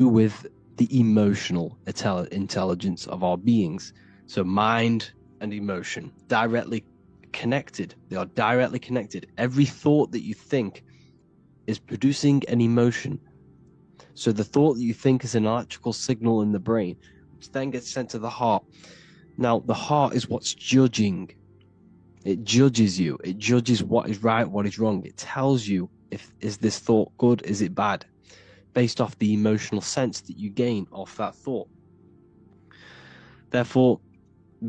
with the emotional intelligence of our beings. So mind and emotion directly connected. They are directly connected. Every thought that you think is producing an emotion. So the thought that you think is an electrical signal in the brain, which then gets sent to the heart. Now, the heart is what's judging. It judges you. It judges what is right, what is wrong. It tells you is this thought good, is it bad, based off the emotional sense that you gain off that thought. Therefore,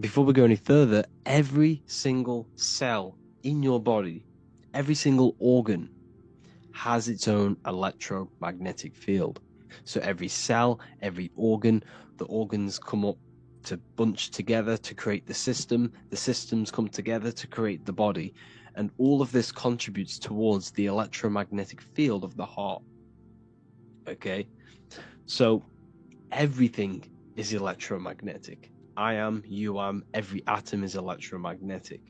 before we go any further, every single cell in your body, every single organ has its own electromagnetic field. So every cell, every organ, the organs come up to bunch together to create the system. The systems come together to create the body. And all of this contributes towards the electromagnetic field of the heart. Okay? So everything is electromagnetic. I am, you am, every atom is electromagnetic.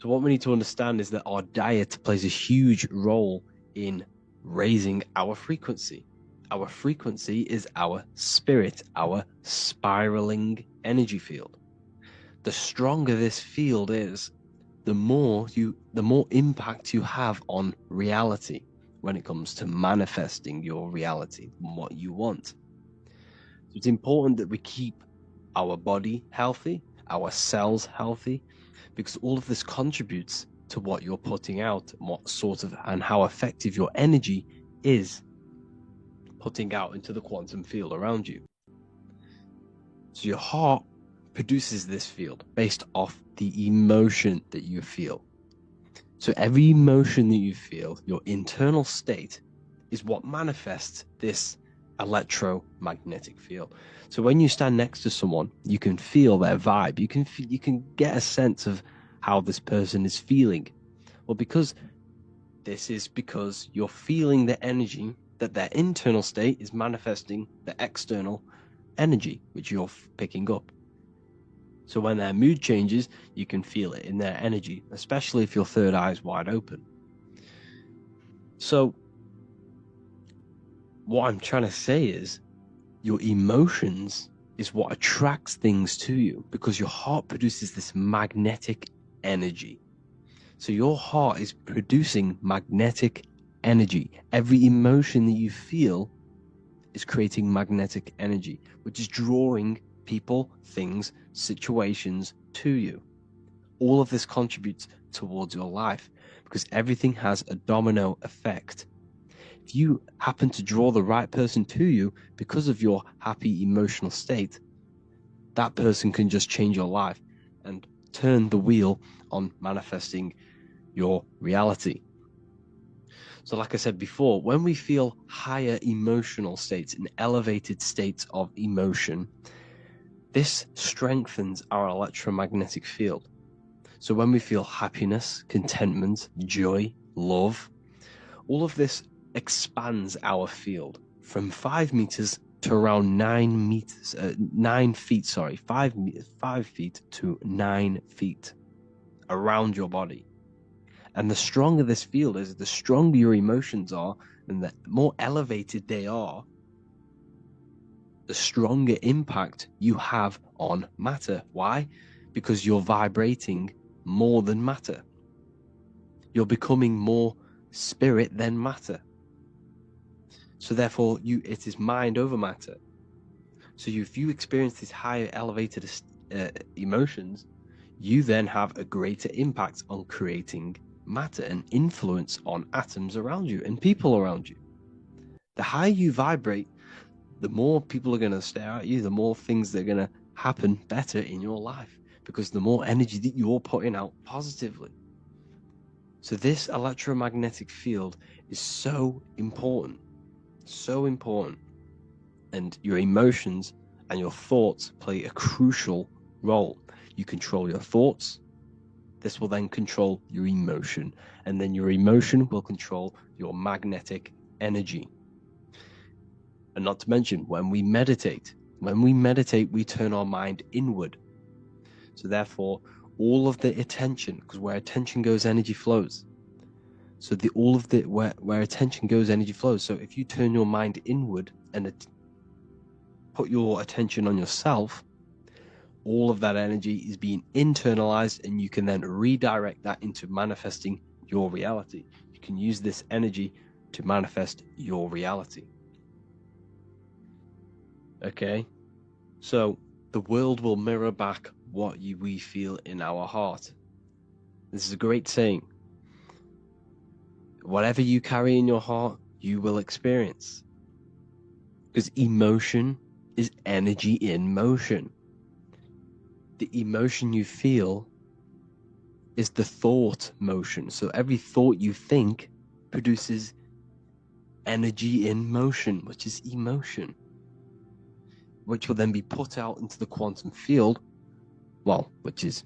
So what we need to understand is that our diet plays a huge role in raising our frequency. Our frequency is our spirit, our spiraling energy field. The stronger this field is, the more impact you have on reality when it comes to manifesting your reality and what you want. So it's important that we keep our body healthy, our cells healthy, because all of this contributes to what you're putting out and what sort of and how effective your energy is putting out into the quantum field around you. So your heart produces this field based off the emotion that you feel. So every emotion that you feel, your internal state, is what manifests this electromagnetic field. So when you stand next to someone, you can feel their vibe. You can get a sense of how this person is feeling. Well, because you're feeling the energy that their internal state is manifesting the external energy which you're picking up. So when their mood changes, you can feel it in their energy, especially if your third eye is wide open. So what I'm trying to say is your emotions is what attracts things to you, because your heart produces this magnetic energy. So your heart is producing magnetic energy. Every emotion that you feel is creating magnetic energy, which is drawing people, things, situations to you. All of this contributes towards your life because everything has a domino effect. If you happen to draw the right person to you because of your happy emotional state, that person can just change your life and turn the wheel on manifesting your reality. So like I said before, when we feel higher emotional states and elevated states of emotion, this strengthens our electromagnetic field. So when we feel happiness, contentment, joy, love, all of this expands our field from 5 meters to around 9 feet, 5 feet to 9 feet around your body. And the stronger this field is, the stronger your emotions are, and the more elevated they are, the stronger impact you have on matter. Why? Because you're vibrating more than matter. You're becoming more spirit than matter. So therefore, it is mind over matter. So if you experience these higher elevated emotions, you then have a greater impact on creating matter and influence on atoms around you and people around you. The higher you vibrate, the more people are going to stare at you, the more things that are going to happen better in your life, because the more energy that you're putting out positively. So this electromagnetic field is so important, and your emotions and your thoughts play a crucial role. You control your thoughts. This will then control your emotion, and then your emotion will control your magnetic energy. And not to mention, when we meditate, we turn our mind inward. So therefore, all of the attention, because where attention goes, energy flows. So all of the where attention goes, energy flows. So if you turn your mind inward and put your attention on yourself, all of that energy is being internalized, and you can then redirect that into manifesting your reality. You can use this energy to manifest your reality. Okay? So the world will mirror back what we feel in our heart. This is a great saying. Whatever you carry in your heart, you will experience. Because emotion is energy in motion. The emotion you feel is the thought motion. So every thought you think produces energy in motion, which is emotion, which will then be put out into the quantum field, well, which is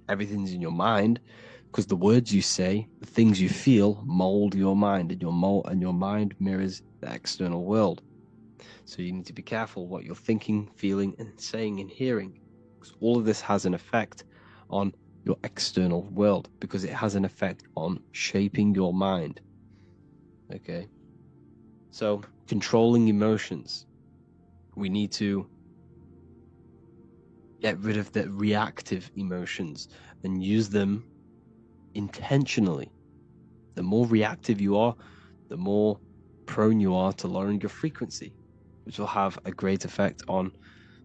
everything's in your mind, because the words you say, the things you feel, mold your mind, and your mind mirrors the external world. So you need to be careful what you're thinking, feeling, and saying and hearing, because all of this has an effect on your external world, because it has an effect on shaping your mind. Okay? So controlling emotions. We need to get rid of the reactive emotions and use them intentionally. The more reactive you are, the more prone you are to lowering your frequency, which will have a great effect on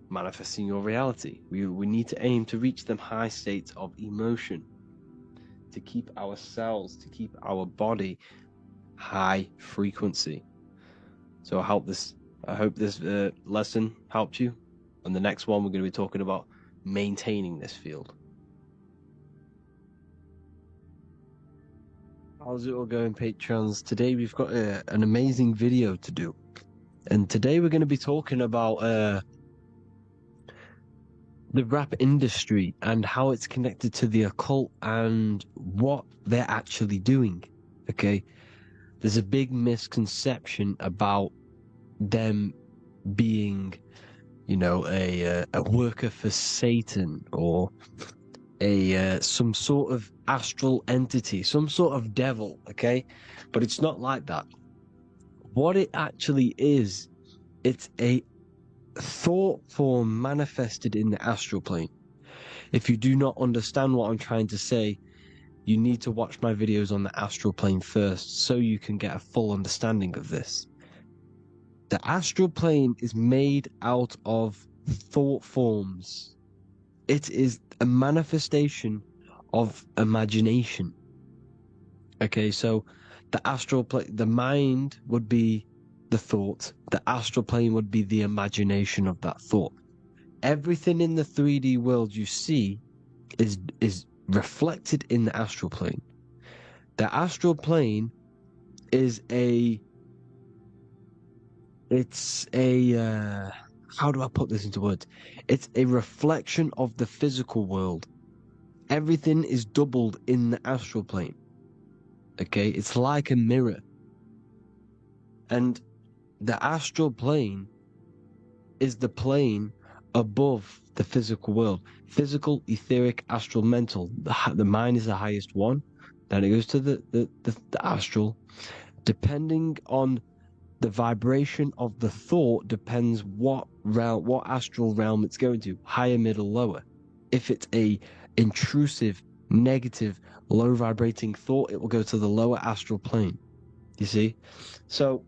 manifesting your reality. We need to aim to reach them high states of emotion, to keep our cells, to keep our body high frequency. So I hope this lesson helped you. On the next one, we're going to be talking about maintaining this field. How's it all going, patrons? Today we've got an amazing video to do. And today we're going to be talking about the rap industry and how it's connected to the occult and what they're actually doing. Okay? There's a big misconception about them being, you know, a worker for Satan, or some sort of astral entity, some sort of devil, okay? But it's not like that. What it actually is, it's a thought form manifested in the astral plane. If you do not understand what I'm trying to say, you need to watch my videos on the astral plane first so you can get a full understanding of this. The astral plane is made out of thought forms. It is a manifestation of imagination. Okay, so the astral plane, the mind would be the thought. The astral plane would be the imagination of that thought. Everything in the 3D world you see is reflected in the astral plane. The astral plane is how do I put this into words? It's a reflection of the physical world. Everything is doubled in the astral plane. Okay, it's like a mirror. And the astral plane is the plane above the physical world. Physical, etheric, astral, mental. The mind is the highest one. Then it goes to the astral. Depending on the vibration of the thought depends what astral realm it's going to. Higher, middle, lower. If it's a intrusive, negative, low vibrating thought, it will go to the lower astral plane. You see? So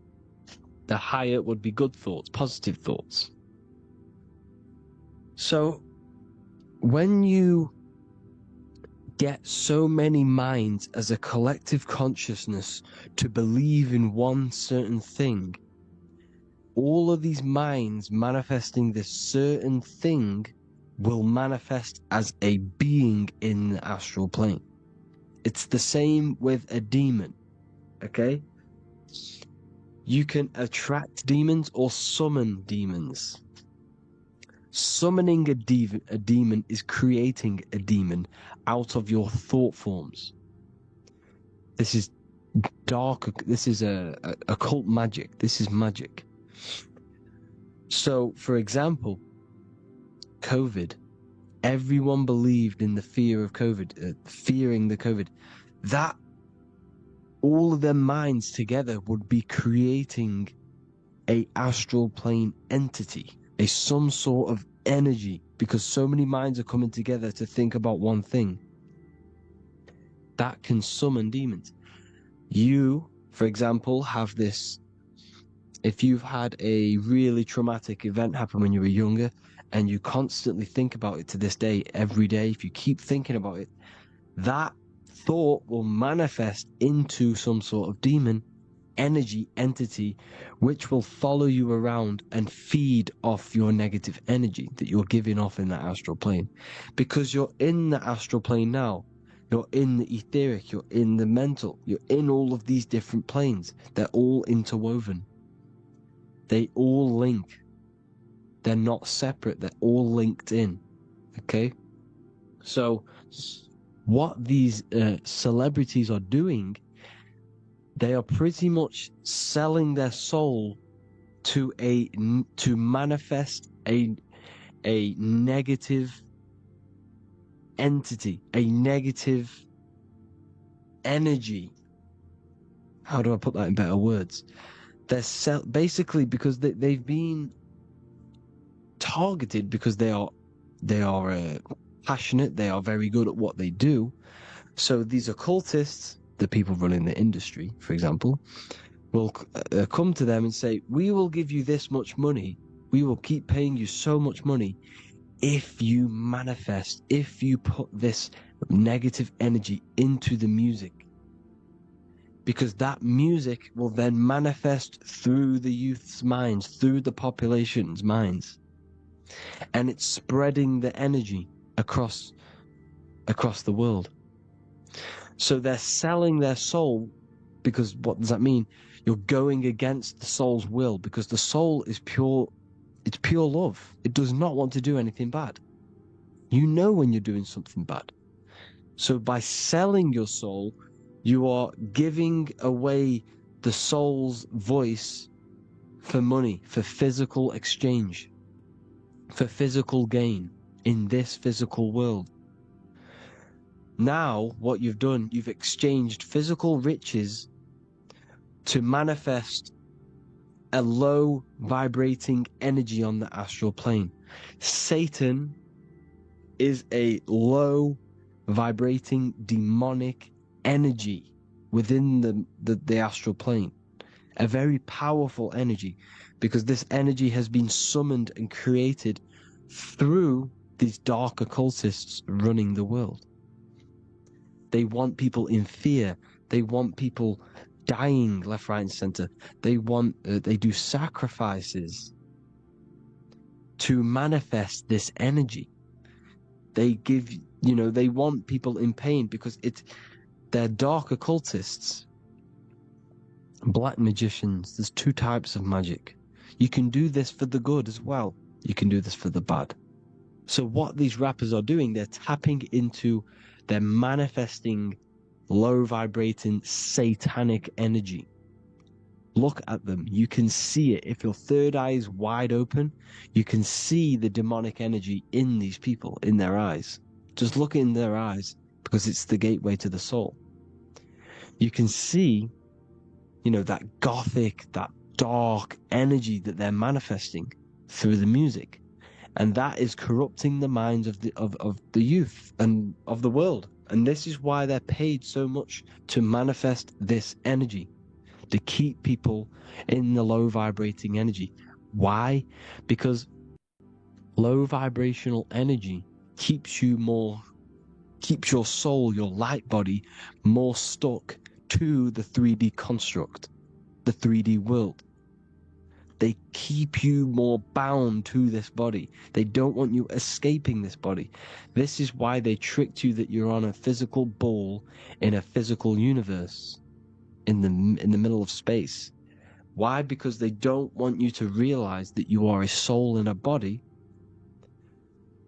the higher would be good thoughts, positive thoughts. So when you get so many minds as a collective consciousness to believe in one certain thing, all of these minds manifesting this certain thing will manifest as a being in the astral plane. It's the same with a demon, okay? You can attract demons or summon demons. Summoning a demon is creating a demon out of your thought forms. This is dark. This is occult magic. This is magic. So, for example, COVID. Everyone believed in the fear of COVID, fearing the COVID. That all of their minds together would be creating a astral plane entity, some sort of energy, because so many minds are coming together to think about one thing. That can summon demons. You, for example, have this. If you've had a really traumatic event happen when you were younger and you constantly think about it to this day, every day, if you keep thinking about it, that thought will manifest into some sort of demon energy entity, which will follow you around and feed off your negative energy that you're giving off in that astral plane. Because you're in the astral plane now. You're in the etheric, you're in the mental, you're in all of these different planes. They're all interwoven. They all link. They're not separate, they're all linked in. Okay? So, what these celebrities are doing, they are pretty much selling their soul to manifest a negative entity, a negative energy. How do I put that in better words? They're basically because they've been targeted because they are passionate, they are very good at what they do. So these occultists, the people running the industry, for example, will come to them and say, we will give you this much money, we will keep paying you so much money if you manifest, if you put this negative energy into the music. Because that music will then manifest through the youth's minds, through the population's minds. And it's spreading the energy across the world. So they're selling their soul, because what does that mean? You're going against the soul's will, because the soul is pure, it's pure love. It does not want to do anything bad. You know when you're doing something bad. So by selling your soul, you are giving away the soul's voice for money, for physical exchange, for physical gain in this physical world. Now, what you've done, you've exchanged physical riches to manifest a low vibrating energy on the astral plane. Satan is a low vibrating demonic energy within the astral plane, a very powerful energy, because this energy has been summoned and created through these dark occultists running the world. They want people in fear. They want people dying left, right, and center. They do sacrifices to manifest this energy. They they want people in pain because they're dark occultists, black magicians. There's two types of magic. You can do this for the good as well. You can do this for the bad. So what these rappers are doing, they're manifesting low vibrating satanic energy. Look at them. You can see it. If your third eye is wide open, you can see the demonic energy in these people, in their eyes. Just look in their eyes, because it's the gateway to the soul. You can see, that gothic, that dark energy that they're manifesting through the music. And that is corrupting the minds of the youth and of the world. And this is why they're paid so much to manifest this energy, to keep people in the low vibrating energy. Why? Because low vibrational energy keeps your soul, your light body, more stuck to the 3D construct, the 3D world. They keep you more bound to this body. They don't want you escaping this body. This is why they tricked you that you're on a physical ball in a physical universe, in the middle of space. Why? Because they don't want you to realize that you are a soul in a body.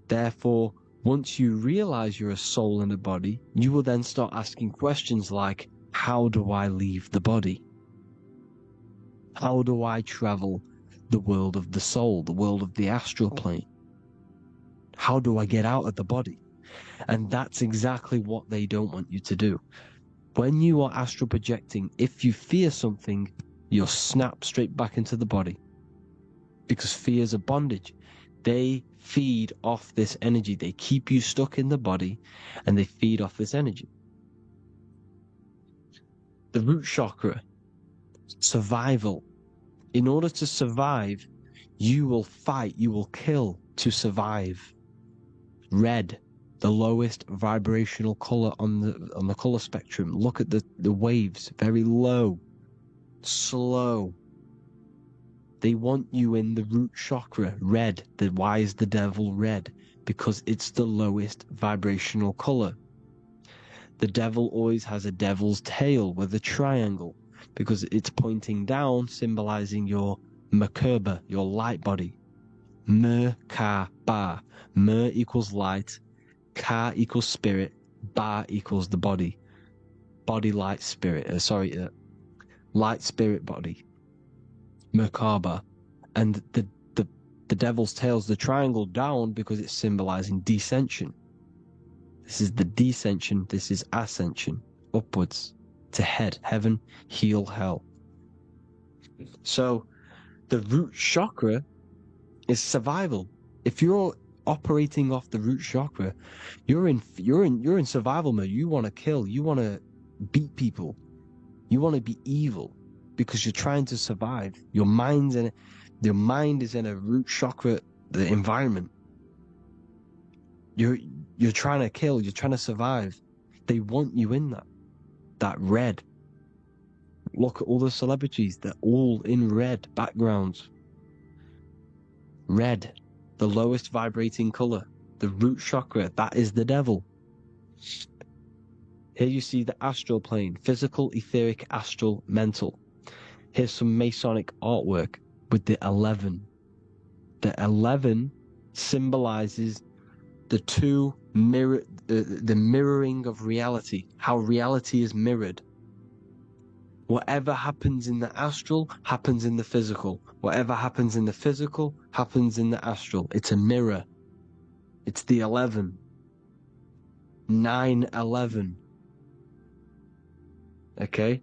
Therefore, once you realize you're a soul in a body, you will then start asking questions like, how do I leave the body? How do I travel the world of the soul, the world of the astral plane? How do I get out of the body? And that's exactly what they don't want you to do. When you are astral projecting, if you fear something, you'll snap straight back into the body. Because fear is a bondage. They feed off this energy. They keep you stuck in the body and they feed off this energy. The root chakra, survival. In order to survive, you will fight, you will kill to survive. Red, the lowest vibrational color on the color spectrum. Look at the waves, very low, slow. They want you in the root chakra, red. Why is the devil red? Because it's the lowest vibrational color. The devil always has a devil's tail with a triangle because it's pointing down, symbolizing your Merkaba, your light body. Merkaba. Mer equals light, Ka equals spirit, Ba equals the body. Body, light, spirit. Light, spirit, body. Merkaba. And the devil's tail is the triangle down because it's symbolizing descension. This is the descension, this is ascension, upwards to head, heaven, heel, hell. So the root chakra is survival. If you're operating off the root chakra, you're in survival mode. You want to kill, you want to beat people, you want to be evil because you're trying to survive. Your mind is in a root chakra the environment. You're trying to kill, you're trying to survive. They want you in that red. Look at all the celebrities, they're all in red backgrounds. Red, the lowest vibrating color, the root chakra, that is the devil. Here you see the astral plane, physical, etheric, astral, mental. Here's some Masonic artwork with the 11. The 11 symbolizes the mirroring of reality, how reality is mirrored. Whatever happens in the astral happens in the physical. Whatever happens in the physical happens in the astral. It's a mirror. It's the 11. 9/11. Okay?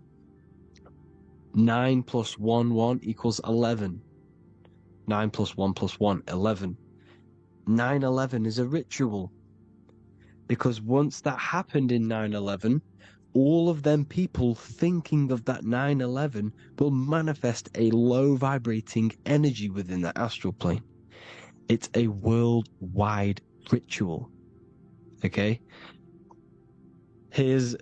9 plus 1, 1 equals 11. 9 plus 1 plus 1, 11. 9/11 is a ritual. Because once that happened in 9/11, all of them people thinking of that 9/11 will manifest a low vibrating energy within the astral plane. It's a worldwide ritual. Okay? Here's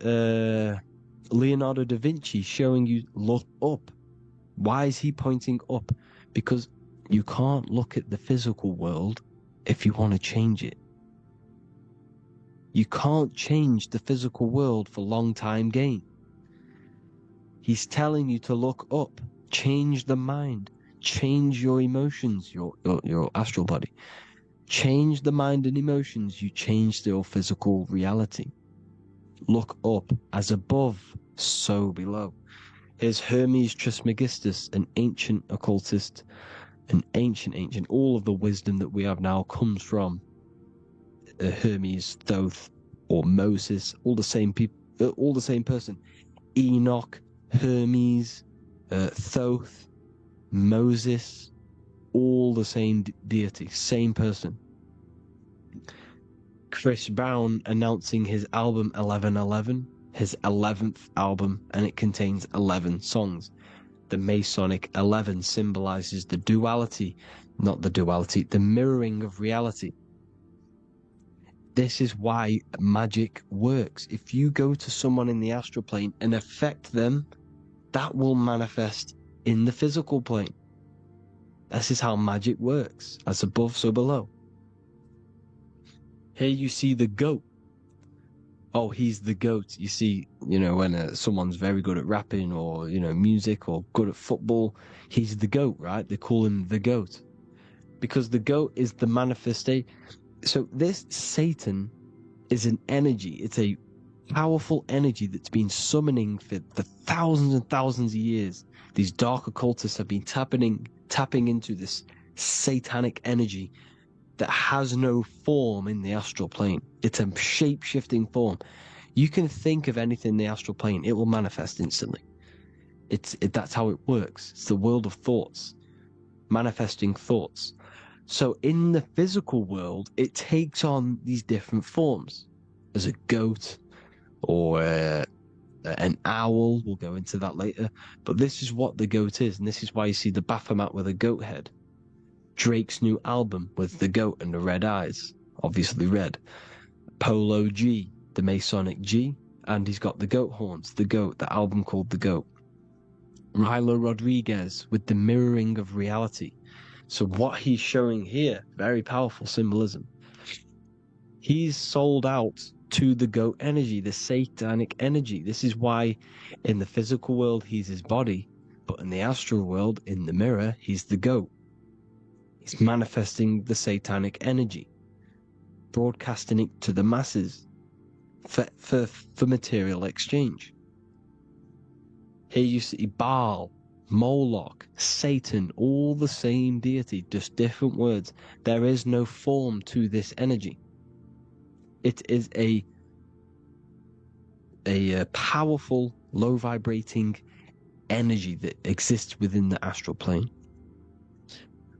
Leonardo da Vinci showing you look up. Why is he pointing up? Because you can't look at the physical world if you want to change it. You can't change the physical world for long time gain. He's telling you to look up, change the mind, change your emotions, your astral body. Change the mind and emotions, you change your physical reality. Look up, as above, so below. Here's Hermes Trismegistus, an ancient occultist, an ancient. All of the wisdom that we have now comes from Hermes, Thoth, or Moses, all the same people, all the same person. Enoch, Hermes, Thoth, Moses, all the same deity, same person. Chris Brown announcing his album 1111, his 11th album, and it contains 11 songs. The Masonic 11 symbolizes the duality, not the duality, the mirroring of reality. This is why magic works. If you go to someone in the astral plane and affect them, that will manifest in the physical plane. This is how magic works. As above, so below. Here you see the goat. Oh, he's the goat. You see, when someone's very good at rapping or, music or good at football, he's the goat, right? They call him the goat. Because the goat is the manifestation. So this Satan is an energy. It's a powerful energy that's been summoning for thousands and thousands of years. These dark occultists have been tapping into this satanic energy that has no form in the astral plane. It's a shape-shifting form. You can think of anything in the astral plane, it will manifest instantly. That's how it works. It's the world of thoughts, manifesting thoughts. So in the physical world, it takes on these different forms. As a goat or an owl, we'll go into that later. But this is what the goat is, and this is why you see the Baphomet with a goat head. Drake's new album with the goat and the red eyes, obviously red. Polo G, the Masonic G, and he's got the goat horns, the goat, the album called The Goat. Rilo Rodriguez with the mirroring of reality. So what he's showing here, very powerful symbolism. He's sold out to the goat energy, the satanic energy. This is why in the physical world he's his body, but in the astral world, in the mirror, he's the goat. He's manifesting the satanic energy, broadcasting it to the masses for material exchange. Here you see Baal, Moloch, Satan, all the same deity, just different words. There is no form to this energy. It is a powerful, low vibrating energy that exists within the astral plane.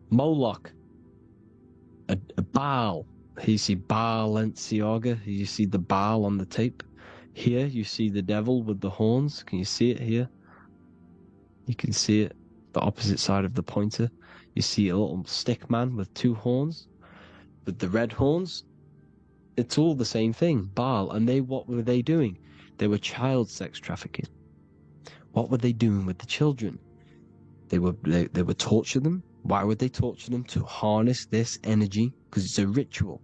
Moloch, a Baal. Here you see Balenciaga. Here you see the Baal on the tape. Here you see the devil with the horns. Can you see it here? You can see it, the opposite side of the pointer. You see a little stick man with two horns, with the red horns. It's all the same thing, Baal. And what were they doing? They were child sex trafficking. What were they doing with the children? They would torture them. Why would they torture them? To harness this energy, because it's a ritual.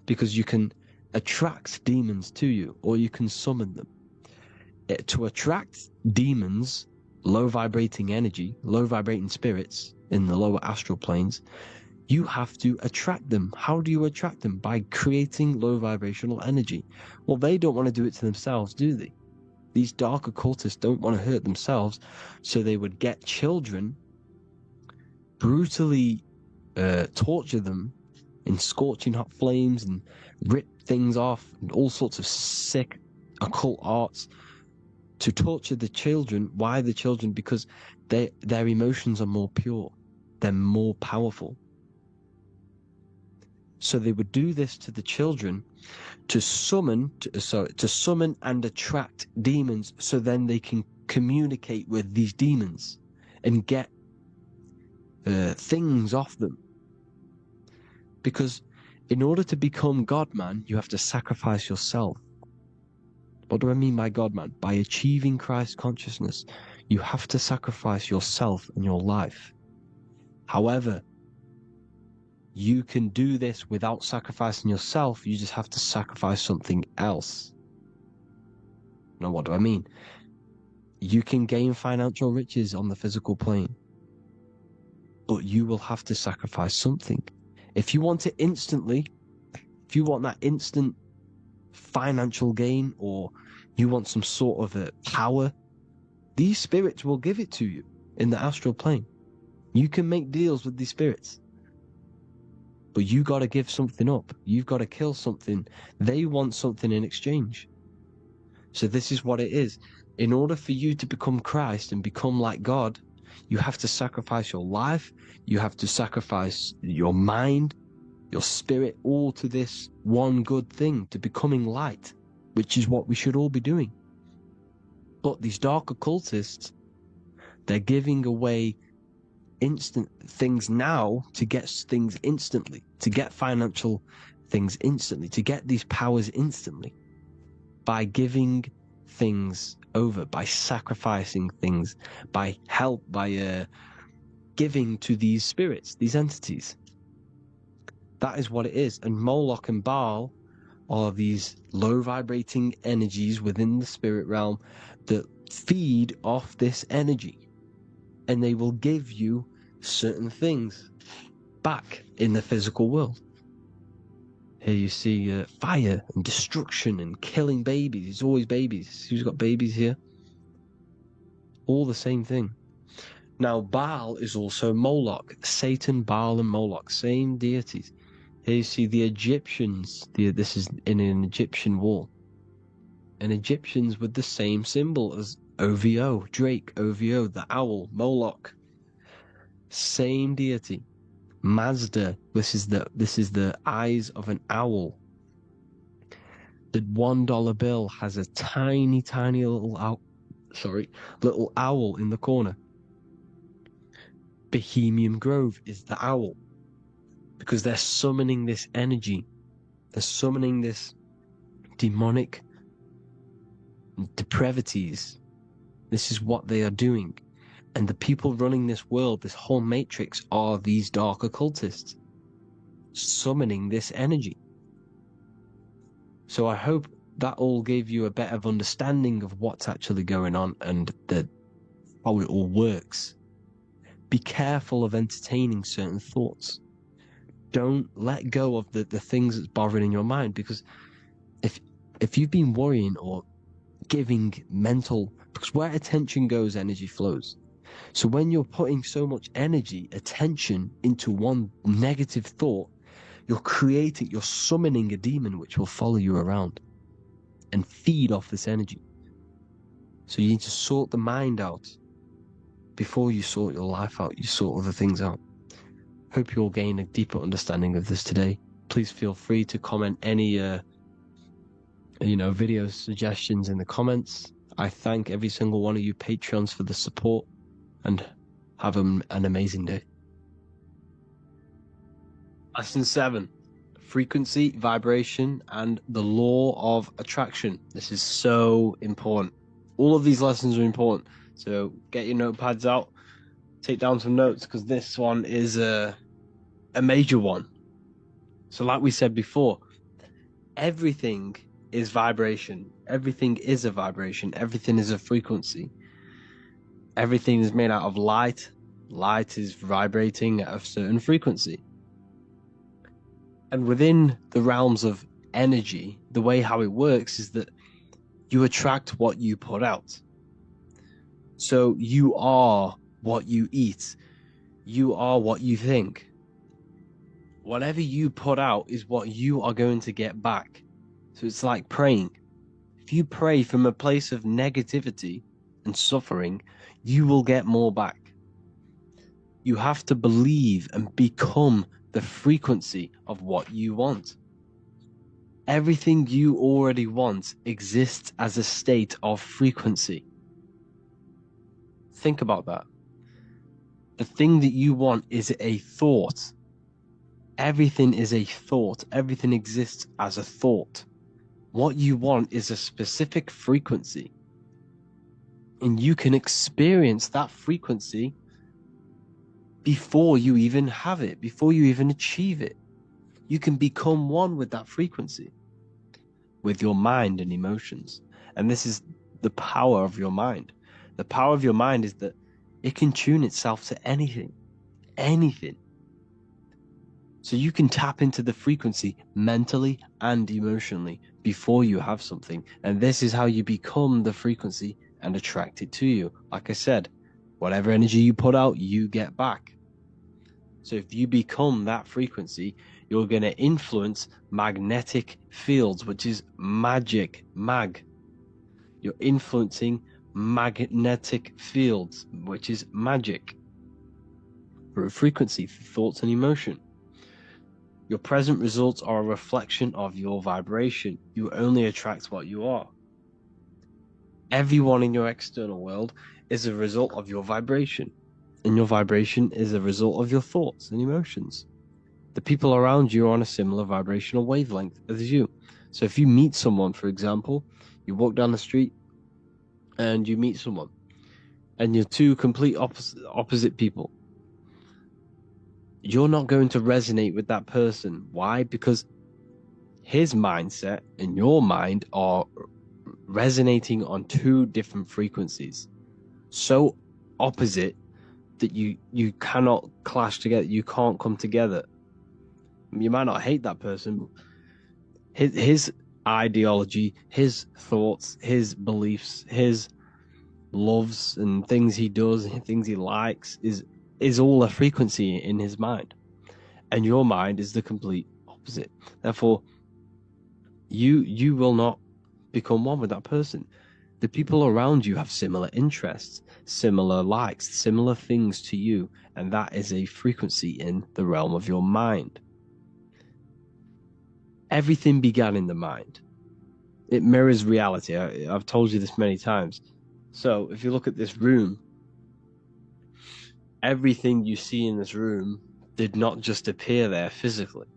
Because you can attract demons to you, or you can summon them. To attract demons, low vibrating energy, low vibrating spirits in the lower astral planes, you have to attract them. How do you attract them? By creating low vibrational energy. Well, they don't want to do it to themselves, do they? These dark occultists don't want to hurt themselves, so they would get children, brutally torture them in scorching hot flames and rip things off and all sorts of sick occult arts to torture the children. Why the children? Because their emotions are more pure. They're more powerful. So they would do this to the children to summon and attract demons, so then they can communicate with these demons and get things off them. Because in order to become God-man, you have to sacrifice yourself. What do I mean by God-man? By achieving Christ consciousness, you have to sacrifice yourself and your life. However, you can do this without sacrificing yourself. You just have to sacrifice something else. Now, what do I mean? You can gain financial riches on the physical plane, but you will have to sacrifice something. If you want it instantly, if you want that instant financial gain, or you want some sort of a power, these spirits will give it to you in the astral plane. You can make deals with these spirits, but you got to give something up. You've got to kill something. They want something in exchange. So this is what it is. In order for you to become Christ and become like God, you have to sacrifice your life. You have to sacrifice your mind, your spirit, all to this one good thing, to becoming light, which is what we should all be doing. But these dark occultists, they're giving away instant things now to get things instantly, to get financial things instantly, to get these powers instantly, by giving things over, by sacrificing things, by giving to these spirits, these entities. That is what it is. And Moloch and Baal are these low vibrating energies within the spirit realm that feed off this energy, and they will give you certain things back in the physical world. Here you see fire and destruction and killing babies. It's always babies. Who's got babies here? All the same thing. Now, Baal is also Moloch. Satan, Baal, and Moloch, same deities. Here you see the Egyptians. This is in an Egyptian wall. and Egyptians with the same symbol as OVO, Drake, OVO, the owl, Moloch, same deity. Mazda, this is the eyes of an owl. The $1 bill has a tiny little owl in the corner. Bohemian Grove is the owl, because they're summoning this energy. They're summoning this demonic depravities. This is what they are doing. And the people running this world, this whole matrix, are these dark occultists summoning this energy. So I hope that all gave you a better understanding of what's actually going on and how it all works. Be careful of entertaining certain thoughts. Don't let go of the things that's bothering your mind, because if you've been worrying or giving mental, because where attention goes, energy flows. So when you're putting so much energy, attention into one negative thought, you're summoning a demon which will follow you around and feed off this energy. So you need to sort the mind out before you sort your life out. You sort other things out. Hope you all gain a deeper understanding of this today. Please feel free to comment any video suggestions in the comments. I thank every single one of you Patreons for the support, and have an amazing day. Lesson 7, frequency, vibration, and the law of attraction. This is so important. All of these lessons are important. So get your notepads out, take down some notes, because this one is a major one. So like we said before, everything is vibration. Everything is a vibration. Everything is a frequency. Everything is made out of light. Light is vibrating at a certain frequency. And within the realms of energy, the way how it works is that you attract what you put out. So you are what you eat. You are what you think. Whatever you put out is what you are going to get back. So it's like praying. If you pray from a place of negativity and suffering, you will get more back. You have to believe and become the frequency of what you want. Everything you already want exists as a state of frequency. Think about that. The thing that you want is a thought. Everything is a thought. Everything exists as a thought. What you want is a specific frequency. And you can experience that frequency before you even have it, before you even achieve it. You can become one with that frequency, with your mind and emotions. And this is the power of your mind. The power of your mind is that it can tune itself to anything. So you can tap into the frequency mentally and emotionally before you have something. And this is how you become the frequency and attract it to you. Like I said, whatever energy you put out, you get back. So if you become that frequency, you're going to influence magnetic fields, which is magic, You're influencing magnetic fields, which is magic, through frequency, thoughts, and emotion. Your present results are a reflection of your vibration. You only attract what you are. Everyone in your external world is a result of your vibration. And your vibration is a result of your thoughts and emotions. The people around you are on a similar vibrational wavelength as you. So if you meet someone, for example, you walk down the street and you meet someone, and you're two complete opposite people, you're not going to resonate with that person. Why? Because his mindset and your mind are resonating on two different frequencies, so opposite that you cannot clash together. You can't come together. You might not hate that person. His ideology, his thoughts, his beliefs, his loves and things he does, things he likes is all a frequency in his mind. And your mind is the complete opposite. Therefore, you will not become one with that person. The people around you have similar interests, similar likes, similar things to you, and that is a frequency in the realm of your mind. Everything began in the mind. It mirrors reality. I've told you this many times. So if you look at this room, everything you see in this room did not just appear there physically.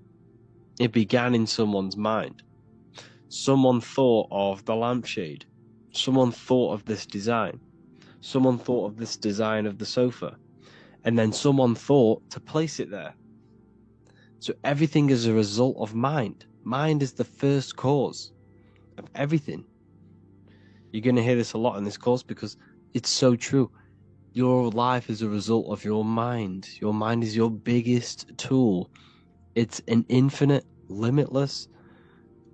It began in someone's mind. Someone thought of the lampshade. Someone thought of this design. Someone thought of this design of the sofa. And then someone thought to place it there. So everything is a result of mind. Mind is the first cause of everything. You're going to hear this a lot in this course because it's so true. Your life is a result of your mind. Your mind is your biggest tool. It's an infinite, limitless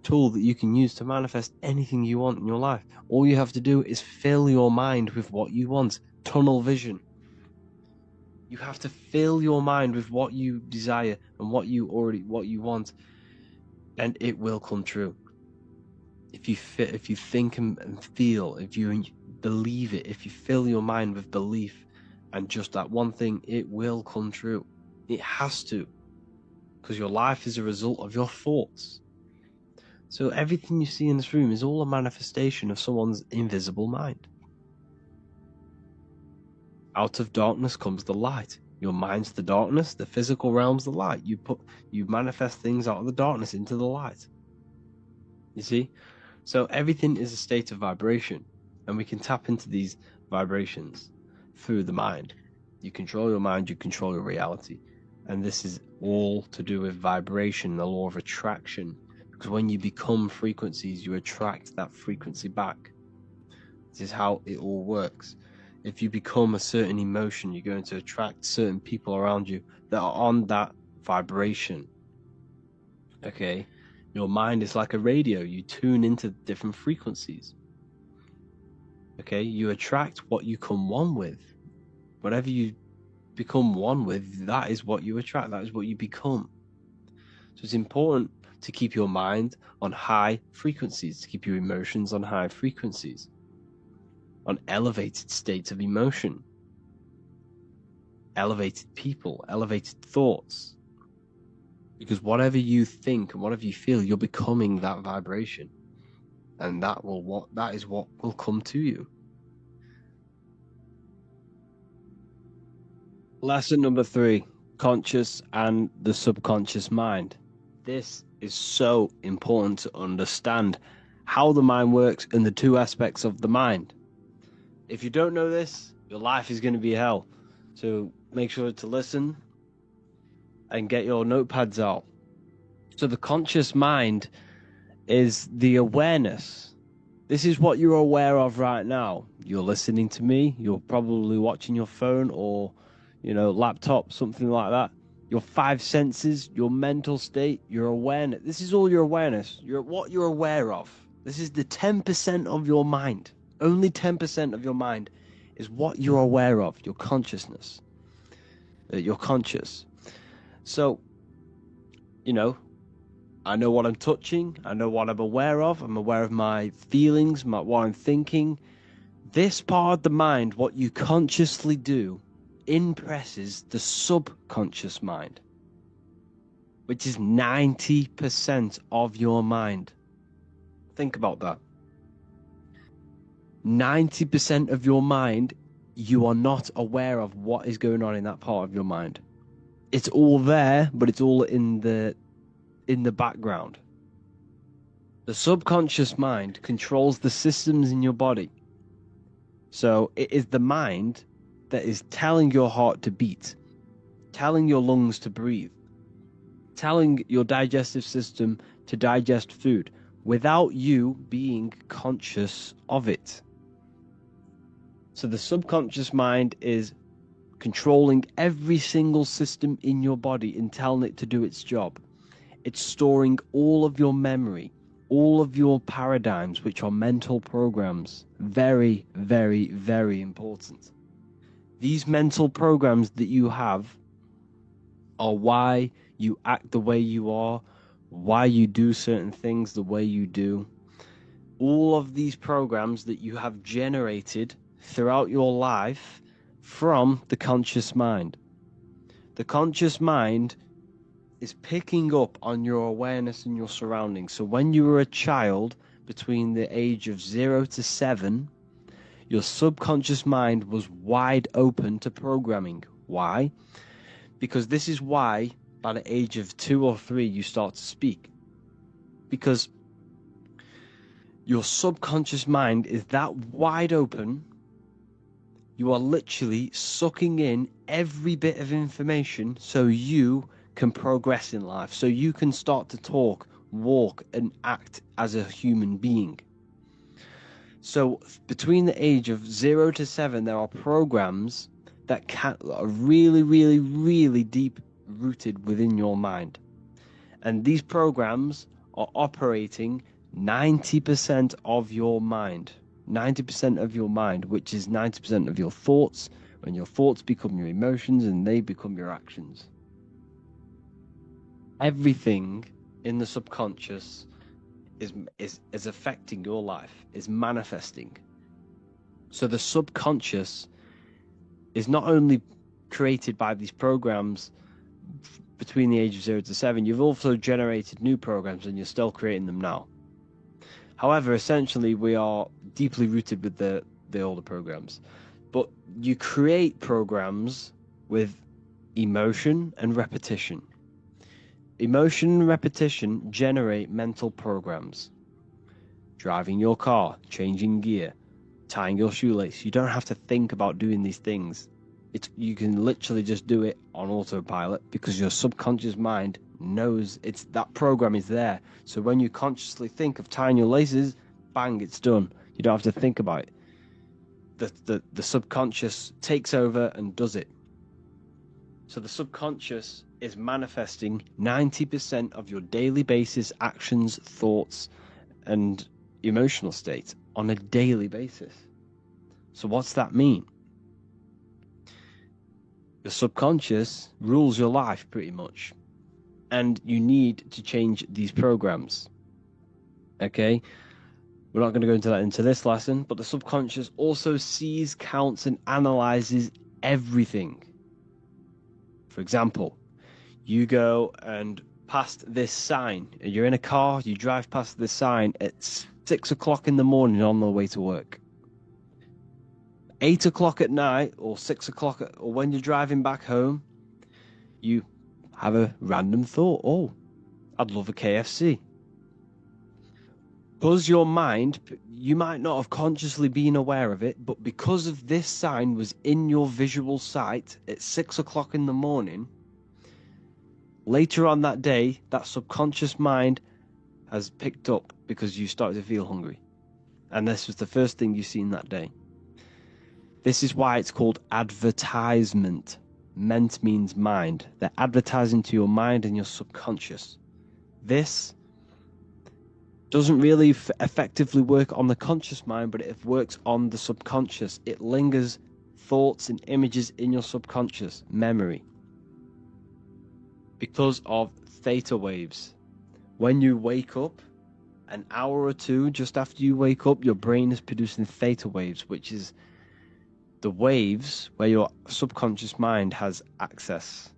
tool that you can use to manifest anything you want in your life. All you have to do is fill your mind with what you want. Tunnel vision. You have to fill your mind with what you desire and what you want, and it will come true. If you think and feel, if you believe it, if you fill your mind with belief and just that one thing, it will come true. It has to, because your life is a result of your thoughts. So everything you see in this room is all a manifestation of someone's invisible mind. Out of darkness comes the light. Your mind's the darkness, the physical realm's the light. You manifest things out of the darkness into the light. You see? So everything is a state of vibration, and we can tap into these vibrations through the mind. You control your mind, you control your reality. And this is all to do with vibration, the law of attraction. Because when you become frequencies, you attract that frequency back. This is how it all works. If you become a certain emotion, you're going to attract certain people around you that are on that vibration. Okay? Your mind is like a radio. You tune into different frequencies. Okay? You attract what you come one with. Whatever you become one with, that is what you attract. That is what you become. So it's important to keep your mind on high frequencies, to keep your emotions on high frequencies, on elevated states of emotion, elevated people, elevated thoughts. Because whatever you think and whatever you feel, you're becoming that vibration. And that is what will come to you. Lesson number 3, conscious and the subconscious mind. This is so important to understand how the mind works and the two aspects of the mind. If you don't know this, your life is going to be hell. So make sure to listen and get your notepads out. So the conscious mind is the awareness. This is what you're aware of right now. You're listening to me. You're probably watching your phone or, laptop, something like that. Your 5 senses, your mental state, your awareness. This is all your awareness. What you're aware of. This is the 10% of your mind. Only 10% of your mind is what you're aware of, your consciousness. You're conscious. So, I know what I'm touching. I know what I'm aware of. I'm aware of my feelings, what I'm thinking. This part of the mind, what you consciously do, impresses the subconscious mind, which is 90% of your mind. Think about that. 90% of your mind, you are not aware of what is going on in that part of your mind. It's all there, but it's all in the background. The subconscious mind controls the systems in your body. So it is the mind that is telling your heart to beat, telling your lungs to breathe, telling your digestive system to digest food without you being conscious of it. So the subconscious mind is controlling every single system in your body and telling it to do its job. It's storing all of your memory, all of your paradigms, which are mental programs. Very, very, very important. These mental programs that you have are why you act the way you are, why you do certain things the way you do. all of these programs that you have generated throughout your life from the conscious mind. The conscious mind is picking up on your awareness and your surroundings. So when you were a child, between the age of 0 to 7, your subconscious mind was wide open to programming. Why? Because this is why by the age of 2 or 3 you start to speak. Because your subconscious mind is that wide open, you are literally sucking in every bit of information so you can progress in life, so you can start to talk, walk, and act as a human being. So between the age of 0 to 7, there are programs that are really, really, really deep rooted within your mind. And these programs are operating 90% of your mind. 90% of your mind, which is 90% of your thoughts, when your thoughts become your emotions and they become your actions. Everything in the subconscious is affecting your life, is manifesting. So the subconscious is not only created by these programs between the age of 0 to 7, you've also generated new programs and you're still creating them now. However, essentially, we are deeply rooted with the older programs. But you create programs with emotion and repetition. Emotion and repetition generate mental programs. Driving your car, changing gear, tying your shoelace. You don't have to think about doing these things. You can literally just do it on autopilot because your subconscious mind knows that program is there. So when you consciously think of tying your laces, bang, it's done. You don't have to think about it. The subconscious takes over and does it. So the subconscious is manifesting 90% of your daily basis actions, thoughts, and emotional state on a daily basis. So what's that mean? Your subconscious rules your life pretty much. And you need to change these programs. Okay? We're not going to go into this lesson, but the subconscious also sees, counts, and analyzes everything. For example, you go and past this sign. You're in a car, you drive past this sign at 6 o'clock in the morning on the way to work. 8 o'clock at night or 6 o'clock or when you're driving back home, you have a random thought. Oh, I'd love a KFC. Because your mind, you might not have consciously been aware of it, but because of this sign was in your visual sight at 6 o'clock in the morning, later on that day, that subconscious mind has picked up because you started to feel hungry. And this was the first thing you seen that day. This is why it's called advertisement. Ment means mind. They're advertising to your mind and your subconscious. This doesn't really effectively work on the conscious mind, but it works on the subconscious. It lingers thoughts and images in your subconscious memory because of theta waves. When you wake up, an hour or two just after you wake up, your brain is producing theta waves, which is the waves where your subconscious mind has access,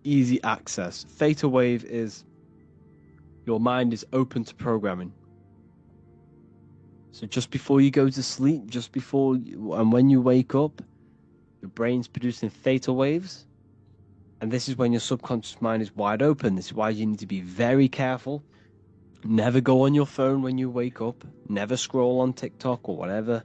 easy access. Theta wave is your mind is open to programming. So just before you go to sleep, and when you wake up, your brain's producing theta waves. And this is when your subconscious mind is wide open. This is why you need to be very careful. Never go on your phone when you wake up. Never scroll on TikTok or whatever.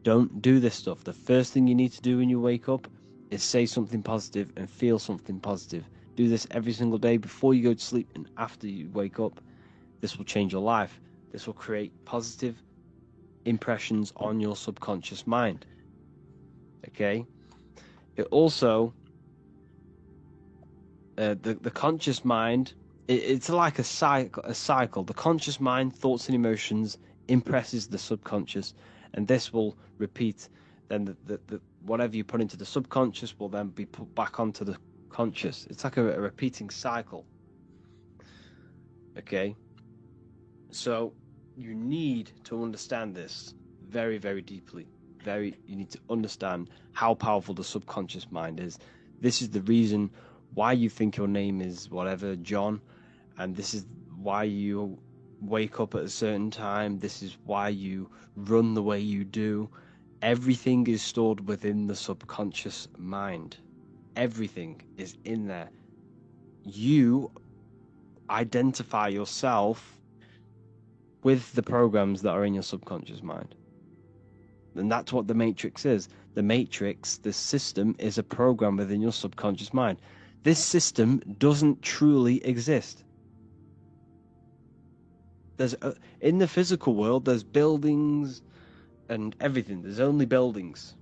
Don't do this stuff. The first thing you need to do when you wake up is say something positive and feel something positive. Do this every single day before you go to sleep and after you wake up. This will change your life. This will create positive impressions on your subconscious mind. Okay? It also, the conscious mind, it's like a cycle. The conscious mind, thoughts and emotions impresses the subconscious, and this will repeat. Then the whatever you put into the subconscious will then be put back onto the conscious. It's like a repeating cycle. Okay, so You need to understand this very, very deeply. You need to understand how powerful the subconscious mind is. This is the reason why you think your name is whatever, John, and this is why you wake up at a certain time. This is why you run the way you do. Everything is stored within the subconscious mind. Everything is in there. You identify yourself with the programs that are in your subconscious mind. And that's what the matrix is. The matrix, the system, is a program within your subconscious mind. This system doesn't truly exist. In the physical world, there's buildings and everything. There's only buildings.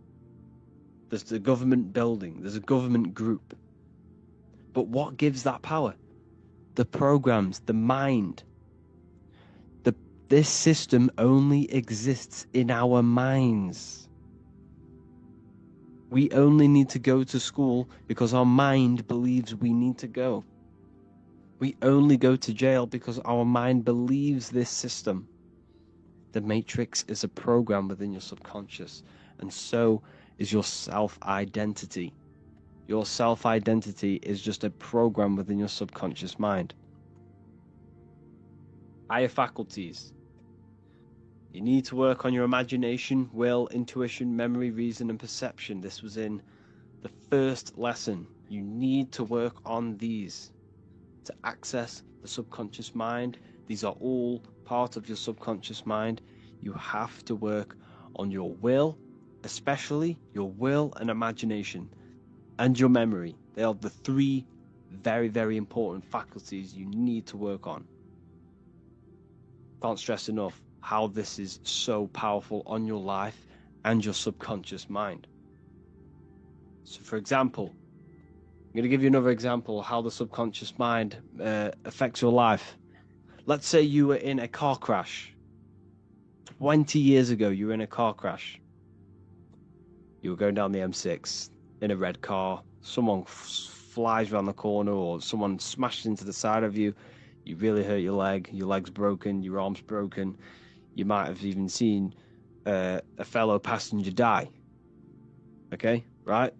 There's the government building. There's a government group. But what gives that power? The programs, the mind. This system only exists in our minds. We only need to go to school because our mind believes we need to go. We only go to jail because our mind believes this system. The matrix is a program within your subconscious, and so is your self-identity. Your self-identity is just a program within your subconscious mind. Higher faculties. You need to work on your imagination, will, intuition, memory, reason, and perception. This was in the first lesson. You need to work on these to access the subconscious mind. These are all part of your subconscious mind. You have to work on your will, especially your will and imagination, and your memory. They are the three very, very important faculties you need to work on. Can't stress enough how this is so powerful on your life and your subconscious mind. So, for example, I'm going to give you another example of how the subconscious mind affects your life. Let's say you were in a car crash. 20 years ago, you were in a car crash. You were going down the M6 in a red car. Someone flies around the corner, or someone smashes into the side of you. You really hurt your leg. Your leg's broken. Your arm's broken. You might have even seen a fellow passenger die. Okay, right?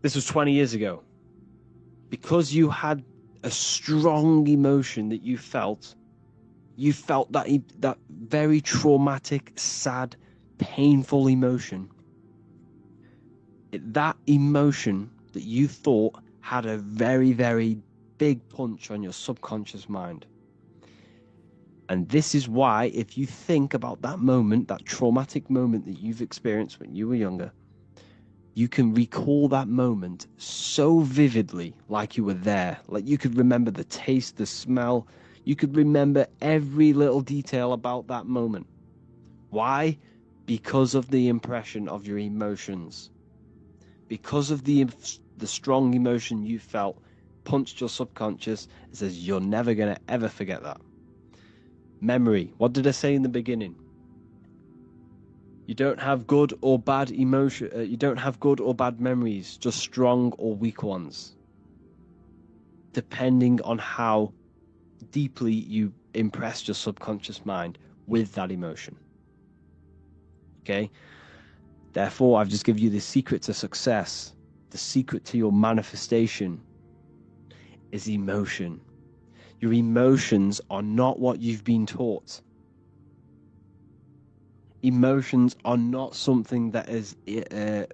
This was 20 years ago. Because you had a strong emotion that you felt that very traumatic, sad, painful emotion. That emotion that you thought had a very, very big punch on your subconscious mind. And this is why, if you think about that moment, that traumatic moment that you've experienced when you were younger, you can recall that moment so vividly, like you were there. Like you could remember the taste, the smell. You could remember every little detail about that moment. Why? Because of the impression of your emotions. Because of the strong emotion you felt punched your subconscious. It says you're never going to ever forget that. Memory. What did I say in the beginning? You don't have good or bad emotion. You don't have good or bad memories, just strong or weak ones, depending on how deeply you impressed your subconscious mind with that emotion. Okay? Therefore, I've just given you the secret to success. The secret to your manifestation is emotion. Your emotions are not what you've been taught. Emotions are not something that is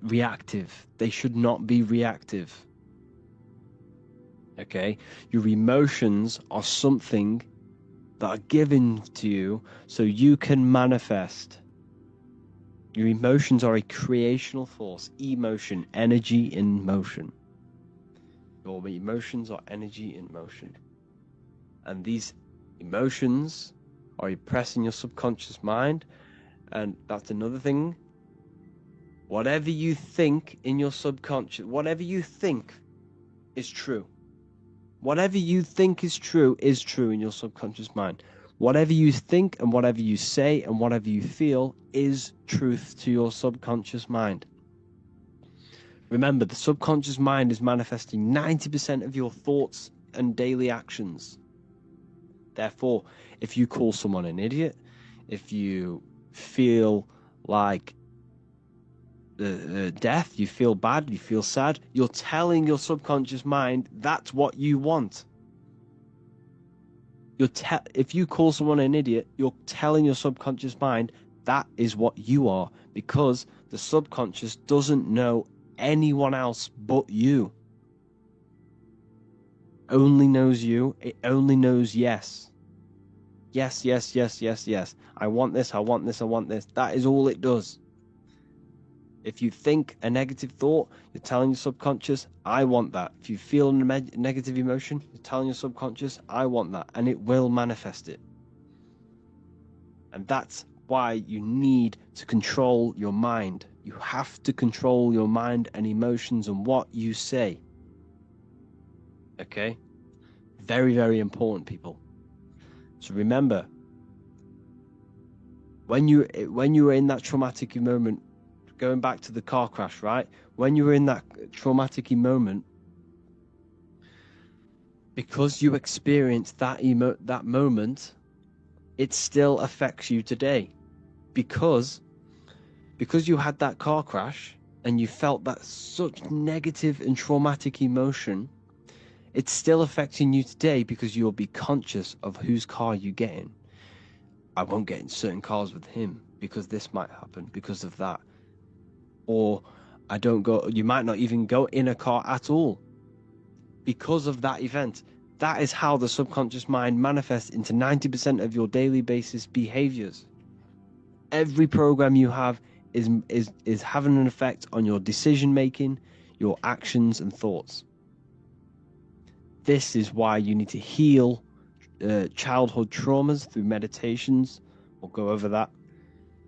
reactive. They should not be reactive. Okay? Your emotions are something that are given to you so you can manifest. Your emotions are a creational force. Emotion, energy in motion. Your emotions are energy in motion. And these emotions are impressed in your subconscious mind. And that's another thing. Whatever you think in your subconscious, whatever you think is true. Whatever you think is true in your subconscious mind. Whatever you think and whatever you say and whatever you feel is truth to your subconscious mind. Remember, the subconscious mind is manifesting 90% of your thoughts and daily actions. Therefore, if you call someone an idiot, if you feel like death, you feel bad, you feel sad, you're telling your subconscious mind that's what you want. If you call someone an idiot, you're telling your subconscious mind that is what you are, because the subconscious doesn't know anyone else but you. Only knows you. It only knows yes. Yes, yes, yes, yes, yes. I want this, I want this, I want this. That is all it does. If you think a negative thought, you're telling your subconscious, I want that. If you feel a negative emotion, you're telling your subconscious, I want that. And it will manifest it. And that's why you need to control your mind. You have to control your mind and emotions and what you say. Okay? Very, very important, people. So remember, when you were in that traumatic moment, going back to the car crash, right? When you were in that traumatic moment, because you experienced that moment, it still affects you today. Because you had that car crash and you felt that such negative and traumatic emotion, it's still affecting you today, because you'll be conscious of whose car you get in. I won't get in certain cars with him because this might happen because of that. Or you might not even go in a car at all because of that event. That is how the subconscious mind manifests into 90% of your daily basis behaviors. Every program you have is having an effect on your decision making, your actions and thoughts. This is why you need to heal childhood traumas through meditations. We'll go over that.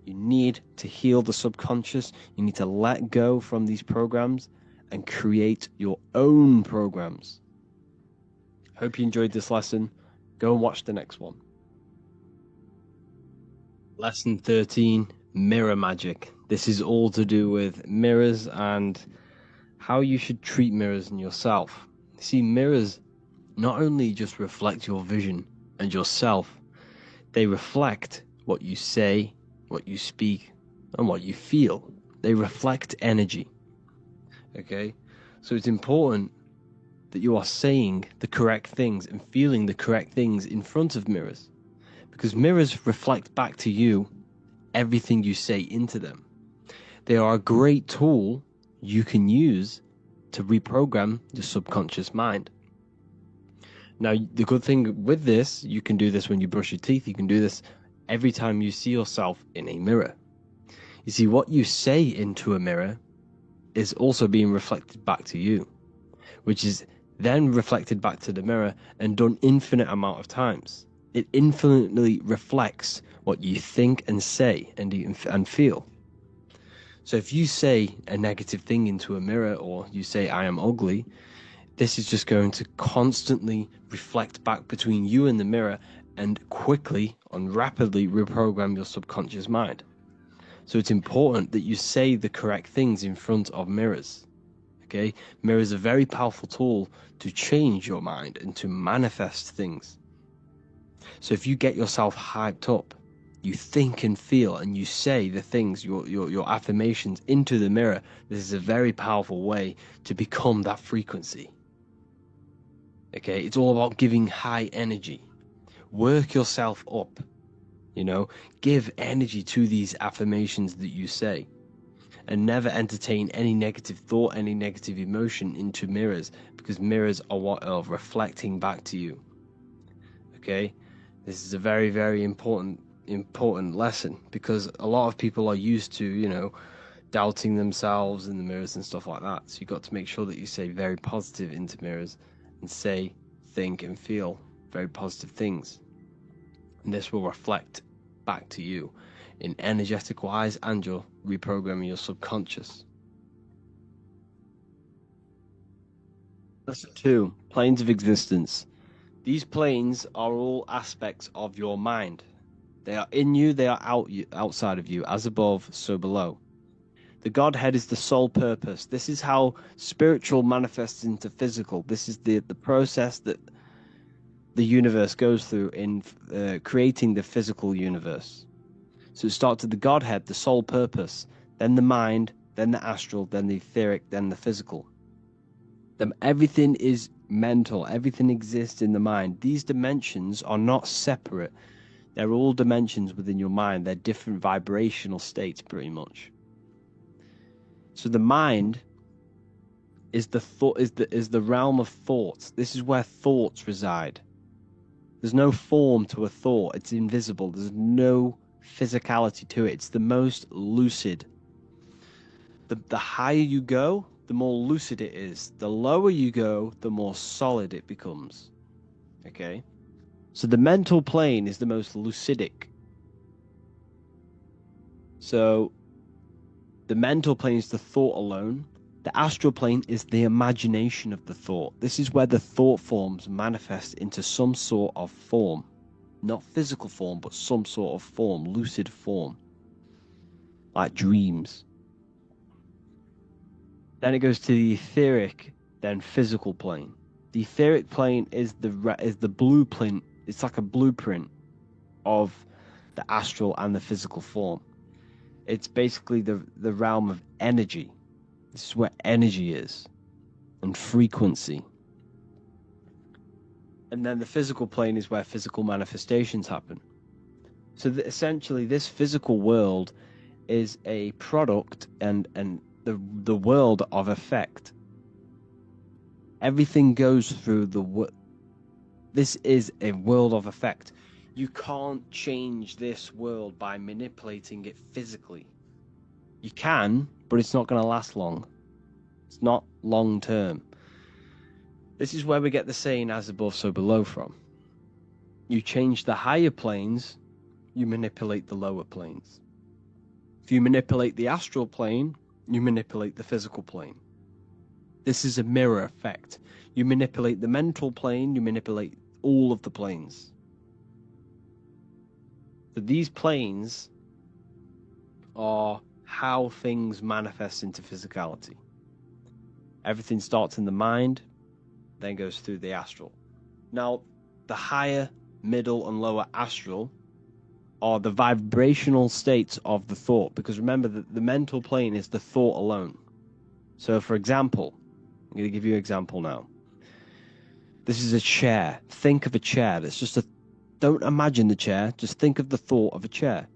You need to heal the subconscious. You need to let go from these programs and create your own programs. Hope you enjoyed this lesson. Go and watch the next one. Lesson 13, mirror magic. This is all to do with mirrors and how you should treat mirrors in yourself. See, mirrors not only just reflect your vision and yourself, they reflect what you say, what you speak, and what you feel. They reflect energy. Okay? So it's important that you are saying the correct things and feeling the correct things in front of mirrors, because mirrors reflect back to you everything you say into them. They are a great tool you can use to reprogram your subconscious mind. Now, the good thing with this, you can do this when you brush your teeth. You can do this every time you see yourself in a mirror. You see, what you say into a mirror is also being reflected back to you, which is then reflected back to the mirror and done infinite amount of times. It infinitely reflects what you think and say and feel. So if you say a negative thing into a mirror, or you say, I am ugly, this is just going to constantly reflect back between you and the mirror and quickly and rapidly reprogram your subconscious mind. So it's important that you say the correct things in front of mirrors. Okay? Mirrors are a very powerful tool to change your mind and to manifest things. So if you get yourself hyped up, you think and feel and you say the things, your affirmations into the mirror, this is a very powerful way to become that frequency. Okay? It's all about giving high energy. Work yourself up. Give energy to these affirmations that you say, and never entertain any negative thought, any negative emotion into mirrors, because mirrors are what are reflecting back to you. Okay? This is a very, very important lesson, because a lot of people are used to, doubting themselves in the mirrors and stuff like that. So you've got to make sure that you say very positive into mirrors and say, think and feel very positive things. And this will reflect back to you in energetic wise, and you're reprogramming your subconscious. Lesson 2, planes of existence. These planes are all aspects of your mind. They are in you, they are outside of you, as above, so below. The Godhead is the sole purpose. This is how spiritual manifests into physical. This is the process that the universe goes through in creating the physical universe. So it starts with the Godhead, the sole purpose, then the mind, then the astral, then the etheric, then the physical. Everything is mental. Everything exists in the mind. These dimensions are not separate. They're all dimensions within your mind. They're different vibrational states, pretty much. So the mind is the realm of thoughts. This is where thoughts reside. There's no form to a thought. It's invisible. There's no physicality to it. It's the most lucid. The higher you go, the more lucid it is. The lower you go, the more solid it becomes. Okay? So the mental plane is the most lucidic. So the mental plane is the thought alone. The astral plane is the imagination of the thought. This is where the thought forms manifest into some sort of form. Not physical form, but some sort of form, lucid form. Like dreams. Then it goes to the etheric, then physical plane. The etheric plane is the blueprint. It's like a blueprint of the astral and the physical form. It's basically the realm of energy. This is where energy is and frequency. And then the physical plane is where physical manifestations happen. So essentially, this physical world is a product and the world of effect. Everything goes through this is a world of effect. You can't change this world by manipulating it physically. You can, but it's not going to last long. It's not long term. This is where we get the saying as above, so below from. You change the higher planes, you manipulate the lower planes. If you manipulate the astral plane, you manipulate the physical plane. This is a mirror effect. You manipulate the mental plane, you manipulate all of the planes. So these planes are how things manifest into physicality. Everything starts in the mind, then goes through the astral. Now, the higher, middle, and lower astral are the vibrational states of the thought, because remember that the mental plane is the thought alone. So, for example, I'm going to give you an example now. This is a chair. Think of a chair. Don't imagine the chair. Just think of the thought of a chair.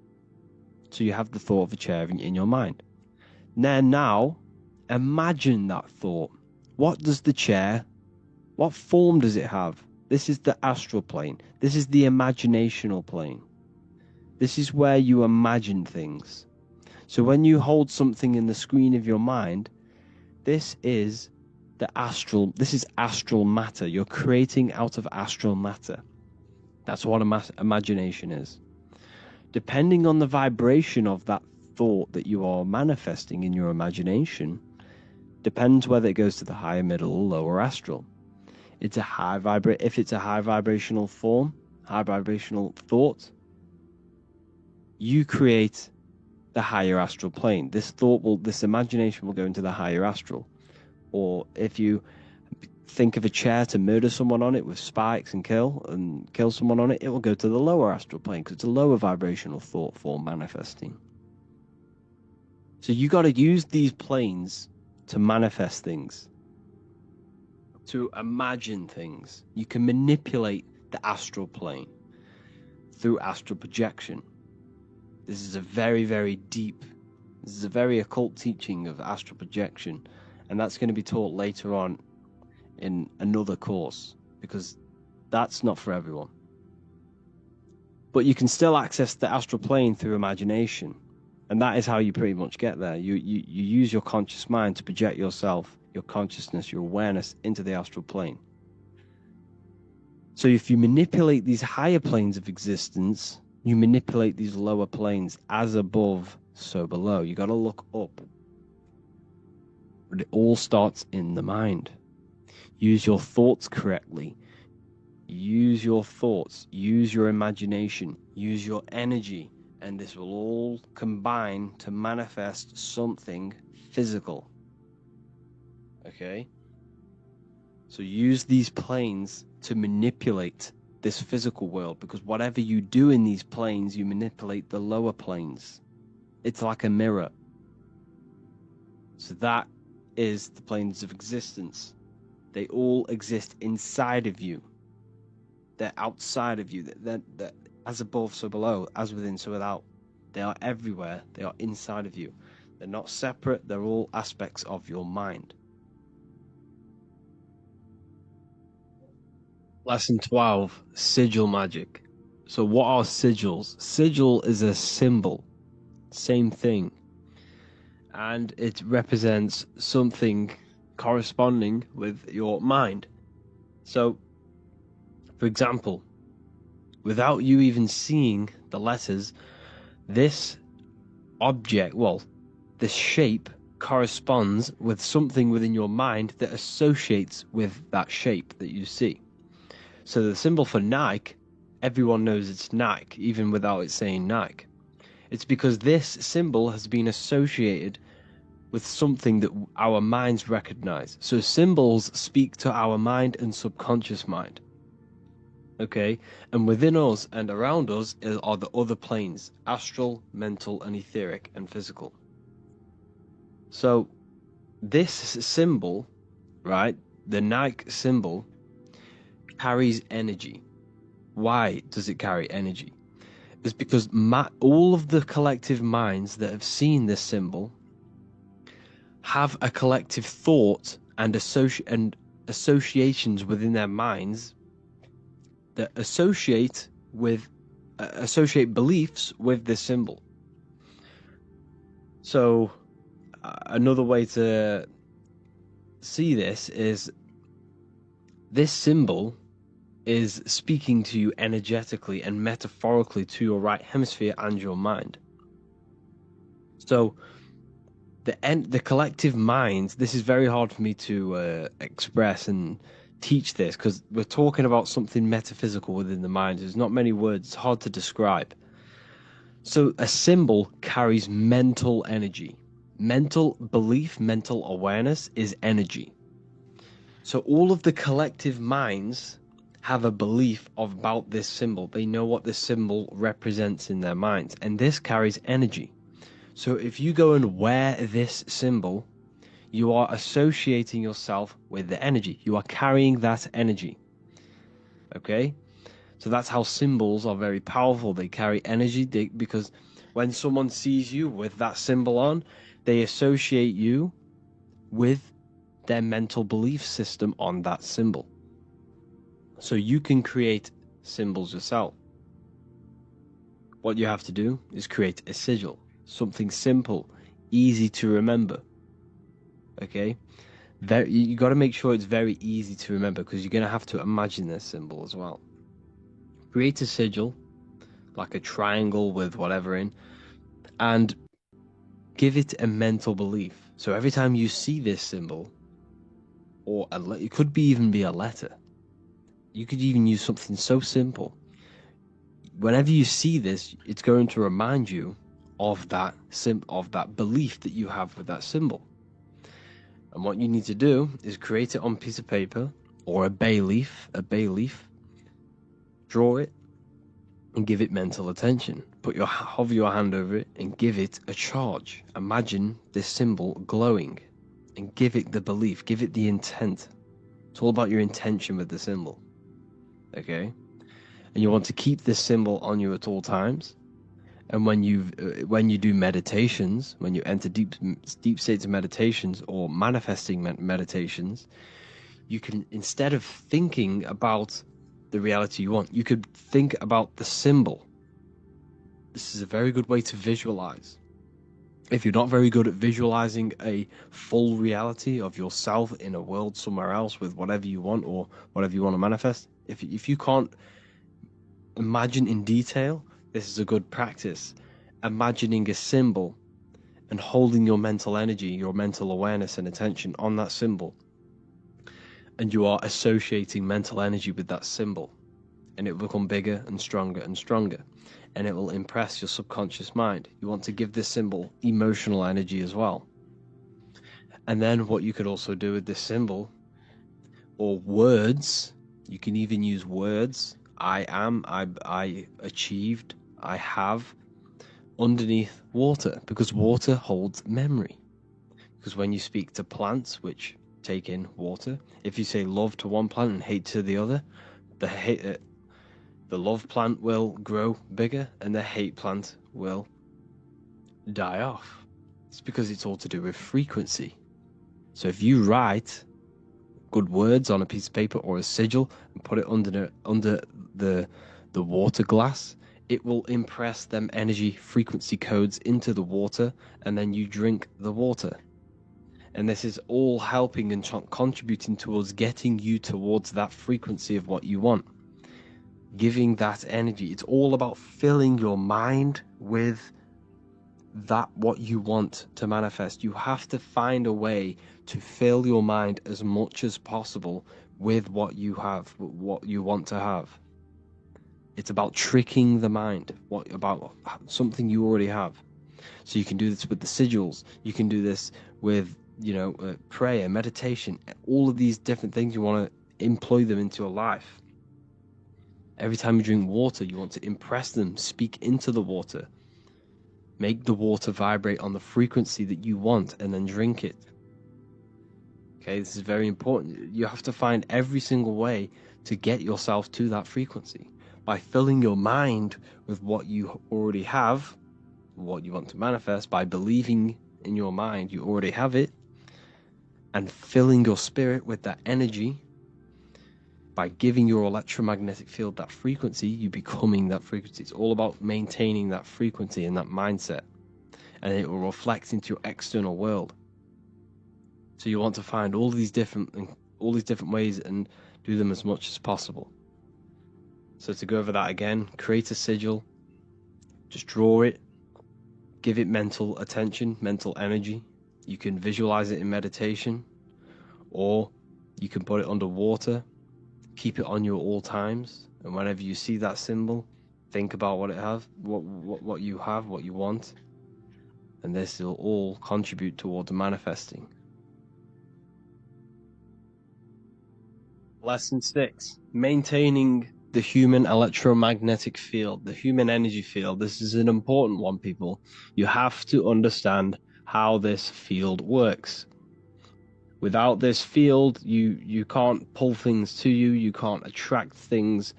So you have the thought of a chair in your mind. Now, imagine that thought. What form does it have? This is the astral plane. This is the imaginational plane. This is where you imagine things. So when you hold something in the screen of your mind, this is astral matter. You're creating out of astral matter. That's what imagination is. Depending on the vibration of that thought that you are manifesting in your imagination, depends whether it goes to the higher, middle, or lower astral. If it's a high vibrational form, high vibrational thought, you create the higher astral plane. This imagination will go into the higher astral. Or if you think of a chair to murder someone on it with spikes and kill someone on it, it will go to the lower astral plane because it's a lower vibrational thought form manifesting. So you got to use these planes to manifest things, to imagine things. You can manipulate the astral plane through astral projection. This is a very, very occult teaching of astral projection, and that's going to be taught later on in another course, because that's not for everyone. But you can still access the astral plane through imagination, and that is how you pretty much get there. You use your conscious mind to project yourself, your consciousness, your awareness into the astral plane. So if you manipulate these higher planes of existence, you manipulate these lower planes. As above, so below. You got to look up. But it all starts in the mind. Use your thoughts correctly. Use your thoughts. Use your imagination. Use your energy. And this will all combine to manifest something physical. Okay? So use these planes to manipulate this physical world, because whatever you do in these planes, you manipulate the lower planes. It's like a mirror. So that is the planes of existence. They all exist inside of you. They're outside of you. They're as above, so below, as within, so without. They are everywhere. They are inside of you. They're not separate. They're all aspects of your mind. Lesson 12, sigil magic. So what are sigils? Sigil is a symbol. Same thing. And it represents something corresponding with your mind. So, for example, without you even seeing the letters, this object, well, this shape corresponds with something within your mind that associates with that shape that you see. So the symbol for Nike, everyone knows it's Nike, even without it saying Nike. It's because this symbol has been associated with something that our minds recognize. So symbols speak to our mind and subconscious mind. Okay, and within us and around us are the other planes: astral, mental, and etheric, and physical. So this symbol, right, the Nike symbol, carries energy. Why does it carry energy? It's because all of the collective minds that have seen this symbol have a collective thought and associations within their minds that associate beliefs with this symbol. So another way to see this is this symbol is speaking to you energetically and metaphorically to your right hemisphere and your mind. So the collective minds, this is very hard for me to express and teach this, because we're talking about something metaphysical within the mind. There's not many words, it's hard to describe. So a symbol carries mental energy. Mental belief, mental awareness is energy. So all of the collective minds have a belief about this symbol. They know what this symbol represents in their minds, and this carries energy. So if you go and wear this symbol, you are associating yourself with the energy. You are carrying that energy. Okay? So that's how symbols are very powerful. They carry energy because when someone sees you with that symbol on, they associate you with their mental belief system on that symbol. So you can create symbols yourself. What you have to do is create a sigil, something simple, easy to remember. Okay? You got to make sure it's very easy to remember, because you're going to have to imagine this symbol as well. Create a sigil, like a triangle with whatever in, and give it a mental belief. So every time you see this symbol, or it could even be a letter, you could even use something so simple. Whenever you see this, it's going to remind you of that belief that you have with that symbol. And what you need to do is create it on a piece of paper or a bay leaf, draw it, and give it mental attention. Hover your hand over it and give it a charge. Imagine this symbol glowing and give it the belief, give it the intent. It's all about your intention with the symbol. Okay? And you want to keep this symbol on you at all times. And when you do meditations, when you enter deep states of meditations or manifesting meditations, you can, instead of thinking about the reality you want, you could think about the symbol. This is a very good way to visualize. If you're not very good at visualizing a full reality of yourself in a world somewhere else with whatever you want or whatever you want to manifest, if you can't imagine in detail, this is a good practice. Imagining a symbol and holding your mental energy, your mental awareness and attention on that symbol. And you are associating mental energy with that symbol. And it will become bigger and stronger and stronger. And it will impress your subconscious mind. You want to give this symbol emotional energy as well. And then what you could also do with this symbol, or words, you can even use words I achieved, I have underneath water, because water holds memory. Because when you speak to plants, which take in water, if you say love to one plant and hate to the other, the love plant will grow bigger and the hate plant will die off. It's because it's all to do with frequency. So if you write good words on a piece of paper or a sigil and put it under the water glass, it will impress them energy frequency codes into the water, and then you drink the water. And this is all helping and contributing towards getting you towards that frequency of what you want, giving that energy. It's all about filling your mind with that what you want to manifest. You have to find a way to fill your mind as much as possible with what you have, what you want to have. It's about tricking the mind, about something you already have. So you can do this with the sigils, you can do this with prayer, meditation, all of these different things. You want to employ them into your life. Every time you drink water, you want to impress them, speak into the water, make the water vibrate on the frequency that you want, and then drink it. Okay, this is very important. You have to find every single way to get yourself to that frequency by filling your mind with what you already have, what you want to manifest, by believing in your mind you already have it, and filling your spirit with that energy. By giving your electromagnetic field that frequency, you becoming that frequency. It's all about maintaining that frequency and that mindset, and it will reflect into your external world. So you want to find all these different ways and do them as much as possible. So to go over that again, create a sigil, just draw it, give it mental attention, mental energy. You can visualize it in meditation, or you can put it under water. Keep it on you at all times, and whenever you see that symbol, think about what you have, what you want, and this will all contribute towards manifesting. Lesson 6: maintaining the human electromagnetic field, the human energy field. This is an important one, people. You have to understand how this field works. Without this field, you can't pull things to you. You can't attract things.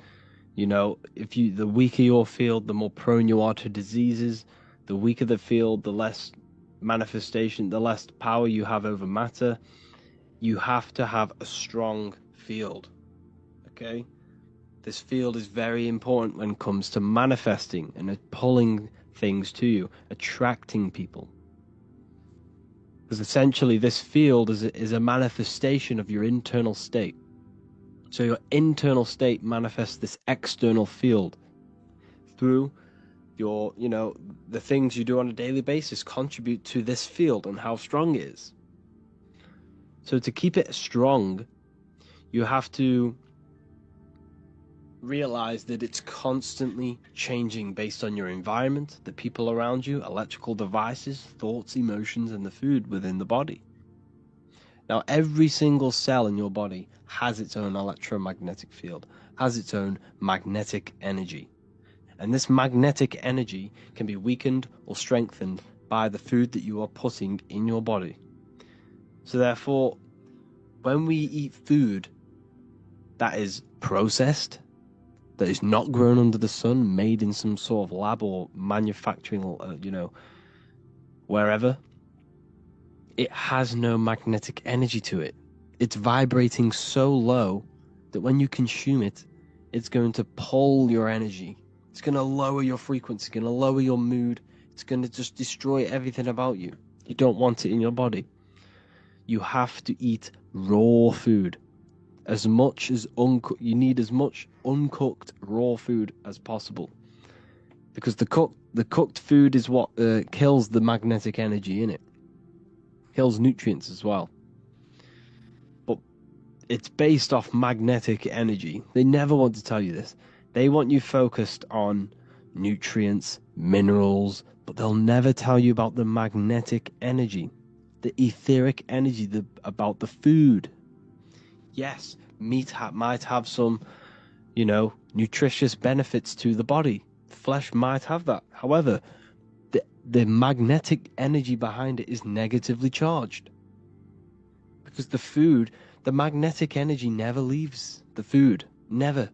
The weaker your field, the more prone you are to diseases. The weaker the field, the less manifestation, the less power you have over matter. You have to have a strong field. Okay? This field is very important when it comes to manifesting and pulling things to you, attracting people. Because essentially this field is a manifestation of your internal state. So your internal state manifests this external field through your, the things you do on a daily basis contribute to this field and how strong it is. So to keep it strong, you have to realize that it's constantly changing based on your environment, the people around you, electrical devices, thoughts, emotions, and the food within the body. Now, every single cell in your body has its own electromagnetic field, has its own magnetic energy. And this magnetic energy can be weakened or strengthened by the food that you are putting in your body. So therefore, when we eat food that is processed, that is not grown under the sun, made in some sort of lab or manufacturing, wherever, it has no magnetic energy to it. It's vibrating so low that when you consume it, it's going to pull your energy. It's going to lower your frequency, it's going to lower your mood. It's going to just destroy everything about you. You don't want it in your body. You have to eat raw food. As much as you need as much uncooked raw food as possible, because the cooked food is what kills the magnetic energy in it, kills nutrients as well. But it's based off magnetic energy. They never want to tell you this. They want you focused on nutrients, minerals, but they'll never tell you about the magnetic energy, the etheric energy, about the food. Yes, meat might have some, nutritious benefits to the body. Flesh might have that. However, the magnetic energy behind it is negatively charged. Because the magnetic energy never leaves the food. Never.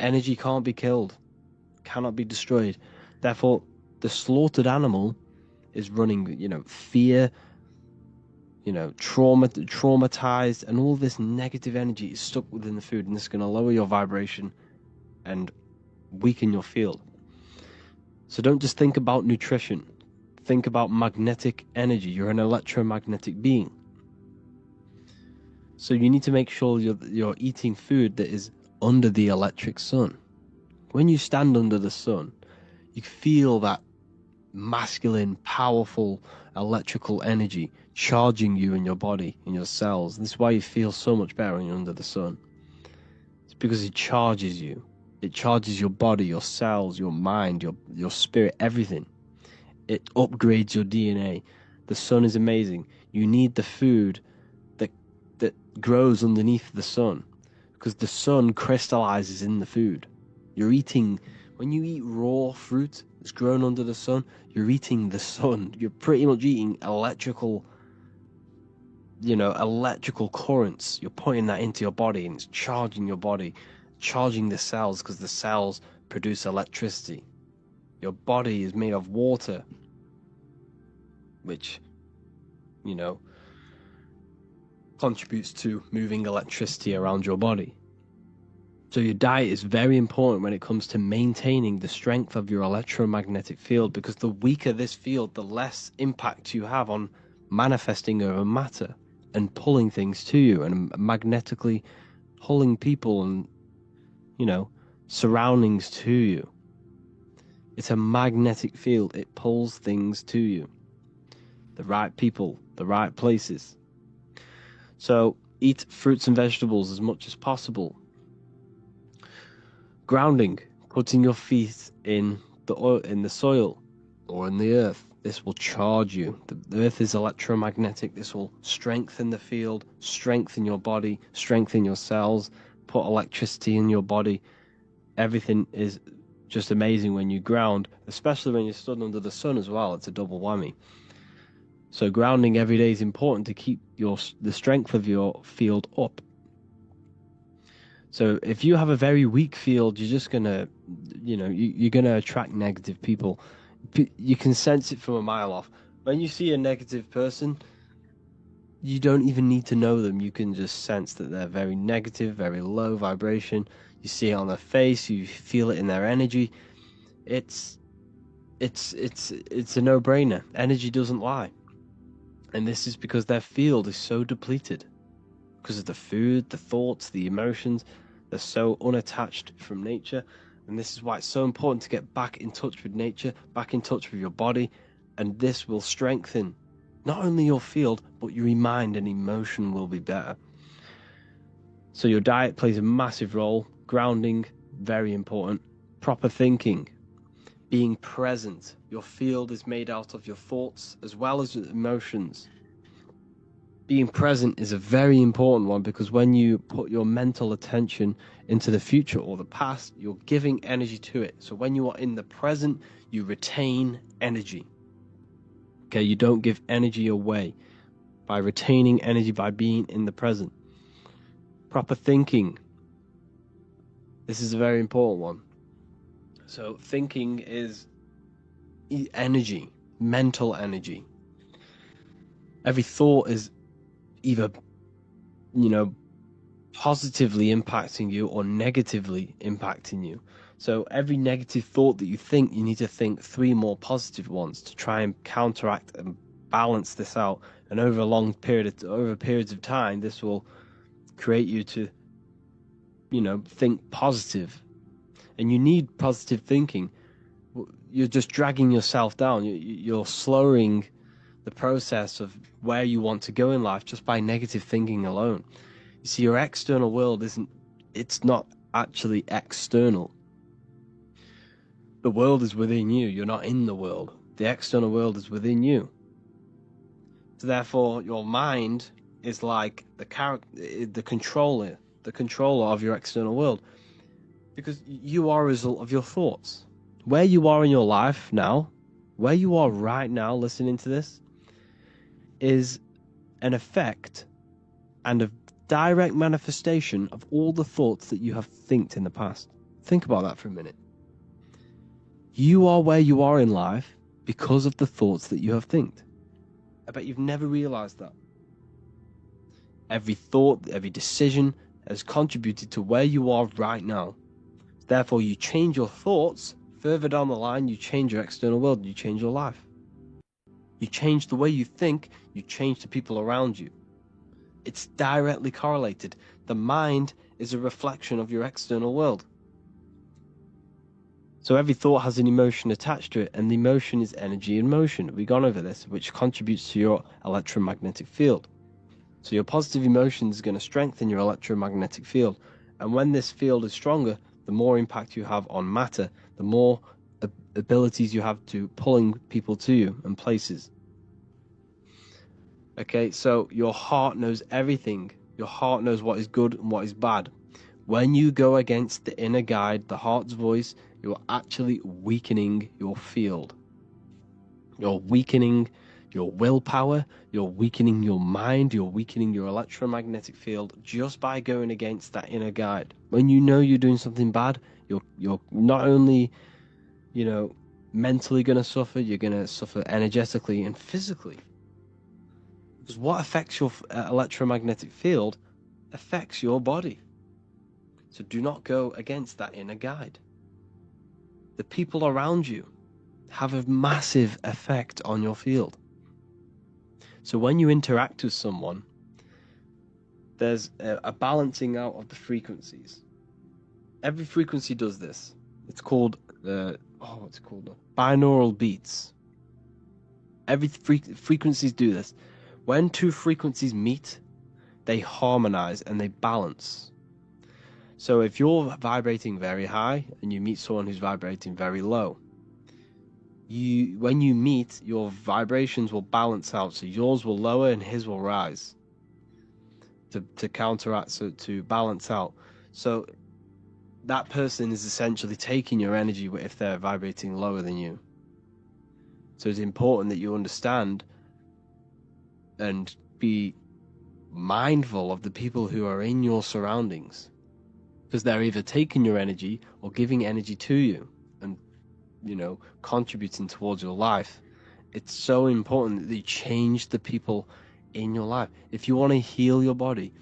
Energy can't be killed, cannot be destroyed. Therefore, the slaughtered animal is running, fear, traumatized, and all this negative energy is stuck within the food, and this is going to lower your vibration and weaken your field. So don't just think about nutrition. Think about magnetic energy. You're an electromagnetic being. So you need to make sure you're eating food that is under the electric sun. When you stand under the sun, you feel that masculine, powerful electrical energy charging you in your body, in your cells. This is why you feel so much better when you're under the sun. It's because it charges you. It charges your body, your cells, your mind, your spirit, everything. It upgrades your DNA. The sun is amazing. You need the food that grows underneath the sun, because the sun crystallizes in the food. When you eat raw fruit that's grown under the sun, you're eating the sun. You're pretty much eating electrical currents. You're putting that into your body, and it's charging your body, charging the cells, because the cells produce electricity. Your body is made of water, which, contributes to moving electricity around your body. So your diet is very important when it comes to maintaining the strength of your electromagnetic field, because the weaker this field, the less impact you have on manifesting over matter and pulling things to you, and magnetically pulling people and, surroundings to you. It's a magnetic field. It pulls things to you. The right people, the right places. So eat fruits and vegetables as much as possible. Grounding, putting your feet in the soil or in the earth. This will charge you. The earth is electromagnetic. This will strengthen the field, strengthen your body, strengthen your cells, put electricity in your body. Everything is just amazing when you ground, especially when you're stood under the sun as well. It's a double whammy. So grounding every day is important to keep the strength of your field up. So if you have a very weak field, you're just gonna, you're gonna attract negative people. You can sense it from a mile off. When you see a negative person, you don't even need to know them. You can just sense that they're very negative, very low vibration. You see it on their face. You feel it in their energy. It's a no-brainer. Energy doesn't lie. And this is because their field is so depleted. Because of the food, the thoughts, the emotions. They're so unattached from nature. And this is why it's so important to get back in touch with nature, back in touch with your body. And this will strengthen not only your field, but your mind and emotion will be better. So your diet plays a massive role. Grounding, very important. Proper thinking. Being present. Your field is made out of your thoughts as well as your emotions. Being present is a very important one, because when you put your mental attention into the future or the past, you're giving energy to it. So when you are in the present, you retain energy. Okay, you don't give energy away by retaining energy, by being in the present. Proper thinking. This is a very important one. So thinking is energy, mental energy. Every thought is either, positively impacting you or negatively impacting you. So every negative thought that you think, you need to think 3 more positive ones to try and counteract and balance this out. And over periods of time, this will create you to, think positive. And you need positive thinking. You're just dragging yourself down. You're slowing the process of where you want to go in life just by negative thinking alone. You see, your external world it's not actually external. The world is within you. You're not in the world. The external world is within you. So therefore, your mind is like the controller of your external world. Because you are a result of your thoughts. Where you are in your life now, where you are right now listening to this, is an effect and a direct manifestation of all the thoughts that you have thinked in the past. Think about that for a minute. You are where you are in life because of the thoughts that you have thinked. I bet you've never realized that. Every thought, every decision has contributed to where you are right now. Therefore, you change your thoughts, further down the line, you change your external world, you change your life. You change the way you think, you change the people around you. It's directly correlated. The mind is a reflection of your external world. So every thought has an emotion attached to it, and the emotion is energy in motion. We've gone over this, which contributes to your electromagnetic field. So your positive emotion is going to strengthen your electromagnetic field. And when this field is stronger, the more impact you have on matter, the more abilities you have to pulling people to you and places. Okay, so your heart knows everything. Your heart knows what is good and what is bad. When you go against the inner guide, the heart's voice, you're actually weakening your field. You're weakening your willpower, you're weakening your mind, you're weakening your electromagnetic field just by going against that inner guide. When you know you're doing something bad, you're not only, mentally going to suffer, you're going to suffer energetically and physically. Because what affects your electromagnetic field affects your body. So do not go against that inner guide. The people around you have a massive effect on your field. So when you interact with someone, there's a balancing out of the frequencies. Every frequency does this. It's called binaural beats. Every frequencies do this. When two frequencies meet, they harmonize and they balance. So if you're vibrating very high and you meet someone who's vibrating very low, when you meet, your vibrations will balance out. So yours will lower and his will rise to counteract, so to balance out. So that person is essentially taking your energy if they're vibrating lower than you. So it's important that you understand and be mindful of the people who are in your surroundings, because they're either taking your energy or giving energy to you and contributing towards your life. It's so important that you change the people in your life. If you want to heal your body,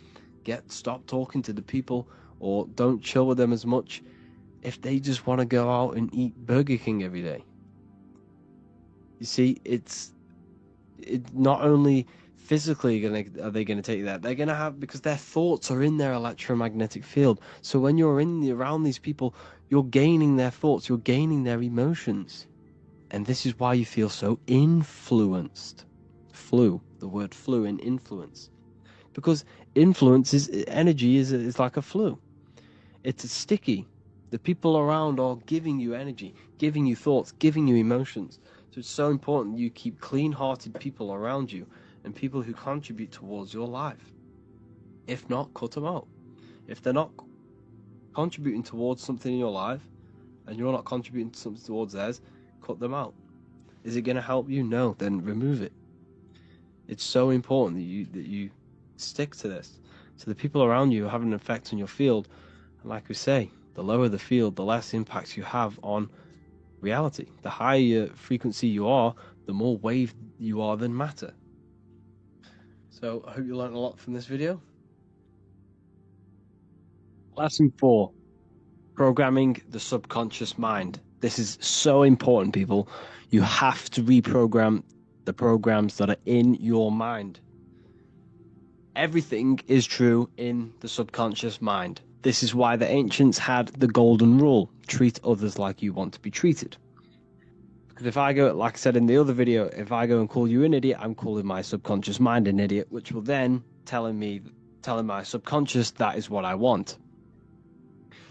stop talking to the people or don't chill with them as much if they just want to go out and eat Burger King every day. You see, it's not only physically are they going to take that, they're going to have, because their thoughts are in their electromagnetic field. So when you're around these people, you're gaining their thoughts, you're gaining their emotions. And this is why you feel so influenced. The word flu in influence. Because influence energy is like a flu. It's sticky. The people around are giving you energy, giving you thoughts, giving you emotions. So it's so important you keep clean-hearted people around you and people who contribute towards your life. If not, cut them out. If they're not contributing towards something in your life and you're not contributing something towards theirs, cut them out. Is it going to help you? No, then remove it. It's so important that you stick to this. So the people around you have an effect on your field. And like we say, the lower the field, the less impact you have on reality. The higher frequency you are, the more wave you are than matter. So I hope you learned a lot from this video. Lesson 4, programming the subconscious mind. This is so important, people. You have to reprogram the programs that are in your mind. Everything is true in the subconscious mind. This is why the ancients had the golden rule: treat others like you want to be treated. Because if I go, like I said in the other video, if I go and call you an idiot, I'm calling my subconscious mind an idiot, which will then telling my subconscious that is what I want.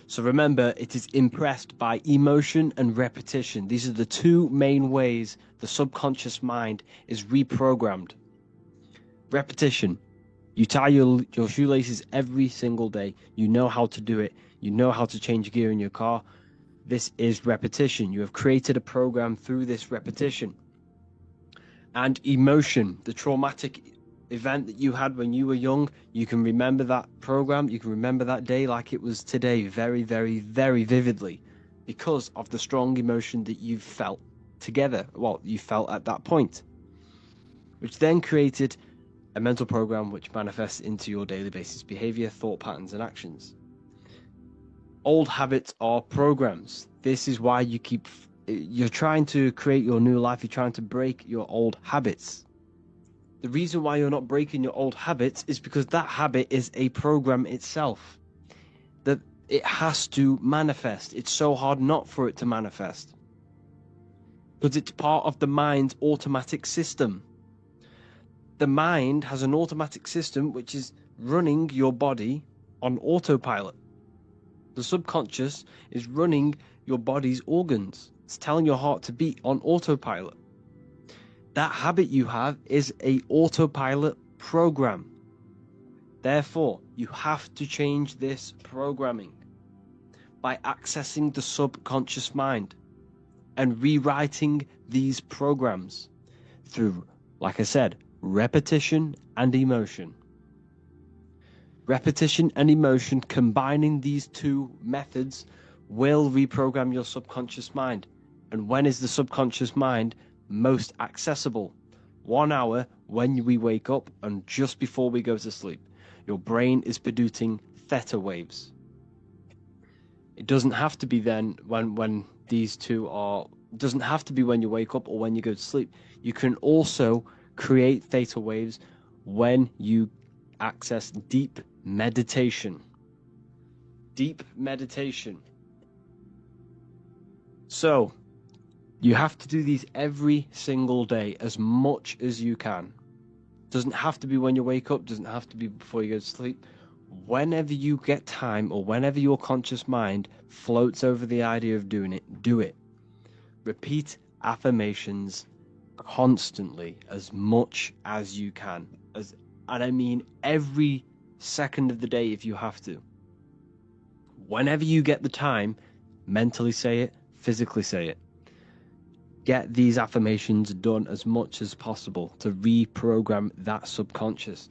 So remember, it is impressed by emotion and repetition. These are the two main ways the subconscious mind is reprogrammed. Repetition. You tie your shoelaces every single day. You know how to do it. You know how to change gear in your car. This is repetition. You have created a program through this repetition. And emotion, the traumatic event that you had when you were young, you can remember that program, you can remember that day like it was today, very, very, very vividly, because of the strong emotion that you felt together, you felt at that point, which then created a mental program which manifests into your daily basis behavior, thought patterns, and actions. Old habits are programs. This is why you're trying to create your new life, you're trying to break your old habits. The reason why you're not breaking your old habits is because that habit is a program itself. That it has to manifest. It's so hard not for it to manifest. Because it's part of the mind's automatic system. The mind has an automatic system which is running your body on autopilot. The subconscious is running your body's organs. It's telling your heart to beat on autopilot. That habit you have is an autopilot program. Therefore, you have to change this programming by accessing the subconscious mind and rewriting these programs through, like I said, repetition and emotion. Repetition and emotion, combining these two methods, will reprogram your subconscious mind. And when is the subconscious mind most accessible? 1 hour when we wake up and just before we go to sleep. Your brain is producing theta waves. It doesn't have to be then when these two are, it doesn't have to be when you wake up or when you go to sleep. You can also create theta waves when you access deep meditation. Deep meditation. So, you have to do these every single day as much as you can. Doesn't have to be when you wake up, doesn't have to be before you go to sleep. Whenever you get time or whenever your conscious mind floats over the idea of doing it, do it. Repeat affirmations constantly as much as you can. And I mean every second of the day if you have to. Whenever you get the time, mentally say it, physically say it. Get these affirmations done as much as possible to reprogram that subconscious.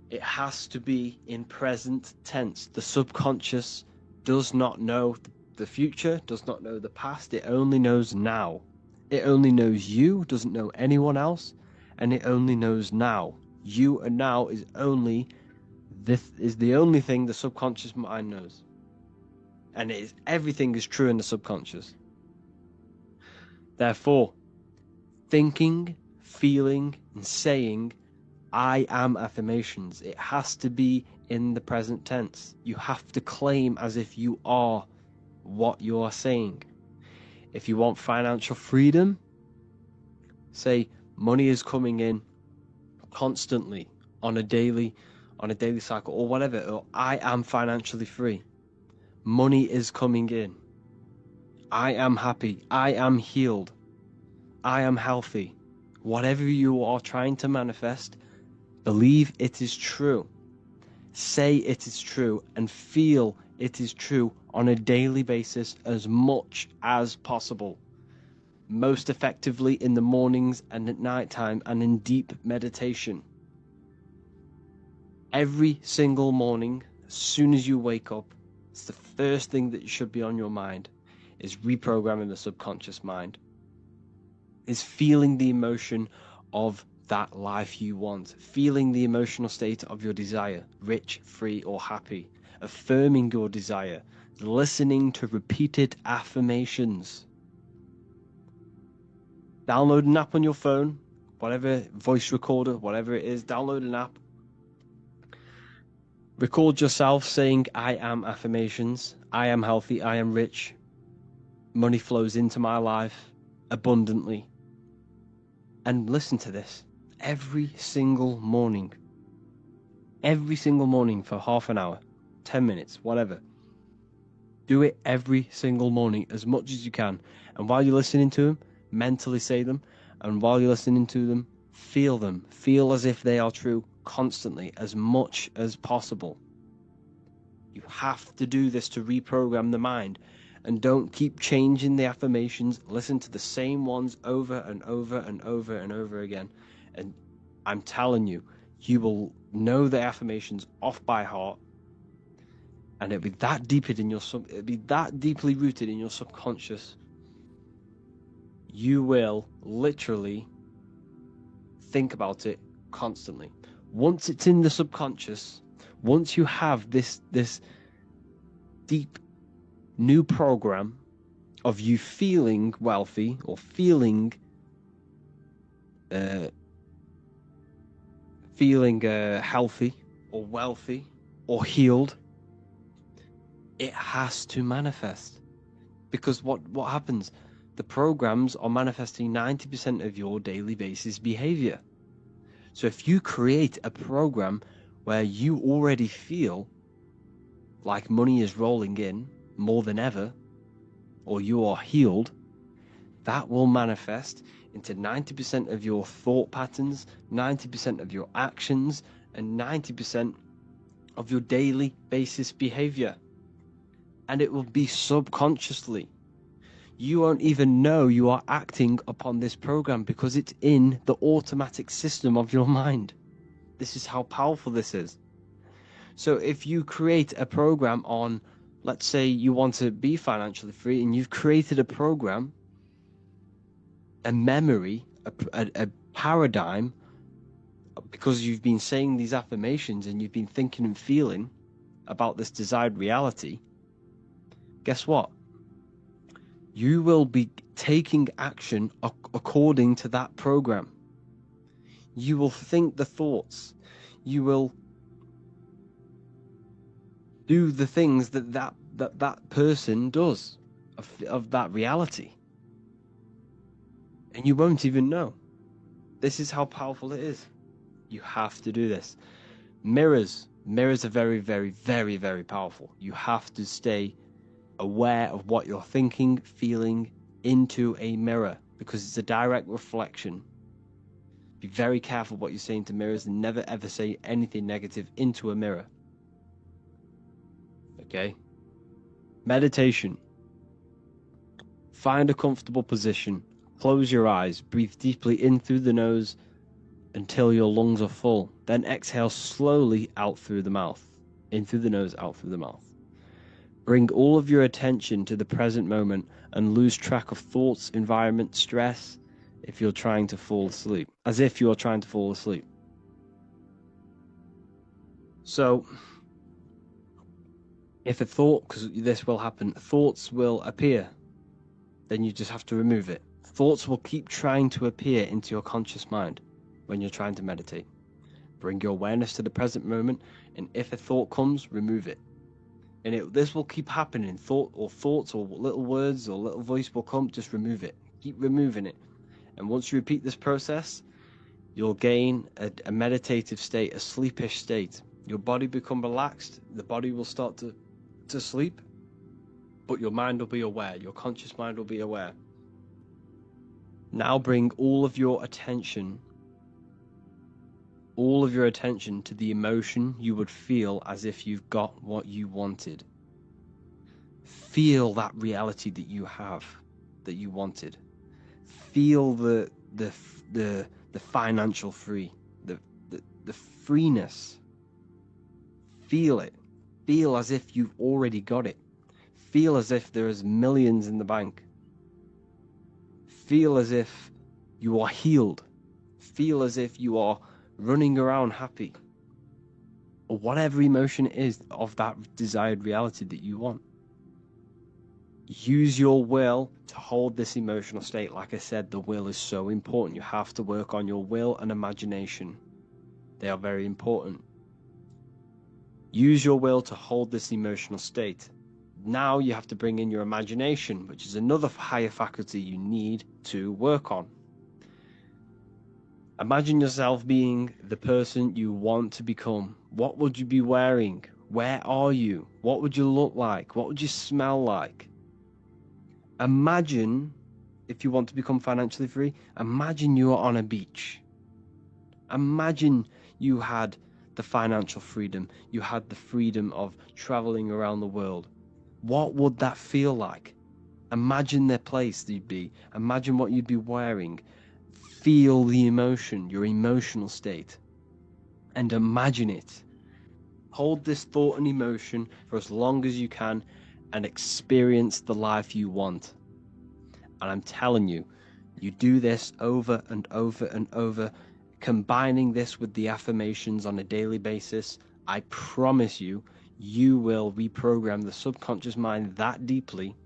It has to be in present tense. The subconscious does not know the future, does not know the past. It only knows now. It only knows you, doesn't know anyone else, and it only knows now. You and now is the only thing the subconscious mind knows. And everything is true in the subconscious. Therefore, thinking, feeling, and saying I am affirmations. It has to be in the present tense. You have to claim as if you are what you are saying. If you want financial freedom, say money is coming in constantly on a daily cycle or whatever. Or I am financially free. Money is coming in. I am happy. I am healed. I am healthy. Whatever you are trying to manifest, believe it is true. Say it is true and feel it is true on a daily basis as much as possible. Most effectively in the mornings and at nighttime and in deep meditation. Every single morning, as soon as you wake up, it's the first thing that should be on your mind is reprogramming the subconscious mind. Is feeling the emotion of that life you want, feeling the emotional state of your desire, rich, free, or happy, affirming your desire, listening to repeated affirmations. Download an app on your phone, whatever, voice recorder, whatever it is, download an app. Record yourself saying, I am affirmations, I am healthy, I am rich, money flows into my life abundantly. And listen to this every single morning. Every single morning for half an hour, 10 minutes, whatever. Do it every single morning as much as you can. And while you're listening to them, mentally say them. And while you're listening to them. Feel as if they are true constantly, as much as possible. You have to do this to reprogram the mind. And don't keep changing the affirmations. Listen to the same ones over and over and over and over again. And I'm telling you, you will know the affirmations off by heart. And it'll be that it'll be that deeply rooted in your subconscious. You will literally think about it constantly. Once it's in the subconscious, once you have this deep new program of you feeling wealthy or feeling healthy or wealthy or healed, it has to manifest. Because what happens? The programs are manifesting 90% of your daily basis behavior. So if you create a program where you already feel like money is rolling in more than ever, or you are healed, that will manifest into 90% of your thought patterns, 90% of your actions, and 90% of your daily basis behavior. And it will be subconsciously. You won't even know you are acting upon this program because it's in the automatic system of your mind. This is how powerful this is. So if you create a program on, let's say you want to be financially free, and you've created a program, a memory, a paradigm, because you've been saying these affirmations and you've been thinking and feeling about this desired reality, guess what? You will be taking action according to that program. You will think the thoughts. You will do the things that person does of that reality. And you won't even know. This is how powerful it is. You have to do this. Mirrors are very, very, very, very powerful. You have to stay aware of what you're thinking, feeling into a mirror, because it's a direct reflection. Be very careful what you're saying to mirrors, and never ever say anything negative into a mirror. Okay? Meditation. Find a comfortable position. Close your eyes. Breathe deeply in through the nose until your lungs are full. Then exhale slowly out through the mouth. In through the nose, out through the mouth. Bring all of your attention to the present moment and lose track of thoughts, environment, stress, if you're trying to fall asleep. As if you are trying to fall asleep. So, if a thought, because this will happen, thoughts will appear, then you just have to remove it. Thoughts will keep trying to appear into your conscious mind when you're trying to meditate. Bring your awareness to the present moment, and if a thought comes, remove it. And this will keep happening. Thoughts or little words or little voice will come, just remove it. Keep removing it. And once you repeat this process, you'll gain a meditative state, a sleepish state. Your body become relaxed, the body will start to sleep, but your mind will be aware, your conscious mind will be aware. Now bring all of your attention to the emotion you would feel as if you've got what you wanted. Feel that reality that you have, that you wanted. Feel the financial free, the freeness. Feel it. Feel as if you've already got it. Feel as if there is millions in the bank. Feel as if you are healed. Feel as if you are running around happy. Or whatever emotion it is of that desired reality that you want. Use your will to hold this emotional state. Like I said, the will is so important. You have to work on your will and imagination. They are very important. Use your will to hold this emotional state. Now you have to bring in your imagination, which is another higher faculty you need to work on. Imagine yourself being the person you want to become. What would you be wearing? Where are you? What would you look like? What would you smell like? Imagine, if you want to become financially free, imagine you are on a beach. Imagine you had the financial freedom, you had the freedom of traveling around the world, what would that feel like? Imagine the place you'd be. Imagine what you'd be wearing. Feel the emotion, your emotional state, and imagine it. Hold this thought and emotion for as long as you can and experience the life you want. And I'm telling you, you do this over and over and over, combining this with the affirmations on a daily basis. I promise you, you will reprogram the subconscious mind that deeply.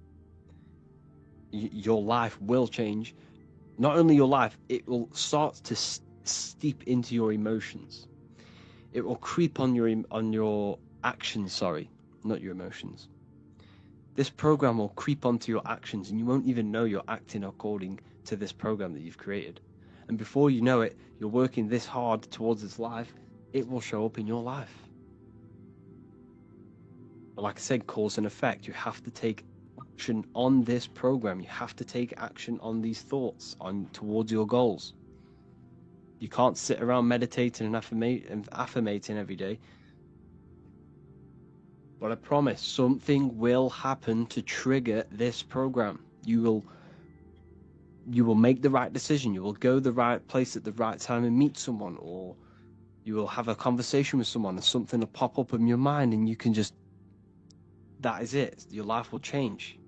Your life will change. Not only your life, it will start to steep into your emotions. It will creep on your actions, sorry, not your emotions. This program will creep onto your actions and you won't even know you're acting according to this program that you've created. And before you know it, you're working this hard towards this life, it will show up in your life. But like I said, cause and effect. You have to take action on this program. You have to take action on these thoughts towards your goals. You can't sit around meditating and affirmating every day. But I promise, something will happen to trigger this program. You will make the right decision. You will go the right place at the right time and meet someone, or you will have a conversation with someone and something will pop up in your mind and you can just, that is it. Your life will change.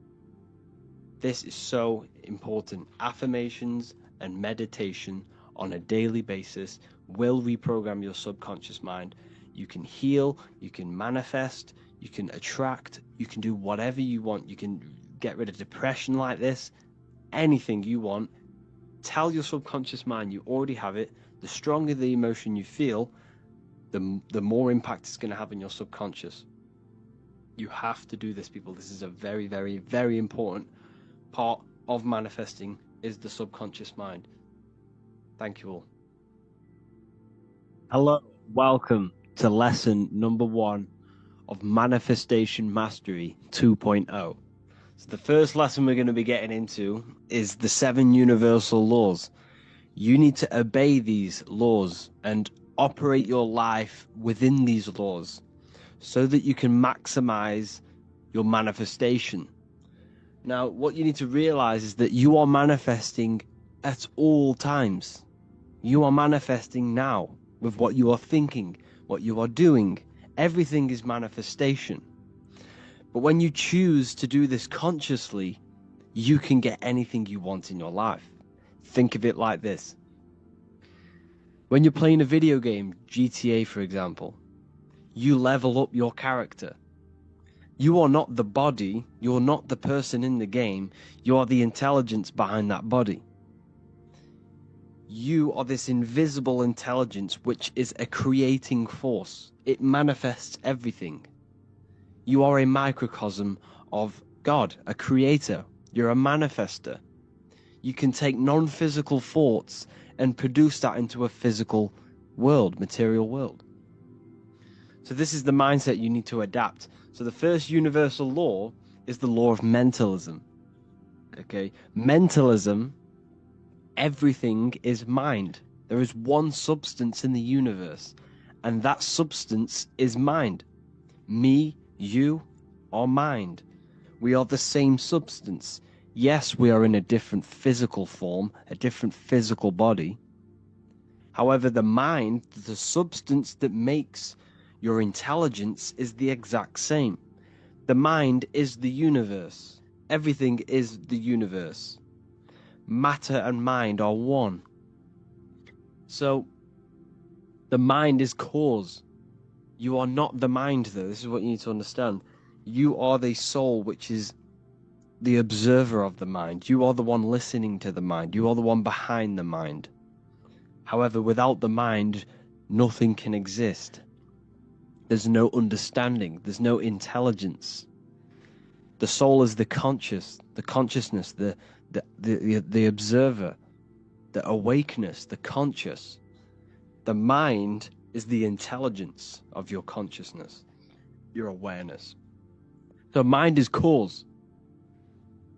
This is so important. Affirmations and meditation on a daily basis will reprogram your subconscious mind. You can heal, you can manifest, you can attract, you can do whatever you want. You can get rid of depression like this, anything you want. Tell your subconscious mind you already have it. The stronger the emotion you feel, the more impact it's going to have in your subconscious. You have to do this, people. This is a very, very, very important part of manifesting, is the subconscious mind. Thank you all. Hello, welcome to lesson number 1 of Manifestation Mastery 2.0. So the first lesson we're going to be getting into is the 7 universal laws. You need to obey these laws and operate your life within these laws so that you can maximize your manifestation. Now, what you need to realize is that you are manifesting at all times. You are manifesting now with what you are thinking, what you are doing. Everything is manifestation. But when you choose to do this consciously, you can get anything you want in your life. Think of it like this. When you're playing a video game, GTA for example, you level up your character. You are not the body, you're not the person in the game, you are the intelligence behind that body. You are this invisible intelligence which is a creating force. It manifests everything. You are a microcosm of God, a creator. You're a manifester. You can take non-physical thoughts and produce that into a physical world, material world. So this is the mindset you need to adapt. So the first universal law is the law of mentalism. Okay, mentalism, everything is mind. There is one substance in the universe, and that substance is mind. Me, you, are mind. We are the same substance. Yes, we are in a different physical form, a different physical body. However, the mind, the substance that makes your intelligence, is the exact same. The mind is the universe. Everything is the universe. Matter and mind are one. So, the mind is cause. You are not the mind, though. This is what you need to understand. You are the soul, which is the observer of the mind. You are the one listening to the mind. You are the one behind the mind. However, without the mind, nothing can exist. There's no understanding. There's no intelligence. The soul is the consciousness, the observer, the awakeness, the conscious. The mind is the intelligence of your consciousness, your awareness. So mind is cause.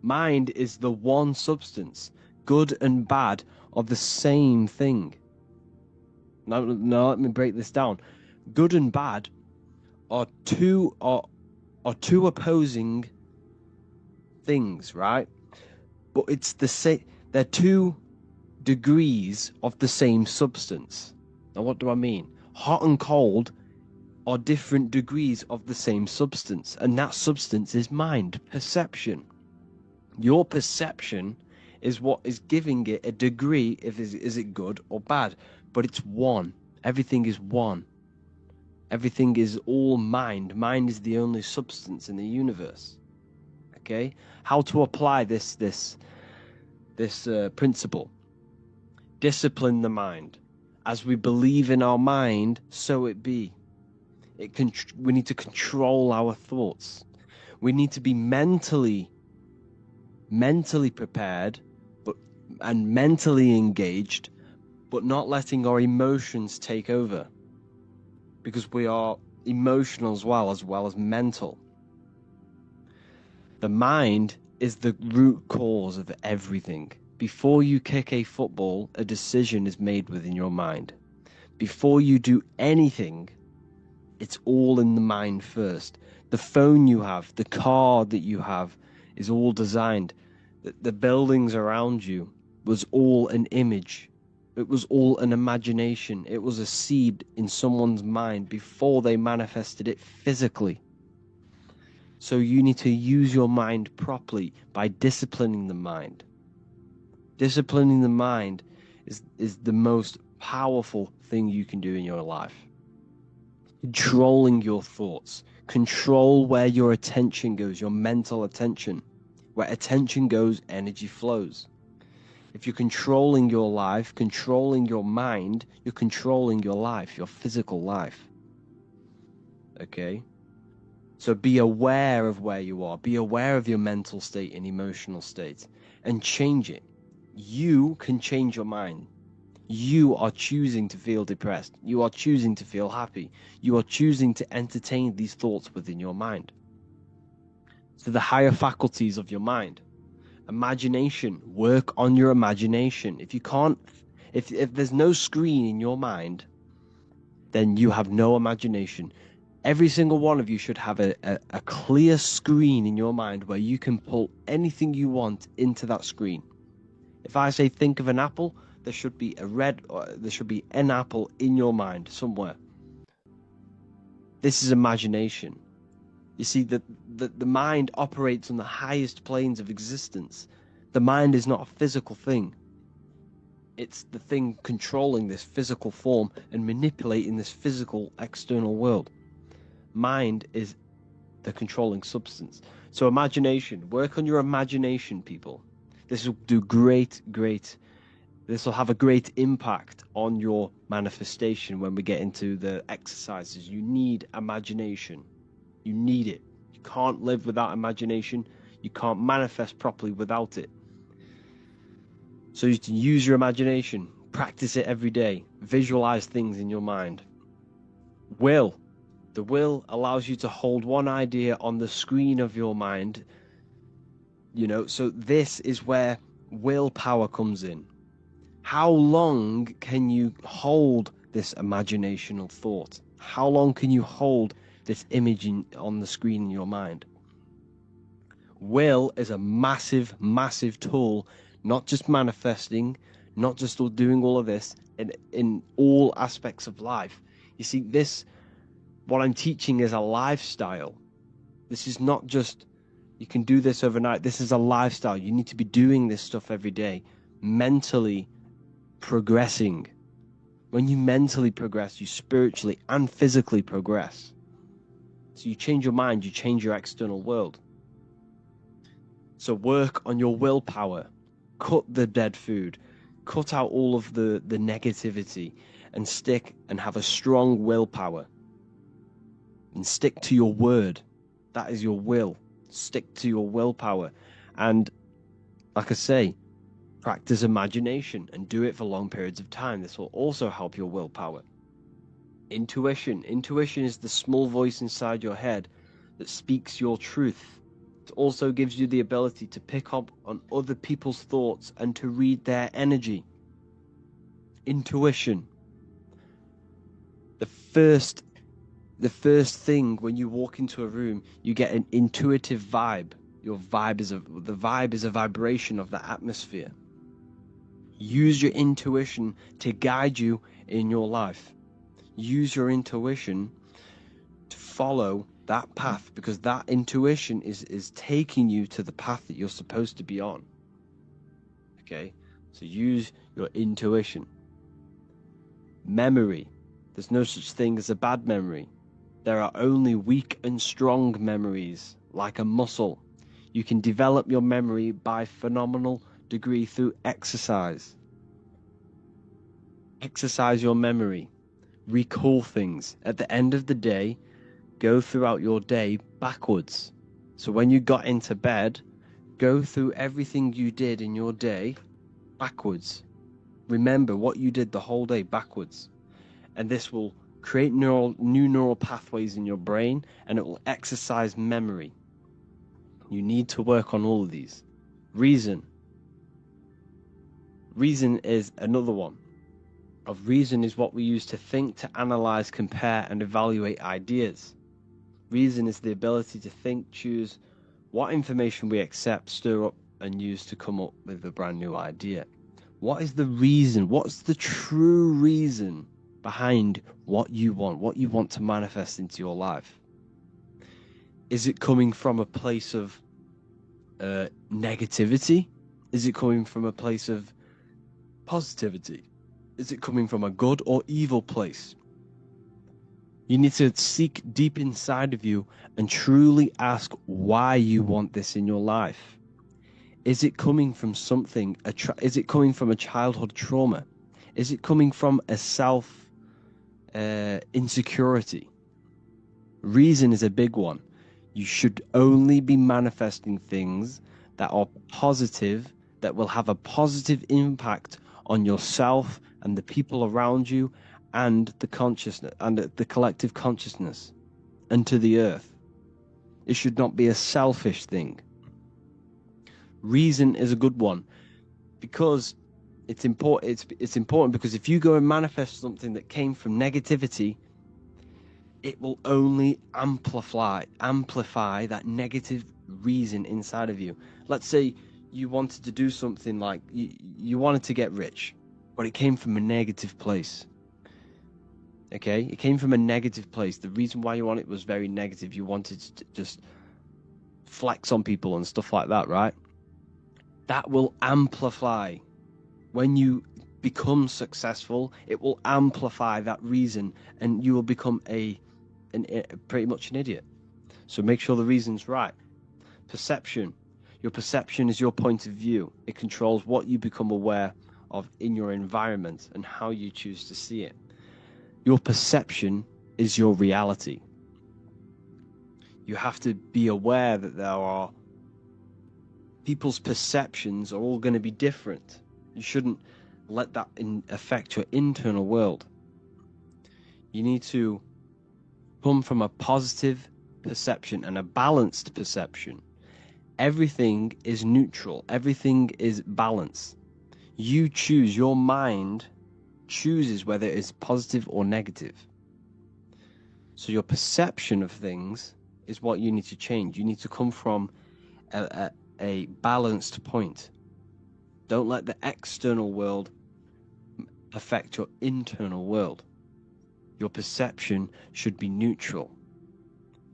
Mind is the one substance. Good and bad are the same thing. Now let me break this down. Good and bad are two opposing things, right? But it's the same. They're two degrees of the same substance. Now, what do I mean? Hot and cold are different degrees of the same substance, and that substance is mind, perception. Your perception is what is giving it a degree. Is it good or bad? But it's one. Everything is one. Everything is all mind. Mind is the only substance in the universe. Okay, how to apply this principle? Discipline the mind. As we believe in our mind, so it be. We need to control our thoughts. We need to be mentally prepared, and mentally engaged, but not letting our emotions take over, because we are emotional as well as mental. The mind is the root cause of everything. Before you kick a football, a decision is made within your mind. Before you do anything, it's all in the mind first. The phone you have, the car that you have, is all designed. The buildings around you was all an image. It was all an imagination. It was a seed in someone's mind before they manifested it physically. So you need to use your mind properly by disciplining the mind. Disciplining the mind is the most powerful thing you can do in your life. Controlling your thoughts. Control where your attention goes, your mental attention. Where attention goes, energy flows. If you're controlling your life, controlling your mind, you're controlling your life, your physical life. Okay? So be aware of where you are. Be aware of your mental state and emotional state, and change it. You can change your mind. You are choosing to feel depressed. You are choosing to feel happy. You are choosing to entertain these thoughts within your mind. So the higher faculties of your mind. Imagination. Work on your imagination. If you can't, if there's no screen in your mind, then you have no imagination. Every single one of you should have a clear screen in your mind where you can pull anything you want into that screen. If I say think of an apple, there should be there should be an apple in your mind somewhere. This is imagination. You see, the mind operates on the highest planes of existence. The mind is not a physical thing. It's the thing controlling this physical form and manipulating this physical external world. Mind is the controlling substance. So imagination, work on your imagination, people. This will do this will have a great impact on your manifestation when we get into the exercises. You need imagination. You need it. You can't live without imagination. You can't manifest properly without it. So you can use your imagination. Practice it every day. Visualize things in your mind. Will. The will allows you to hold one idea on the screen of your mind. So this is where willpower comes in. How long can you hold this imaginational thought? How long can you hold this image on the screen in your mind? Will is a massive, massive tool, not just manifesting, not just doing all of this, in all aspects of life. You see, what I'm teaching is a lifestyle. This is not just, you can do this overnight. This is a lifestyle. You need to be doing this stuff every day, mentally progressing. When you mentally progress, you spiritually and physically progress. So you change your mind, you change your external world. So work on your willpower. Cut the dead food. Cut out all of the negativity, and stick and have a strong willpower. And stick to your word. That is your will. Stick to your willpower. And like I say, practice imagination and do it for long periods of time. This will also help your willpower. Intuition. Intuition is the small voice inside your head that speaks your truth. It also gives you the ability to pick up on other people's thoughts and to read their energy. Intuition. The first The first thing when you walk into a room, you get an intuitive vibe. The vibe is a vibration of the atmosphere. Use your intuition to guide you in your life. Use your intuition to follow that path, because that intuition is taking you to the path that you're supposed to be on. Okay, so use your intuition. Memory. There's no such thing as a bad memory. There are only weak and strong memories, like a muscle. You can develop your memory by phenomenal degree through exercise. Exercise your memory. Recall things. At the end of the day, go throughout your day backwards. So when you got into bed, go through everything you did in your day backwards. Remember what you did the whole day backwards. And this will create new neural pathways in your brain, and it will exercise memory. You need to work on all of these. Reason. Reason is another one. Reason is what we use to think, to analyze, compare, and evaluate ideas. Reason is the ability to think, choose what information we accept, stir up, and use to come up with a brand new idea. What is the reason? What's the true reason behind what you want to manifest into your life? Is it coming from a place of negativity? Is it coming from a place of positivity? Is it coming from a good or evil place? You need to seek deep inside of you and truly ask why you want this in your life. Is it coming from something? Is it coming from a childhood trauma? Is it coming from a self insecurity? Reason is a big one. You should only be manifesting things that are positive, that will have a positive impact on yourself and the people around you, and the consciousness and the collective consciousness, and to the earth. It should not be a selfish thing. Reason is a good one, because it's important. It's important because if you go and manifest something that came from negativity, it will only amplify that negative reason inside of you. Let's say you wanted to do something, like you wanted to get rich, but it came from a negative place. Okay, it came from a negative place. The reason why you want it was very negative. You wanted to just flex on people and stuff like that, right? That will amplify. When you become successful, it will amplify that reason, and you will become pretty much an idiot. So make sure the reason's right. Perception. Your perception is your point of view. It controls what you become aware of in your environment and how you choose to see it. Your perception is your reality. You have to be aware that there are people's perceptions are all going to be different. You shouldn't let that affect your internal world. You need to come from a positive perception and a balanced perception. Everything is neutral. Everything is balance. You choose. Your mind chooses whether it is positive or negative. So your perception of things is what you need to change. You need to come from a balanced point. Don't let the external world affect your internal world. Your perception should be neutral.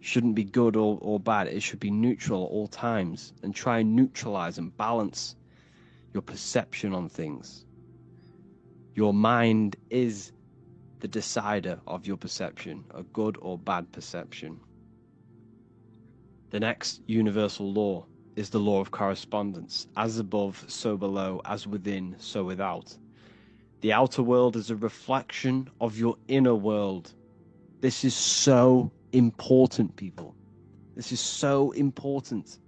It shouldn't be good or bad. It should be neutral at all times, and try and neutralize and balance your perception on things. Your mind is the decider of your perception, a good or bad perception. The next universal law is the law of correspondence. As above, so below, as within, so without. The outer world is a reflection of your inner world. This is so important, people. This is so important.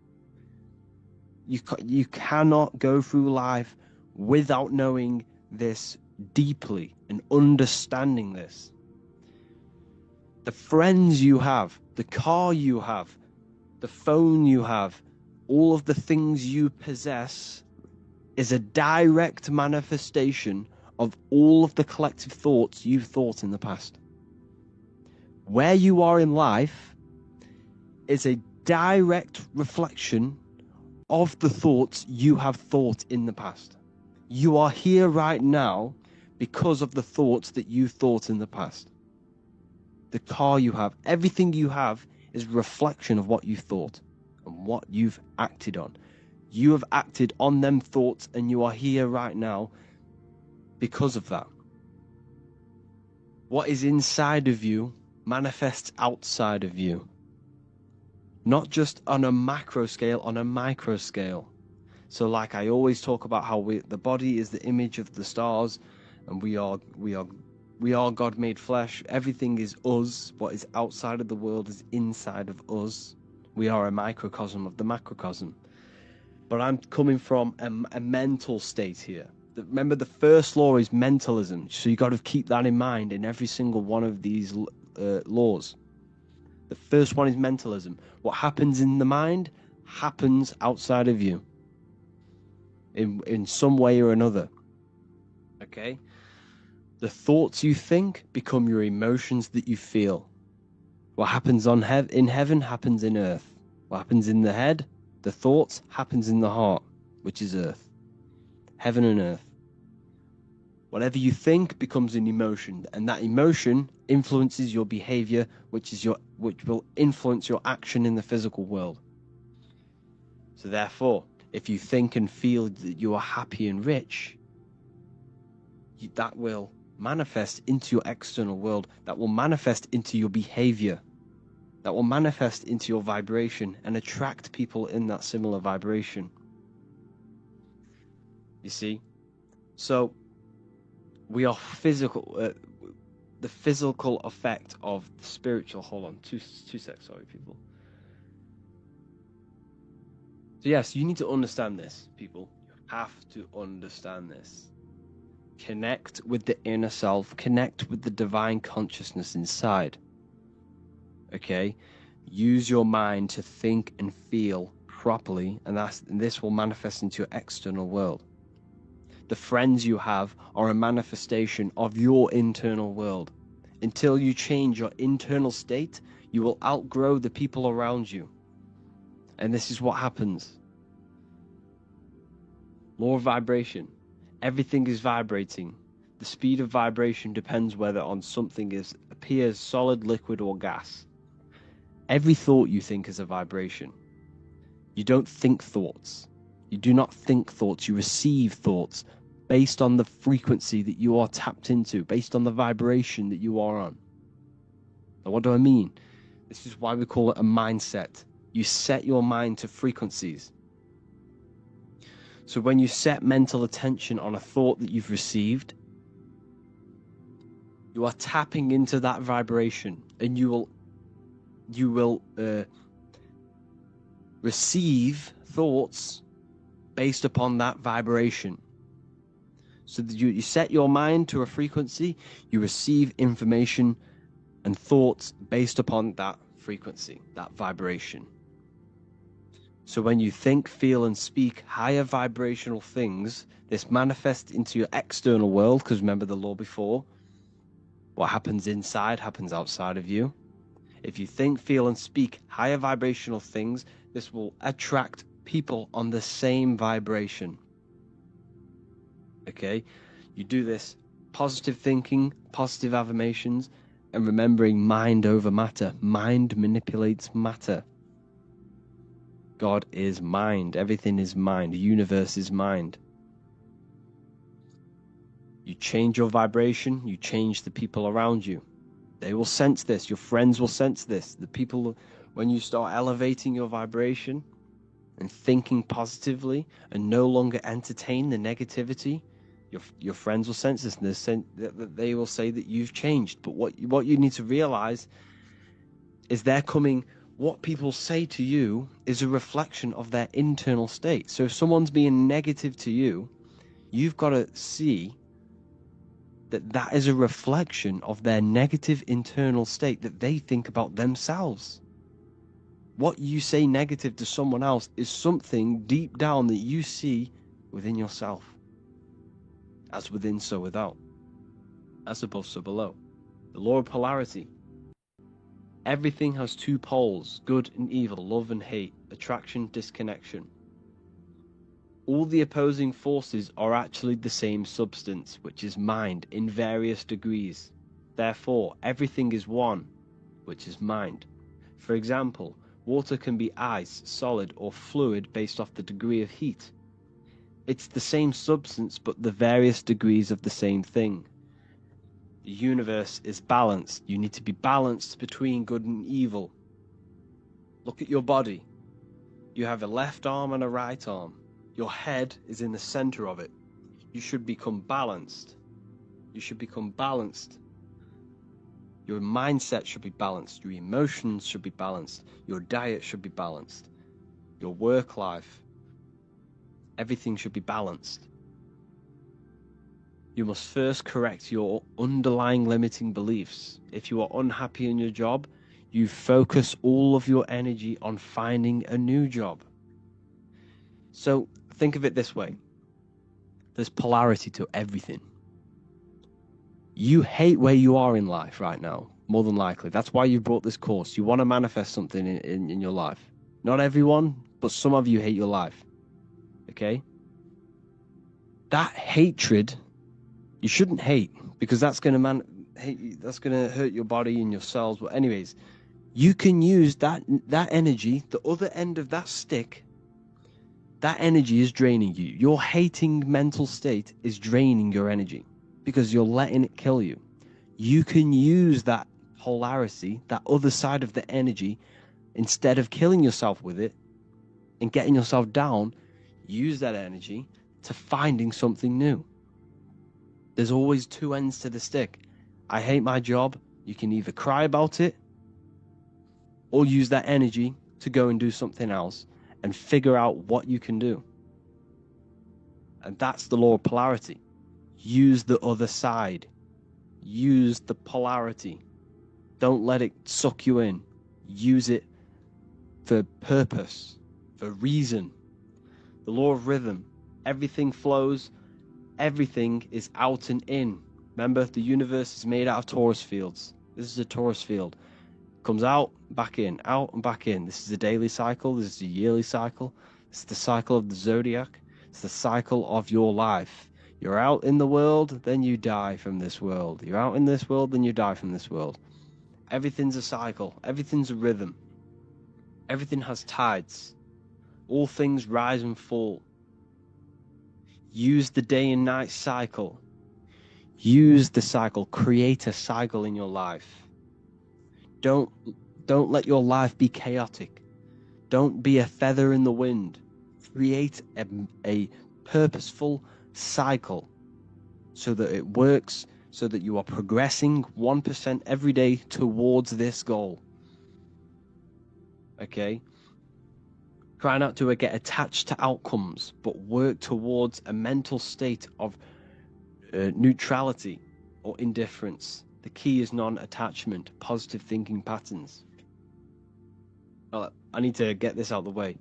You cannot go through life without knowing this deeply and understanding this. The friends you have, the car you have, the phone you have, all of the things you possess is a direct manifestation of all of the collective thoughts you've thought in the past. Where you are in life is a direct reflection of the thoughts you have thought in the past. You are here right now because of the thoughts that you thought in the past. The car you have, everything you have is a reflection of what you thought and what you've acted on. You have acted on them thoughts and you are here right now because of that. What is inside of you manifests outside of you. Not just on a macro scale, on a micro scale. So like I always talk about how the body is the image of the stars, and we are God made flesh. Everything is us. What is outside of the world is inside of us. We are a microcosm of the macrocosm. But I'm coming from a mental state here. Remember, the first law is mentalism. So you got to keep that in mind in every single one of these laws. The first one is mentalism. What happens in the mind happens outside of you in some way or another. Okay? The thoughts you think become your emotions that you feel. What happens in heaven happens in earth. What happens in the head, the thoughts, happens in the heart, which is earth. Heaven and earth. Whatever you think becomes an emotion, and that emotion influences your behavior, which will influence your action in the physical world. So therefore, if you think and feel that you are happy and rich, that will manifest into your external world. That will manifest into your behavior. That will manifest into your vibration and attract people in that similar vibration. You see? So we are physical. The physical effect of the spiritual. Hold on, two seconds. Sorry, people. So yes, you need to understand this, people. You have to understand this. Connect with the inner self. Connect with the divine consciousness inside. Okay? Use your mind to think and feel properly, and this will manifest into your external world. The friends you have are a manifestation of your internal world. Until you change your internal state, you will outgrow the people around you. And this is what happens. Law of vibration. Everything is vibrating. The speed of vibration depends whether on something appears solid, liquid, or gas. Every thought you think is a vibration. You don't think thoughts. You do not think thoughts. You receive thoughts based on the frequency that you are tapped into, based on the vibration that you are on. Now, what do I mean? This is why we call it a mindset. You set your mind to frequencies. So when you set mental attention on a thought that you've received, you are tapping into that vibration, and you will receive thoughts based upon that vibration. So that you set your mind to a frequency, you receive information and thoughts based upon that frequency, that vibration. So when you think, feel, and speak higher vibrational things, this manifests into your external world, because remember the law before, what happens inside happens outside of you. If you think, feel, and speak higher vibrational things, this will attract people on the same vibration. Okay? You do this positive thinking, positive affirmations, and remembering mind over matter. Mind manipulates matter. God is mind. Everything is mind. The universe is mind. You change your vibration, you change the people around you. They will sense this. Your friends will sense this. The people, when you start elevating your vibration and thinking positively and no longer entertain the negativity, your friends will sense this, and they will say that you've changed. But what you need to realize is what people say to you is a reflection of their internal state. So if someone's being negative to you, you've got to see that is a reflection of their negative internal state that they think about themselves. What you say negative to someone else is something deep down that you see within yourself. As within, so without. As above, so below. The law of polarity. Everything has two poles, good and evil, love and hate, attraction, disconnection. All the opposing forces are actually the same substance, which is mind, in various degrees. Therefore, everything is one, which is mind. For example, water can be ice, solid, or fluid based off the degree of heat. It's the same substance, but the various degrees of the same thing. The universe is balanced. You need to be balanced between good and evil. Look at your body. You have a left arm and a right arm. Your head is in the center of it. You should become balanced. You should become balanced. Your mindset should be balanced. Your emotions should be balanced. Your diet should be balanced. Your work life. Everything should be balanced. You must first correct your underlying limiting beliefs. If you are unhappy in your job, you focus all of your energy on finding a new job. So think of it this way. There's polarity to everything. You hate where you are in life right now, more than likely. That's why you brought this course. You want to manifest something in your life. Not everyone, but some of you hate your life. Okay? That hatred, you shouldn't hate, because that's going to hurt your body and your cells. But anyways, you can use that energy, the other end of that stick. That energy is draining you. Your hating mental state is draining your energy because you're letting it kill you. You can use that polarity, that other side of the energy, instead of killing yourself with it and getting yourself down, use that energy to finding something new. There's always two ends to the stick. I hate my job. You can either cry about it or use that energy to go and do something else and figure out what you can do. And that's the law of polarity. Use the other side. Use the polarity. Don't let it suck you in. Use it for purpose, for reason. The law of rhythm. Everything flows. Everything is out and in. Remember, the universe is made out of torus fields. This is a torus field. Comes out, back in, out and back in. This is a daily cycle. This is a yearly cycle. This is the cycle of the zodiac. It's the cycle of your life. You're out in the world, then you die from this world. You're out in this world, then you die from this world. Everything's a cycle. Everything's a rhythm. Everything has tides. All things rise and fall. Use the day and night cycle. Use the cycle. Create a cycle in your life. Don't let your life be chaotic. Don't be a feather in the wind. Create a purposeful cycle so that it works, so that you are progressing 1% every day towards this goal. Okay? Try not to get attached to outcomes, but work towards a mental state of neutrality or indifference. The key is non-attachment, positive thinking patterns. I need to get this out of the way.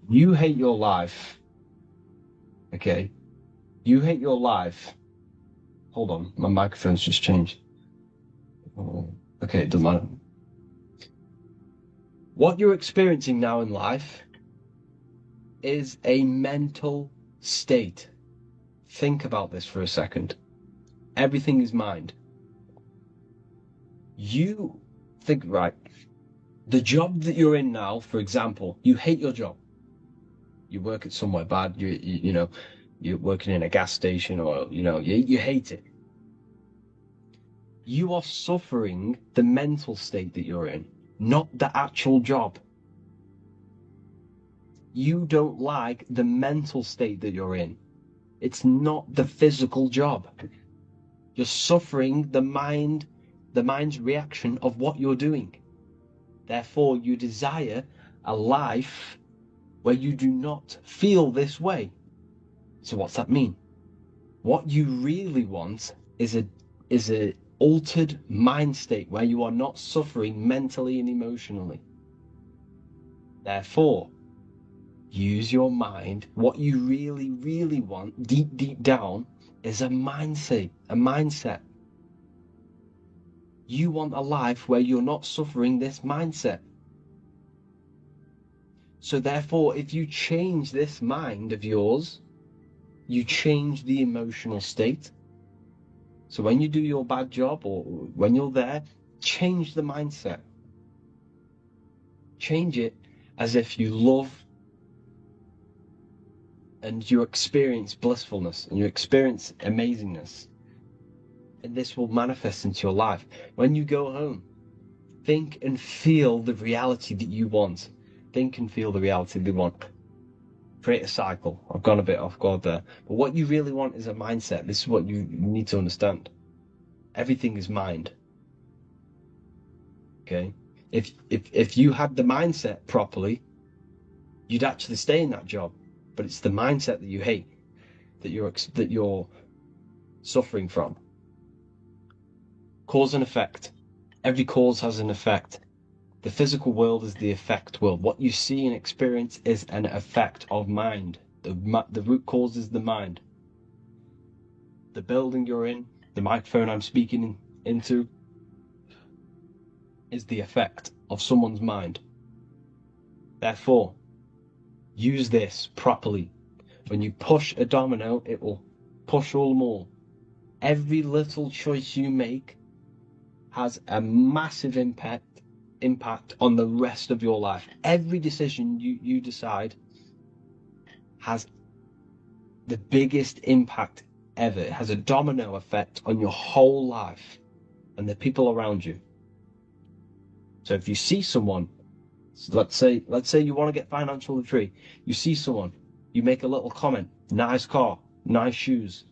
You hate your life. Okay? You hate your life. Hold on, my microphone's just changed. Okay, it doesn't matter. What you're experiencing now in life is a mental state. Think about this for a second. Everything is mind. You think, right, the job that you're in now, for example, you hate your job. You work at somewhere bad, you know, you're working in a gas station or, you hate it. You are suffering the mental state that you're in, not the actual job. You don't like the mental state that you're in. It's not the physical job. You're suffering the mind's reaction of what you're doing. Therefore, you desire a life where you do not feel this way. So what's that mean? What you really want is a altered mind state where you are not suffering mentally and emotionally. Therefore, use your mind. What you really, really want, deep down, is a mindset. You want a life where you're not suffering this mindset. So therefore, if you change this mind of yours, you change the emotional state. So when you do your bad job or when you're there, change the mindset. Change it as if you love and you experience blissfulness and you experience amazingness. And this will manifest into your life. When you go home, think and feel the reality that you want. Think and feel the reality that you want. Create a cycle. I've gone a bit off guard there. But what you really want is a mindset. This is what you need to understand. Everything is mind. Okay? If you had the mindset properly, you'd actually stay in that job. But it's the mindset that you hate, that you're suffering from. Cause and effect. Every cause has an effect. The physical world is the effect world. What you see and experience is an effect of mind. The root cause is the mind. The building you're in, the microphone I'm speaking into, is the effect of someone's mind. Therefore, use this properly. When you push a domino, it will push all more. Every little choice you make has a massive impact on the rest of your life. Every decision you decide has the biggest impact ever. It has a domino effect on your whole life and the people around you. So if you see someone, let's say you want to get financially free, you see someone, you make a little comment, nice car, nice shoes.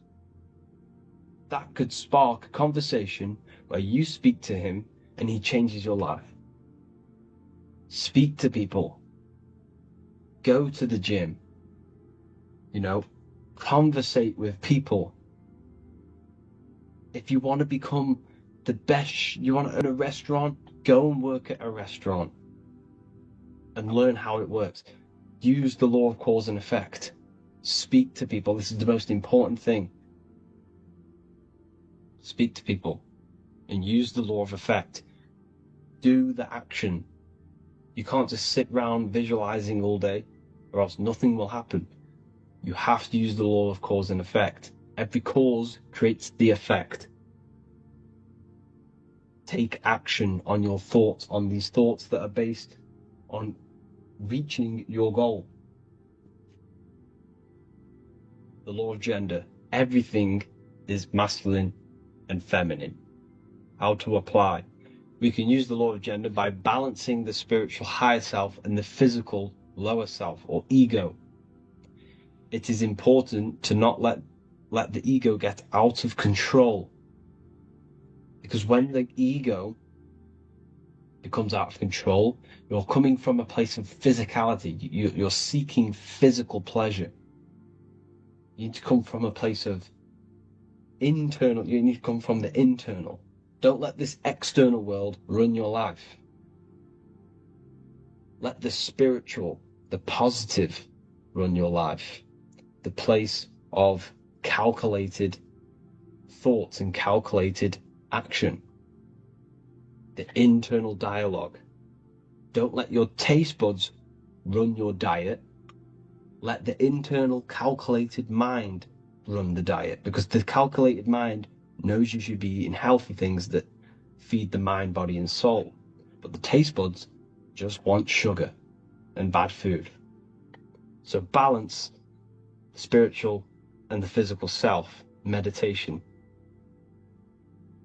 That could spark a conversation where you speak to him and he changes your life. Speak to people. Go to the gym. Conversate with people. If you want to become the best, you want to own a restaurant, go and work at a restaurant and learn how it works. Use the law of cause and effect. Speak to people. This is the most important thing. Speak to people and use the law of effect. Do the action. You can't just sit around visualizing all day or else nothing will happen. You have to use the law of cause and effect. Every cause creates the effect. Take action on your thoughts, on these thoughts that are based on reaching your goal. The law of gender. Everything is masculine and feminine. How to apply. We can use the law of gender by balancing the spiritual higher self and the physical lower self or ego. It is important to not let the ego get out of control. Because when the ego becomes out of control, you're coming from a place of physicality. You're seeking physical pleasure. You need to come from a place of internal. You need to come from the internal. Don't let this external world run your life. Let the spiritual, the positive, run your life. The place of calculated thoughts and calculated action. The internal dialogue. Don't let your taste buds run your diet. Let the internal calculated mind run the diet, because the calculated mind knows you should be eating healthy things that feed the mind, body, and soul. But the taste buds just want sugar and bad food. So balance the spiritual and the physical self. Meditation.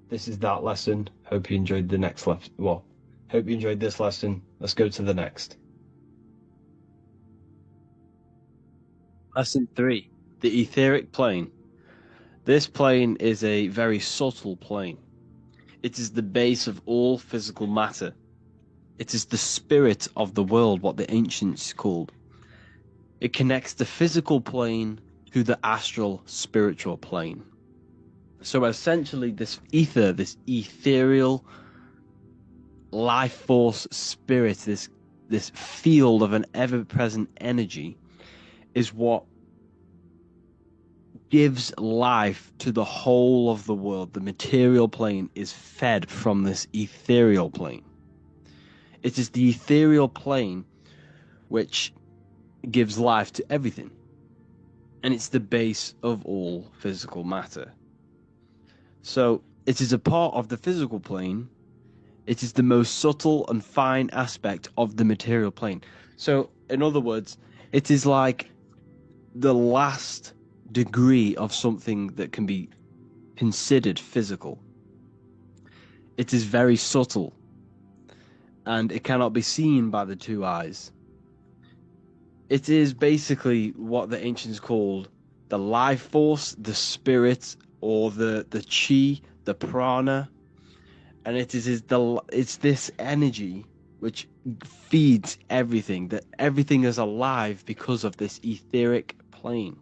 This is that lesson. Hope you enjoyed the next lesson. Well, hope you enjoyed this lesson. Let's go to the next. Lesson 3. The etheric plane. This plane is a very subtle plane. It is the base of all physical matter. It is the spirit of the world, what the ancients called. It connects the physical plane to the astral spiritual plane. So essentially this ether, this ethereal life force spirit, this field of an ever-present energy is what gives life to the whole of the world. The material plane is fed from this ethereal plane. It is the ethereal plane which gives life to everything. And it's the base of all physical matter. So it is a part of the physical plane. It is the most subtle and fine aspect of the material plane. So, in other words, it is like the last degree of something that can be considered physical. It is very subtle, and it cannot be seen by the two eyes. It is basically what the ancients called the life force, the spirit, or the chi, the prana, and it's this energy which feeds everything. That everything is alive because of this etheric plane.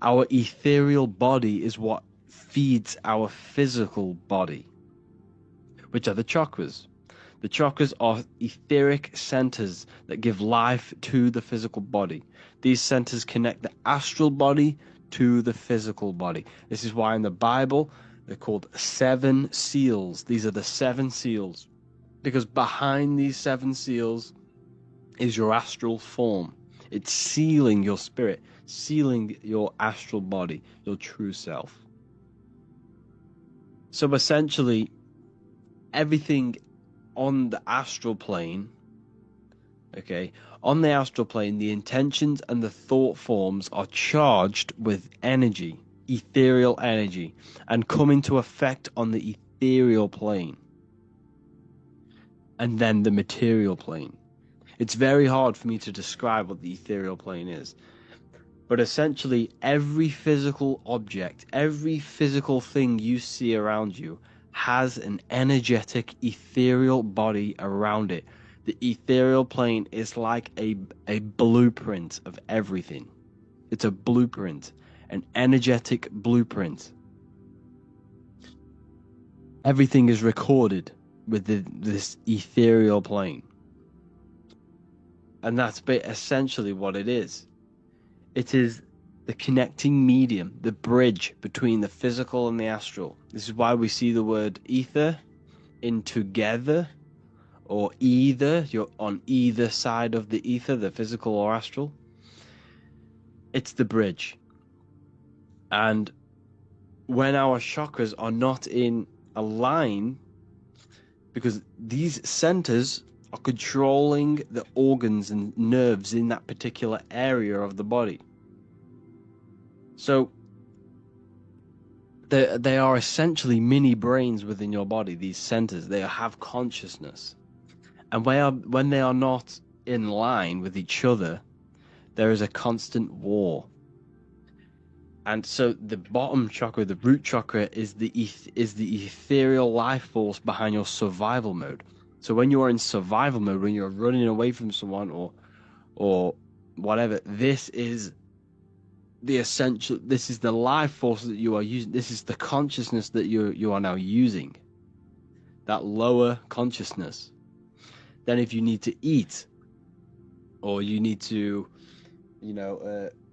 Our ethereal body is what feeds our physical body, which are the chakras. The chakras are etheric centers that give life to the physical body. These centers connect the astral body to the physical body. This is why in the Bible they're called 7 seals. These are the 7 seals, because behind these 7 seals is your astral form. It's sealing your spirit, sealing your astral body, your true self. So essentially, everything on the astral plane, okay, on the astral plane, the intentions and the thought forms are charged with energy, ethereal energy, and come into effect on the ethereal plane, and then the material plane. It's very hard for me to describe what the ethereal plane is, but essentially every physical object, every physical thing you see around you has an energetic ethereal body around it. The ethereal plane is like a blueprint of everything. It's a blueprint, an energetic blueprint. Everything is recorded with this ethereal plane. And that's essentially what it is. It is the connecting medium, the bridge between the physical and the astral. This is why we see the word ether in together, or either. You're on either side of the ether, the physical or astral. It's the bridge. And when our chakras are not in a line, because these centers are controlling the organs and nerves in that particular area of the body. So they are essentially mini brains within your body, these centers. They have consciousness. And when they are not in line with each other, there is a constant war. And so the bottom chakra, the root chakra, is the ethereal life force behind your survival mode. So when you are in survival mode, when you're running away from someone or whatever, this is the essential. This is the life force that you are using. This is the consciousness that you are now using. That lower consciousness. Then if you need to eat, or you need to,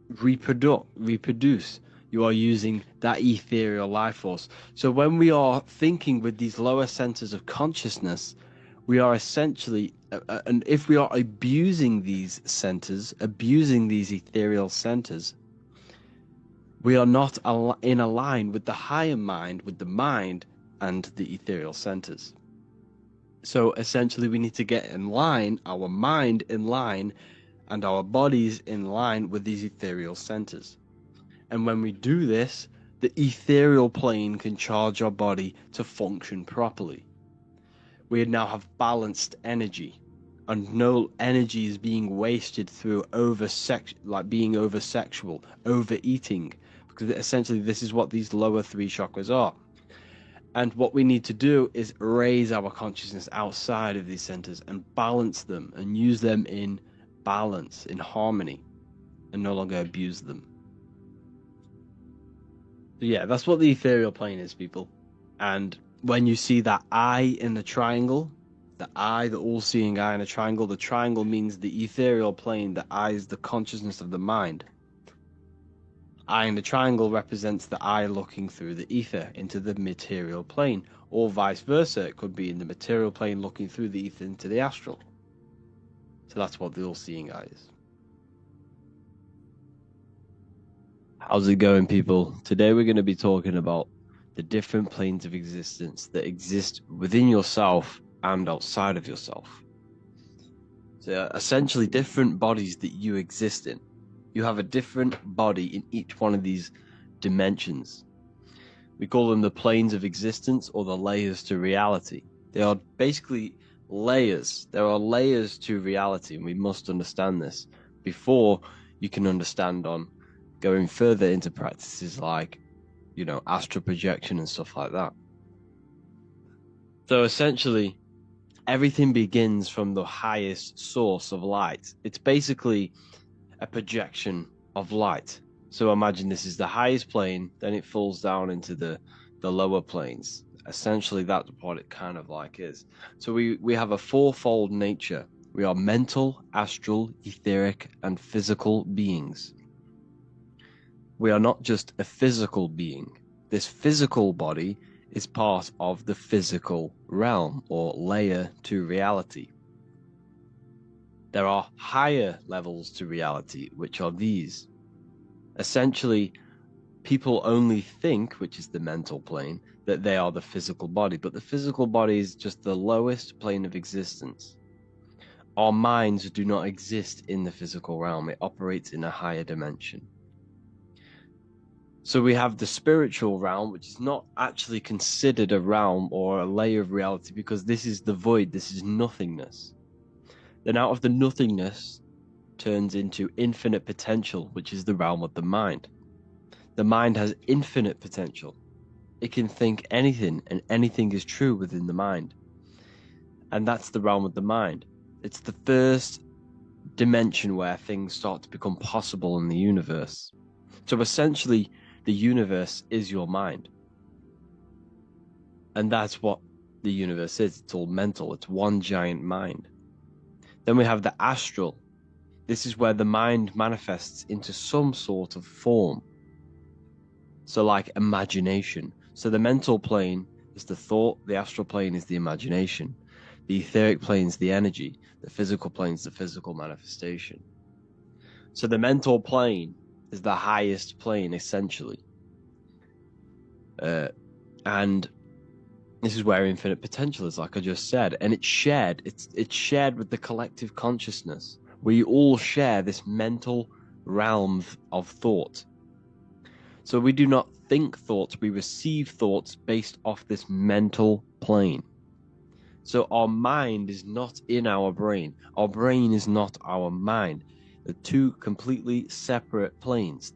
reproduce, you are using that ethereal life force. So when we are thinking with these lower centers of consciousness, we are essentially, and if we are abusing these centers, abusing these ethereal centers, we are not in a line with the higher mind, with the mind and the ethereal centers. So essentially we need to get in line, our mind in line, and our bodies in line with these ethereal centers. And when we do this, the ethereal plane can charge our body to function properly. We now have balanced energy, and no energy is being wasted through being over sexual, overeating, because essentially this is what these lower 3 chakras are. And what we need to do is raise our consciousness outside of these centers and balance them and use them in balance, in harmony, and no longer abuse them. So yeah, that's what the ethereal plane is, people. And when you see that eye in the triangle, the all-seeing eye in a triangle, the triangle means the ethereal plane. The eye is the consciousness of the mind. eye in the triangle represents the eye looking through the ether into the material plane, or vice versa. It could be in the material plane looking through the ether into the astral. So that's what the all-seeing eye is. How's it going, people? Today we're going to be talking about the different planes of existence that exist within yourself and outside of yourself. So essentially different bodies that you exist in. You have a different body in each one of these dimensions. We call them the planes of existence, or the layers to reality. They are basically layers. There are layers to reality, and we must understand this before you can understand on going further into practices like, astral projection and stuff like that. So essentially, everything begins from the highest source of light. It's basically a projection of light. So imagine this is the highest plane, then it falls down into the lower planes. Essentially, that's what it kind of like is. So we have a fourfold nature. We are mental, astral, etheric, and physical beings. We are not just a physical being. This physical body is part of the physical realm, or layer to reality. There are higher levels to reality, which are these. Essentially, people only think, which is the mental plane, that they are the physical body, but the physical body is just the lowest plane of existence. Our minds do not exist in the physical realm. It operates in a higher dimension. So we have the spiritual realm, which is not actually considered a realm or a layer of reality, because this is the void, this is nothingness. Then out of the nothingness turns into infinite potential, which is the realm of the mind. The mind has infinite potential. It can think anything, and anything is true within the mind. And that's the realm of the mind. It's the first dimension where things start to become possible in the universe. So essentially, the universe is your mind. And that's what the universe is. It's all mental. It's one giant mind. Then we have the astral. This is where the mind manifests into some sort of form. So like imagination. So the mental plane is the thought, the astral plane is the imagination, the etheric plane is the energy, the physical plane is the physical manifestation. So the mental plane is the highest plane, essentially. And this is where infinite potential is, like I just said. And it's shared. It's shared with the collective consciousness. We all share this mental realm of thought. So we do not think thoughts, we receive thoughts based off this mental plane. So our mind is not in our brain. Our brain is not our mind. They're two completely separate planes.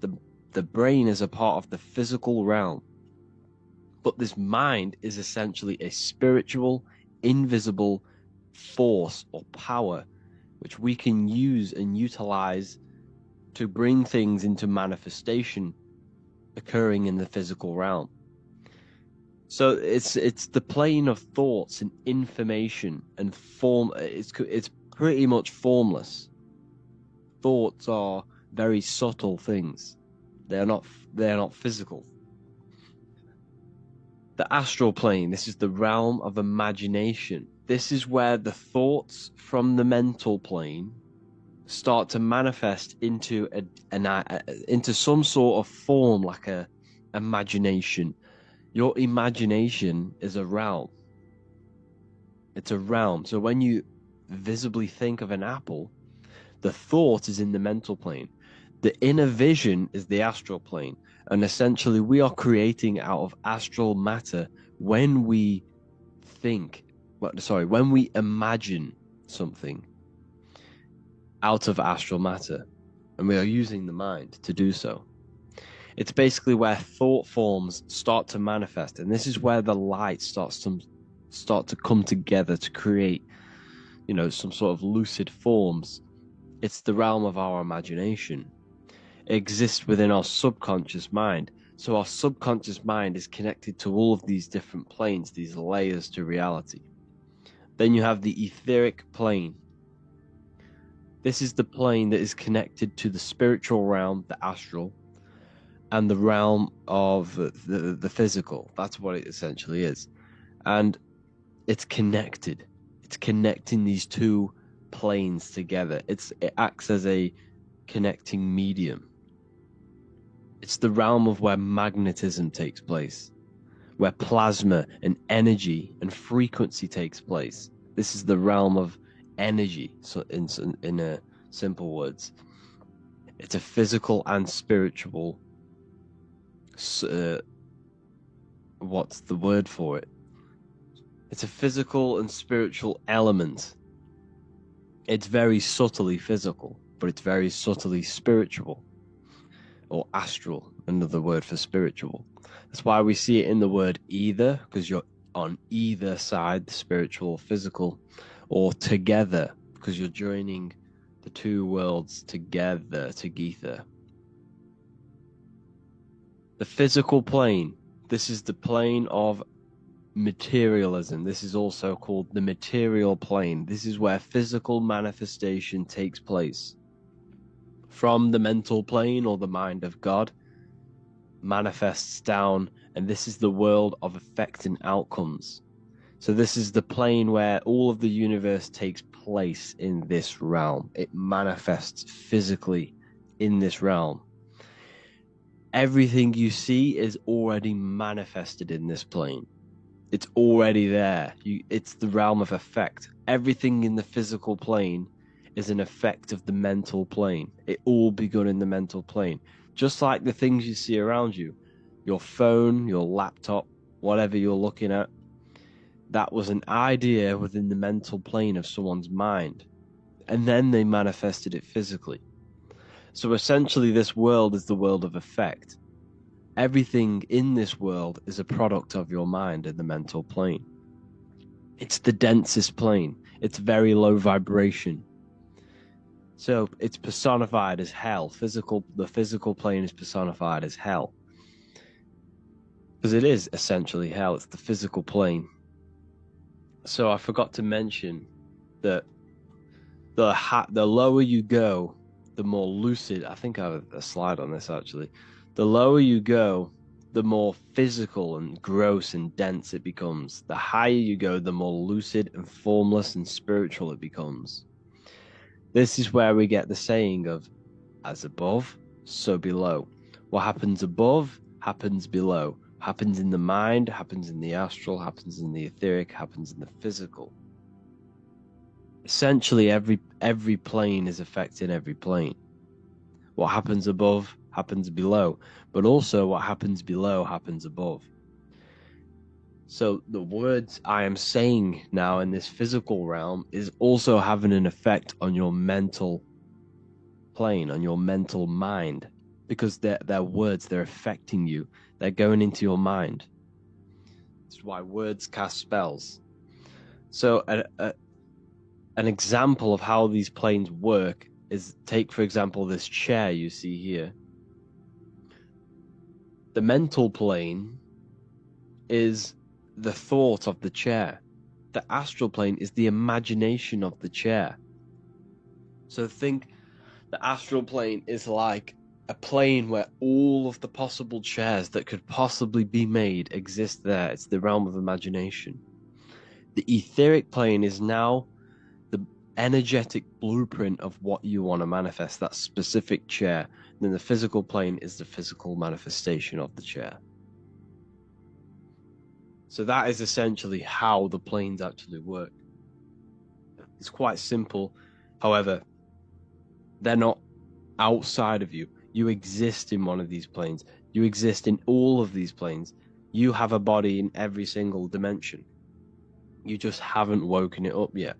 The brain is a part of the physical realm. But this mind is essentially a spiritual, invisible force or power, which we can use and utilize to bring things into manifestation occurring in the physical realm. So it's the plane of thoughts and information and form. It's pretty much formless. Thoughts are very subtle things. They're not physical. The astral plane, this is the realm of imagination. This is where the thoughts from the mental plane start to manifest into into some sort of form, like a imagination. Your imagination is a realm. It's a realm. So when you visibly think of an apple, the thought is in the mental plane. The inner vision is the astral plane. And essentially, we are creating out of astral matter when we when we imagine something out of astral matter. And we are using the mind to do so. It's basically where thought forms start to manifest. And this is where the light starts to come together to create, some sort of lucid forms. It's the realm of our imagination. It exists within our subconscious mind. So our subconscious mind is connected to all of these different planes, these layers to reality. Then you have the etheric plane. This is the plane that is connected to the spiritual realm, the astral, and the realm of the physical. That's what it essentially is. And it's connected. It's connecting these two planes together. It acts as a connecting medium. It's the realm of where magnetism takes place, where plasma and energy and frequency takes place. This is the realm of energy. So in simple words, it's a physical and spiritual. What's the word for it? It's a physical and spiritual element. It's very subtly physical, but it's very subtly spiritual, or astral, another word for spiritual. That's why we see it in the word either, because you're on either side, the spiritual, physical, or together, because you're joining the two worlds together, together. The physical plane, this is the plane of materialism. This is also called the material plane. This is where physical manifestation takes place. From the mental plane, or the mind of God, manifests down, and this is the world of effect and outcomes. So this is the plane where all of the universe takes place in this realm. It manifests physically in this realm. Everything you see is already manifested in this plane. It's already there. It's the realm of effect. Everything in the physical plane is an effect of the mental plane. It all begun in the mental plane. Just like the things you see around you, your phone, your laptop, whatever you're looking at, that was an idea within the mental plane of someone's mind. And then they manifested it physically. So essentially, this world is the world of effect. Everything in this world is a product of your mind in the mental plane. It's the densest plane. It's very low vibration. So it's personified as hell. The physical plane is personified as hell. Because it is essentially hell. It's the physical plane. So I forgot to mention that the lower you go, the more lucid. I think I have a slide on this actually. The lower you go, the more physical and gross and dense it becomes. The higher you go, the more lucid and formless and spiritual it becomes. This is where we get the saying of, as above, so below. What happens above happens below. Happens in the mind, happens in the astral, happens in the etheric, happens in the physical. Essentially, every plane is affecting every plane. What happens above happens below, but also what happens below happens above. So the words I am saying now in this physical realm is also having an effect on your mental plane, on your mental mind, because they're words, they're affecting you, they're going into your mind. That's why words cast spells. So an example of how these planes work is, take for example this chair you see here. The mental plane is the thought of the chair. The astral plane is the imagination of the chair. So think the astral plane is like a plane where all of the possible chairs that could possibly be made exist there. It's the realm of imagination. The etheric plane is now the energetic blueprint of what you want to manifest, that specific chair. And then the physical plane is the physical manifestation of the chair. So that is essentially how the planes actually work. It's quite simple. However, they're not outside of you. You exist in one of these planes. You exist in all of these planes. You have a body in every single dimension. You just haven't woken it up yet.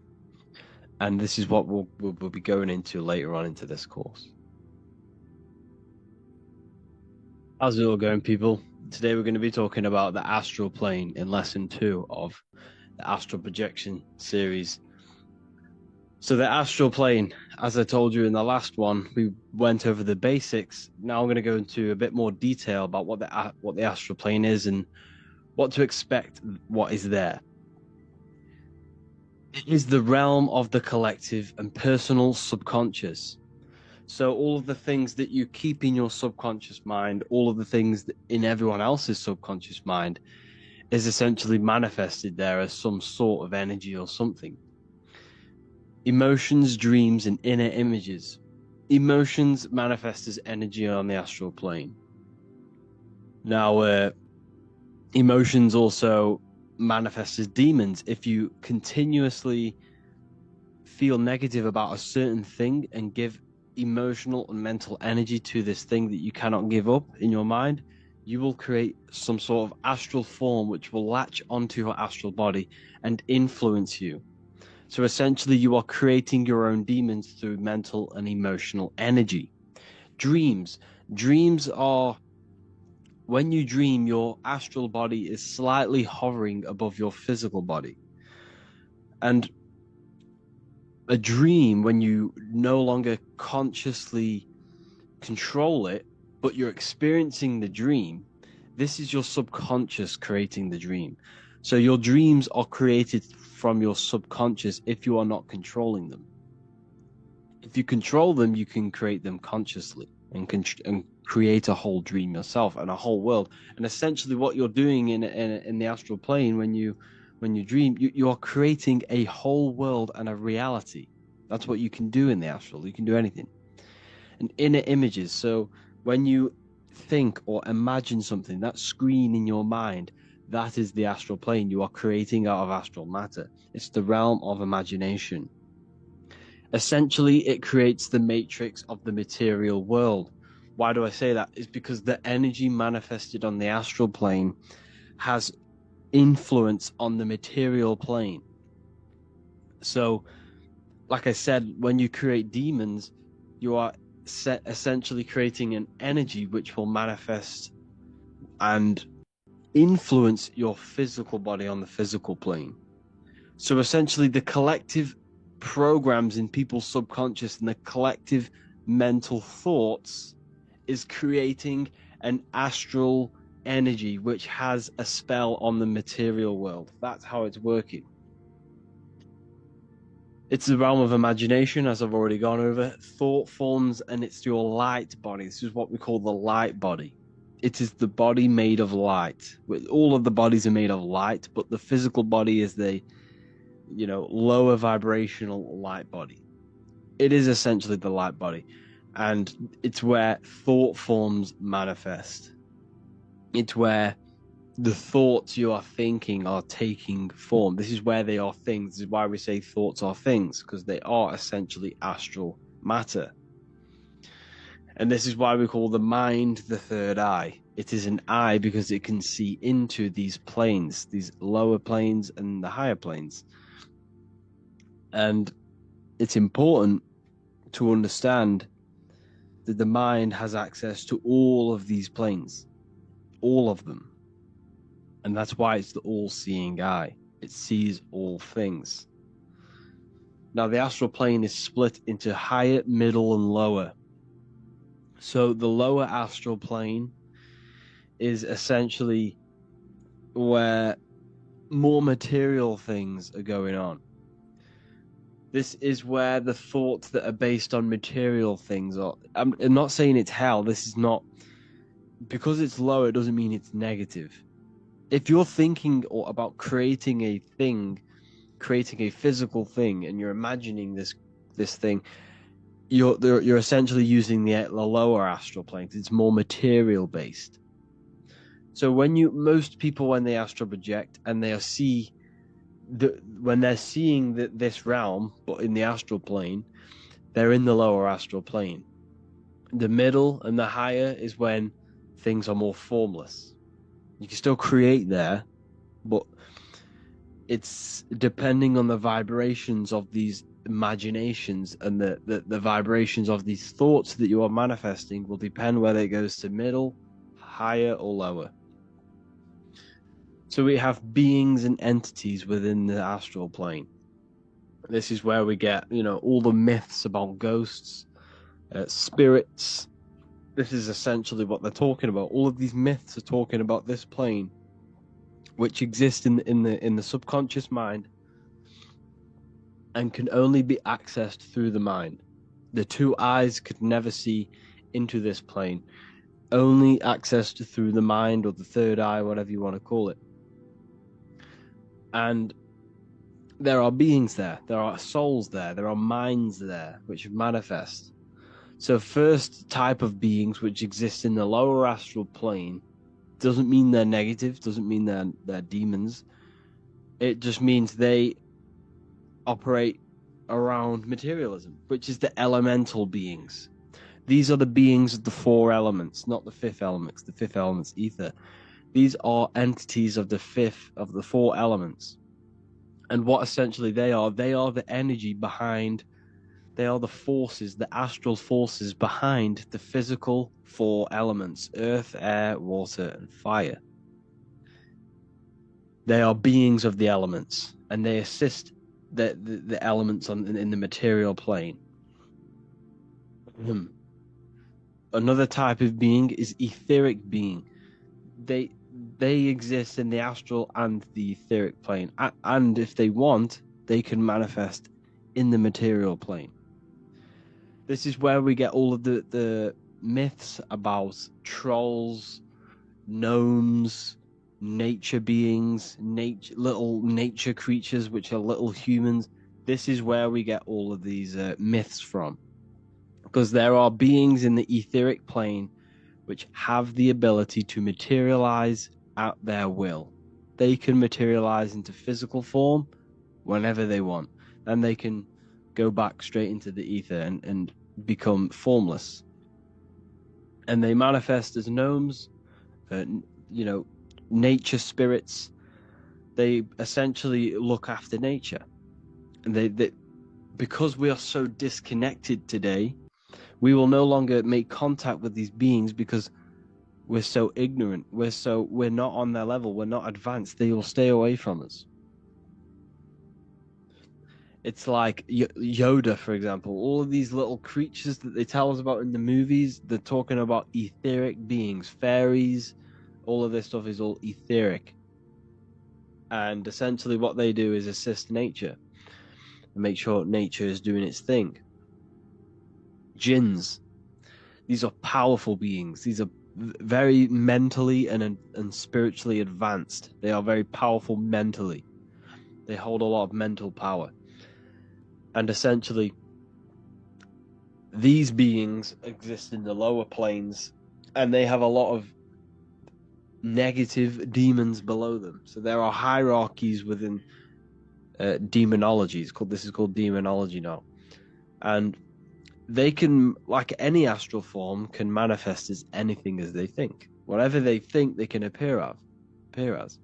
And this is what we'll be going into later on into this course. How's it all going, people? Today we're going to be talking about the astral plane in lesson 2 of the astral projection series. So the astral plane, as I told you in the last one, we went over the basics. Now I'm going to go into a bit more detail about what the astral plane is and what to expect, what is there. It is the realm of the collective and personal subconscious. So all of the things that you keep in your subconscious mind, all of the things that in everyone else's subconscious mind, is essentially manifested there as some sort of energy or something. Emotions, dreams, and inner images. Emotions manifest as energy on the astral plane. Now, emotions also manifest as demons. If you continuously feel negative about a certain thing and give emotional and mental energy to this thing that you cannot give up in your mind, you will create some sort of astral form which will latch onto your astral body and influence you. So essentially, you are creating your own demons through mental and emotional energy. Dreams. Dreams are when you dream, your astral body is slightly hovering above your physical body. And a dream, when you no longer consciously control it, but you're experiencing the dream, this is your subconscious creating the dream. So your dreams are created from your subconscious if you are not controlling them. If you control them, you can create them consciously and create a whole dream yourself and a whole world. And essentially, what you're doing in the astral plane when you dream, you are creating a whole world and a reality. That's what you can do in the astral. You can do anything. And inner images. So when you think or imagine something, that screen in your mind, that is the astral plane. You are creating out of astral matter. It's the realm of imagination. Essentially, it creates the matrix of the material world. Why do I say that? It's because the energy manifested on the astral plane has influence on the material plane. So, like I said, when you create demons, you are essentially creating an energy which will manifest and influence your physical body on the physical plane. So essentially, the collective programs in people's subconscious and the collective mental thoughts is creating an astral energy which has a spell on the material world. That's how it's working. It's the realm of imagination, as I've already gone over, thought forms, and it's your light body. This is what we call the light body. It is the body made of light. All of the bodies are made of light, but the physical body is the lower vibrational light body. It is essentially the light body, and it's where thought forms manifest. It's where the thoughts you are thinking are taking form. This is where they are things. This is why we say thoughts are things, because they are essentially astral matter. And this is why we call the mind the third eye. It is an eye because it can see into these planes, these lower planes and the higher planes. And it's important to understand that the mind has access to all of these planes, all of them. And that's why it's the all-seeing eye. It sees all things. Now, the astral plane is split into higher, middle, and lower. So the lower astral plane is essentially where more material things are going on. This is where the thoughts that are based on material things are. I'm not saying it's hell. This is not, because it's lower, it doesn't mean it's negative. If you're thinking about creating a thing, creating a physical thing, and you're imagining this thing, you're essentially using the lower astral plane. It's more material based. So most people when they astral project and when they're seeing this realm, but in the astral plane, they're in the lower astral plane. The middle and the higher is when things are more formless. You can still create there, but it's depending on the vibrations of these imaginations, and the vibrations of these thoughts that you are manifesting will depend whether it goes to middle, higher, or lower. So we have beings and entities within the astral plane. This is where we get, all the myths about ghosts, spirits. This is essentially what they're talking about. All of these myths are talking about this plane, which exists in the subconscious mind and can only be accessed through the mind. The two eyes could never see into this plane, only accessed through the mind or the third eye, whatever you want to call it. And there are beings there, there are souls there, there are minds there which manifest. So, first type of beings which exist in the lower astral plane doesn't mean they're negative, doesn't mean they're demons. It just means they operate around materialism, which is the elemental beings. These are the beings of the four elements, not the fifth element. The fifth element's ether. These are entities of the fifth of the four elements. And what essentially they are the energy behind, they are the forces, the astral forces behind the physical four elements: earth, air, water, and fire. They are beings of the elements, and they assist the elements in the material plane. Another type of being is etheric being. They exist in the astral and the etheric plane, and if they want, they can manifest in the material plane. This is where we get all of the myths about trolls, gnomes, nature beings, little nature creatures which are little humans. This is where we get all of these myths from, because there are beings in the etheric plane which have the ability to materialize at their will. They can materialize into physical form whenever they want, and they can go back straight into the ether and become formless. And they manifest as gnomes, nature spirits. They essentially look after nature. And they because we are so disconnected today, we will no longer make contact with these beings because we're so ignorant. We're not on their level. We're not advanced. They will stay away from us. It's like Yoda, for example. All of these little creatures that they tell us about in the movies, they're talking about etheric beings, fairies. All of this stuff is all etheric. And essentially what they do is assist nature and make sure nature is doing its thing. Jinns. These are powerful beings. These are very mentally and spiritually advanced. They are very powerful mentally. They hold a lot of mental power. And essentially, these beings exist in the lower planes, and they have a lot of negative demons below them. So there are hierarchies within demonology. This is called demonology now. And they can, like any astral form, can manifest as anything as they think. Whatever they think, they can appear as.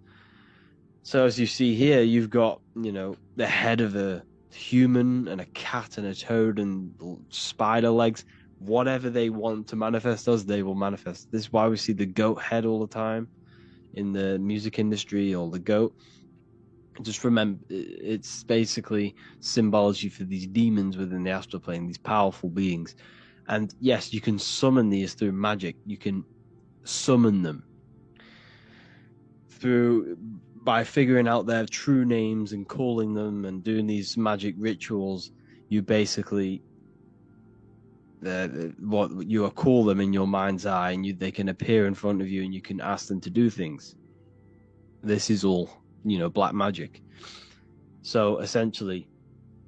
So as you see here, you've got, the head of a human and a cat and a toad and spider legs. Whatever they want to manifest as, they will manifest. This is why we see the goat head all the time in the music industry, or the goat. Just remember, it's basically symbology for these demons within the astral plane, these powerful beings. And yes, you can summon these through magic. You can summon them by figuring out their true names and calling them and doing these magic rituals. You basically what you call them in your mind's eye, and they can appear in front of you, and you can ask them to do things. This is all black magic. So essentially,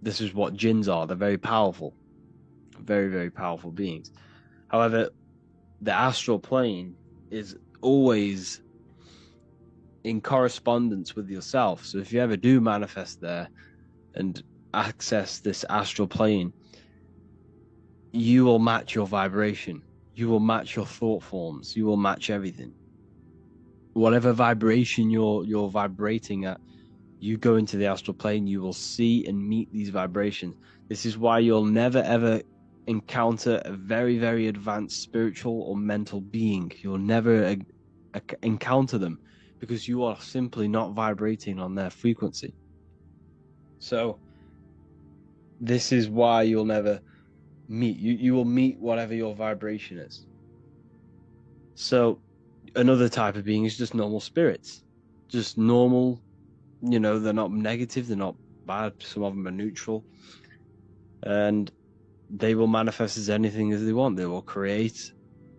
this is what jinns are. They're very powerful, very, very powerful beings. However, the astral plane is always in correspondence with yourself. So if you ever do manifest there and access this astral plane, you will match your vibration. You will match your thought forms. You will match everything. Whatever vibration you're vibrating at, you go into the astral plane, you will see and meet these vibrations. This is why you'll never ever encounter a very, very advanced spiritual or mental being. You'll never encounter them because you are simply not vibrating on their frequency. So this is why you'll never meet. You will meet whatever your vibration is. So another type of being is just normal spirits. Just normal, they're not negative, they're not bad. Some of them are neutral. And they will manifest as anything as they want. They will create,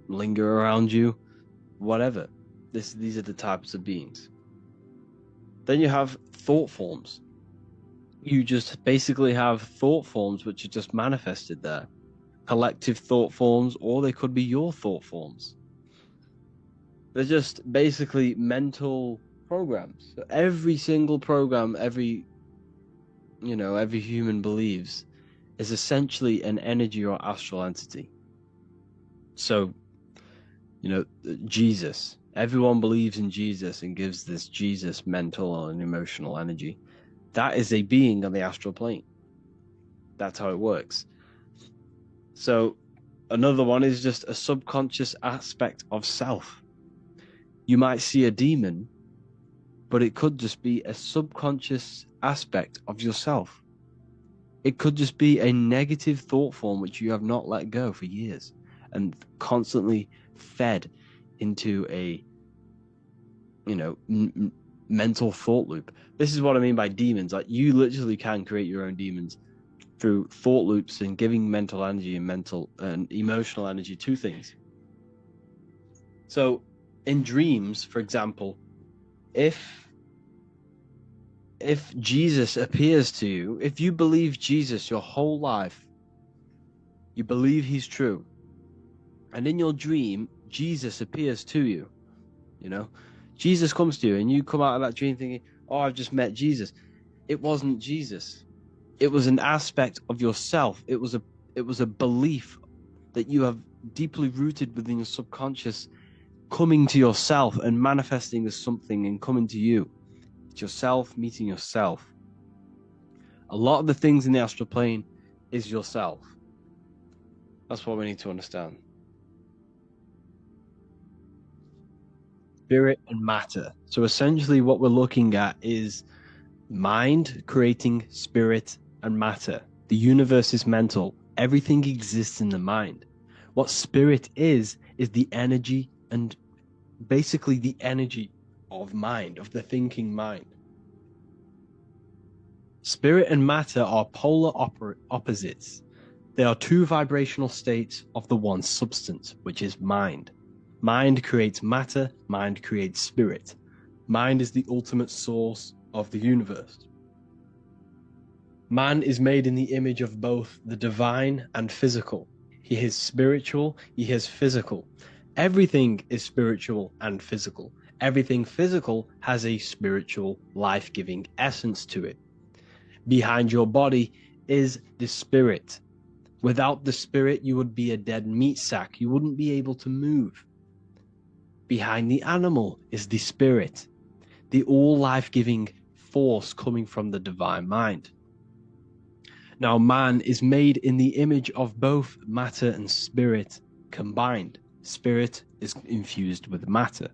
linger around you, whatever. These are the types of beings. Then you have thought forms. You just basically have thought forms which are just manifested there. Collective thought forms, or they could be your thought forms. They're just basically mental programs. So every single program, every human believes is essentially an energy or astral entity. So, Jesus, everyone believes in Jesus and gives this Jesus mental and emotional energy. That is a being on the astral plane. That's how it works. So another one is just a subconscious aspect of self. You might see a demon, but it could just be a subconscious aspect of yourself. It could just be a negative thought form which you have not let go for years and constantly fed into a mental thought loop. This is what I mean by demons. Like, you literally can create your own demons through thought loops and giving mental energy and mental and emotional energy to things. So in dreams, for example, if Jesus appears to you, if you believe Jesus your whole life, you believe he's true, and in your dream Jesus appears to you, Jesus comes to you and you come out of that dream thinking, oh, I've just met Jesus. It wasn't Jesus. It was an aspect of yourself. It was a belief that you have deeply rooted within your subconscious, coming to yourself and manifesting as something and coming to you. It's yourself meeting yourself. A lot of the things in the astral plane is yourself. That's what we need to understand. Spirit and matter. So essentially what we're looking at is mind creating spirit and matter. The universe is mental. Everything exists in the mind. What spirit is the energy, and basically the energy of mind, of the thinking mind. Spirit and matter are polar opposites. They are two vibrational states of the one substance, which is mind. Mind creates matter, mind creates spirit. Mind is the ultimate source of the universe. Man is made in the image of both the divine and physical. He is spiritual, he is physical. Everything is spiritual and physical. Everything physical has a spiritual, life-giving essence to it. Behind your body is the spirit. Without the spirit, you would be a dead meat sack. You wouldn't be able to move. Behind the animal is the spirit, the all life-giving force coming from the divine mind. Now, man is made in the image of both matter and spirit combined. Spirit is infused with matter.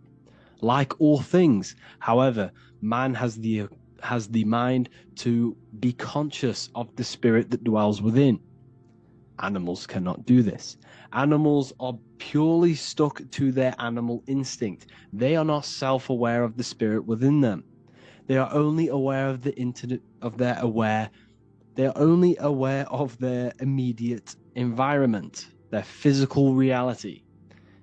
Like all things, however, man has the mind to be conscious of the spirit that dwells within. Animals cannot do this. Animals are purely stuck to their animal instinct. They are not self-aware of the spirit within them. They are only aware of They are only aware of their immediate environment, their physical reality.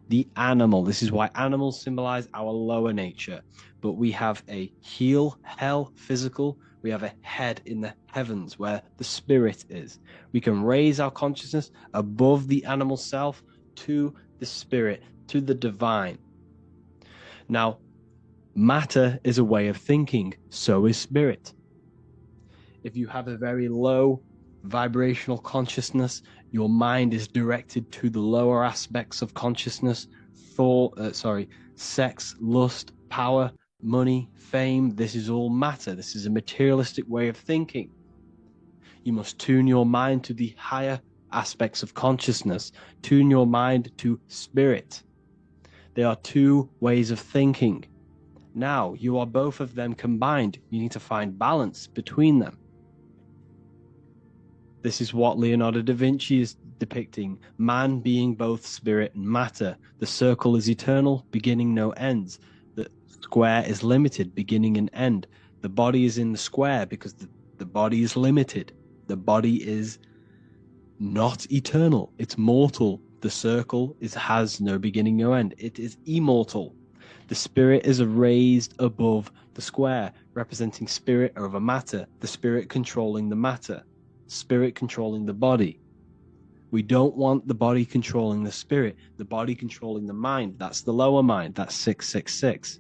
The animal. This is why animals symbolize our lower nature. But we have a hell, physical. We have a head in the heavens where the spirit is. We can raise our consciousness above the animal self to the spirit, to the divine. Now, matter is a way of thinking, so is spirit. If you have a very low vibrational consciousness, your mind is directed to the lower aspects of consciousness, sex, lust, power, money, fame. This is all matter. This is a materialistic way of thinking. You must tune your mind to the higher aspects of consciousness. Tune your mind to spirit. There are two ways of thinking. Now, you are both of them combined. You need to find balance between them. This is what Leonardo da Vinci is depicting. Man being both spirit and matter. The circle is eternal, beginning no ends. The square is limited, beginning and end. The body is in the square because the body is limited. The body is not eternal. It's mortal. The circle has no beginning, no end. It is immortal. The spirit is raised above the square, representing spirit over matter, the spirit controlling the matter, spirit controlling the body. We don't want the body controlling the spirit, the body controlling the mind. That's the lower mind. That's 666.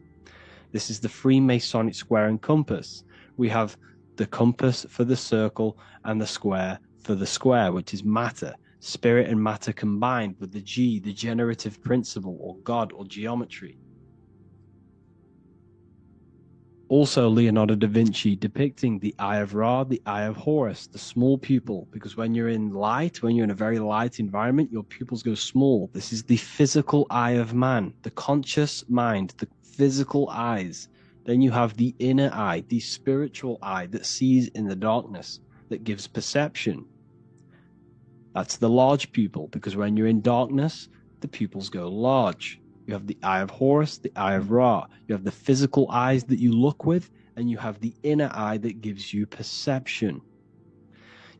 This is the Freemasonic square and compass. We have the compass for the circle and the square for the square, which is matter, spirit and matter combined with the G, the generative principle, or God, or geometry. Also, Leonardo da Vinci depicting the eye of Ra, the eye of Horus, the small pupil, because when you're in light, when you're in a very light environment, your pupils go small. This is the physical eye of man, the conscious mind, the physical eyes. Then you have the inner eye, the spiritual eye that sees in the darkness, that gives perception. That's the large pupil, because when you're in darkness, the pupils go large. You have the eye of Horus, the eye of Ra. You have the physical eyes that you look with, and you have the inner eye that gives you perception.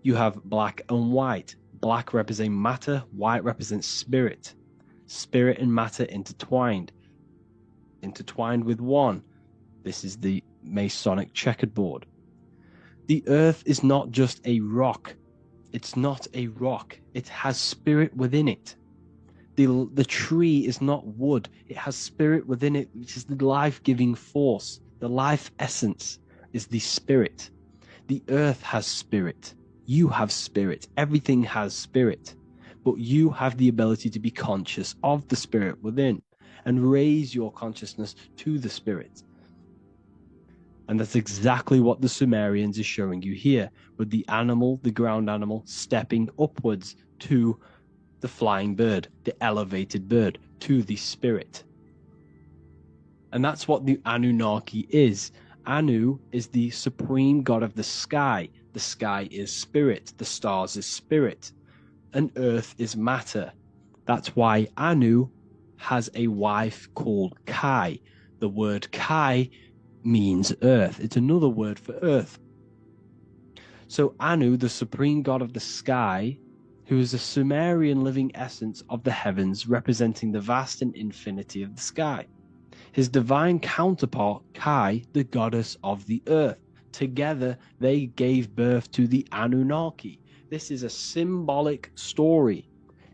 You have black and white. Black represents matter, white represents spirit. Spirit and matter intertwined with one. This is the Masonic checkerboard. The earth is not just a rock. It's not a rock. It has spirit within it. The tree is not wood. It has spirit within it, which is the life-giving force. The life essence is the spirit. The earth has spirit. You have spirit. Everything has spirit. But you have the ability to be conscious of the spirit within and raise your consciousness to the spirit. And that's exactly what the Sumerians is showing you here, with the animal, the ground animal, stepping upwards to the flying bird, the elevated bird, to the spirit. And that's what the Anunnaki is. Anu is the supreme god of the sky. The sky is spirit. The stars is spirit. And earth is matter. That's why Anu has a wife called Kai. The word Kai means earth. It's another word for earth. So Anu, the supreme god of the sky, who is a Sumerian living essence of the heavens, representing the vast and infinity of the sky. His divine counterpart, Kai, the goddess of the earth. Together, they gave birth to the Anunnaki. This is a symbolic story.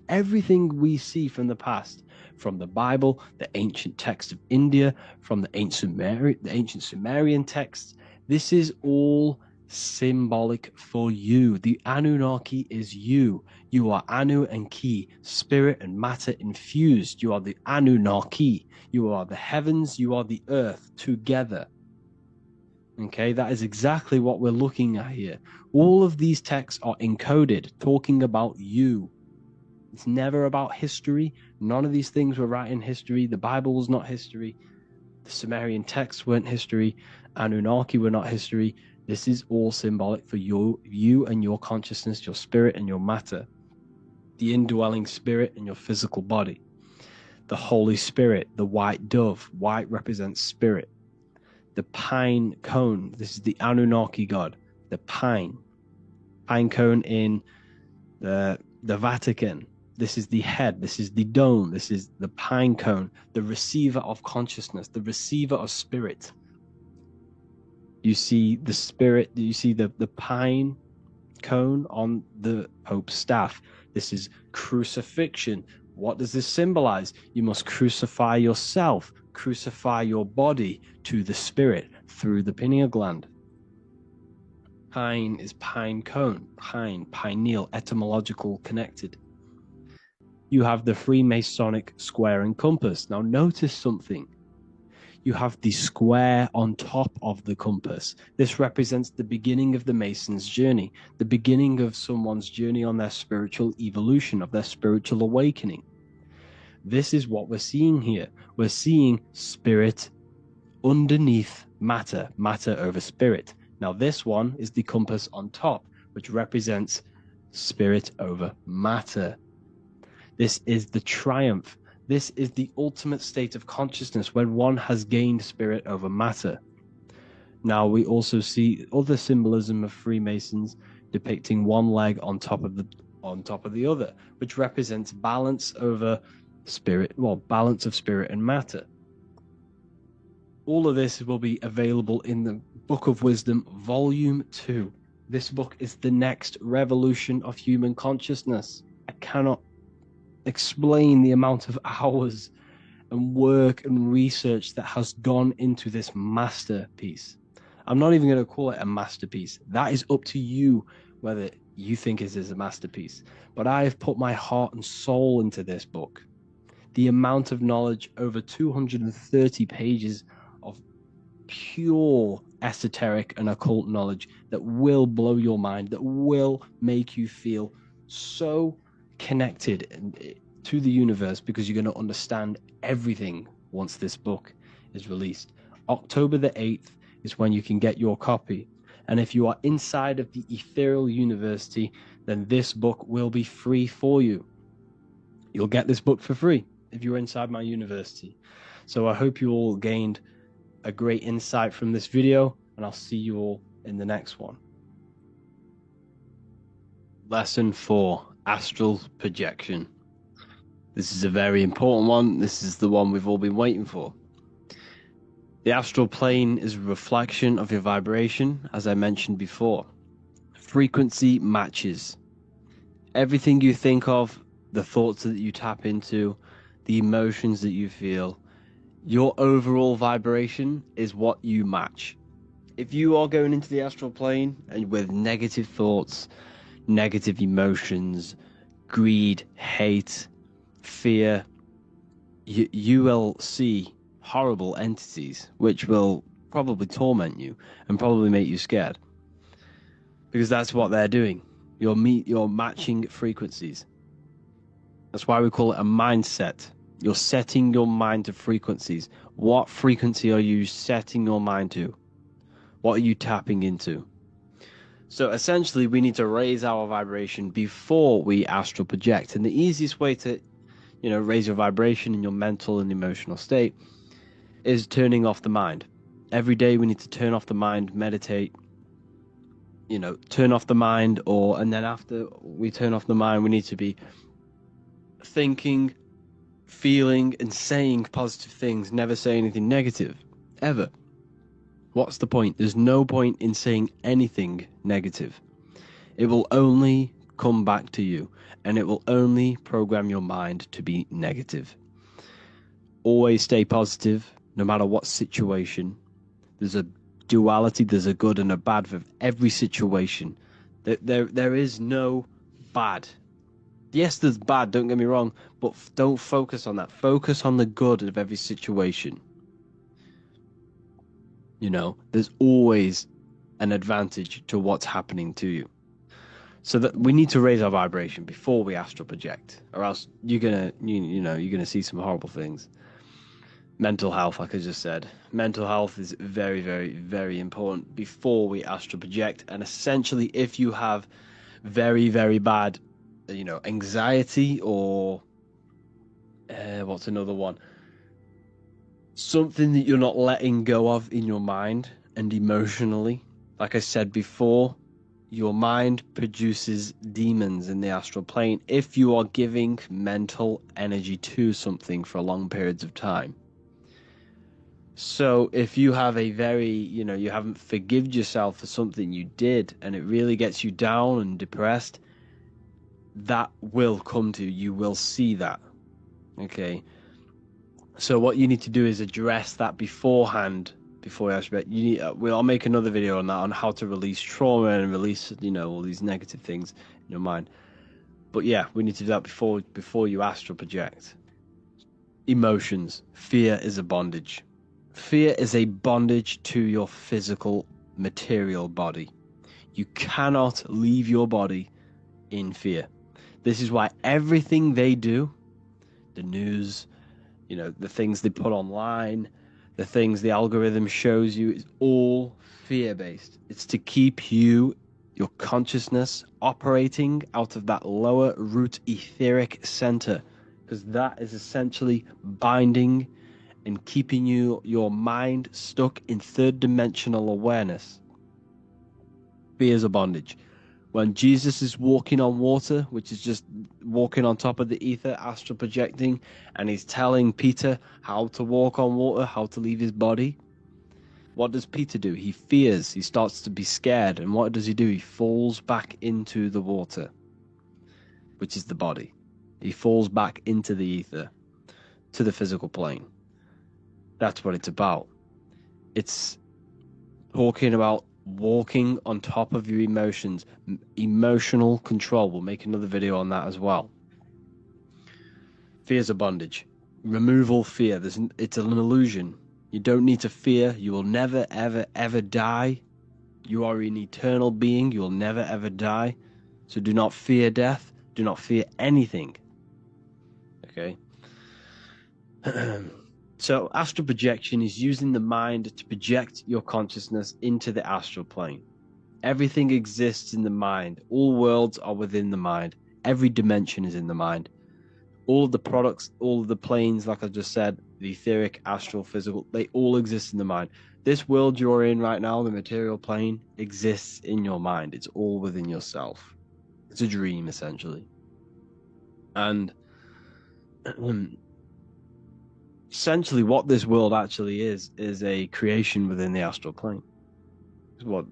Everything we see from the past, from the Bible, the ancient text of India, from the ancient Sumerian texts, this is all symbolic for you. The Anunnaki is you. You are Anu and Ki, spirit and matter infused. You are the Anunnaki. You are the heavens. You are the earth together. Okay, that is exactly what we're looking at here. All of these texts are encoded, talking about you. It's never about history. None of these things were right in history. The Bible was not history. The Sumerian texts weren't history. Anunnaki were not history. This is all symbolic for you and your consciousness, your spirit and your matter. The indwelling spirit and your physical body. The Holy Spirit, the white dove. White represents spirit. The pine cone. This is the Anunnaki god. The pine cone in the Vatican. This is the head. This is the dome. This is the pine cone, the receiver of consciousness, the receiver of spirit. You see the spirit, you see the pine cone on the Pope's staff. This is crucifixion. What does this symbolize? You must crucify yourself, crucify your body to the spirit through the pineal gland. Pine is pine cone, pineal, etymological connected. You have the Freemasonic square and compass. Now notice something. You have the square on top of the compass. This represents the beginning of the Mason's journey, the beginning of someone's journey on their spiritual evolution, of their spiritual awakening. This is what we're seeing here. We're seeing spirit underneath matter, matter over spirit. Now this one is the compass on top, which represents spirit over matter. This is the triumph. This is the ultimate state of consciousness when one has gained spirit over matter. Now we also see other symbolism of Freemasons depicting one leg on top of on top of the other, which represents balance over spirit, well, balance of spirit and matter. All of this will be available in the Book of Wisdom, Volume 2. This book is the next revolution of human consciousness. I cannot explain the amount of hours and work and research that has gone into this masterpiece. I'm not even going to call it a masterpiece. That is up to you whether you think it is a masterpiece. But I have put my heart and soul into this book. The amount of knowledge, over 230 pages of pure esoteric and occult knowledge that will blow your mind, that will make you feel so connected to the universe, because you're going to understand everything once this book is released. October the 8th is when you can get your copy. And if you are inside of the Ethereal University, then this book will be free for you. You'll get this book for free if you're inside my university. So I hope you all gained a great insight from this video, and I'll see you all in the next one. Lesson 4, astral projection. This is a very important one. This is the one we've all been waiting for. The astral plane is a reflection of your vibration, as I mentioned before. Frequency matches. Everything you think of, the thoughts that you tap into, the emotions that you feel, your overall vibration is what you match. If you are going into the astral plane and with negative thoughts, negative emotions, greed, hate, fear, you will see horrible entities which will probably torment you and probably make you scared, because that's what they're doing. You're matching frequencies. That's why we call it a mindset. You're setting your mind to frequencies. What frequency are you setting your mind to? What are you tapping into? So essentially, we need to raise our vibration before we astral project. And the easiest way to, raise your vibration in your mental and emotional state is turning off the mind. Every day we need to turn off the mind, meditate, turn off the mind, and then after we turn off the mind, we need to be thinking, feeling, and saying positive things. Never say anything negative, ever. What's the point? There's no point in saying anything negative. It will only come back to you, and it will only program your mind to be negative. Always stay positive, no matter what situation. There's a duality, there's a good and a bad for every situation. There is no bad. Yes, there's bad, don't get me wrong, but don't focus on that. Focus on the good of every situation. There's always an advantage to what's happening to you. So that we need to raise our vibration before we astral project, or else you're gonna see some horrible things. Mental health, like I just said. Mental health is very, very, very important before we astral project. And essentially, if you have very, very bad anxiety, or what's another one? Something that you're not letting go of in your mind and emotionally. Like I said before, your mind produces demons in the astral plane if you are giving mental energy to something for long periods of time. So if you have a very, you haven't forgiven yourself for something you did and it really gets you down and depressed, that will come to you. You will see that. Okay. So what you need to do is address that beforehand, before you actually. I'll make another video on that, on how to release trauma and release, all these negative things in your mind. But yeah, we need to do that before you astral project. Emotions. Fear is a bondage. Fear is a bondage to your physical, material body. You cannot leave your body in fear. This is why everything they do, the news, the things they put online, the things the algorithm shows you, is all fear-based. It's to keep your consciousness operating out of that lower root etheric center, because that is essentially binding and keeping your mind stuck in third dimensional awareness. Fear is a bondage. When Jesus is walking on water, which is just walking on top of the ether, astral projecting, and he's telling Peter how to walk on water, how to leave his body, what does Peter do? He fears. He starts to be scared. And what does he do? He falls back into the water, which is the body. He falls back into the ether, to the physical plane. That's what it's about. It's talking about walking on top of your emotions, emotional control. We'll make another video on that as well. Fear's a bondage. Remove all fear. It's an illusion. You don't need to fear. You will never, ever, ever die. You are an eternal being. You will never, ever die. So do not fear death. Do not fear anything. Okay? So astral projection is using the mind to project your consciousness into the astral plane. Everything exists in the mind. All worlds are within the mind. Every dimension is in the mind. All of the products, all of the planes, like I just said, the etheric, astral, physical, they all exist in the mind. This world you're in right now, the material plane, exists in your mind. It's all within yourself. It's a dream, essentially. And essentially what this world actually is a creation within the astral plane. It's what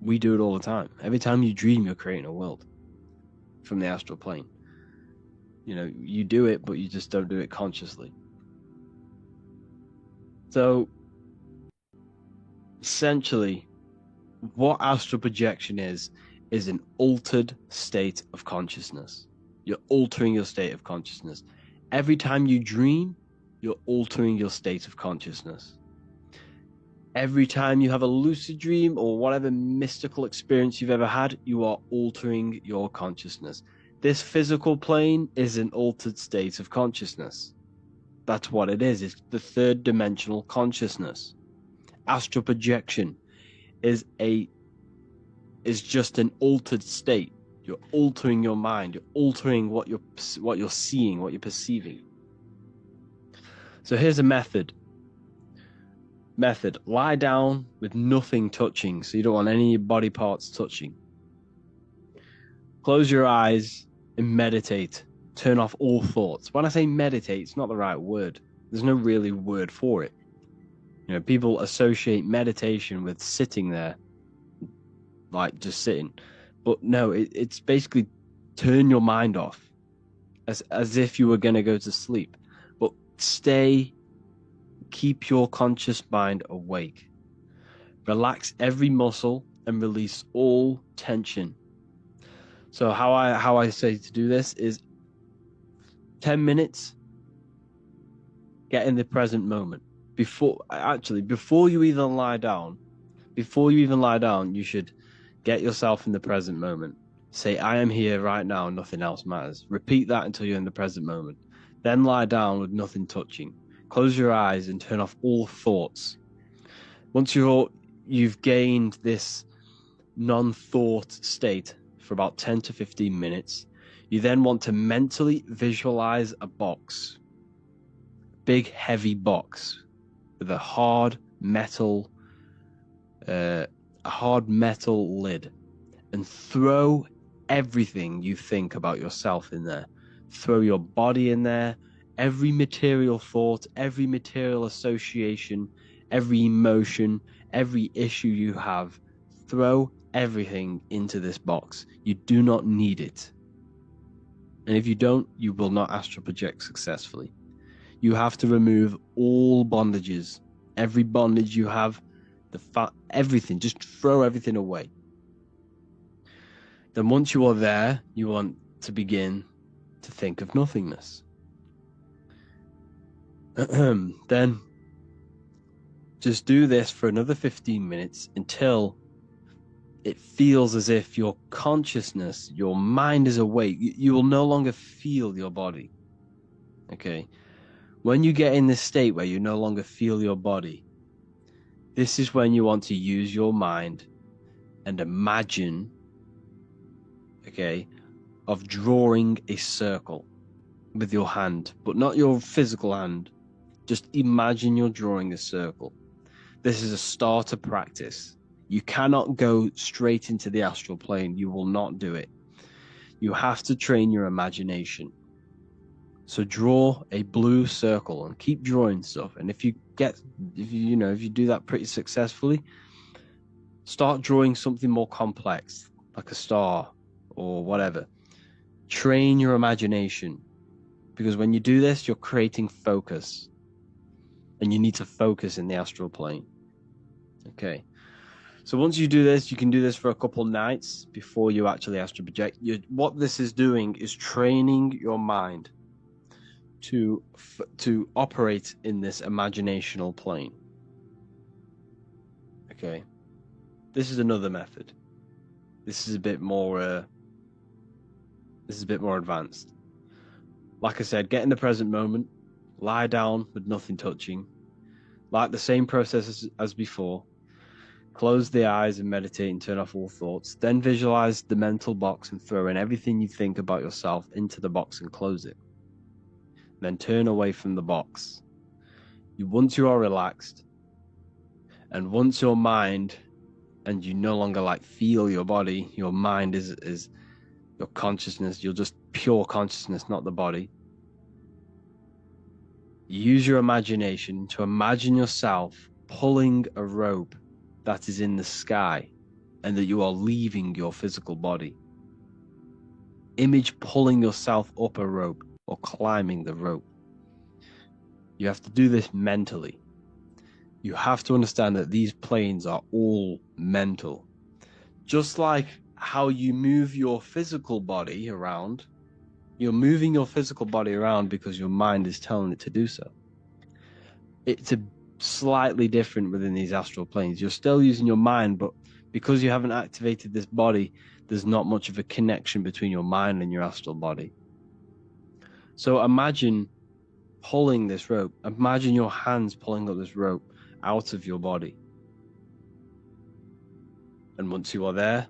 we do it all the time. Every time you dream, you're creating a world from the astral plane. You know, you do it, but you just don't do it consciously. So essentially what astral projection is an altered state of consciousness. You're altering your state of consciousness. Every time you dream, you're altering your state of consciousness. Every time you have a lucid dream or whatever mystical experience you've ever had, you are altering your consciousness. This physical plane is an altered state of consciousness. That's what it is. It's the third dimensional consciousness. Astral projection is just an altered state. You're altering your mind. You're altering what you're seeing, what you're perceiving. So here's a method. Lie down with nothing touching. So you don't want any of your body parts touching. Close your eyes and meditate. Turn off all thoughts. When I say meditate, it's not the right word. There's no really word for it. You know, people associate meditation with sitting there, like just sitting. But no, it's basically turn your mind off, as if you were going to go to sleep. But keep your conscious mind awake. Relax every muscle and release all tension. So how I say to do this is 10 minutes, get in the present moment. Before you even lie down, you should get yourself in the present moment. Say, I am here right now, nothing else matters. Repeat that until you're in the present moment. Then lie down with nothing touching. Close your eyes and turn off all thoughts. Once you've gained this non-thought state for about 10 to 15 minutes, you then want to mentally visualize a box. Big, heavy box with a hard metal lid, and throw everything you think about yourself in there. Throw your body in there, every material thought, every material association, every emotion, every issue you have. Throw everything into this box. You do not need it. And if you don't, you will not astral project successfully. You have to remove all bondages, every bondage you have, everything, just throw everything away. Then once you are there, you want to begin to think of nothingness. Then just do this for another 15 minutes until it feels as if your consciousness, your mind is awake. You will no longer feel your body. Okay? When you get in this state where you no longer feel your body, this is when you want to use your mind and imagine, okay, of drawing a circle with your hand, but not your physical hand. Just imagine you're drawing a circle. This is a starter practice. You cannot go straight into the astral plane. You will not do it. You have to train your imagination. So draw a blue circle and keep drawing stuff. And if you do that pretty successfully, start drawing something more complex, like a star or whatever. Train your imagination, because when you do this, you're creating focus, and you need to focus in the astral plane. Okay. So once you do this, you can do this for a couple nights before you actually astral project. What this is doing is training your mind to operate in this imaginational plane. Okay. This is another method. This is a bit more advanced. Like I said, get in the present moment, lie down with nothing touching, like the same process as before. Close the eyes and meditate and turn off all thoughts. Then visualize the mental box and throw in everything you think about yourself into the box and close it. Then turn away from the box. Once you are relaxed, and once your mind, and you no longer feel your body, your mind is your consciousness, you're just pure consciousness, not the body. Use your imagination to imagine yourself pulling a rope that is in the sky and that you are leaving your physical body. Image pulling yourself up a rope or climbing the rope. You have to do this mentally. You have to understand that these planes are all mental. Just like how you move your physical body around, you're moving your physical body around because your mind is telling it to do so. It's slightly different within these astral planes. You're still using your mind, but because you haven't activated this body, there's not much of a connection between your mind and your astral body. So imagine pulling this rope. Imagine your hands pulling up this rope out of your body. And once you are there,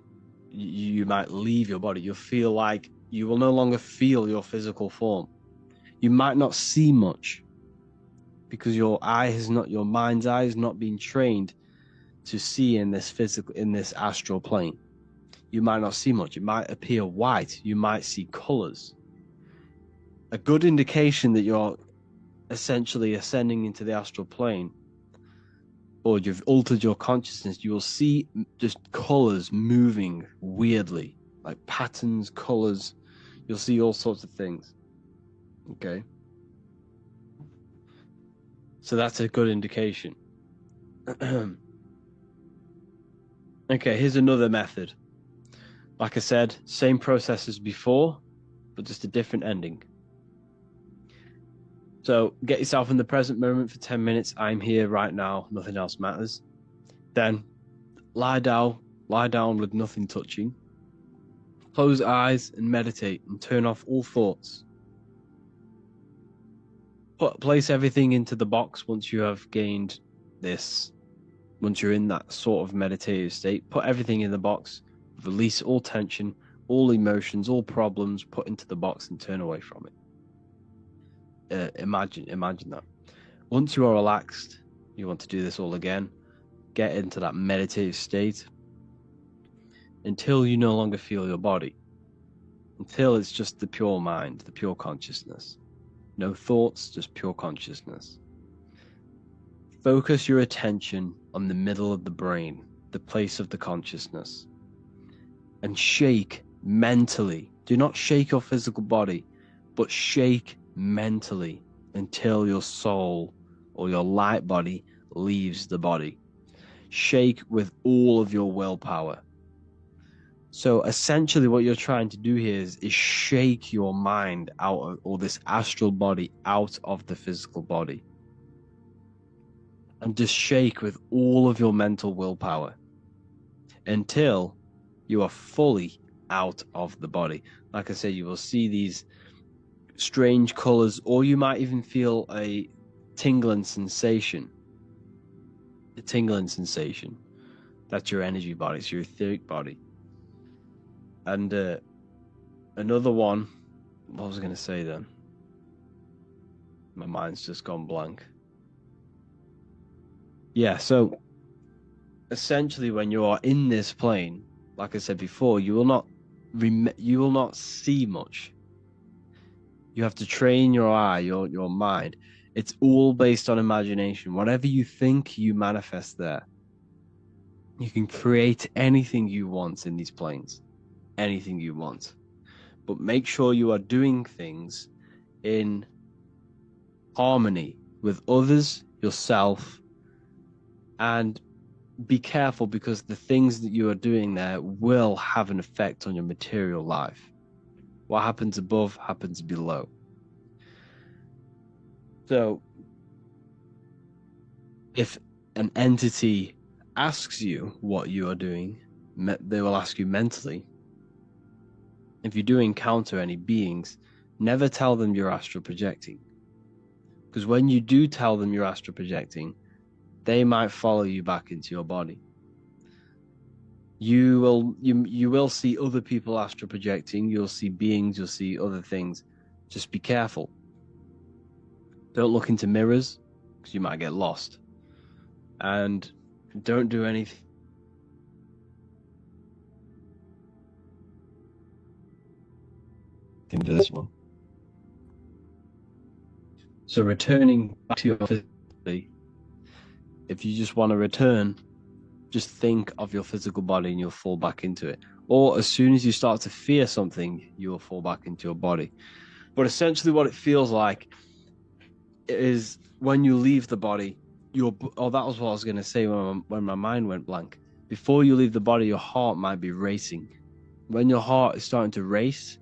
you might leave your body. You'll feel like you will no longer feel your physical form. You might not see much because your mind's eye has not been trained to see in this astral plane. You might not see much. It might appear white. You might see colors. A good indication that you're essentially ascending into the astral plane, or you've altered your consciousness, you will see just colors moving weirdly, like patterns, colors. You'll see all sorts of things. Okay. So that's a good indication. Okay, here's another method. Like I said, same process as before, but just a different ending. So get yourself in the present moment for 10 minutes. I'm here right now. Nothing else matters. Then lie down with nothing touching. Close eyes and meditate and turn off all thoughts. Place everything into the box once you have gained this. Once you're in that sort of meditative state, put everything in the box. Release all tension, all emotions, all problems, put into the box and turn away from it. Imagine that. Once you are relaxed, you want to do this all again. Get into that meditative state until you no longer feel your body. Until it's just the pure mind, the pure consciousness. No thoughts, just pure consciousness. Focus your attention on the middle of the brain, the place of the consciousness. And shake mentally. Do not shake your physical body, but shake mentally until your soul or your light body leaves the body. Shake with all of your willpower. So essentially what you're trying to do here is shake your mind out of, or this astral body out of the physical body. And just shake with all of your mental willpower until you are fully out of the body. Like I said, you will see these strange colors, or you might even feel a tingling sensation. The tingling sensation. That's your energy body, it's your etheric body. And another one, what was I going to say then? My mind's just gone blank. Yeah, so essentially, when you are in this plane, like I said before, you will not see much. You have to train your eye, your mind. It's all based on imagination. Whatever you think, you manifest there. You can create anything you want in these planes, anything you want. But make sure you are doing things in harmony with others, yourself, and be careful, because the things that you are doing there will have an effect on your material life. What happens above happens below. So if an entity asks you what you are doing, they will ask you mentally. If you do encounter any beings, never tell them you're astral projecting. Because when you do tell them you're astral projecting, they might follow you back into your body. You will see other people astral projecting, you'll see beings, you'll see other things. Just be careful. Don't look into mirrors, because you might get lost. And don't do anything to this one. So returning back to your physically, if you just want to return, just think of your physical body and you'll fall back into it. Or as soon as you start to fear something, you will fall back into your body. But essentially what it feels like is when you leave the body, that was what I was going to say when my mind went blank. Before you leave the body, your heart might be racing. When your heart is starting to race,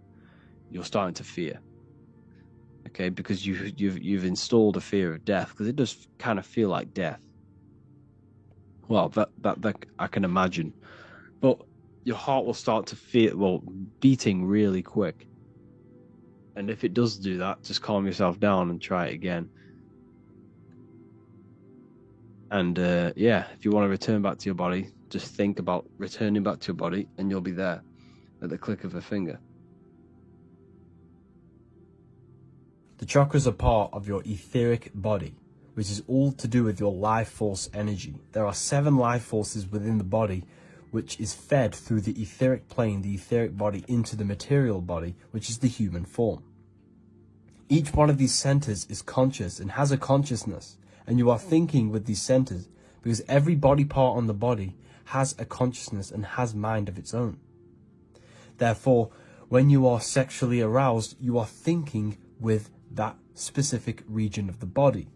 you're starting to fear. Okay, because you've installed a fear of death, because it does kind of feel like death. Well, that I can imagine. But your heart will start to feel, beating really quick. And if it does do that, just calm yourself down and try it again. And if you want to return back to your body, just think about returning back to your body and you'll be there at the click of a finger. The chakras are part of your etheric body, which is all to do with your life force energy. There are 7 life forces within the body, which is fed through the etheric plane, the etheric body, into the material body, which is the human form. Each one of these centers is conscious and has a consciousness, and you are thinking with these centers, because every body part on the body has a consciousness and has mind of its own. Therefore, when you are sexually aroused, you are thinking with that specific region of the body.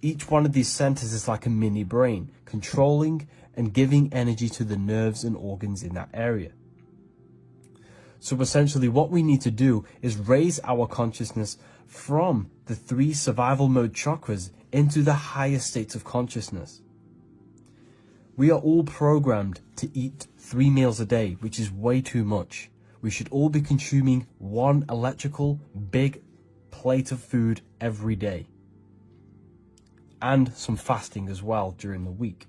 Each one of these centers is like a mini brain, controlling and giving energy to the nerves and organs in that area. So essentially what we need to do is raise our consciousness from the 3 survival mode chakras into the higher states of consciousness. We are all programmed to eat 3 meals a day, which is way too much. We should all be consuming 1 electrical big plate of food every day. And some fasting as well during the week.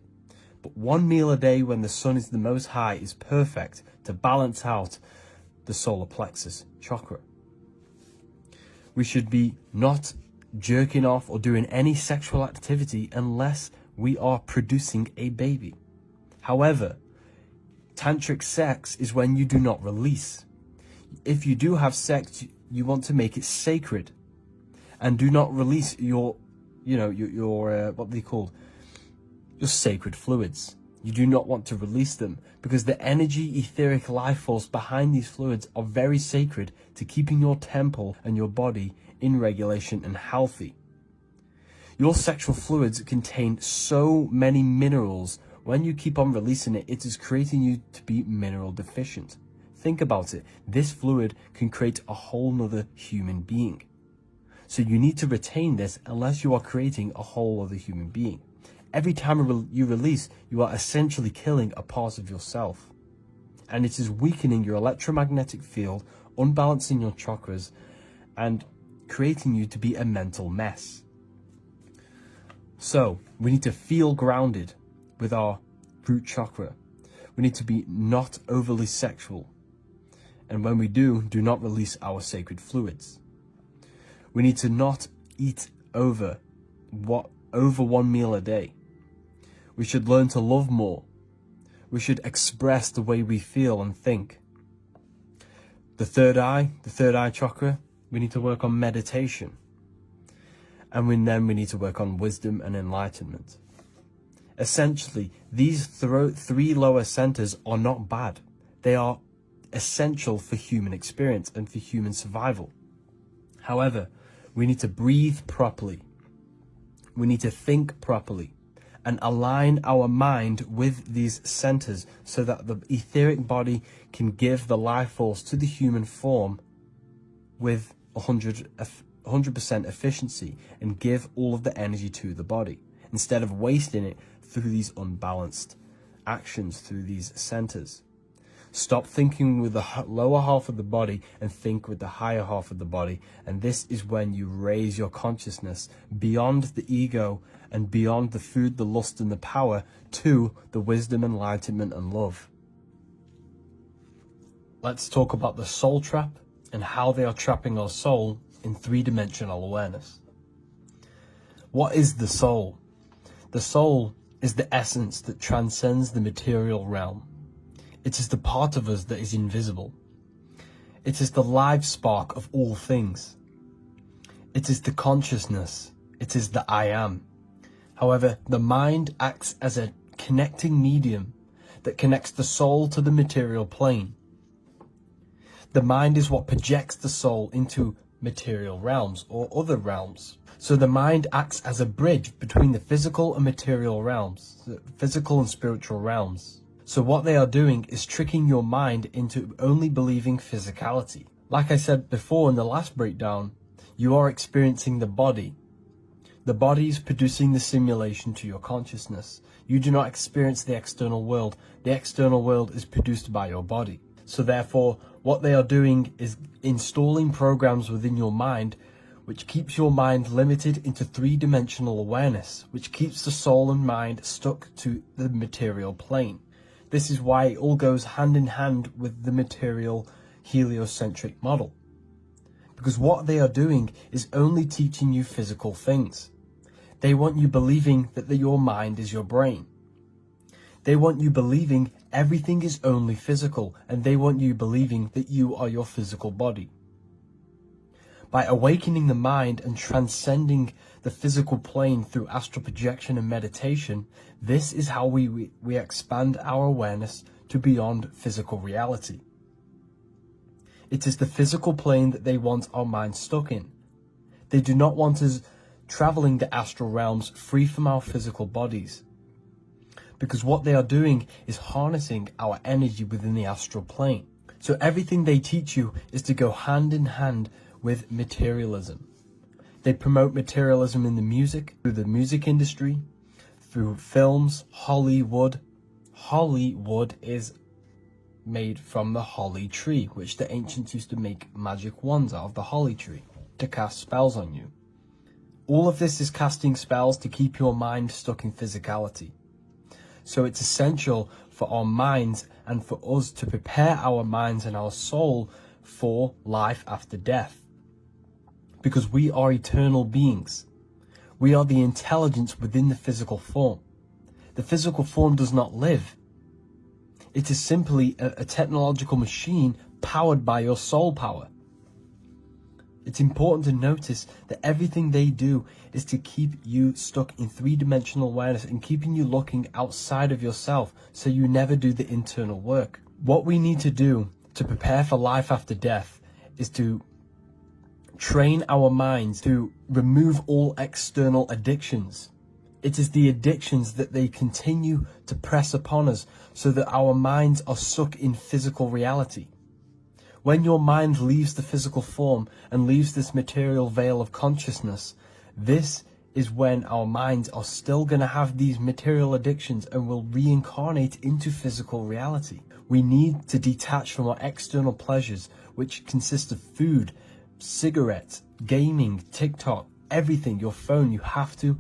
But 1 meal a day when the sun is the most high is perfect to balance out the solar plexus chakra. We should be not jerking off or doing any sexual activity unless we are producing a baby. However, tantric sex is when you do not release. If you do have sex, you want to make it sacred and do not release your what are they called? Your sacred fluids. You do not want to release them because the energy, etheric life force behind these fluids are very sacred to keeping your temple and your body in regulation and healthy. Your sexual fluids contain so many minerals. When you keep on releasing it, it is creating you to be mineral deficient. Think about it. This fluid can create a whole nother human being. So you need to retain this unless you are creating a whole other human being. Every time you release, you are essentially killing a part of yourself. And it is weakening your electromagnetic field, unbalancing your chakras, and creating you to be a mental mess. So we need to feel grounded with our root chakra. We need to be not overly sexual. And when we do not release our sacred fluids. We need to not eat over 1 meal a day. We should learn to love more. We should express the way we feel and think. The third eye chakra, we need to work on meditation. And then we need to work on wisdom and enlightenment. Essentially, these three lower centers are not bad. They are essential for human experience and for human survival. However, we need to breathe properly. We need to think properly and align our mind with these centers so that the etheric body can give the life force to the human form with 100% efficiency and give all of the energy to the body instead of wasting it through these unbalanced actions through these centers. Stop thinking with the lower half of the body and think with the higher half of the body. And this is when you raise your consciousness beyond the ego and beyond the food, the lust, and the power to the wisdom, enlightenment, and love. Let's talk about the soul trap and how they are trapping our soul in three-dimensional awareness. What is the soul? The soul is the essence that transcends the material realm. It is the part of us that is invisible. It is the live spark of all things. It is the consciousness. It is the I am. However, the mind acts as a connecting medium that connects the soul to the material plane. The mind is what projects the soul into material realms or other realms. So the mind acts as a bridge between the physical and material realms, the physical and spiritual realms. So what they are doing is tricking your mind into only believing physicality. Like I said before in the last breakdown, you are experiencing the body. The body is producing the simulation to your consciousness. You do not experience the external world. The external world is produced by your body. So therefore, what they are doing is installing programs within your mind which keeps your mind limited into three-dimensional awareness, which keeps the soul and mind stuck to the material plane. This is why it all goes hand in hand with the material heliocentric model. Because what they are doing is only teaching you physical things. They want you believing that your mind is your brain. They want you believing everything is only physical, and they want you believing that you are your physical body. By awakening the mind and transcending the physical plane through astral projection and meditation, this is how we expand our awareness to beyond physical reality. It is the physical plane that they want our mind stuck in. They do not want us traveling the astral realms free from our physical bodies. Because what they are doing is harnessing our energy within the astral plane. So everything they teach you is to go hand in hand with materialism. They promote materialism in the music, through the music industry, through films, Hollywood. Hollywood is made from the holly tree, which the ancients used to make magic wands out of the holly tree to cast spells on you. All of this is casting spells to keep your mind stuck in physicality. So it's essential for our minds and for us to prepare our minds and our soul for life after death. Because we are eternal beings. We are the intelligence within the physical form. The physical form does not live. It is simply a technological machine powered by your soul power. It's important to notice that everything they do is to keep you stuck in three-dimensional awareness and keeping you looking outside of yourself so you never do the internal work. What we need to do to prepare for life after death is to train our minds to remove all external addictions. It is the addictions that they continue to press upon us so that our minds are stuck in physical reality. When your mind leaves the physical form and leaves this material veil of consciousness, this is when our minds are still going to have these material addictions and will reincarnate into physical reality. We need to detach from our external pleasures, which consist of food, cigarettes, gaming, TikTok, everything, your phone. You have to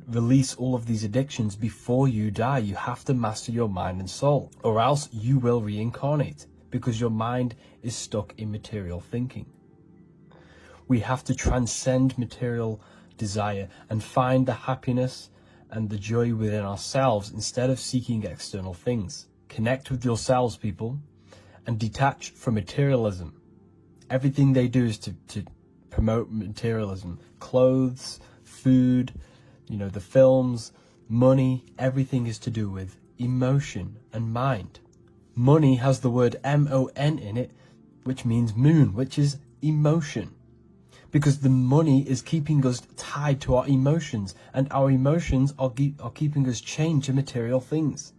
release all of these addictions before you die. You have to master your mind and soul, or else you will reincarnate because your mind is stuck in material thinking. We have to transcend material desire and find the happiness and the joy within ourselves instead of seeking external things. Connect with yourselves, people, and detach from materialism. Everything they do is to promote materialism. Clothes, food, the films, money, everything is to do with emotion and mind. Money has the word M-O-N in it, which means moon, which is emotion. Because the money is keeping us tied to our emotions, and our emotions are keeping us chained to material things.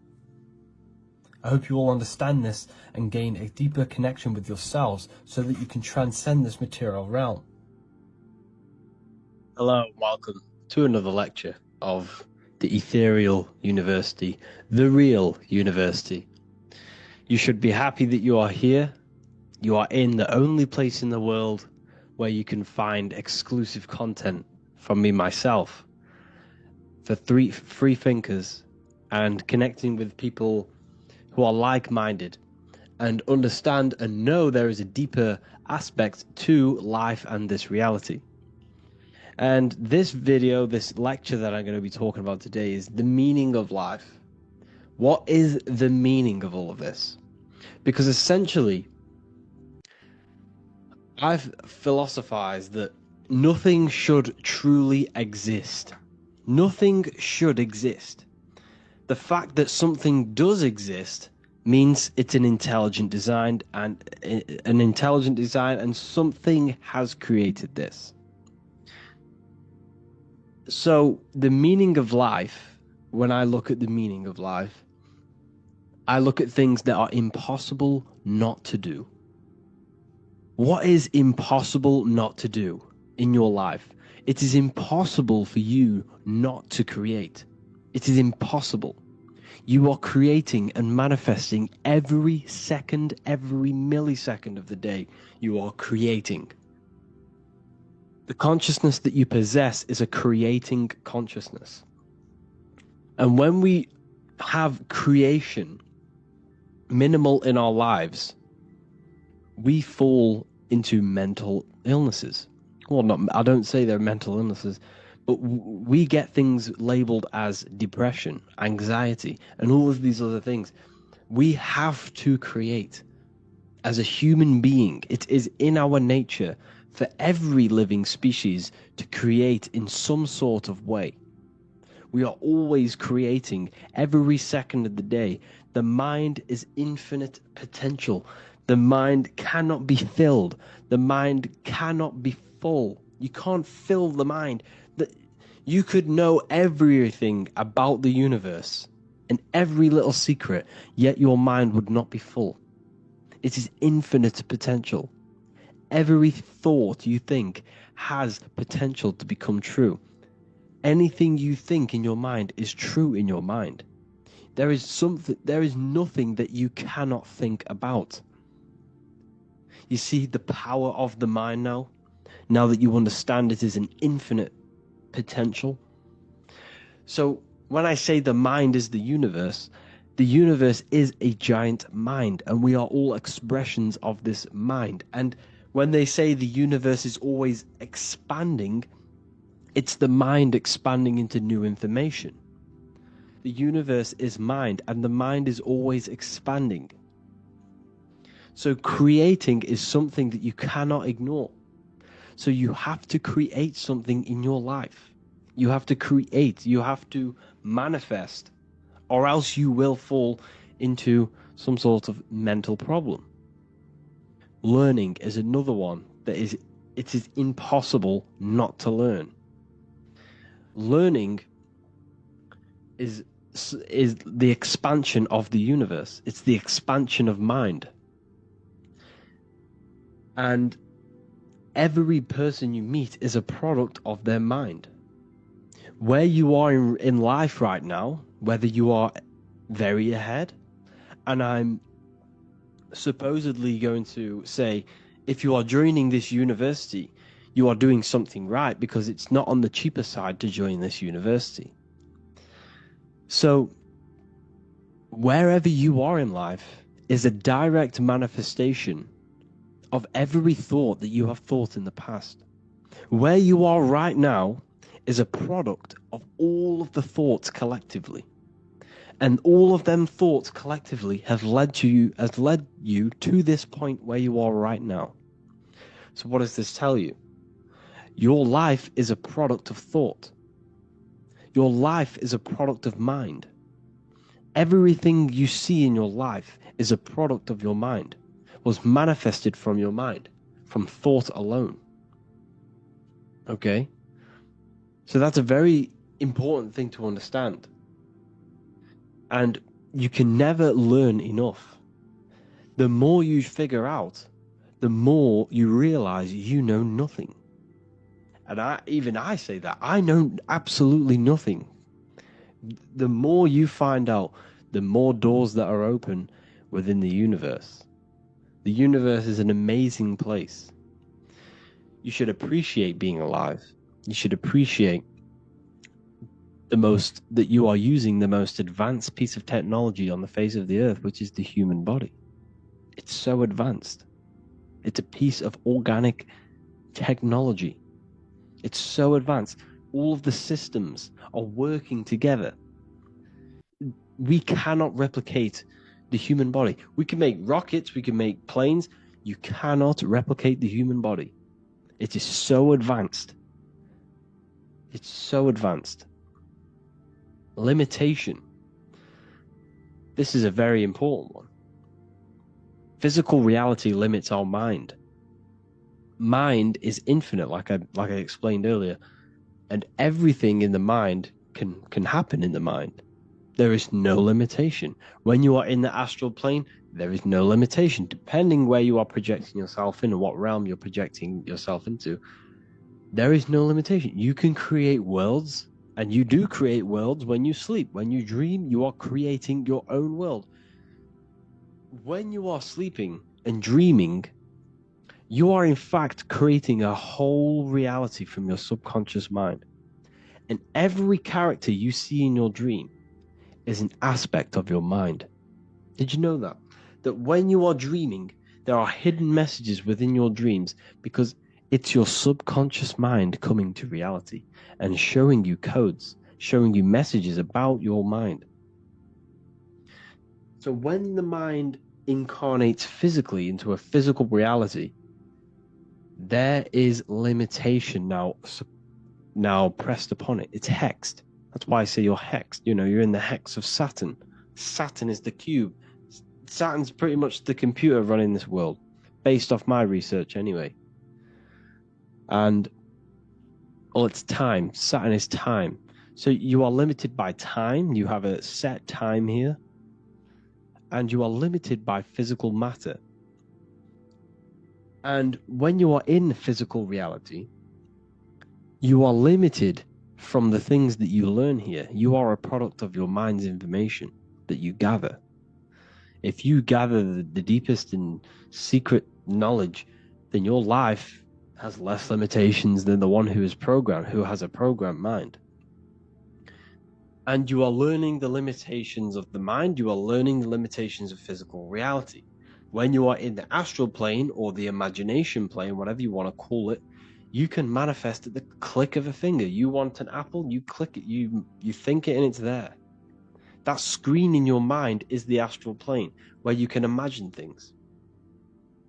I hope you all understand this and gain a deeper connection with yourselves so that you can transcend this material realm. Hello, welcome to another lecture of the Ethereal University, the real university. You should be happy that you are here. You are in the only place in the world where you can find exclusive content from me myself for free thinkers and connecting with people who are like-minded and understand and know there is a deeper aspect to life and this reality. And this video, this lecture that I'm going to be talking about today is the meaning of life. What is the meaning of all of this? Because essentially, I've philosophized that nothing should truly exist. Nothing should exist. The fact that something does exist means it's an intelligent design, and something has created this. So the meaning of life, when I look at the meaning of life, I look at things that are impossible not to do. What is impossible not to do in your life? It is impossible for you not to create. It is impossible. You are creating and manifesting every second, every millisecond of the day. You are creating. The consciousness that you possess is a creating consciousness. And when we have creation minimal in our lives, we fall into mental illnesses. Well, I don't say they're mental illnesses, but we get things labeled as depression, anxiety, and all of these other things. We have to create. As a human being, it is in our nature for every living species to create in some sort of way. We are always creating every second of the day. The mind is infinite potential. The mind cannot be filled. The mind cannot be full. You can't fill the mind. You could know everything about the universe and every little secret, yet your mind would not be full. It is infinite potential. Every thought you think has potential to become true. Anything you think in your mind is true in your mind. There is nothing that you cannot think about. You see the power of the mind now that you understand it is an infinite potential. So when I say the mind is the universe is a giant mind, and we are all expressions of this mind. And when they say the universe is always expanding, it's the mind expanding into new information. The universe is mind, and the mind is always expanding. So creating is something that you cannot ignore. So you have to create something in your life. You have to create, you have to manifest, or else you will fall into some sort of mental problem. Learning is another one that it is impossible not to learn. Learning is the expansion of the universe. It's the expansion of mind. And every person you meet is a product of their mind. Where you are in life right now, whether you are very ahead, and I'm supposedly going to say, if you are joining this university, you are doing something right, because it's not on the cheaper side to join this university. So wherever you are in life is a direct manifestation of every thought that you have thought in the past. Where you are right now is a product of all of the thoughts collectively. And all of them thoughts collectively have led you to this point where you are right now. So what does this tell you? Your life is a product of thought. Your life is a product of mind. Everything you see in your life is a product of your mind, was manifested from your mind, from thought alone. Okay? So that's a very important thing to understand. And you can never learn enough. The more you figure out, the more you realize you know nothing. And I say that. I know absolutely nothing. The more you find out, the more doors that are open within the universe. The universe is an amazing place. You should appreciate being alive. You should appreciate that you are using the most advanced piece of technology on the face of the earth, which is the human body. It's so advanced. It's a piece of organic technology. It's so advanced. All of the systems are working together. We cannot replicate the human body. We can make rockets, we can make planes. You cannot replicate the human body. It is so advanced. It's so advanced. Limitation. This is a very important one. Physical reality limits our mind. Mind is infinite, like I explained earlier, and everything in the mind can happen in the mind. There is no limitation. When you are in the astral plane, there is no limitation. Depending where you are projecting yourself in and what realm you're projecting yourself into, there is no limitation. You can create worlds, and you do create worlds when you sleep. When you dream, you are creating your own world. When you are sleeping and dreaming, you are in fact creating a whole reality from your subconscious mind. And every character you see in your dream is an aspect of your mind. Did you know that? That when you are dreaming, there are hidden messages within your dreams because it's your subconscious mind coming to reality and showing you codes, showing you messages about your mind. So when the mind incarnates physically into a physical reality, there is limitation now pressed upon it. It's hexed. That's why I say you're hexed. You know, you're in the hex of Saturn. Saturn is the cube. Saturn's pretty much the computer running this world, based off my research anyway. And, well, it's time. Saturn is time. So you are limited by time. You have a set time here. And you are limited by physical matter. And when you are in physical reality, you are limited from the things that you learn here. You are a product of your mind's information that you gather. If you gather the deepest and secret knowledge, then your life has less limitations than the one who is programmed, who has a programmed mind. And you are learning the limitations of the mind. You are learning the limitations of physical reality. When you are in the astral plane or the imagination plane, whatever you want to call it, you can manifest at the click of a finger. You want an apple, you click it, you think it, and it's there. That screen in your mind is the astral plane, where you can imagine things.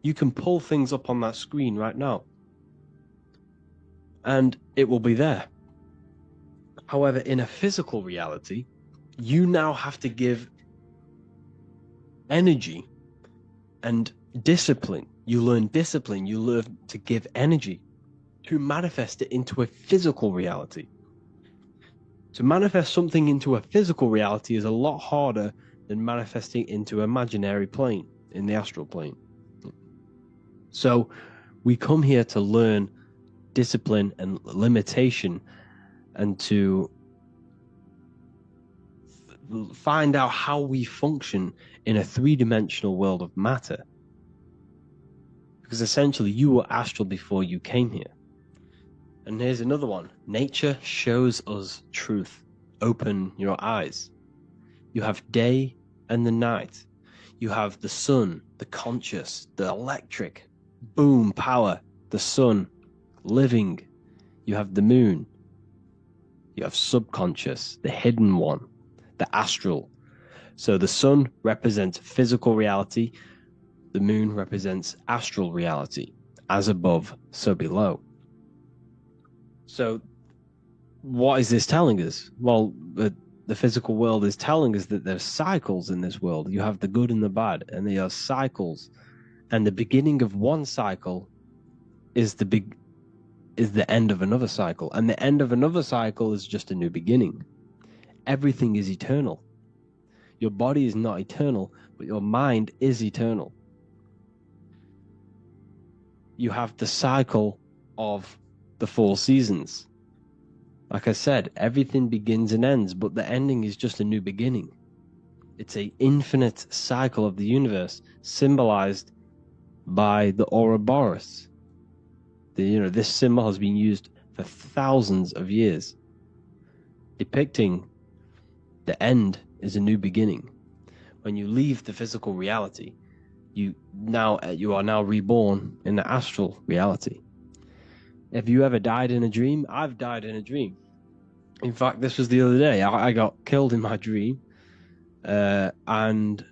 You can pull things up on that screen right now, and it will be there. However, in a physical reality, you now have to give energy and discipline. You learn discipline, you learn to give energy to manifest it into a physical reality. To manifest something into a physical reality is a lot harder than manifesting into an imaginary plane, in the astral plane. So we come here to learn discipline and limitation and to find out how we function in a three-dimensional world of matter. Because essentially you were astral before you came here. And here's another one. Nature shows us truth. Open your eyes. You have day and the night. You have the sun, the conscious, the electric, boom, power, the sun, living. You have the moon. You have subconscious, the hidden one, the astral. So the sun represents physical reality. The moon represents astral reality, as above, so below. So what is this telling us? Well, the physical world is telling us that there's cycles in this world. You have the good and the bad, and there are cycles. And the beginning of one cycle is the end of another cycle. And the end of another cycle is just a new beginning. Everything is eternal. Your body is not eternal, but your mind is eternal. You have the cycle of the 4 seasons. Like I said, everything begins and ends, but the ending is just a new beginning. It's an infinite cycle of the universe, symbolized by the Ouroboros. This symbol has been used for thousands of years, depicting the end is a new beginning. When you leave the physical reality, you are now reborn in the astral reality. Have you ever died in a dream? I've died in a dream. In fact, this was the other day. I got killed in my dream, and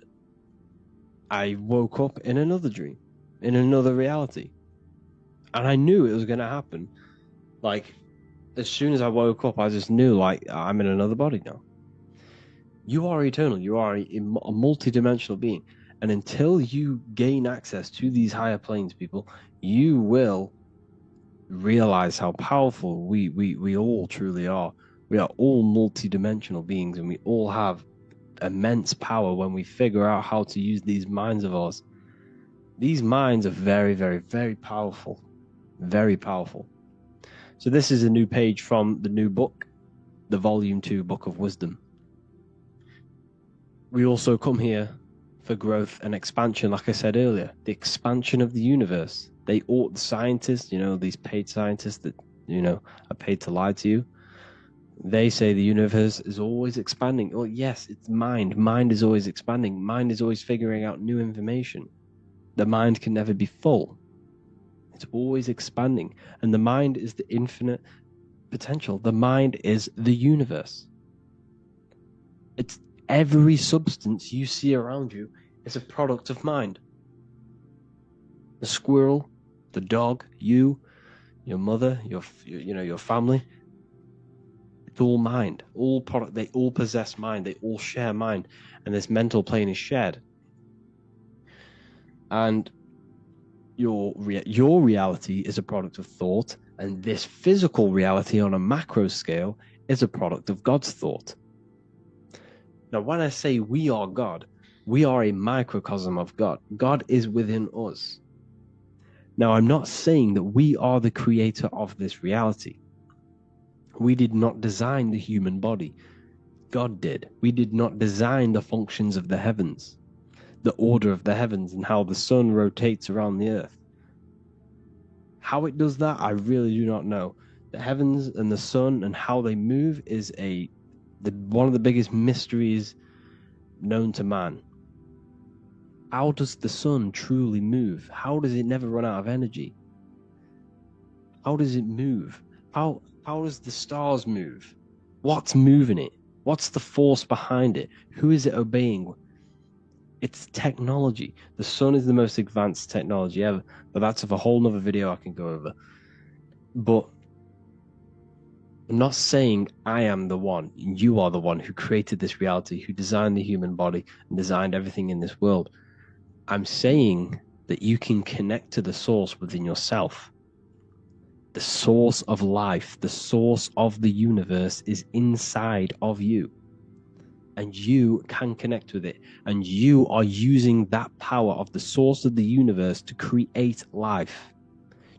I woke up in another dream, in another reality. And I knew it was going to happen. Like, as soon as I woke up, I just knew, like, I'm in another body now. You are eternal. You are a multi-dimensional being. And until you gain access to these higher planes, people, you will realize how powerful we all truly are. We are all multi-dimensional beings, and we all have immense power when we figure out how to use these minds of ours. These minds are very, very, very powerful. Very powerful. So this is a new page from the new book, the Volume 2 Book of Wisdom. We also come here for growth and expansion, like I said earlier, the expansion of the universe. The scientists, these paid scientists that, are paid to lie to you, they say the universe is always expanding. Oh, yes, it's mind. Mind is always expanding. Mind is always figuring out new information. The mind can never be full. It's always expanding. And the mind is the infinite potential. The mind is the universe. It's every substance you see around you is a product of mind. The squirrel, the dog, you, your mother, your family. It's all mind, all product. They all possess mind. They all share mind, and this mental plane is shared. And your reality is a product of thought, and this physical reality on a macro scale is a product of God's thought. Now, when I say we are God, we are a microcosm of God. God is within us. Now, I'm not saying that we are the creator of this reality. We did not design the human body. God did. We did not design the functions of the heavens, the order of the heavens, and how the sun rotates around the earth. How it does that, I really do not know. The heavens and the sun and how they move is one of the biggest mysteries known to man. How does the sun truly move? How does it never run out of energy? How does it move? How does the stars move? What's moving it? What's the force behind it? Who is it obeying? It's technology. The sun is the most advanced technology ever, but that's of a whole nother video I can go over. But I'm not saying I am the one. You are the one who created this reality, who designed the human body and designed everything in this world. I'm saying that you can connect to the source within yourself. The source of life, the source of the universe is inside of you. And you can connect with it. And you are using that power of the source of the universe to create life,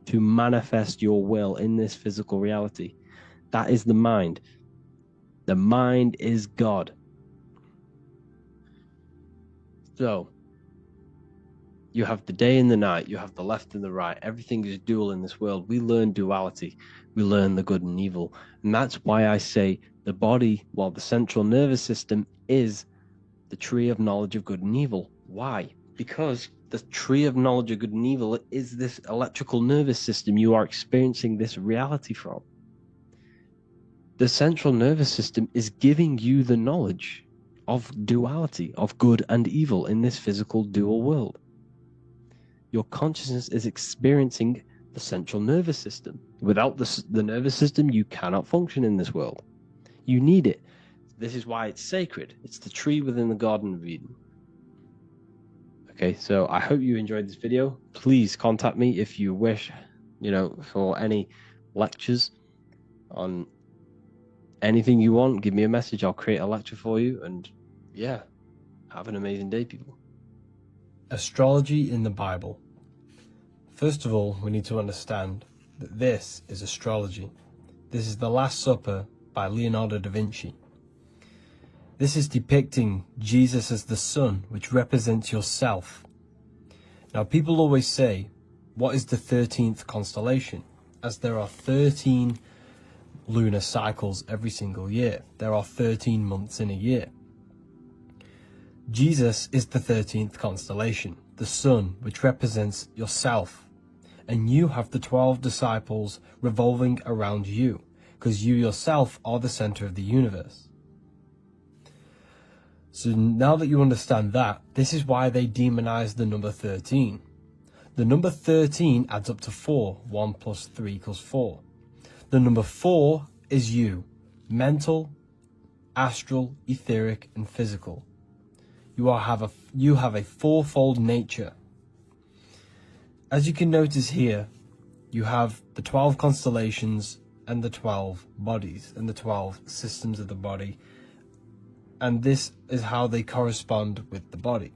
to manifest your will in this physical reality. That is the mind. The mind is God. So, you have the day and the night, you have the left and the right. Everything is dual in this world. We learn duality. We learn the good and evil. And that's why I say the body, the central nervous system is the tree of knowledge of good and evil. Why? Because the tree of knowledge of good and evil is this electrical nervous system you are experiencing this reality from. the central nervous system is giving you the knowledge of duality, of good and evil in this physical dual world. Your consciousness is experiencing the central nervous system. Without the nervous system, you cannot function in this world. You need it. This is why it's sacred. It's the tree within the Garden of Eden. Okay, so I hope you enjoyed this video. Please contact me if you wish, for any lectures on anything you want. Give me a message. I'll create a lecture for you. And yeah, have an amazing day, people. Astrology in the Bible. First of all, we need to understand that this is astrology. This is The Last Supper by Leonardo da Vinci. This is depicting Jesus as the sun, which represents yourself. Now, people always say, what is the 13th constellation? As there are 13 lunar cycles every single year. There are 13 months in a year. Jesus is the 13th constellation, the sun, which represents yourself. And you have the 12 disciples revolving around you, because you yourself are the center of the universe. So now that you understand that, this is why they demonize the number 13. The number 13 adds up to 4. 1 plus 3 equals 4. The number 4 is you. Mental, astral, etheric, and physical. You have a fourfold nature. As you can notice here, you have the 12 constellations and the 12 bodies and the 12 systems of the body. And this is how they correspond with the body.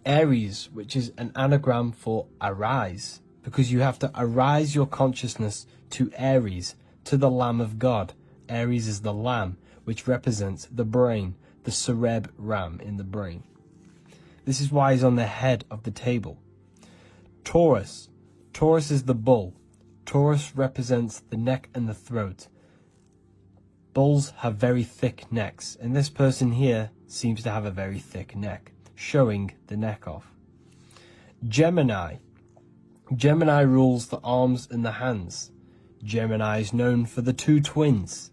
Aries, which is an anagram for arise, because you have to arise your consciousness to Aries, to the Lamb of God. Aries is the lamb, which represents the brain, the cerebrum in the brain. This is why he's on the head of the table. Taurus. Taurus is the bull. Taurus represents the neck and the throat. Bulls have very thick necks, and this person here seems to have a very thick neck, showing the neck off. Gemini. Gemini rules the arms and the hands. Gemini is known for the two twins.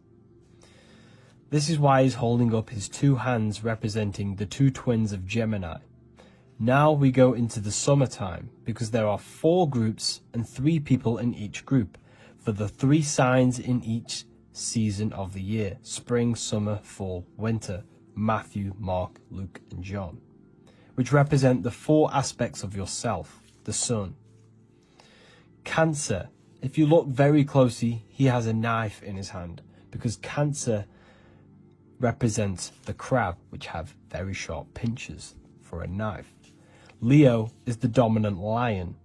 This is why he's holding up his two hands representing the two twins of Gemini. Now we go into the summertime, because there are 4 groups and 3 people in each group, for the 3 signs in each season of the year: spring, summer, fall, winter. Matthew, Mark, Luke, and John, which represent the 4 aspects of yourself, the sun. Cancer. If you look very closely, he has a knife in his hand, because Cancer represents the crab, which have very sharp pinchers for a knife. Leo is the dominant lion.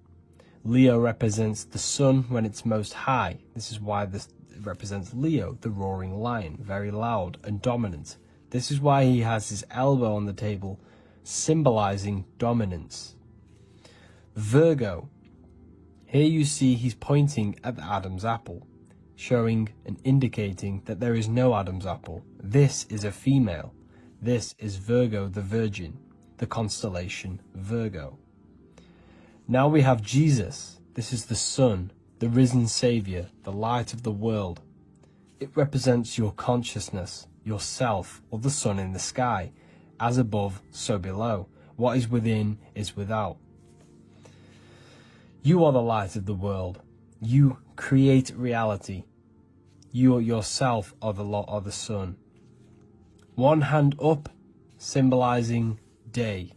Leo represents the sun when it's most high. This is why this represents Leo, the roaring lion, very loud and dominant. This is why he has his elbow on the table, symbolizing dominance. Virgo. Here you see he's pointing at the Adam's apple, showing and indicating that there is no Adam's apple. This is a female. This is Virgo the Virgin, the constellation Virgo. Now we have Jesus. This is the sun, the risen Savior, the light of the world. It represents your consciousness, yourself, or the sun in the sky. As above, so below. What is within is without. You are the light of the world. You create reality. You yourself are the sun. One hand up, symbolizing day.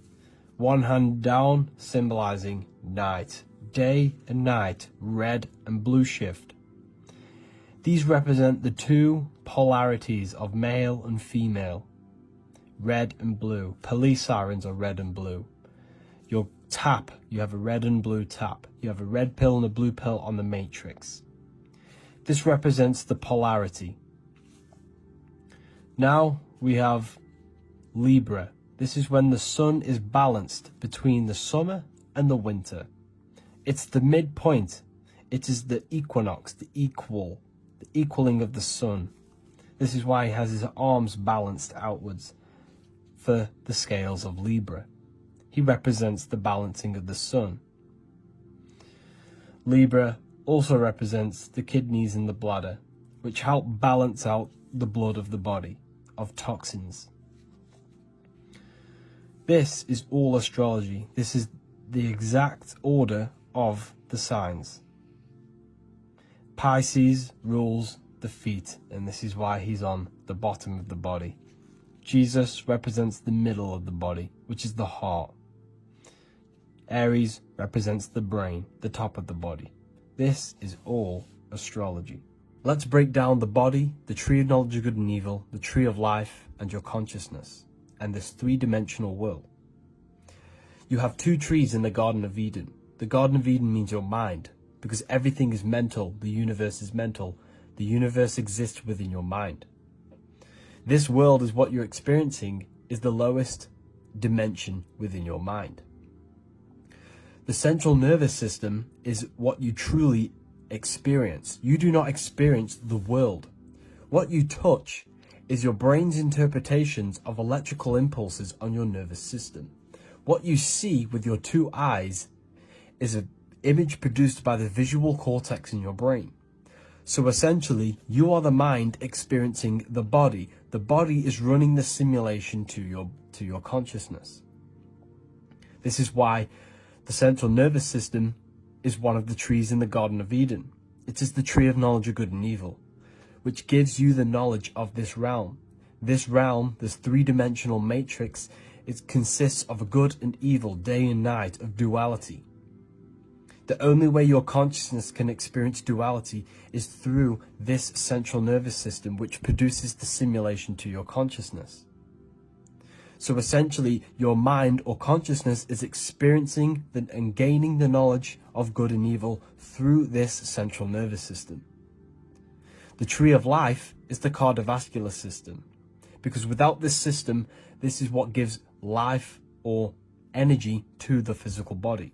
One hand down, symbolizing night. Day and night, red and blue shift. These represent the 2 polarities of male and female. Red and blue. Police sirens are red and blue. Your tap, you have a red and blue tap. You have a red pill and a blue pill on the matrix. This represents the polarity. Now we have Libra. This is when the sun is balanced between the summer and the winter. It's the midpoint. It is the equinox, the equaling of the sun. This is why he has his arms balanced outwards for the scales of Libra. He represents the balancing of the sun. Libra also represents the kidneys and the bladder, which help balance out the blood of the body of toxins. This is all astrology. This is the exact order of the signs. Pisces rules the feet, and this is why he's on the bottom of the body. Jesus represents the middle of the body, which is the heart. Aries represents the brain, the top of the body. This is all astrology. Let's break down the body, the tree of knowledge of good and evil, the tree of life, and your consciousness, and this three-dimensional world. You have two trees in the Garden of Eden. The Garden of Eden means your mind, because everything is mental, the universe is mental. The universe exists within your mind. This world is what you're experiencing, is the lowest dimension within your mind. The central nervous system is what you truly experience. You do not experience the world. What you touch is your brain's interpretations of electrical impulses on your nervous system. What you see with your two eyes is an image produced by the visual cortex in your brain. So essentially, you are the mind experiencing the body. The body is running the simulation to your consciousness. This is why the central nervous system is one of the trees in the Garden of Eden. It is the tree of knowledge of good and evil, which gives you the knowledge of this realm. This realm, this three-dimensional matrix, it consists of a good and evil, day and night, of duality. The only way your consciousness can experience duality is through this central nervous system, which produces the simulation to your consciousness. So essentially, your mind or consciousness is experiencing and gaining the knowledge of good and evil through this central nervous system. The tree of life is the cardiovascular system, because without this system, this is what gives life or energy to the physical body.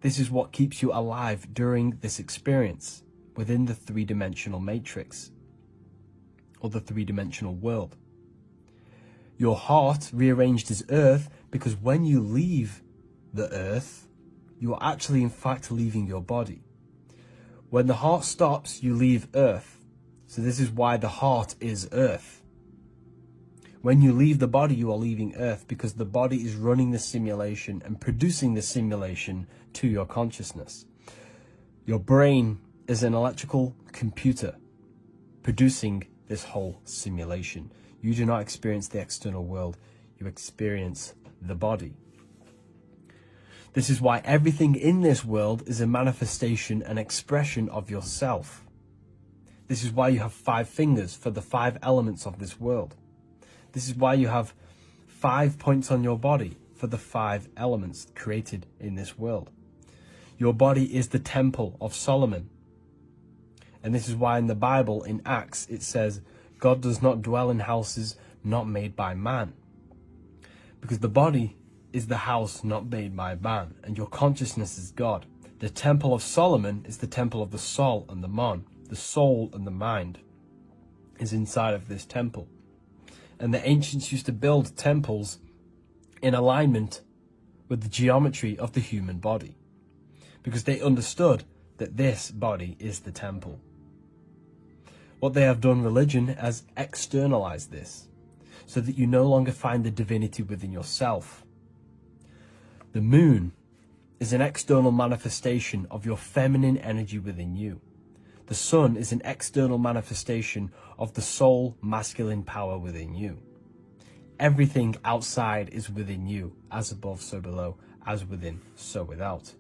This is what keeps you alive during this experience within the three-dimensional matrix or the three-dimensional world. Your heart, rearranged as earth, because when you leave the earth, you are actually in fact leaving your body. When the heart stops, you leave earth. So this is why the heart is earth. When you leave the body, you are leaving earth, because the body is running the simulation and producing the simulation to your consciousness. Your brain is an electrical computer producing this whole simulation. You do not experience the external world, you experience the body. This is why everything in this world is a manifestation and expression of yourself. This is why you have 5 fingers for the 5 elements of this world. This is why you have 5 points on your body for the 5 elements created in this world. Your body is the temple of Solomon. And this is why in the Bible, in Acts, it says, God does not dwell in houses not made by man. Because the body is the house not made by man, and your consciousness is God. The temple of Solomon is the temple of the soul and the mon. The soul and the mind is inside of this temple. And the ancients used to build temples in alignment with the geometry of the human body, because they understood that this body is the temple. What they have done, religion, has externalized this, so that you no longer find the divinity within yourself. The moon is an external manifestation of your feminine energy within you. The sun is an external manifestation of the soul masculine power within you. Everything outside is within you, as above, so below, as within, so without.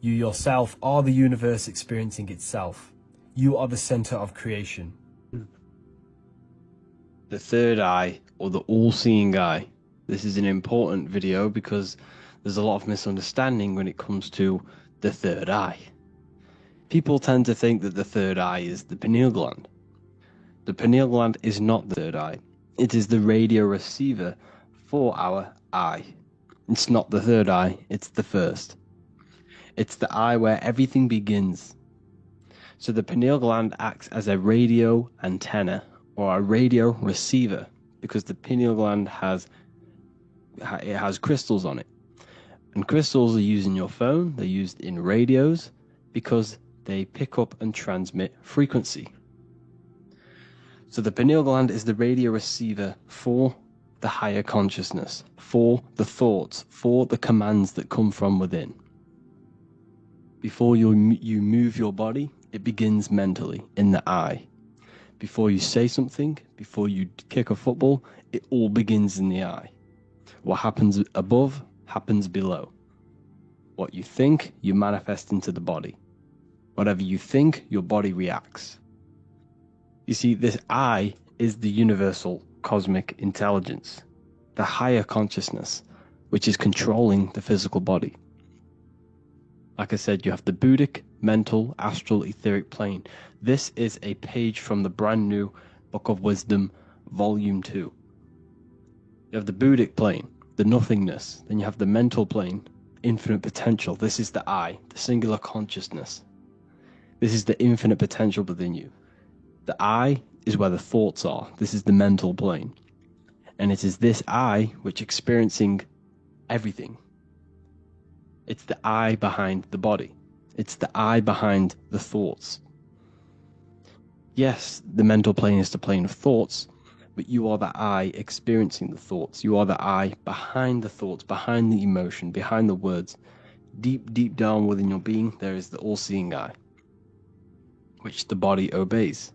You yourself are the universe experiencing itself. You are the center of creation. The third eye, or the all-seeing eye. This is an important video because there's a lot of misunderstanding when it comes to the third eye. People tend to think that the third eye is the pineal gland. The pineal gland is not the third eye. It is the radio receiver for our eye. It's not the third eye, it's the first. It's the eye where everything begins. So the pineal gland acts as a radio antenna or a radio receiver, because the pineal gland has crystals on it. And crystals are used in your phone, they're used in radios, because they pick up and transmit frequency. So the pineal gland is the radio receiver for the higher consciousness, for the thoughts, for the commands that come from within. Before you move your body, it begins mentally, in the I. Before you say something, before you kick a football, it all begins in the I. What happens above happens below. What you think, you manifest into the body. Whatever you think, your body reacts. You see, this I is the universal cosmic intelligence, the higher consciousness, which is controlling the physical body. Like I said, you have the Buddhic, mental, astral, etheric plane. This is a page from the brand new Book of Wisdom, Volume 2. You have the Buddhic plane, the nothingness. Then you have the mental plane, infinite potential. This is the I, the singular consciousness. This is the infinite potential within you. The I is where the thoughts are. This is the mental plane. And it is this I which experiencing everything. It's the I behind the body. It's the I behind the thoughts. Yes, the mental plane is the plane of thoughts, but you are the I experiencing the thoughts. You are the I behind the thoughts, behind the emotion, behind the words. Deep, deep down within your being, there is the all-seeing I, which the body obeys.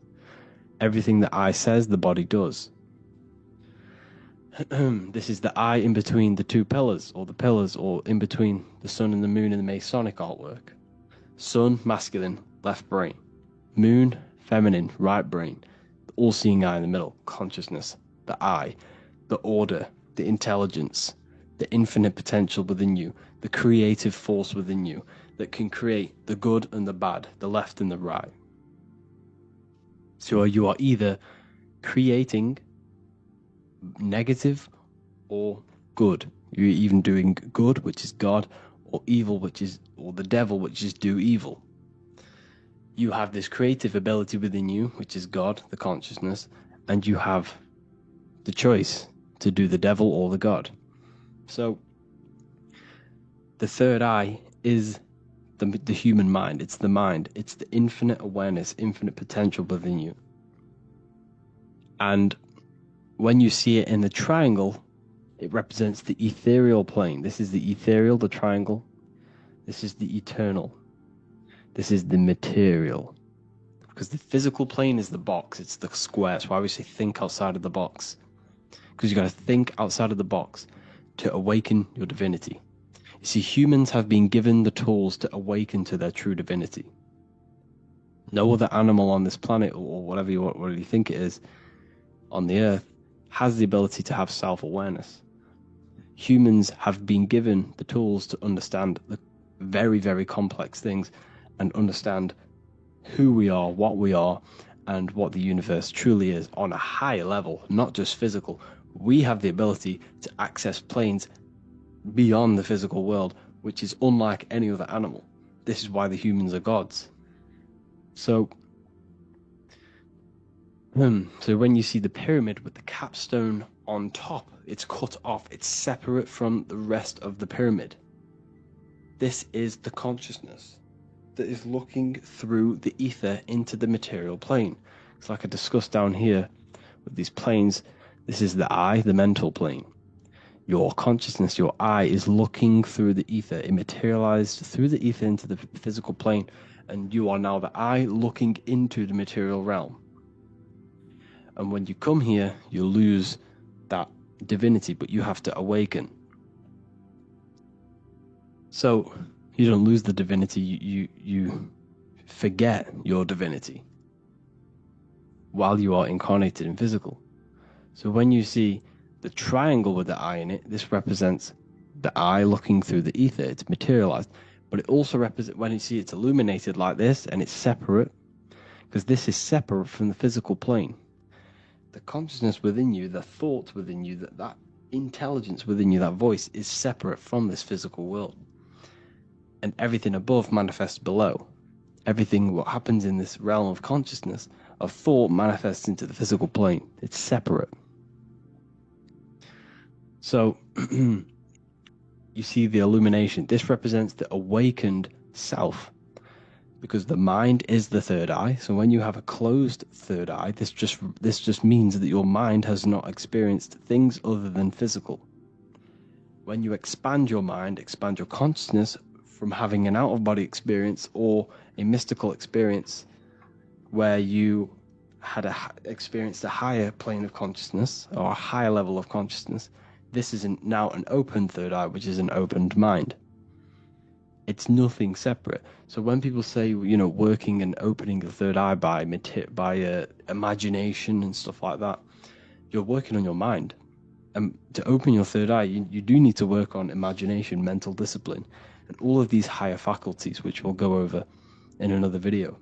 Everything that I says, the body does. This is the I in between the two pillars, or in between the sun and the moon in the Masonic artwork. Sun, masculine, left brain. Moon, feminine, right brain. The all-seeing eye in the middle, consciousness. The I, the order, the intelligence, the infinite potential within you, the creative force within you that can create the good and the bad, the left and the right. So you are either creating negative or good. You're even doing good, which is God, or evil, or the devil, which is do evil. You have this creative ability within you, which is God, the consciousness, and you have the choice to do the devil or the God. So the third eye is the human mind. It's the mind. It's the infinite awareness, infinite potential within you. And when you see it in the triangle, it represents the ethereal plane. This is the ethereal, the triangle. This is the eternal. This is the material. Because the physical plane is the box. It's the square. That's why we say think outside of the box. Because you got to think outside of the box to awaken your divinity. You see, humans have been given the tools to awaken to their true divinity. No other animal on this planet, or whatever you think it is, on the earth, has the ability to have self-awareness. Humans have been given the tools to understand the very, very complex things and understand who we are, what we are, and what the universe truly is on a higher level, not just physical. We have the ability to access planes beyond the physical world, which is unlike any other animal. This is why the humans are gods. So when you see the pyramid with the capstone on top, it's cut off, it's separate from the rest of the pyramid. This is the consciousness that is looking through the ether into the material plane. It's like I discussed down here with these planes. This is the I, the mental plane. Your consciousness, your I, is looking through the ether. It materialized through the ether into the physical plane, and you are now the I looking into the material realm. And when you come here, you lose that divinity, but you have to awaken. So you don't lose the divinity, you forget your divinity while you are incarnated in physical. So when you see the triangle with the I in it, this represents the I looking through the ether. It's materialized, but it also represents, when you see it's illuminated like this and it's separate, because this is separate from the physical plane. The consciousness within you, the thought within you, that intelligence within you, that voice is separate from this physical world. And everything above manifests below. Everything what happens in this realm of consciousness, of thought, manifests into the physical plane. It's separate. So you see the illumination. This represents the awakened self. because the mind is the third eye. So when you have a closed third eye, this just means that your mind has not experienced things other than physical. When you expand your mind, expand your consciousness from having an out-of-body experience or a mystical experience where you had experienced a higher plane of consciousness or a higher level of consciousness, this is now an open third eye, which is an opened mind. It's nothing separate. So when people say, you know, working and opening the third eye by imagination and stuff like that, you're working on your mind. And to open your third eye, you do need to work on imagination, mental discipline, and all of these higher faculties, which we'll go over in another video.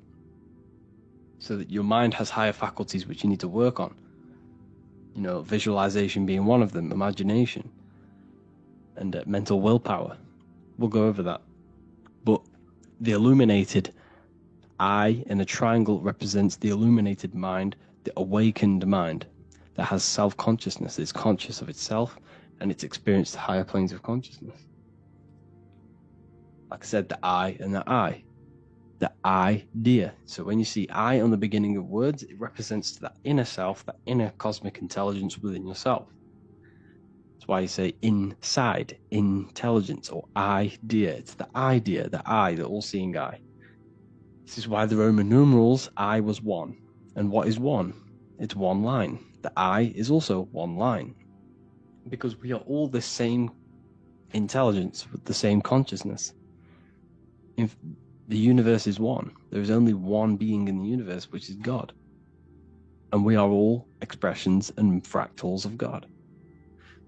So that your mind has higher faculties which you need to work on. You know, visualization being one of them, imagination, and mental willpower. We'll go over that. But the illuminated eye in a triangle represents the illuminated mind, the awakened mind that has self-consciousness, is conscious of itself, and it's experienced higher planes of consciousness. Like I said, the I and the I. The idea. So when you see I on the beginning of words, it represents that inner self, that inner cosmic intelligence within yourself. That's why you say inside, intelligence, or idea. It's the idea, the I, the all-seeing eye. This is why the Roman numerals, I was one. And what is one? It's one line. The I is also one line. Because we are all the same intelligence with the same consciousness. The universe is one. There is only one being in the universe, which is God. And we are all expressions and fractals of God.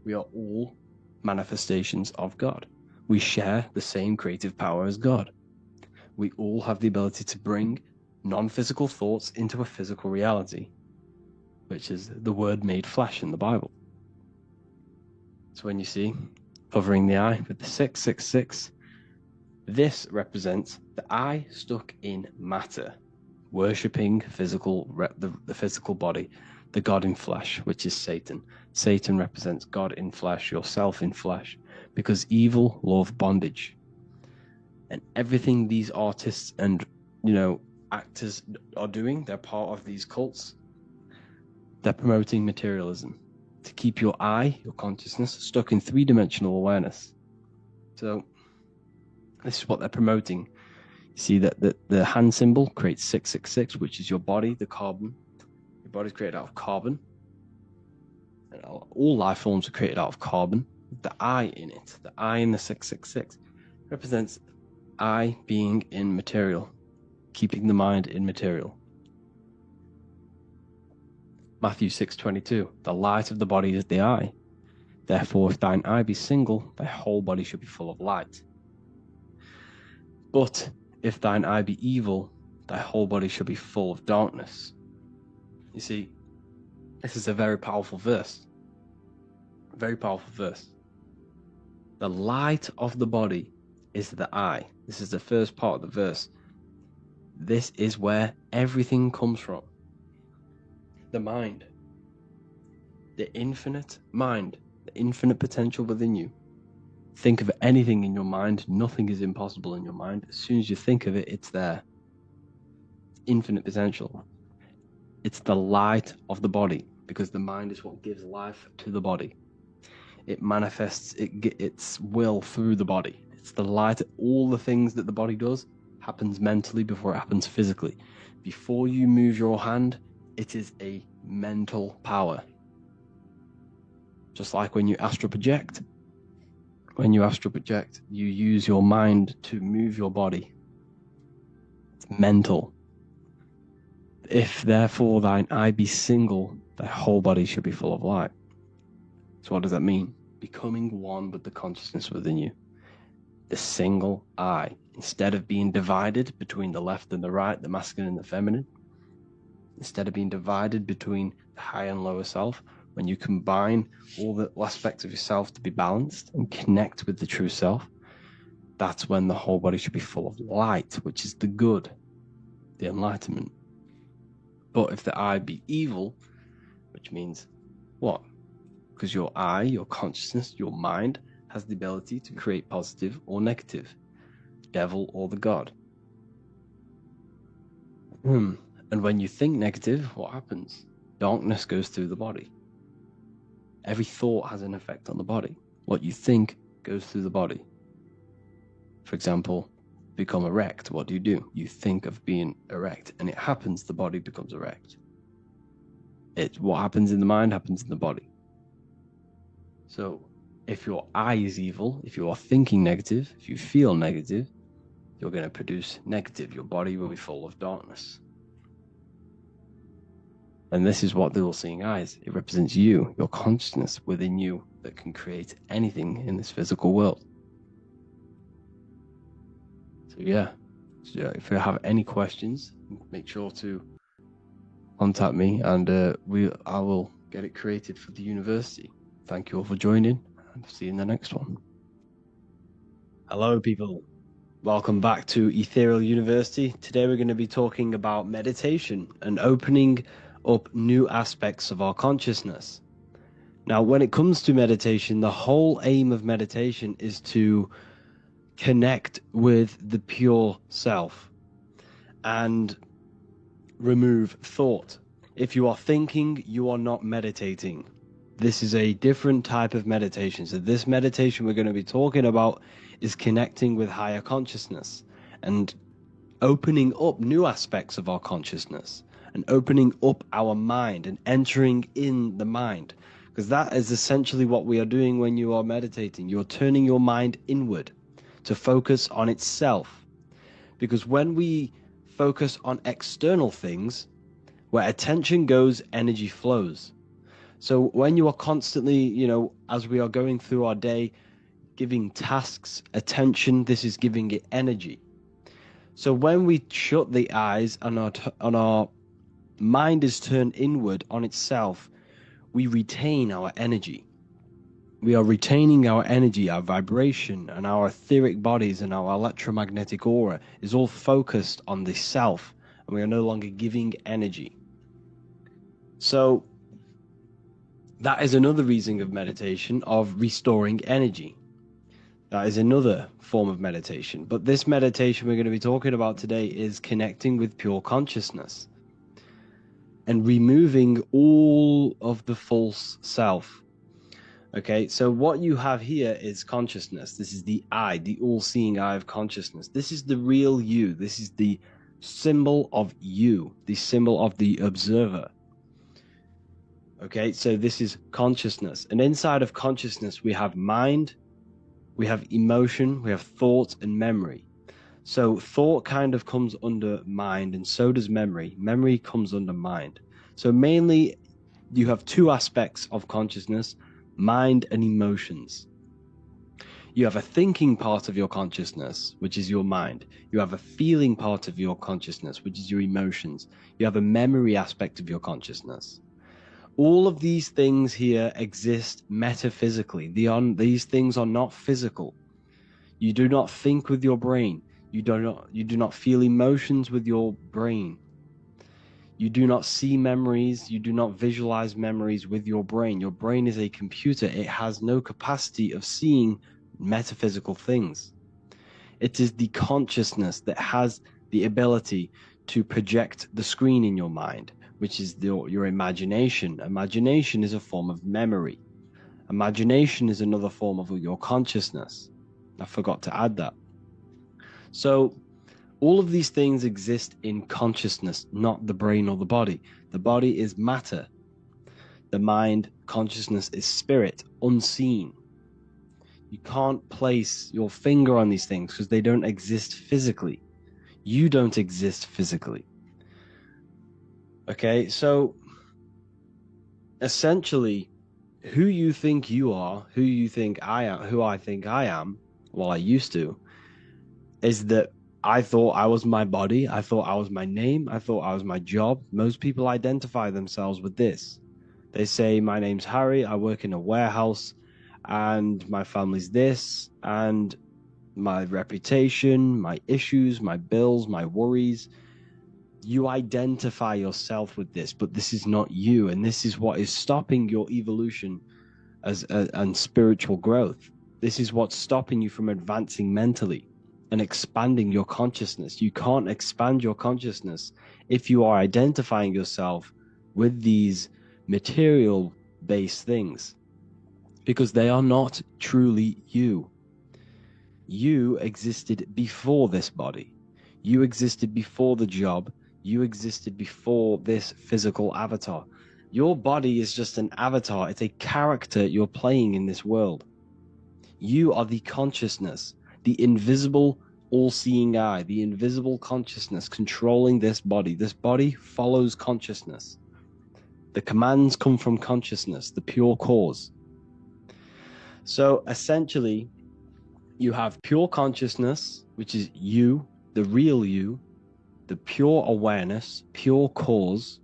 We are all manifestations of God. We share the same creative power as God. We all have the ability to bring non-physical thoughts into a physical reality, which is the word made flesh in the Bible. So when you see covering the eye with the 666, this represents the eye stuck in matter, worshipping the physical body, the God in flesh, which is Satan. Satan represents God in flesh, yourself in flesh, because evil love bondage. And everything these artists and, you know, actors are doing, they're part of these cults. They're promoting materialism to keep your eye, your consciousness, stuck in three-dimensional awareness. So this is what they're promoting. You see that the hand symbol creates 666, which is your body, the carbon. Your body's created out of carbon. And all life forms are created out of carbon. The I in it, the I in the 666, represents I being in material, keeping the mind in material. Matthew 6:22, the light of the body is the eye. Therefore, if thine eye be single, thy whole body should be full of light. But if thine eye be evil, thy whole body shall be full of darkness. You see, this is a very powerful verse. A very powerful verse. The light of the body is the eye. This is the first part of the verse. This is where everything comes from. The mind. The infinite mind. The infinite potential within you. Think of anything in your mind. Nothing is impossible in your mind. As soon as you think of it, it's there. It's infinite potential. It's the light of the body, because the mind is what gives life to the body. It manifests its will through the body. It's the light. All the things that the body does happens mentally before it happens physically. Before you move your hand, it is a mental power. Just like when you astral project. When you astral project, you use your mind to move your body. It's mental. If therefore thine eye be single, thy whole body should be full of light. So what does that mean? Becoming one with the consciousness within you. The single eye. Instead of being divided between the left and the right, the masculine and the feminine, instead of being divided between the higher and lower self, when you combine all the aspects of yourself to be balanced and connect with the true self, that's when the whole body should be full of light, which is the good, the enlightenment. But if the eye be evil, which means what? Because your eye, your consciousness, your mind has the ability to create positive or negative, devil or the God. And when you think negative, what happens? Darkness goes through the body. Every thought has an effect on the body. What you think goes through the body. For example, become erect. What do? You think of being erect, and it happens, the body becomes erect. What happens in the mind happens in the body. So if your eye is evil, if you are thinking negative, if you feel negative, you're going to produce negative. Your body will be full of darkness. And this is what the all-seeing eye is. It represents you, your consciousness within you that can create anything in this physical world. So yeah, if you have any questions, make sure to contact me, and I will get it created for the university. Thank you all for joining, and see you in the next one. Hello, people. Welcome back to Ethereal University. Today we're going to be talking about meditation and opening up new aspects of our consciousness. Now, when it comes to meditation, the whole aim of meditation is to connect with the pure self and remove thought. If you are thinking, you are not meditating. This is a different type of meditation. So this meditation we're going to be talking about is connecting with higher consciousness and opening up new aspects of our consciousness and opening up our mind and entering in the mind, because that is essentially what we are doing when you are meditating. You're turning your mind inward to focus on itself, because when we focus on external things, where attention goes, energy flows. So when you are constantly, as we are going through our day, giving tasks attention, this is giving it energy. So when we shut the eyes and our mind is turned inward on itself, we retain our energy. We are retaining our energy, our vibration, and our etheric bodies and our electromagnetic aura is all focused on the self, and we are no longer giving energy. So that is another reason of meditation, of restoring energy. That is another form of meditation. But this meditation we're going to be talking about today is connecting with pure consciousness and removing all of the false self. Okay, so what you have here is consciousness. This is the eye, the all-seeing eye of consciousness. This is the real you. This is the symbol of you, the symbol of the observer. Okay, so this is consciousness. And inside of consciousness, we have mind, we have emotion, we have thought, and memory. So thought kind of comes under mind, and so does memory. Memory comes under mind. So mainly, you have two aspects of consciousness: mind and emotions. You have a thinking part of your consciousness, which is your mind. You have a feeling part of your consciousness, which is your emotions. You have a memory aspect of your consciousness. All of these things here exist metaphysically. These things are not physical. You do not think with your brain. You do not feel emotions with your brain. You do not see memories. You do not visualize memories with your brain. Your brain is a computer. It has no capacity of seeing metaphysical things. It is the consciousness that has the ability to project the screen in your mind, which is your imagination. Imagination is a form of memory. Imagination is another form of your consciousness. I forgot to add that. So all of these things exist in consciousness, not the brain or the body. The body is matter. The mind, consciousness, is spirit, unseen. You can't place your finger on these things because they don't exist physically. You don't exist physically. Okay, so essentially, who you think you are, who you think I am, who I think I am, well, I used to, is that I thought I was my body, I thought I was my name, I thought I was my job. Most people identify themselves with this. They say, my name's Harry, I work in a warehouse, and my family's this, and my reputation, my issues, my bills, my worries. You identify yourself with this, but this is not you, and this is what is stopping your evolution and spiritual growth. This is what's stopping you from advancing mentally. and expanding your consciousness. You can't expand your consciousness if you are identifying yourself with these material-based things, because they are not truly you. You existed before this body. You existed before the job. You existed before this physical avatar. Your body is just an avatar. It's a character you're playing in this world. You are the consciousness, the invisible, all-seeing eye, the invisible consciousness controlling this body. This body follows consciousness. The commands come from consciousness, the pure cause. So essentially, you have pure consciousness, which is you, the real you, the pure awareness, pure cause.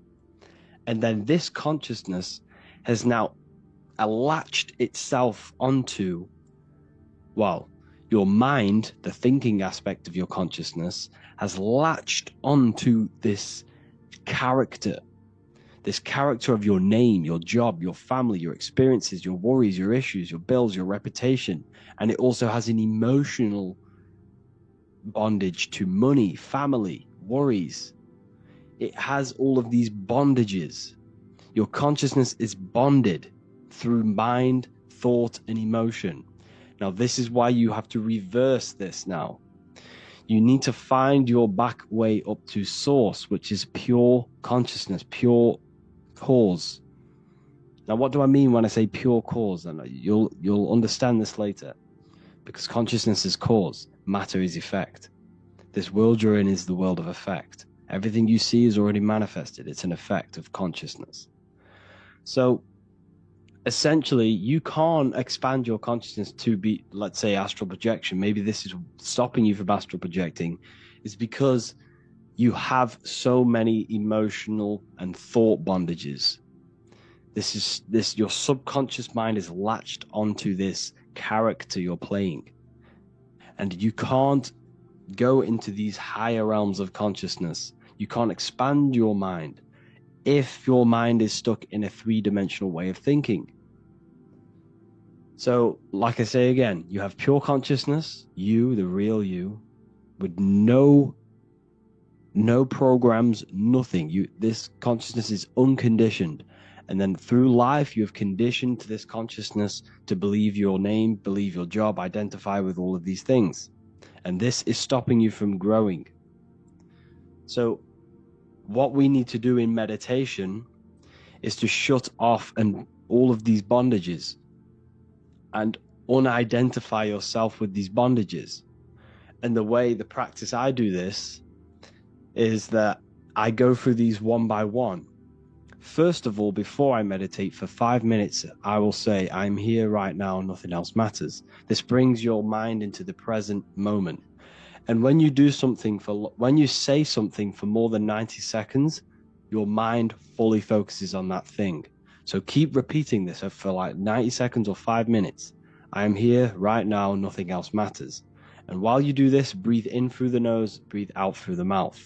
And then this consciousness has now latched itself onto, well, your mind, the thinking aspect of your consciousness, has latched onto this character of your name, your job, your family, your experiences, your worries, your issues, your bills, your reputation. And it also has an emotional bondage to money, family, worries. It has all of these bondages. Your consciousness is bonded through mind, thought, and emotion. Now, this is why you have to reverse this now. You need to find your back way up to source, which is pure consciousness, pure cause. Now, what do I mean when I say pure cause? And you'll understand this later, because consciousness is cause, matter is effect. This world you're in is the world of effect. Everything you see is already manifested. It's an effect of consciousness. So essentially, you can't expand your consciousness to be, let's say, astral projection. Maybe this is stopping you from astral projecting, is because you have so many emotional and thought bondages. Your subconscious mind is latched onto this character you're playing. And you can't go into these higher realms of consciousness. You can't expand your mind if your mind is stuck in a three-dimensional way of thinking. So, like I say again, you have pure consciousness, you, the real you, with no programs, nothing. This consciousness is unconditioned. And then through life, you have conditioned this consciousness to believe your name, believe your job, identify with all of these things. And this is stopping you from growing. So what we need to do in meditation is to shut off and all of these bondages and unidentify yourself with these bondages. And the practice I do this is that I go through these one by one. First of all, before I meditate for 5 minutes, I will say, I'm here right now, nothing else matters. This brings your mind into the present moment. And when you say something for more than 90 seconds, your mind fully focuses on that thing. So keep repeating this for like 90 seconds or 5 minutes. I am here right now, nothing else matters. And while you do this, breathe in through the nose, breathe out through the mouth.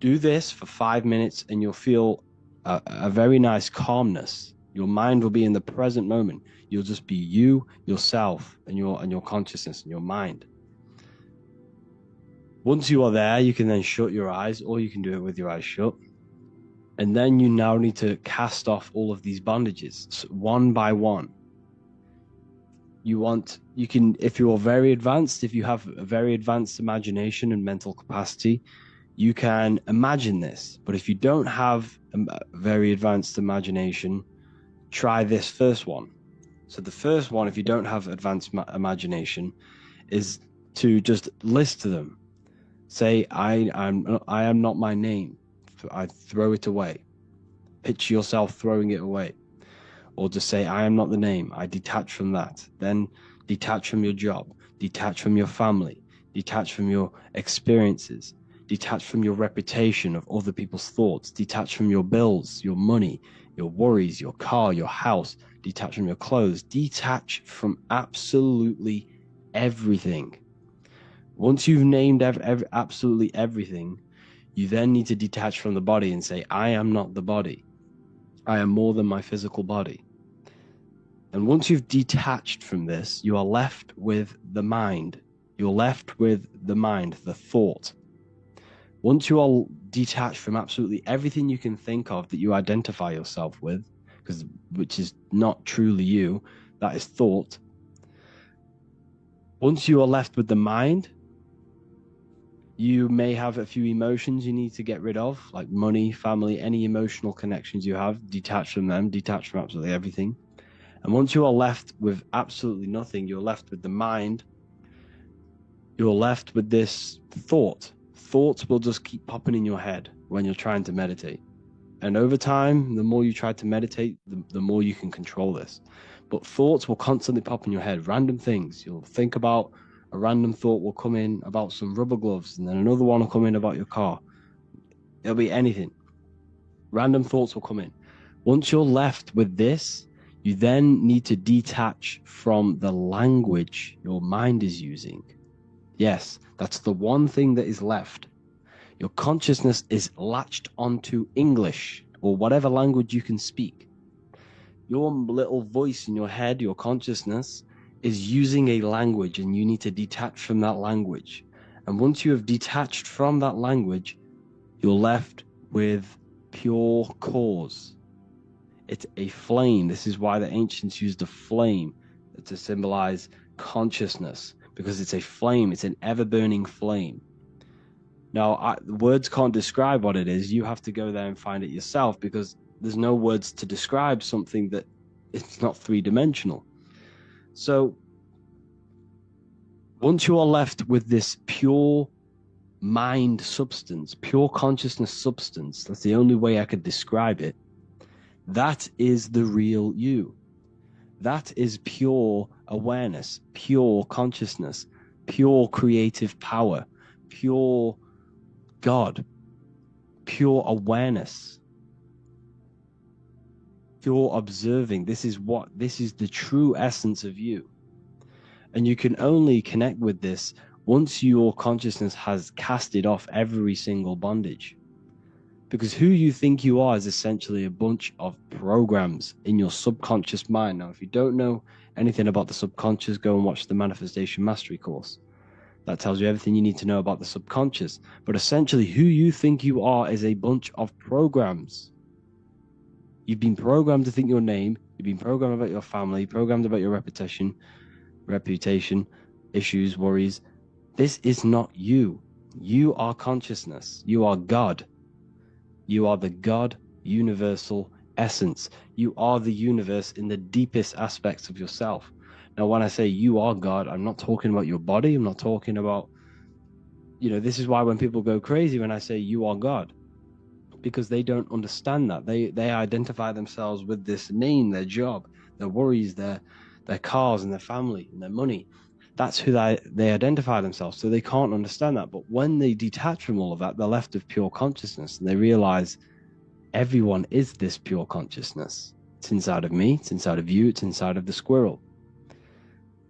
Do this for 5 minutes and you'll feel a very nice calmness. Your mind will be in the present moment. You'll just be you, yourself, and your consciousness and your mind. Once you are there, you can then shut your eyes, or you can do it with your eyes shut. And then you now need to cast off all of these bondages one by one. If you're very advanced, if you have a very advanced imagination and mental capacity, you can imagine this. But if you don't have a very advanced imagination, try this first one. So the first one, if you don't have advanced imagination, is to just list them. Say, I am not my name. I throw it away. Picture yourself throwing it away. Or just say, I am not the name. I detach from that. Then detach from your job. Detach from your family. Detach from your experiences. Detach from your reputation of other people's thoughts. Detach from your bills, your money, your worries, your car, your house. Detach from your clothes. Detach from absolutely everything. Once you've named absolutely everything, you then need to detach from the body and say, I am not the body. I am more than my physical body. And once you've detached from this, you are left with the mind. You're left with the mind, the thought. Once you are detached from absolutely everything you can think of that you identify yourself with, which is not truly you, that is thought. Once you are left with the mind, you may have a few emotions you need to get rid of, like money, family, any emotional connections you have, detach from them, detach from absolutely everything. And once you are left with absolutely nothing, you're left with the mind, you're left with this thought. Thoughts will just keep popping in your head when you're trying to meditate. And over time, the more you try to meditate, the more you can control this. But thoughts will constantly pop in your head, random things. You'll think about a random thought will come in about some rubber gloves, and then another one will come in about your car. It'll be anything. Random thoughts will come in. Once you're left with this, you then need to detach from the language your mind is using. Yes, that's the one thing that is left. Your consciousness is latched onto English or whatever language you can speak. Your little voice in your head, your consciousness, is using a language, and you need to detach from that language. And once you have detached from that language, you're left with pure cause. It's a flame. This is why the ancients used a flame to symbolize consciousness, because it's a flame. It's an ever-burning flame. Now, words can't describe what it is. You have to go there and find it yourself, because there's no words to describe something that it's not three-dimensional. So once you are left with this pure mind substance, pure consciousness substance, that's the only way I could describe it, that is the real you. That is pure awareness, pure consciousness, pure creative power, pure God, pure awareness, pure observing. This is the true essence of you. And you can only connect with this once your consciousness has casted off every single bondage. Because who you think you are is essentially a bunch of programs in your subconscious mind. Now, if you don't know anything about the subconscious, go and watch the Manifestation Mastery course. That tells you everything you need to know about the subconscious. But essentially, who you think you are is a bunch of programs. You've been programmed to think your name. You've been programmed about your family, programmed about your reputation, issues, worries. This is not you. You are consciousness. You are God. You are the God universal essence. You are the universe in the deepest aspects of yourself. Now, when I say you are God, I'm not talking about your body. I'm not talking about, this is why when people go crazy when I say you are God, because they don't understand that. They identify themselves with this name, their job, their worries, their cars and their family and their money. That's who they identify themselves. So they can't understand that. But when they detach from all of that, they're left with pure consciousness, and they realize everyone is this pure consciousness. It's inside of me, it's inside of you, it's inside of the squirrel.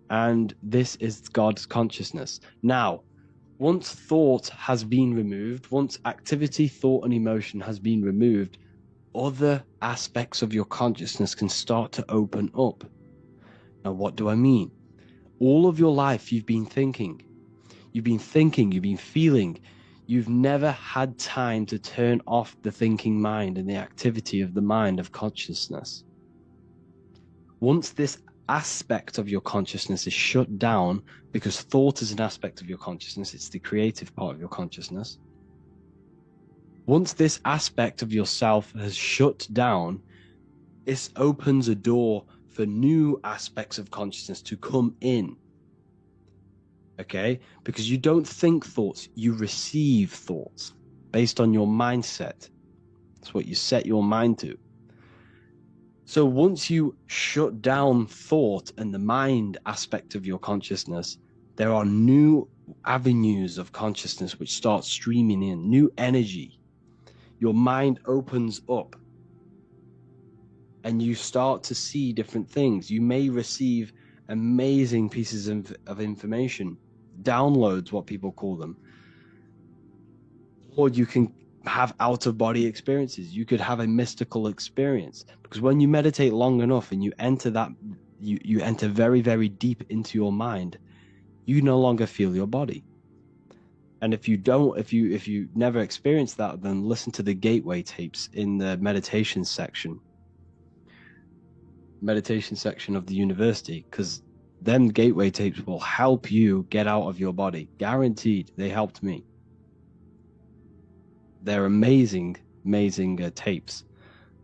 And this is God's consciousness. Now, once thought has been removed, once activity, thought, and emotion has been removed, other aspects of your consciousness can start to open up. Now, what do I mean? All of your life, you've been thinking, you've been feeling. You've never had time to turn off the thinking mind and the activity of the mind of consciousness. Once this aspect of your consciousness is shut down, because thought is an aspect of your consciousness, it's the creative part of your consciousness. Once this aspect of yourself has shut down, it opens a door for new aspects of consciousness to come in. Okay? Because you don't think thoughts, you receive thoughts based on your mindset. That's what you set your mind to. So once you shut down thought and the mind aspect of your consciousness, there are new avenues of consciousness which start streaming in, new energy. Your mind opens up and you start to see different things. You may receive amazing pieces of information, downloads, what people call them. Or you can have out-of-body experiences. You could have a mystical experience, because when you meditate long enough and you enter that, you enter very, very deep into your mind, you no longer feel your body. And if you never experienced that, then listen to the gateway tapes in the meditation section of the university, because them gateway tapes will help you get out of your body. Guaranteed. They helped me. They're amazing tapes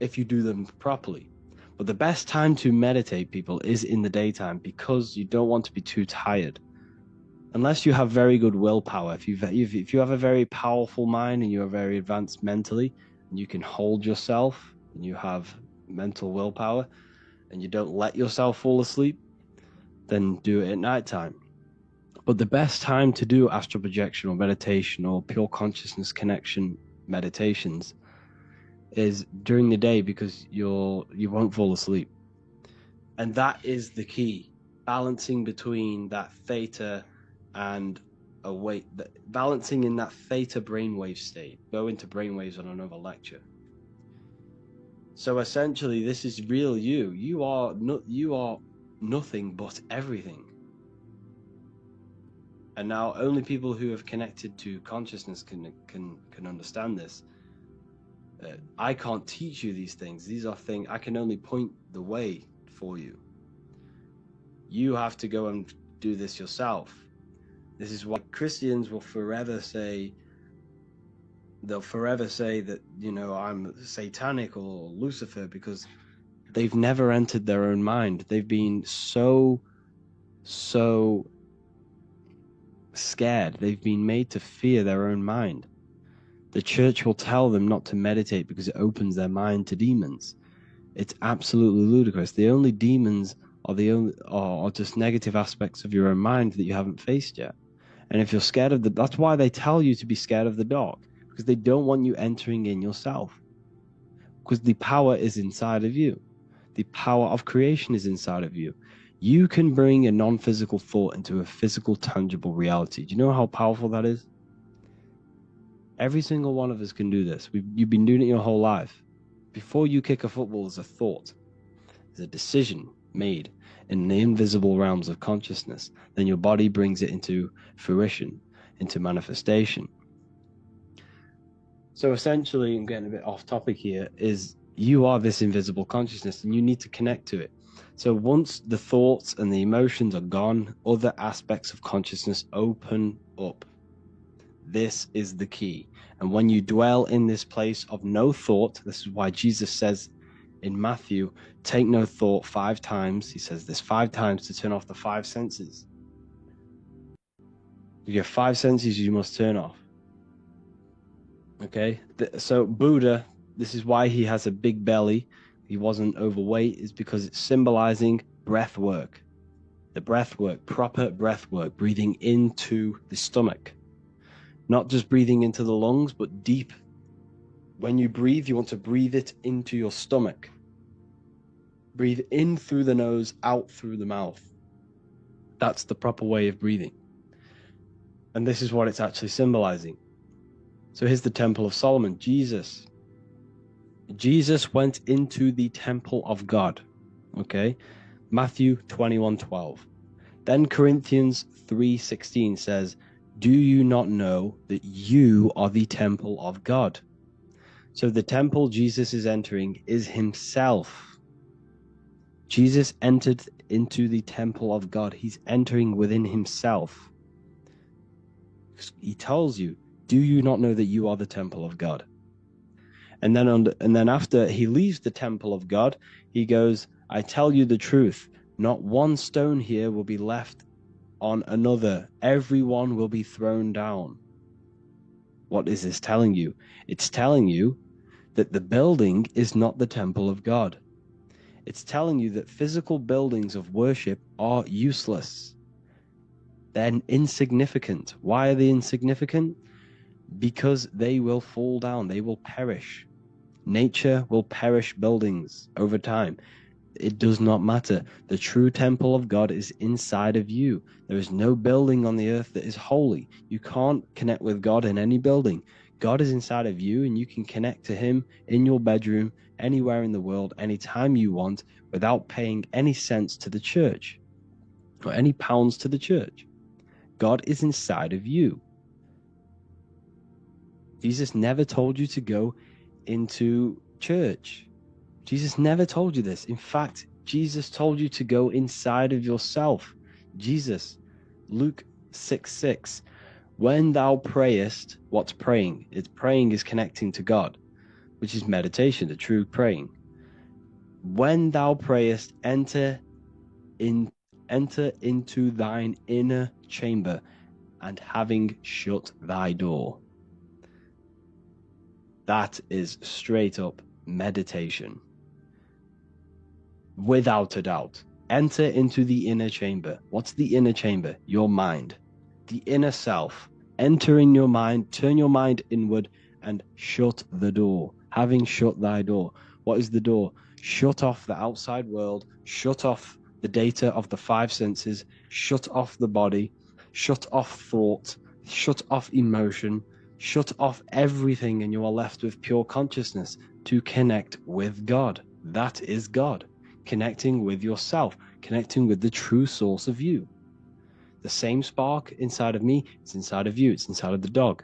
if you do them properly. But the best time to meditate, people, is in the daytime, because you don't want to be too tired. Unless you have very good willpower, if you have a very powerful mind and you're very advanced mentally, and you can hold yourself, and you have mental willpower, and you don't let yourself fall asleep, then do it at nighttime. But the best time to do astral projection or meditation or pure consciousness connection meditations is during the day, because you won't fall asleep. And that is the key, balancing between that theta and balancing in that theta brainwave state. Go into brainwaves on another lecture. So essentially, this is real you. You are nothing but everything. And now only people who have connected to consciousness can understand this. I can't teach you these things. These are things I can only point the way for you. You have to go and do this yourself. This is why Christians will forever say that, I'm satanic or Lucifer, because they've never entered their own mind. They've been so scared. They've been made to fear their own mind. The church will tell them not to meditate because it opens their mind to demons. It's absolutely ludicrous. The only demons are just negative aspects of your own mind that you haven't faced yet. And if you're scared of that's why they tell you to be scared of the dark, because they don't want you entering in yourself. Because the power is inside of you. The power of creation is inside of you. You can bring a non-physical thought into a physical, tangible reality. Do you know how powerful that is? Every single one of us can do this. You've been doing it your whole life. Before you kick a football, there's a thought. There's a decision made in the invisible realms of consciousness. Then your body brings it into fruition, into manifestation. So essentially, I'm getting a bit off topic here, is you are this invisible consciousness and you need to connect to it. So once the thoughts and the emotions are gone, other aspects of consciousness open up. This is the key. And when you dwell in this place of no thought, this is why Jesus says in Matthew, take no thought 5 times. He says this 5 times to turn off the 5 senses. You have 5 senses you must turn off. Okay? So Buddha, this is why he has a big belly. He wasn't overweight, is because it's symbolizing breath work. The breath work, proper breath work, breathing into the stomach. Not just breathing into the lungs, but deep. When you breathe, you want to breathe it into your stomach. Breathe in through the nose, out through the mouth. That's the proper way of breathing. And this is what it's actually symbolizing. So here's the Temple of Solomon. Jesus went into the temple of God. Okay? Matthew 21:12. Then Corinthians 3:16 says, do you not know that you are the temple of God? So the temple Jesus is entering is himself. Jesus entered into the temple of God. He's entering within himself. He tells you, do you not know that you are the temple of God? And then after he leaves the temple of God, he goes, I tell you the truth, not one stone here will be left on another. Everyone will be thrown down. What is this telling you? It's telling you that the building is not the temple of God. It's telling you that physical buildings of worship are useless. They're insignificant. Why are they insignificant? Because they will fall down. They will perish. Nature will perish buildings over time. It does not matter. The true temple of God is inside of you. There is no building on the earth that is holy. You can't connect with God in any building. God is inside of you, and you can connect to him in your bedroom, anywhere in the world, anytime you want, without paying any cents to the church or any pounds to the church. God is inside of you. Jesus never told you to go into church. Jesus never told you this. In fact, Jesus told you to go inside of yourself. Jesus, Luke 6:6, when thou prayest, what's praying? Praying is connecting to God, which is meditation, the true praying. When thou prayest, enter into thine inner chamber, and having shut thy door. That is straight up meditation. Without a doubt. Enter into the inner chamber. What's the inner chamber? Your mind. The inner self. Enter in your mind, turn your mind inward, and shut the door. Having shut thy door. What is the door? Shut off the outside world, shut off the data of the five senses, shut off the body, shut off thought, shut off emotion, shut off everything, and you are left with pure consciousness to connect with God. That is God. Connecting with yourself, connecting with the true source of you. The same spark inside of me, it's inside of you, it's inside of the dog.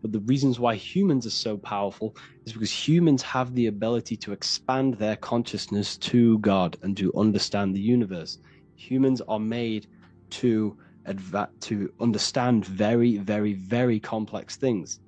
But the reasons why humans are so powerful is because humans have the ability to expand their consciousness to God and to understand the universe. Humans are made to understand very, very, very complex things.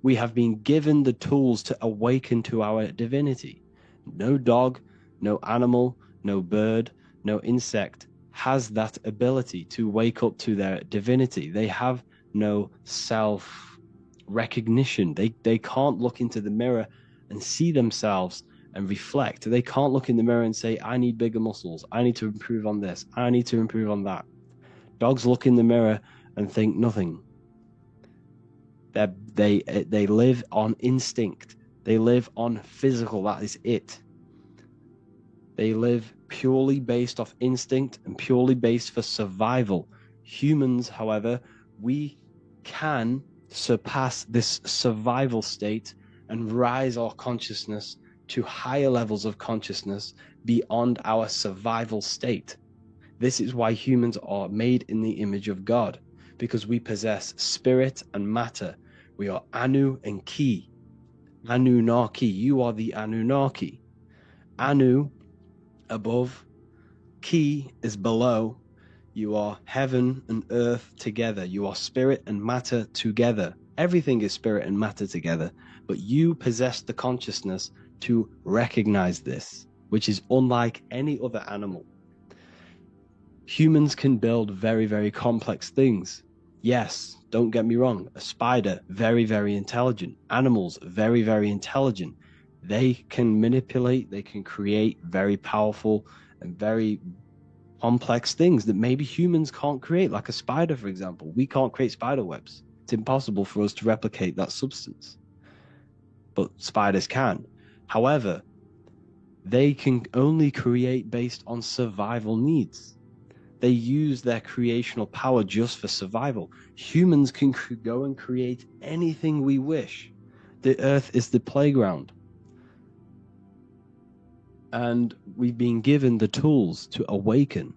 We have been given the tools to awaken to our divinity. No dog, no animal, no bird, no insect has that ability to wake up to their divinity. They have no self-recognition. They can't look into the mirror and see themselves and reflect. They can't look in the mirror and say, I need bigger muscles. I need to improve on this. I need to improve on that. Dogs look in the mirror and think nothing. They live on instinct. They live on physical. That is it. They live purely based off instinct and purely based for survival. Humans, however, we can surpass this survival state and rise our consciousness to higher levels of consciousness beyond our survival state. This is why humans are made in the image of God, because we possess spirit and matter. We are Anu and Ki. Anunnaki. You are the Anunnaki. Anu above, Ki is below. You are heaven and earth together. You are spirit and matter together. Everything is spirit and matter together. But you possess the consciousness to recognize this, which is unlike any other animal. Humans can build very, very complex things. Yes, don't get me wrong. A spider, very, very intelligent. Animals, very, very intelligent. They can manipulate, they can create very powerful and very complex things that maybe humans can't create, like a spider, for example. We can't create spider webs. It's impossible for us to replicate that substance. But spiders can. However, they can only create based on survival needs. They use their creational power just for survival. Humans can go and create anything we wish. The earth is the playground. And we've been given the tools to awaken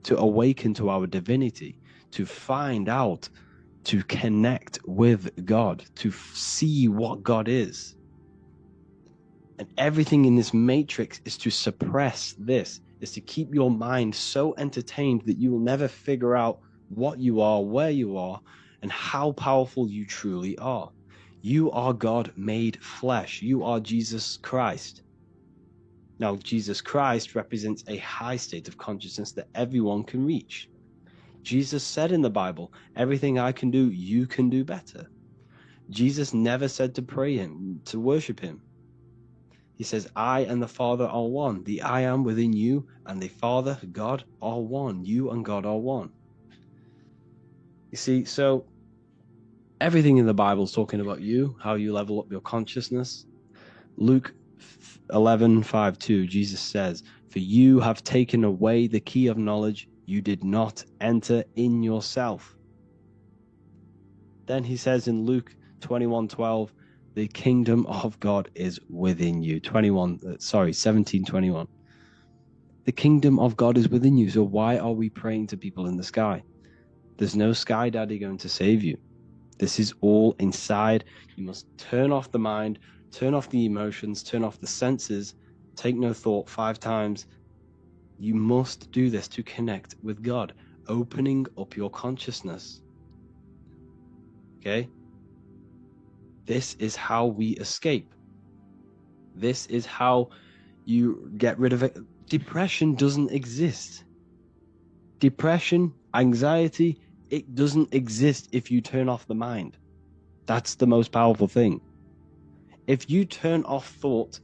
to our divinity, to find out, to connect with God, to see what God is. And everything in this matrix is to suppress this, is to keep your mind so entertained that you will never figure out what you are, where you are, and how powerful you truly are. You are God made flesh. You are Jesus Christ. Now, Jesus Christ represents a high state of consciousness that everyone can reach. Jesus said in the Bible, everything I can do, you can do better. Jesus never said to pray him, to worship him. He says, I and the Father are one. The I am within you and the Father, God, are one. You and God are one. You see, so everything in the Bible is talking about you, how you level up your consciousness. Luke 11:5-2, Jesus says, for you have taken away the key of knowledge. You did not enter in yourself. Then he says in Luke 21:12, the kingdom of God is within you. 17:21. The kingdom of God is within you. So why are we praying to people in the sky? There's no sky daddy going to save you. This is all inside. You must turn off the mind, turn off the emotions, turn off the senses, take no thought 5 times. You must do this to connect with God, opening up your consciousness. Okay? This is how we escape. This is how you get rid of it. Depression doesn't exist. Depression, anxiety, it doesn't exist if you turn off the mind. That's the most powerful thing. If you turn off thought,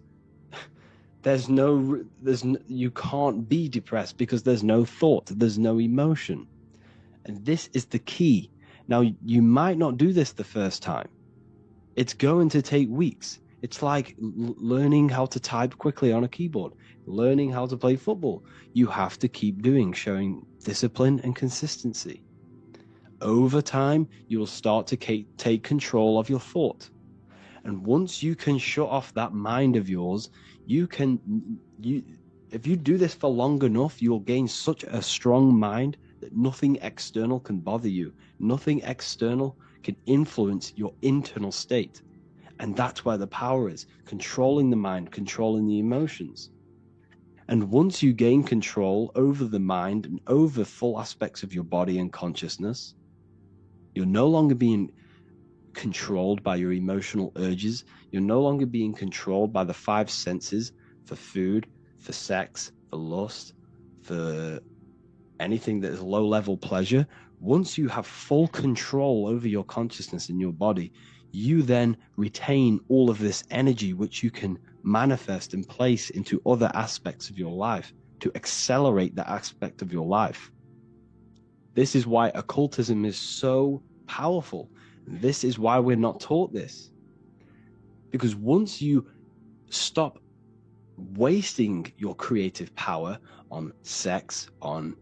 you can't be depressed because there's no thought, there's no emotion. And this is the key. Now, you might not do this the first time. It's going to take weeks. It's like learning how to type quickly on a keyboard, learning how to play football. You have to keep doing, showing discipline and consistency. Over time, you will start to take control of your thought. And once you can shut off that mind of yours, if you do this for long enough, you'll gain such a strong mind that nothing external can bother you. Nothing external can influence your internal state. And that's where the power is, controlling the mind, controlling the emotions. And once you gain control over the mind and over full aspects of your body and consciousness, you're no longer being controlled by your emotional urges. You're no longer being controlled by the 5 senses for food, for sex, for lust, for anything that is low-level pleasure. Once you have full control over your consciousness and your body, you then retain all of this energy which you can manifest and place into other aspects of your life to accelerate that aspect of your life. This is why occultism is so powerful. This is why we're not taught this. Because once you stop wasting your creative power on sex, on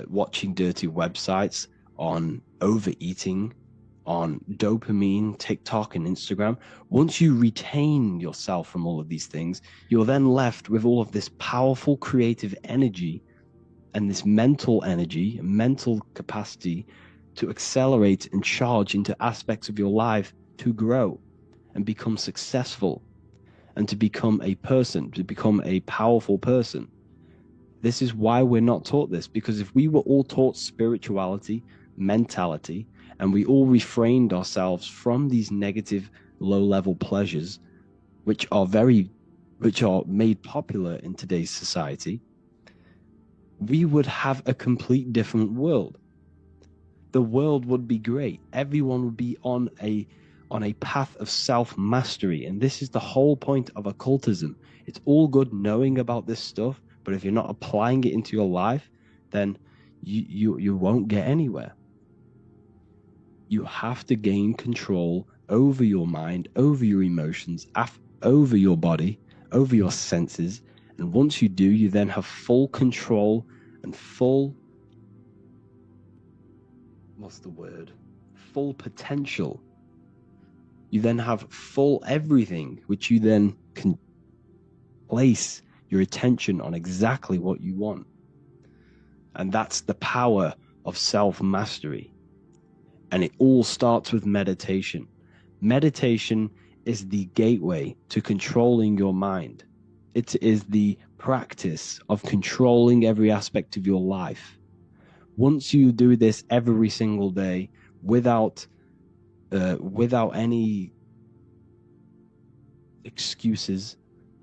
watching dirty websites, on overeating, on dopamine, TikTok and Instagram, once you retain yourself from all of these things, you're then left with all of this powerful creative energy and this mental energy, mental capacity to accelerate and charge into aspects of your life to grow and become successful and to become a person, to become a powerful person. This is why we're not taught this, because if we were all taught spirituality, mentality, and we all refrained ourselves from these negative low-level pleasures, which are made popular in today's society, we would have a complete different world. The world would be great. Everyone would be on a path of self-mastery. And this is the whole point of occultism. It's all good knowing about this stuff, but if you're not applying it into your life, then you won't get anywhere. You have to gain control over your mind, over your emotions, over your body, over your senses. And once you do, you then have full control and full potential. You then have full everything, which you then can place your attention on exactly what you want. And that's the power of self-mastery. And it all starts with meditation. Meditation is the gateway to controlling your mind. It is the practice of controlling every aspect of your life. Once you do this every single day without any excuses,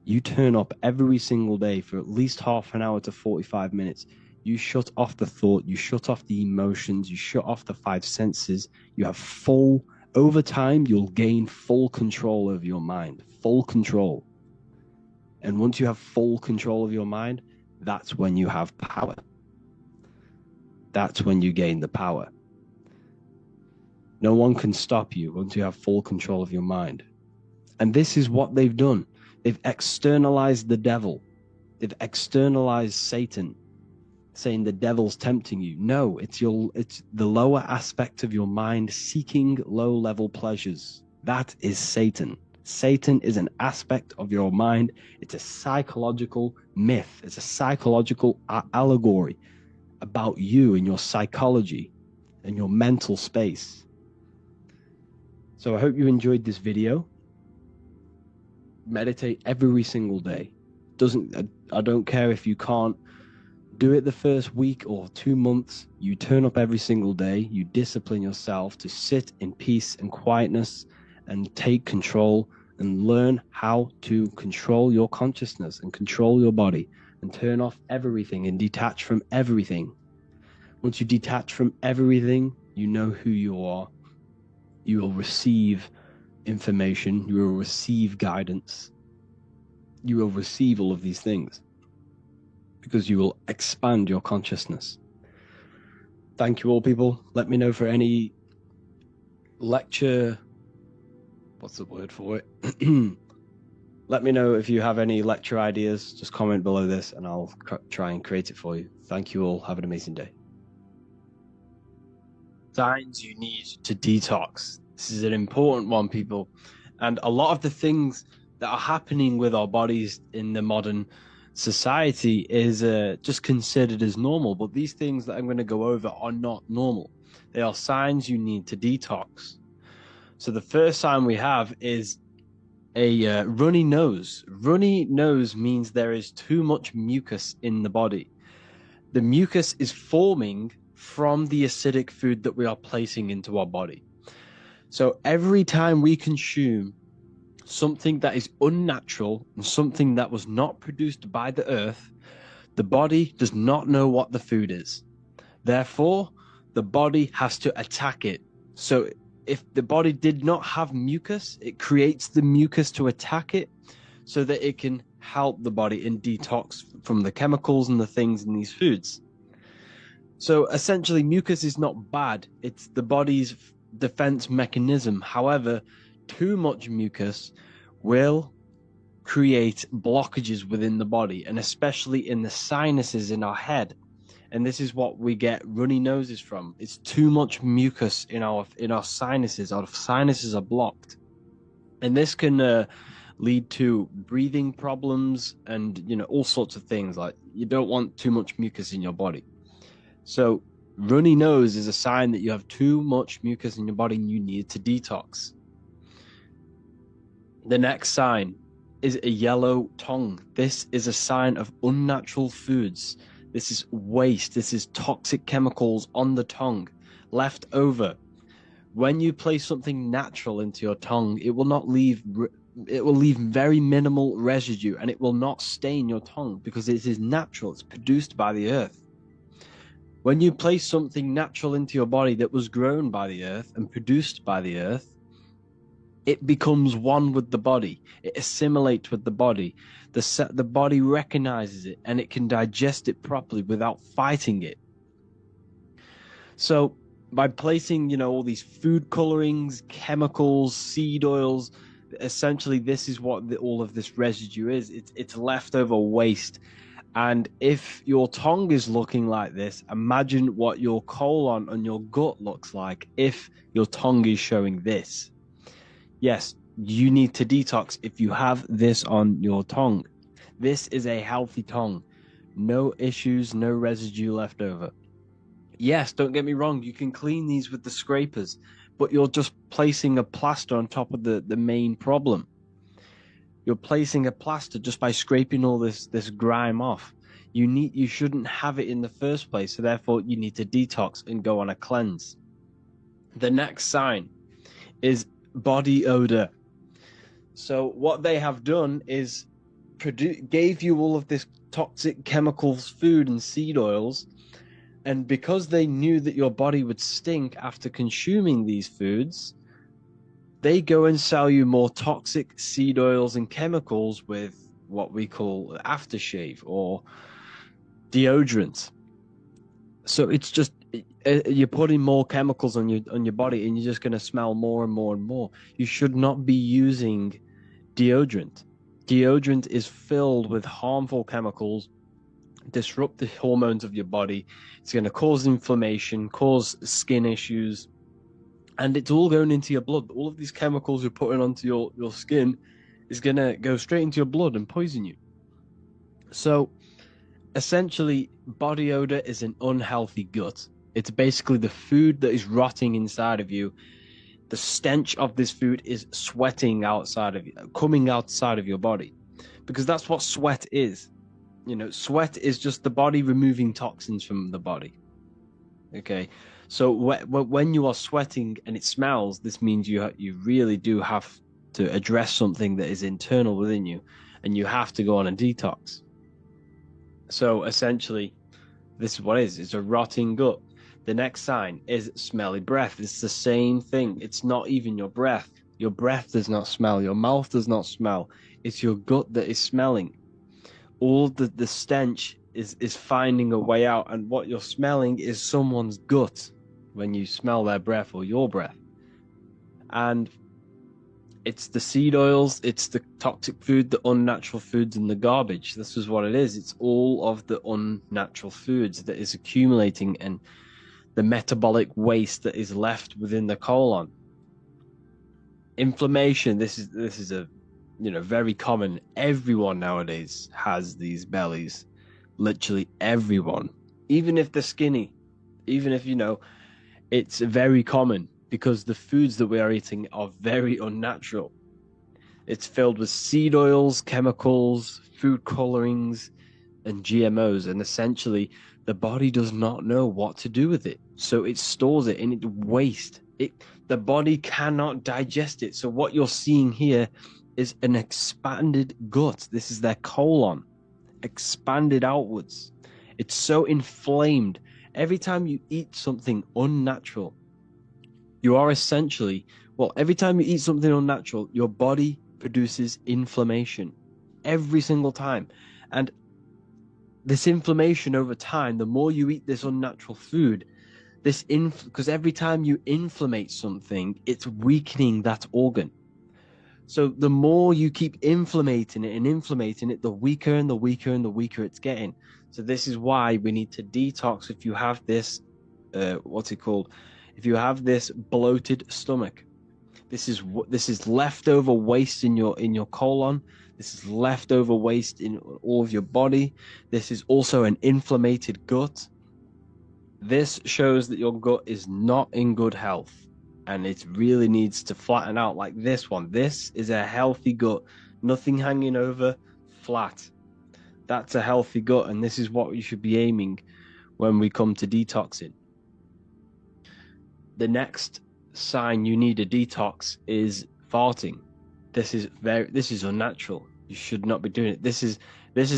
you turn up every single day for at least half an hour to 45 minutes. You shut off the thought, you shut off the emotions, you shut off the 5 senses. You have over time, you'll gain full control over your mind, full control. And once you have full control of your mind, that's when you have power. That's when you gain the power. No one can stop you once you have full control of your mind. And this is what they've done. They've externalized the devil. They've externalized Satan, saying the devil's tempting you. No, it's the lower aspect of your mind seeking low-level pleasures. That is Satan. Satan is an aspect of your mind. It's a psychological myth. It's a psychological allegory about you and your psychology. and your mental space. So I hope you enjoyed this video. Meditate every single day. I don't care if you can't do it the first week or 2 months. You turn up every single day. You discipline yourself to sit in peace and quietness and take control and learn how to control your consciousness and control your body and turn off everything and detach from everything. Once you detach from everything, you know who you are. You will receive information. You will receive guidance. You will receive all of these things because you will expand your consciousness. Thank you all, people. Let me know for any lecture. What's the word for it? Let me know if you have any lecture ideas. Just comment below this and I'll try and create it for you. Thank you all. Have an amazing day. Signs you need to detox. This is an important one, people. And a lot of the things that are happening with our bodies in the modern society is just considered as normal. But these things that I'm going to go over are not normal. They are signs you need to detox. So the first sign we have is a runny nose. Runny nose means there is too much mucus in the body. The mucus is forming from the acidic food that we are placing into our body. So every time we consume something that is unnatural and something that was not produced by the earth, the body does not know what the food is. Therefore, the body has to attack it. So if the body did not have mucus, it creates the mucus to attack it so that it can help the body in detox from the chemicals and the things in these foods. So essentially, mucus is not bad. It's the body's defense mechanism. However, too much mucus will create blockages within the body, and especially in the sinuses in our head. And this is what we get runny noses from. It's too much mucus in our sinuses. Our sinuses are blocked, and this can lead to breathing problems and all sorts of things. Like, you don't want too much mucus in your body. So runny nose is a sign that you have too much mucus in your body and you need to detox. The next sign is a yellow tongue. This is a sign of unnatural foods. This is waste. This is toxic chemicals on the tongue, left over. When you place something natural into your tongue, it will leave very minimal residue, and it will not stain your tongue because it is natural. It's produced by the earth. When you place something natural into your body that was grown by the earth and produced by the earth, it becomes one with the body. It assimilates with the body. The body recognizes it and it can digest it properly without fighting it. So by placing, all these food colorings, chemicals, seed oils, essentially this is what all of this residue is. It's leftover waste. And if your tongue is looking like this, imagine what your colon and your gut looks like if your tongue is showing this. Yes, you need to detox if you have this on your tongue. This is a healthy tongue. No issues, no residue left over. Yes, don't get me wrong, you can clean these with the scrapers, but you're just placing a plaster on top of the main problem. You're placing a plaster just by scraping all this grime off. You shouldn't have it in the first place, so therefore you need to detox and go on a cleanse. The next sign is body odor. So what they have done is gave you all of this toxic chemicals, food and seed oils, and because they knew that your body would stink after consuming these foods, they go and sell you more toxic seed oils and chemicals with what we call aftershave or deodorant. So it's just you're putting more chemicals on your body, and you're just going to smell more and more and more. You should not be using deodorant. Deodorant is filled with harmful chemicals, disrupt the hormones of your body. It's going to cause inflammation, cause skin issues, and it's all going into your blood. All of these chemicals you're putting onto your skin is going to go straight into your blood and poison you. So essentially, body odor is an unhealthy gut. It's basically the food that is rotting inside of you. The stench of this food is sweating outside of you, coming outside of your body, because that's what sweat is. You know, sweat is just the body removing toxins from the body. Okay, so when you are sweating and it smells, this means you really do have to address something that is internal within you, and you have to go on a detox. So essentially, this is what it is. It's a rotting gut. The next sign is smelly breath. It's the same thing. It's not even your breath. Your breath does not smell. Your mouth does not smell. It's your gut that is smelling. All the stench is finding a way out, and what you're smelling is someone's gut when you smell their breath or your breath. And it's the seed oils, it's the toxic food, the unnatural foods, and the garbage. This is what it is. It's all of the unnatural foods that is accumulating, and the metabolic waste that is left within the colon. Inflammation. This is a very common. Everyone nowadays has these bellies. Literally everyone, even if they're skinny, even if it's very common, because the foods that we are eating are very unnatural. It's filled with seed oils, chemicals, food colorings, and GMOs, and essentially the body does not know what to do with it, so it stores it in its waste. The body cannot digest it. So what you're seeing here is an expanded gut. This is their colon expanded outwards. It's so inflamed. Every time you eat something unnatural, you are essentially, every time you eat something unnatural, your body produces inflammation every single time. And this inflammation over time, the more you eat this unnatural food, because every time you inflammate something, it's weakening that organ. So the more you keep inflammating it, the weaker and the weaker and the weaker it's getting. So this is why we need to detox. If you have this, if you have this bloated stomach, this is leftover waste in your colon. This is leftover waste in all of your body. This is also an inflamed gut. This shows that your gut is not in good health, and it really needs to flatten out like this one. This is a healthy gut, nothing hanging over, flat. That's a healthy gut, and this is what you should be aiming when we come to detoxing. The next sign you need a detox is farting. This is unnatural. You should not be doing it. This is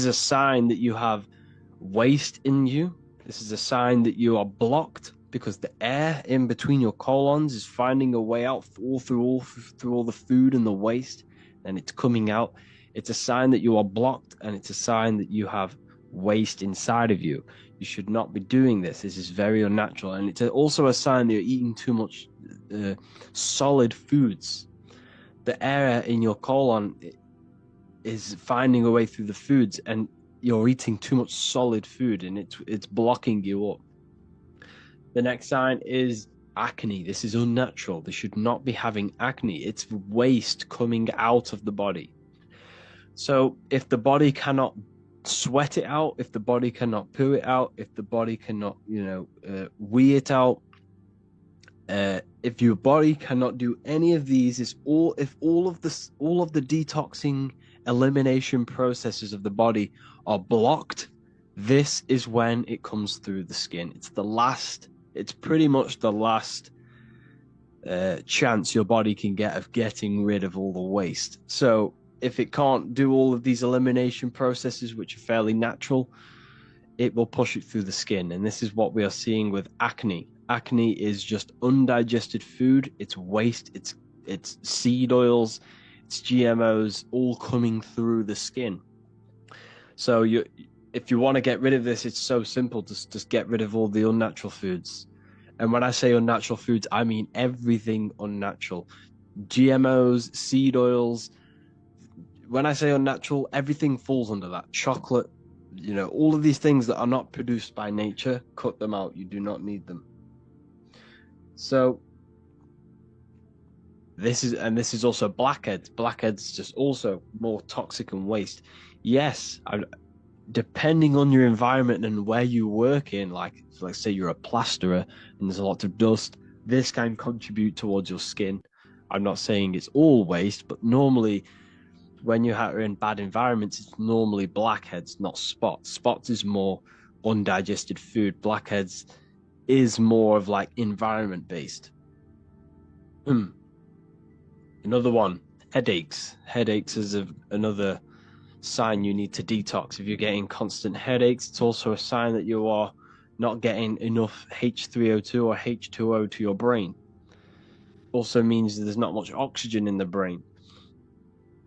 a sign that you have waste in you. This is a sign that you are blocked, because the air in between your colons is finding a way out through all the food and the waste, and it's coming out. It's a sign that you are blocked, and it's a sign that you have waste inside of you. You should not be doing this. This is very unnatural, and it's also a sign that you're eating too much solid foods. The air in your colon is finding a way through the foods, and you're eating too much solid food, and it's blocking you up. The next sign is acne. This is unnatural. They should not be having acne. It's waste coming out of the body. So if the body cannot sweat it out, if the body cannot poo it out, if the body cannot, wee it out, if your body cannot do any of these, if all of the detoxing elimination processes of the body are blocked, this is when it comes through the skin. It's pretty much the last chance your body can get of getting rid of all the waste. So if it can't do all of these elimination processes, which are fairly natural, it will push it through the skin. And this is what we are seeing with acne. Acne is just undigested food. It's waste. It's seed oils. It's GMOs all coming through the skin. So if you want to get rid of this, it's so simple. Just get rid of all the unnatural foods. And when I say unnatural foods, I mean everything unnatural. GMOs, seed oils. When I say unnatural, everything falls under that. Chocolate, all of these things that are not produced by nature, cut them out. You do not need them. So this is also blackheads. Blackheads just also more toxic and waste. Yes, depending on your environment and where you work in, like let's say you're a plasterer and there's a lot of dust, this can contribute towards your skin. I'm not saying it's all waste, but normally when you are in bad environments, it's normally blackheads, not spots. Spots is more undigested food. Blackheads is more of like environment based. Another one, headaches. Headaches is another sign you need to detox. If you're getting constant headaches, it's also a sign that you are not getting enough H3O2 or H2O to your brain. Also means that there's not much oxygen in the brain.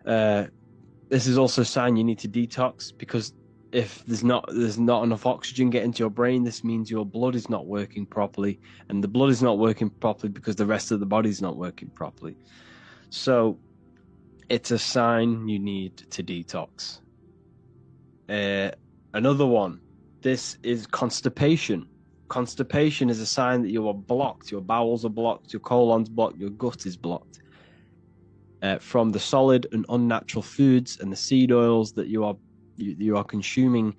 This is also a sign you need to detox, because if there's not enough oxygen getting to your brain, this means your blood is not working properly, and the blood is not working properly because the rest of the body is not working properly. So it's a sign you need to detox. Another one, this is constipation. Constipation is a sign that you are blocked. Your bowels are blocked, your colon's blocked, your gut is blocked. From the solid and unnatural foods and the seed oils that you are consuming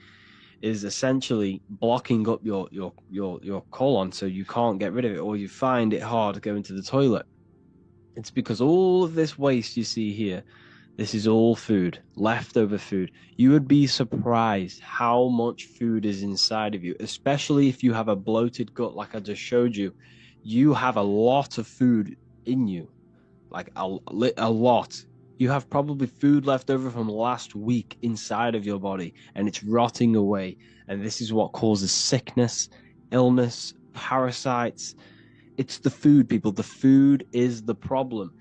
is essentially blocking up your colon, so you can't get rid of it, or you find it hard going to the toilet. It's because all of this waste you see here, this is all food, leftover food. You would be surprised how much food is inside of you, especially if you have a bloated gut like I just showed you. You have a lot of food in you, like a lot. You have probably food left over from last week inside of your body, and it's rotting away. And this is what causes sickness, illness, parasites. It's the food, people. The food is the problem.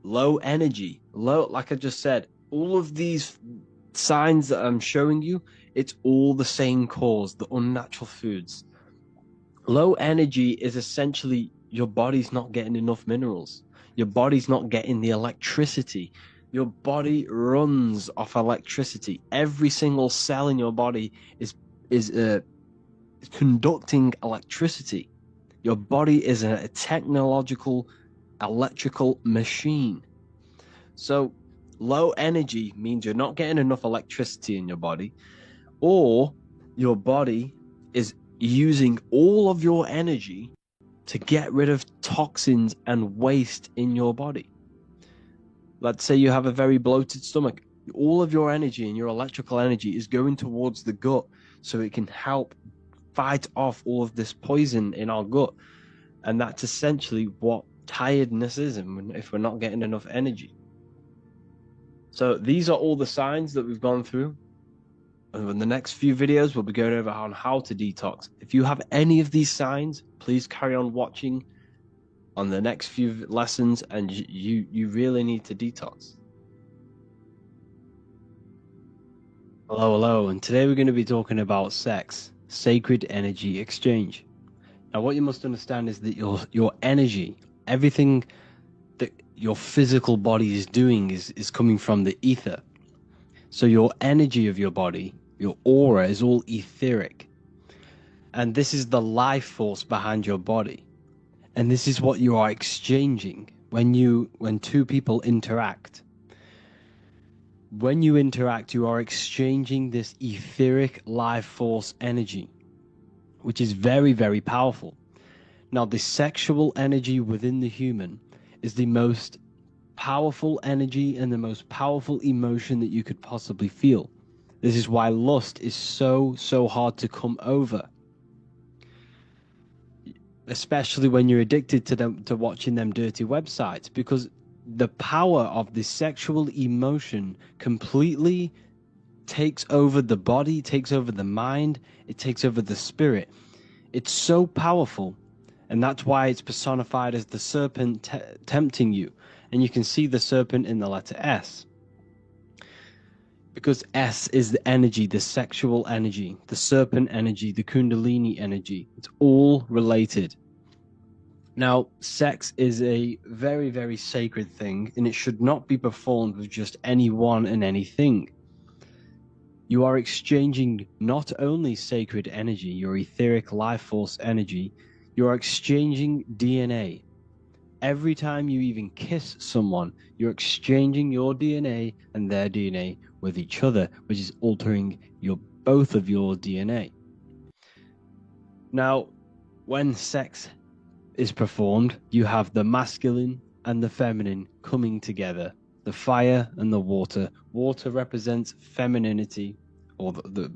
Low energy, like I just said, all of these signs that I'm showing you, it's all the same cause, the unnatural foods. Low energy is essentially your body's not getting enough minerals. Your body's not getting the electricity. Your body runs off electricity. Every single cell in your body is conducting electricity. Your body is a technological electrical machine. So low energy means you're not getting enough electricity in your body, or your body is using all of your energy to get rid of toxins and waste in your body. Let's say you have a very bloated stomach. All of your energy and your electrical energy is going towards the gut, so it can help fight off all of this poison in our gut. And that's essentially what tiredness is, if we're not getting enough energy. So these are all the signs that we've gone through. And in the next few videos, we'll be going over on how to detox. If you have any of these signs, please carry on watching on the next few lessons, and you really need to detox. Hello, and today we're going to be talking about sex, sacred energy exchange. Now, what you must understand is that your energy, everything that your physical body is doing is coming from the ether. So your energy of your body, your aura, is all etheric. And this is the life force behind your body. And this is what you are exchanging when two people interact. When you interact, you are exchanging this etheric life force energy, which is very, very powerful. Now, the sexual energy within the human is the most powerful energy and the most powerful emotion that you could possibly feel. This is why lust is so hard to come over, especially when you're addicted to watching them dirty websites, because the power of the sexual emotion completely takes over the body, takes over the mind, it takes over the spirit. It's so powerful, and that's why it's personified as the serpent tempting you. And you can see the serpent in the letter S, because S is the energy, the sexual energy, the serpent energy, the kundalini energy. It's all related. Now, sex is a very, very sacred thing, and it should not be performed with just anyone and anything. You are exchanging not only sacred energy, your etheric life force energy, you are exchanging DNA. Every time you even kiss someone, you're exchanging your DNA and their DNA with each other, which is altering both of your DNA. Now, when sex is performed, you have the masculine and the feminine coming together, the fire and the water. Water represents femininity, or the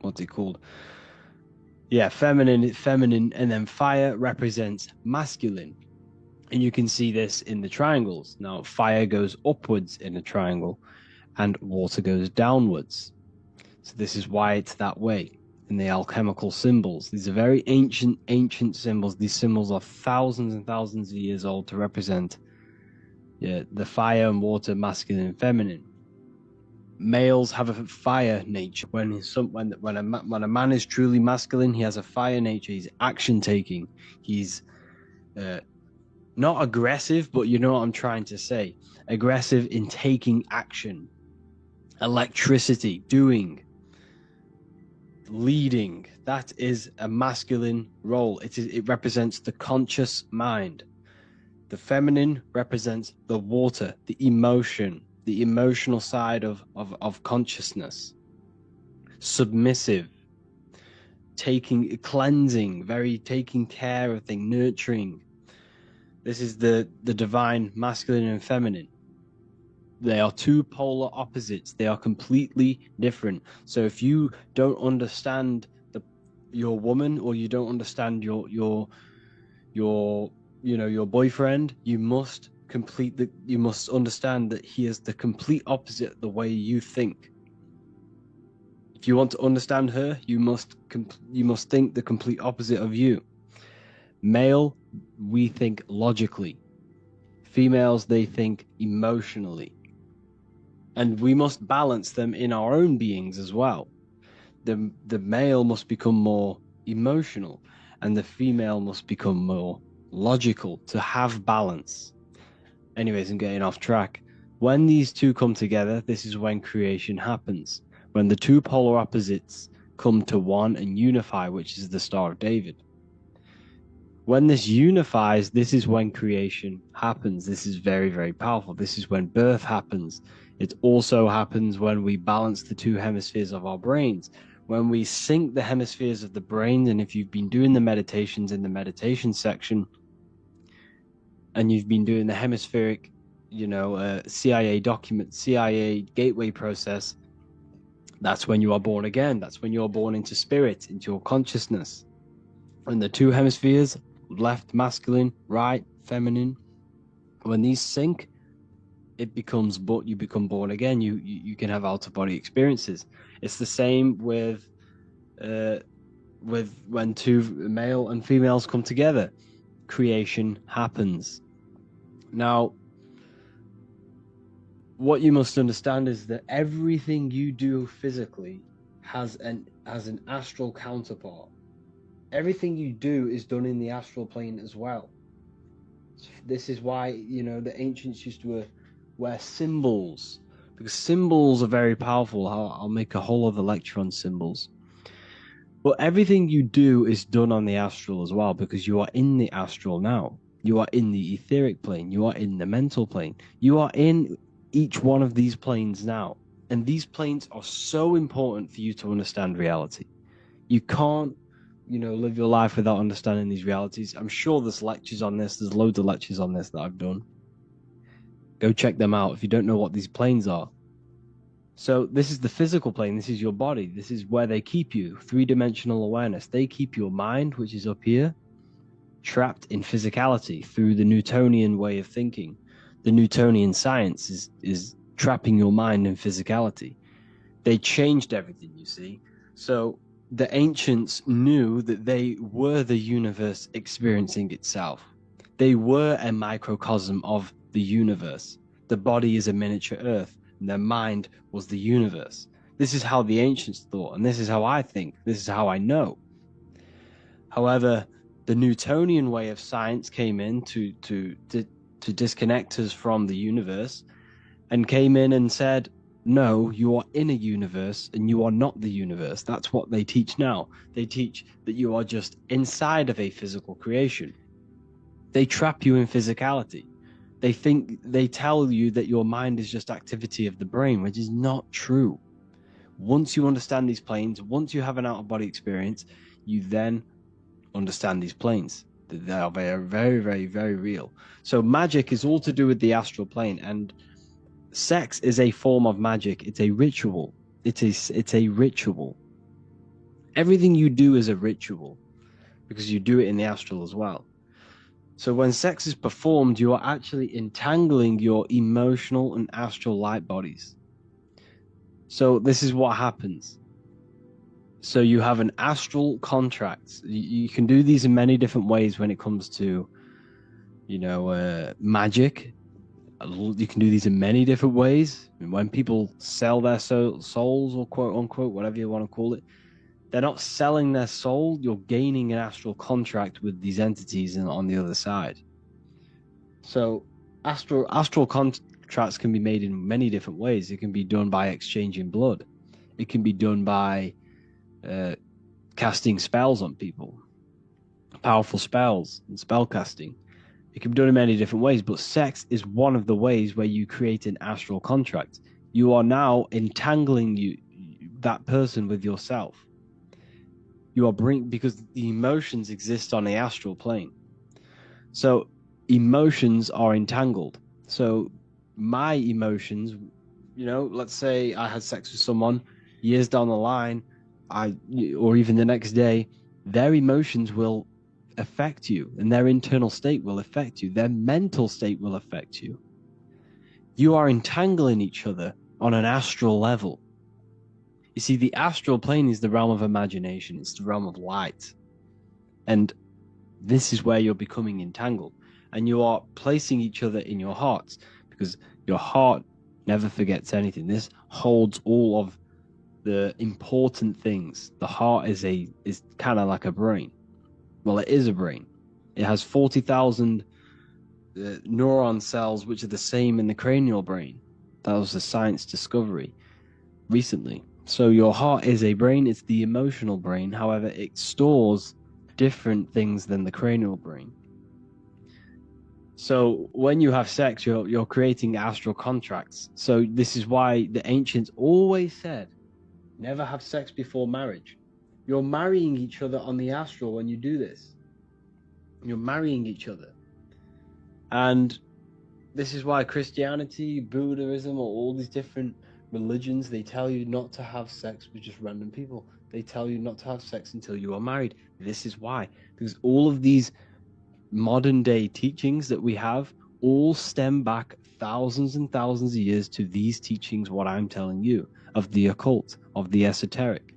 what's it called? Yeah, feminine, and then fire represents masculine. And you can see this in the triangles. Now, fire goes upwards in a triangle and water goes downwards. So this is why it's that way in the alchemical symbols. These are very ancient symbols. These symbols are thousands and thousands of years old to represent the fire and water, masculine and feminine. Males have a fire nature. When a man is truly masculine, he has a fire nature. He's action taking. He's not aggressive, but you know what I'm trying to say. Aggressive in taking action. Electricity, doing, leading. That is a masculine role. It represents the conscious mind. The feminine represents the water, the emotion, the emotional side of consciousness. Submissive, cleansing, taking care of things, nurturing. This is the divine masculine and feminine. They are two polar opposites. They are completely different. So if you don't understand your woman, or you don't understand your boyfriend, you must understand that he is the complete opposite of the way you think. If you want to understand her, you must think the complete opposite of you. Male, we think logically. Females, they think emotionally. And we must balance them in our own beings as well. The male must become more emotional, and the female must become more logical to have balance. Anyways, I'm getting off track. When these two come together, this is when creation happens. When the two polar opposites come to one and unify, which is the Star of David. When this unifies, this is when creation happens. This is very, very powerful. This is when birth happens. It also happens when we balance the two hemispheres of our brains. When we sync the hemispheres of the brain, and if you've been doing the meditations in the meditation section, and you've been doing the hemispheric, CIA gateway process, that's when you are born again. That's when you're born into spirit, into your consciousness. And the two hemispheres, left masculine, right feminine, when these sync, you become born again. You can have out of body experiences. It's the same with when two male and females come together, creation happens. Now, what you must understand is that everything you do physically has an astral counterpart. Everything you do is done in the astral plane as well. This is why the ancients used to wear symbols, because symbols are very powerful. I'll make a whole other lecture on symbols. But everything you do is done on the astral as well, because you are in the astral now. You are in the etheric plane. You are in the mental plane. You are in each one of these planes now. And these planes are so important for you to understand reality. You can't, live your life without understanding these realities. I'm sure there's lectures on this. There's loads of lectures on this that I've done. Go check them out if you don't know what these planes are. So this is the physical plane. This is your body. This is where they keep you. Three-dimensional awareness. They keep your mind, which is up here, trapped in physicality through the Newtonian way of thinking. The Newtonian science is trapping your mind in physicality. They changed everything, you see. So the ancients knew that they were the universe experiencing itself. They were a microcosm of the universe. The body is a miniature earth, and their mind was the universe. This is how the ancients thought, and this is how I think. This is how I know. However, the Newtonian way of science came in to disconnect us from the universe, and came in and said, no, you are in a universe and you are not the universe. That's what they teach now. They teach that you are just inside of a physical creation. They trap you in physicality. They tell you that your mind is just activity of the brain, which is not true. Once you understand these planes, once you have an out-of-body experience, you then understand these planes. They are very, very, very, very real. So magic is all to do with the astral plane, and sex is a form of magic. It's a ritual. It's a ritual. Everything you do is a ritual because you do it in the astral as well. So when sex is performed, you are actually entangling your emotional and astral light bodies. So this is what happens. So you have an astral contract. You can do these in many different ways when it comes to, magic. You can do these in many different ways. When people sell their souls, or quote unquote, whatever you want to call it, they're not selling their soul. You're gaining an astral contract with these entities on the other side. So astral contracts can be made in many different ways. It can be done by exchanging blood. It can be done by casting spells on people, powerful spells and spell casting. It can be done in many different ways, but sex is one of the ways where you create an astral contract. You are now entangling that person with yourself. You are because the emotions exist on the astral plane. So emotions are entangled. So my emotions, let's say I had sex with someone years down the line, or even the next day, their emotions will affect you, and their internal state will affect you. Their mental state will affect you. You are entangling each other on an astral level. You see, the astral plane is the realm of imagination. It's the realm of light. And this is where you're becoming entangled. And you are placing each other in your hearts, because your heart never forgets anything. This holds all of the important things. The heart is kind of like a brain. Well, it is a brain. It has 40,000 neuron cells, which are the same in the cranial brain. That was a science discovery recently. So your heart is a brain. It's the emotional brain. However, it stores different things than the cranial brain. So when you have sex, you're creating astral contracts. So this is why the ancients always said, never have sex before marriage. You're marrying each other on the astral when you do this. You're marrying each other. And this is why Christianity, Buddhism, or all these different religions, they tell you not to have sex with just random people. They tell you not to have sex until you are married. This is why. Because all of these modern day teachings that we have all stem back thousands and thousands of years to these teachings, what I'm telling you, of the occult, of the esoteric.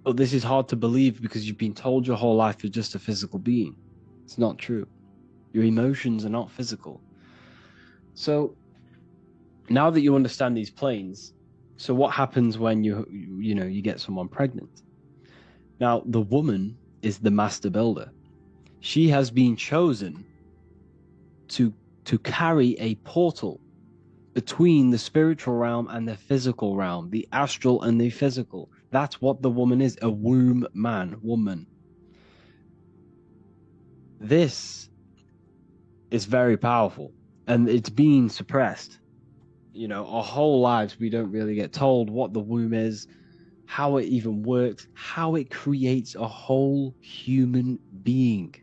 But this is hard to believe because you've been told your whole life you're just a physical being. It's not true. Your emotions are not physical. So now that you understand these planes, so what happens when you get someone pregnant? Now, the woman is the master builder. She has been chosen to carry a portal between the spiritual realm and the physical realm, the astral and the physical. That's what the woman is, a womb woman. This is very powerful, and it's being suppressed. Our whole lives, we don't really get told what the womb is, how it even works, how it creates a whole human being.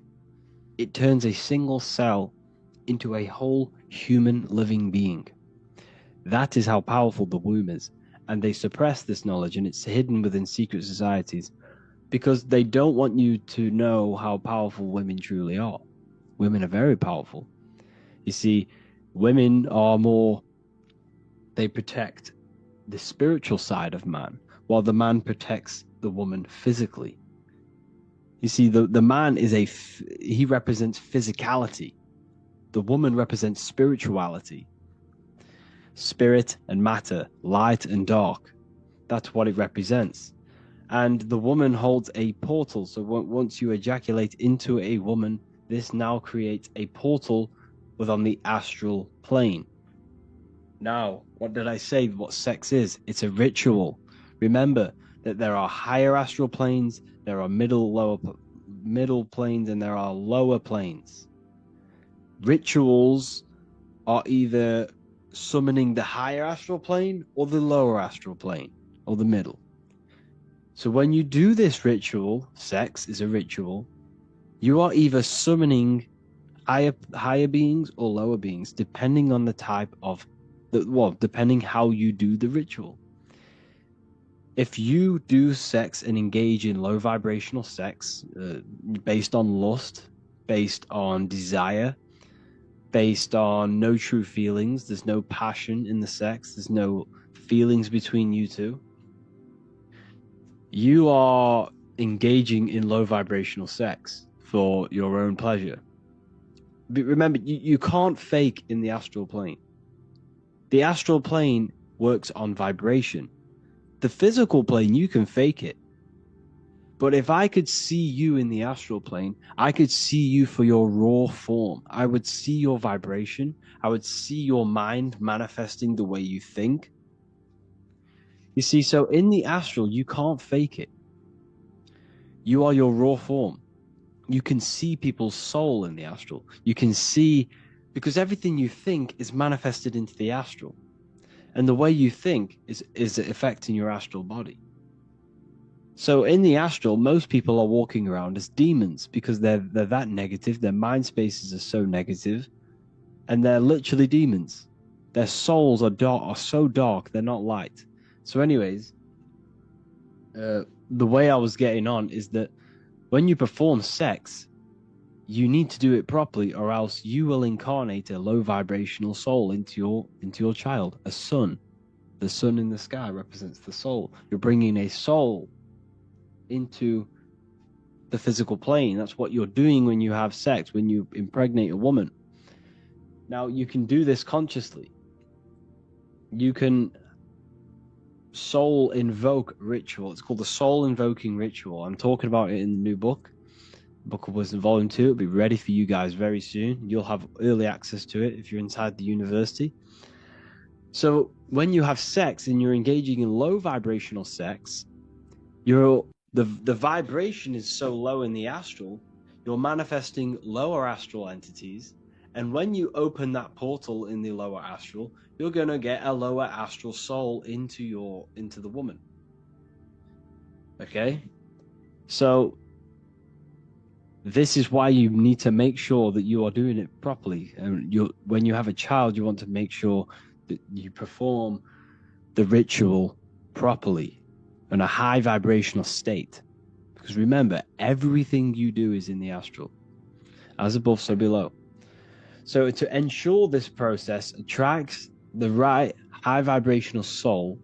It turns a single cell into a whole human living being. That is how powerful the womb is. And they suppress this knowledge, and it's hidden within secret societies because they don't want you to know how powerful women truly are. Women are very powerful. You see, women are they protect the spiritual side of man, while the man protects the woman physically. You see, the man he represents physicality. The woman represents spirituality. Spirit and matter, light and dark. That's what it represents. And the woman holds a portal. So once you ejaculate into a woman, this now creates a portal within the astral plane. Now, what did I say? What sex is? It's a ritual. Remember that there are higher astral planes, there are middle, lower middle planes and there are lower planes. Rituals are either summoning the higher astral plane or the lower astral plane or the middle. So when you do this ritual, sex is a ritual, you are either summoning higher beings or lower beings, depending on the type of depending how you do the ritual. If you do sex and engage in low vibrational sex, based on lust, based on desire, based on no true feelings, there's no passion in the sex, there's no feelings between you two, you are engaging in low vibrational sex for your own pleasure. But remember, you can't fake in the astral plane. The astral plane works on vibration. The physical plane, you can fake it. But if I could see you in the astral plane, I could see you for your raw form. I would see your vibration. I would see your mind manifesting the way you think. You see, so in the astral, you can't fake it. You are your raw form. You can see people's soul in the astral. You can see, because everything you think is manifested into the astral. And the way you think is affecting your astral body. So in the astral, most people are walking around as demons because they're that negative. Their mind spaces are so negative, and they're literally demons. Their souls are so dark, they're not light. So anyways, the way I was getting on is that when you perform sex, you need to do it properly, or else you will incarnate a low vibrational soul into your child, a sun. The sun in the sky represents the soul. You're bringing a soul into the physical plane. That's what you're doing when you have sex, when you impregnate a woman. Now, you can do this consciously. You can soul invoke ritual. It's called the soul invoking ritual. I'm talking about it in the new book, Book of Wisdom Volume 2. It'll be ready for you guys very soon. You'll have early access to it if you're inside the university. So when you have sex and you're engaging in low vibrational sex, the vibration is so low in the astral, you're manifesting lower astral entities. And when you open that portal in the lower astral, you're going to get a lower astral soul into the woman. Okay? So this is why you need to make sure that you are doing it properly. And when you have a child, you want to make sure that you perform the ritual properly in a high vibrational state. Because remember, everything you do is in the astral. As above, so below. So to ensure this process attracts the right high vibrational soul,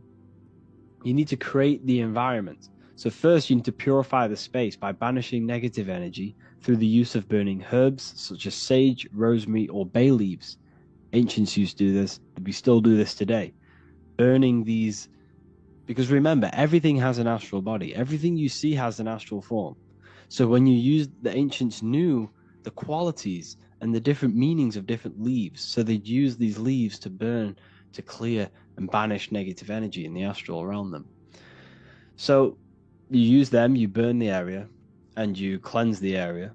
you need to create the environment. So first, you need to purify the space by banishing negative energy through the use of burning herbs such as sage, rosemary, or bay leaves. Ancients used to do this. We still do this today. Burning these, because remember, everything has an astral body. Everything you see has an astral form. So when you use, the ancients knew the qualities and the different meanings of different leaves. So they'd use these leaves to burn, to clear and banish negative energy in the astral around them. So you use them, you burn the area, and you cleanse the area.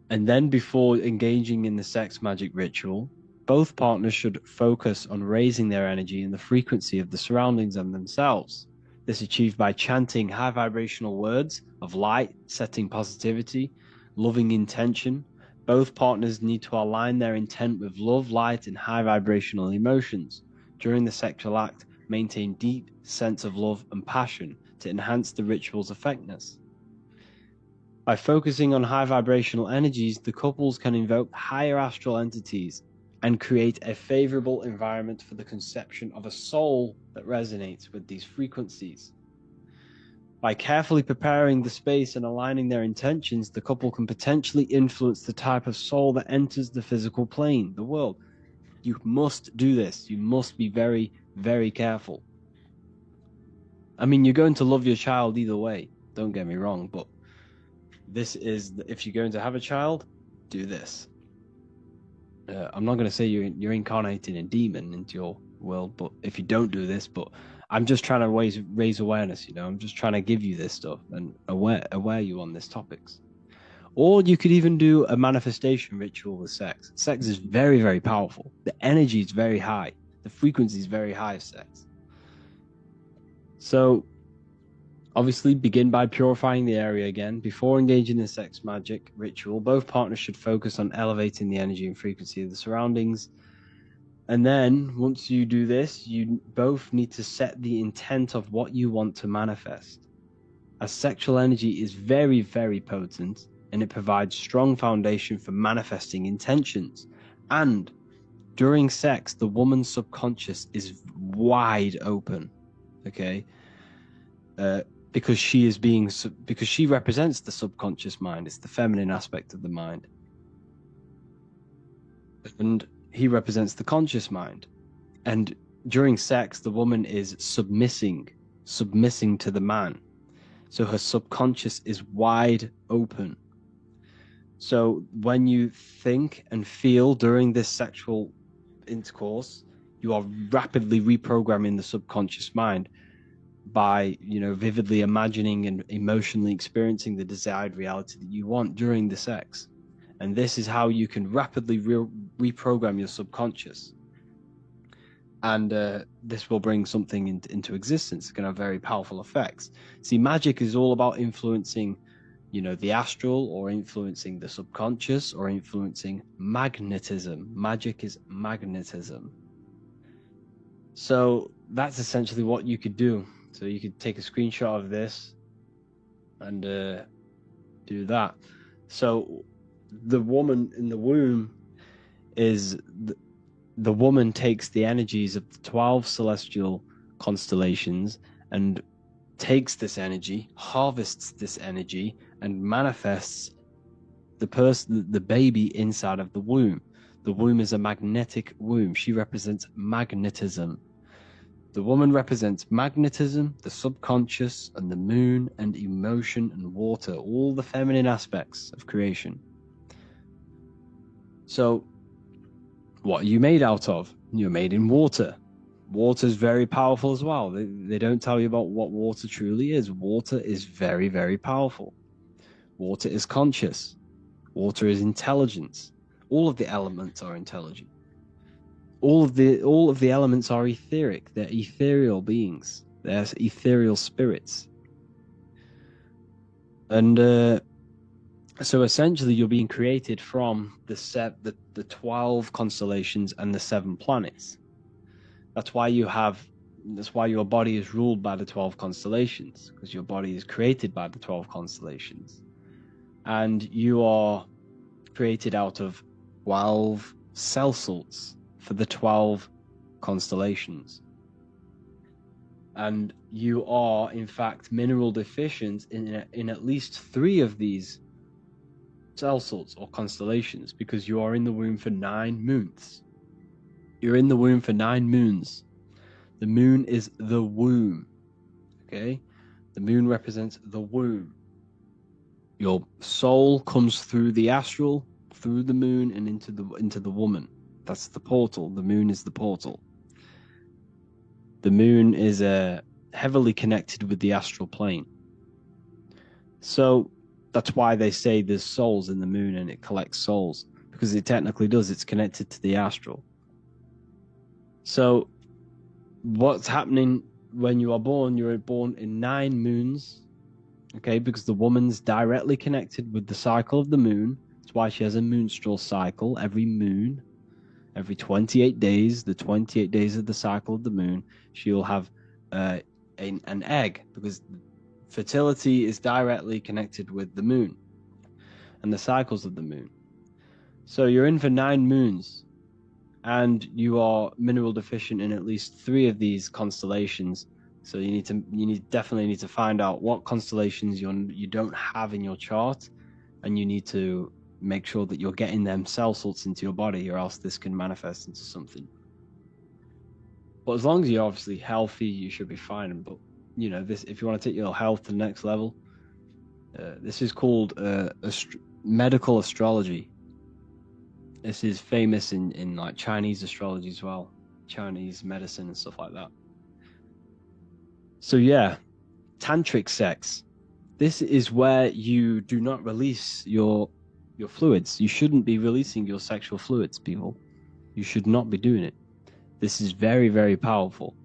And then before engaging in the sex magic ritual, both partners should focus on raising their energy and the frequency of the surroundings and themselves. This is achieved by chanting high vibrational words of light, setting positivity, loving intention. Both partners need to align their intent with love, light, and high vibrational emotions. During the sexual act, maintain deep sense of love and passion to enhance the ritual's effectiveness. By focusing on high vibrational energies, the couples can invoke higher astral entities and create a favorable environment for the conception of a soul that resonates with these frequencies. By carefully preparing the space and aligning their intentions, the couple can potentially influence the type of soul that enters the physical plane, the world. You must do this. You must be very, very careful. I mean, you're going to love your child either way, don't get me wrong, but this is, if you're going to have a child, do this. I'm not going to say you're incarnating a demon into your world, but if you don't do this, but I'm just trying to raise awareness, you know. I'm just trying to give you this stuff and aware you on these topics. Or you could even do a manifestation ritual with sex. Sex is very, very powerful. The energy is very high. The frequency is very high of sex. So obviously begin by purifying the area again. Before engaging in sex magic ritual, both partners should focus on elevating the energy and frequency of the surroundings. And then once you do this, you both need to set the intent of what you want to manifest. As sexual energy is very, very potent, and it provides strong foundation for manifesting intentions. And during sex, the woman's subconscious is wide open, okay? Because she represents the subconscious mind. It's the feminine aspect of the mind. And he represents the conscious mind. And during sex, the woman is submissing to the man. So her subconscious is wide open. So when you think and feel during this sexual intercourse, you are rapidly reprogramming the subconscious mind by, you know, vividly imagining and emotionally experiencing the desired reality that you want during the sex. And this is how you can rapidly reprogram your subconscious. And this will bring something into existence. It can have very powerful effects. See, magic is all about influencing, you know, the astral, or influencing the subconscious, or influencing magnetism. Magic is magnetism. So that's essentially what you could do. So you could take a screenshot of this and do that. So the woman in the womb is the woman takes the energies of the 12 celestial constellations and takes this energy, harvests this energy, and manifests the baby inside of the womb. The womb is a magnetic womb. She represents magnetism. The woman represents magnetism, the subconscious, and the moon, and emotion, and water, all the feminine aspects of creation. So what are you made out of? You're made in water. Water is very powerful as well. They don't tell you about what water truly is. Water is very, very powerful. Water is conscious. Water is intelligence. All of the elements are intelligent. All of the elements are etheric. They're ethereal beings. They're ethereal spirits. And so essentially, you're being created from the 12 constellations and the 7 planets. That's why your body is ruled by the 12 constellations, because your body is created by the 12 constellations. And you are created out of 12 cell salts for the 12 constellations. And you are, in fact, mineral deficient in at least 3 of these cell salts or constellations, because you are in the womb for 9 moons. You're in the womb for 9 moons. The moon is the womb. Okay? The moon represents the womb. Your soul comes through the astral, through the moon, and into the woman. That's the portal. The moon is the portal. The moon is heavily connected with the astral plane. So that's why they say there's souls in the moon and it collects souls, because it technically does. It's connected to the astral. So what's happening when you are born? You're born in 9 moons, okay, because the woman's directly connected with the cycle of the moon. That's why she has a menstrual cycle every moon. Every 28 days, the 28 days of the cycle of the moon, she'll have an egg, because fertility is directly connected with the moon and the cycles of the moon. So you're in for 9 moons, and you are mineral deficient in at least 3 of these constellations. So you definitely need to find out what constellations you don't have in your chart, and you need to make sure that you're getting them cell salts into your body, or else this can manifest into something. But as long as you're obviously healthy, you should be fine. But you know, this, if you want to take your health to the next level, this is called medical astrology. This is famous in like Chinese astrology as well, Chinese medicine and stuff like that. So yeah, tantric sex. This is where you do not release your fluids. You shouldn't be releasing your sexual fluids, people. You should not be doing it. This is very, very powerful.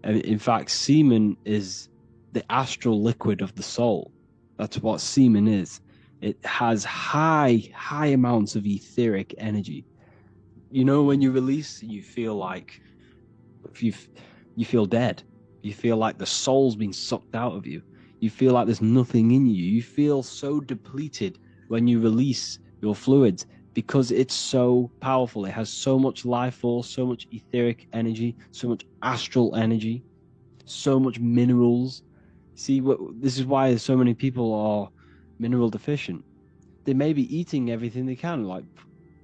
And in fact, semen is the astral liquid of the soul. That's what semen is. It has high amounts of etheric energy. You know, when you release, you feel like if you feel dead. You feel like the soul's been sucked out of you. You feel like there's nothing in you. You feel so depleted when you release your fluids because it's so powerful. It has so much life force, so much etheric energy, so much astral energy, so much minerals. See, this is why so many people are mineral deficient. They may be eating everything they can, like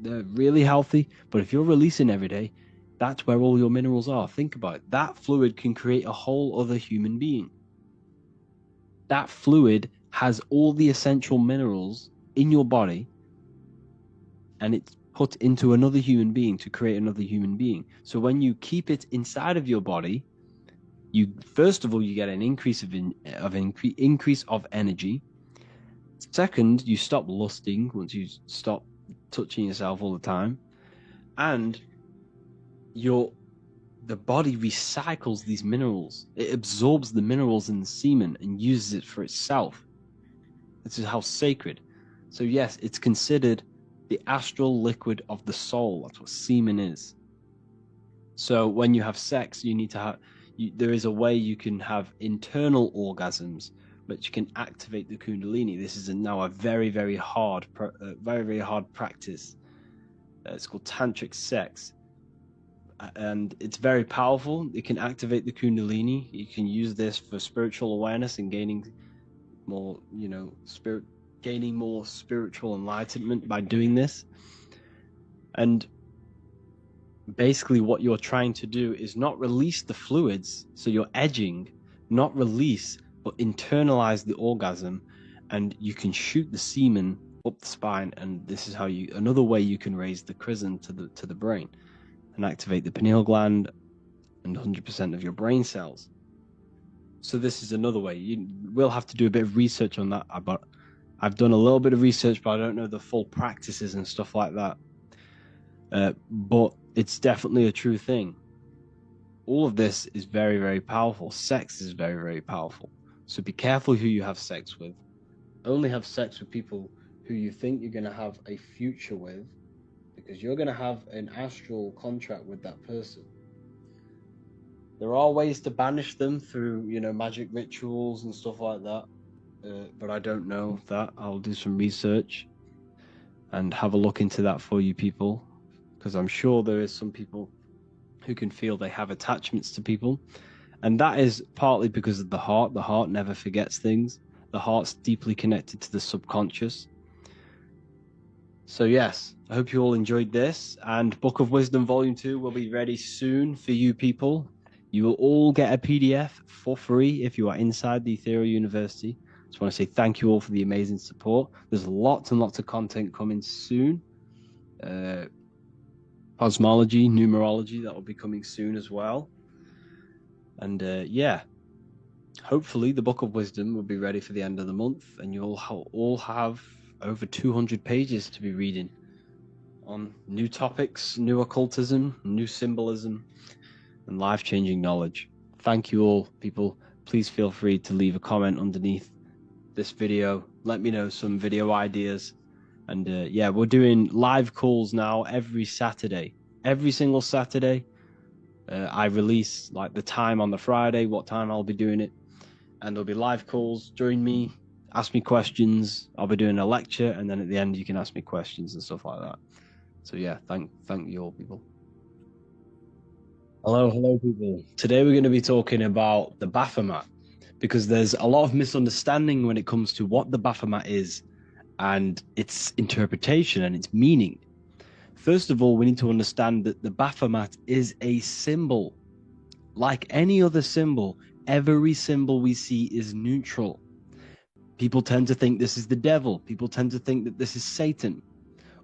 they're really healthy, but if you're releasing every day, that's where all your minerals are. Think about it. That fluid can create a whole other human being. That fluid has all the essential minerals in your body, and it's put into another human being to create another human being. So when you keep it inside of your body, you first of all you get an increase of energy. Second, you stop lusting once you stop touching yourself all the time, and the body recycles these minerals. It absorbs the minerals in the semen and uses it for itself. This is how sacred. So yes, it's considered the astral liquid of the soul. That's what semen is. So when you have sex, you need to have. There is a way you can have internal orgasms, which can activate the kundalini. This is now a very hard practice. It's called tantric sex, and it's very powerful. It can activate the kundalini. You can use this for spiritual awareness and gaining more, gaining more spiritual enlightenment by doing this. And basically what you're trying to do is not release the fluids, so you're edging, not release, but internalize the orgasm, and you can shoot the semen up the spine. And this is how another way you can raise the chrism to the brain and activate the pineal gland and 100% of your brain cells. So this is another way. You will have to do a bit of research on that, but I've done a little bit of research, but I don't know the full practices and stuff like that. But it's definitely a true thing. All of this is very powerful. Sex is very powerful. So be careful who you have sex with. Only have sex with people who you think you're going to have a future with, because you're going to have an astral contract with that person. There are ways to banish them through, magic rituals and stuff like that. But I don't know that. I'll do some research and have a look into that for you people, because I'm sure there is some people who can feel they have attachments to people. And that is partly because of the heart. The heart never forgets things. The heart's deeply connected to the subconscious. So yes, I hope you all enjoyed this. And Book of Wisdom Volume 2 will be ready soon for you people. You will all get a PDF for free if you are inside the Ethereal University. Just want to say thank you all for the amazing support. There's lots and lots of content coming soon. Cosmology, numerology, that will be coming soon as well. And yeah, hopefully the Book of Wisdom will be ready for the end of the month, and you'll all have over 200 pages to be reading on new topics, new occultism, new symbolism, and life-changing knowledge. Thank you all, people. Please feel free to leave a comment underneath this video. Let me know some video ideas. And yeah, we're doing live calls now every Saturday. Every single Saturday. I release like the time on the Friday, what time I'll be doing it. And there'll be live calls. Join me, ask me questions. I'll be doing a lecture, and then at the end you can ask me questions and stuff like that. So yeah, thank you all, people. Hello people. Today we're going to be talking about the Baphomet, because there's a lot of misunderstanding when it comes to what the Baphomet is and its interpretation and its meaning. First of all, we need to understand that the Baphomet is a symbol. Like any other symbol, every symbol we see is neutral. People tend to think this is the devil. People tend to think that this is Satan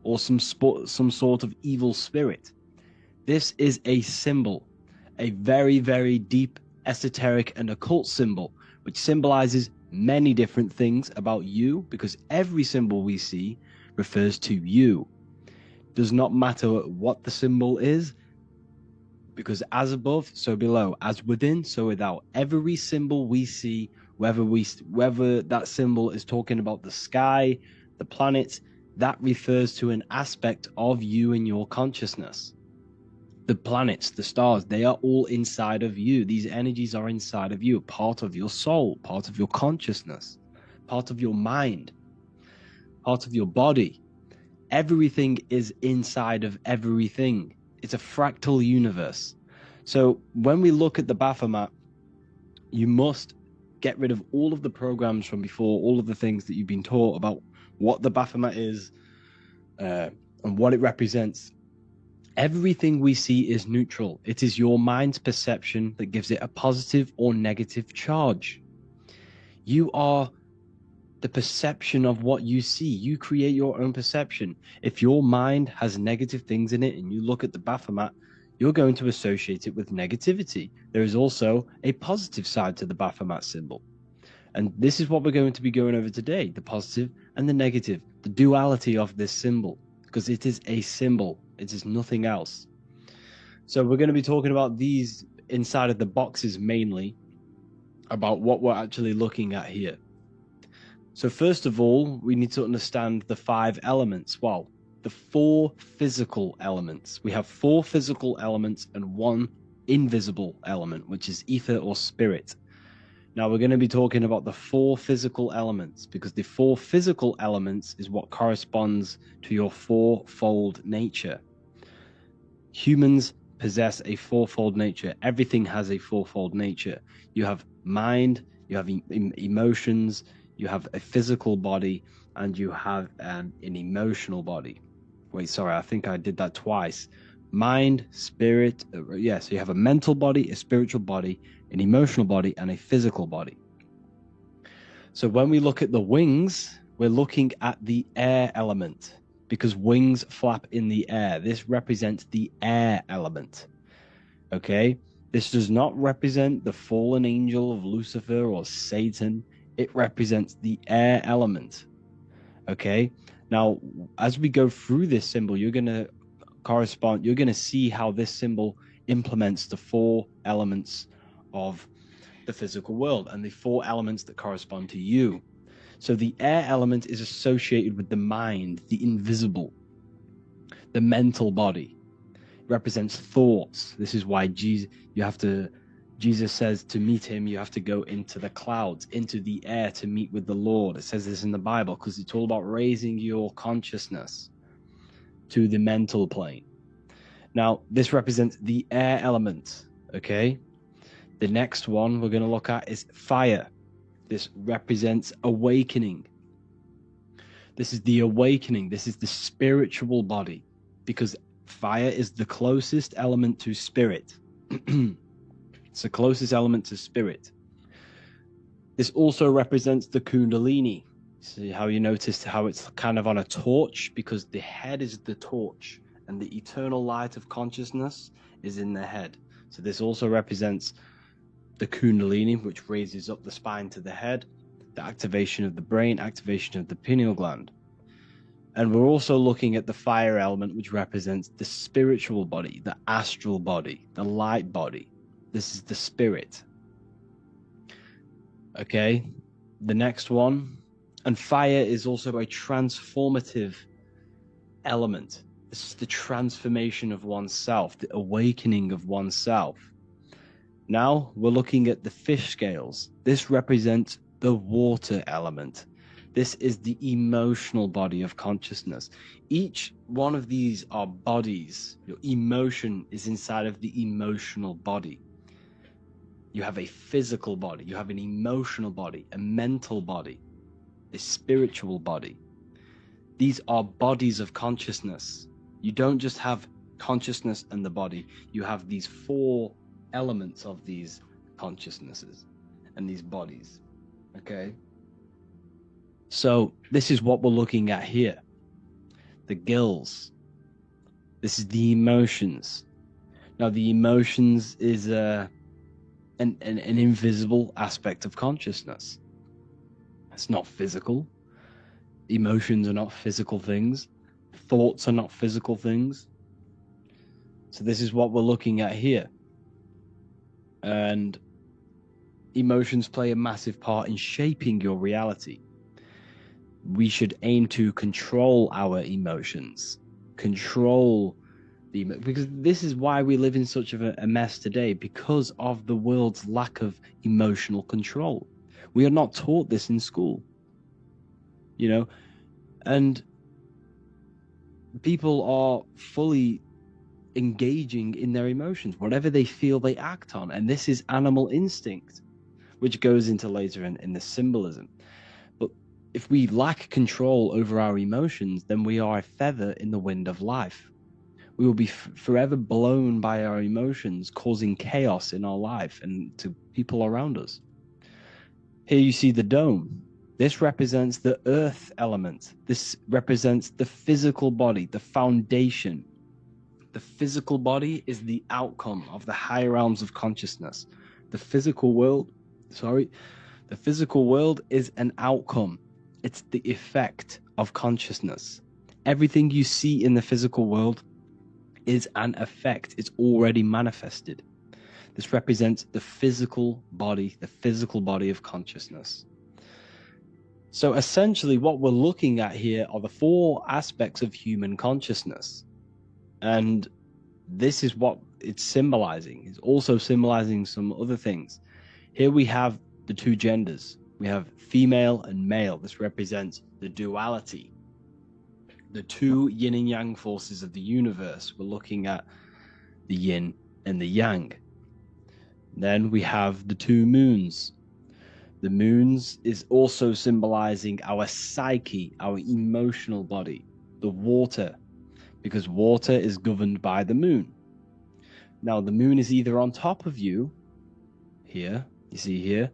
or some sort of evil spirit. This is a symbol, a very deep esoteric and occult symbol, which symbolizes many different things about you, because every symbol we see refers to you. Does not matter what the symbol is, because as above, so below, as within, so without. Every symbol we see, whether that symbol is talking about the sky, the planets, that refers to an aspect of you and your consciousness. The planets, the stars, they are all inside of you. These energies are inside of you, part of your soul, part of your consciousness, part of your mind, part of your body. Everything is inside of everything. It's a fractal universe. So when we look at the Baphomet, you must get rid of all of the programs from before, all of the things that you've been taught about what the Baphomet is and what it represents. Everything we see is neutral. It is your mind's perception that gives it a positive or negative charge. You are the perception of what you see. You create your own perception. If your mind has negative things in it and you look at the Baphomet, you're going to associate it with negativity. There is also a positive side to the Baphomet symbol. And this is what we're going to be going over today, the positive and the negative, the duality of this symbol, because it is a symbol. It is nothing else. So we're going to be talking about these inside of the boxes mainly, about what we're actually looking at here. So first of all, we need to understand the 5 elements. Well, the 4 physical elements. We have 4 physical elements and 1 invisible element, which is ether or spirit. Now we're going to be talking about the 4 physical elements, because the 4 physical elements is what corresponds to your 4-fold nature. Humans possess a 4-fold nature. Everything has a 4-fold nature. You have mind, you have emotions, you have a physical body, and you have an emotional body. Wait, sorry, I think I did that twice. Mind, spirit, so you have a mental body, a spiritual body, an emotional body, and a physical body. So when we look at the wings, we're looking at the air element, because wings flap in the air. This represents the air element. Okay? This does not represent the fallen angel of Lucifer or Satan. It represents the air element. Okay? Now, as we go through this symbol, you're going to see how this symbol implements the 4 elements of the physical world and the 4 elements that correspond to you. So the air element is associated with the mind, the invisible, the mental body. It represents thoughts. This is why Jesus says to meet him, you have to go into the clouds, into the air to meet with the Lord. It says this in the Bible because it's all about raising your consciousness to the mental plane. Now, this represents the air element, okay? The next one we're going to look at is fire. This represents awakening. This is the awakening. This is the spiritual body, because fire is the closest element to spirit. It's the closest element to spirit. This also represents the Kundalini. See how you noticed how it's kind of on a torch, because the head is the torch and the eternal light of consciousness is in the head. So this also represents the Kundalini, which raises up the spine to the head, the activation of the brain, activation of the pineal gland. And we're also looking at the fire element, which represents the spiritual body, the astral body, the light body. This is the spirit. Okay, the next one. And fire is also a transformative element. This is the transformation of oneself, the awakening of oneself. Now we're looking at the fish scales. This represents the water element. This is the emotional body of consciousness. Each one of these are bodies. Your emotion is inside of the emotional body. You have a physical body, you have an emotional body, a mental body, a spiritual body. These are bodies of consciousness. You don't just have consciousness and the body. You have these 4 elements of these consciousnesses and these bodies. Okay? So this is what we're looking at here. The gills. This is the emotions. Now the emotions is an invisible aspect of consciousness. It's not physical. Emotions are not physical things. Thoughts are not physical things. So this is what we're looking at here. And emotions play a massive part in shaping your reality. We should aim to control our emotions, because this is why we live in such of a mess today, because of the world's lack of emotional control. We are not taught this in school, and people are fully engaging in their emotions. Whatever they feel, they act on. And this is animal instinct, which goes into later in the symbolism. But if we lack control over our emotions, then we are a feather in the wind of life. We will be forever blown by our emotions, causing chaos in our life and to people around us. Here you see the dome. This represents the earth element. This represents the physical body, the foundation. The physical body is the outcome of the higher realms of consciousness. The physical world is an outcome. It's the effect of consciousness. Everything you see in the physical world is an effect. It's already manifested. This represents the physical body of consciousness. So essentially what we're looking at here are the four aspects of human consciousness. And this is what it's symbolizing. It's also symbolizing some other things. Here we have the two genders. We have female and male. This represents the duality, the two yin and yang forces of the universe. We're looking at the yin and the yang. Then we have the two moons. The moons is also symbolizing our psyche, our emotional body, the water, because water is governed by the moon. Now, the moon is either on top of you, here, you see here.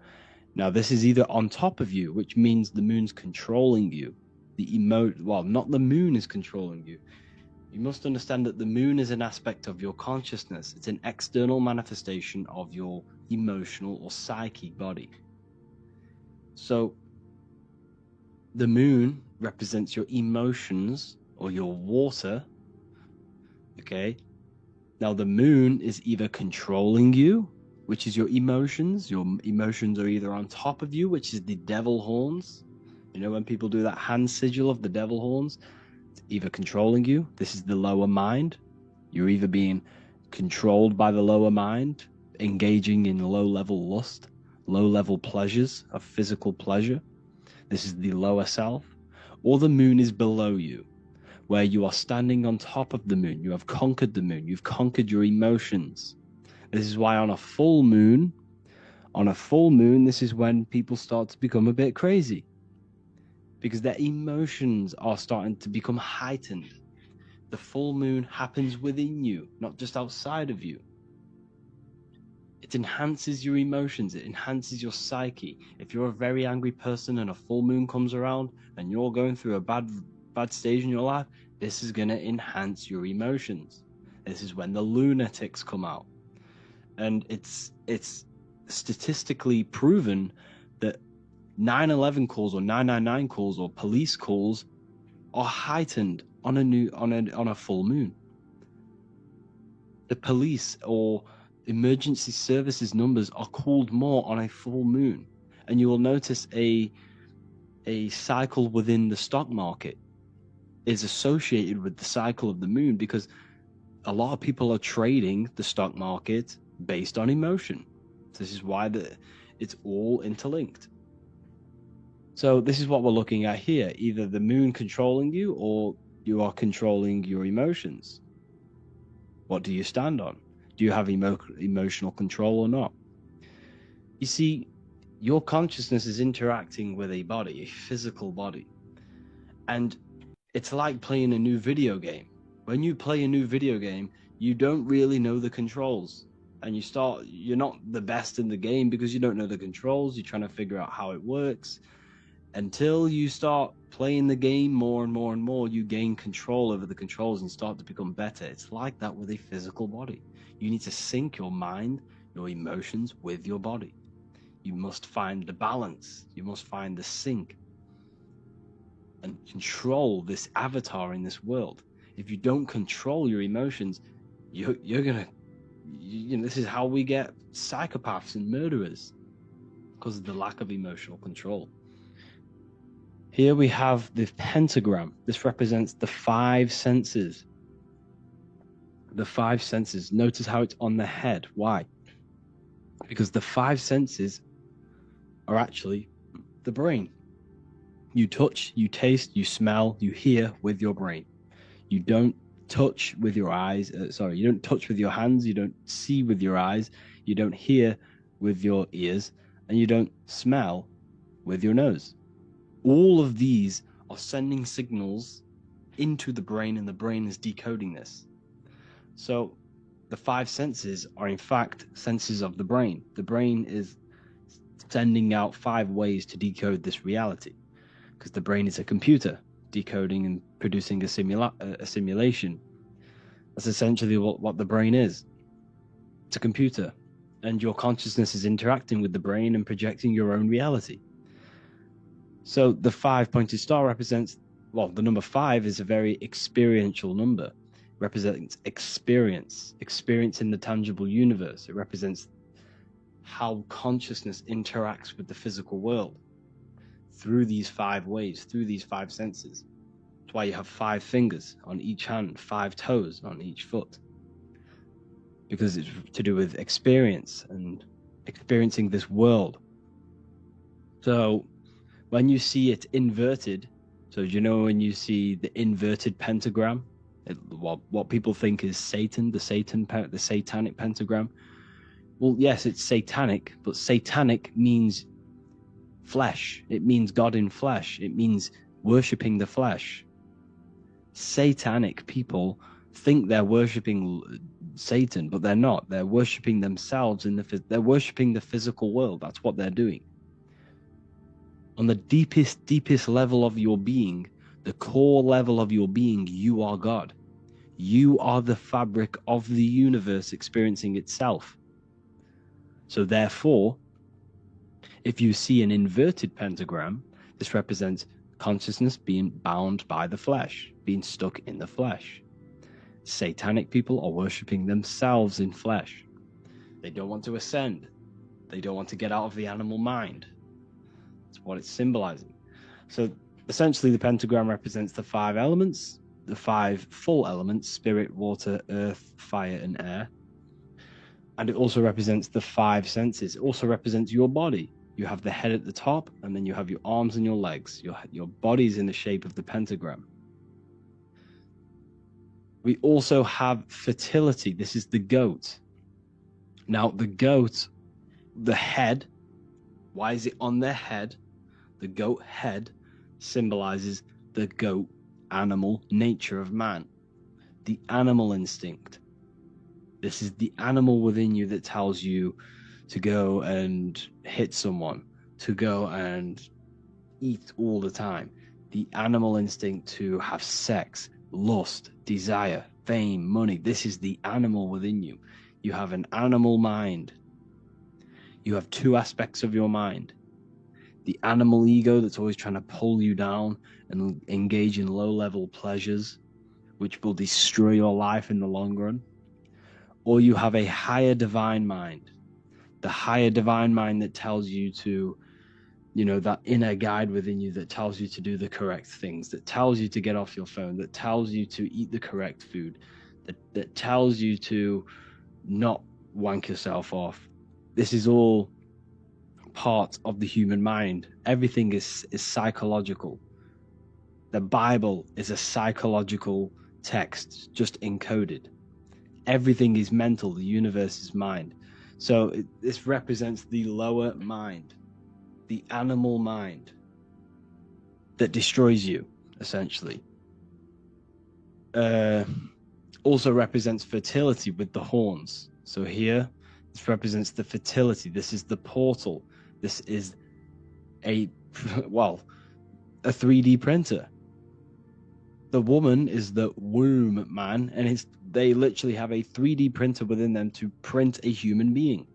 Now, this is either on top of you, which means the moon's controlling you. Not the moon is controlling you. You must understand that the moon is an aspect of your consciousness. It's an external manifestation of your emotional or psychic body. So, the moon represents your emotions or your water. Okay. Now, the moon is either controlling you, which is your emotions. Your emotions are either on top of you, which is the devil horns. You know, when people do that hand sigil of the devil horns, it's either controlling you. This is the lower mind. You're either being controlled by the lower mind, engaging in low-level lust, low-level pleasures of physical pleasure. This is the lower self. Or the moon is below you, where you are standing on top of the moon. You have conquered the moon. You've conquered your emotions. This is why on a full moon, this is when people start to become a bit crazy, because their emotions are starting to become heightened. The full moon happens within you, not just outside of you. It enhances your emotions. It enhances your psyche. If you're a very angry person and a full moon comes around and you're going through a bad stage in your life, this is going to enhance your emotions. This is when the lunatics come out. And it's statistically proven that 911 calls or 999 calls or police calls are heightened on a full moon. The police or emergency services numbers are called more on a full moon. And you will notice a cycle within the stock market is associated with the cycle of the moon, because a lot of people are trading the stock market based on emotion. This is why it's all interlinked. So this is what we're looking at here. Either the moon controlling you or you are controlling your emotions. What do you stand on? Do you have emotional control or not? You see, your consciousness is interacting with a body, a physical body. And it's like playing a new video game. When you play a new video game, you don't really know the controls. And you're not the best in the game because you don't know the controls. You're trying to figure out how it works. Until you start playing the game more and more and more, you gain control over the controls and start to become better. It's like that with a physical body. You need to sync your mind, your emotions with your body. You must find the balance. You must find the sync and control this avatar in this world. If you don't control your emotions, you're gonna, this is how we get psychopaths and murderers, because of the lack of emotional control. Here we have the pentagram. This represents the 5 senses. The 5 senses. Notice how it's on the head. Why? Because the 5 senses are actually the brain. You touch, you taste, you smell, you hear with your brain. You don't touch with your eyes. You don't touch with your hands. You don't see with your eyes. You don't hear with your ears. And you don't smell with your nose. All of these are sending signals into the brain, and the brain is decoding this. So the 5 senses are in fact senses of the brain. The brain is sending out 5 ways to decode this reality, because the brain is a computer decoding and producing a simulation. That's essentially what the brain is. It's a computer, and your consciousness is interacting with the brain and projecting your own reality. So the 5-pointed star represents, the number 5 is a very experiential number. It represents experience in the tangible universe. It represents how consciousness interacts with the physical world through these 5 ways, through these 5 senses. That's why you have 5 fingers on each hand, 5 toes on each foot, because it's to do with experience and experiencing this world. So when you see it inverted, so when you see the inverted pentagram, what people think is Satan, the satanic pentagram. Well, yes, it's satanic, but satanic means flesh. It means God in flesh. It means worshipping the flesh. Satanic people think they're worshipping Satan, but they're not. They're worshipping themselves they're worshipping the physical world. That's what they're doing. On the deepest level of your being, the core level of your being, you are God. You are the fabric of the universe experiencing itself. So therefore, if you see an inverted pentagram, this represents consciousness being bound by the flesh, being stuck in the flesh. Satanic people are worshipping themselves in flesh. They don't want to ascend. They don't want to get out of the animal mind. That's what it's symbolizing. So essentially, the pentagram represents the 5 elements, the 5 full elements: spirit, water, earth, fire, and air. And it also represents the 5 senses. It also represents your body. You have the head at the top, and then you have your arms and your legs. Your body's in the shape of the pentagram. We also have fertility. This is the goat. Now, the goat, the head, why is it on their head? The goat head symbolizes the goat animal nature of man, the animal instinct. This is the animal within you that tells you to go and hit someone, to go and eat all the time. The animal instinct to have sex, lust, desire, fame, money. This is the animal within you. You have an animal mind. You have 2 aspects of your mind. The animal ego that's always trying to pull you down and engage in low-level pleasures, which will destroy your life in the long run. Or you have a higher divine mind. The higher divine mind that tells you to, that inner guide within you that tells you to do the correct things, that tells you to get off your phone, that tells you to eat the correct food, that tells you to not wank yourself off. This is all part of the human mind. Everything is psychological. The Bible is a psychological text, just encoded. Everything is mental. The universe is mind. So this represents the lower mind, the animal mind that destroys you, essentially. Also represents fertility with the horns. So here, this represents the fertility. This is the portal. This is a 3D printer. The woman is the womb man, and they literally have a 3D printer within them to print a human being.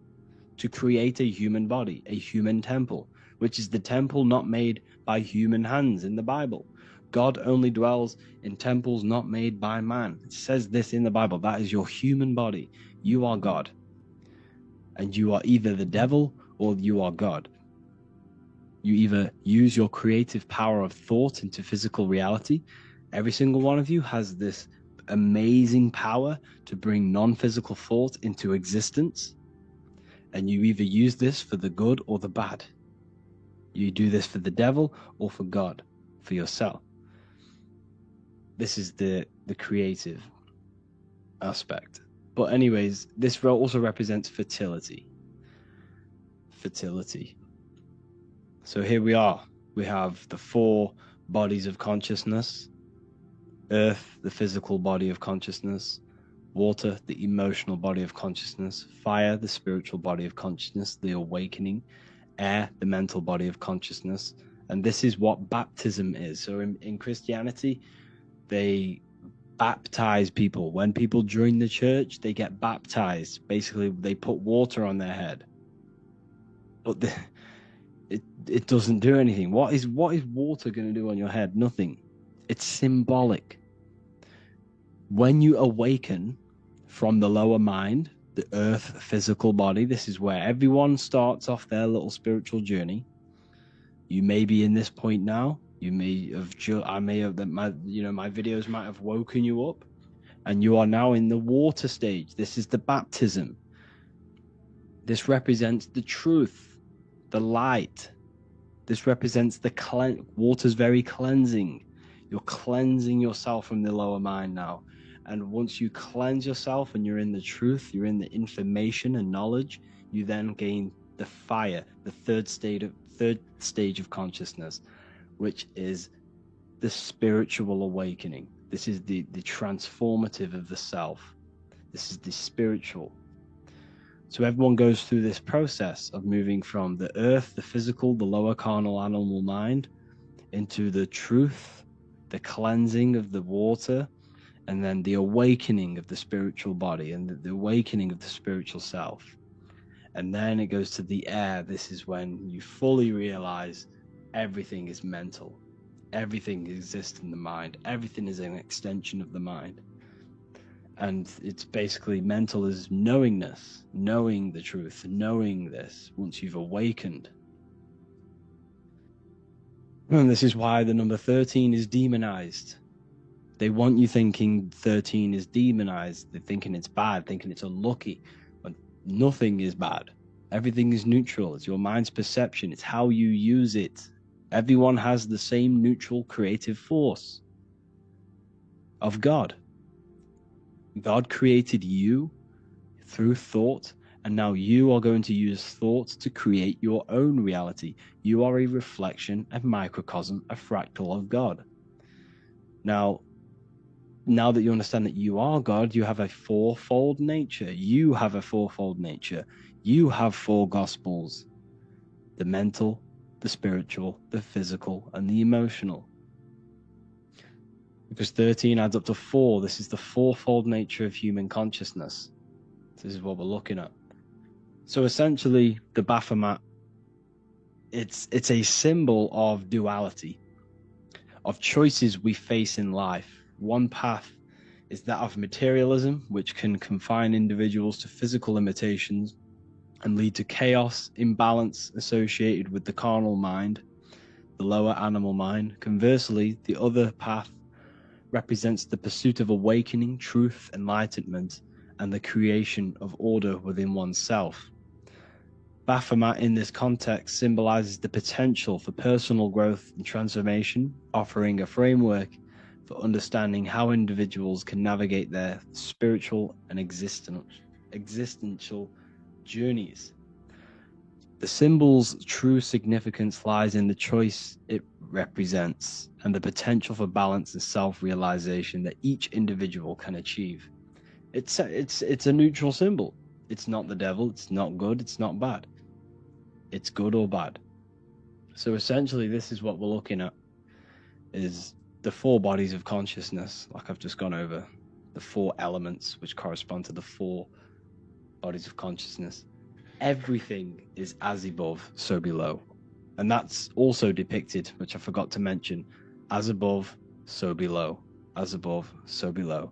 to create a human body, a human temple, which is the temple not made by human hands in the Bible. God only dwells in temples not made by man. It says this in the Bible. That is your human body. You are God. And you are either the devil or you are God. You either use your creative power of thought into physical reality. Every single one of you has this amazing power to bring non-physical thought into existence. And you either use this for the good or the bad. You do this for the devil or for God, for yourself. This is the creative aspect. But anyways, this also represents fertility. Fertility. So here we are. We have the 4 bodies of consciousness. Earth, the physical body of consciousness. Water, the emotional body of consciousness. Fire, the spiritual body of consciousness, the awakening. Air, the mental body of consciousness. And this is what baptism is. So in Christianity, they baptize people. When people join the church, they get baptized. Basically, they put water on their head. But it doesn't do anything. What is water going to do on your head? Nothing. It's symbolic. When you awaken from the lower mind, the earth physical body, this is where everyone starts off their little spiritual journey. You may be in this point now. You may have, my videos might have woken you up, and you are now in the water stage. This is the baptism. This represents the truth, the light. This represents the water's very cleansing. You're cleansing yourself from the lower mind now. And once you cleanse yourself and you're in the truth, you're in the information and knowledge, you then gain the fire, the third stage of consciousness, which is the spiritual awakening. This is the transformative of the self. This is the spiritual. So everyone goes through this process of moving from the earth, the physical, the lower carnal animal mind, into the truth, the cleansing of the water, and then the awakening of the spiritual body and the awakening of the spiritual self. And then it goes to the air. This is when you fully realize everything is mental. Everything exists in the mind. Everything is an extension of the mind. And it's basically mental is knowingness, knowing the truth, knowing this once you've awakened. And this is why the number 13 is demonized. They want you thinking 13 is demonized. They're thinking it's bad, thinking it's unlucky. But nothing is bad. Everything is neutral. It's your mind's perception. It's how you use it. Everyone has the same neutral creative force of God. God created you through thought, and now you are going to use thought to create your own reality. You are a reflection, a microcosm, a fractal of God. Now that you understand that you are God, you have a 4-fold nature. You have a 4-fold nature. You have 4 gospels: the mental, the spiritual, the physical, and the emotional. Because 13 adds up to 4. This is the 4-fold nature of human consciousness. This is what we're looking at. So essentially, the Baphomet, it's a symbol of duality, of choices we face in life. One path is that of materialism, which can confine individuals to physical limitations and lead to chaos, imbalance associated with the carnal mind, the lower animal mind. Conversely, the other path represents the pursuit of awakening, truth, enlightenment, and the creation of order within oneself. Baphomet in this context symbolizes the potential for personal growth and transformation, offering a framework for understanding how individuals can navigate their spiritual and existential journeys. The symbol's true significance lies in the choice it represents and the potential for balance and self-realization that each individual can achieve. It's a neutral symbol. It's not the devil. It's not good. It's not bad. It's good or bad. So essentially, this is what we're looking at, is the 4 bodies of consciousness, like I've just gone over, the 4 elements which correspond to the 4 bodies of consciousness. everything is as above, so below. And that's also depicted, which I forgot to mention, as above, so below, as above, so below.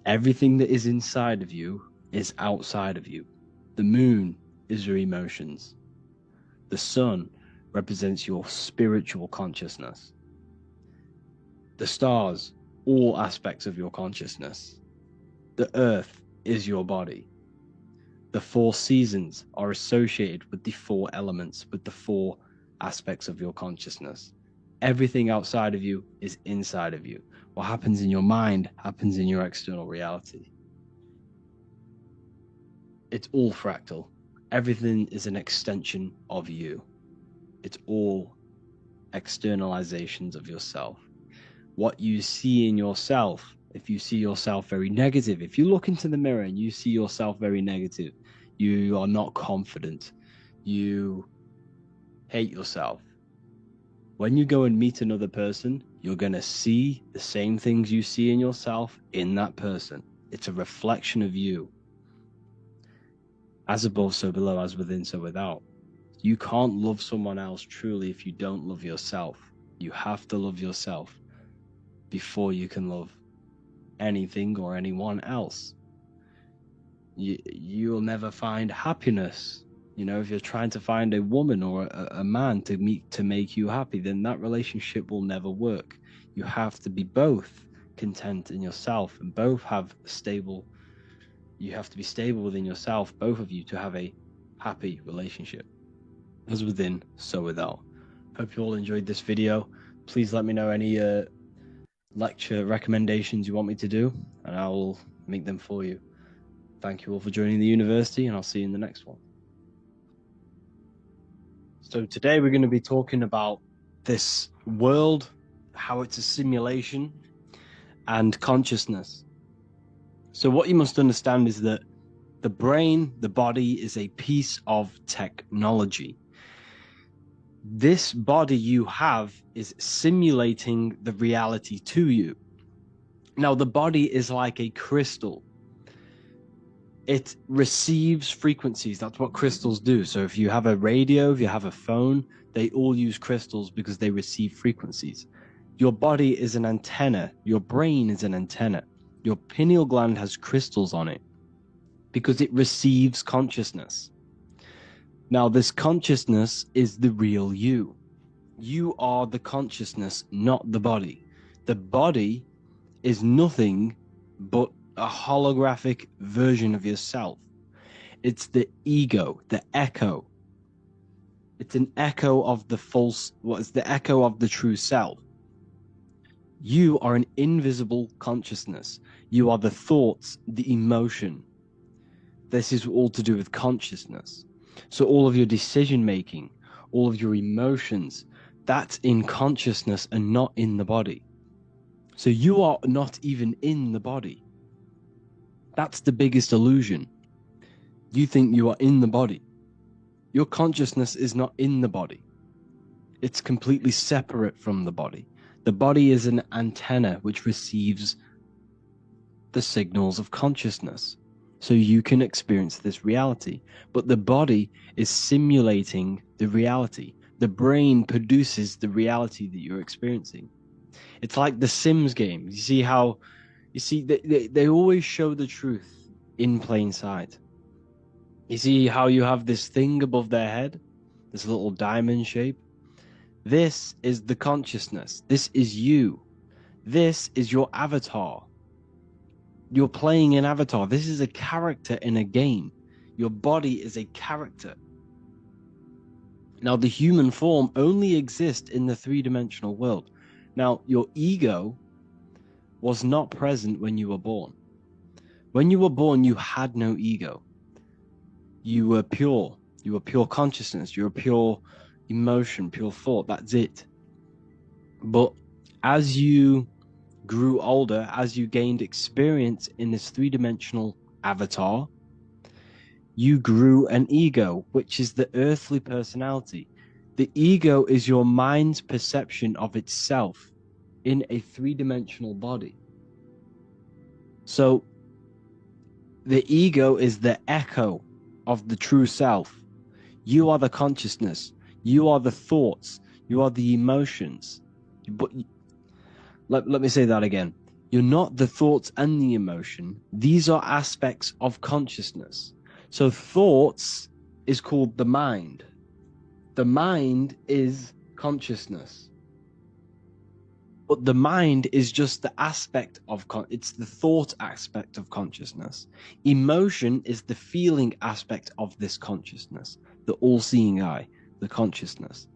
Everything that is inside of you is outside of you. The moon is your emotions. The sun represents your spiritual consciousness. The stars, all aspects of your consciousness. The earth is your body. The 4 seasons are associated with the 4 elements, with the 4 aspects of your consciousness. Everything outside of you is inside of you. What happens in your mind happens in your external reality. It's all fractal. Everything is an extension of you. It's all externalizations of yourself. What you see in yourself, if you see yourself very negative, if you look into the mirror and you see yourself very negative, you are not confident, you hate yourself. When you go and meet another person, you're going to see the same things you see in yourself in that person. It's a reflection of you. As above, so below, as within, so without. You can't love someone else truly if you don't love yourself. You have to love yourself before you can love anything or anyone else. You'll never find happiness. You know, if you're trying to find a woman or a man to make you happy, then that relationship will never work. You have to be both content in yourself and both have stable. You have to be stable within yourself, both of you, to have a happy relationship. As within, so without. Hope you all enjoyed this video. Please let me know any lecture recommendations you want me to do, and I will make them for you. Thank you all for joining the university, and I'll see you in the next one. So today we're going to be talking about this world, how it's a simulation, and consciousness. So what you must understand is that the brain, the body, is a piece of technology. This body you have is simulating the reality to you. Now, the body is like a crystal. It receives frequencies. That's what crystals do. So if you have a radio, if you have a phone, they all use crystals because they receive frequencies. Your body is an antenna. Your brain is an antenna. Your pineal gland has crystals on it because it receives consciousness. Now, this consciousness is the real you. You are the consciousness, not the body. The body is nothing but a holographic version of yourself. It's the ego, the echo. It's an echo of the false, it's the echo of the true self. You are an invisible consciousness. You are the thoughts, the emotion. This is all to do with consciousness. So all of your decision making, all of your emotions, that's in consciousness and not in the body. So you are not even in the body. That's the biggest illusion. You think you are in the body. Your consciousness is not in the body. It's completely separate from the body. The body is an antenna which receives the signals of consciousness. So you can experience this reality. But the body is simulating the reality. The brain produces the reality that you're experiencing. It's like the Sims game. You see how, they always show the truth in plain sight. You see how you have this thing above their head, this little diamond shape? This is the consciousness. This is you. This is your avatar. You're playing an avatar. This is a character in a game. Your body is a character. Now, the human form only exists in the 3-dimensional world. Now, your ego was not present when you were born. When you were born, you had no ego. You were pure. You were pure consciousness. You were pure emotion, pure thought. That's it. But as you grew older, as you gained experience in this 3-dimensional avatar, you grew an ego, which is the earthly personality. The ego is your mind's perception of itself in a 3-dimensional body. So the ego is the echo of the true self. You are the consciousness. You are the thoughts. You are the emotions. But let me say that again. You're not the thoughts and the emotion. These are aspects of consciousness. So thoughts is called the mind. The mind is consciousness. But the mind is just the aspect of it's the thought aspect of consciousness. Emotion is the feeling aspect of this consciousness, the all-seeing eye, the consciousness.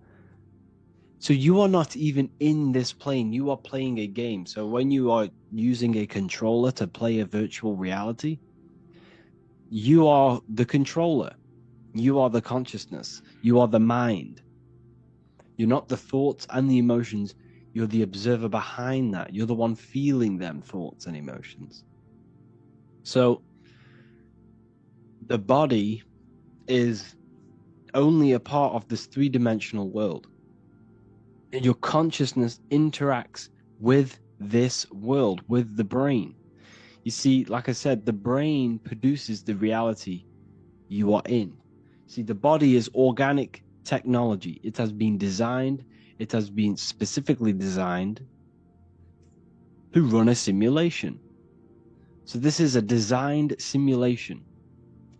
So you are not even in this plane, you are playing a game. So when you are using a controller to play a virtual reality, you are the controller. You are the consciousness. You are the mind. You're not the thoughts and the emotions. You're the observer behind that. You're the one feeling them thoughts and emotions. So the body is only a part of this three-dimensional world. And your consciousness interacts with this world, with the brain. You see, like I said, the brain produces the reality you are in. See, the body is organic technology. It has been designed, it has been specifically designed to run a simulation. So this is a designed simulation,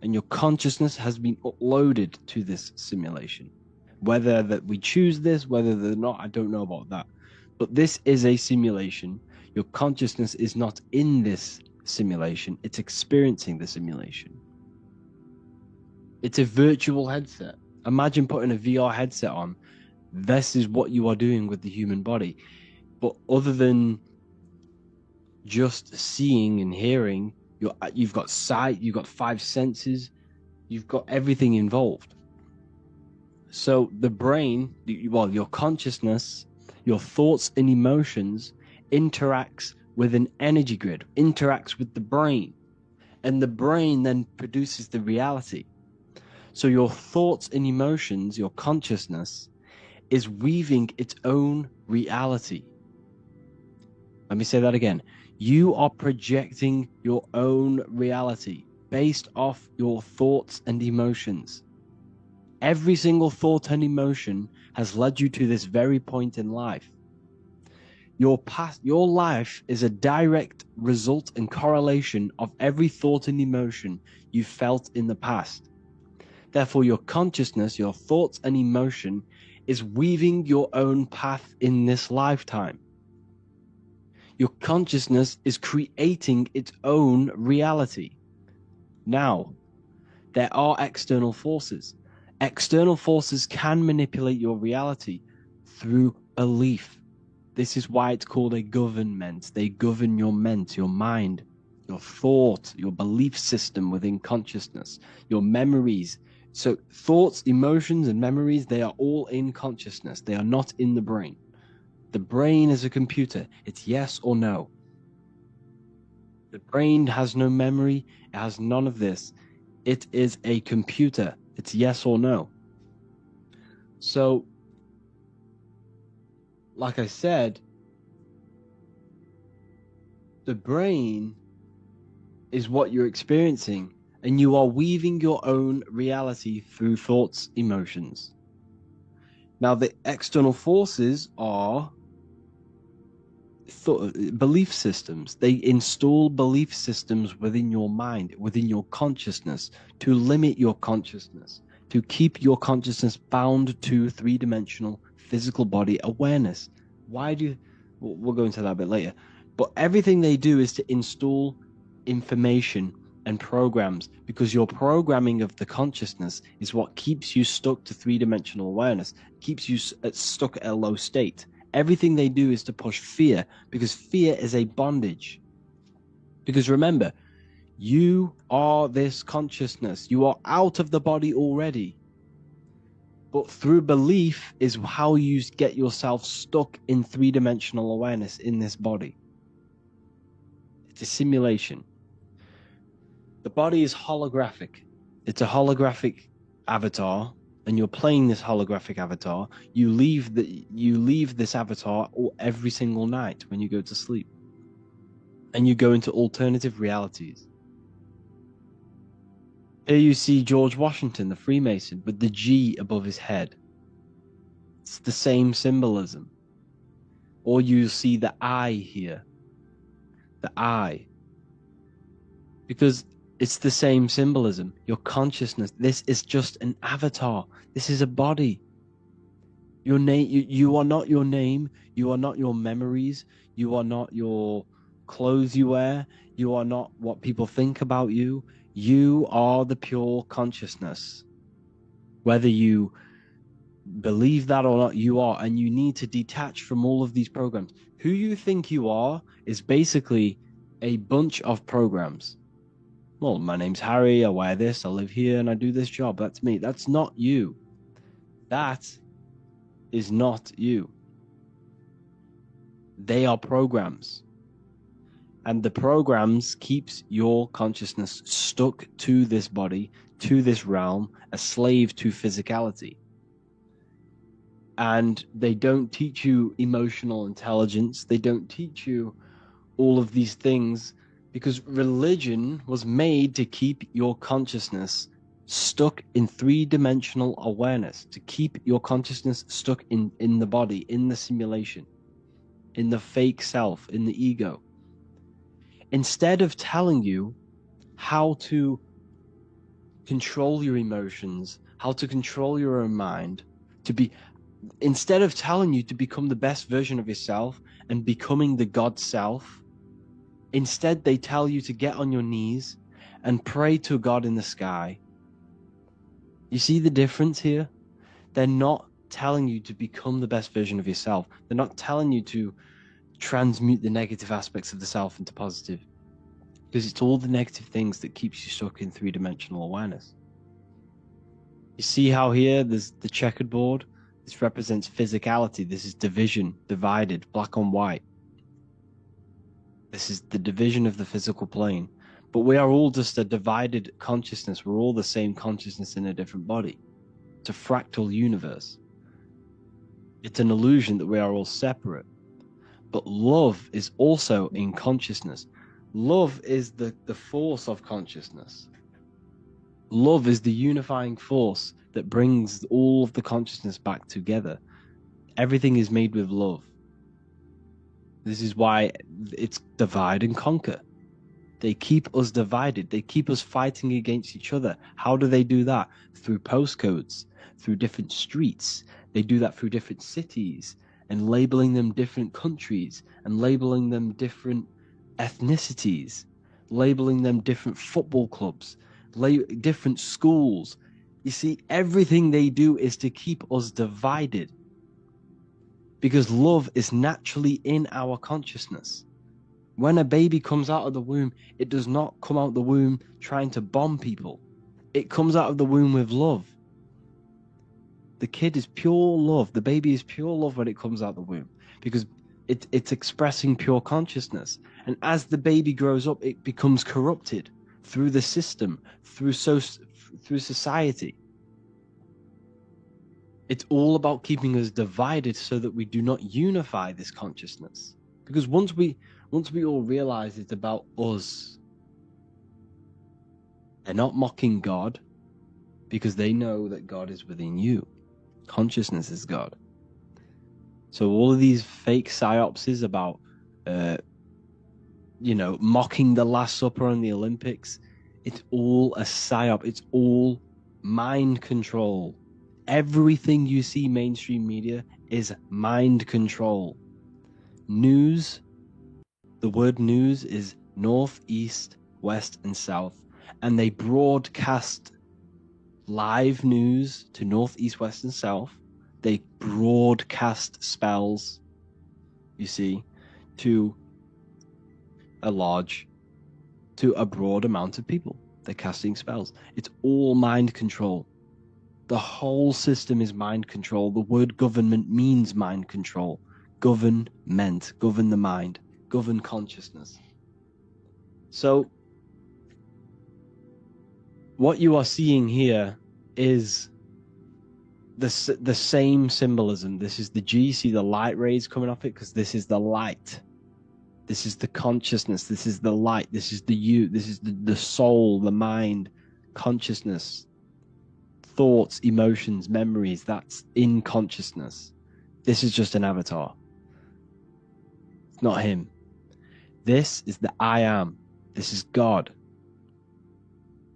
and your consciousness has been uploaded to this simulation. Whether that we choose this, whether they're not, I don't know about that. But this is a simulation. Your consciousness is not in this simulation. It's experiencing the simulation. It's a virtual headset. Imagine putting a VR headset on. This is what you are doing with the human body. But other than just seeing and hearing, you've got sight, you've got five senses, you've got everything involved. So the brain, well, your consciousness, your thoughts and emotions interacts with an energy grid, interacts with the brain, and the brain then produces the reality. So your thoughts and emotions, your consciousness, is weaving its own reality. Let me say that again. You are projecting your own reality based off your thoughts and emotions. Every single thought and emotion has led you to this very point in life. Your life is a direct result and correlation of every thought and emotion you felt in the past. Therefore, your consciousness, your thoughts and emotion is weaving your own path in this lifetime. Your consciousness is creating its own reality. Now, there are external forces. External forces can manipulate your reality through belief. This is why it's called a government. They govern your ment, your mind, your thought, your belief system within consciousness, your memories. So thoughts, emotions, and memories, they are all in consciousness. They are not in the brain. The brain is a computer. It's yes or no. The brain has no memory. It has none of this. It is a computer. It's yes or no. So, like I said, the brain is what you're experiencing, and you are weaving your own reality through thoughts, emotions. Now, the external forces are belief systems. They install belief systems within your mind, within your consciousness, to limit your consciousness, to keep your consciousness bound to three-dimensional physical body awareness. We'll go into that a bit later, but everything they do is to install information and programs, because your programming of the consciousness is what keeps you stuck to three-dimensional awareness, keeps you stuck at a low state. Everything they do is to push fear, because fear is a bondage. Because remember, you are this consciousness. You are out of the body already. But through belief is how you get yourself stuck in three-dimensional awareness in this body. It's a simulation. The body is holographic. It's a holographic avatar, and you're playing this holographic avatar. You leave this avatar every single night when you go to sleep, and you go into alternative realities. Here you see George Washington, the Freemason, with the G above his head. It's the same symbolism. Or you see the I here. The I. Because it's the same symbolism. Your consciousness. This is just an avatar. This is a body. Your name. You are not your name. You are not your memories. You are not your clothes you wear. You are not what people think about you. You are the pure consciousness. Whether you believe that or not, you are. And you need to detach from all of these programs. Who you think you are is basically a bunch of programs. Well, my name's Harry, I wear this, I live here, and I do this job. That's me. That's not you. That is not you. They are programs. And the programs keeps your consciousness stuck to this body, to this realm, a slave to physicality. And they don't teach you emotional intelligence. They don't teach you all of these things, because religion was made to keep your consciousness stuck in three-dimensional awareness, to keep your consciousness stuck in the body, in the simulation, in the fake self, in the ego. Instead of telling you how to control your emotions, how to control your own mind, instead of telling you to become the best version of yourself and becoming the God self, instead they tell you to get on your knees and pray to God in the sky. You see the difference here? They're not telling you to become the best version of yourself. They're not telling you to transmute the negative aspects of the self into positive, because it's all the negative things that keeps you stuck in three-dimensional awareness. You see how here there's the checkered board? This represents physicality. This is division, divided, black on white. This is the division of the physical plane. But we are all just a divided consciousness. We're all the same consciousness in a different body. It's a fractal universe. It's an illusion that we are all separate. But love is also in consciousness. Love is the force of consciousness. Love is the unifying force that brings all of the consciousness back together. Everything is made with love. This is why it's divide and conquer. They keep us divided. They keep us fighting against each other. How do they do that? Through postcodes, through different streets. They do that through different cities and labeling them different countries and labeling them different ethnicities, labeling them different football clubs, different schools. You see, everything they do is to keep us divided, because love is naturally in our consciousness. When a baby comes out of the womb, it does not come out of the womb trying to bomb people. It comes out of the womb with love. The kid is pure love. The baby is pure love when it comes out of the womb, because it's expressing pure consciousness. And as the baby grows up, it becomes corrupted through the system, through society. It's all about keeping us divided so that we do not unify this consciousness. Because once we all realize it's about us, they're not mocking God, because they know that God is within you. Consciousness is God. So all of these fake psyopses about, mocking the Last Supper and the Olympics, it's all a psyop. It's all mind control. Everything you see mainstream media is mind control. News, the word news is north, east, west, and south. And they broadcast live news to north, east, west, and south. They broadcast spells, you see, to a broad amount of people. They're casting spells. It's all mind control. The whole system is mind control. The word government means mind control. Govern the mind, govern consciousness. So what you are seeing here is the same symbolism. This is the G. See the light rays coming off it? Because this is the light. This is the consciousness. This is the light. This is the you. This is the soul, the mind, consciousness, thoughts, emotions, memories, that's in consciousness. This is just an avatar. It's not him. This is the I am. This is God.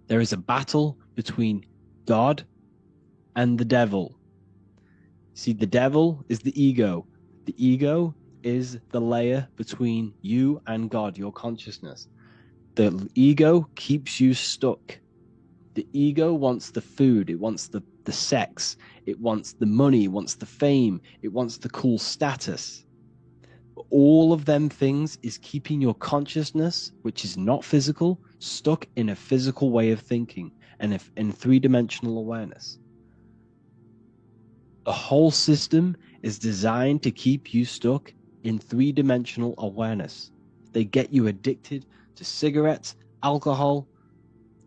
There is a battle between God and the devil. See, the devil is the ego. The ego is the layer between you and God, your consciousness. The ego keeps you stuck. The ego wants the food, it wants the sex, it wants the money, it wants the fame, it wants the cool status. All of them things is keeping your consciousness, which is not physical, stuck in a physical way of thinking and in three-dimensional awareness. The whole system is designed to keep you stuck in three-dimensional awareness. They get you addicted to cigarettes, alcohol,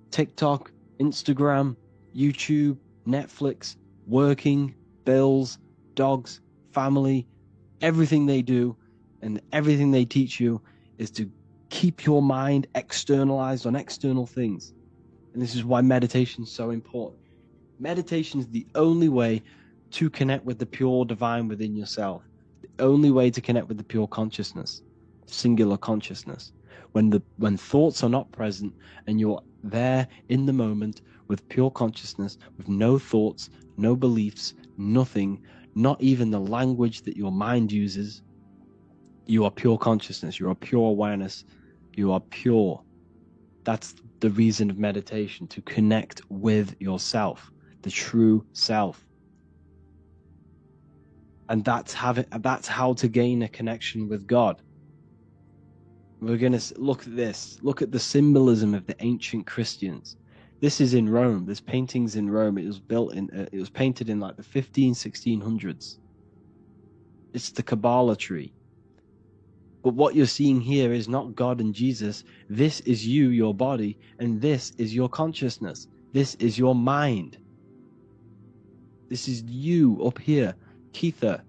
TikTok, Instagram, YouTube, Netflix, working, bills, dogs, family. Everything they do and everything they teach you is to keep your mind externalized on external things. And this is why meditation is so important. Meditation is the only way to connect with the pure divine within yourself. The only way to connect with the pure consciousness, singular consciousness. When thoughts are not present and you're there in the moment with pure consciousness, with no thoughts, no beliefs, nothing, not even the language that your mind uses, you are pure consciousness, you are pure awareness, you are pure. That's the reason of meditation, to connect with yourself, the true self. And that's how to gain a connection with God. We're going to look at this. Look at the symbolism of the ancient Christians. This is in Rome. This painting's in Rome. It was painted in like the 1600s. It's the Kabbalah tree. But what you're seeing here is not God and Jesus. This is you, your body, and this is your consciousness. This is your mind. This is you up here, Kether.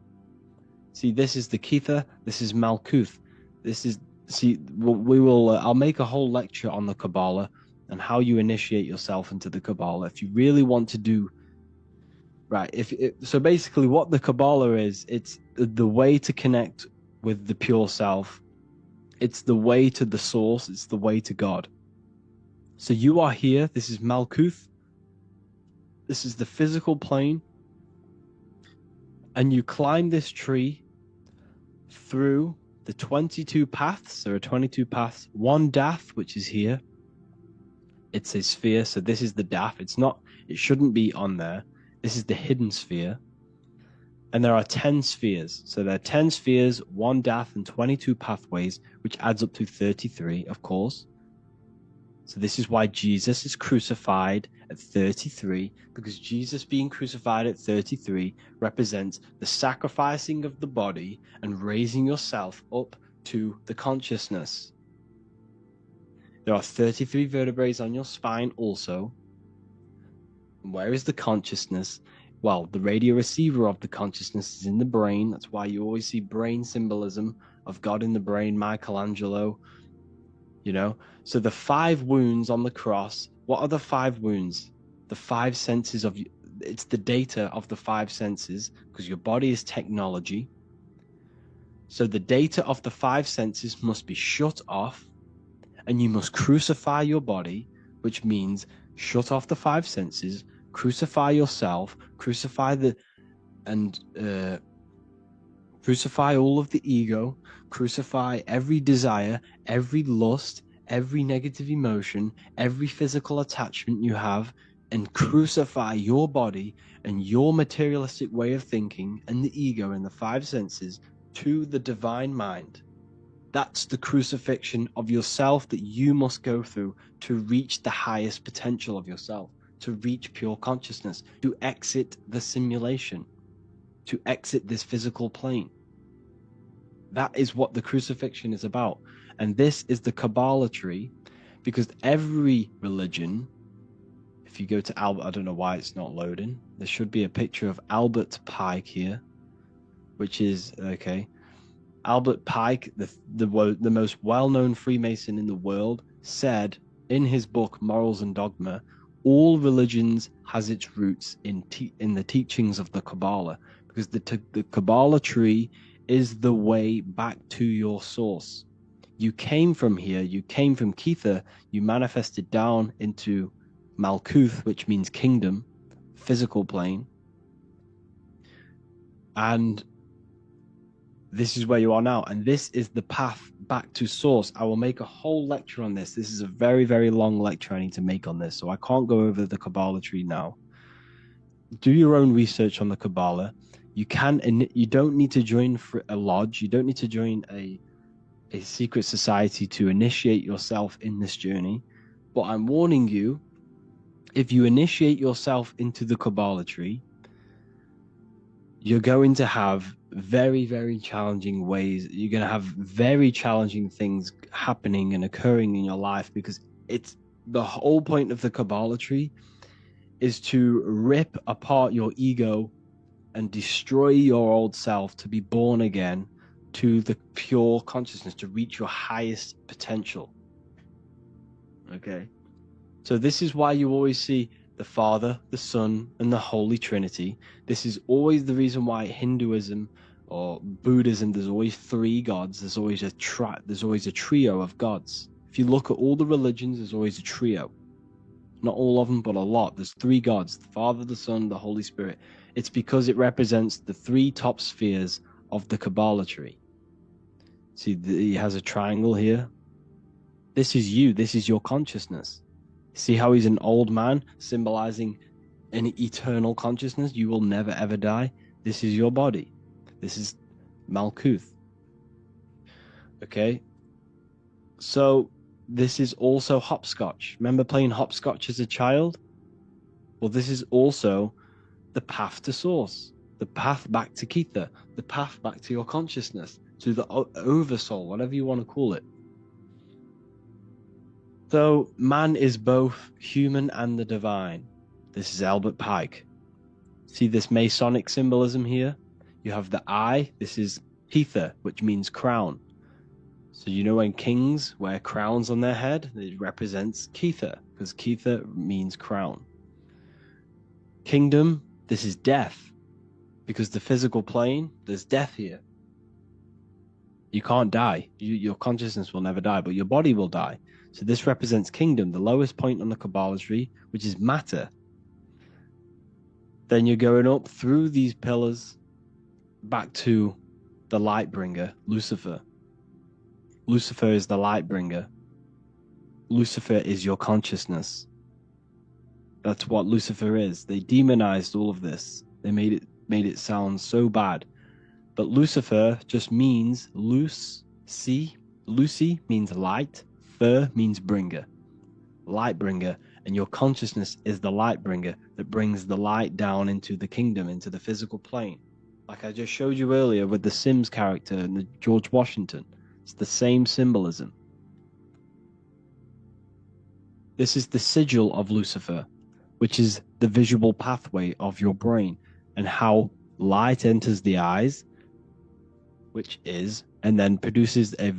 See, this is the Kether. This is Malkuth. This is, see, we will. I'll make a whole lecture on the Kabbalah and how you initiate yourself into the Kabbalah. If you really want to do right, so basically, what the Kabbalah is, it's the way to connect with the pure self. It's the way to the source. It's the way to God. So you are here. This is Malkuth. This is the physical plane. And you climb this tree through the 22 paths. There are 22 paths. One dath, which is here. It's a sphere. So this is the dath. It shouldn't be on there. This is the hidden sphere. And there are 10 spheres. So there are 10 spheres, one dath, and 22 pathways, which adds up to 33, of course. So this is why Jesus is crucified at 33, because Jesus being crucified at 33 represents the sacrificing of the body and raising yourself up to the consciousness. There are 33 vertebrae on your spine also. And where is the consciousness? Well, the radio receiver of the consciousness is in the brain. That's why you always see brain symbolism of God in the brain, Michelangelo, So the 5 wounds on the cross, what are the 5 wounds? The 5 senses it's the data of the 5 senses, because your body is technology. So the data of the 5 senses must be shut off, and you must crucify your body, which means shut off the 5 senses, crucify yourself, crucify all of the ego, crucify every desire, every lust, every negative emotion, every physical attachment you have, and crucify your body and your materialistic way of thinking and the ego and the 5 senses to the divine mind. That's the crucifixion of yourself that you must go through to reach the highest potential of yourself, to reach pure consciousness, to exit the simulation, to exit this physical plane. That is what the crucifixion is about. And this is the Kabbalah tree, because every religion, if you go to Albert, I don't know why it's not loading. There should be a picture of Albert Pike here, which is, okay. Albert Pike, the most well-known Freemason in the world, said in his book, Morals and Dogma, all religions has its roots in the teachings of the Kabbalah, because the Kabbalah tree is the way back to your source. You came from here, you came from Kether, you manifested down into Malkuth, which means kingdom, physical plane, and this is where you are now, and this is the path back to source. I will make a whole lecture on this. This is a very, very long lecture I need to make on this, so I can't go over the Kabbalah tree now. Do your own research on the Kabbalah. You don't need to join a lodge. You don't need to join a secret society to initiate yourself in this journey. But I'm warning you, if you initiate yourself into the Kabbalah tree, you're going to have very, very challenging ways. You're going to have very challenging things happening and occurring in your life, because it's the whole point of the Kabbalah tree is to rip apart your ego and destroy your old self to be born again to the pure consciousness, to reach your highest potential. Okay? So this is why you always see the Father, the Son, and the Holy Trinity. This is always the reason why Hinduism or Buddhism, there's always three gods. There's always a trio of gods. If you look at all the religions, there's always a trio. Not all of them, but a lot. There's three gods: the Father, the Son, the Holy Spirit. It's because it represents the three top spheres of the Kabbalah tree. See, he has a triangle here. This is you. This is your consciousness. See how he's an old man, symbolizing an eternal consciousness? You will never, ever die. This is your body. This is Malkuth. Okay? So, this is also hopscotch. Remember playing hopscotch as a child? Well, this is also the path to source, the path back to Kether, the path back to your consciousness, to the oversoul, whatever you want to call it. So, man is both human and the divine. This is Albert Pike. See this Masonic symbolism here? You have the eye. This is Kether, which means crown. So you know when kings wear crowns on their head, it represents Kether, because Kether means crown. Kingdom, this is death, because the physical plane, there's death here. You can't die. Your consciousness will never die, but your body will die. So this represents kingdom, the lowest point on the Kabbalah tree, which is matter. Then you're going up through these pillars back to the light bringer, Lucifer. Lucifer is the light bringer. Lucifer is your consciousness. That's what Lucifer is. They demonized all of this. They made it sound so bad. But Lucifer just means Lucy means light. Fer means bringer. Light bringer. And your consciousness is the light bringer that brings the light down into the kingdom, into the physical plane. Like I just showed you earlier with the Sims character and the George Washington. It's the same symbolism. This is the sigil of Lucifer, which is the visual pathway of your brain, and how light enters the eyes, which is, and then produces a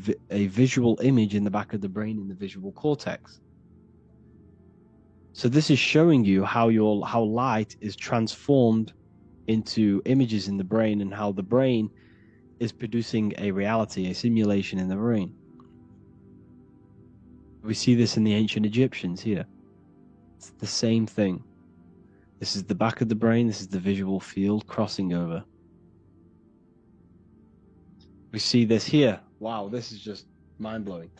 visual image in the back of the brain in the visual cortex. So this is showing you how light is transformed into images in the brain, and how the brain is producing a reality, a simulation in the brain. We see this in the ancient Egyptians here. It's the same thing. This is the back of the brain, this is the visual field crossing over. We see this here. Wow, this is just mind-blowing.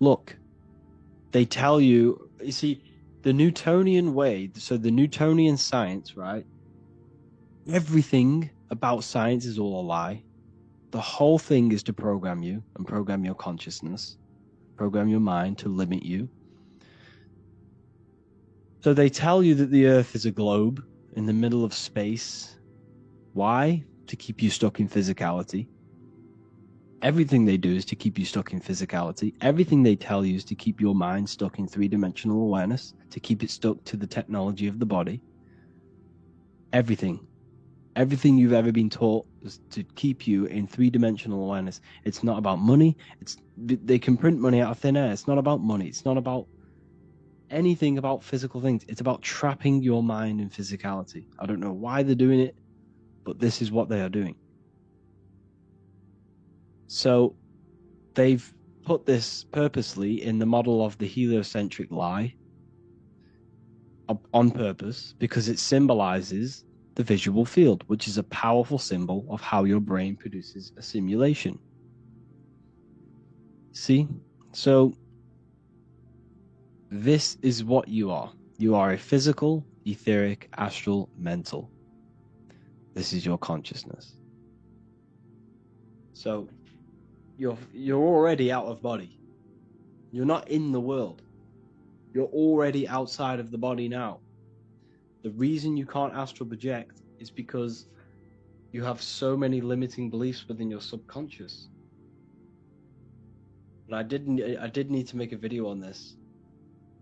Look, they tell you see, the Newtonian way, so the Newtonian science, right? Everything about science is all a lie. The whole thing is to program you and program your consciousness, program your mind to limit you. So they tell you that the Earth is a globe in the middle of space. Why? To keep you stuck in physicality. Everything they do is to keep you stuck in physicality. Everything they tell you is to keep your mind stuck in three-dimensional awareness, to keep it stuck to the technology of the body. Everything you've ever been taught is to keep you in three-dimensional awareness. It's not about money. They can print money out of thin air. It's not about money. It's not about anything about physical things. It's about trapping your mind in physicality. I don't know why they're doing it, but this is what they are doing. So they've put this purposely in the model of the heliocentric lie on purpose, because it symbolizes the visual field, which is a powerful symbol of how your brain produces a simulation. See? So this is what you are. You are a physical, etheric, astral, mental. This is your consciousness. So you're already out of body. You're not in the world. You're already outside of the body now. The reason you can't astral project is because you have so many limiting beliefs within your subconscious. And I did need to make a video on this.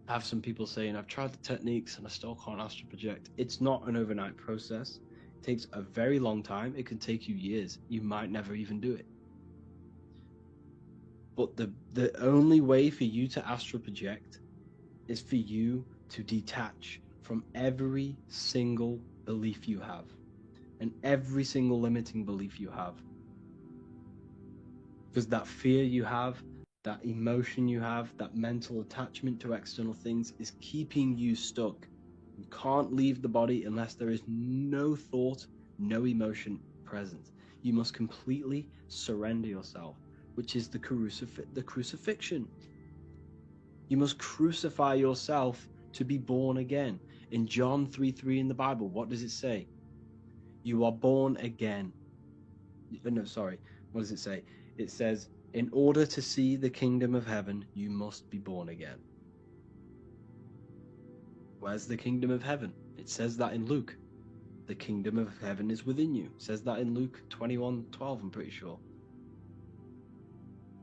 I have some people saying, I've tried the techniques and I still can't astral project. It's not an overnight process. It takes a very long time. It can take you years. You might never even do it. But the only way for you to astral project is for you to detach from every single belief you have and every single limiting belief you have. Because that fear you have, that emotion you have, that mental attachment to external things is keeping you stuck. You can't leave the body unless there is no thought, no emotion present. You must completely surrender yourself, which is the crucifixion. You must crucify yourself to be born again. In John 3:3 in the Bible, what does it say? You are born again. No, sorry. What does it say? It says, in order to see the kingdom of heaven, you must be born again. Where's the kingdom of heaven? It says that in Luke. The kingdom of heaven is within you. It says that in Luke 21:12, I'm pretty sure.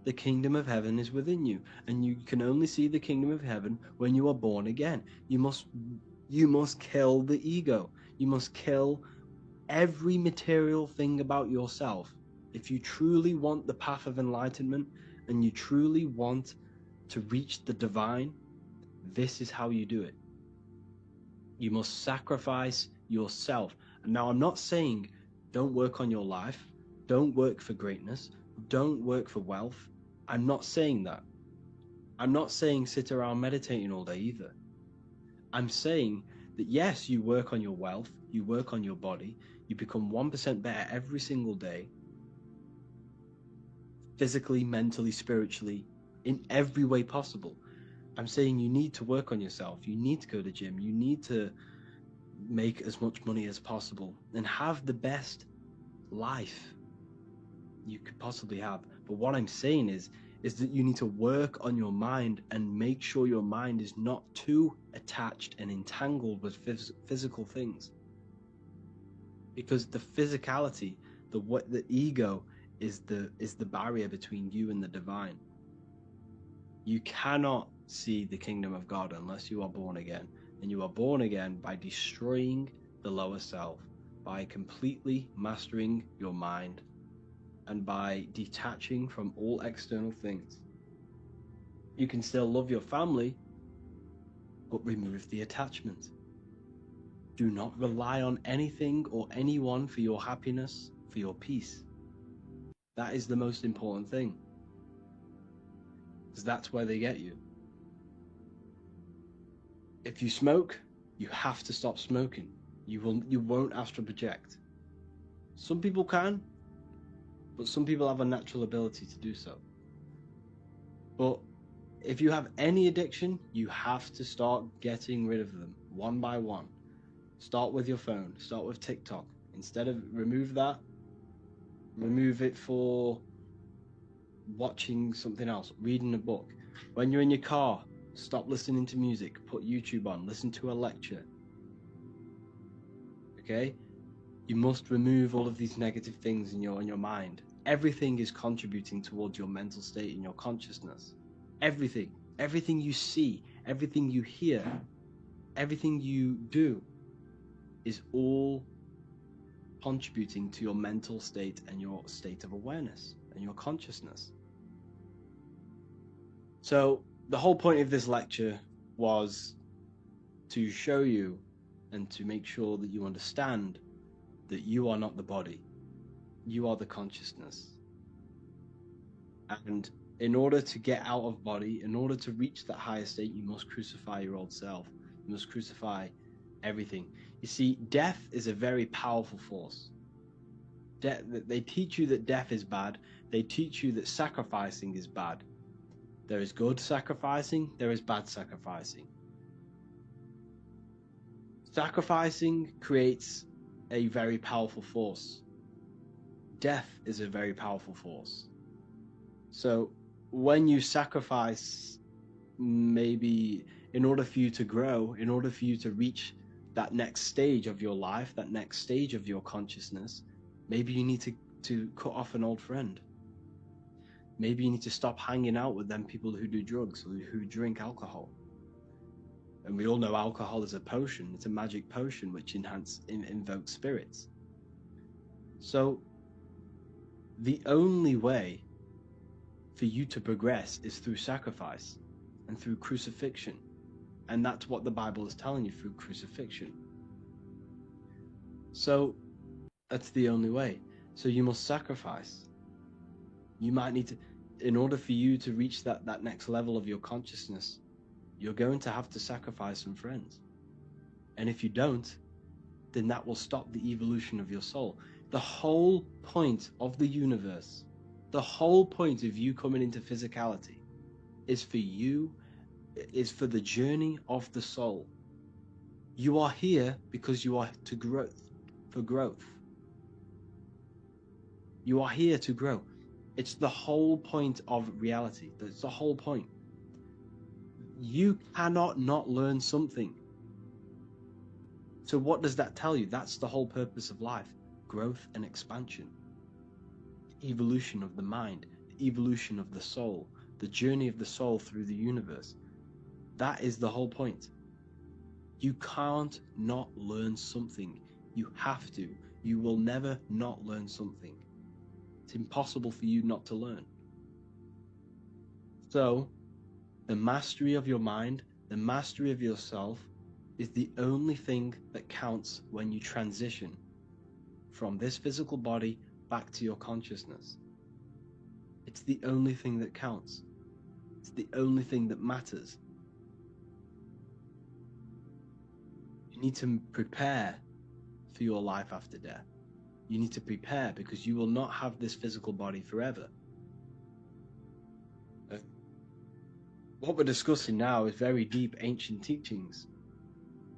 The kingdom of heaven is within you, and you can only see the kingdom of heaven when you are born again. You must kill the ego. You must kill every material thing about yourself. If you truly want the path of enlightenment and you truly want to reach the divine, this is how you do it. You must sacrifice yourself. And now I'm not saying don't work on your life, don't work for greatness, don't work for wealth. I'm not saying that. I'm not saying sit around meditating all day either. I'm saying that yes, you work on your wealth, you work on your body, you become 1% better every single day, physically, mentally, spiritually, in every way possible. I'm saying you need to work on yourself. You need to go to the gym. You need to make as much money as possible and have the best life you could possibly have. But what I'm saying is that you need to work on your mind and make sure your mind is not too attached and entangled with physical things. Because the physicality, the ego is the barrier between you and the divine. You cannot see the kingdom of God unless you are born again. And you are born again by destroying the lower self, by completely mastering your mind, and by detaching from all external things. You can still love your family, but remove the attachment. Do not rely on anything or anyone for your happiness, for your peace. That is the most important thing, because that's where they get you. If you smoke, you have to stop smoking. You won't astral project. Some people can, but some people have a natural ability to do so. But if you have any addiction, you have to start getting rid of them one by one. Start with your phone. Start with TikTok. Instead of remove that, remove it for watching something else, reading a book. When you're in your car, stop listening to music. Put YouTube on. Listen to a lecture. Okay? You must remove all of these negative things in your mind. Everything is contributing towards your mental state and your consciousness. Everything you see, everything you hear, everything you do is all contributing to your mental state and your state of awareness and your consciousness. So the whole point of this lecture was to show you and to make sure that you understand that you are not the body, you are the consciousness. And in order to get out of body, in order to reach that higher state, you must crucify your old self. You must crucify everything. You see, death is a very powerful force. They teach you that death is bad. They teach you that sacrificing is bad. There is good sacrificing, there is bad sacrificing. Sacrificing creates a very powerful force. Death is a very powerful force. So when you sacrifice, maybe in order for you to grow, in order for you to reach that next stage of your life, that next stage of your consciousness, maybe you need to cut off an old friend. Maybe you need to stop hanging out with them people who do drugs or who drink alcohol. And we all know alcohol is a potion. It's a magic potion which invokes spirits. So the only way for you to progress is through sacrifice and through crucifixion. And that's what the Bible is telling you, through crucifixion. So that's the only way. So you must sacrifice. You might need to, in order for you to reach that next level of your consciousness, you're going to have to sacrifice some friends. And if you don't, then that will stop the evolution of your soul. The whole point of the universe, the whole point of you coming into physicality is for the journey of the soul. You are here because you are for growth. You are here to grow. It's the whole point of reality. That's the whole point. You cannot not learn something. So what does that tell you? That's the whole purpose of life. Growth and expansion. Evolution of the mind. Evolution of the soul. The journey of the soul through the universe. That is the whole point. You can't not learn something. You have to. You will never not learn something. It's impossible for you not to learn. So, the mastery of your mind, the mastery of yourself, is the only thing that counts when you transition from this physical body back to your consciousness. It's the only thing that counts. It's the only thing that matters. You need to prepare for your life after death. You need to prepare because you will not have this physical body forever. What we're discussing now is very deep ancient teachings.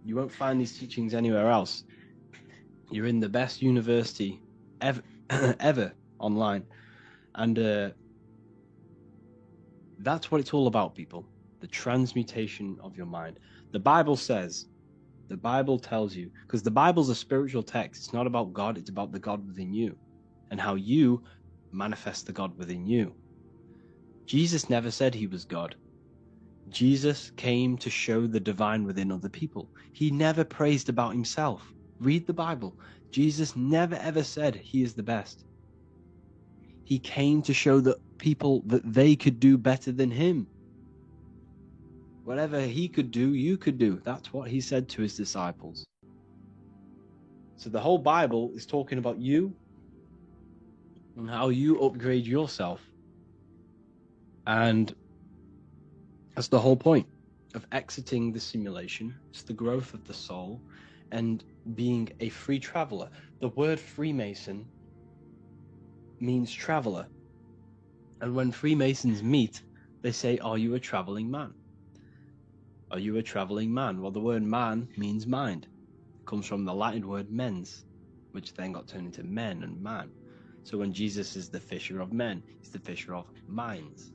You won't find these teachings anywhere else. You're in the best university ever online. And that's what it's all about, people. The transmutation of your mind. The Bible says, the Bible tells you, because the Bible's a spiritual text. It's not about God, it's about the God within you and how you manifest the God within you. Jesus never said he was God. Jesus came to show the divine within other people. He never praised about himself. Read the Bible. Jesus never ever said he is the best. He came to show that people that they could do better than him. Whatever he could do, you could do. That's what he said to his disciples. So the whole Bible is talking about you and how you upgrade yourself. And that's the whole point of exiting the simulation. It's the growth of the soul and being a free traveler. The word Freemason means traveler. And when Freemasons meet, they say, "Are you a traveling man? Are you a traveling man?" Well, the word man means mind. It comes from the Latin word mens, which then got turned into men and man. So when Jesus is the fisher of men, he's the fisher of minds.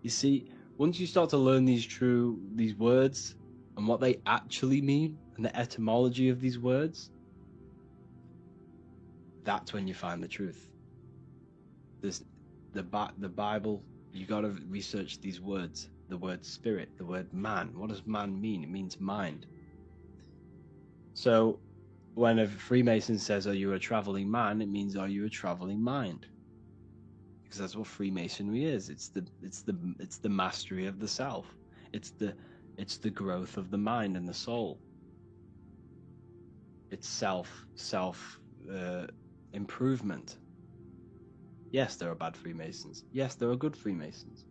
You see, once you start to learn these words and what they actually mean and the etymology of these words, that's when you find the truth. The Bible, you got to research these words. The word spirit, the word man. What does man mean? It means mind. So when a Freemason says, "Are you a traveling man?" it means, "Are you a traveling mind?" Because that's what Freemasonry is. It's the mastery of the self. It's the It's the growth of the mind and the soul. It's self improvement. Yes, there are bad Freemasons. Yes, there are good Freemasons.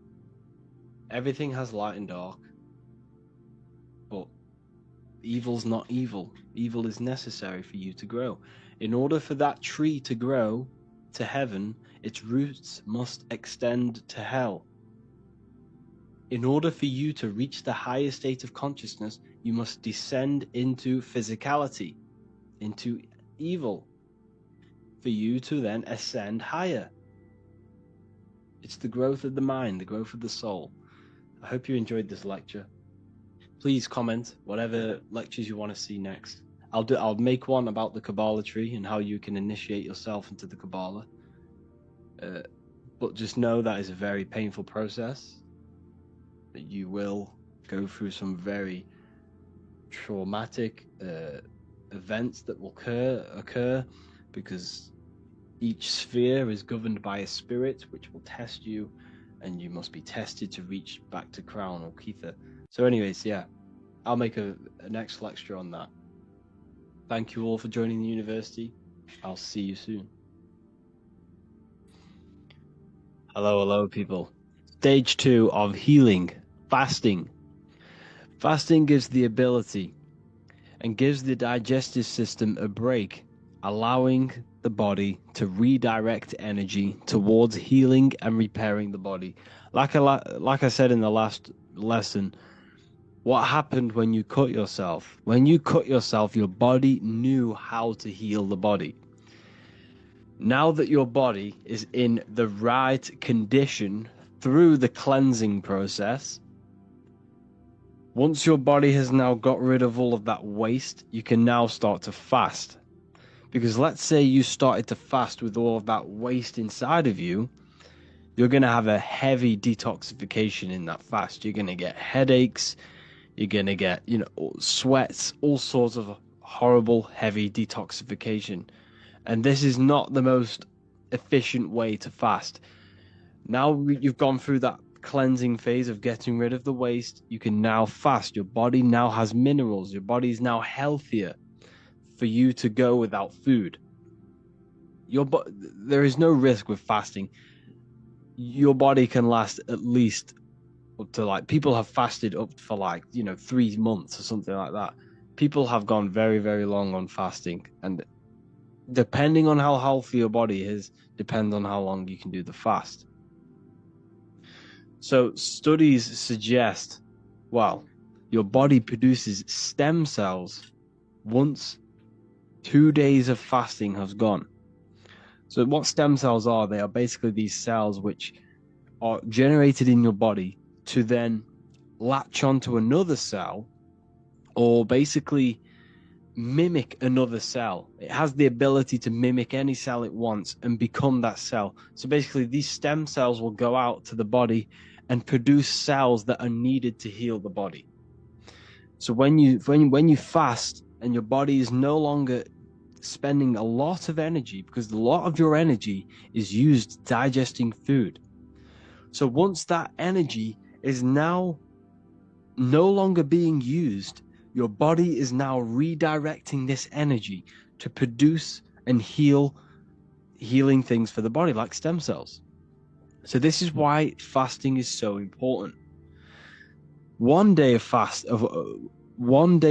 Everything has light and dark, but evil's not evil. Evil is necessary for you to grow. In order for that tree to grow to heaven, its roots must extend to hell. In order for you to reach the higher state of consciousness, you must descend into physicality, into evil, for you to then ascend higher. It's the growth of the mind, the growth of the soul. I hope you enjoyed this lecture. Please comment whatever lectures you want to see next. I'll make one about the Kabbalah tree and how you can initiate yourself into the Kabbalah. But just know that is a very painful process. That you will go through some very traumatic events that will occur because each sphere is governed by a spirit which will test you, and you must be tested to reach back to Crown or Kether. So anyways, yeah, I'll make a next lecture on that. Thank you all for joining the university. I'll see you soon. Hello, people. Stage 2 of healing, fasting. Fasting gives the ability and gives the digestive system a break, allowing the body to redirect energy towards healing and repairing the body. Like I said in the last lesson, what happened when you cut yourself? When you cut yourself, your body knew how to heal the body. Now that your body is in the right condition through the cleansing process, once your body has now got rid of all of that waste, you can now start to fast. Because let's say you started to fast with all of that waste inside of you, you're going to have a heavy detoxification in that fast. You're going to get headaches, you're going to get, sweats, all sorts of horrible, heavy detoxification. And this is not the most efficient way to fast. Now you've gone through that cleansing phase of getting rid of the waste, you can now fast. Your body now has minerals. Your body is now healthier for you to go without food. There is no risk with fasting. Your body can last at least up to people have fasted up for 3 months or something like that. People have gone very, very long on fasting, and depending on how healthy your body is, depends on how long you can do the fast. So studies suggest, your body produces stem cells once 2 days of fasting has gone. So what stem cells are, they are basically these cells which are generated in your body to then latch onto another cell or basically mimic another cell. It has the ability to mimic any cell it wants and become that cell. So basically these stem cells will go out to the body and produce cells that are needed to heal the body. So when you fast and your body is no longer spending a lot of energy, because a lot of your energy is used digesting food. So once that energy is now no longer being used, your body is now redirecting this energy to produce and healing things for the body, like stem cells. So this is why fasting is so important. 1 day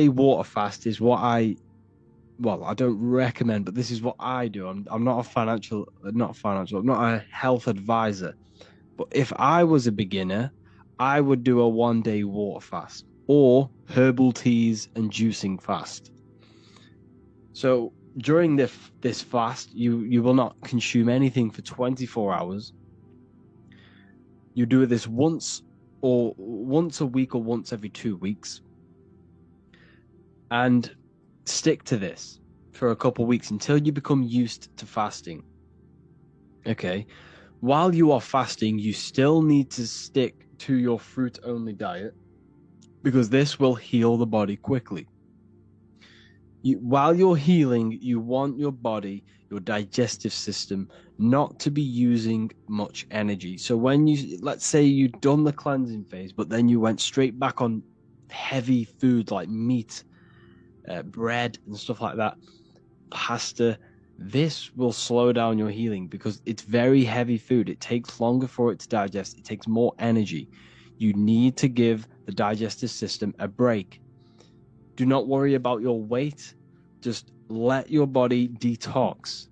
water fast is what I don't recommend, but this is what I do. I'm not a health advisor, but if I was a beginner, I would do a 1 day water fast or herbal teas and juicing fast. So during this fast, you will not consume anything for 24 hours. You do this once a week or once every 2 weeks, and stick to this for a couple of weeks until you become used to fasting. Okay. While you are fasting, you still need to stick to your fruit-only diet because this will heal the body quickly. While you're healing, you want your body, your digestive system, not to be using much energy. So let's say you've done the cleansing phase, but then you went straight back on heavy food like meat, bread, and stuff like that, pasta, this will slow down your healing because it's very heavy food. It takes longer for it to digest, it takes more energy. You need to give the digestive system a break. Do not worry about your weight, just let your body detox.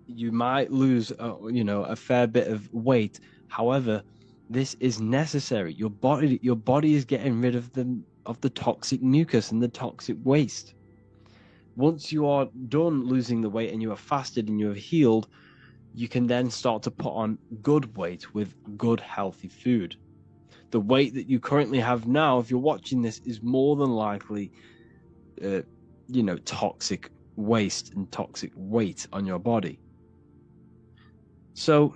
You might lose a fair bit of weight. However, this is necessary. Your body is getting rid of the toxic mucus and the toxic waste. Once you are done losing the weight and you have fasted and you have healed, you can then start to put on good weight with good healthy food. The weight that you currently have now, if you're watching this, is more than likely toxic waste and toxic weight on your body. So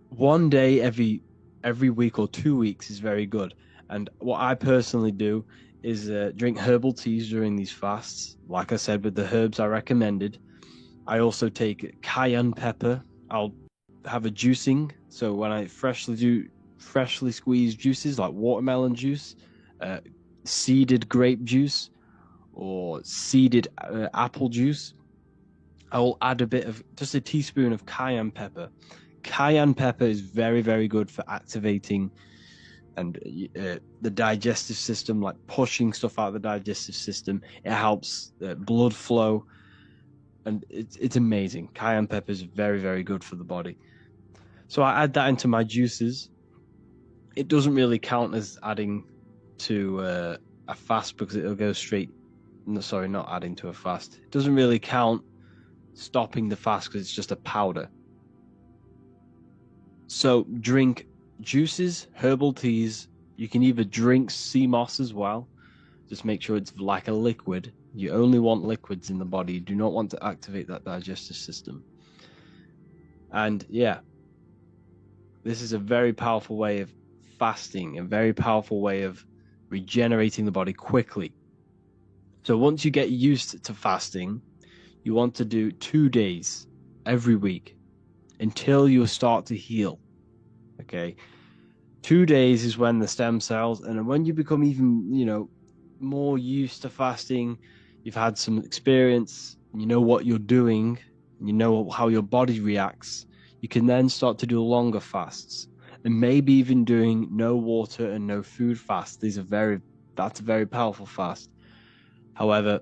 one day every week or 2 weeks is very good. And what I personally do is drink herbal teas during these fasts. Like I said, with the herbs I recommended. I also take cayenne pepper. I'll have a juicing. So when I freshly squeezed juices like watermelon juice, seeded grape juice, or seeded apple juice, I will add just a teaspoon of cayenne pepper. Cayenne pepper is very, very good for activating and the digestive system, like pushing stuff out of the digestive system. It helps blood flow, and it's amazing. Cayenne pepper is very, very good for the body. So I add that into my juices. It doesn't really count as adding to a fast because it'll go straight. No, sorry, not adding to a fast. It doesn't really count stopping the fast because it's just a powder. So drink juices, herbal teas. You can either drink sea moss as well. Just make sure it's like a liquid. You only want liquids in the body. You do not want to activate that digestive system. And yeah, this is a very powerful way of fasting, a very powerful way of regenerating the body quickly. So once you get used to fasting, you want to do 2 days every week until you start to heal. Okay, 2 days is when the stem cells, and when you become even more used to fasting, you've had some experience, you know what you're doing, you know how your body reacts, you can then start to do longer fasts, and maybe even doing no water and no food fast. That's a very powerful fast. However,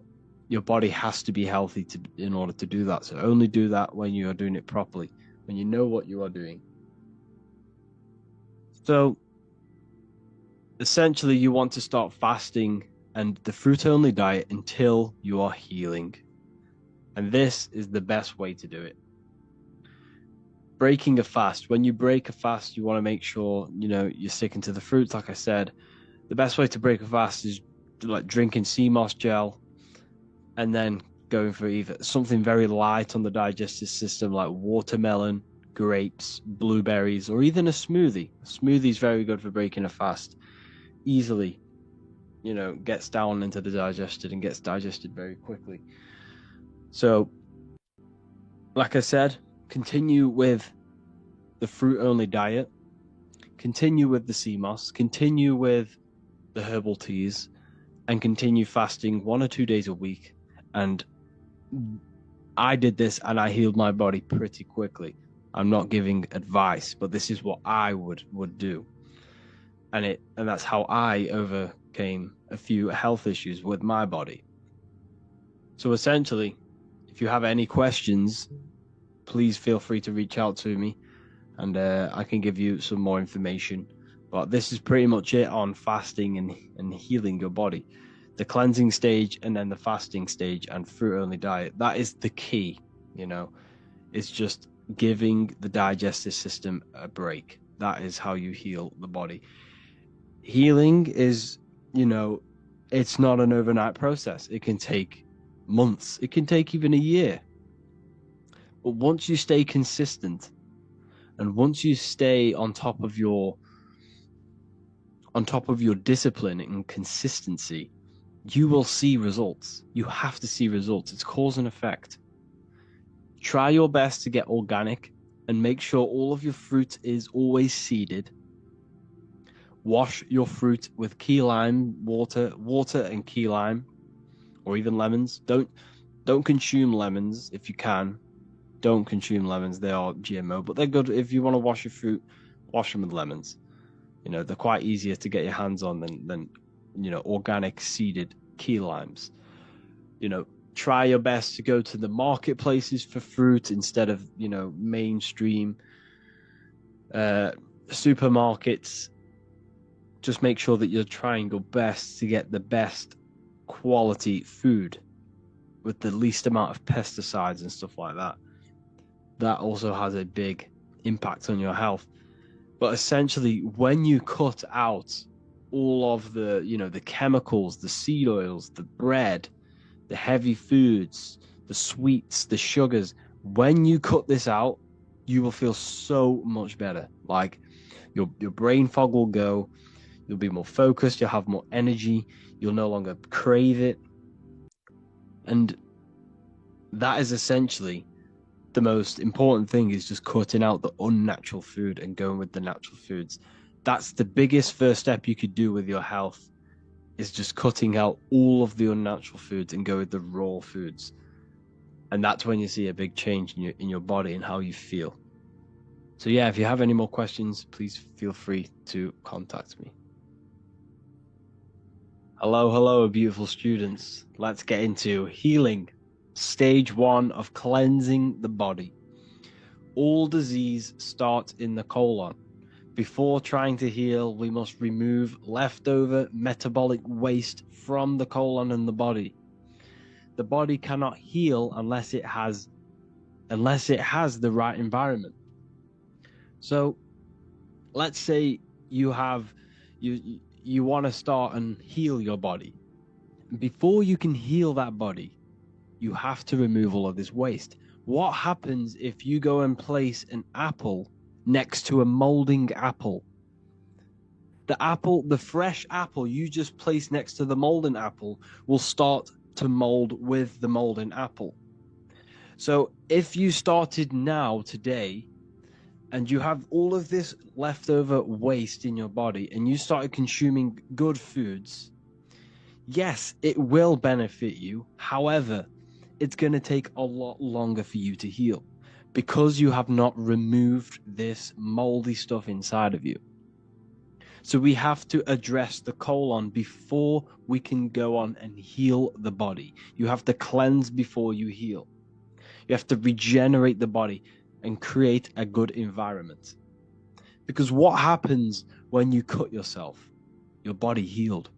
your body has to be healthy in order to do that. So only do that when you are doing it properly, when you know what you are doing. So essentially, you want to start fasting and the fruit-only diet until you are healing. And this is the best way to do it. Breaking a fast. When you break a fast, you want to make sure, you're sticking to the fruits. Like I said, the best way to break a fast is like drinking sea moss gel and then going for either something very light on the digestive system like watermelon, grapes, blueberries, or even a smoothie. A smoothie is very good for breaking a fast. Easily, gets down into the digested and gets digested very quickly. So, like I said, continue with the fruit-only diet, continue with the sea moss, continue with the herbal teas, and continue fasting 1 or 2 days a week. And I did this and I healed my body pretty quickly. I'm not giving advice, but this is what I would do. And that's how I overcame a few health issues with my body. So essentially, if you have any questions, please feel free to reach out to me, and I can give you some more information. But this is pretty much it on fasting and healing your body. The cleansing stage and then the fasting stage and fruit-only diet. That is the key, It's just giving the digestive system a break. That is how you heal the body. Healing is, it's not an overnight process. It can take months. It can take even a year. But once you stay consistent and once you stay on top of your discipline and consistency, you will see results. You have to see results. It's cause and effect. Try your best to get organic and make sure all of your fruit is always seeded. Wash your fruit with key lime water and key lime, or even lemons. Don't consume lemons if you can. Don't consume lemons. They are GMO, but they're good if you want to wash your fruit. Wash them with lemons. You know, they're quite easier to get your hands on than organic seeded key limes. You know, try your best to go to the marketplaces for fruit instead of mainstream supermarkets. Just make sure that you're trying your best to get the best quality food with the least amount of pesticides and stuff like that. That also has a big impact on your health. But essentially, when you cut out all of the chemicals, the seed oils, the bread, the heavy foods, the sweets, the sugars, when you cut this out, you will feel so much better. Like your brain fog will go, you'll be more focused, you'll have more energy, you'll no longer crave it. And that is essentially the most important thing, is just cutting out the unnatural food and going with the natural foods. That's the biggest first step you could do with your health, is just cutting out all of the unnatural foods and go with the raw foods. And that's when you see a big change in your body and how you feel. So yeah, if you have any more questions, please feel free to contact me. Hello, beautiful students. Let's get into healing. Stage 1 of cleansing the body. All disease starts in the colon. Before trying to heal, we must remove leftover metabolic waste from the colon and the body. The body cannot heal unless it has the right environment. So let's say you want to start and heal your body. Before you can heal that body, you have to remove all of this waste. What happens if you go and place an apple next to a molding apple? The fresh apple you just placed next to the molding apple will start to mold with the molding apple. So if you started now, today, and you have all of this leftover waste in your body and you started consuming good foods, yes, it will benefit you. However, it's going to take a lot longer for you to heal because you have not removed this moldy stuff inside of you. So we have to address the colon before we can go on and heal the body. You have to cleanse before you heal. You have to regenerate the body and create a good environment. Because what happens when you cut yourself? Your body healed.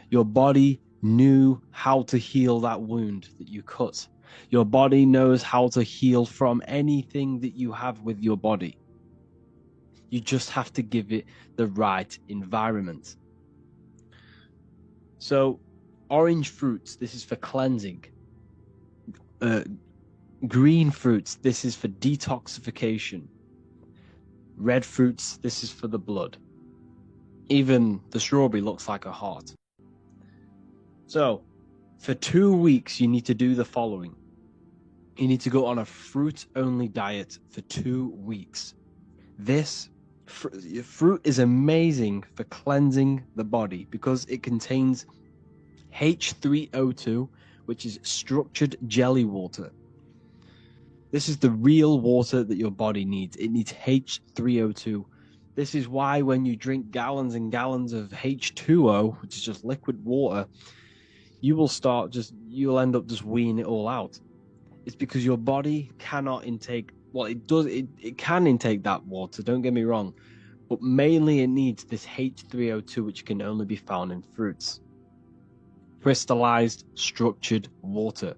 Your body knew how to heal that wound that you cut. Your body knows how to heal from anything that you have with your body. You just have to give it the right environment. So, orange fruits, this is for cleansing. Green fruits, this is for detoxification. Red fruits, this is for the blood. Even the strawberry looks like a heart. So, for 2 weeks, you need to do the following. You need to go on a fruit-only diet for 2 weeks. This fruit is amazing for cleansing the body because it contains H3O2, which is structured jelly water. This is the real water that your body needs. It needs H3O2. This is why when you drink gallons and gallons of H2O, which is just liquid water, you'll end up just weeing it all out. It's because your body cannot intake, well, it can intake that water, don't get me wrong, but mainly it needs this H3O2, which can only be found in fruits. Crystallized, structured water.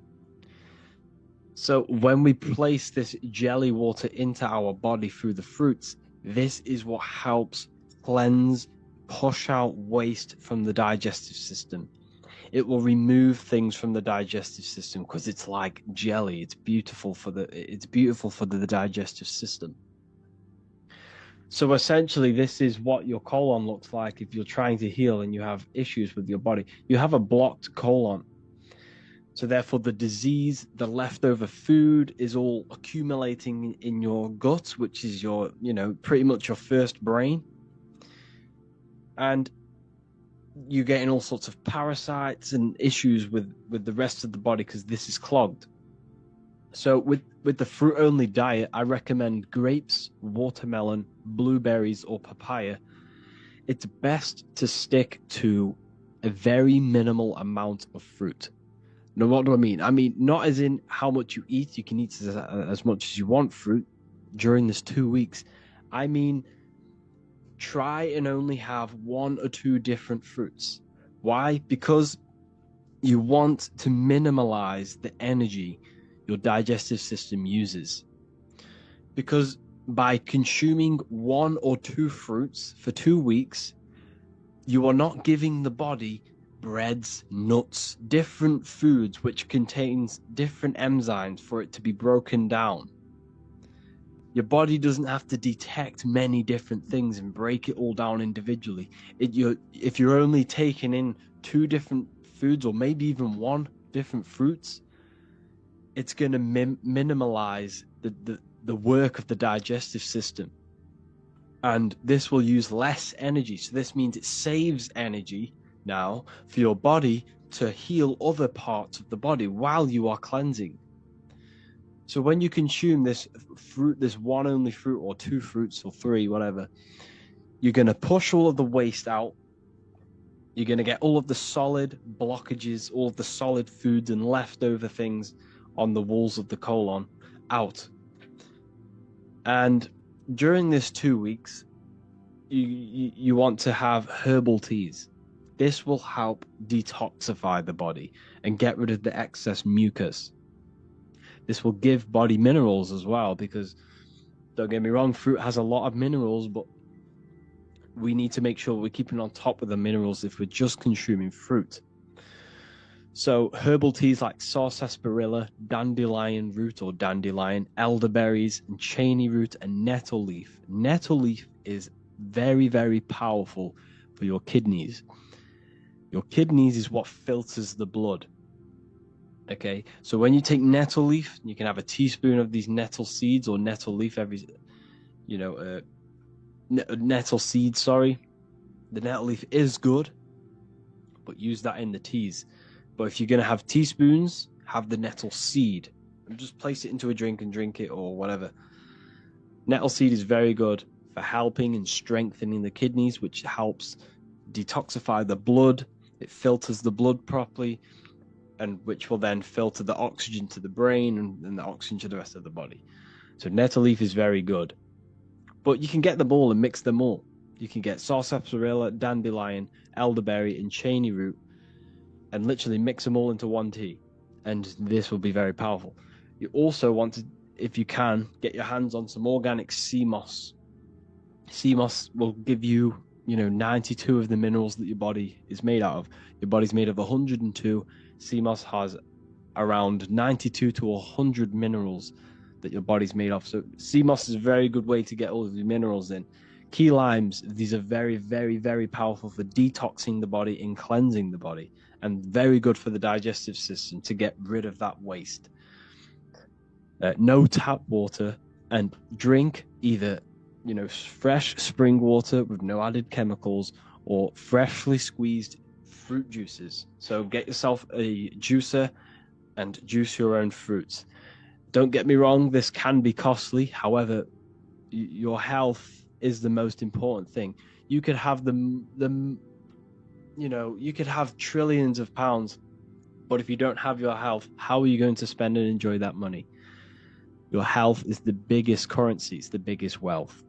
So when we place this jelly water into our body through the fruits, this is what helps cleanse, push out waste from the digestive system. It will remove things from the digestive system because it's like jelly. It's beautiful for the digestive system. So essentially, this is what your colon looks like if you're trying to heal and you have issues with your body. You have a blocked colon. So therefore, the disease, the leftover food is all accumulating in your gut, which is your, pretty much your first brain. and you're getting all sorts of parasites and issues with the rest of the body because this is clogged. So with the fruit only diet, I recommend grapes, watermelon, blueberries, or papaya. It's best to stick to a very minimal amount of fruit. Now, what do I mean? I mean, not as in how much you eat. You can eat as much as you want fruit during this 2 weeks. I mean, try and only have 1 or 2 different fruits. Why? Because you want to minimize the energy your digestive system uses. Because by consuming 1 or 2 fruits for 2 weeks, you are not giving the body breads, nuts, different foods which contains different enzymes for it to be broken down. Your body doesn't have to detect many different things and break it all down individually. If you're only taking in 2 different foods, or maybe even 1 different fruits, it's going to minimalize the work of the digestive system. And this will use less energy. So this means it saves energy now for your body to heal other parts of the body while you are cleansing. So when you consume this fruit, this 1 only fruit, or 2 fruits, or 3, whatever, you're going to push all of the waste out. You're going to get all of the solid blockages, all of the solid foods and leftover things on the walls of the colon out. And during this 2 weeks, you want to have herbal teas. This will help detoxify the body and get rid of the excess mucus. This will give body minerals as well, because don't get me wrong, fruit has a lot of minerals, but we need to make sure we're keeping on top of the minerals if we're just consuming fruit. So herbal teas like sarsaparilla, dandelion root or dandelion, elderberries, and cheney root, and nettle leaf. Nettle leaf is very, very powerful for your kidneys. Your kidneys is what filters the blood. Okay, so when you take nettle leaf, you can have a teaspoon of these nettle seeds or nettle leaf nettle seeds, sorry. The nettle leaf is good, but use that in the teas. But if you're going to have teaspoons, have the nettle seed and just place it into a drink and drink it or whatever. Nettle seed is very good for helping and strengthening the kidneys, which helps detoxify the blood. It filters the blood properly, and which will then filter the oxygen to the brain and the oxygen to the rest of the body. So nettle leaf is very good. But you can get them all and mix them all. You can get sarsaparilla, dandelion, elderberry, and cheney root, and literally mix them all into 1 tea. And this will be very powerful. You also want to, if you can, get your hands on some organic sea moss. Sea moss will give you, 92 of the minerals that your body is made out of. Your body's made of 102. Sea moss has around 92 to 100 minerals that your body's made of. So sea moss is a very good way to get all of the minerals in. Key limes, these are very, very, very powerful for detoxing the body and cleansing the body, and very good for the digestive system to get rid of that waste. No tap water, and drink either fresh spring water with no added chemicals, or freshly squeezed fruit juices. So get yourself a juicer and juice your own fruits. Don't get me wrong, this can be costly. However, your health is the most important thing. You could have you could have trillions of pounds, but if you don't have your health, how are you going to spend and enjoy that money? Your health is the biggest currency. It's the biggest wealth.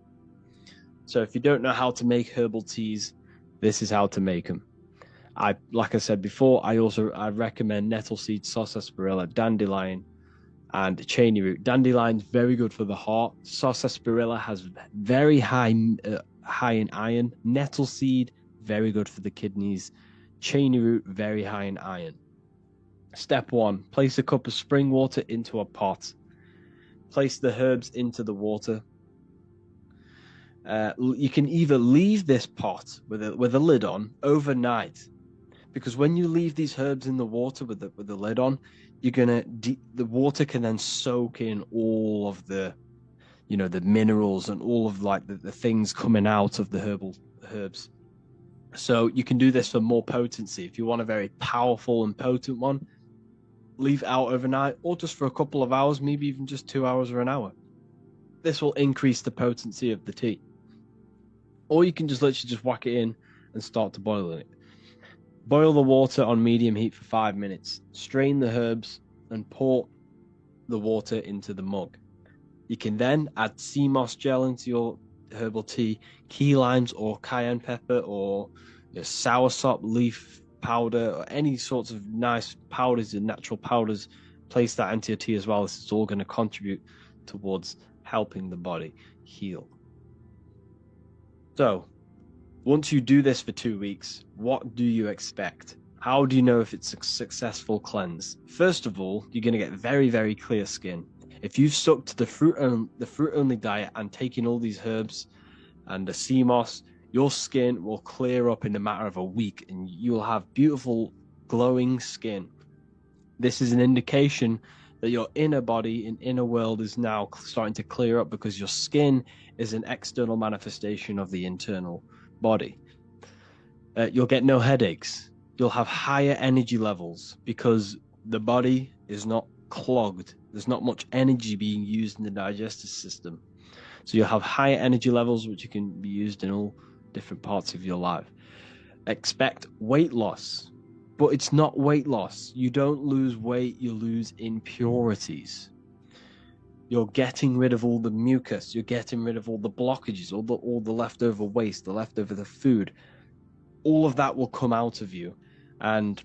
So if you don't know how to make herbal teas, this is how to make them. Like I said before, I recommend nettle seed, sarsaparilla, dandelion, and cheney root. Dandelion's very good for the heart. Sarsaparilla has very high in iron. Nettle seed, very good for the kidneys. Cheney root, very high in iron. Step 1, place a cup of spring water into a pot. Place the herbs into the water. You can either leave this pot with a lid on overnight, because when you leave these herbs in the water with the lid on, the water can then soak in all of the the minerals and all of the things coming out of the herbs. So you can do this for more potency. If you want a very powerful and potent one, leave it out overnight or just for a couple of hours, maybe even just 2 hours or an hour. This will increase the potency of the tea. Or you can just literally just whack it in and start to boil it. Boil the water on medium heat for 5 minutes. Strain the herbs and pour the water into the mug. You can then add sea moss gel into your herbal tea, key limes or cayenne pepper or soursop leaf powder or any sorts of nice powders and natural powders. Place that into your tea as well. This is all going to contribute towards helping the body heal. So, once you do this for 2 weeks, what do you expect? How do you know if it's a successful cleanse? First of all, you're going to get very, very clear skin. If you've stuck to the fruit only diet and taken all these herbs and the sea moss, your skin will clear up in a matter of a week and you'll have beautiful glowing skin. This is an indication that your inner body and inner world is now starting to clear up because your skin is an external manifestation of the internal body. You'll get no headaches. You'll have higher energy levels because the body is not clogged. There's not much energy being used in the digestive system. So you'll have higher energy levels, which can be used in all different parts of your life. Expect weight loss, but it's not weight loss. You don't lose weight, you lose impurities. You're getting rid of all the mucus. You're getting rid of all the blockages, all the leftover waste, the leftover the food. All of that will come out of you, and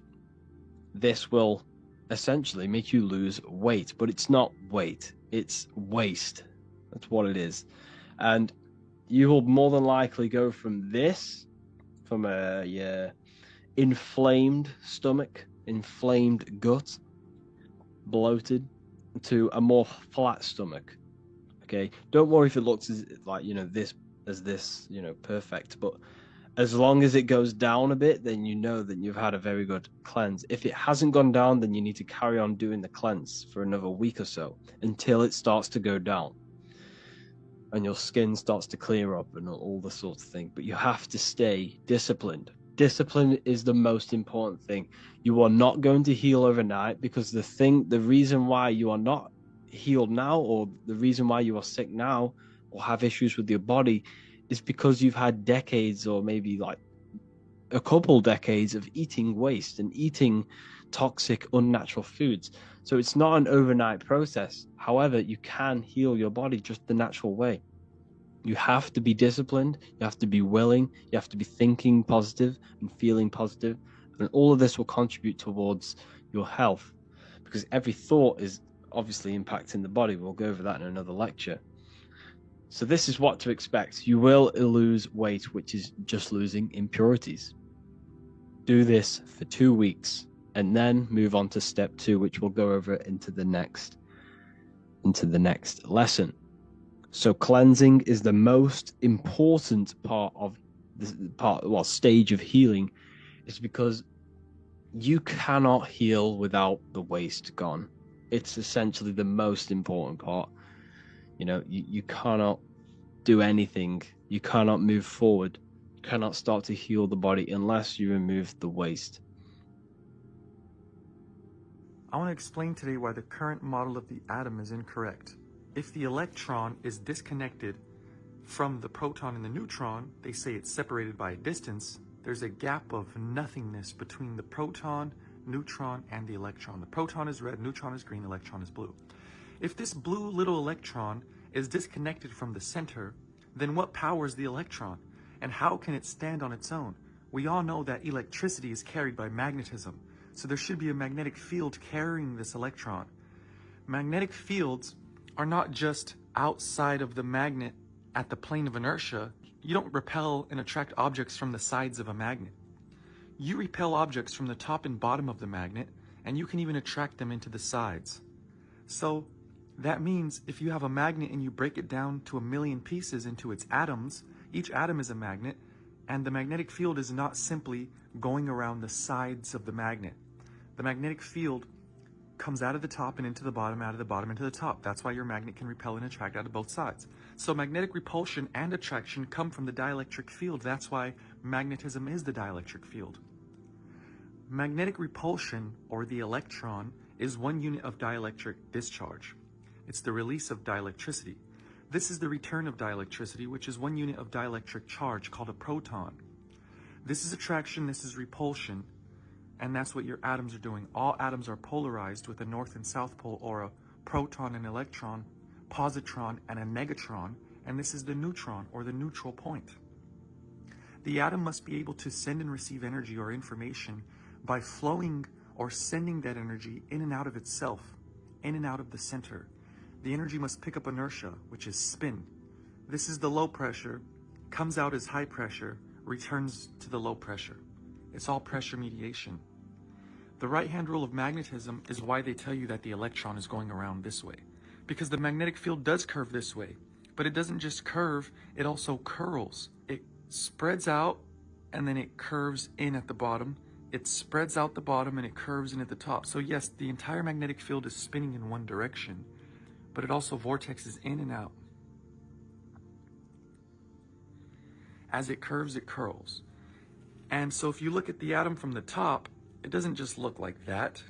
this will essentially make you lose weight. But it's not weight, it's waste. That's what it is. And you will more than likely go from a inflamed stomach, inflamed gut, bloated, to a more flat stomach. Okay, don't worry if it looks like this perfect, but as long as it goes down a bit, then you know that you've had a very good cleanse. If it hasn't gone down, then you need to carry on doing the cleanse for another week or so until it starts to go down and your skin starts to clear up and all the sort of thing. But you have to stay disciplined. Discipline is the most important thing. You are not going to heal overnight because the reason why you are not healed now, or the reason why you are sick now or have issues with your body, is because you've had decades or maybe like a couple decades of eating waste and eating toxic, unnatural foods. So it's not an overnight process. However, you can heal your body just the natural way. You have to be disciplined, you have to be willing, you have to be thinking positive and feeling positive, and all of this will contribute towards your health because every thought is obviously impacting the body. We'll go over that in another lecture. So this is what to expect. You will lose weight, which is just losing impurities. Do this for 2 weeks and then move on to step 2, which we'll go over into the next lesson. So cleansing is the most important part of this stage of healing, is because you cannot heal without the waste gone. It's essentially the most important part. You cannot do anything. You cannot move forward. You cannot start to heal the body unless you remove the waste. I want to explain today why the current model of the atom is incorrect. If the electron is disconnected from the proton and the neutron, they say it's separated by a distance. There's a gap of nothingness between the proton, neutron, and the electron. The proton is red, neutron is green, electron is blue. If this blue little electron is disconnected from the center, then what powers the electron? And how can it stand on its own? We all know that electricity is carried by magnetism, so there should be a magnetic field carrying this electron. Magnetic fields are not just outside of the magnet at the plane of inertia. You don't repel and attract objects from the sides of a magnet. You repel objects from the top and bottom of the magnet, and you can even attract them into the sides. So that means if you have a magnet and you break it down to 1,000,000 pieces into its atoms, each atom is a magnet, and the magnetic field is not simply going around the sides of the magnet. The magnetic field comes out of the top and into the bottom, out of the bottom into the top. That's why your magnet can repel and attract out of both sides. So magnetic repulsion and attraction come from the dielectric field. That's why magnetism is the dielectric field. Magnetic repulsion, or the electron, is 1 unit of dielectric discharge. It's the release of dielectricity. This is the return of dielectricity, which is 1 unit of dielectric charge called a proton. This is attraction, this is repulsion, and that's what your atoms are doing. All atoms are polarized with a north and south pole, or a proton and electron, positron and a negatron, and this is the neutron, or the neutral point. The atom must be able to send and receive energy or information by flowing or sending that energy in and out of itself, in and out of the center. The energy must pick up inertia, which is spin. This is the low pressure, comes out as high pressure, returns to the low pressure. It's all pressure mediation. The right-hand rule of magnetism is why they tell you that the electron is going around this way. Because the magnetic field does curve this way, but it doesn't just curve, it also curls. It spreads out and then it curves in at the bottom. It spreads out the bottom and it curves in at the top. So yes, the entire magnetic field is spinning in one direction, but it also vortexes in and out. As it curves, it curls. And so if you look at the atom from the top, it doesn't just look like that.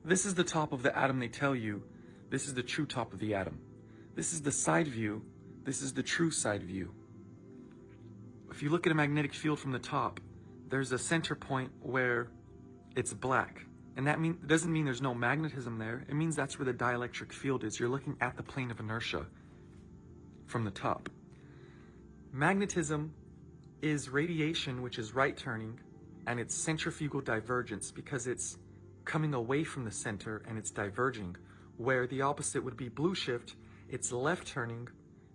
This is the top of the atom, they tell you. This is the true top of the atom. This is the side view. This is the true side view. If you look at a magnetic field from the top, there's a center point where it's black. And that doesn't mean there's no magnetism there. It means that's where the dielectric field is. You're looking at the plane of inertia from the top. Magnetism is radiation, which is right turning, and it's centrifugal divergence because it's coming away from the center and it's diverging, where the opposite would be blue shift. It's left turning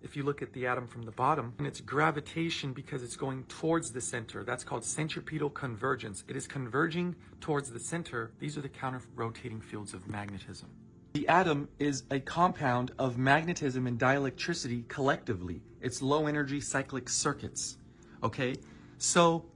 if you look at the atom from the bottom, and it's gravitation because it's going towards the center. That's called centripetal convergence. It is converging towards the center. These are the counter-rotating fields of magnetism. The atom is a compound of magnetism and dielectricity collectively. It's low energy cyclic circuits, okay? So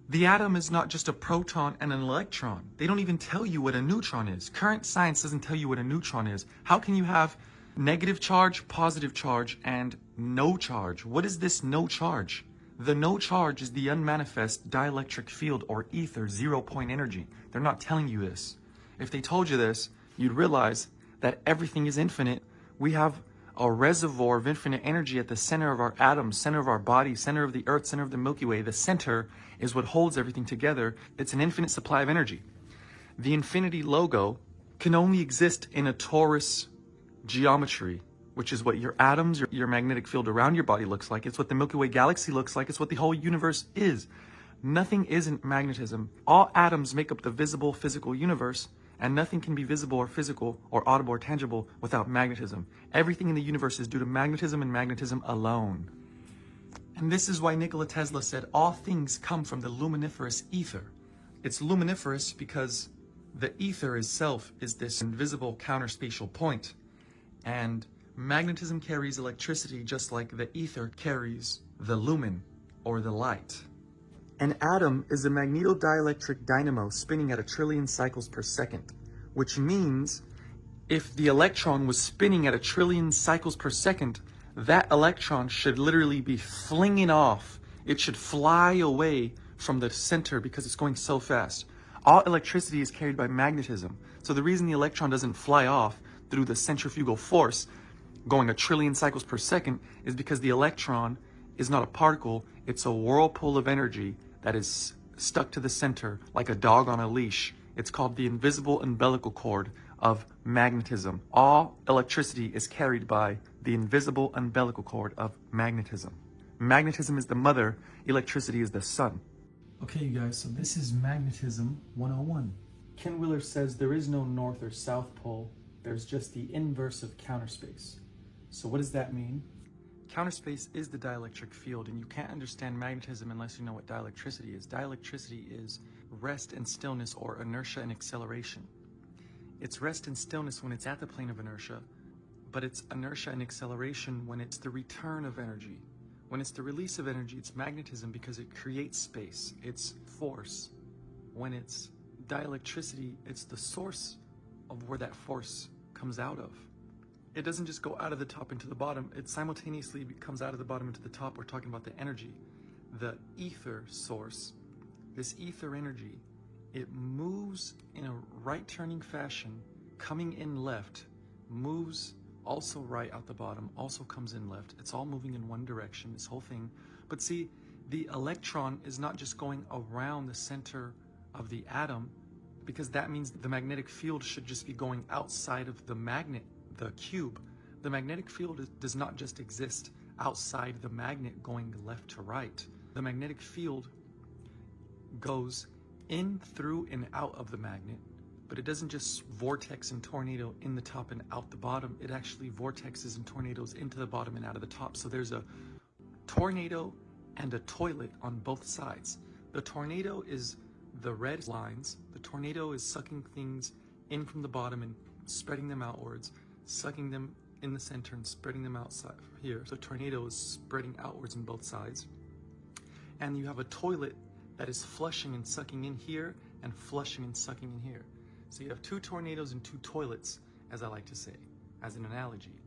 the atom is not just a proton and an electron. They don't even tell you what a neutron is. Current science doesn't tell you what a neutron is. How can you have negative charge, positive charge, and no charge? What is this no charge? The no charge is the unmanifest dielectric field, or ether, 0-point energy. They're not telling you this. If they told you this, you'd realize that everything is infinite. We have a reservoir of infinite energy at the center of our atoms, center of our body, center of the earth, center of the Milky Way. The center is what holds everything together. It's an infinite supply of energy. The infinity logo can only exist in a torus geometry, which is what your atoms, your magnetic field around your body looks like. It's what the Milky Way galaxy looks like. It's what the whole universe is. Nothing isn't magnetism. All atoms make up the visible physical universe, and nothing can be visible or physical or audible or tangible without magnetism. Everything in the universe is due to magnetism and magnetism alone. And this is why Nikola Tesla said all things come from the luminiferous ether. It's luminiferous because the ether itself is this invisible counterspatial point. And magnetism carries electricity just like the ether carries the lumen, or the light. An atom is a magnetodielectric dynamo spinning at 1 trillion cycles per second, which means if the electron was spinning at 1 trillion cycles per second, that electron should literally be flinging off. It should fly away from the center because it's going so fast. All electricity is carried by magnetism. So the reason the electron doesn't fly off through the centrifugal force going 1 trillion cycles per second is because the electron is not a particle. It's a whirlpool of energy that is stuck to the center like a dog on a leash. It's called the invisible umbilical cord of magnetism. All electricity is carried by the invisible umbilical cord of magnetism. Magnetism is the mother, electricity is the son. Okay, you guys, so this is Magnetism 101. Ken Wheeler says there is no north or south pole. There's just the inverse of counterspace. So what does that mean? Counterspace is the dielectric field, and you can't understand magnetism unless you know what dielectricity is. Dielectricity is rest and stillness, or inertia and acceleration. It's rest and stillness when it's at the plane of inertia, but it's inertia and acceleration when it's the return of energy. When it's the release of energy, it's magnetism because it creates space. It's force. When it's dielectricity, it's the source of where that force comes out of. It doesn't just go out of the top into the bottom, it simultaneously comes out of the bottom into the top. We're talking about the energy, the ether source. This ether energy, it moves in a right turning fashion, coming in left, moves also right out the bottom, also comes in left. It's all moving in one direction, this whole thing. But see, the electron is not just going around the center of the atom, because that means the magnetic field should just be going outside of the magnet, the cube. The magnetic field does not just exist outside the magnet going left to right. The magnetic field goes in, through, and out of the magnet, but it doesn't just vortex and tornado in the top and out the bottom. It actually vortexes and tornadoes into the bottom and out of the top. So there's a tornado and a toilet on both sides. The tornado is the red lines. The tornado is sucking things in from the bottom and spreading them outwards, sucking them in the center and spreading them outside here. So tornado is spreading outwards on both sides. And you have a toilet that is flushing and sucking in here and flushing and sucking in here. So you have two tornadoes and two toilets, as I like to say, as an analogy.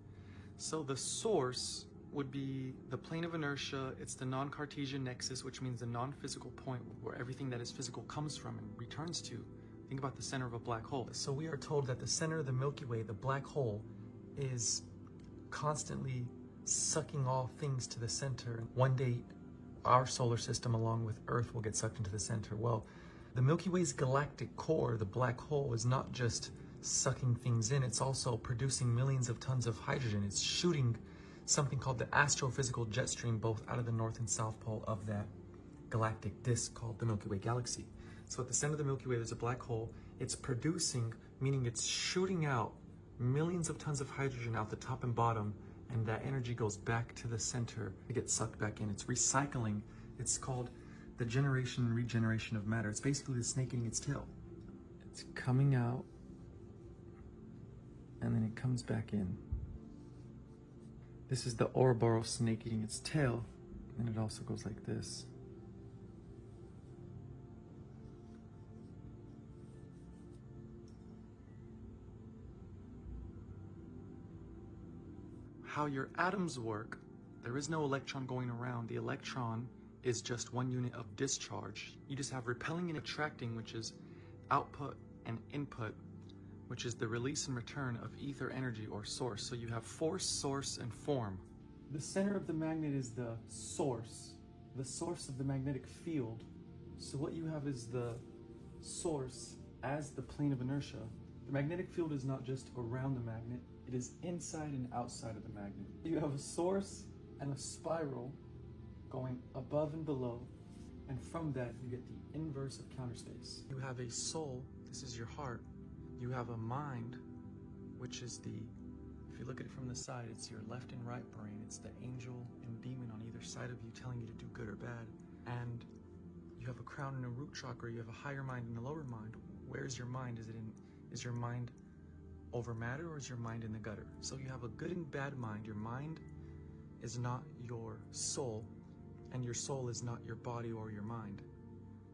So the source would be the plane of inertia. It's the non-Cartesian nexus, which means the non-physical point where everything that is physical comes from and returns to. Think about the center of a black hole. So we are told that the center of the Milky Way, the black hole, is constantly sucking all things to the center. One day, our solar system, along with Earth, will get sucked into the center. Well, the Milky Way's galactic core, the black hole, is not just sucking things in, it's also producing millions of tons of hydrogen. It's shooting something called the astrophysical jet stream both out of the north and south pole of that galactic disk called the Milky Way galaxy. So at the center of the Milky Way, there's a black hole. It's producing, meaning it's shooting out millions of tons of hydrogen out the top and bottom, and that energy goes back to the center to get sucked back in. It's recycling. It's called the generation and regeneration of matter. It's basically the snake eating its tail. It's coming out, and then it comes back in. This is the Ouroboros snake eating its tail, and it also goes like this. How your atoms work, there is no electron going around. The electron is just one unit of discharge. You just have repelling and attracting, which is output, and input, which is the release and return of ether energy or source. So you have force, source, and form. The center of the magnet is the source of the magnetic field. So what you have is the source as the plane of inertia. The magnetic field is not just around the magnet, it is inside and outside of the magnet. You have a source and a spiral going above and below, and from that you get the inverse of counter space. You have a soul, this is your heart. You have a mind, which is if you look at it from the side, it's your left and right brain. It's the angel and demon on either side of you telling you to do good or bad. And you have a crown and a root chakra. You have a higher mind and a lower mind. Where's your mind? Is your mind over matter, or is your mind in the gutter? So you have a good and bad mind. Your mind is not your soul, and your soul is not your body or your mind.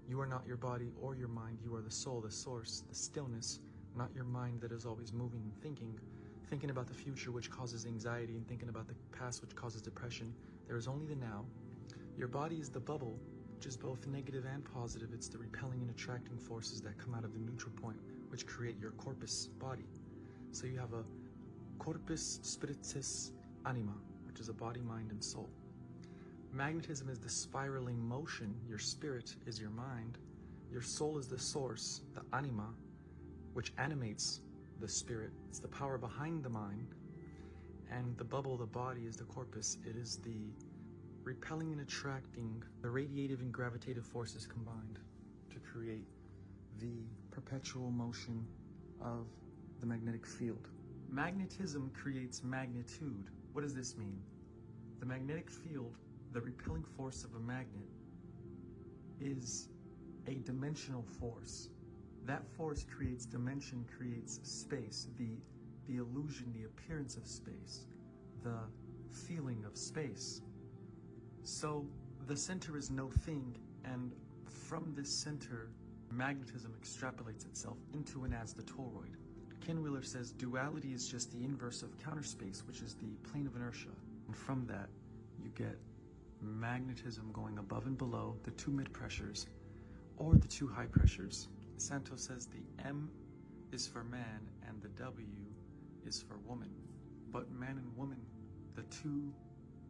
You are not your body or your mind. You are the soul, the source, the stillness, not your mind that is always moving and thinking about the future, which causes anxiety, and thinking about the past, which causes depression. There is only the now. Your body is the bubble, which is both negative and positive. It's the repelling and attracting forces that come out of the neutral point, which create your corpus body. So you have a corpus spiritus anima, which is a body, mind, and soul. Magnetism is the spiraling motion. Your spirit is your mind. Your soul is the source, the anima, which animates the spirit. It's the power behind the mind. And the bubble, the body, is the corpus. It is the repelling and attracting, the radiative and gravitative forces combined to create the perpetual motion of the magnetic field. Magnetism creates magnitude. What does this mean? The magnetic field, the repelling force of a magnet, is a dimensional force. That force creates dimension, creates space, the illusion, the appearance of space, the feeling of space. So the center is no thing, and from this center, magnetism extrapolates itself into and as the toroid. Ken Wheeler says duality is just the inverse of counter space, which is the plane of inertia. And from that, you get magnetism going above and below the two mid pressures or the two high pressures. Santos says the M is for man and the W is for woman. But man and woman, the two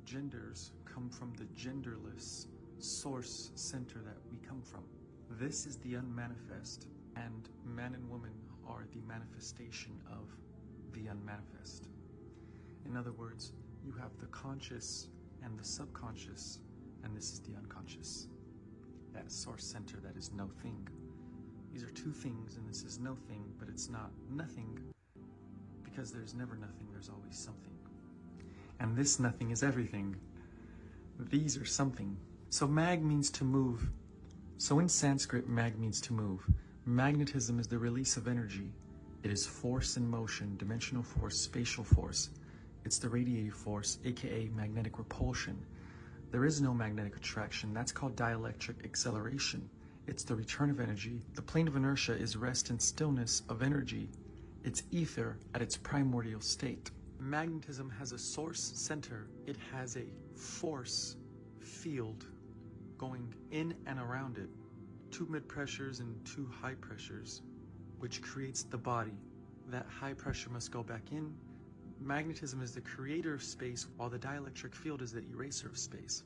genders, come from the genderless source center that we come from. This is the unmanifest, and man and woman are the manifestation of the unmanifest. In other words, you have the conscious and the subconscious, and this is the unconscious. That source center that is no thing. These are two things, and this is no thing, but it's not nothing, because there's never nothing, there's always something. And this nothing is everything. These are something. So mag means to move. So in Sanskrit, mag means to move. Magnetism is the release of energy. It is force in motion, dimensional force, spatial force. It's the radiative force, aka magnetic repulsion. There is no magnetic attraction. That's called dielectric acceleration. It's the return of energy. The plane of inertia is rest and stillness of energy. It's ether at its primordial state. Magnetism has a source center. It has a force field going in and around it. Two mid pressures and two high pressures, which creates the body. That high pressure must go back in. Magnetism is the creator of space, while the dielectric field is the eraser of space.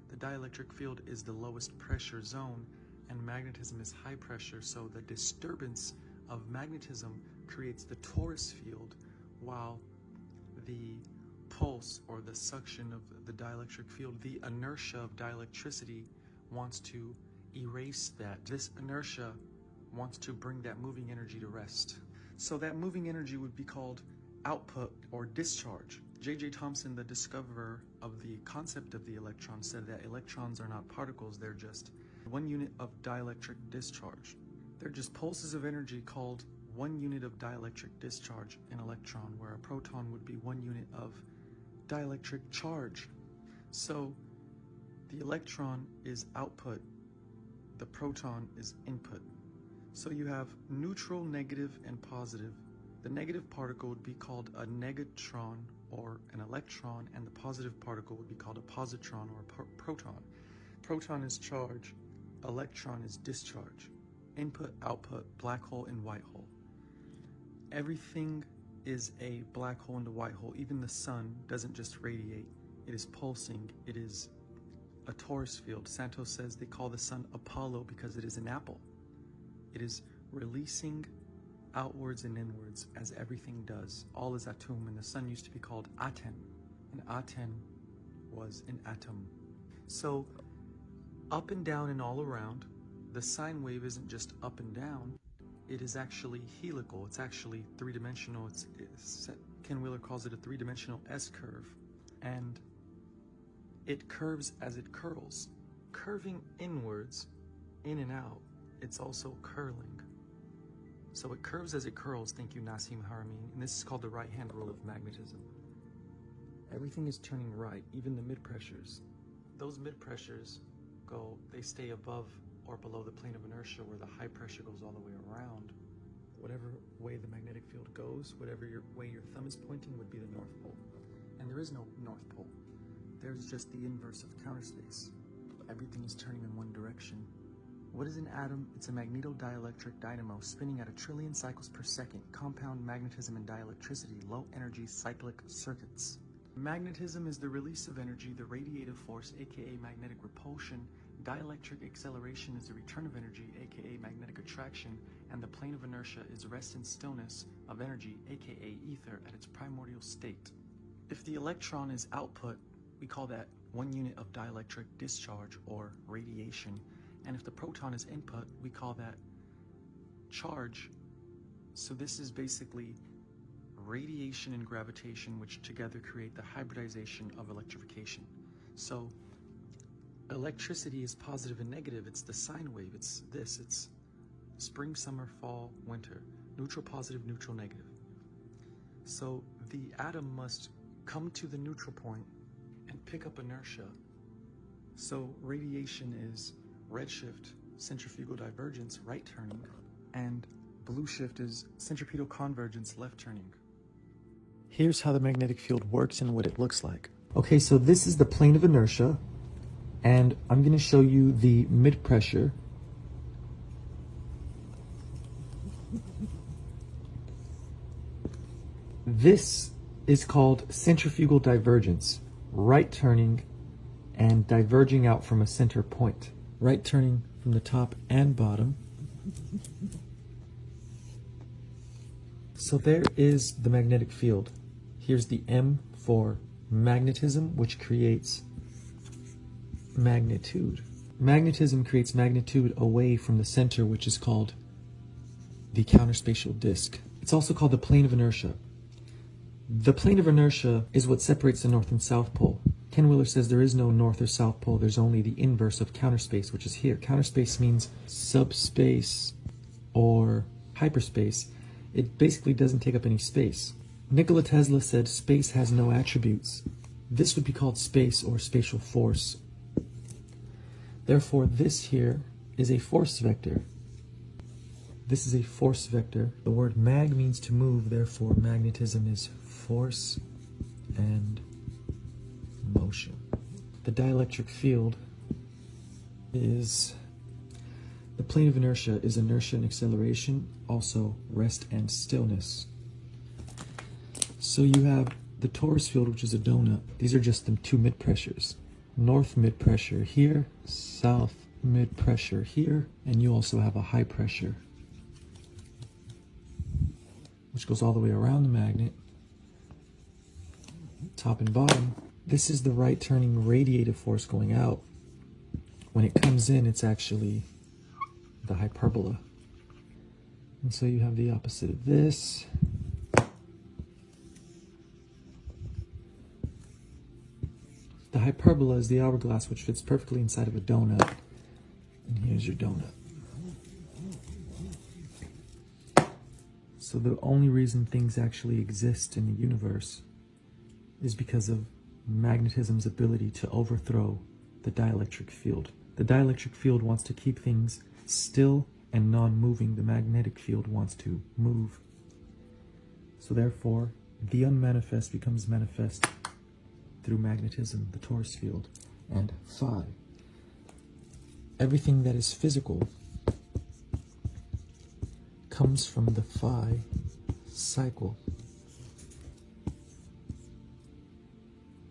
The dielectric field is the lowest pressure zone, and magnetism is high pressure, so the disturbance of magnetism creates the torus field, while the pulse or the suction of the dielectric field, the inertia of dielectricity, wants to erase that. This inertia wants to bring that moving energy to rest. So that moving energy would be called output or discharge. J.J. Thomson, the discoverer of the concept of the electron, said that electrons are not particles, they're just one unit of dielectric discharge. They're just pulses of energy called 1 unit of dielectric discharge, an electron, where a proton would be 1 unit of dielectric charge. So the electron is output, the proton is input. So you have neutral, negative, and positive. The negative particle would be called a negatron or an electron, and the positive particle would be called a positron or a proton. Proton is charge, electron is discharge. Input, output, black hole, and white hole. Everything is a black hole and a white hole. Even the sun doesn't just radiate, it is pulsing, it is a torus field. Santos says they call the sun Apollo because it is an apple. It is releasing outwards and inwards as everything does. All is atum, and the sun used to be called Aten, and Aten was an atom. So up and down and all around, the sine wave isn't just up and down, it is actually helical. It's actually three-dimensional. Ken Wheeler calls it a three-dimensional S-curve, and it curves as it curls. Curving inwards, in and out, it's also curling. So it curves as it curls, thank you Nassim Haramein, and this is called the right-hand rule of magnetism. Everything is turning right, even the mid-pressures. Those mid-pressures they stay above or below the plane of inertia, where the high pressure goes all the way around. Whatever way the magnetic field goes, whatever way your thumb is pointing would be the North Pole. And there is no North Pole. There's just the inverse of counter space. Everything is turning in one direction. What is an atom? It's a magnetodielectric dynamo spinning at 1 trillion cycles per second. Compound magnetism and dielectricity, low energy cyclic circuits. Magnetism is the release of energy, the radiative force, aka magnetic repulsion. Dielectric acceleration is the return of energy, aka magnetic attraction, and the plane of inertia is rest and stillness of energy, aka ether at its primordial state. If the electron is output, we call that 1 unit of dielectric discharge or radiation. And if the proton is input, we call that charge. So this is basically radiation and gravitation, which together create the hybridization of electrification. So electricity is positive and negative. It's the sine wave. It's spring, summer, fall, winter. Neutral, positive, neutral, negative. So the atom must come to the neutral point and pick up inertia. So radiation is redshift, centrifugal divergence, right turning, and Blue shift is centripetal convergence, left turning. Here's how the magnetic field works and what it looks like. Okay, so this is the plane of inertia, and I'm going to show you the mid-pressure. This is called centrifugal divergence, right turning and diverging out from a center point. Right turning from the top and bottom. So there is the magnetic field. Here's the M for magnetism, which creates magnitude. Magnetism creates magnitude away from the center, which is called the counterspatial disk. It's also called the plane of inertia. The plane of inertia is what separates the North and South Pole. Ken Wheeler says there is no North or South Pole, there's only the inverse of counterspace, which is here. Counterspace means subspace or hyperspace. It basically doesn't take up any space. Nikola Tesla said space has no attributes. This would be called space or spatial force. Therefore, this here is a force vector. This is a force vector. The word mag means to move, therefore magnetism is force and motion. The dielectric field is, the plane of inertia is inertia and acceleration, also rest and stillness. So you have the torus field, which is a donut. These are just the two mid-pressures. North mid-pressure here, south mid-pressure here, and you also have a high pressure, which goes all the way around the magnet, top and bottom. This is the right turning radiative force going out. When it comes in, it's actually the hyperbola. And so you have the opposite of this. The hyperbola is the hourglass, which fits perfectly inside of a donut. And here's your donut. So the only reason things actually exist in the universe is because of magnetism's ability to overthrow the dielectric field. The dielectric field wants to keep things still and non-moving. The magnetic field wants to move. So therefore, the unmanifest becomes manifest through magnetism, the torus field, and phi. Everything that is physical comes from the phi cycle.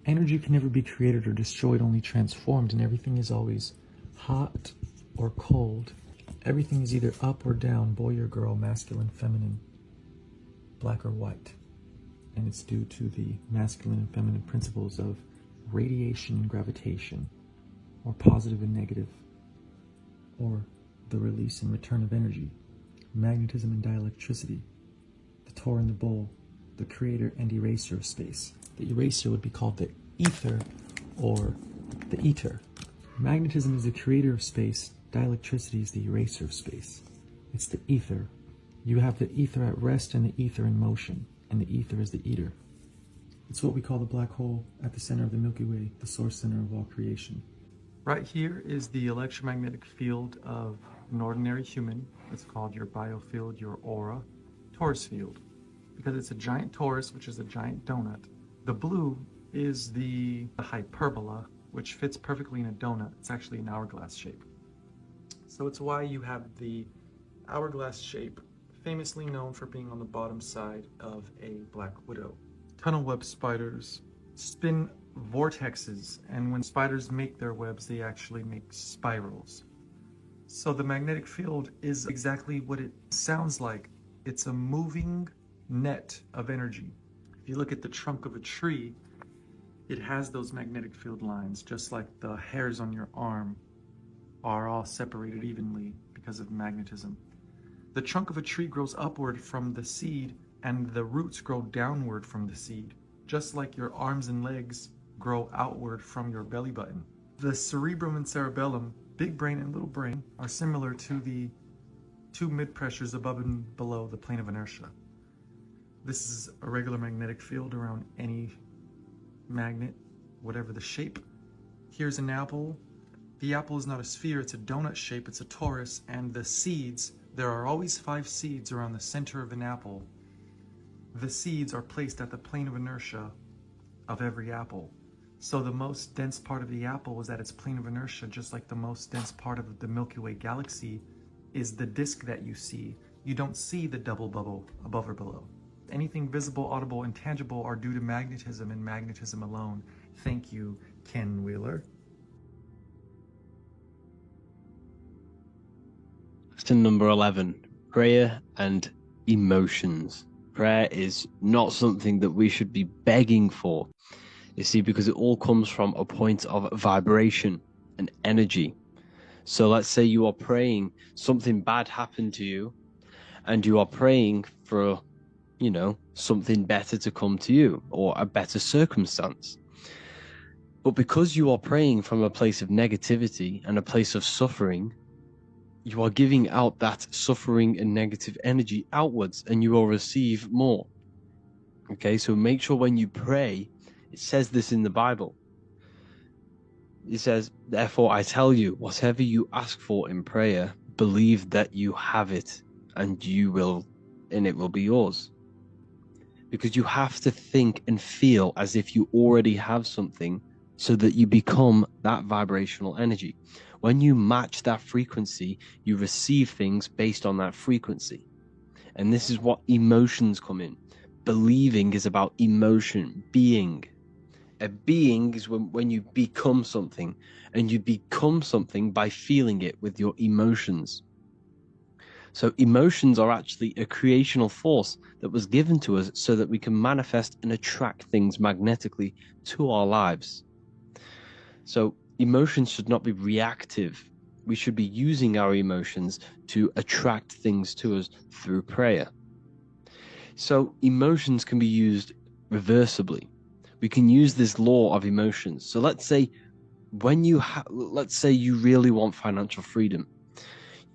Energy can never be created or destroyed, only transformed, and everything is always hot or cold. Everything is either up or down, boy or girl, masculine, feminine, black or white. And it's due to the masculine and feminine principles of radiation and gravitation, or positive and negative, or the release and return of energy, magnetism and dielectricity, the Tor and the Bull, the creator and eraser of space. The eraser would be called the ether or the ether. Magnetism is the creator of space, dielectricity is the eraser of space. It's the ether. You have the ether at rest and the ether in motion, and the ether is the eater. It's what we call the black hole at the center of the Milky Way, the source center of all creation. Right here is the electromagnetic field of an ordinary human. It's called your biofield, your aura, torus field, because it's a giant torus, which is a giant donut. The blue is the hyperbola, which fits perfectly in a donut. It's actually an hourglass shape. So it's why you have the hourglass shape, famously known for being on the bottom side of a black widow. Tunnel web spiders spin vortexes, and when spiders make their webs, they actually make spirals. So the magnetic field is exactly what it sounds like. It's a moving net of energy. If you look at the trunk of a tree, it has those magnetic field lines, just like the hairs on your arm are all separated evenly because of magnetism. The trunk of a tree grows upward from the seed, and the roots grow downward from the seed, just like your arms and legs grow outward from your belly button. The cerebrum and cerebellum, big brain and little brain, are similar to the two mid-pressures above and below the plane of inertia. This is a regular magnetic field around any magnet, whatever the shape. Here's an apple. The apple is not a sphere, it's a donut shape, it's a torus, and the seeds There are always 5 seeds around the center of an apple. The seeds are placed at the plane of inertia of every apple. So the most dense part of the apple is at its plane of inertia, just like the most dense part of the Milky Way galaxy is the disk that you see. You don't see the double bubble above or below. Anything visible, audible, and tangible are due to magnetism and magnetism alone. Thank you, Ken Wheeler. Lesson number 11, prayer and emotions. Prayer is not something that we should be begging for, you see, because it all comes from a point of vibration and energy. So let's say you are praying, something bad happened to you, and you are praying for, something better to come to you, or a better circumstance. But because you are praying from a place of negativity and a place of suffering, you are giving out that suffering and negative energy outwards, and you will receive more. Okay, so make sure when you pray, it says this in the Bible. It says, therefore I tell you, whatever you ask for in prayer, believe that you have it, and it will be yours. Because you have to think and feel as if you already have something, so that you become that vibrational energy. When you match that frequency, you receive things based on that frequency. And this is what emotions come in. Believing is about emotion, being. A being is when you become something, and you become something by feeling it with your emotions. So emotions are actually a creational force that was given to us so that we can manifest and attract things magnetically to our lives. So emotions should not be reactive. We should be using our emotions to attract things to us through prayer. So emotions can be used reversibly. We can use this law of emotions. So let's say let's say you really want financial freedom.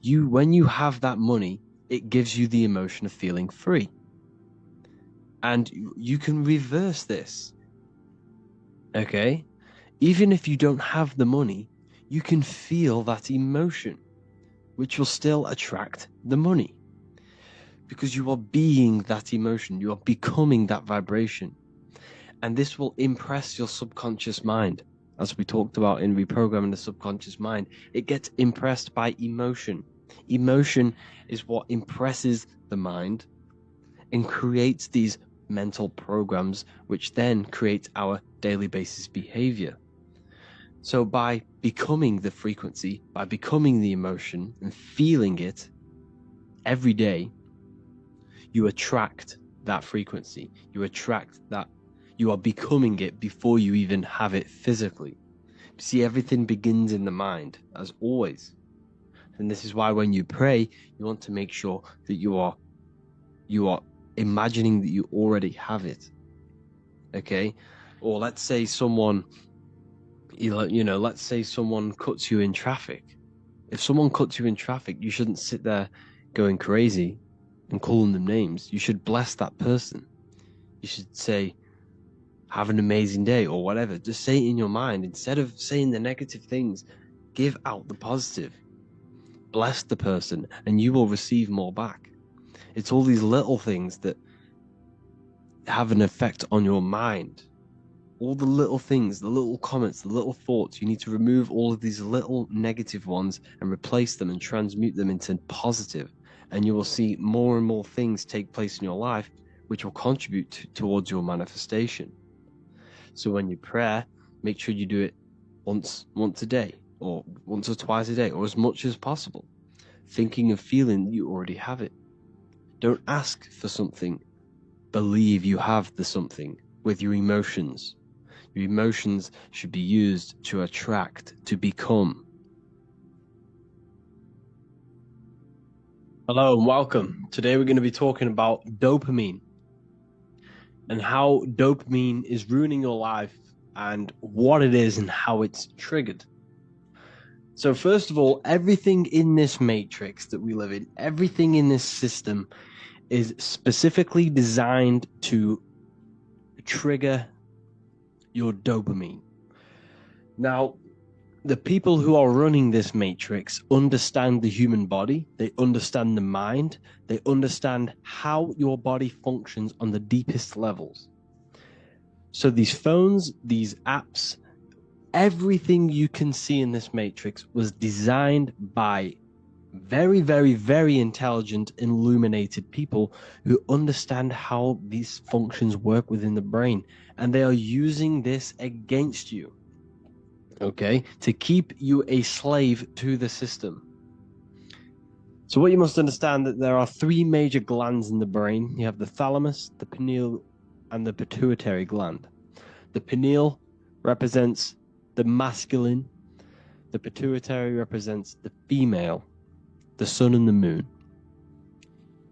When you have that money, it gives you the emotion of feeling free. And you can reverse this. Okay? Even if you don't have the money, you can feel that emotion, which will still attract the money. Because you are being that emotion, you are becoming that vibration. And this will impress your subconscious mind. As we talked about in reprogramming the subconscious mind, it gets impressed by emotion. Emotion is what impresses the mind and creates these mental programs, which then create our daily basis behavior. So by becoming the frequency, by becoming the emotion and feeling it every day, you attract that frequency. You attract that. You are becoming it before you even have it physically. See, everything begins in the mind, as always. And this is why when you pray, you want to make sure that you are imagining that you already have it. Okay? Or let's say someone let's say someone cuts you in traffic. If someone cuts you in traffic, you shouldn't sit there going crazy and calling them names. You should bless that person. You should say, have an amazing day, or whatever. Just say it in your mind. Instead of saying the negative things, give out the positive. Bless the person, and you will receive more back. It's all these little things that have an effect on your mind. All the little things, the little comments, the little thoughts, you need to remove all of these little negative ones and replace them and transmute them into positive. And you will see more and more things take place in your life, which will contribute towards your manifestation. So when you pray, make sure you do it once a day, or once or twice a day, or as much as possible. Thinking and feeling that you already have it. Don't ask for something. Believe you have the something with your emotions. Your emotions should be used to attract, to become. Hello and welcome. Today we're going to be talking about dopamine and how dopamine is ruining your life and what it is and how it's triggered. So first of all, everything in this matrix that we live in, everything in this system is specifically designed to trigger your dopamine. Now, the people who are running this matrix understand the human body, they understand the mind, they understand how your body functions on the deepest levels. So these phones, these apps, everything you can see in this matrix was designed by very, very, very intelligent, illuminated people who understand how these functions work within the brain. And they are using this against you, okay, to keep you a slave to the system. So what you must understand that there are three major glands in the brain. You have the thalamus, the pineal, and the pituitary gland. The pineal represents the masculine, the pituitary represents the female, the sun and the moon.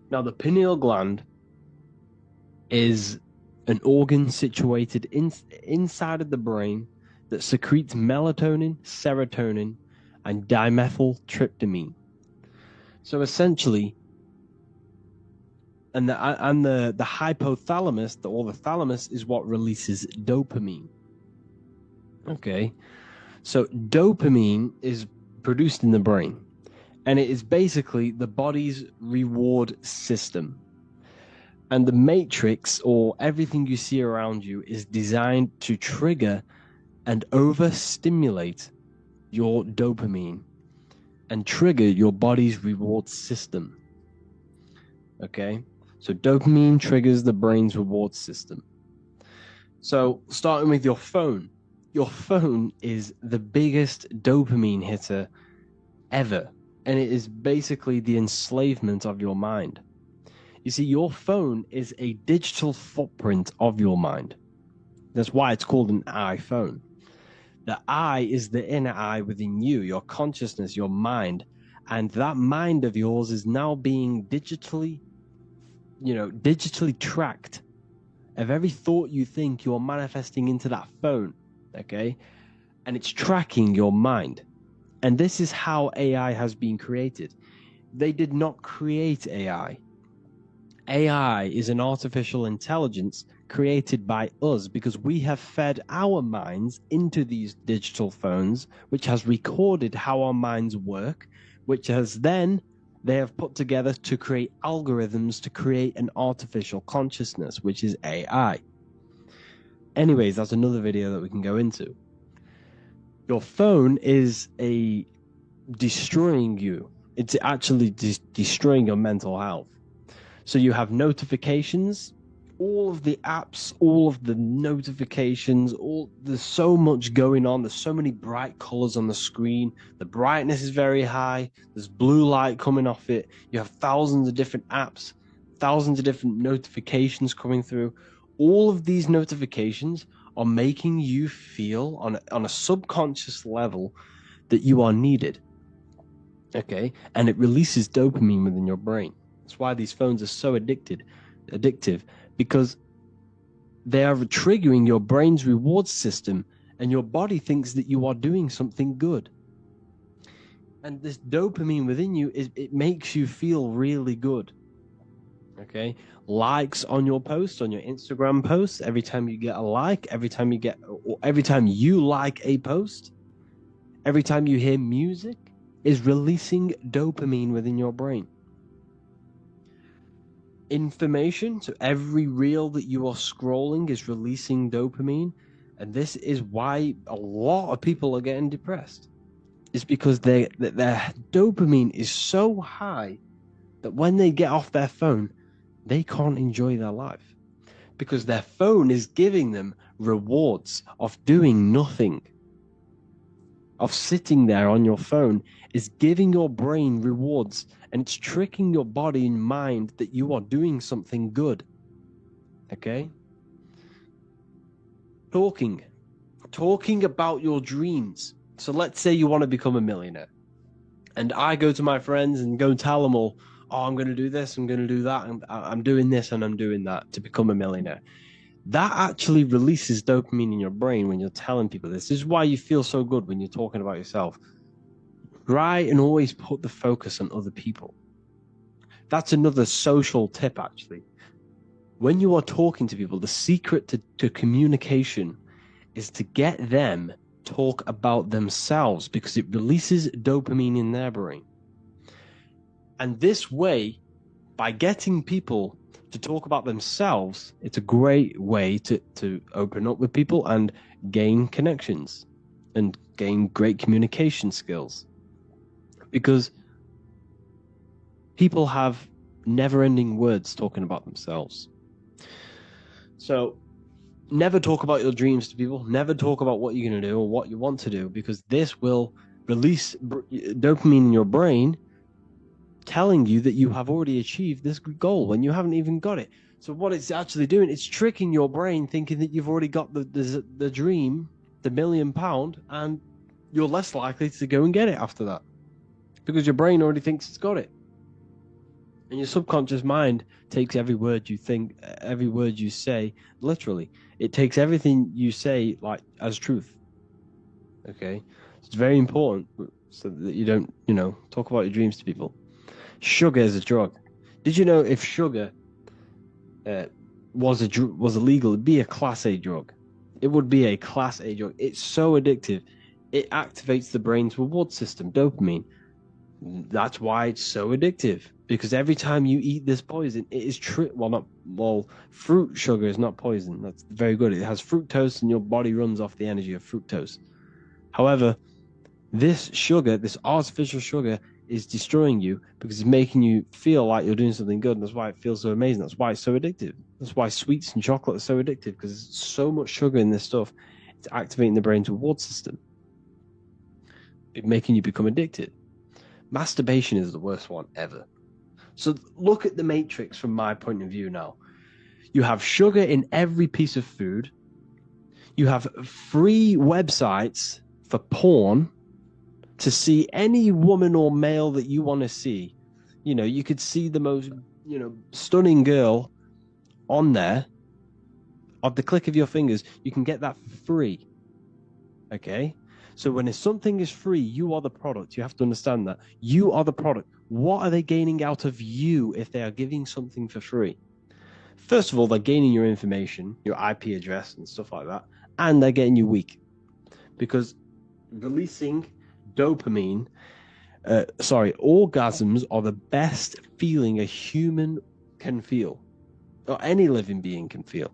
Now, the pineal gland is an organ situated inside of the brain that secretes melatonin, serotonin, and dimethyltryptamine. So essentially, and the hypothalamus, or the thalamus, is what releases dopamine. Okay, so dopamine is produced in the brain, and it is basically the body's reward system. And the matrix, or everything you see around you, is designed to trigger and overstimulate your dopamine and trigger your body's reward system. Okay, so dopamine triggers the brain's reward system. So starting with your phone is the biggest dopamine hitter ever, and it is basically the enslavement of your mind. You see, your phone is a digital footprint of your mind. That's why it's called an iPhone. The I is the inner I within you, your consciousness, your mind. And that mind of yours is now being digitally tracked. Of every thought you think, you're manifesting into that phone, okay? And it's tracking your mind. And this is how AI has been created. They did not create AI. AI is an artificial intelligence created by us because we have fed our minds into these digital phones, which has recorded how our minds work, which has then they have put together to create algorithms to create an artificial consciousness, which is AI. Anyways, that's another video that we can go into. Your phone is destroying you. It's actually destroying your mental health. So you have notifications, all of the apps, all of the notifications, there's so much going on. There's so many bright colors on the screen. The brightness is very high. There's blue light coming off it. You have thousands of different apps, thousands of different notifications coming through. All of these notifications are making you feel on a subconscious level that you are needed. Okay, and it releases dopamine within your brain. That's why these phones are so addictive, because they are triggering your brain's reward system, and your body thinks that you are doing something good. And this dopamine within you it makes you feel really good. Okay, likes on your posts, on your Instagram posts, every time you get a like, every time you like a post, every time you hear music, is releasing dopamine within your brain. Information, so every reel that you are scrolling is releasing dopamine, and this is why a lot of people are getting depressed. It's because their dopamine is so high that when they get off their phone, they can't enjoy their life, because their phone is giving them rewards of doing nothing. Of sitting there on your phone is giving your brain rewards, and it's tricking your body and mind that you are doing something good. Okay? Talking about your dreams. So let's say you want to become a millionaire, and I go to my friends and go and tell them all, oh, I'm going to do this, I'm going to do that, and I'm doing this and I'm doing that to become a millionaire. That actually releases dopamine in your brain when you're telling people this. This is why you feel so good when you're talking about yourself. Try and always put the focus on other people. That's another social tip, actually. When you are talking to people, the secret to communication is to get them talk about themselves because it releases dopamine in their brain. And this way, by getting people to talk about themselves, it's a great way to open up with people and gain connections and gain great communication skills. Because people have never-ending words talking about themselves. So never talk about your dreams to people. Never talk about what you're going to do or what you want to do, because this will release dopamine in your brain telling you that you have already achieved this goal when you haven't even got it. So what it's actually doing, it's tricking your brain thinking that you've already got the dream, the £1 million, and you're less likely to go and get it after that because your brain already thinks it's got it. And your subconscious mind takes every word you think, every word you say, literally. It takes everything you say like as truth. Okay? It's very important so that you don't, talk about your dreams to people. Sugar is a drug. Did you know if sugar was illegal, it'd be a Class A drug? It would be a Class A drug. It's so addictive. It activates the brain's reward system, dopamine. That's why it's so addictive. Because every time you eat this poison, it is fruit sugar is not poison. That's very good. It has fructose, and your body runs off the energy of fructose. However, this sugar, this artificial sugar, is destroying you because it's making you feel like you're doing something good. And that's why it feels so amazing. That's why it's so addictive. That's why sweets and chocolate are so addictive, because there's so much sugar in this stuff. It's activating the brain's reward system. It's making you become addicted. Masturbation is the worst one ever. So look at the matrix from my point of view now. You have sugar in every piece of food. You have free websites for porn to see any woman or male that you want to see. You could see the most, stunning girl on there. At the click of your fingers, you can get that free. Okay? So when something is free, you are the product. You have to understand that. You are the product. What are they gaining out of you if they are giving something for free? First of all, they're gaining your information, your IP address and stuff like that, and they're getting you weak. Because releasing dopamine, orgasms are the best feeling a human can feel, or any living being can feel.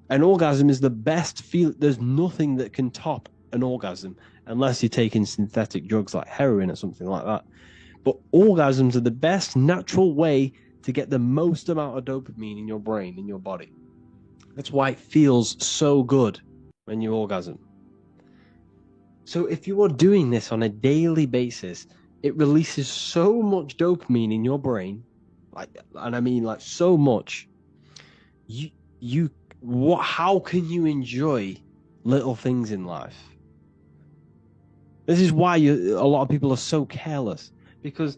An orgasm is the best feel. There's nothing that can top an orgasm unless you're taking synthetic drugs like heroin or something like that. But orgasms are the best natural way to get the most amount of dopamine in your brain, in your body. That's why it feels so good when you orgasm. So if you are doing this on a daily basis, it releases so much dopamine in your brain, like so much. How can you enjoy little things in life? This is why a lot of people are so careless, because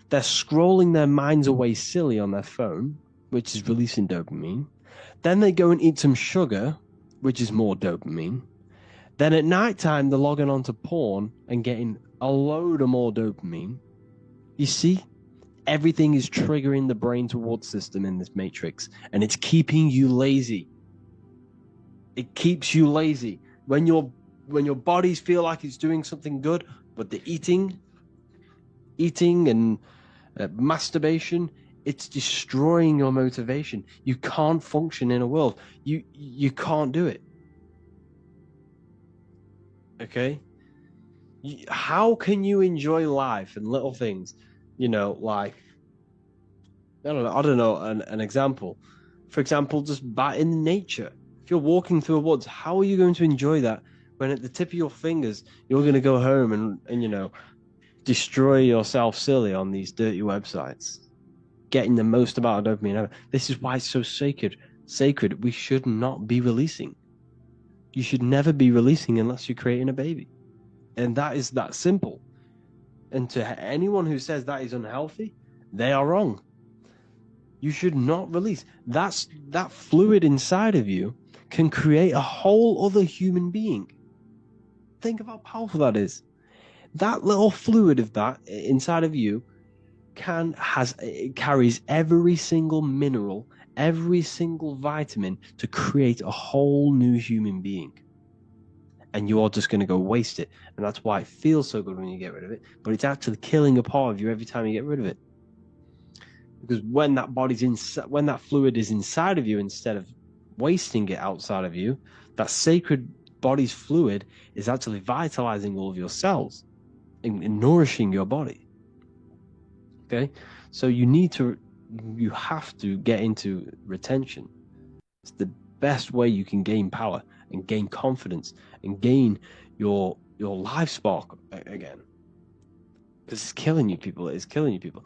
they're scrolling their minds away silly on their phone, which is releasing dopamine. Then they go and eat some sugar, which is more dopamine. Then at nighttime, they're logging onto porn and getting a load of more dopamine. You see, everything is triggering the brain's reward system in this matrix, and it's keeping you lazy. It keeps you lazy. When your bodies feel like it's doing something good, but the eating and masturbation, it's destroying your motivation. You can't function in a world. You can't do it. Okay? How can you enjoy life and little things? Like, I don't know, an example. For example, just in nature. If you're walking through the woods, how are you going to enjoy that when at the tip of your fingers, you're going to go home and destroy yourself silly on these dirty websites, getting the most amount of dopamine ever? This is why it's so sacred. We should not be releasing. You should never be releasing unless you're creating a baby. And that is that simple. And to anyone who says that is unhealthy, they are wrong. You should not release. That fluid inside of you can create a whole other human being. Think of how powerful that is. That little fluid of that inside of you carries every single mineral, every single vitamin to create a whole new human being. and you are just going to go waste it. And that's why it feels so good when you get rid of it, but it's actually killing a part of you every time you get rid of it. Because when that when that fluid is inside of you, instead of wasting it outside of you, that sacred body's fluid is actually vitalizing all of your cells and nourishing your body. Okay, so you have to get into retention. It's the best way you can gain power and gain confidence and gain your life spark again. Because it's killing you, people. It's killing you, people.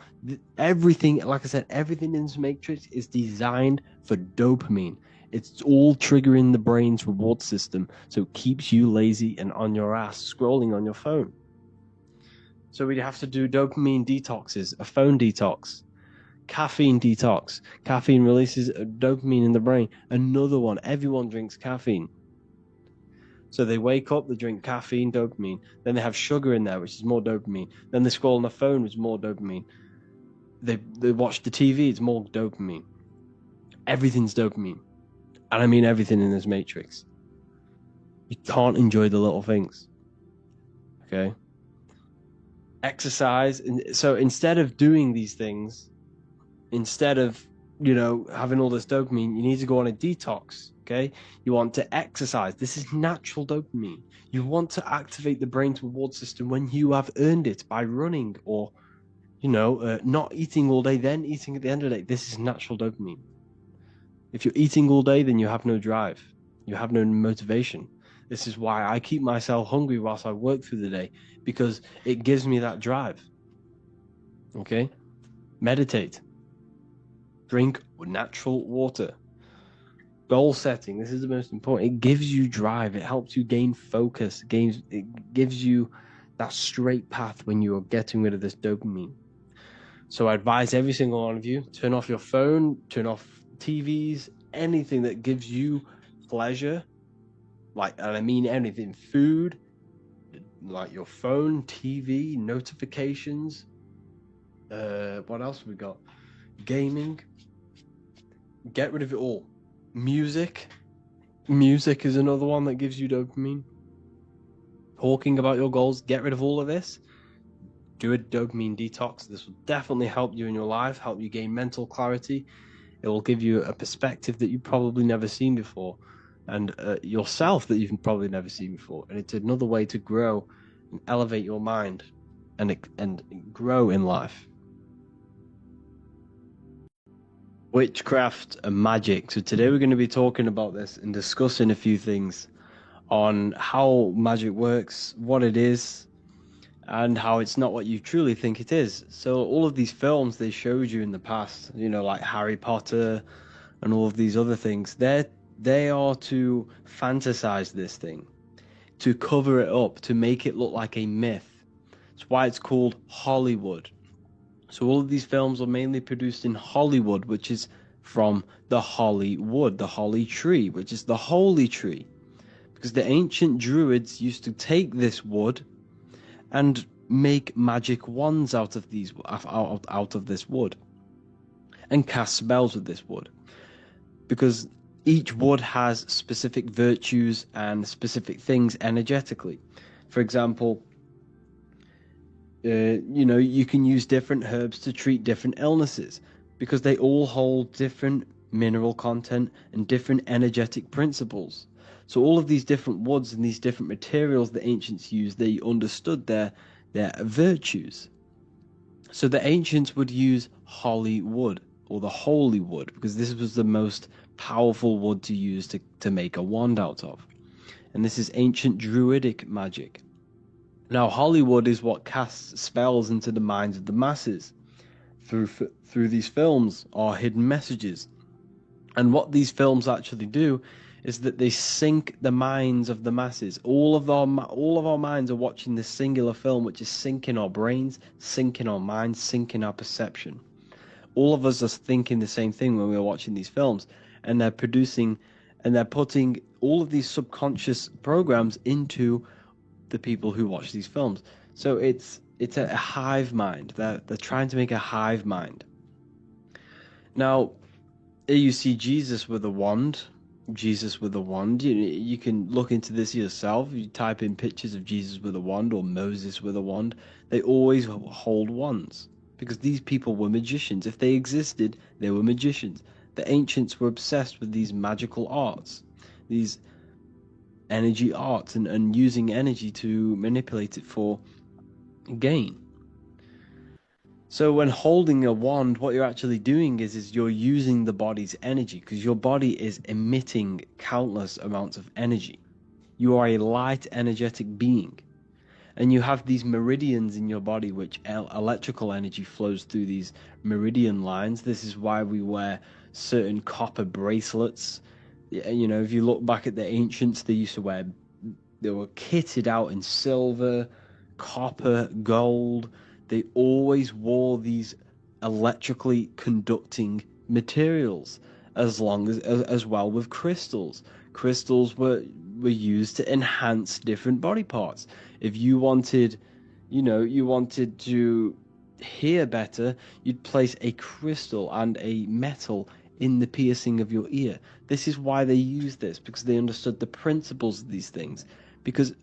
Everything, like I said, everything in this matrix is designed for dopamine. It's all triggering the brain's reward system, so it keeps you lazy and on your ass scrolling on your phone. So we'd have to do dopamine detoxes, a phone detox, caffeine detox. Caffeine releases dopamine in the brain. Another one, everyone drinks caffeine. So they wake up, they drink caffeine, dopamine. Then they have sugar in there, which is more dopamine. Then they scroll on their phone, which is more dopamine. They watch the TV, it's more dopamine. Everything's dopamine. And I mean everything in this matrix. You can't enjoy the little things. Okay? Exercise. So instead of doing these things, instead of, having all this dopamine, you need to go on a detox. Okay, you want to exercise. This is natural dopamine. You want to activate the brain's reward system when you have earned it by running or, not eating all day, then eating at the end of the day. This is natural dopamine. If you're eating all day, then you have no drive. You have no motivation. This is why I keep myself hungry whilst I work through the day, because it gives me that drive. Okay, meditate. Drink natural water. Goal setting, this is the most important. It gives you drive. It helps you gain focus. It gives you that straight path when you are getting rid of this dopamine. So I advise every single one of you, turn off your phone, turn off TVs, anything that gives you pleasure. And I mean anything. Food, like your phone, TV, notifications. What else have we got? Gaming. Get rid of it all. Music is another one that gives you dopamine. Talking about your goals, get rid of all of this. Do a dopamine detox. This will definitely help you in your life, help you gain mental clarity. It will give you a perspective that you've probably never seen before, and yourself that you've probably never seen before. And it's another way to grow and elevate your mind and grow in life. Witchcraft and magic. So today we're going to be talking about this and discussing a few things on how magic works, what it is, and how it's not what you truly think it is. So all of these films they showed you in the past, like Harry Potter and all of these other things, they are to fantasize this thing, to cover it up, to make it look like a myth. That's why it's called Hollywood. So all of these films are mainly produced in Hollywood, which is from the holly wood, the holly tree, which is the holy tree. Because the ancient druids used to take this wood and make magic wands out of this wood and cast spells with this wood. Because each wood has specific virtues and specific things energetically. For example, you can use different herbs to treat different illnesses because they all hold different mineral content and different energetic principles. So all of these different woods and these different materials the ancients used, they understood their virtues. So the ancients would use holly wood or the holy wood because this was the most powerful wood to use to make a wand out of. And this is ancient druidic magic. Now, Hollywood is what casts spells into the minds of the masses. Through these films are hidden messages. And what these films actually do is that they sync the minds of the masses. All of our minds are watching this singular film, which is syncing our brains, syncing our minds, syncing our perception. All of us are thinking the same thing when we're watching these films, and they're putting all of these subconscious programs into the people who watch these films. So it's a hive mind. They're trying to make a hive mind. Now, here you see Jesus with a wand, Jesus with a wand. You can look into this yourself. You type in pictures of Jesus with a wand or Moses with a wand. They always hold wands because these people were magicians. If they existed, they were magicians. The ancients were obsessed with these magical arts, these energy arts, and using energy to manipulate it for gain. So when holding a wand, what you're actually doing is you're using the body's energy because your body is emitting countless amounts of energy. You are a light energetic being, and you have these meridians in your body which electrical energy flows through these meridian lines. This is why we wear certain copper bracelets. You know, if you look back at the ancients, they were kitted out in silver, copper, gold. They always wore these electrically conducting materials, as well with crystals. Crystals were used to enhance different body parts. If you wanted, you wanted to hear better, you'd place a crystal and a metal in the piercing of your ear. This is why they used this, because they understood the principles of these things. Because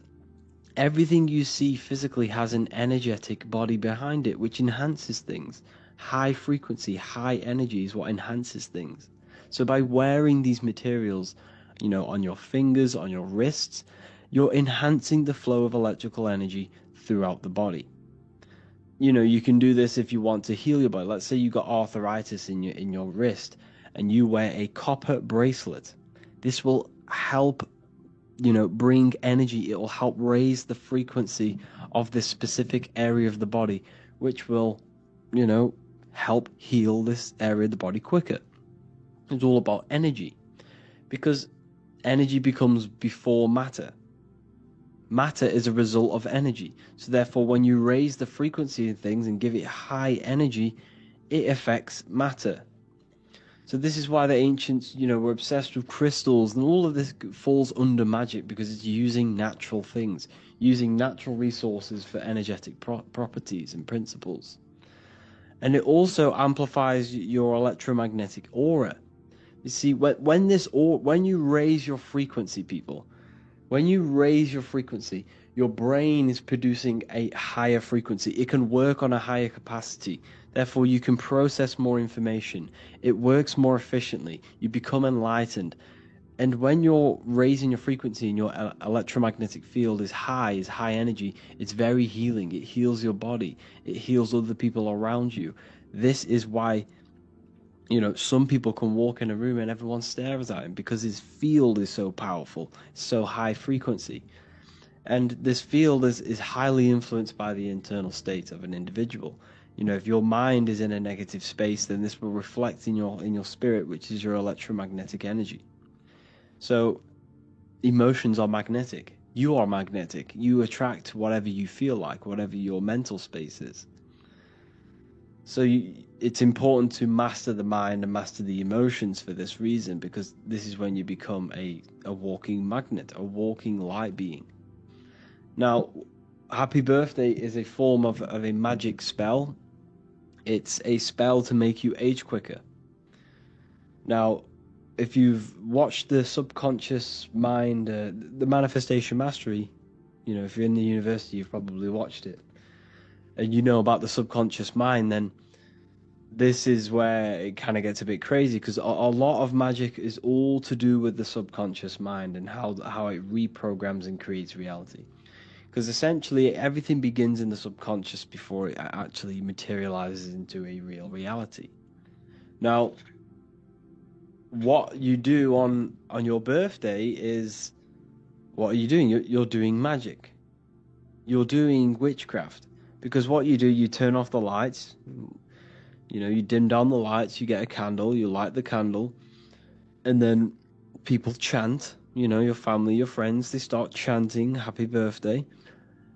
everything you see physically has an energetic body behind it, which enhances things. High frequency, high energy is what enhances things. So by wearing these materials, on your fingers, on your wrists, you're enhancing the flow of electrical energy throughout the body. You can do this if you want to heal your body. Let's say you got arthritis in your wrist and you wear a copper bracelet. This will help bring energy. It will help raise the frequency of this specific area of the body, which will, help heal this area of the body quicker. It's all about energy, because energy becomes before matter. Matter is a result of energy. So therefore, when you raise the frequency of things and give it high energy, it affects matter. So this is why the ancients, were obsessed with crystals, and all of this falls under magic because it's using natural things, using natural resources for energetic properties and principles. And it also amplifies your electromagnetic aura. You see, when you raise your frequency, people, when you raise your frequency, your brain is producing a higher frequency. It can work on a higher capacity. Therefore, you can process more information. It works more efficiently. You become enlightened. And when you're raising your frequency and your electromagnetic field is high energy, it's very healing. It heals your body. It heals other people around you. This is why some people can walk in a room and everyone stares at him, because his field is so powerful, so high frequency. And this field is highly influenced by the internal state of an individual. If your mind is in a negative space, then this will reflect in your spirit, which is your electromagnetic energy. So emotions are magnetic. You are magnetic. You attract whatever you feel like, whatever your mental space is. So it's important to master the mind and master the emotions for this reason, because this is when you become a walking magnet, a walking light being. Now, Happy Birthday is a form of a magic spell. It's a spell to make you age quicker. Now, if you've watched the Subconscious Mind, the Manifestation Mastery, if you're in the university, you've probably watched it, and you know about the subconscious mind, then this is where it kind of gets a bit crazy, because a lot of magic is all to do with the subconscious mind and how it reprograms and creates reality. Because essentially everything begins in the subconscious before it actually materializes into a real reality. Now, what you do on your birthday is, what are you doing? You're doing magic. You're doing witchcraft. Because what you do, you turn off the lights. You dim down the lights, you get a candle, you light the candle, and then people chant, your family, your friends, they start chanting happy birthday.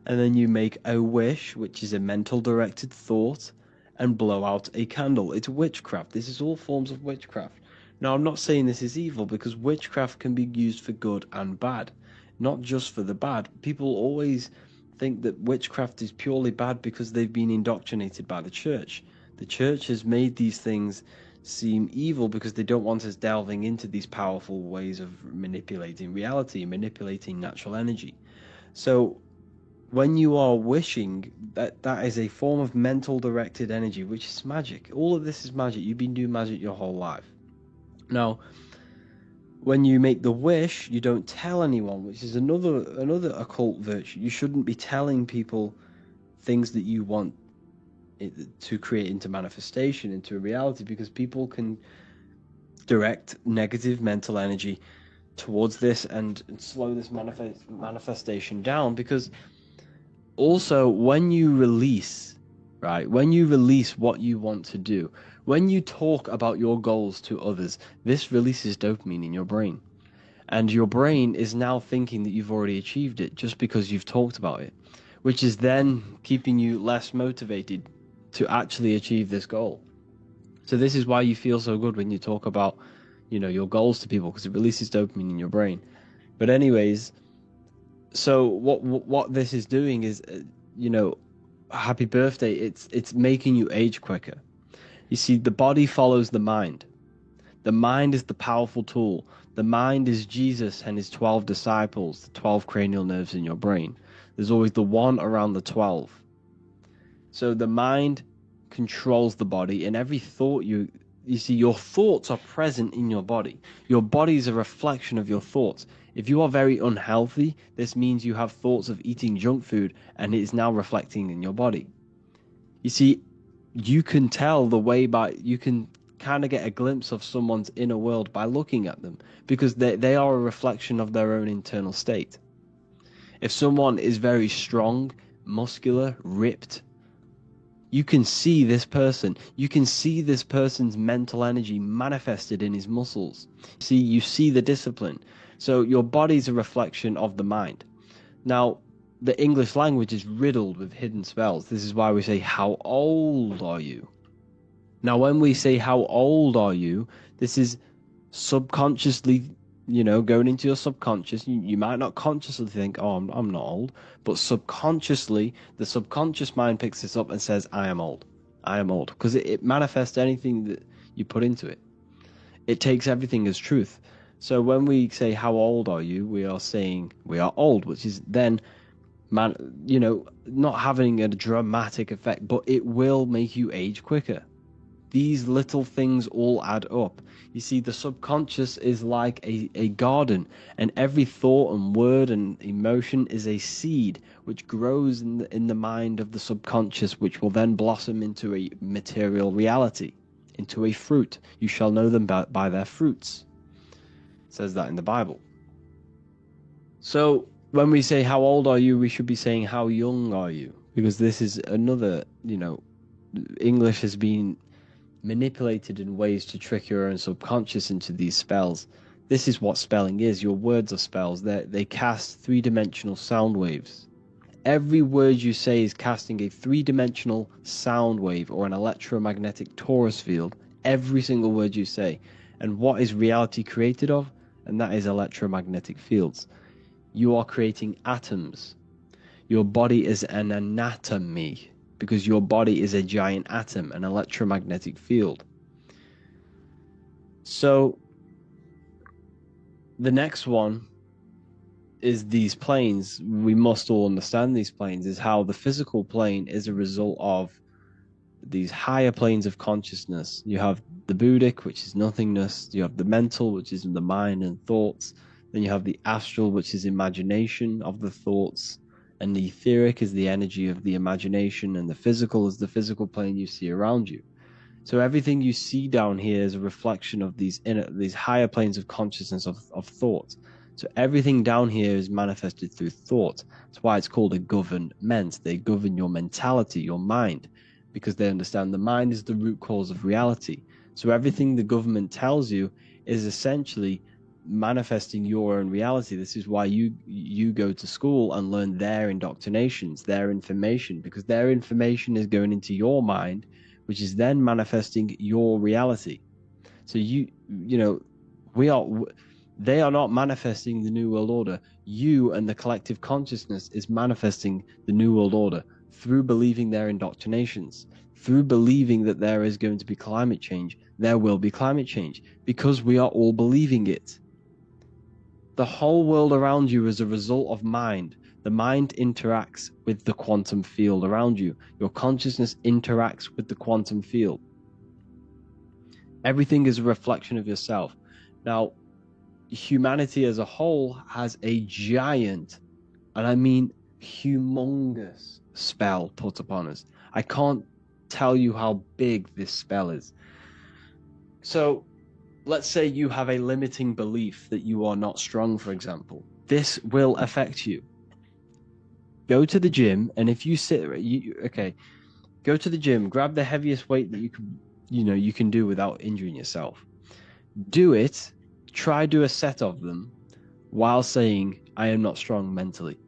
And then you make a wish, which is a mental directed thought, and blow out a candle. It's witchcraft. This is all forms of witchcraft. Now, I'm not saying this is evil, because witchcraft can be used for good and bad, not just for the bad. People always think that witchcraft is purely bad because they've been indoctrinated by the church. The church has made these things seem evil because they don't want us delving into these powerful ways of manipulating reality, manipulating natural energy. So when you are wishing, that is a form of mental directed energy, which is magic. All of this is magic. You've been doing magic your whole life. Now, when you make the wish, you don't tell anyone, which is another occult virtue. You shouldn't be telling people things that you want to create into manifestation, into a reality, because people can direct negative mental energy towards this and slow this manifestation down. Because also, when you release, right, when you release what you want to do, when you talk about your goals to others, this releases dopamine in your brain. And your brain is now thinking that you've already achieved it just because you've talked about it, which is then keeping you less motivated to actually achieve this goal. So this is why you feel so good when you talk about, your goals to people, because it releases dopamine in your brain. But anyways, so what this is doing is, happy birthday. It's making you age quicker. You see, the body follows the mind. The mind is the powerful tool. The mind is Jesus and his 12 disciples, the 12 cranial nerves in your brain. There's always the one around the 12. So the mind controls the body, and every thought you see, your thoughts are present in your body. Your body is a reflection of your thoughts. If you are very unhealthy, this means you have thoughts of eating junk food, and it is now reflecting in your body. You see, you can tell the way you can kind of get a glimpse of someone's inner world by looking at them, because they are a reflection of their own internal state. If someone is very strong, muscular, ripped, you can see this person. You can see this person's mental energy manifested in his muscles. You see the discipline. So your body's a reflection of the mind. Now, the English language is riddled with hidden spells. This is why we say, how old are you? Now, when we say, how old are you? This is subconsciously, going into your subconscious. You might not consciously think, oh, I'm not old. But subconsciously, the subconscious mind picks this up and says, I am old. I am old. Because it manifests anything that you put into it. It takes everything as truth. So when we say, how old are you? We are saying we are old, which is then, not having a dramatic effect, but it will make you age quicker. These little things all add up. You see, the subconscious is like a garden, and every thought and word and emotion is a seed which grows in the mind of the subconscious, which will then blossom into a material reality, into a fruit. You shall know them by their fruits. It says that in the Bible. So when we say, how old are you? We should be saying, how young are you? Because this is another, English has been manipulated in ways to trick your own subconscious into these spells. This is what spelling is. Your words are spells. They cast three-dimensional sound waves. Every word you say is casting a three-dimensional sound wave or an electromagnetic torus field. Every single word you say. And what is reality created of? And that is electromagnetic fields. You are creating atoms. Your body is an anatomy, because your body is a giant atom, an electromagnetic field. So the next one is these planes. We must all understand these planes, is how the physical plane is a result of these higher planes of consciousness. You have the Buddhic, which is nothingness. You have the mental, which is the mind and thoughts. Then you have the astral, which is imagination of the thoughts. And the etheric is the energy of the imagination, and the physical is the physical plane you see around you. So everything you see down here is a reflection of these higher planes of consciousness of thought. So everything down here is manifested through thought. That's why it's called a government. They govern your mentality, your mind, because they understand the mind is the root cause of reality. So everything the government tells you is essentially manifesting your own reality. This is why you go to school and learn their indoctrinations, their information, because their information is going into your mind, which is then manifesting your reality. So they are not manifesting the New World Order. You and the collective consciousness is manifesting the New World Order through believing their indoctrinations. through believing that there is going to be climate change, there will be climate change because we are all believing it. The whole world around you is a result of mind. The mind interacts with the quantum field around you. Your consciousness interacts with the quantum field. Everything is a reflection of yourself. Now, humanity as a whole has a giant, and I mean humongous, spell put upon us. I can't tell you how big this spell is. So, let's say you have a limiting belief that you are not strong, for example. This will affect you. Go to the gym, and if you go to the gym, grab the heaviest weight that you can do without injuring yourself. Do it. Try do a set of them while saying, I am not strong mentally.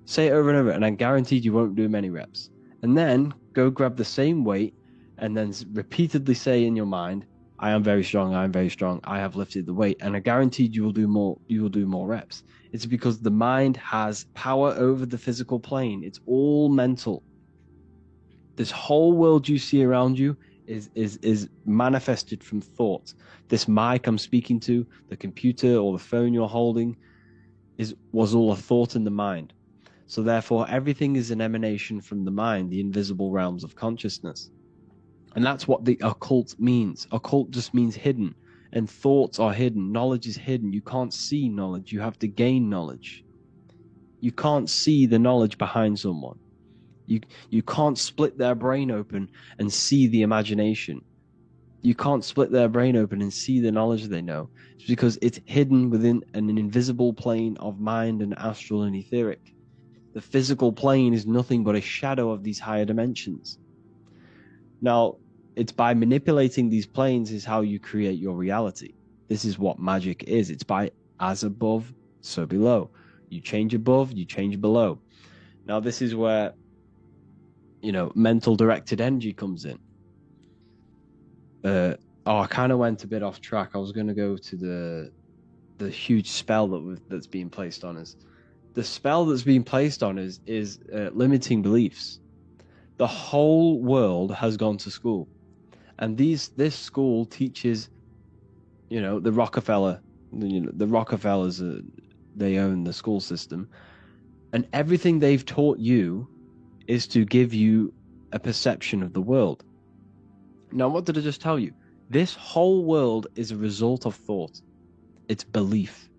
Say it over and over, and I guaranteed you won't do many reps. And then go grab the same weight and then repeatedly say in your mind, I am very strong, I am very strong, I have lifted the weight, and I guaranteed you will do more reps. It's because the mind has power over the physical plane. It's all mental. This whole world you see around you is manifested from thought. This mic I'm speaking to, the computer or the phone you're holding, was all a thought in the mind. So therefore, everything is an emanation from the mind, the invisible realms of consciousness. And that's what the occult means. Occult just means hidden, and thoughts are hidden. Knowledge is hidden. You can't see knowledge. You have to gain knowledge. You can't see the knowledge behind someone. You can't split their brain open and see the imagination. You can't split their brain open and see the knowledge they know. It's because it's hidden within an invisible plane of mind and astral and etheric. The physical plane is nothing but a shadow of these higher dimensions. Now, it's by manipulating these planes is how you create your reality. This is what magic is. It's by as above, so below. You change above, you change below. Now, this is where, mental directed energy comes in. I kind of went a bit off track. I was going to go to the huge spell that's being placed on us. The spell that's being placed on us is limiting beliefs. The whole world has gone to school, and this school teaches, the Rockefeller, the Rockefellers, they own the school system, and everything they've taught you is to give you a perception of the world. Now, what did I just tell you? This whole world is a result of thought. It's belief.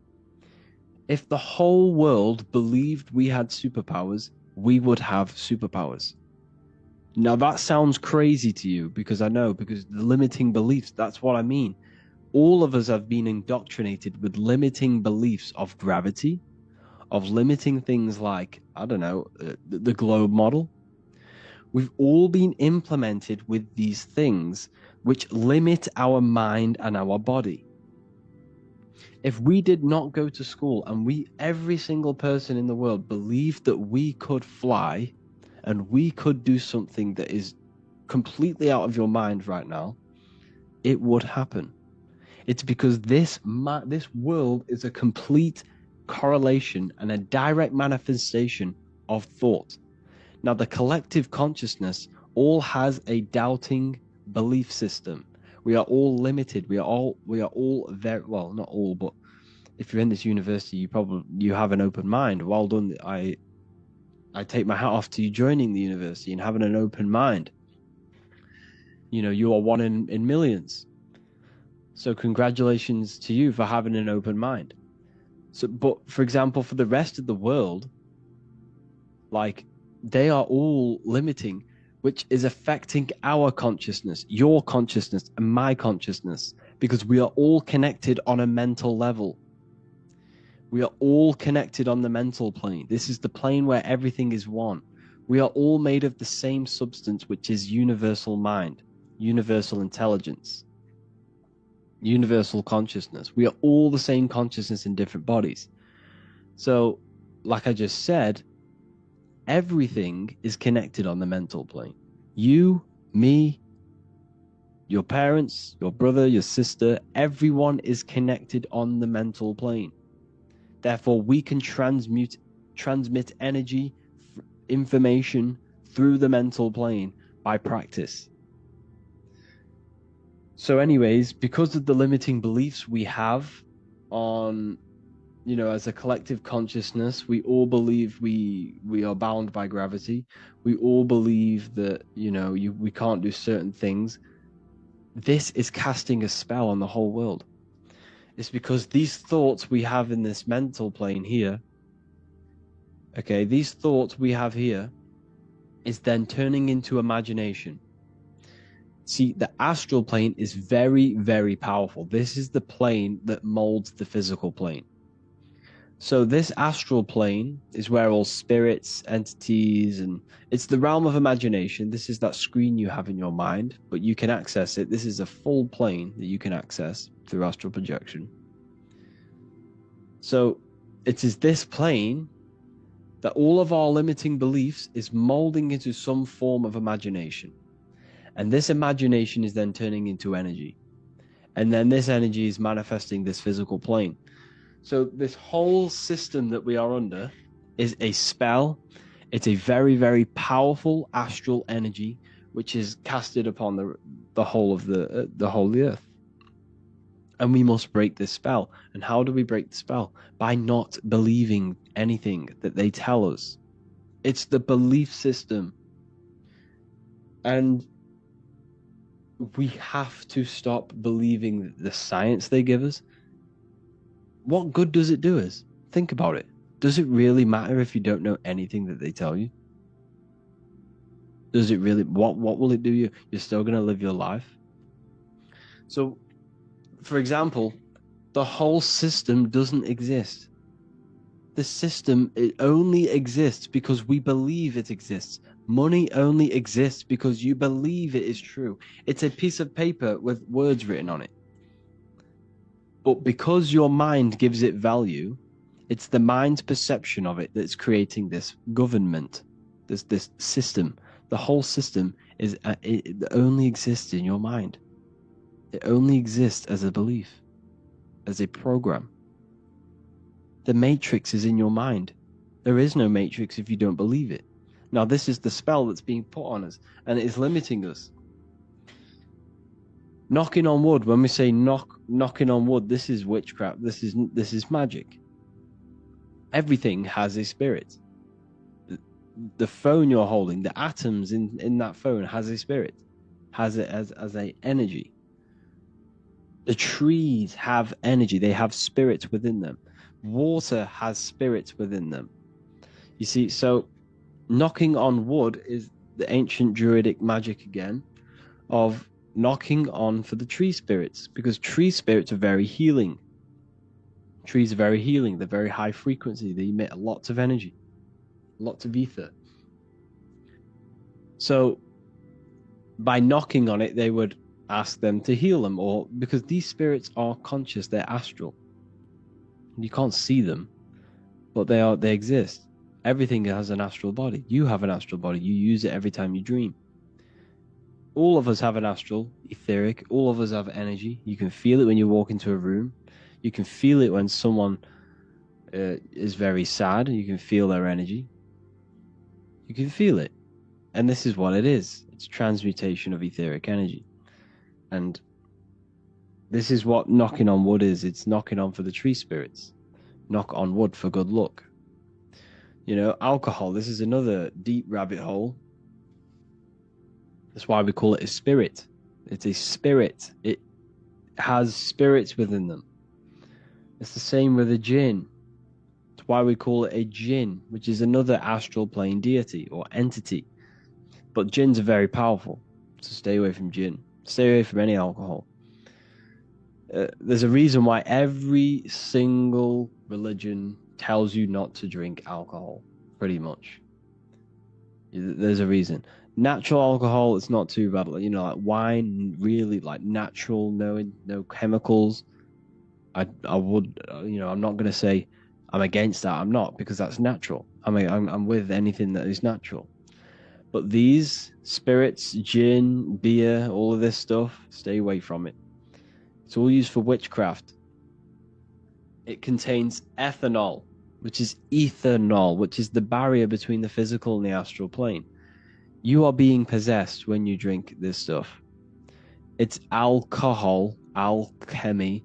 If the whole world believed we had superpowers, we would have superpowers. Now, that sounds crazy to you because the limiting beliefs, that's what I mean. All of us have been indoctrinated with limiting beliefs of gravity, of limiting things like, the globe model. We've all been implemented with these things which limit our mind and our body. If we did not go to school and every single person in the world believed that we could fly and we could do something that is completely out of your mind right now, it would happen. It's because this world is a complete correlation and a direct manifestation of thought. Now, the collective consciousness all has a doubting belief system. We are all limited. We are all very well, not all, but if you're in this university, you have an open mind. Well done. I take my hat off to you joining the university and having an open mind. You are one in millions. So congratulations to you for having an open mind. But for example, for the rest of the world, they are all limiting, which is affecting our consciousness, your consciousness, and my consciousness, because we are all connected on a mental level. We are all connected on the mental plane. This is the plane where everything is one. We are all made of the same substance, which is universal mind, universal intelligence, universal consciousness. We are all the same consciousness in different bodies. So, like I just said, everything is connected on the mental plane. You, me, your parents, your brother, your sister, everyone is connected on the mental plane. Therefore, we can transmit energy, information through the mental plane by practice. So anyways, because of the limiting beliefs we have on, you know, as a collective consciousness, we all believe we are bound by gravity. We all believe that, you know, we can't do certain things. This is casting a spell on the whole world. It's because these thoughts we have in this mental plane here, okay, these thoughts we have here is then turning into imagination. See, the astral plane is very, very powerful. This is the plane that molds the physical plane. So this astral plane is where all spirits, entities, and it's the realm of imagination. This is that screen you have in your mind, but you can access it. This is a full plane that you can access through astral projection. So it is this plane that all of our limiting beliefs is molding into some form of imagination. And this imagination is then turning into energy. And then this energy is manifesting this physical plane. So this whole system that we are under is a spell. It's a very, very powerful astral energy, which is casted upon the whole of the whole of the earth. And we must break this spell. And how do we break the spell? By not believing anything that they tell us. It's the belief system. And we have to stop believing the science they give us. What good does it do us? Think about it. Does it really matter if you don't know anything that they tell you? Does it really? What will it do you? You're still going to live your life. So, for example, the whole system doesn't exist. The system, it only exists because we believe it exists. Money only exists because you believe it is true. It's a piece of paper with words written on it. But because your mind gives it value, it's the mind's perception of it that's creating this government, this system. The whole system it only exists in your mind. It only exists as a belief, as a program. The matrix is in your mind. There is no matrix if you don't believe it. Now, this is the spell that's being put on us, and it is limiting us. Knocking on wood, when we say knocking on wood, this is witchcraft. This is magic. Everything has a spirit. The phone you're holding, the atoms in that phone has a spirit, has it as a energy. The trees have energy. They have spirits within them. Water has spirits within them. You see, so knocking on wood is the ancient druidic magic again of knocking on for the tree spirits, because tree spirits are very healing. Trees are very healing. They're very high frequency. They emit lots of energy, lots of ether. So by knocking on it, they would ask them to heal them, or because these spirits are conscious, they're astral. You can't see them, but they exist. Everything has an astral body. You have an astral body. You use it every time you dream. All of us have an astral, etheric. All of us have energy. You can feel it when you walk into a room. You can feel it when someone is very sad. You can feel their energy. You can feel it. And this is what it is. It's transmutation of etheric energy. And this is what knocking on wood is. It's knocking on for the tree spirits. Knock on wood for good luck. You know, alcohol. This is another deep rabbit hole. That's why we call it a spirit. It's a spirit. It has spirits within them. It's the same with a jinn. That's why we call it a jinn, which is another astral plane deity or entity. But jinns are very powerful, so stay away from jinn. Stay away from any alcohol. There's a reason why every single religion tells you not to drink alcohol, pretty much. There's a reason. Natural alcohol, it's not too bad. You know, like wine, really like natural, no chemicals. I would, you know, I'm not going to say I'm against that. I'm not, because that's natural. I'm with anything that is natural. But these spirits, gin, beer, all of this stuff, stay away from it. It's all used for witchcraft. It contains ethanol, which is ethanol, which is the barrier between the physical and the astral plane. You are being possessed when you drink this stuff. It's alcohol, alchemy,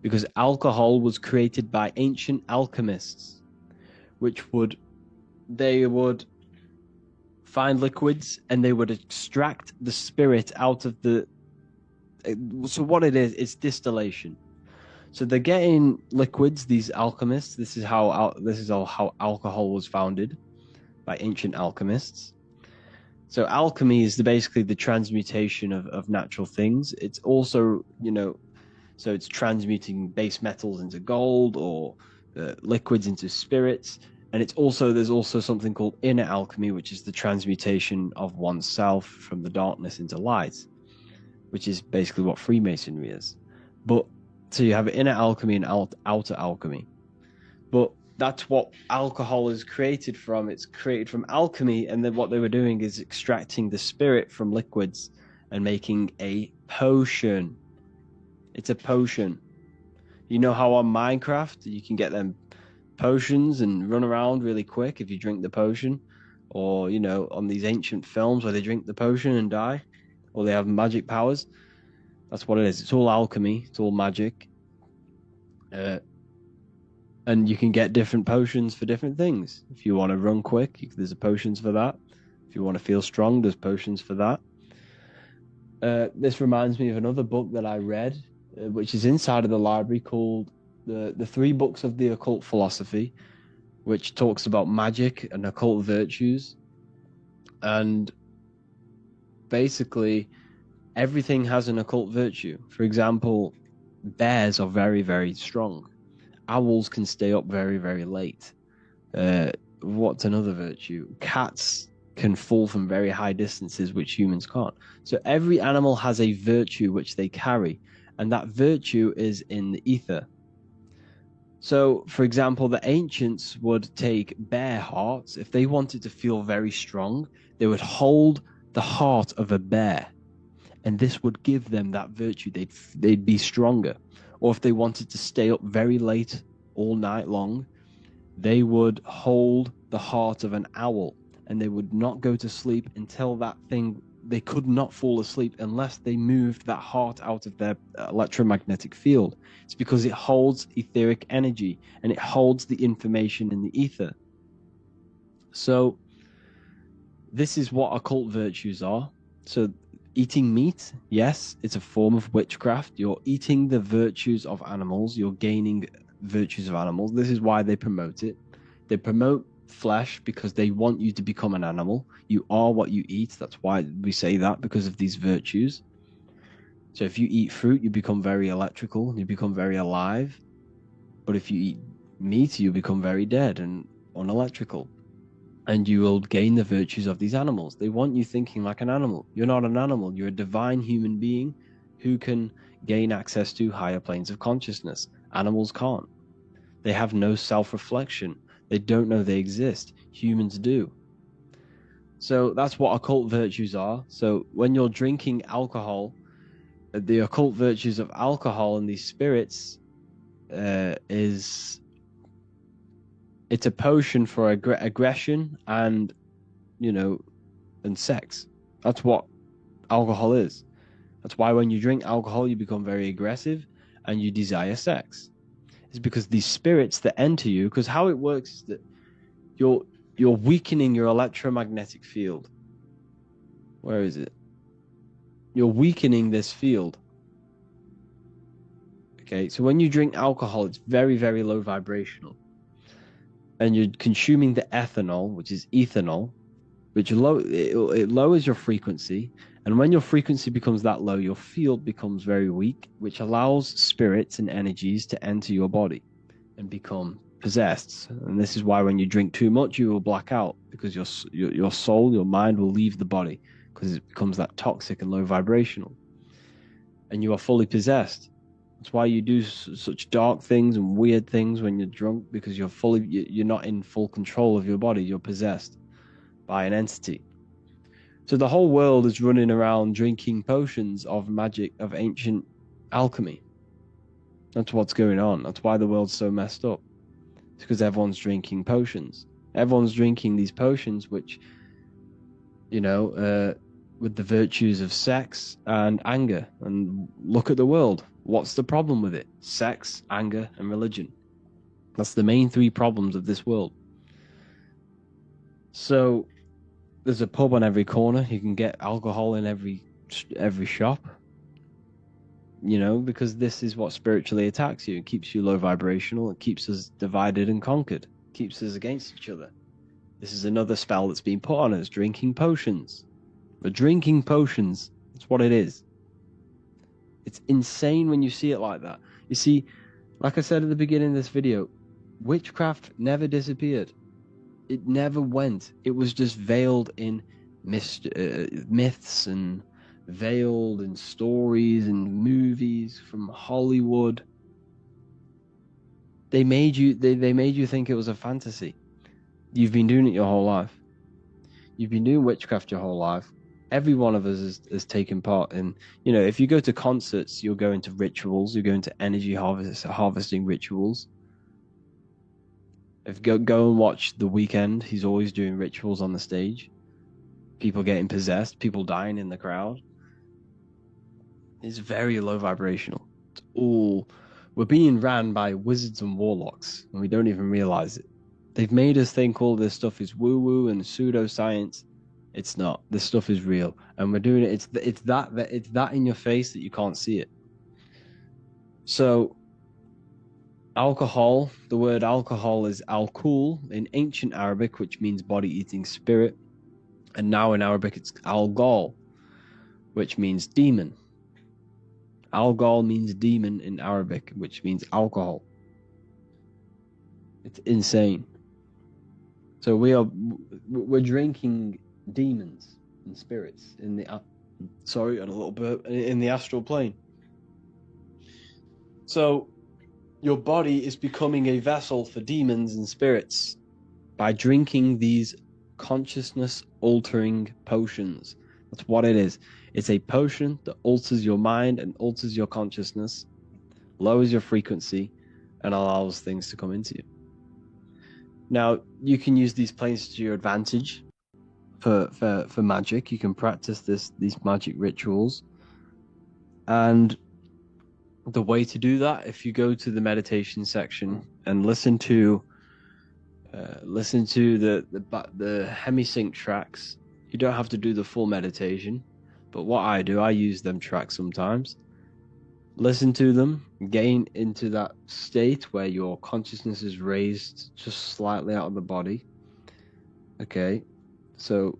because alcohol was created by ancient alchemists, they would find liquids and they would extract the spirit out of the. So what it is, it's distillation. So they're getting liquids. These alchemists. This is how alcohol was founded by ancient alchemists. So alchemy is basically the transmutation of natural things. It's also, so it's transmuting base metals into gold or liquids into spirits. And there's also something called inner alchemy, which is the transmutation of oneself from the darkness into light, which is basically what Freemasonry is. But so you have inner alchemy and outer alchemy. But that's what alcohol is created from. It's created from alchemy, and then what they were doing is extracting the spirit from liquids and making a potion. It's a potion. You know how on Minecraft you can get them potions and run around really quick if you drink the potion, or on these ancient films where they drink the potion and die, or they have magic powers. That's what it is. It's all alchemy. It's all magic. And you can get different potions for different things. If you want to run quick, there's potions for that. If you want to feel strong, there's potions for that. This reminds me of another book that I read, which is inside of the library, called the 3 Books of the Occult Philosophy, which talks about magic and occult virtues. And basically, everything has an occult virtue. For example, bears are very, very strong. Owls can stay up very, very late. What's another virtue? Cats can fall from very high distances, which humans can't. So every animal has a virtue which they carry, and that virtue is in the ether. So, for example, the ancients would take bear hearts. If they wanted to feel very strong, they would hold the heart of a bear, and this would give them that virtue. They'd be stronger. Or if they wanted to stay up very late all night long, they would hold the heart of an owl, and they would not go to sleep until they could not fall asleep unless they moved that heart out of their electromagnetic field. It's because it holds etheric energy and it holds the information in the ether. So this is what occult virtues are. So eating meat, yes, it's a form of witchcraft. You're eating the virtues of animals. You're gaining virtues of animals. This is why they promote it. They promote flesh because they want you to become an animal. You are what you eat. That's why we say that, because of these virtues. So if you eat fruit, you become very electrical. You become very alive. But if you eat meat, you become very dead and unelectrical. And you will gain the virtues of these animals. They want you thinking like an animal. You're not an animal. You're a divine human being who can gain access to higher planes of consciousness. Animals can't. They have no self-reflection. They don't know they exist. Humans do. So that's what occult virtues are. So when you're drinking alcohol, the occult virtues of alcohol and these spirits it's a potion for aggression and sex. That's what alcohol is. That's why when you drink alcohol, you become very aggressive and you desire sex. It's because these spirits that enter you, because how it works is that you're weakening your electromagnetic field. Where is it? You're weakening this field. Okay, so when you drink alcohol, it's very, very low vibrational. And you're consuming the ethanol, which is ethanol, which it lowers your frequency. And when your frequency becomes that low, your field becomes very weak, which allows spirits and energies to enter your body and become possessed. And this is why when you drink too much, you will black out, because your soul, your mind will leave the body, because it becomes that toxic and low vibrational. And you are fully possessed. That's why you do such dark things and weird things when you're drunk, because you're not in full control of your body. You're possessed by an entity. So the whole world is running around drinking potions of magic, of ancient alchemy. That's what's going on. That's why the world's so messed up. It's because everyone's drinking potions. Everyone's drinking these potions which with the virtues of sex and anger, and look at the world. What's the problem with it? Sex, anger, and religion. That's the main three problems of this world. So there's a pub on every corner. You can get alcohol in every shop. Because this is what spiritually attacks you. It keeps you low vibrational. It keeps us divided and conquered. It keeps us against each other. This is another spell that's been put on us, drinking potions. But drinking potions, that's what it is. It's insane when you see it like that. You see, like I said at the beginning of this video, witchcraft never disappeared. It never went. It was just veiled in myths and veiled in stories and movies from Hollywood. They made you think it was a fantasy. You've been doing it your whole life. You've been doing witchcraft your whole life. Every one of us has taken part in, if you go to concerts, you'll go into rituals, you'll go into energy harvesting rituals. If you go and watch The Weeknd, he's always doing rituals on the stage. People getting possessed, people dying in the crowd. It's very low vibrational. We're being ran by wizards and warlocks, and we don't even realize it. They've made us think all this stuff is woo-woo and pseudoscience. It's not. This stuff is real, and we're doing it. It's that in your face that you can't see it. So, alcohol. The word alcohol is alcool in ancient Arabic, which means body-eating spirit, and now in Arabic it's algol, which means demon. Algol means demon in Arabic, which means alcohol. It's insane. So we're drinking demons and spirits in the in the astral plane. So your body is becoming a vessel for demons and spirits by drinking these consciousness altering potions. That's what it is. It's a potion that alters your mind and alters your consciousness, lowers your frequency, and allows things to come into you. Now, you can use these planes to your advantage for magic. You can practice these magic rituals. And the way to do that, if you go to the meditation section and listen to the hemisync tracks, you don't have to do the full meditation. But what I do, I use them tracks sometimes. Listen to them, gain into that state where your consciousness is raised just slightly out of the body. Okay, so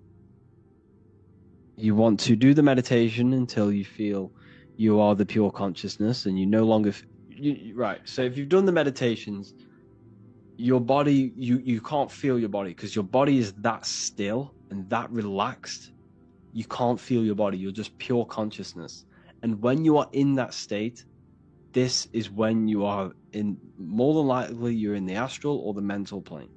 you want to do the meditation until you feel you are the pure consciousness and you no longer... right, so if you've done the meditations, your body, you can't feel your body because your body is that still and that relaxed. You can't feel your body. You're just pure consciousness. And when you are in that state, this is when you are in, more than likely, you're in the astral or the mental plane.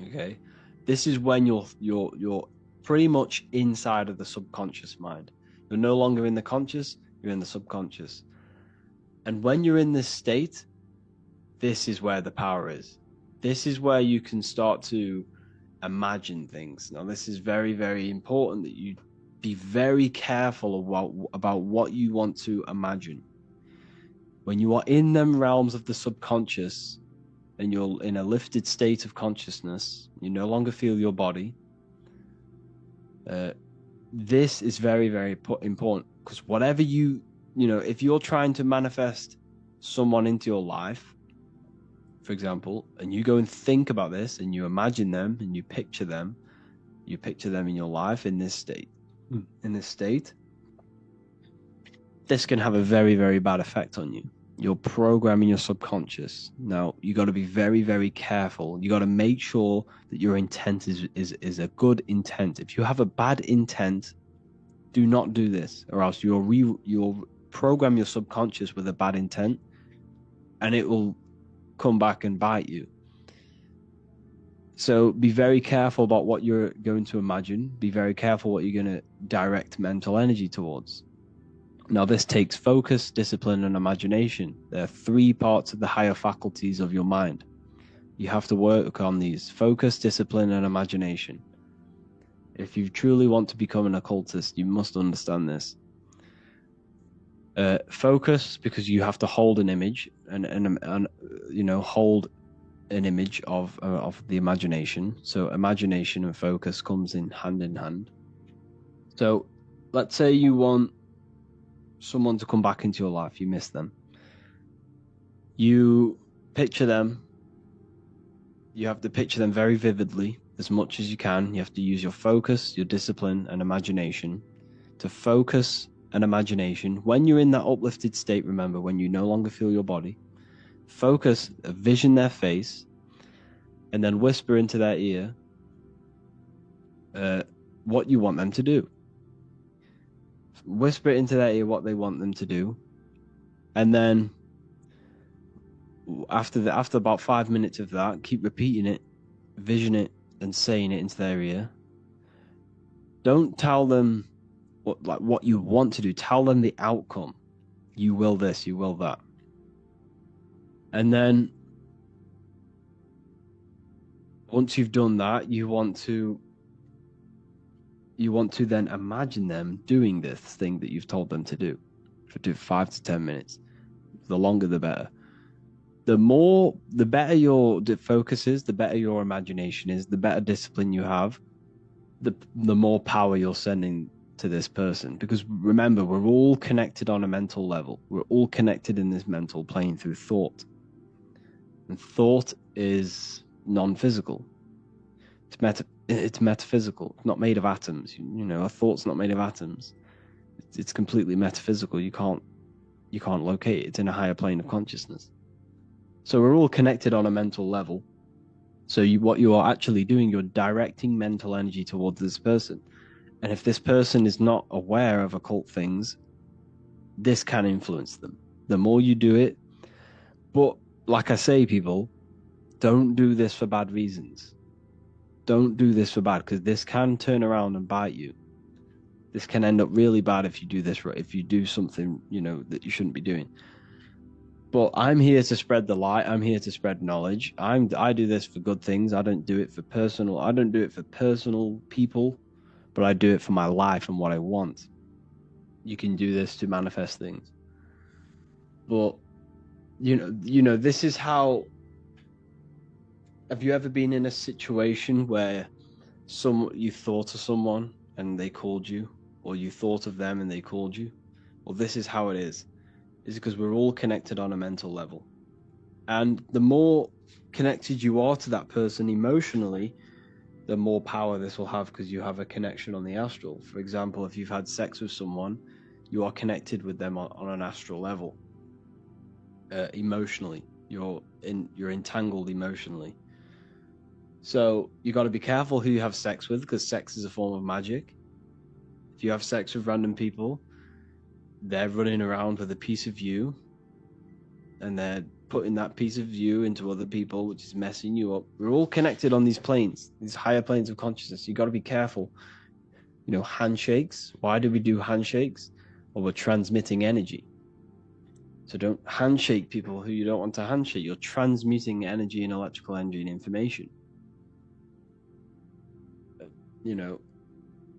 Okay? This is when you're pretty much inside of the subconscious mind. You're no longer in the conscious, you're in the subconscious. And when you're in this state, this is where the power is. This is where you can start to imagine things. Now, this is very, very important that you be very careful about what you want to imagine. When you are in them realms of the subconscious and you're in a lifted state of consciousness, you no longer feel your body. This is very, very important because whatever if you're trying to manifest someone into your life, for example, and you go and think about this and you imagine them and you picture them in your life in this state. This can have a very, very bad effect on you. You're programming your subconscious. Now, you got to be very, very careful. You got to make sure that your intent is a good intent. If you have a bad intent, do not do this, or else you'll program your subconscious with a bad intent, and it will come back and bite you. So be very careful about what you're going to imagine. Be very careful what you're going to direct mental energy towards. Now, this takes focus, discipline, and imagination. There are 3 parts of the higher faculties of your mind. You have to work on these: focus, discipline, and imagination. If you truly want to become an occultist, you must understand this. Focus, because you have to hold an image and hold an image of the imagination. So imagination and focus comes in hand. So let's say you want someone to come back into your life, you miss them. You picture them. You have to picture them very vividly, as much as you can. You have to use your focus, your discipline, and imagination to focus an imagination. When you're in that uplifted state, remember, when you no longer feel your body, focus, vision their face, and then whisper into their ear what you want them to do. Whisper into their ear what they want them to do, and then after about 5 minutes of that, keep repeating it, vision it, and saying it into their ear. Don't tell them what you want to do. Tell them the outcome. You will this, you will that. And then once you've done that, you want to then imagine them doing this thing that you've told them to do for 5 to 10 minutes. The longer, the better. The better your focus is, the better your imagination is, the better discipline you have, the more power you're sending to this person. Because remember, we're all connected on a mental level. We're all connected in this mental plane through thought. And thought is non-physical. It's metaphysical. It's not made of atoms. A thought's not made of atoms. It's completely metaphysical. You can't locate it. It's in a higher plane of consciousness. So we're all connected on a mental level. So what you are actually doing, you're directing mental energy towards this person. And if this person is not aware of occult things, this can influence them. The more you do it, but like I say, people, don't do this for bad reasons. Don't do this for bad, because this can turn around and bite you. This can end up really bad if you do this, if you do something, that you shouldn't be doing. But I'm here to spread the light. I'm here to spread knowledge. I do this for good things. I don't do it for personal people, but I do it for my life and what I want. You can do this to manifest things. But this is how. Have you ever been in a situation where you thought of someone and they called you, or you thought of them and they called you? Well, this is how it is. Is because we're all connected on a mental level. And the more connected you are to that person emotionally, the more power this will have, because you have a connection on the astral. For example, if you've had sex with someone, you are connected with them on an astral level. Emotionally, you're entangled emotionally. So you got to be careful who you have sex with, because sex is a form of magic. If you have sex with random people, they're running around with a piece of you, and they're putting that piece of you into other people, which is messing you up. We're all connected on these planes, these higher planes of consciousness. You got to be careful. Handshakes. Why do we do handshakes? Well, we're transmitting energy. So don't handshake people who you don't want to handshake. You're transmuting energy and electrical energy and information.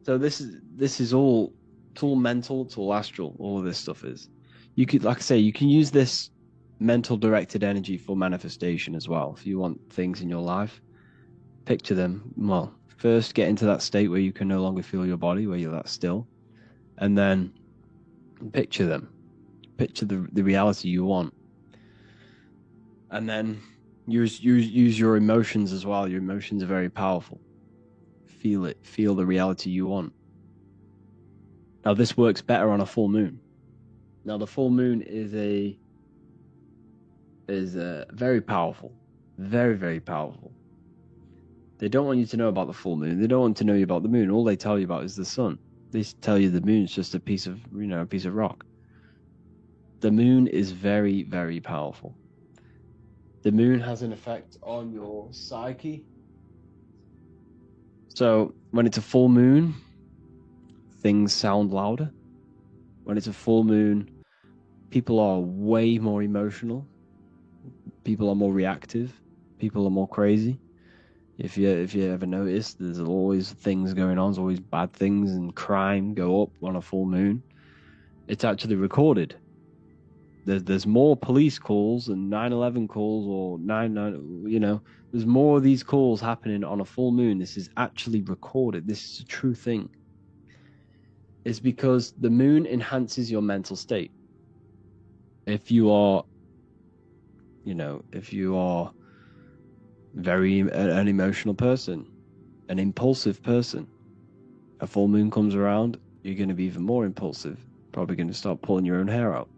So this is all. It's all mental. It's all astral. All of this stuff is. You could, like I say, you can use this mental directed energy for manifestation as well. If you want things in your life, picture them. Well, first get into that state where you can no longer feel your body, where you're that still, and then picture them. Picture the reality you want, and then use your emotions as well. Your emotions are very powerful. Feel it. Feel the reality you want. Now, this works better on a full moon. Now, the full moon is very powerful, very, very powerful. They don't want you to know about the full moon. They don't want to know about the moon. All they tell you about is the sun. They tell you the moon's just a piece of rock. The moon is very, very powerful. The moon has an effect on your psyche. So when it's a full moon, things sound louder. When it's a full moon, people are way more emotional. People are more reactive. People are more crazy. If you ever notice, there's always things going on. There's always bad things, and crime go up on a full moon. It's actually recorded. There's more police calls and 9/11 calls or 9/9. You know, there's more of these calls happening on a full moon. This is actually recorded. This is a true thing. It's because the moon enhances your mental state. If you are, if you are an emotional person, an impulsive person, a full moon comes around, you're going to be even more impulsive. Probably going to start pulling your own hair out.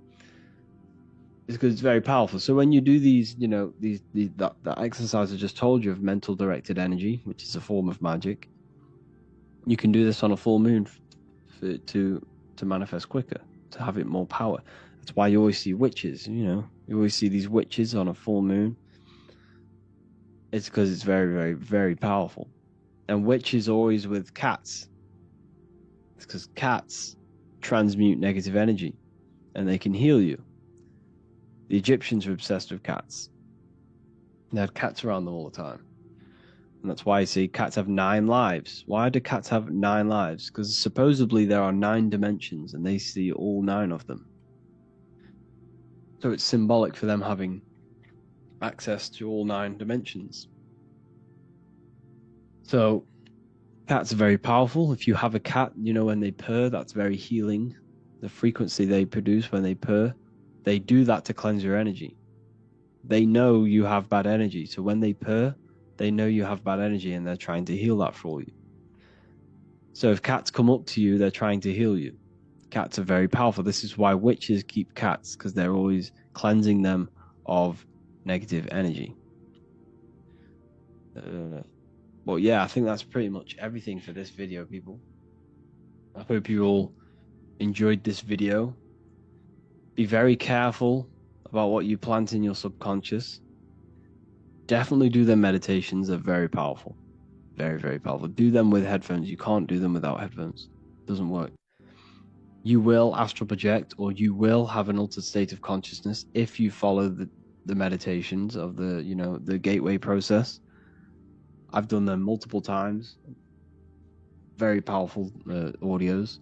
It's because it's very powerful. So when you do these, that exercise I just told you of mental directed energy, which is a form of magic, you can do this on a full moon to manifest quicker, to have it more power. That's why you always see witches. You always see these witches on a full moon. It's because it's very, very, very powerful. And witches always with cats. It's because cats transmute negative energy, and they can heal you. The Egyptians were obsessed with cats. They had cats around them all the time. And that's why you see cats have 9 lives. Why do cats have 9 lives? Because supposedly there are 9 dimensions, and they see all 9 of them. So it's symbolic for them having access to all 9 dimensions. So cats are very powerful. If you have a cat, when they purr, that's very healing. The frequency they produce when they purr, they do that to cleanse your energy. They know you have bad energy. So when they purr, they know you have bad energy, and they're trying to heal that for you. So if cats come up to you, they're trying to heal you. Cats are very powerful. This is why witches keep cats, because they're always cleansing them of negative energy. Well, yeah, I think that's pretty much everything for this video, people. I hope you all enjoyed this video. Be very careful about what you plant in your subconscious. Definitely do their meditations. They're very powerful. Very, very powerful. Do them with headphones. You can't do them without headphones. It doesn't work. You will astral project, or you will have an altered state of consciousness if you follow the meditations of the gateway process. I've done them multiple times. Very powerful audios.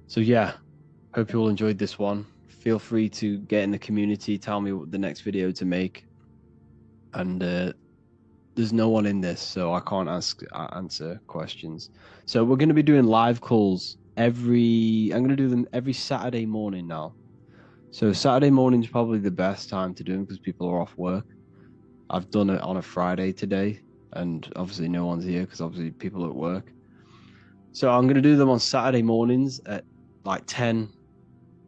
So yeah, hope you all enjoyed this one. Feel free to get in the community, tell me what the next video to make. And there's no one in this, so I can't answer questions. So we're going to be doing live calls I'm going to do them every Saturday morning now. So Saturday morning is probably the best time to do them because people are off work. I've done it on a Friday today, and obviously no one's here because obviously people are at work. So I'm going to do them on Saturday mornings at like 10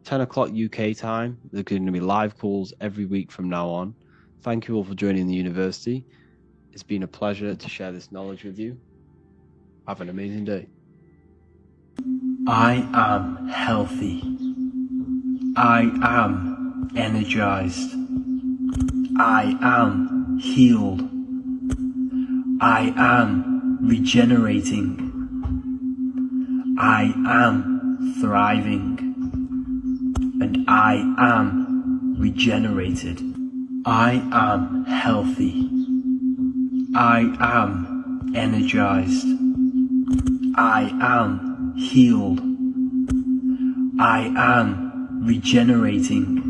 o'clock UK time. They're going to be live calls every week from now on. Thank you all for joining the university. It's been a pleasure to share this knowledge with you. Have an amazing day. I am healthy. I am energized. I am healed. I am regenerating. I am thriving. And I am regenerated. I am healthy. I am energized. I am healed. I am regenerating.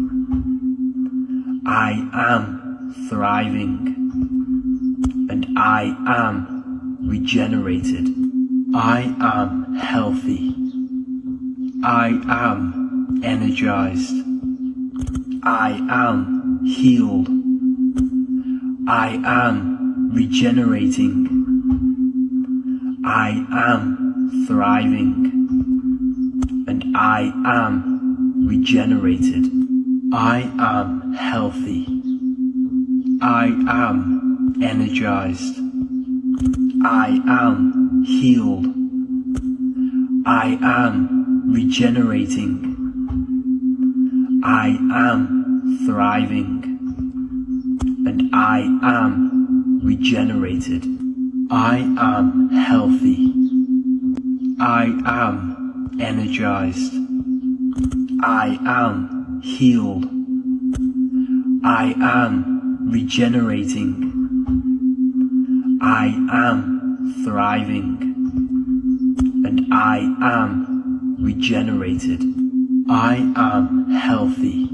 I am thriving. And I am regenerated. I am healthy. I am energized. I am healed. I am regenerating. I am thriving. And I am regenerated. I am healthy. I am energized. I am healed. I am regenerating. I am thriving. And I am regenerated. I am healthy. I am energized. I am healed. I am regenerating. I am thriving, and I am regenerated. I am healthy.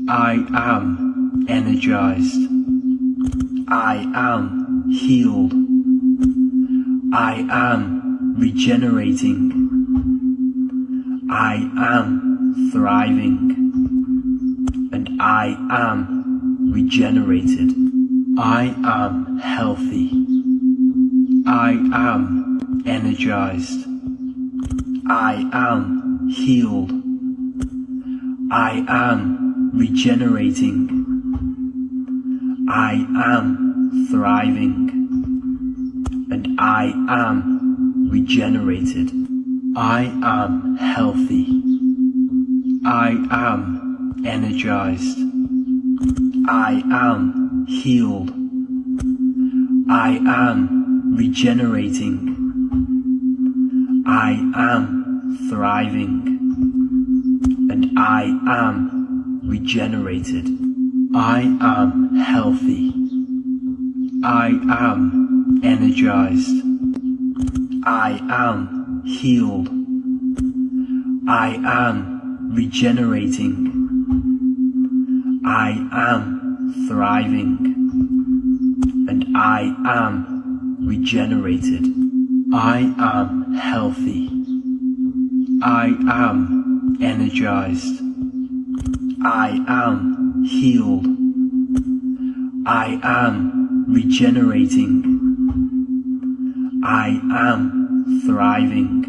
I am energized. I am healed. I am regenerating. I am thriving, and I am regenerated. I am healthy. I am energized. I am healed. I am regenerating. I am thriving, and I am regenerated. I am healthy. I am energized. I am healed. I am regenerating. I am thriving, and I am regenerated. I am healthy. I am energized. I am healed. I am regenerating. I am thriving, and I am regenerated. I am healthy. I am energized. I am healed. I am regenerating. I am thriving,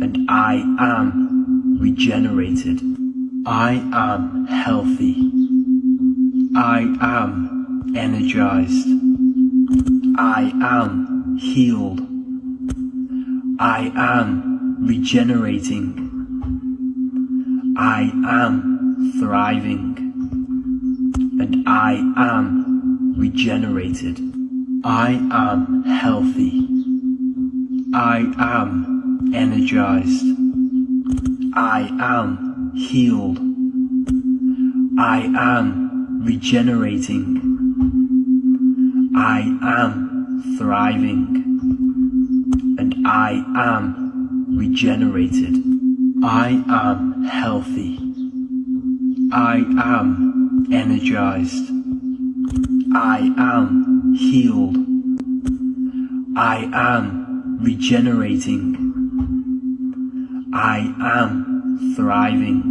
and I am regenerated. I am healthy. I am energized. I am healed. I am regenerating. I am thriving, and I am regenerated. I am healthy. I am energized. I am healed. I am regenerating. I am thriving, and I am regenerated. I am healthy. I am energized. I am healed. I am regenerating. I am thriving,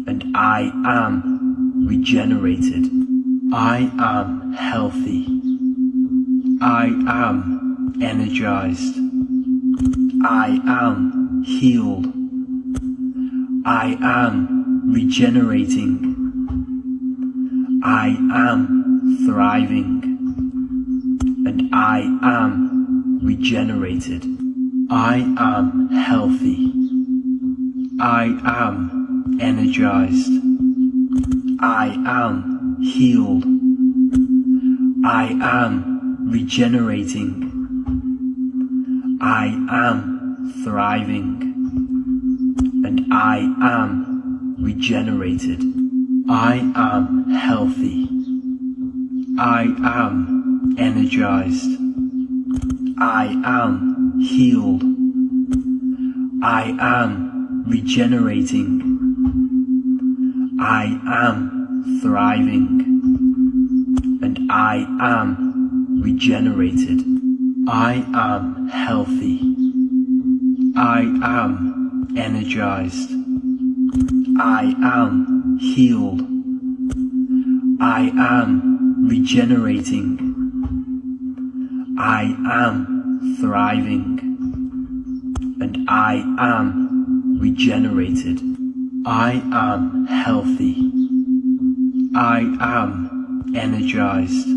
and I am regenerated. I am healthy. I am energized. I am healed. I am regenerating. I am thriving, and I am regenerated. I am healthy. I am energized. I am healed. I am regenerating. I am thriving, and I am regenerated. I am healthy. I am energized. I am healed. I am regenerating. I am thriving, and I am regenerated. I am healthy. I am energized. I am healed. I am regenerating. I am thriving, and I am regenerated. I am healthy. I am energized.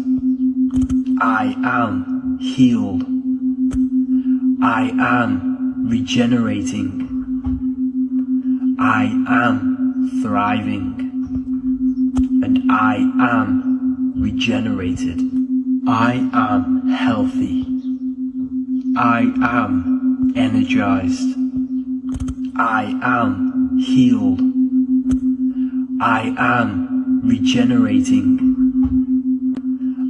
I am healed. I am regenerating. I am thriving, and I am regenerated. I am healthy. I am energized. I am healed. I am regenerating.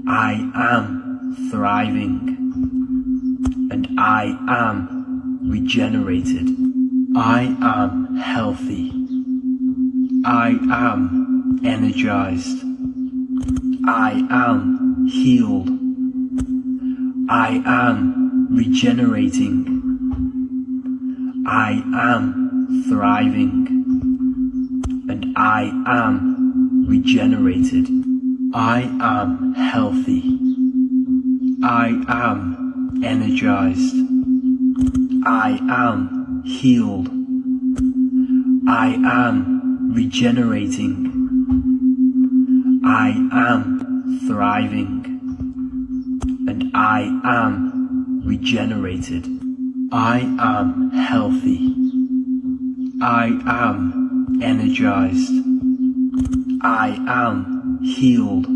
I am thriving, and I am regenerated. I am healthy. I am energized. I am healed. I am regenerating. I am thriving, and I am regenerated. I am healthy. I am energized. I am healed. I am regenerating. I am thriving, and I am regenerated. I am healthy. I am energized. I am healed.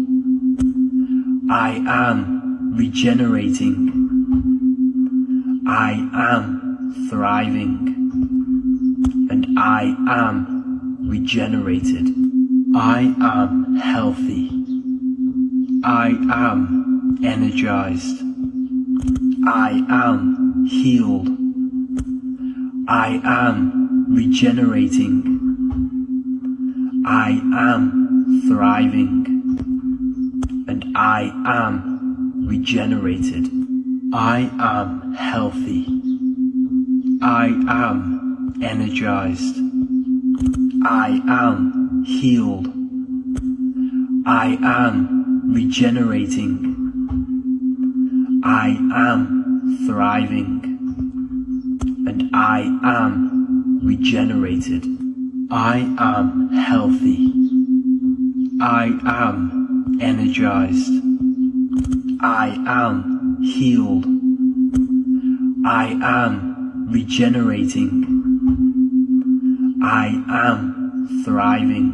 I am regenerating. I am thriving, and I am regenerated. I am healthy. I am energized. I am healed. I am regenerating. I am thriving, and I am regenerated. I am healthy. I am energized. I am healed. I am regenerating. I am thriving, and I am regenerated. I am healthy. I am energized. I am healed. I am regenerating. I am thriving,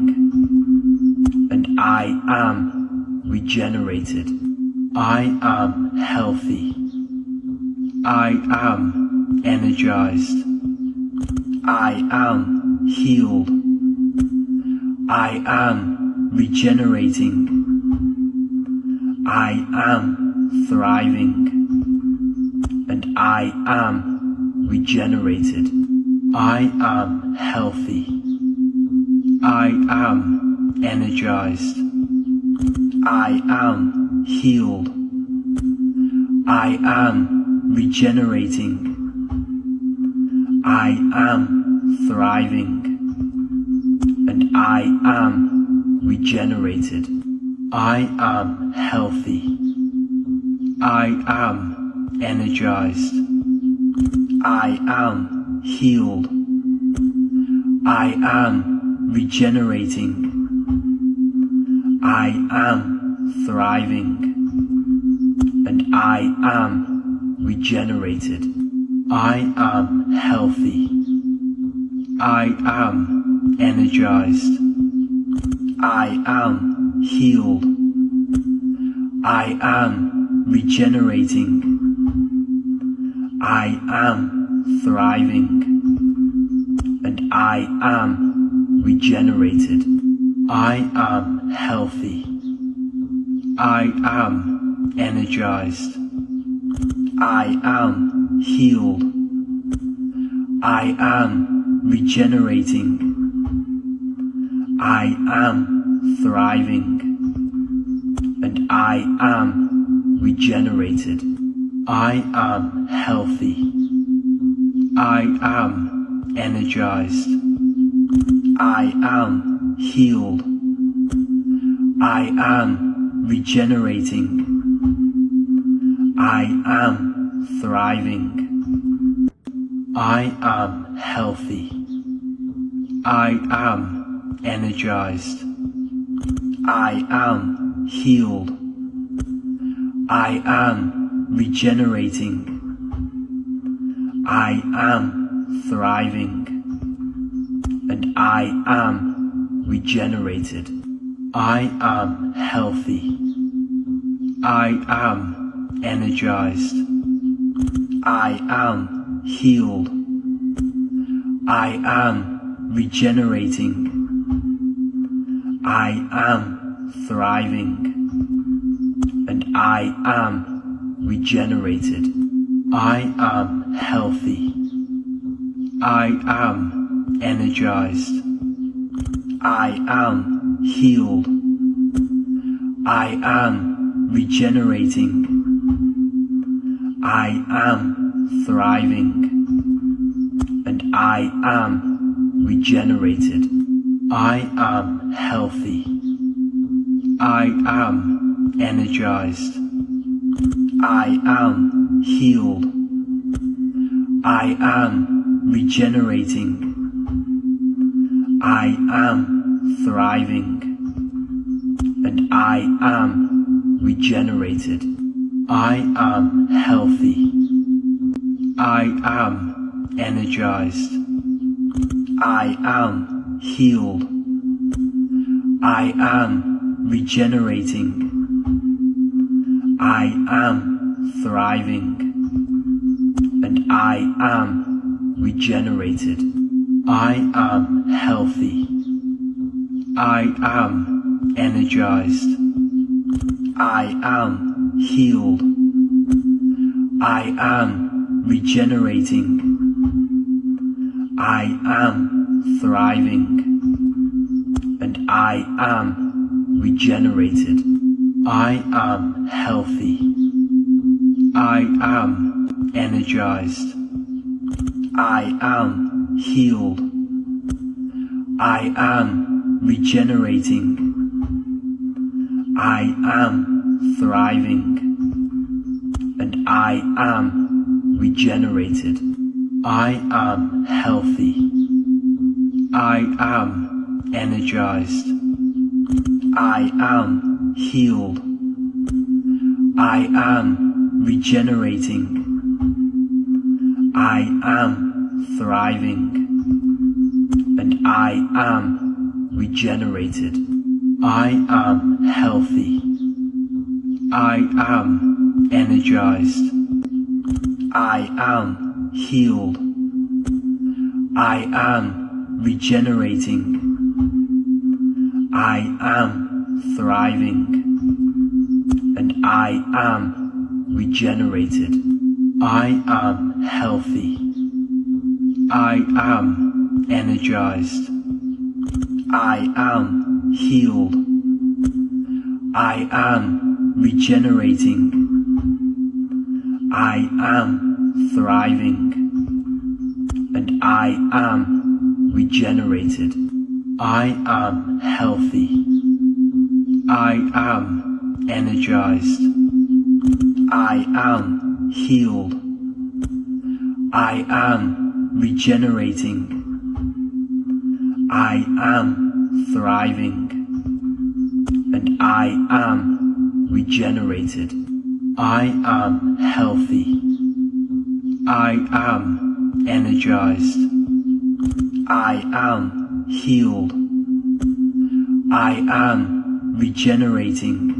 and I am regenerated. I am healthy. I am energized. I am healed. I am regenerating. I am thriving, and I am regenerated. I am healthy. I am energized. I am healed. I am regenerating. I am thriving, and I am regenerated. I am healthy. I am energized. I am healed. I am regenerating. I am thriving, and I am regenerated. I am healthy. I am energized. I am healed. I am regenerating. I am thriving, and I am regenerated. I am healthy. I am energized. I am healed. I am regenerating. I am thriving, and I am regenerated. I am healthy. I am energized. I am healed. I am regenerating. I am thriving. I am healthy. I am energized. I am healed. I am regenerating. I am thriving, and I am regenerated. I am healthy. I am energized. I am healed. I am regenerating. I am thriving, and I am regenerated. I am healthy. I am energized. I am healed. I am regenerating. I am thriving. And I am regenerated. I am healthy. I am energized. I am healed. I am regenerating. I am thriving. And I am regenerated. I am healthy. I am energized. I am healed. I am regenerating. I am thriving. And I am regenerated. I am healthy. I am energized. I am healed. I am regenerating. I am thriving. And I am regenerated. I am healthy. I am energized. I am healed. I am regenerating. I am thriving. And I am regenerated. I am healthy. I am energized. I am healed. I am regenerating. I am thriving. And I am regenerated. I am healthy. I am energized. I am healed. I am regenerating. I am thriving. And I am regenerated. I am healthy. I am energized. I am healed. I am regenerating. I am thriving. And I am regenerated. I am healthy. I am energized. I am healed. I am regenerating. I am thriving. And I am regenerated. I am healthy. I am energized. I am healed. I am regenerating.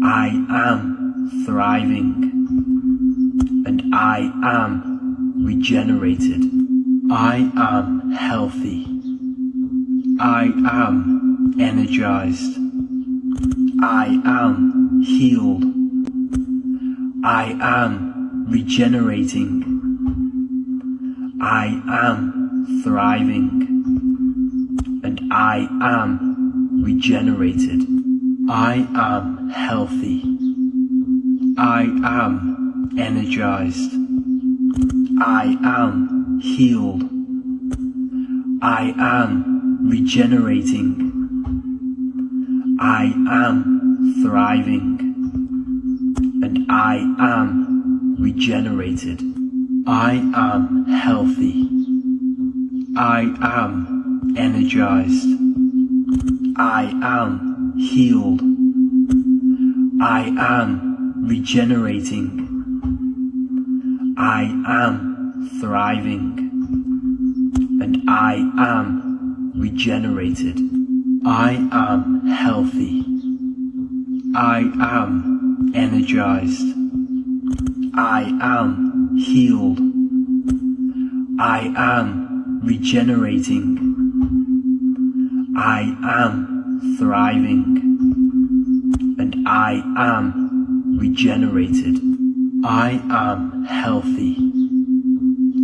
I am thriving. And I am regenerated. I am healthy. I am energized. I am healed. I am regenerating. I am thriving. And I am regenerated. I am healthy. I am energized. I am healed. I am regenerating. I am thriving. And I am regenerated. I am healthy. I am energized. I am healed. I am regenerating. I am thriving. And I am regenerated. I am healthy. I am energized. I am healed. I am regenerating. I am thriving. and I am regenerated. I am healthy.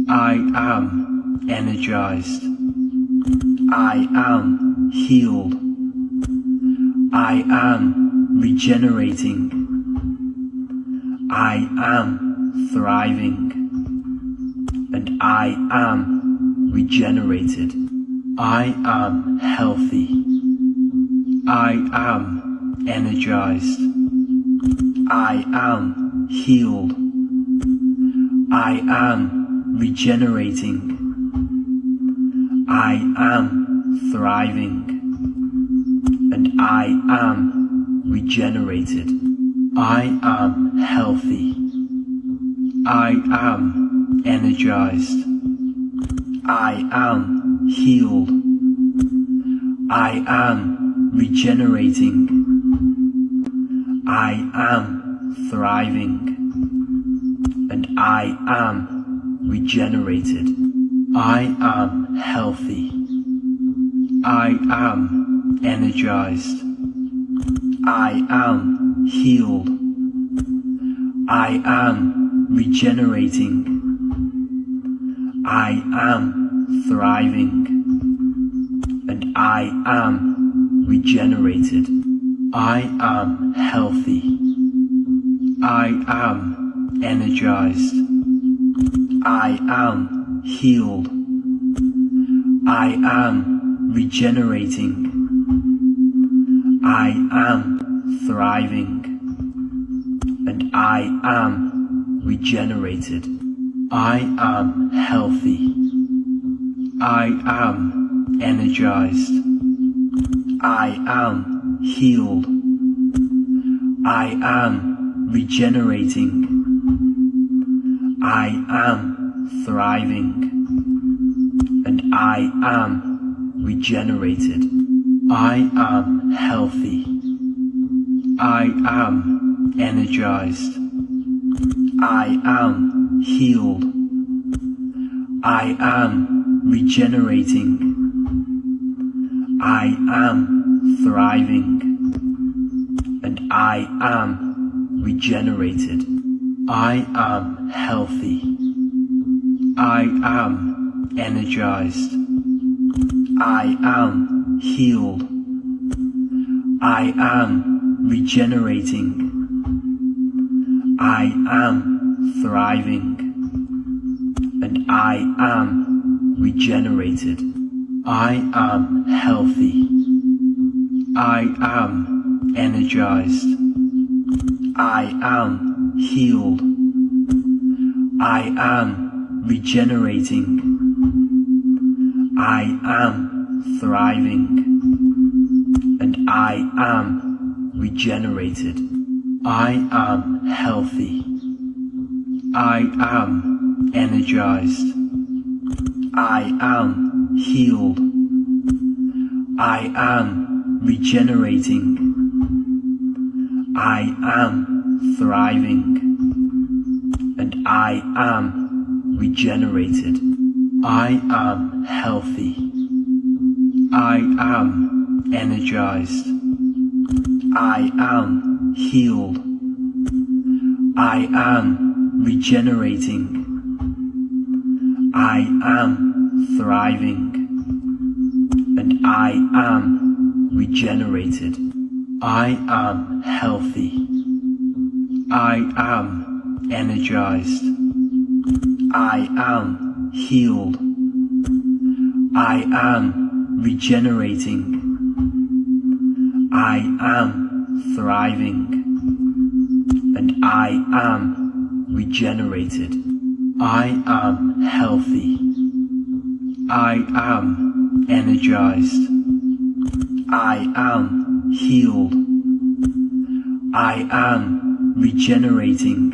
I am energized. I am healed. I am regenerating. I am thriving. And I am regenerated. I am healthy. I am energized. I am healed. I am regenerating. I am thriving. And I am regenerated. I am healthy. I am energized. I am healed. I am regenerating. I am thriving. And I am regenerated. I am healthy. I am energized. I am healed. I am regenerating. I am thriving. And I am regenerated. I am healthy. I am energized. I am healed. I am regenerating. I am thriving. And I am regenerated. I am healthy. I am energized. I am healed. I am regenerating. I am thriving. And I am regenerated. I am healthy. I am energized. I am healed. I am regenerating. I am thriving. And I am regenerated. I am healthy. I am energized. I am healed. I am regenerating. I am thriving. And I am regenerated. I am healthy. I am energized. I am healed. I am regenerating. I am thriving. And I am regenerated. I am healthy. I am energized. I am healed. I am regenerating. I am thriving. And I am regenerated. I am healthy. I am energized. I am healed. I am regenerating. I am thriving. And I am regenerated. I am healthy. I am energized. I am healed. I am regenerating. I am thriving. And I am regenerated. I am healthy. I am energized. I am healed. I am regenerating.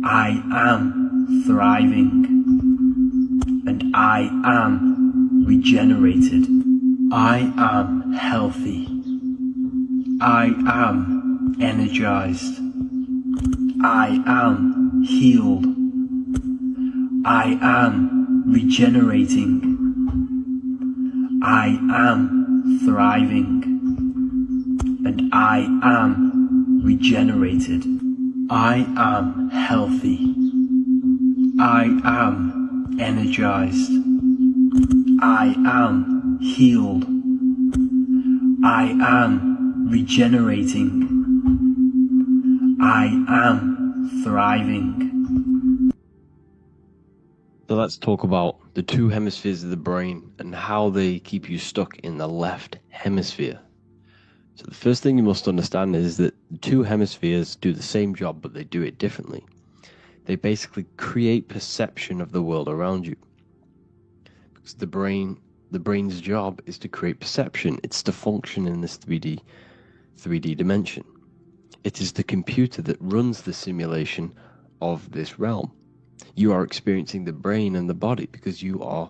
I am thriving. And I am regenerated. I am healthy. I am energized. I am healed. I am regenerating. I am thriving. and I am regenerated. I am healthy. I am energized. I am healed. I am regenerating. I am thriving. So let's talk about the two hemispheres of the brain and how they keep you stuck in the left hemisphere. So the first thing you must understand is that the two hemispheres do the same job, but they do it differently. They basically create perception of the world around you. Because the brain's job is to create perception. It's to function in this 3D dimension. It is the computer that runs the simulation of this realm. You are experiencing the brain and the body because you are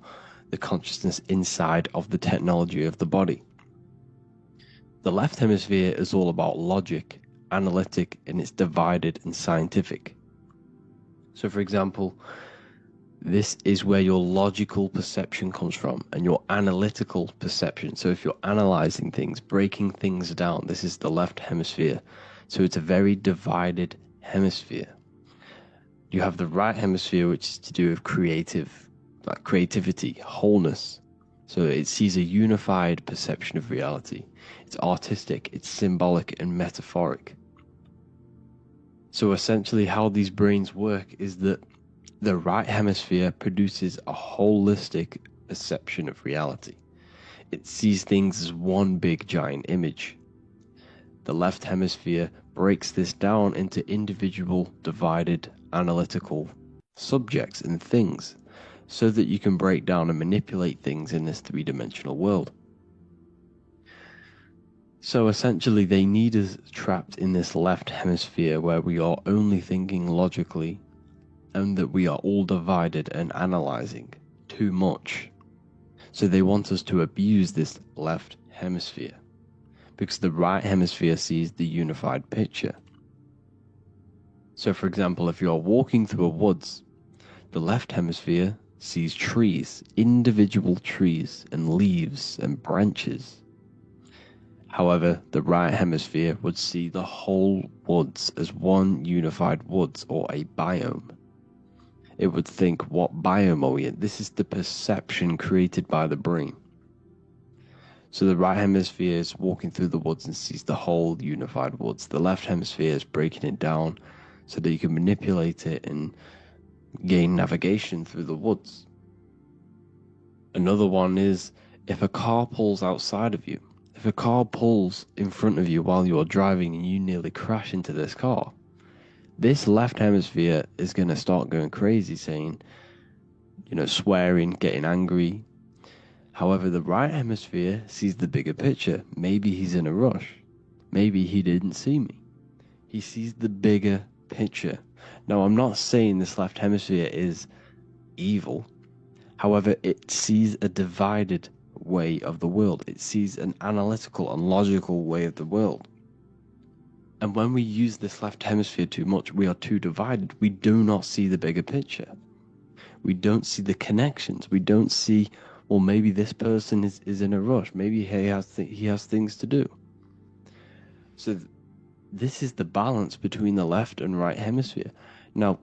the consciousness inside of the technology of the body. The left hemisphere is all about logic, analytic, and it's divided and scientific. So for example, this is where your logical perception comes from and your analytical perception. So if you're analyzing things, breaking things down, this is the left hemisphere. So it's a very divided hemisphere. You have the right hemisphere, which is to do with creativity, wholeness. So it sees a unified perception of reality. It's artistic, it's symbolic and metaphoric. So essentially how these brains work is that the right hemisphere produces a holistic perception of reality. It sees things as one big giant image. The left hemisphere breaks this down into individual, divided, analytical subjects and things so that you can break down and manipulate things in this three-dimensional world. So essentially they need us trapped in this left hemisphere where we are only thinking logically and that we are all divided and analyzing too much. So they want us to abuse this left hemisphere because the right hemisphere sees the unified picture. So for example, if you are walking through a woods, the left hemisphere sees trees, individual trees and leaves and branches. However, the right hemisphere would see the whole woods as one unified woods or a biome. It would think, what biome are we in? This is the perception created by the brain. So the right hemisphere is walking through the woods and sees the whole unified woods. The left hemisphere is breaking it down so that you can manipulate it and gain navigation through the woods. Another one is if a car pulls outside of you. If a car pulls in front of you while you're driving and you nearly crash into this car, this left hemisphere is going to start going crazy, saying, swearing, getting angry. However, the right hemisphere sees the bigger picture. Maybe he's in a rush. Maybe he didn't see me. He sees the bigger picture. Now, I'm not saying this left hemisphere is evil. However, it sees a divided way of the world. It sees an analytical and logical way of the world. And when we use this left hemisphere too much, we are too divided. We do not see the bigger picture. We don't see the connections. We don't see, well, maybe this person is in a rush. Maybe he has things to do. So this is the balance between the left and right hemisphere. Now,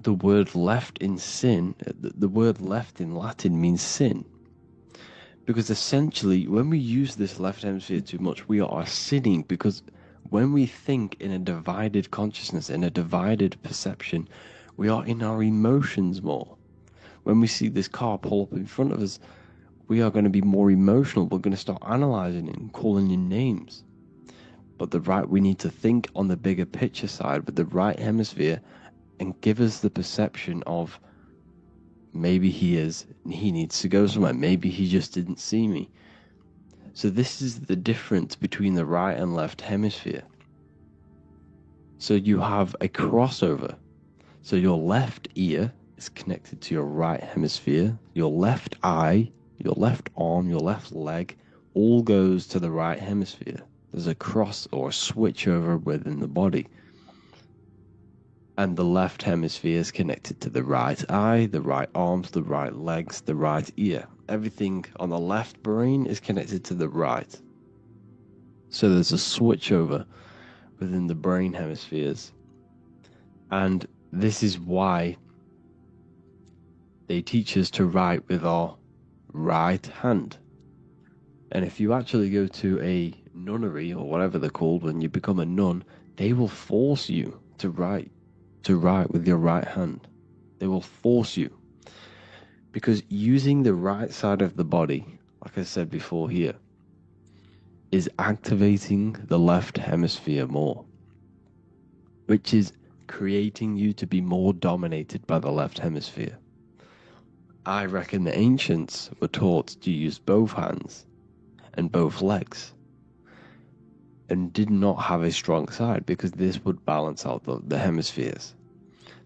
the word left in the word left in Latin means sin. Because essentially, when we use this left hemisphere too much, we are sinning because when we think in a divided consciousness, in a divided perception, we are in our emotions more. When we see this car pull up in front of us, we are going to be more emotional. We're going to start analyzing it and calling in names. But we need to think on the bigger picture side with the right hemisphere and give us the perception of maybe he needs to go somewhere. Maybe he just didn't see me. So this is the difference between the right and left hemisphere. So you have a crossover. So your left ear is connected to your right hemisphere. Your left eye, your left arm, your left leg, all goes to the right hemisphere. There's a cross or a switch over within the body. And the left hemisphere is connected to the right eye, the right arms, the right legs, the right ear. Everything on the left brain is connected to the right. So there's a switchover within the brain hemispheres. And this is why they teach us to write with our right hand. And if you actually go to a nunnery, or whatever they're called when you become a nun, they will force you to write with your right hand. They will force you. Because using the right side of the body, like I said before here, is activating the left hemisphere more, which is creating you to be more dominated by the left hemisphere. I reckon the ancients were taught to use both hands and both legs, and did not have a strong side because this would balance out the hemispheres.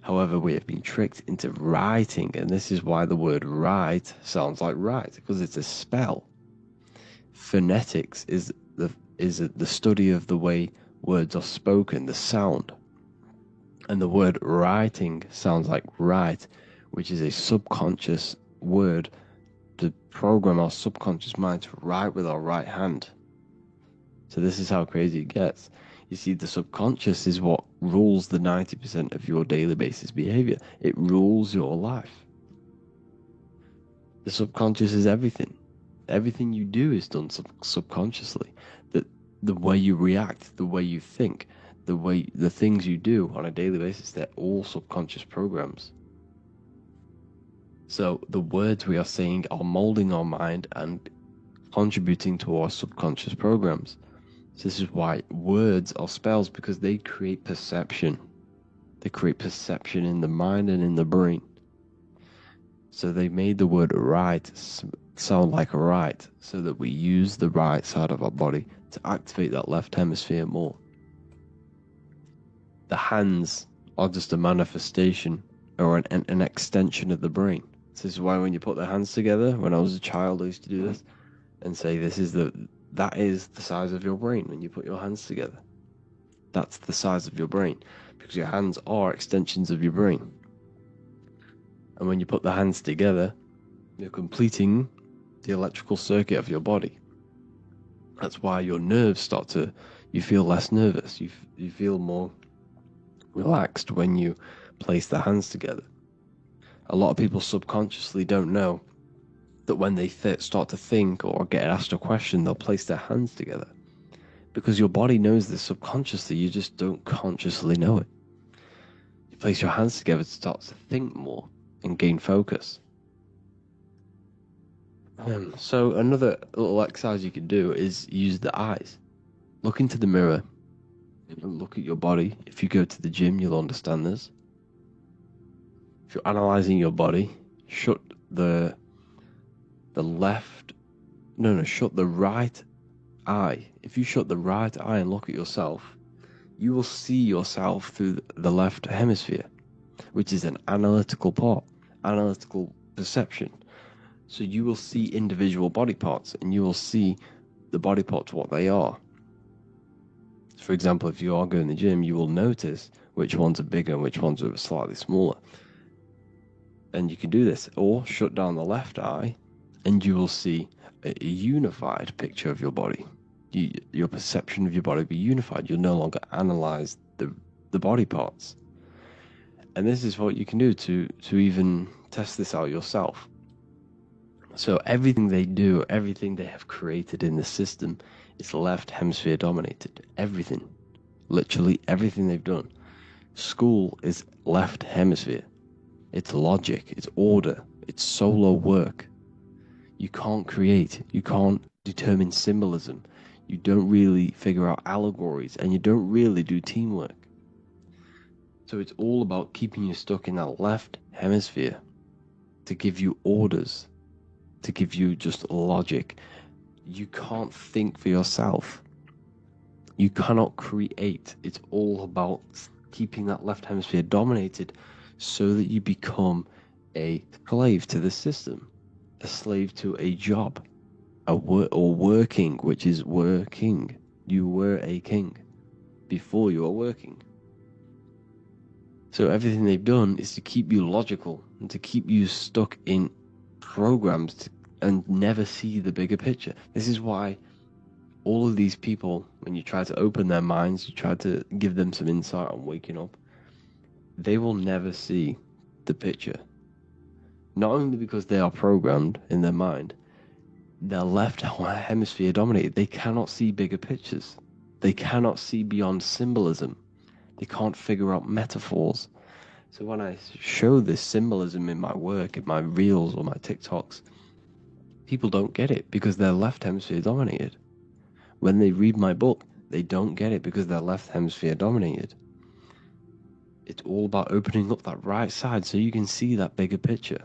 However, we have been tricked into writing, and this is why the word write sounds like right, because it's a spell. Phonetics is the study of the way words are spoken, the sound. And the word writing sounds like right, which is a subconscious word to program our subconscious mind to write with our right hand. So this is how crazy it gets. You see, the subconscious is what rules the 90% of your daily basis behavior. It rules your life. The subconscious is everything. Everything you do is done subconsciously. The way you react, the way you think, the things you do on a daily basis, they're all subconscious programs. So the words we are saying are molding our mind and contributing to our subconscious programs. So this is why words are spells, because they create perception. They create perception in the mind and in the brain. So they made the word right sound like right, so that we use the right side of our body to activate that left hemisphere more. The hands are just a manifestation or an extension of the brain. So this is why when you put the hands together, when I was a child, I used to do this and say, that is the size of your brain when you put your hands together. That's the size of your brain, because your hands are extensions of your brain. And when you put the hands together, you're completing the electrical circuit of your body. That's why your nerves you feel less nervous. You feel more relaxed when you place the hands together. A lot of people subconsciously don't know that when they start to think or get asked a question, they'll place their hands together. Because your body knows this subconsciously, you just don't consciously know it. You place your hands together to start to think more and gain focus. So another little exercise you can do is use the eyes. Look into the mirror and look at your body. If you go to the gym, you'll understand this. If you're analyzing your body, shut the right eye. If you shut the right eye and look at yourself, you will see yourself through the left hemisphere, which is an analytical perception. So you will see individual body parts, and you will see the body parts what they are. For example, if you are going to the gym, you will notice which ones are bigger and which ones are slightly smaller. And you can do this, or shut down the left eye, and you will see a unified picture of your body. Your perception of your body will be unified. You'll no longer analyze the body parts. And this is what you can do to even test this out yourself. So everything they do, everything they have created in the system is left hemisphere dominated. Everything. Literally everything they've done. School is left hemisphere. It's logic, it's order, it's solo work. You can't create, you can't determine symbolism, you don't really figure out allegories, and you don't really do teamwork. So it's all about keeping you stuck in that left hemisphere to give you orders, to give you just logic. You can't think for yourself. You cannot create. It's all about keeping that left hemisphere dominated so that you become a slave to the system, a slave to a job, or working, which is working. You were a king before you were working. So everything they've done is to keep you logical and to keep you stuck in programs and never see the bigger picture. This is why all of these people when you try to open their minds, you try to give them some insight on waking up, they will never see the picture. Not only because they are programmed in their mind, their left hemisphere dominated. They cannot see bigger pictures. They cannot see beyond symbolism. They can't figure out metaphors. So when I show this symbolism in my work, in my reels or my TikToks, people don't get it because their left hemisphere dominated. When they read my book, they don't get it because their left hemisphere dominated. It's all about opening up that right side so you can see that bigger picture.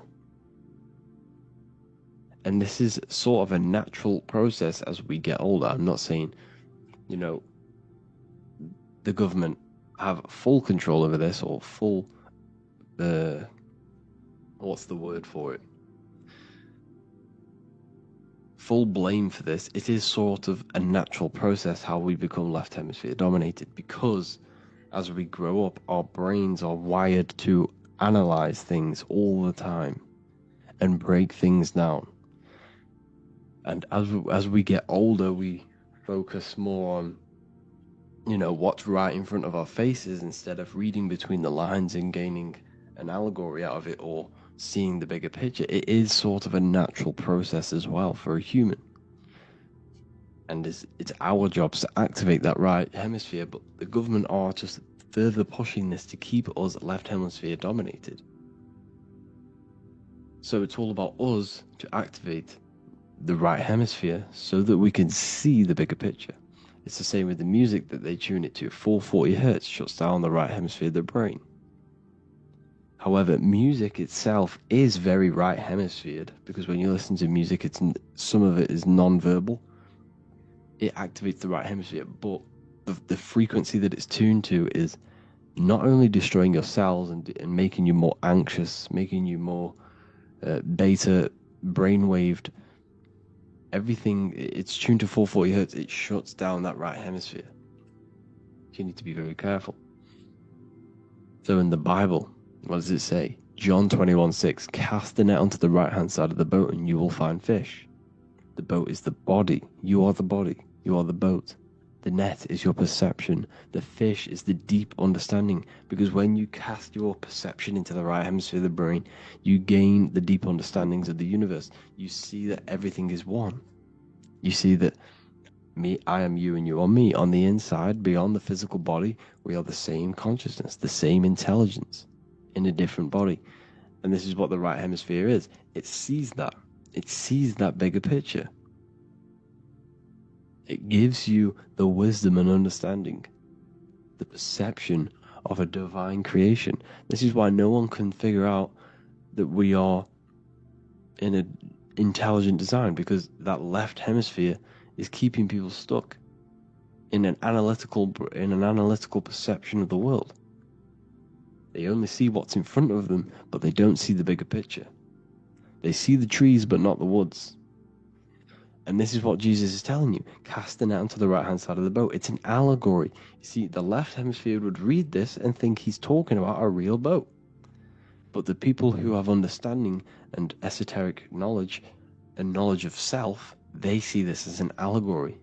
And this is sort of a natural process as we get older. I'm not saying, the government have full control over this or full, what's the word for it? Full blame for this. It is sort of a natural process how we become left hemisphere dominated, because as we grow up, our brains are wired to analyze things all the time and break things down. And as we get older, we focus more on, what's right in front of our faces instead of reading between the lines and gaining an allegory out of it or seeing the bigger picture. It is sort of a natural process as well for a human. And it's our jobs to activate that right hemisphere, but the government are just further pushing this to keep us left hemisphere dominated. So it's all about us to activate the right hemisphere so that we can see the bigger picture. It's the same with the music that they tune it to. 440 hertz shuts down the right hemisphere of the brain. However, music itself is very right hemisphered, because when you listen to music, some of it is non-verbal. It activates the right hemisphere, but the frequency that it's tuned to is not only destroying your cells and making you more anxious, making you more beta brainwaved. Everything, it's tuned to 440 hertz, it shuts down that right hemisphere. You need to be very careful. So in the Bible, what does it say? John 21:6, cast the net onto the right hand side of the boat and you will find fish. The boat is the body. You are the body. You are the boat. The net is your perception. The fish is the deep understanding, because when you cast your perception into the right hemisphere of the brain, you gain the deep understandings of the universe. You see that everything is one. You see that I am you and you are me. On the inside, beyond the physical body, we are the same consciousness, the same intelligence in a different body. And this is what the right hemisphere is. It sees that. It sees that bigger picture. It gives you the wisdom and understanding, the perception of a divine creation. This is why no one can figure out that we are in an intelligent design, because that left hemisphere is keeping people stuck in an analytical perception of the world. They only see what's in front of them, but they don't see the bigger picture. They see the trees, but not the woods. And this is what Jesus is telling you. Cast the net onto the right-hand side of the boat. It's an allegory. You see, the left hemisphere would read this and think he's talking about a real boat. But the people who have understanding and esoteric knowledge and knowledge of self, they see this as an allegory.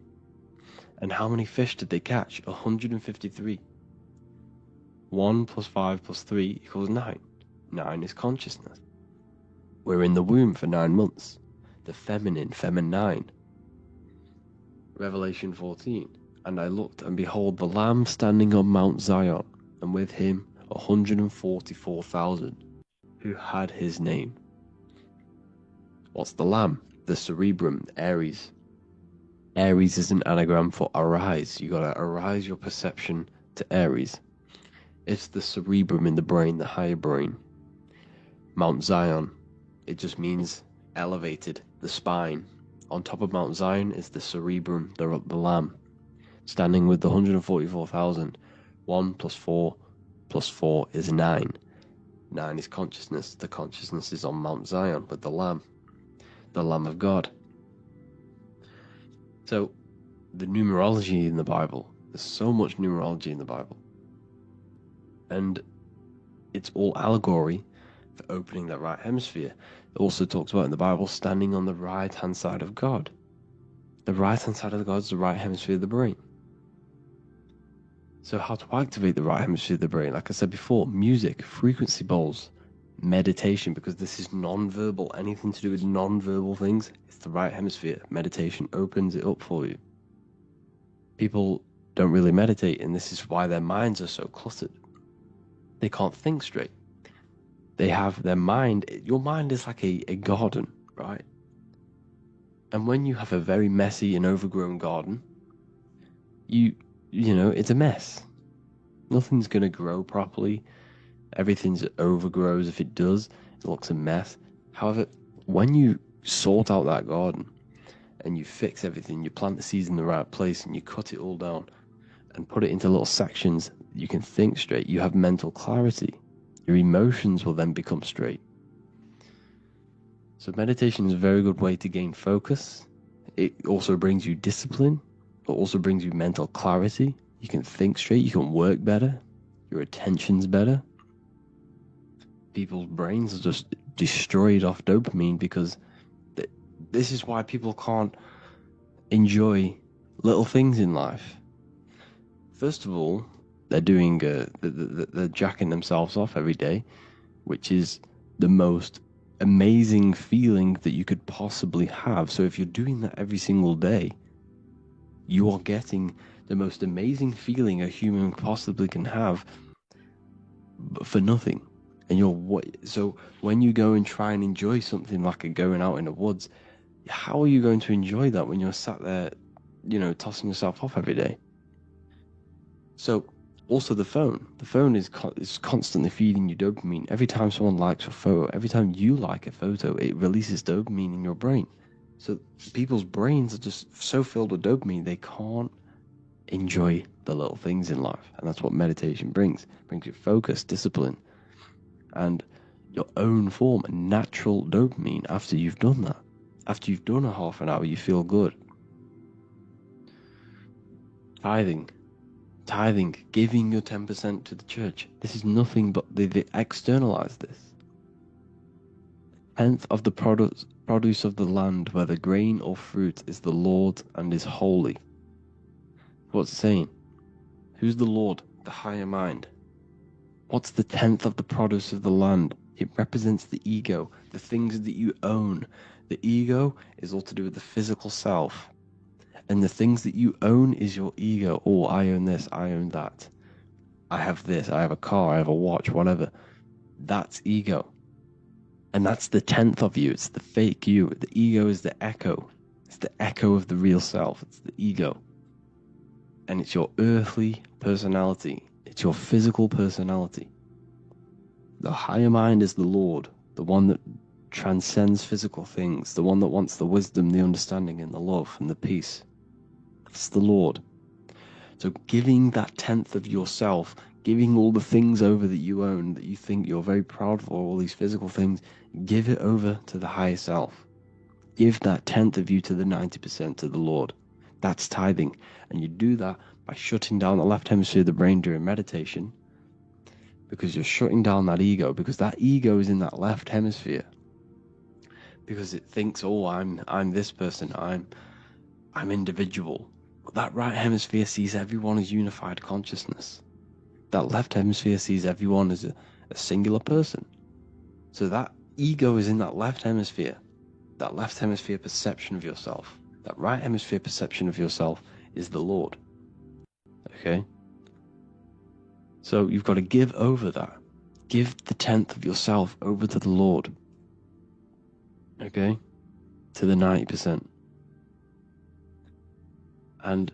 And how many fish did they catch? 153. 1 plus 5 plus 3 equals 9. 9 is consciousness. We're in the womb for 9 months. The feminine. Revelation 14. And I looked, and behold, the Lamb standing on Mount Zion, and with him 144,000, who had his name. What's the Lamb? The cerebrum, Aries. Aries is an anagram for arise. You gotta arise your perception to Aries. It's the cerebrum in the brain, the higher brain. Mount Zion, it just means elevated, the spine. On top of Mount Zion is the cerebrum, the Lamb, standing with the 144,000. 1 plus 4 plus 4 is 9. 9 is consciousness. The consciousness is on Mount Zion with the Lamb of God. So, the numerology in the Bible, there's so much numerology in the Bible. And it's all allegory for opening that right hemisphere. It also talks about in the Bible standing on the right-hand side of God. The right-hand side of God is the right hemisphere of the brain. So how to activate the right hemisphere of the brain? Like I said before, music, frequency bowls, meditation, because this is non-verbal, anything to do with non-verbal things, it's the right hemisphere. Meditation opens it up for you. People don't really meditate, and this is why their minds are so cluttered. They can't think straight. They have their mind, your mind is like a garden, right? And when you have a very messy and overgrown garden, you know, it's a mess. Nothing's going to grow properly. Everything's overgrows. If it does, it looks a mess. However, when you sort out that garden and you fix everything, you plant the seeds in the right place and you cut it all down and put it into little sections, you can think straight. You have mental clarity. Your emotions will then become straight. So meditation is a very good way to gain focus. It also brings you discipline. It also brings you mental clarity. You can think straight. You can work better. Your attention's better. People's brains are just destroyed off dopamine because this is why people can't enjoy little things in life. First of all, they're doing they're jacking themselves off every day, which is the most amazing feeling that you could possibly have. So if you're doing that every single day, you are getting the most amazing feeling a human possibly can have, but for nothing. And so when you go and try and enjoy something like going out in the woods, how are you going to enjoy that when you're sat there, you know, tossing yourself off every day? So also the phone is constantly feeding you dopamine. Every time someone likes a photo, every time you like a photo, it releases dopamine in your brain. So people's brains are just so filled with dopamine, they can't enjoy the little things in life. And that's what meditation brings. It brings you focus, discipline, and your own form, a natural dopamine after you've done that. After you've done a half an hour, you feel good. Tithing, giving your 10% to the church. This is nothing but they externalize this. 10th of the produce of the land, whether grain or fruit, is the Lord and is holy. What's it saying? Who's the Lord? The higher mind. What's the 10th of the produce of the land? It represents the ego, the things that you own. The ego is all to do with the physical self. And the things that you own is your ego. Oh, I own this, I own that. I have this, I have a car, I have a watch, whatever. That's ego. And that's the 10th of you. It's the fake you. The ego is the echo. It's the echo of the real self. It's the ego. And it's your earthly personality. It's your physical personality. The higher mind is the Lord, the one that transcends physical things, the one that wants the wisdom, the understanding, and the love, and the peace. It's the Lord. So giving that 10th of yourself, giving all the things over that you own, that you think you're very proud of, all these physical things, give it over to the higher self. Give that 10th of you to the 90% to the Lord. That's tithing. And you do that by shutting down the left hemisphere of the brain during meditation, because you're shutting down that ego, because that ego is in that left hemisphere. Because it thinks, oh, I'm this person, I'm individual. But that right hemisphere sees everyone as unified consciousness. That left hemisphere sees everyone as a singular person. So that ego is in that left hemisphere perception of yourself. That right hemisphere perception of yourself is the Lord. Okay? So you've got to give over that. Give the 10th of yourself over to the Lord. Okay? To the 90%. And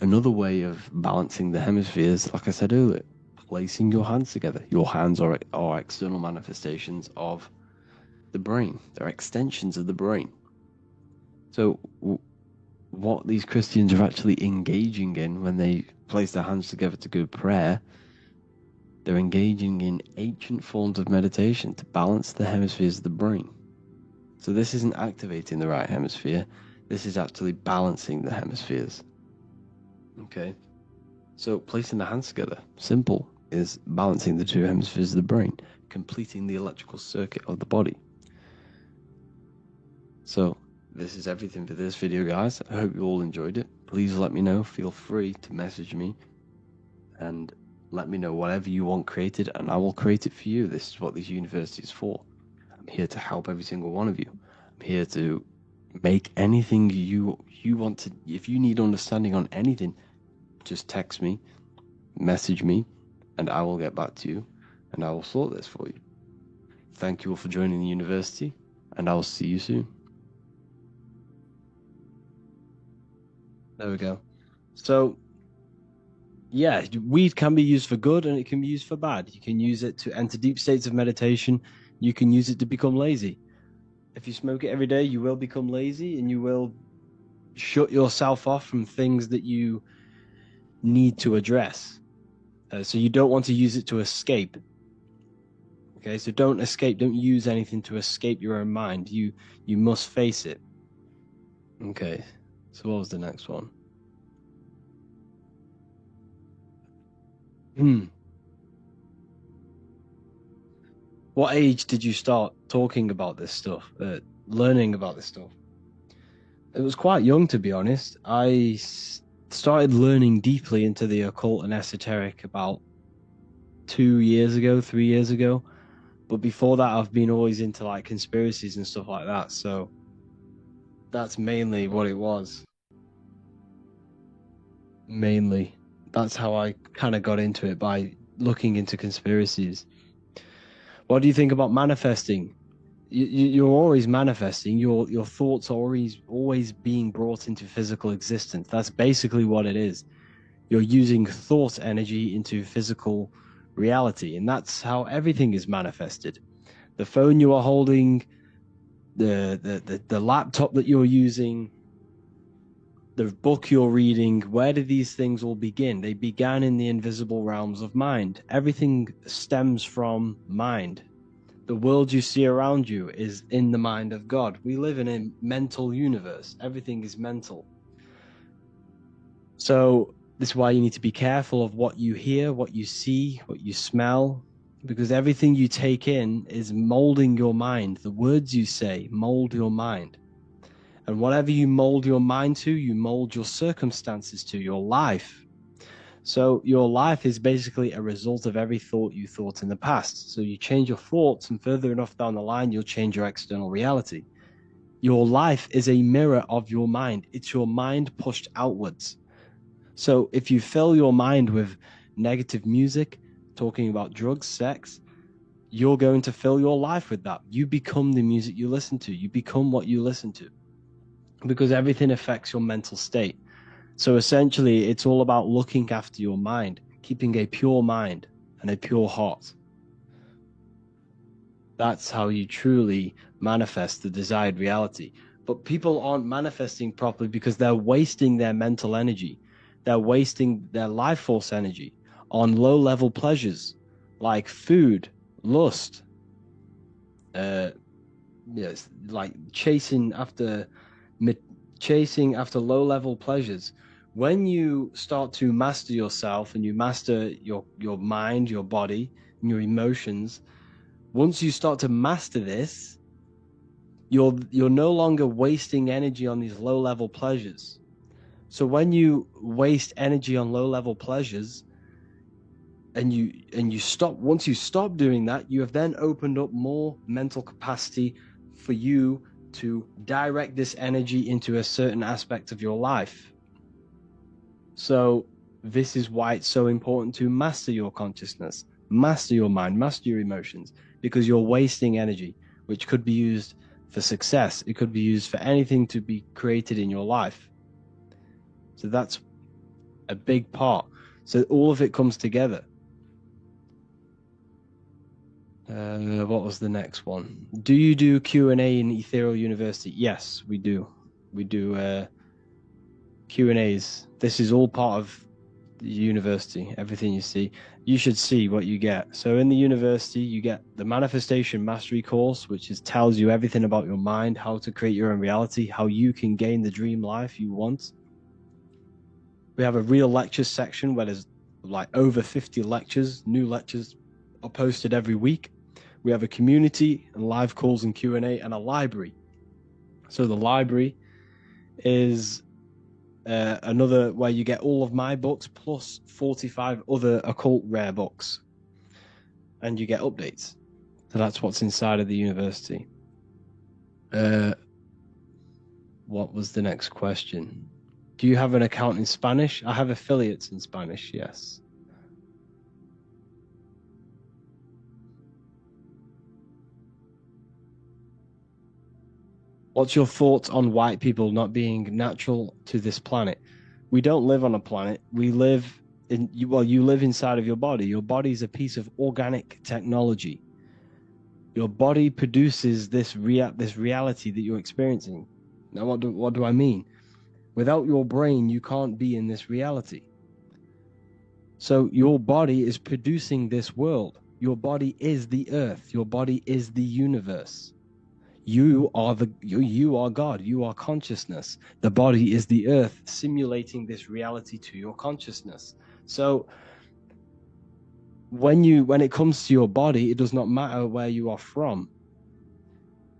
another way of balancing the hemispheres, like I said earlier, placing your hands together. Your hands are external manifestations of the brain. They're extensions of the brain. So what these Christians are actually engaging in when they place their hands together to go prayer, they're engaging in ancient forms of meditation to balance the hemispheres of the brain. So this isn't activating the right hemisphere. This is actually balancing the hemispheres. Okay? So placing the hands together, simple, is balancing the two hemispheres of the brain, completing the electrical circuit of the body. So this is everything for this video, guys. I hope you all enjoyed it. Please let me know. Feel free to message me and let me know whatever you want created, and I will create it for you. This is what this university is for. I'm here to help every single one of you. I'm here to make anything you want to. If you need understanding on anything, just text me, message me, and I will get back to you, and I will sort this for you. Thank you all for joining the university, and I will see you soon. There we go. So, yeah, weed can be used for good and it can be used for bad. You can use it to enter deep states of meditation. You can use it to become lazy. If you smoke it every day, you will become lazy and you will shut yourself off from things that you need to address. So you don't want to use it to escape. Okay, so don't escape. Don't use anything to escape your own mind. You must face it. Okay, so what was the next one? What age did you start talking about this stuff, learning about this stuff? It was quite young, to be honest. I started learning deeply into the occult and esoteric about 2 years ago, 3 years ago. But before that, I've been always into like conspiracies and stuff like that. So that's mainly what it was. Mainly. That's how I kind of got into it, by looking into conspiracies. What do you think about manifesting? You're always manifesting. Your thoughts are always being brought into physical existence. That's basically what it is. You're using thought energy into physical reality, and that's how everything is manifested. The phone you are holding, the laptop that you're using, the book you're reading, where do these things all begin? They began in the invisible realms of mind. Everything stems from mind. The world you see around you is in the mind of God. We live in a mental universe. Everything is mental. So this is why you need to be careful of what you hear, what you see, what you smell, because everything you take in is molding your mind. The words you say mold your mind. And whatever you mold your mind to, you mold your circumstances to, your life. So your life is basically a result of every thought you thought in the past. So you change your thoughts, and further enough down the line, you'll change your external reality. Your life is a mirror of your mind. It's your mind pushed outwards. So if you fill your mind with negative music, talking about drugs, sex, you're going to fill your life with that. You become the music you listen to. You become what you listen to, because everything affects your mental state. So essentially, it's all about looking after your mind, keeping a pure mind and a pure heart. That's how you truly manifest the desired reality. But people aren't manifesting properly because they're wasting their mental energy. They're wasting their life force energy on low-level pleasures like food, lust, yes, like chasing after low-level pleasures. When you start to master yourself and you master your mind, your body, and your emotions, once you start to master this, you're no longer wasting energy on these low-level pleasures. So when you waste energy on low-level pleasures, and you stop, once you stop doing that, you have then opened up more mental capacity for you to direct this energy into a certain aspect of your life. So this is why it's so important to master your consciousness, master your mind, master your emotions, because you're wasting energy, which could be used for success. It could be used for anything to be created in your life. So that's a big part. So all of it comes together. What was the next one? Do you do Q&A in Ethereal University? Yes, we do. We do Q&As. This is all part of the university. Everything you see, you should see what you get. So in the university, you get the Manifestation Mastery course, which tells you everything about your mind, how to create your own reality, how you can gain the dream life you want. We have a real lectures section where there's like over 50 lectures. New lectures are posted every week. We have a community and live calls and Q&A, and a library. So the library is another where you get all of my books plus 45 other occult rare books, and you get updates. So that's what's inside of the university. What was the next question? Do you have an account in Spanish? I have affiliates in Spanish, yes. What's your thoughts on white people not being natural to this planet? We don't live on a planet. We live in, well, you live inside of your body. Your body is a piece of organic technology. Your body produces this reality that you're experiencing. Now, what do I mean? Without your brain, you can't be in this reality. So your body is producing this world. Your body is the earth. Your body is the universe. You are God. You are consciousness. The body is the earth, simulating this reality to your consciousness. So when it comes to your body, it does not matter where you are from.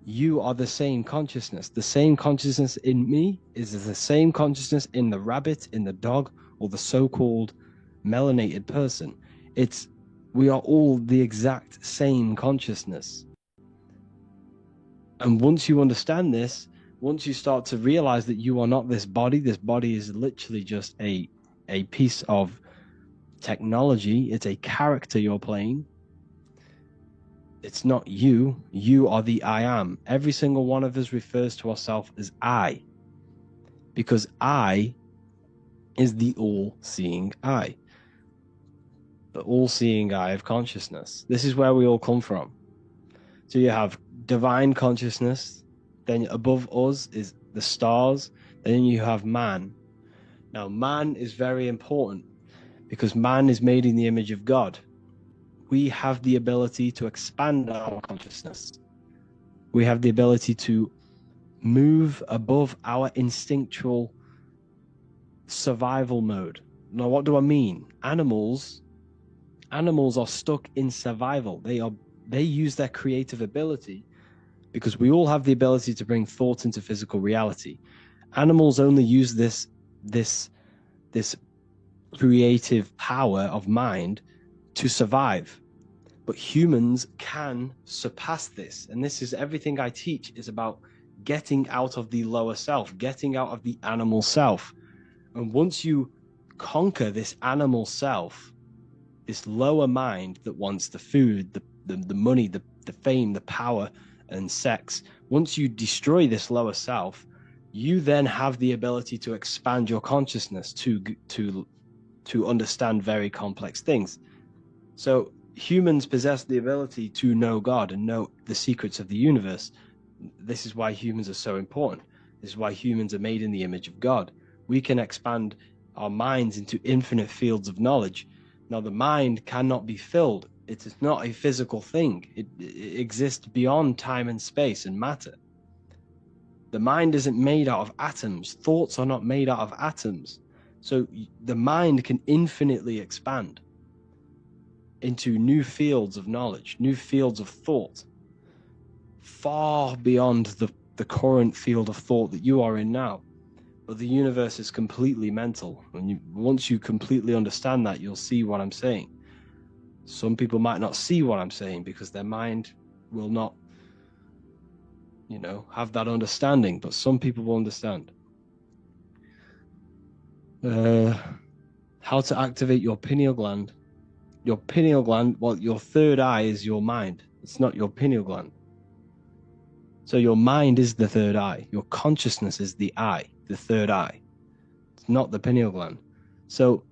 You are the same consciousness. The same consciousness in me is the same consciousness in the rabbit, in the dog, or the so-called melanated person. We are all the exact same consciousness. And once you understand this, once you start to realize that you are not this body is literally just a piece of technology. It's a character you're playing. It's not you. You are the I am. Every single one of us refers to ourselves as I, because I is the all-seeing I, the all-seeing eye of consciousness. This is where we all come from. So you have divine consciousness, then above us is the stars, then you have man. Now, man is very important because man is made in the image of God. We have the ability to expand our consciousness. We have the ability to move above our instinctual survival mode. Now, what do I mean? Animals are stuck in survival. They use their creative ability, because we all have the ability to bring thought into physical reality. Animals only use this creative power of mind to survive. But humans can surpass this. And this is everything I teach is about getting out of the lower self, getting out of the animal self. And once you conquer this animal self, this lower mind that wants the food, the money, the fame, the power, and sex, once you destroy this lower self, you then have the ability to expand your consciousness to understand very complex things. So humans possess the ability to know God and know the secrets of the universe. This is why humans are so important. This is why humans are made in the image of God. We can expand our minds into infinite fields of knowledge. Now, the mind cannot be filled. It is not a physical thing. It exists beyond time and space and matter. The mind isn't made out of atoms. Thoughts are not made out of atoms. So the mind can infinitely expand into new fields of knowledge, new fields of thought, far beyond the current field of thought that you are in now. But the universe is completely mental. And once you completely understand that, you'll see what I'm saying. Some people might not see what I'm saying because their mind will not, have that understanding. But some people will understand. How to activate your pineal gland. Your pineal gland, well, your third eye is your mind. It's not your pineal gland. So your mind is the third eye. Your consciousness is the eye, the third eye. It's not the pineal gland. So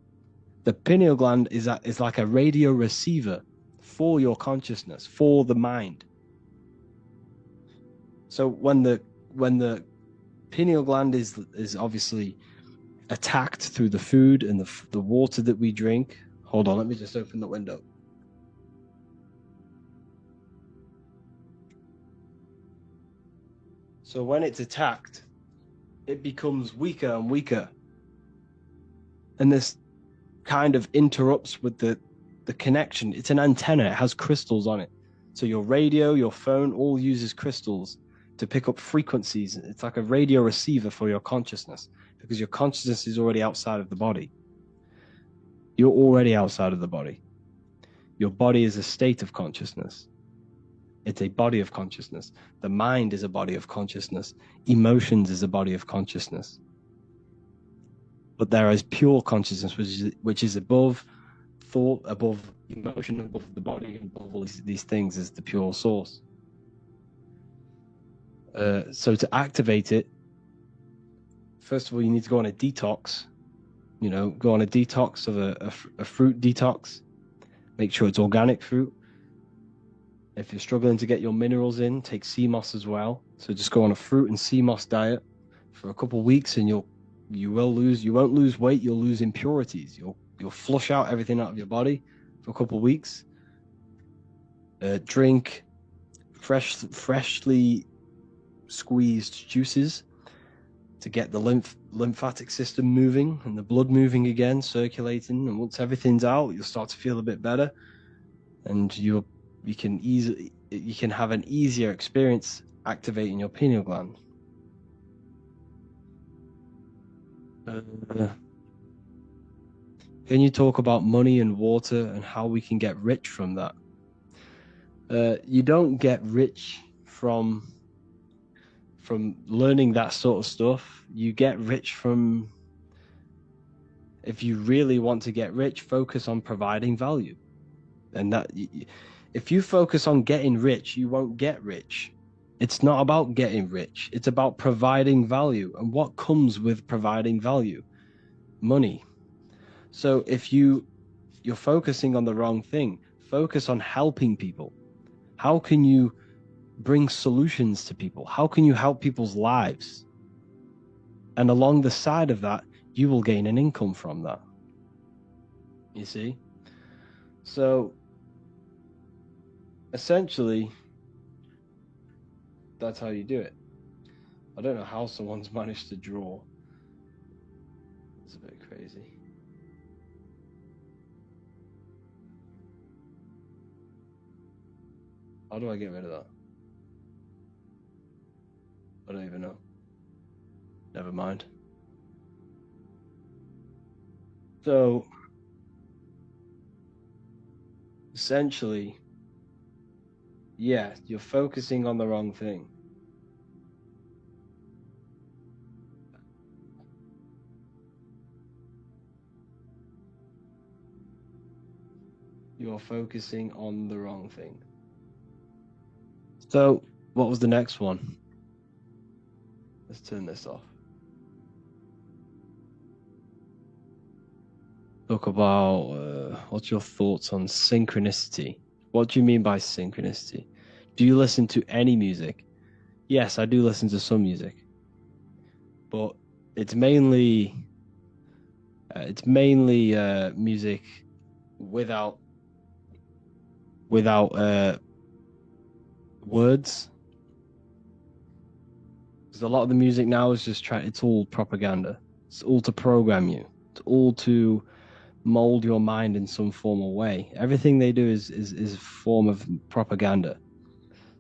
the pineal gland is like a radio receiver for your consciousness, for the mind. So when the pineal gland is obviously attacked through the food and the water that we drink. Hold on, let me just open the window. So when it's attacked, it becomes weaker and weaker. And this kind of interrupts with the connection. It's an antenna. It has crystals on it. So your radio, your phone, all uses crystals to pick up frequencies. It's like a radio receiver for your consciousness, because your consciousness is already outside of the body. You're already outside of the body. Your body is a state of consciousness. It's a body of consciousness. The mind is a body of consciousness. Emotions is a body of consciousness. But there is pure consciousness, which is above thought, above emotion, above the body, above all these things, is the pure source. So to activate it, first of all, you need to go on a detox. You know, go on a detox of a fruit detox. Make sure it's organic fruit. If you're struggling to get your minerals in, take sea moss as well. So just go on a fruit and sea moss diet for a couple of weeks, and you won't lose weight, you'll lose impurities. You'll flush out everything out of your body for a couple of weeks. Drink freshly squeezed juices to get the lymphatic system moving and the blood moving again, circulating. And once everything's out, you'll start to feel a bit better, and you can have an easier experience activating your pineal gland. Can you talk about money and water and how we can get rich from that? You don't get rich from learning that sort of stuff. You get rich from, if you really want to get rich, focus on providing value. And that, if you focus on getting rich, you won't get rich. It's not about getting rich. It's about providing value. And what comes with providing value? Money. So if you're focusing on the wrong thing, focus on helping people. How can you bring solutions to people? How can you help people's lives? And along the side of that, you will gain an income from that. You see? So essentially, that's how you do it. I don't know how someone's managed to draw. It's a bit crazy. How do I get rid of that? I don't even know. Never mind. So essentially, yeah, you're focusing on the wrong thing. You're focusing on the wrong thing. So, what was the next one? Let's turn this off. Talk about what's your thoughts on synchronicity? What do you mean by synchronicity? Do you listen to any music? Yes, I do listen to some music, but it's mainly music without words. Because a lot of the music now is just it's all propaganda. It's all to program you. It's all to mold your mind in some form or way. Everything they do is a form of propaganda.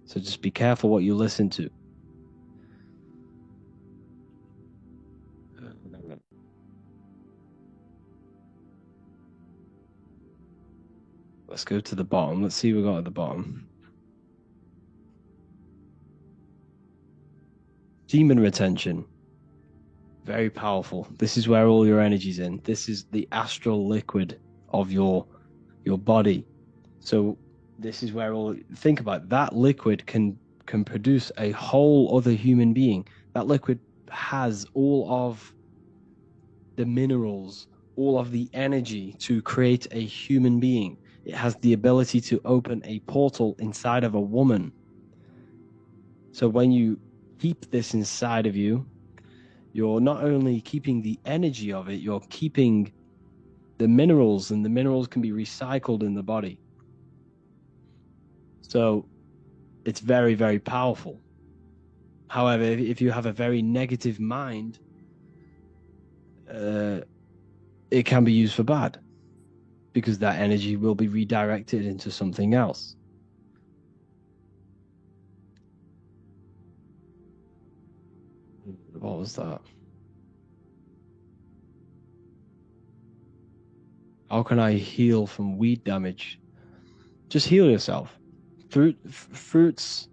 So just be careful what you listen to. Let's go to the bottom. Let's see what we got at the bottom. Demon retention. Very powerful. This is where all your energy's in. This is the astral liquid of your body. So this is where think about it. That liquid can produce a whole other human being. That liquid has all of the minerals, all of the energy to create a human being. It has the ability to open a portal inside of a woman. So when you keep this inside of you, you're not only keeping the energy of it, you're keeping the minerals, and the minerals can be recycled in the body. So it's very, very powerful. However, if you have a very negative mind, it can be used for bad, because that energy will be redirected into something else. What was that? How can I heal from weed damage? Just heal yourself. Fruits,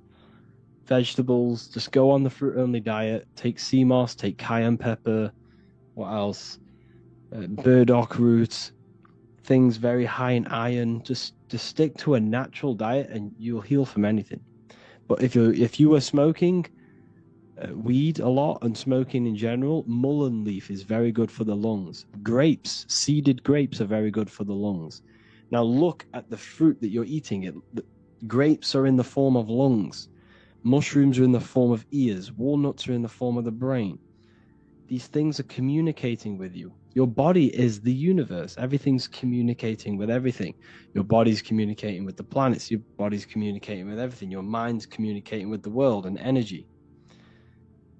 vegetables. Just go on the fruit-only diet. Take sea moss. Take cayenne pepper. What else? Burdock root. Things very high in iron. Just stick to a natural diet, and you'll heal from anything. But if you were smoking weed a lot and smoking in general, mullein leaf is very good for the lungs. Grapes, seeded grapes, are very good for the lungs. Now look at the fruit that you're eating. Grapes are in the form of lungs. Mushrooms are in the form of ears. Walnuts are in the form of the brain. These things are communicating with you. Your body is the universe. Everything's communicating with everything. Your body's communicating with the planets. Your body's communicating with everything. Your mind's communicating with the world and energy.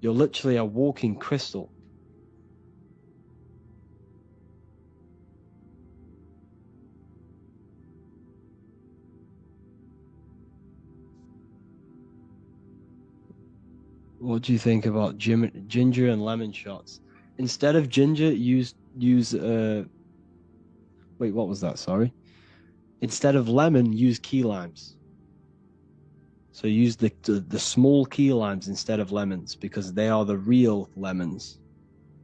You're literally a walking crystal. What do you think about ginger and lemon shots? Instead of ginger, use wait, what was that? Sorry. Instead of lemon, use key limes. So use the small key limes instead of lemons, because they are the real lemons.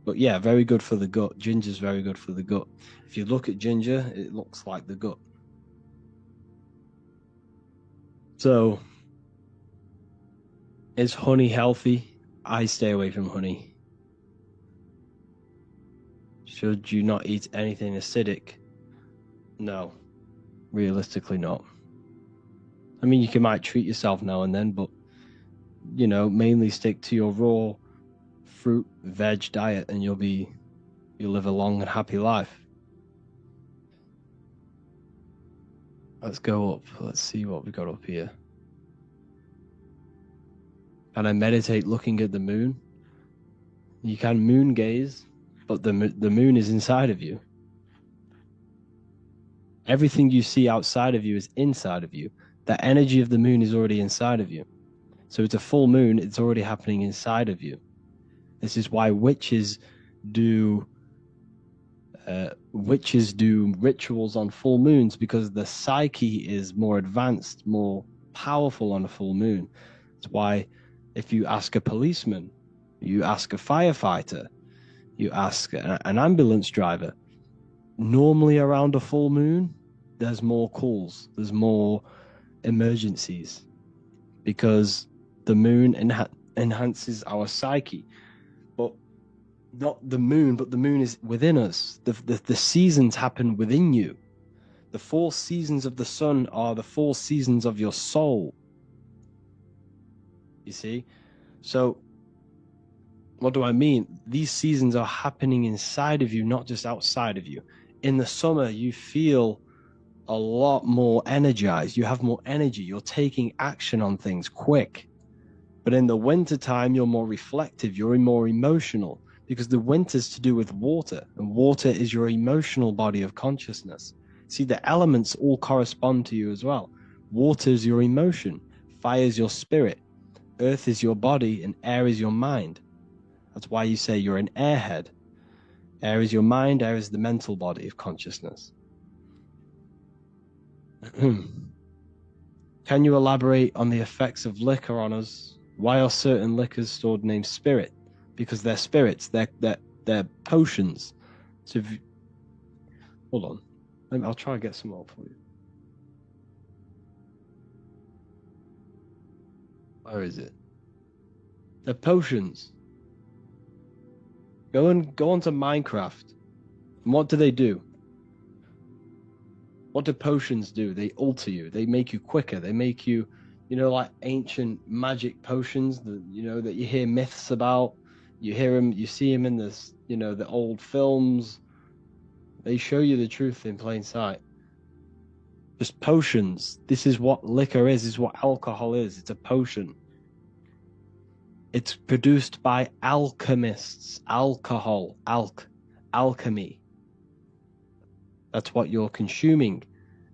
But yeah, very good for the gut. Ginger's very good for the gut. If you look at ginger, it looks like the gut. So, is honey healthy? I stay away from honey. Should you not eat anything acidic? No, realistically not. I mean, you might treat yourself now and then, but, you know, mainly stick to your raw fruit, veg diet, and you'll live a long and happy life. Let's go up. Let's see what we got up here. Can I meditate looking at the moon? You can moon gaze, but the moon is inside of you. Everything you see outside of you is inside of you. The energy of the moon is already inside of you. So it's a full moon, it's already happening inside of you. This is why witches do rituals on full moons, because the psyche is more advanced, more powerful on a full moon. It's why if you ask a policeman, you ask a firefighter, you ask an ambulance driver, normally around a full moon, there's more calls, there's more emergencies, because the moon enhances our psyche. But not the moon, but the moon is within us. The seasons happen within you. The 4 seasons of the sun are the 4 seasons of your soul. You see? So what do I mean? These seasons are happening inside of you, not just outside of you. In the summer, you feel a lot more energized. You have more energy. You're taking action on things quick. But in the winter time, you're more reflective. You're more emotional, because the winter's to do with water, and water is your emotional body of consciousness. See, the elements all correspond to you as well. Water is your emotion. Fire is your spirit. Earth is your body, and air is your mind. That's why you say you're an airhead. Air is your mind. Air is the mental body of consciousness. Can you elaborate on the effects of liquor on us? Why are certain liquors stored named spirit? Because they're spirits. They're potions. So if you... Hold on. I'll try and get some more for you. Where is it? They're potions. Go onto Minecraft. And what do? What do potions do? They alter you. They make you quicker. They make you, like ancient magic potions that that you hear myths about. You hear them. You see them in this, the old films. They show you the truth in plain sight. Just potions. This is what liquor is. This is what alcohol is. It's a potion. It's produced by alchemists. Alcohol. Alchemy. That's what you're consuming.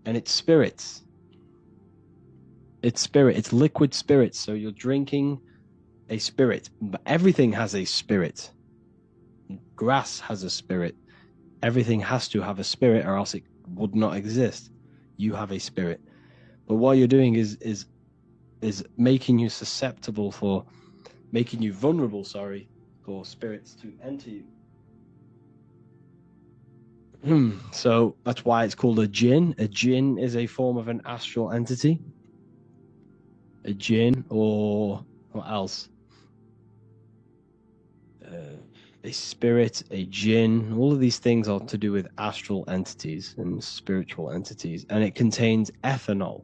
And it's spirits. It's spirit. It's liquid spirits. So you're drinking a spirit. But everything has a spirit. Grass has a spirit. Everything has to have a spirit, or else it would not exist. You have a spirit. But what you're doing is making you susceptible for, making you vulnerable, sorry, for spirits to enter you. So that's why it's called a jinn. A jinn is a form of an astral entity. A jinn, or what else? A spirit, a jinn. All of these things are to do with astral entities and spiritual entities, and it contains ethanol.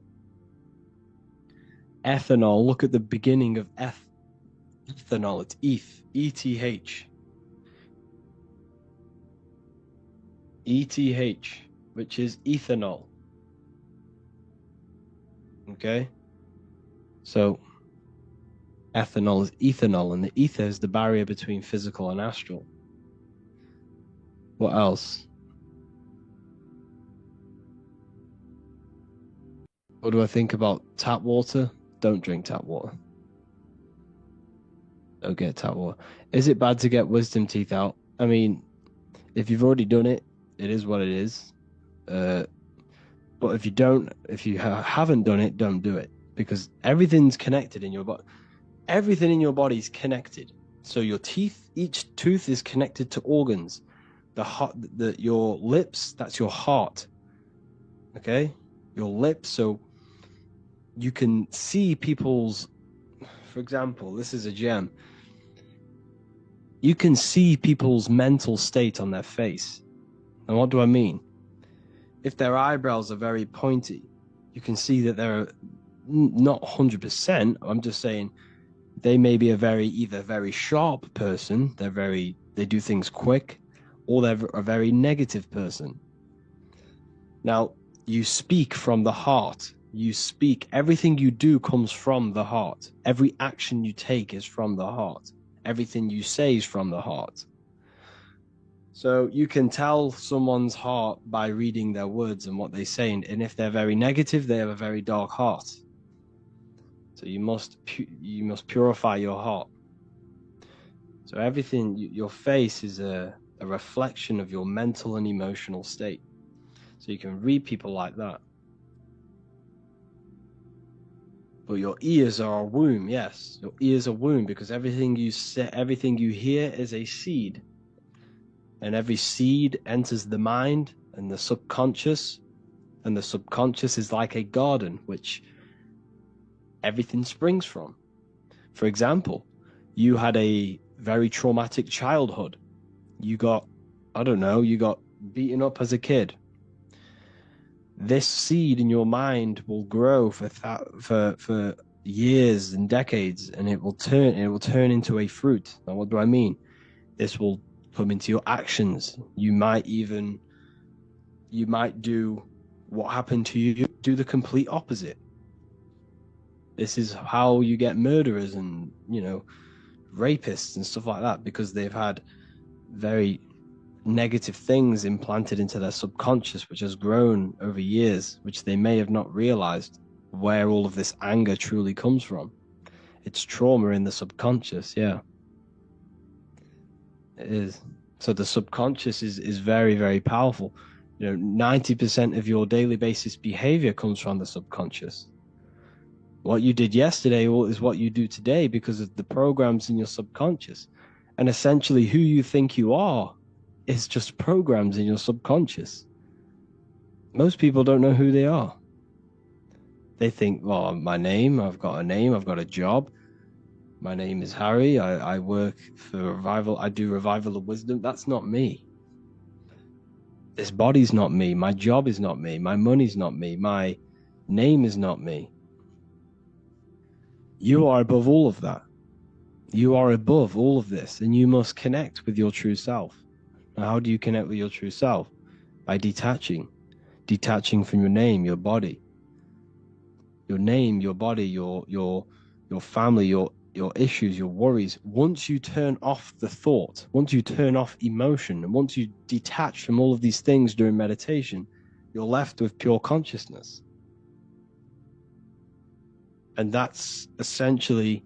Ethanol. Look at the beginning of ethanol. It's eth, ETH. ETH, which is ethanol. Okay? So, ethanol is ethanol, and the ether is the barrier between physical and astral. What else? What do I think about tap water? Don't drink tap water. Don't get tap water. Is it bad to get wisdom teeth out? I mean, if you've already done it, it is what it is. But if you haven't done it, don't do it, because everything's connected in your body. Everything in your body is connected. So your teeth, each tooth is connected to organs. The heart, your lips, that's your heart. Okay, your lips. So you can see people's. For example, this is a gem. You can see people's mental state on their face. And what do I mean? If their eyebrows are very pointy, you can see that they're not 100%. I'm just saying they may be either very sharp person, they do things quick, or they're a very negative person. Now, you speak from the heart. Everything you do comes from the heart. Every action you take is from the heart. Everything you say is from the heart. So you can tell someone's heart by reading their words and what they say. And if they're very negative, they have a very dark heart. So you must purify your heart. So everything, your face is a reflection of your mental and emotional state. So you can read people like that. But your ears are a womb, yes. Your ears are womb, because everything you say, everything you hear is a seed. And every seed enters the mind and the subconscious. And the subconscious is like a garden, which everything springs from. For example, you had a very traumatic childhood. You got beaten up as a kid. This seed in your mind will grow for years and decades, and it will turn into a fruit. Now, what do I mean? This will come into your actions. You might do what happened to you, do the complete opposite. This is how you get murderers and, rapists and stuff like that, because they've had very negative things implanted into their subconscious, which has grown over years, which they may have not realized where all of this anger truly comes from. It's trauma in the subconscious, yeah. It is. So the subconscious is very, very powerful. 90% of your daily basis behavior comes from the subconscious. What you did yesterday is what you do today, because of the programs in your subconscious. And essentially who you think you are is just programs in your subconscious. Most people don't know who they are. They think, well, my name, I've got a name, I've got a job. My name is Harry. I work for Revival. I do Revival of Wisdom. That's not me. This body's not me. My job is not me. My money's not me. My name is not me. You are above all of that. You are above all of this, and you must connect with your true self. Now, how do you connect with your true self? By detaching from your name, your body, your name, your body, your family, your issues, your worries. Once you turn off the thought, once you turn off emotion, and once you detach from all of these things during meditation, you're left with pure consciousness. And that's essentially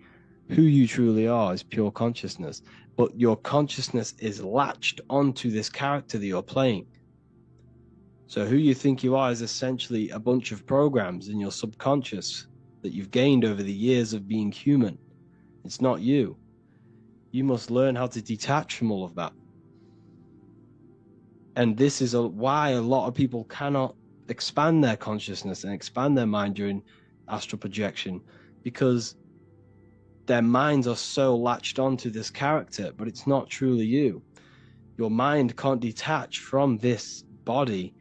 Who you truly are is pure consciousness, but your consciousness is latched onto this character that you're playing. So who you think you are is essentially a bunch of programs in your subconscious that you've gained over the years of being human. It's not you. You must learn how to detach from all of that. And this is why a lot of people cannot expand their consciousness and expand their mind during astral projection, because their minds are so latched onto this character, but it's not truly you. Your mind can't detach from this body.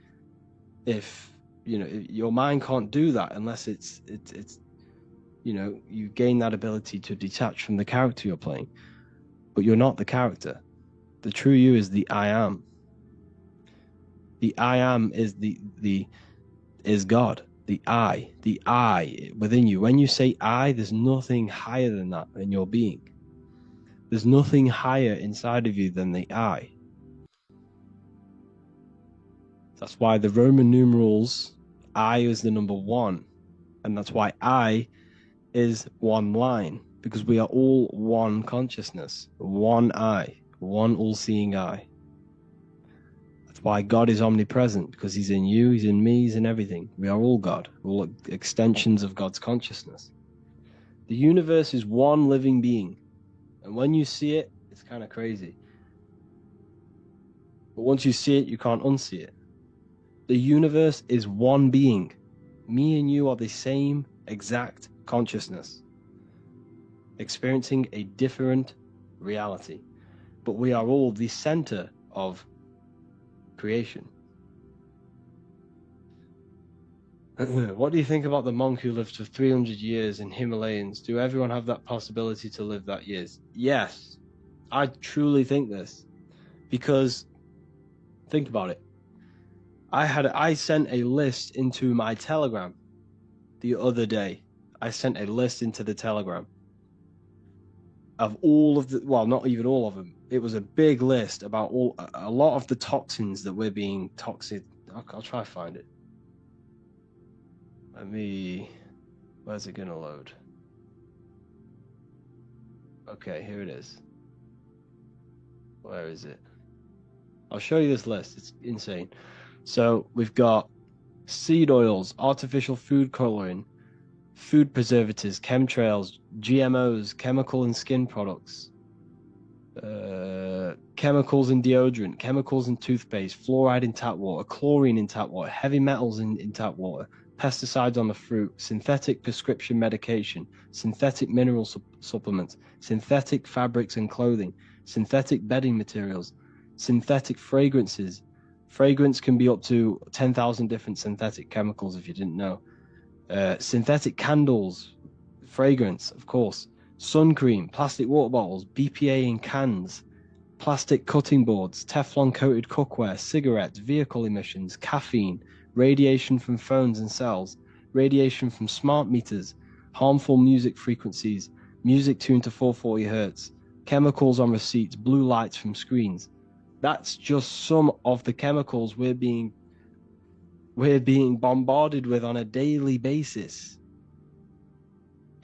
If your mind can't do that unless it's you gain that ability to detach from the character you're playing. But you're not the character. The true you is the I am. The I am is is God. The I within you. When you say I, there's nothing higher than that in your being. There's nothing higher inside of you than the I. That's why the Roman numerals, I is the number 1. And that's why I is one line, because we are all one consciousness, one I, one all-seeing I. That's why God is omnipresent, because he's in you, he's in me, he's in everything. We are all God, all extensions of God's consciousness. The universe is one living being. And when you see it, it's kind of crazy. But once you see it, you can't unsee it. The universe is one being. Me and you are the same exact consciousness, experiencing a different reality. But we are all the center of creation. What do you think about the monk who lived for 300 years in Himalayas? Do everyone have that possibility to live that years? Yes, I truly think this, because think about it. I sent a list into my Telegram the other day. I sent a list into the Telegram of all of the, well, not even all of them. It was a big list about a lot of the toxins that we're being toxic. I'll try to find it. Where's it gonna load? Okay, here it is. Where is it? I'll show you this list. It's insane. So we've got seed oils, artificial food coloring, food preservatives, chemtrails, GMOs, chemical and skin products, chemicals in deodorant, chemicals in toothpaste, fluoride in tap water, chlorine in tap water, heavy metals in tap water, pesticides on the fruit, synthetic prescription medication, synthetic mineral supplements, synthetic fabrics and clothing, synthetic bedding materials, synthetic fragrances. Fragrance can be up to 10,000 different synthetic chemicals, if you didn't know. Synthetic candles, fragrance, of course, sun cream, plastic water bottles, BPA in cans, plastic cutting boards, Teflon coated cookware, cigarettes, vehicle emissions, caffeine, radiation from phones and cells, radiation from smart meters, harmful music frequencies, music tuned to 440 hertz, chemicals on receipts, blue lights from screens. That's just some of the chemicals we're being bombarded with on a daily basis.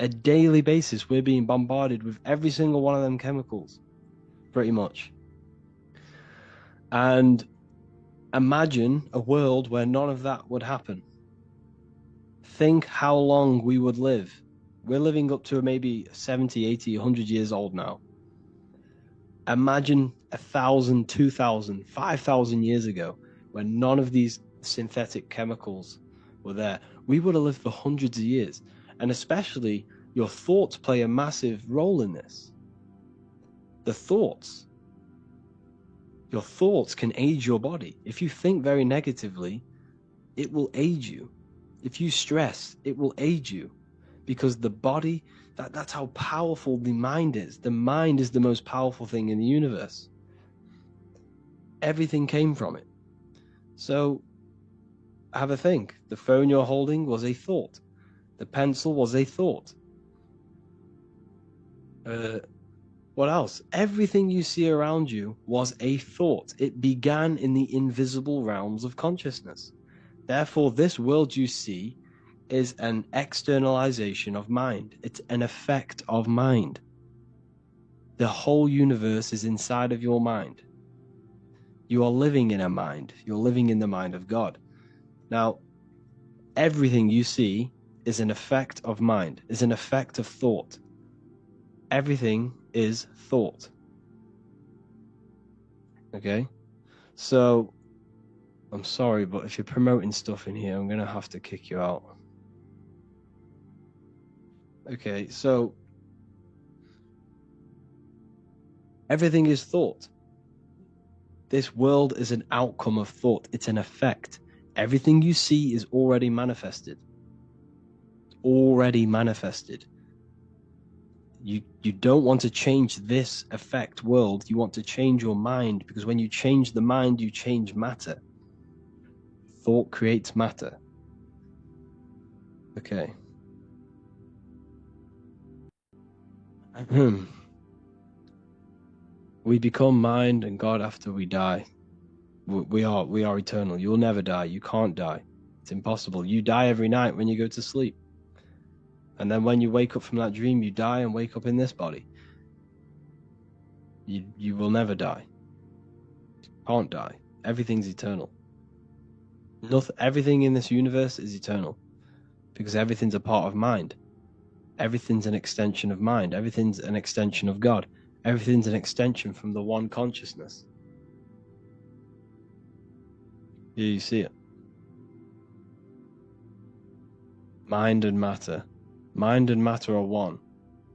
A daily basis, we're being bombarded with every single one of them chemicals, pretty much. And imagine a world where none of that would happen. Think how long we would live. We're living up to maybe 70, 80, 100 years old now. Imagine 1,000, 2,000, 5,000 years ago, when none of these synthetic chemicals were there. We would have lived for hundreds of years. And especially your thoughts play a massive role in this. The thoughts. Your thoughts can age your body. If you think very negatively, it will age you. If you stress, it will age you. Because the body, that's how powerful the mind is. The mind is the most powerful thing in the universe. Everything came from it. So have a think. The phone you're holding was a thought. The pencil was a thought. What else? Everything you see around you was a thought. It began in the invisible realms of consciousness. Therefore, this world you see is an externalization of mind. It's an effect of mind. The whole universe is inside of your mind. You are living in a mind. You're living in the mind of God. Now, everything you see is an effect of mind, is an effect of thought. Everything is thought. Okay? So, I'm sorry, but if you're promoting stuff in here, I'm going to have to kick you out. Okay, so everything is thought. This world is an outcome of thought. It's an effect. Everything you see is already manifested. Already manifested. You don't want to change this effect world. You want to change your mind, because when you change the mind, you change matter. Thought creates matter. Okay. We become mind and God after we die. We are eternal. You'll never die. You can't die. It's impossible. You die every night when you go to sleep. And then when you wake up from that dream, you die and wake up in this body. You will never die. Can't die. Everything's eternal. Everything in this universe is eternal, because everything's a part of mind. Everything's an extension of mind. Everything's an extension of God. Everything's an extension from the one consciousness. Here you see it. Mind and matter. Mind and matter are one.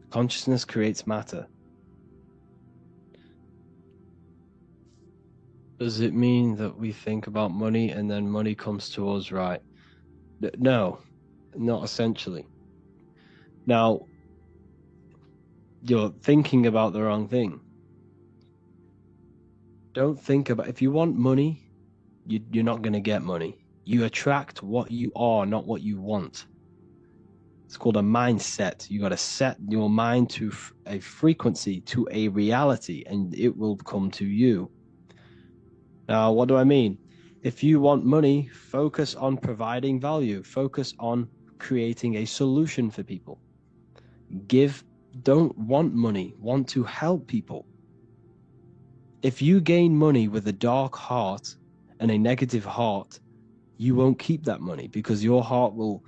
Consciousness creates matter. Does it mean that we think about money and then money comes to us, right? No, not essentially. Now, you're thinking about the wrong thing. Don't think about, if you want money, you're not going to get money. You attract what you are, not what you want. It's called a mindset. You got to set your mind to a frequency, to a reality, and it will come to you. Now, what do I mean? If you want money, focus on providing value. Focus on creating a solution for people. Don't want money, want to help people. If you gain money with a dark heart and a negative heart, you won't keep that money, because your heart will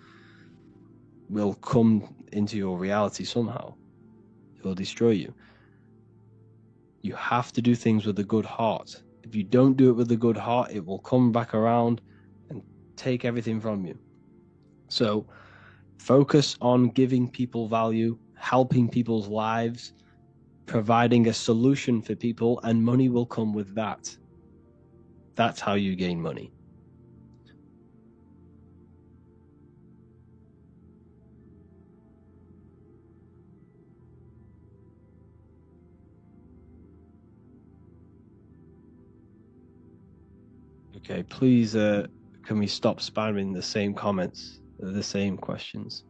come into your reality somehow. It will destroy you. You have to do things with a good heart. If you don't do it with a good heart, it will come back around and take everything from you. So focus on giving people value, helping people's lives, providing a solution for people, and money will come with that. That's how you gain money. Okay, please, can we stop spamming the same comments, the same questions?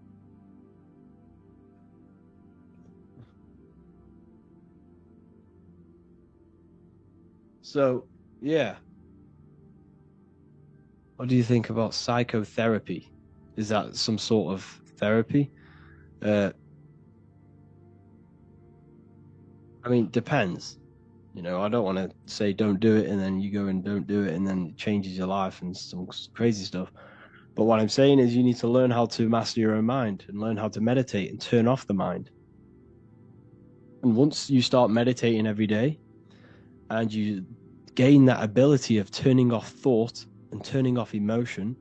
So, yeah. What do you think about psychotherapy? Is that some sort of therapy? I mean, depends. You know, I don't want to say don't do it and then you go and don't do it and then it changes your life and some crazy stuff. But what I'm saying is you need to learn how to master your own mind and learn how to meditate and turn off the mind. And once you start meditating every day and you gain that ability of turning off thought and turning off emotion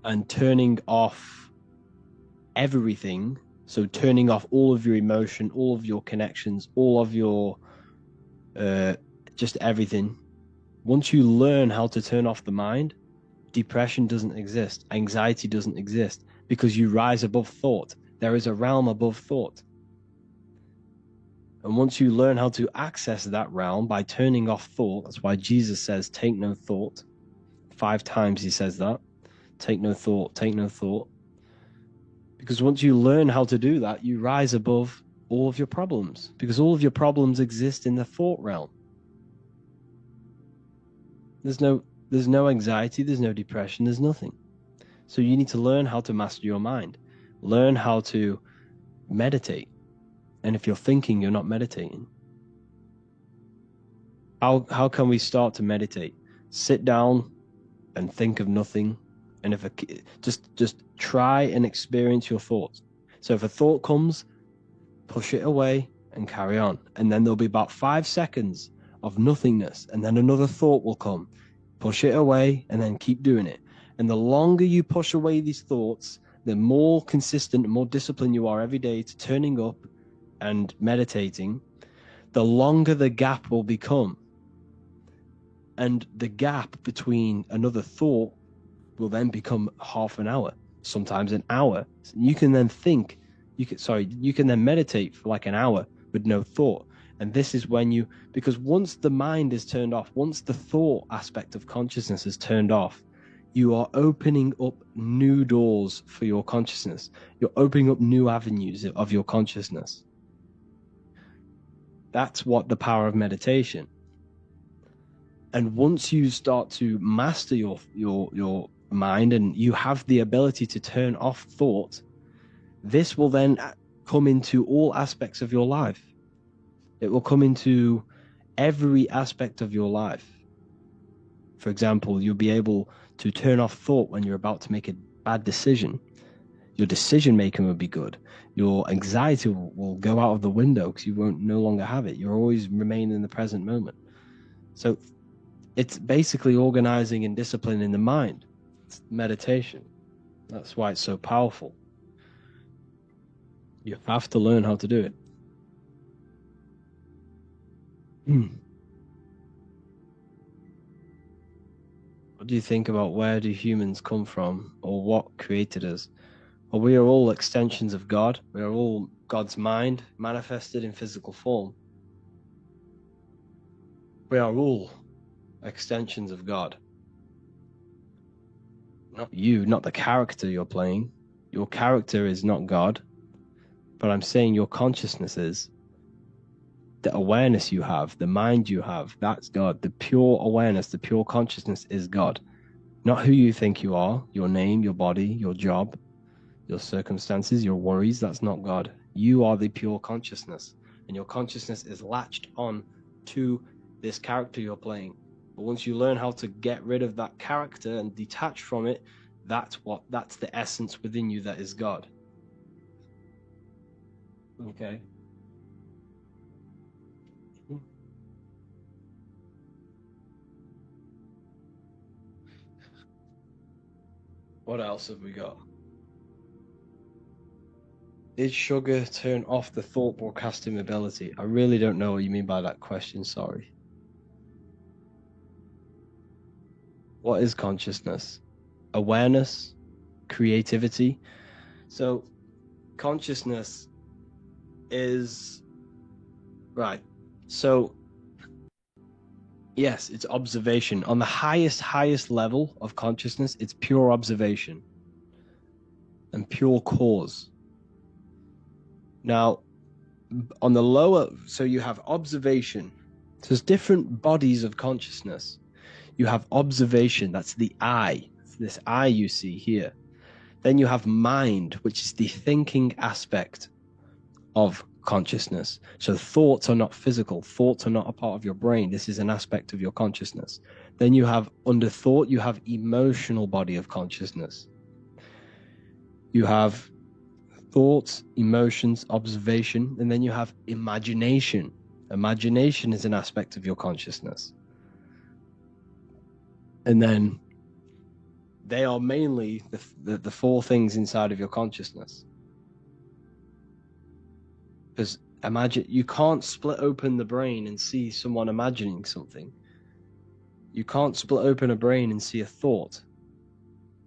and turning off everything, so turning off all of your emotion, all of your connections, all of your just everything. Once you learn how to turn off the mind, depression doesn't exist, anxiety doesn't exist, because you rise above thought. There is a realm above thought. And once you learn how to access that realm by turning off thought, that's why Jesus says, take no thought. 5 times he says that. Take no thought, take no thought. Because once you learn how to do that, you rise above all of your problems, because all of your problems exist in the thought realm. There's no anxiety, there's no depression, there's nothing. So you need to learn how to master your mind. Learn how to meditate. And if you're thinking, you're not meditating. How can we start to meditate? Sit down and think of nothing. And if just try and experience your thoughts. So if a thought comes, push it away and carry on. And then there'll be about 5 seconds of nothingness. And then another thought will come. Push it away and then keep doing it. And the longer you push away these thoughts, the more consistent and more disciplined you are every day to turning up and meditating, the longer the gap will become. And the gap between another thought will then become half an hour, sometimes an hour. You can then think, you can then meditate for like an hour with no thought. And this is when because once the mind is turned off, once the thought aspect of consciousness is turned off, you are opening up new doors for your consciousness. You're opening up new avenues of your consciousness. That's what the power of meditation. And once you start to master your mind and you have the ability to turn off thought, this will then come into all aspects of your life. It will come into every aspect of your life. For example, you'll be able to turn off thought when you're about to make a bad decision. Your decision making will be good. Your anxiety will go out of the window because you won't no longer have it. You'll always remain in the present moment. So it's basically organizing and disciplining the mind. It's meditation. That's why it's so powerful. You have to learn how to do it. What do you think about where do humans come from, or what created us? Well, we are all extensions of God. We are all God's mind manifested in physical form. We are all extensions of God. Not you, not the character you're playing. Your character is not God. But I'm saying your consciousness is. The awareness you have, the mind you have, that's God. The pure awareness, the pure consciousness is God. Not who you think you are, your name, your body, your job, your circumstances, your worries. That's not God. You are the pure consciousness. And your consciousness is latched on to this character you're playing. But once you learn how to get rid of that character and detach from it, that's the essence within you that is God. Okay. What else have we got? Did sugar turn off the thought broadcasting ability? I really don't know what you mean by that question, sorry. What is consciousness? Awareness? Creativity? So, consciousness is... Right. So, yes, it's observation. On the highest level of consciousness, it's pure observation and pure cause. Now, on the lower, so you have observation. So there's different bodies of consciousness. You have observation, that's the eye. It's this eye you see here. Then you have mind, which is the thinking aspect of consciousness. So thoughts are not physical. Thoughts are not a part of your brain. This is an aspect of your consciousness. Then you have, under thought, you have emotional body of consciousness. You have thoughts, emotions, observation, and then you have imagination. Imagination is an aspect of your consciousness. And then they are mainly the four things inside of your consciousness. Because imagine, you can't split open the brain and see someone imagining something. You can't split open a brain and see a thought.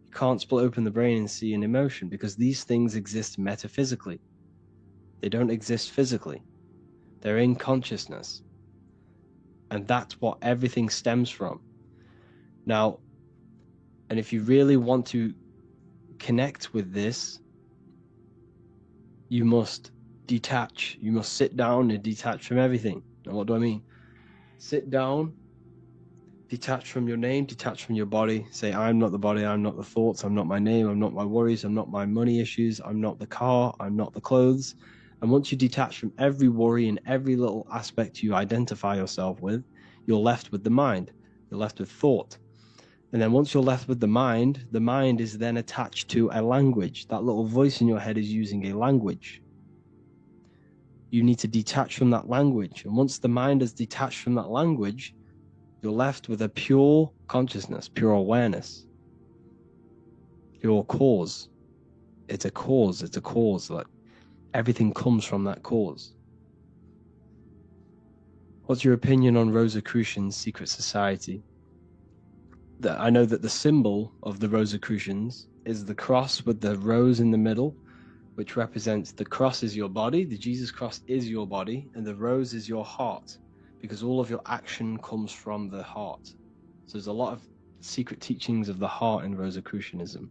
You can't split open the brain and see an emotion, because these things exist metaphysically. They don't exist physically. They're in consciousness. And that's what everything stems from. Now, and if you really want to connect with this, you must detach. You must sit down and detach from everything. Now, what do I mean? Sit down, detach from your name, detach from your body. Say, I'm not the body, I'm not the thoughts, I'm not my name, I'm not my worries, I'm not my money issues, I'm not the car, I'm not the clothes, And once you detach from every worry and every little aspect you identify yourself with, you're left with the mind. You're left with thought. And then once you're left with the mind is then attached to a language. That little voice in your head is using a language. You need to detach from that language. And once the mind is detached from that language, you're left with a pure consciousness, pure awareness, pure cause. It's a cause. It's a cause. Like everything comes from that cause. What's your opinion on Rosicrucians' secret society? I know that the symbol of the Rosicrucians is the cross with the rose in the middle, which represents the cross is your body, the Jesus cross is your body, and the rose is your heart, because all of your action comes from the heart. So there's a lot of secret teachings of the heart in Rosicrucianism.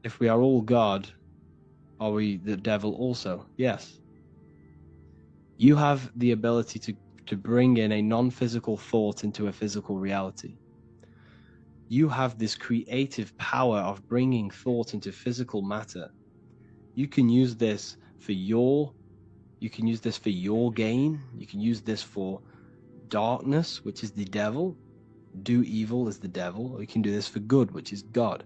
If we are all God, are we the devil also? Yes. You have the ability to bring in a non-physical thought into a physical reality. You have this creative power of bringing thought into physical matter. You can use this for your gain. You can use this for darkness, which is the devil. Do evil is the devil. Or you can do this for good, which is God.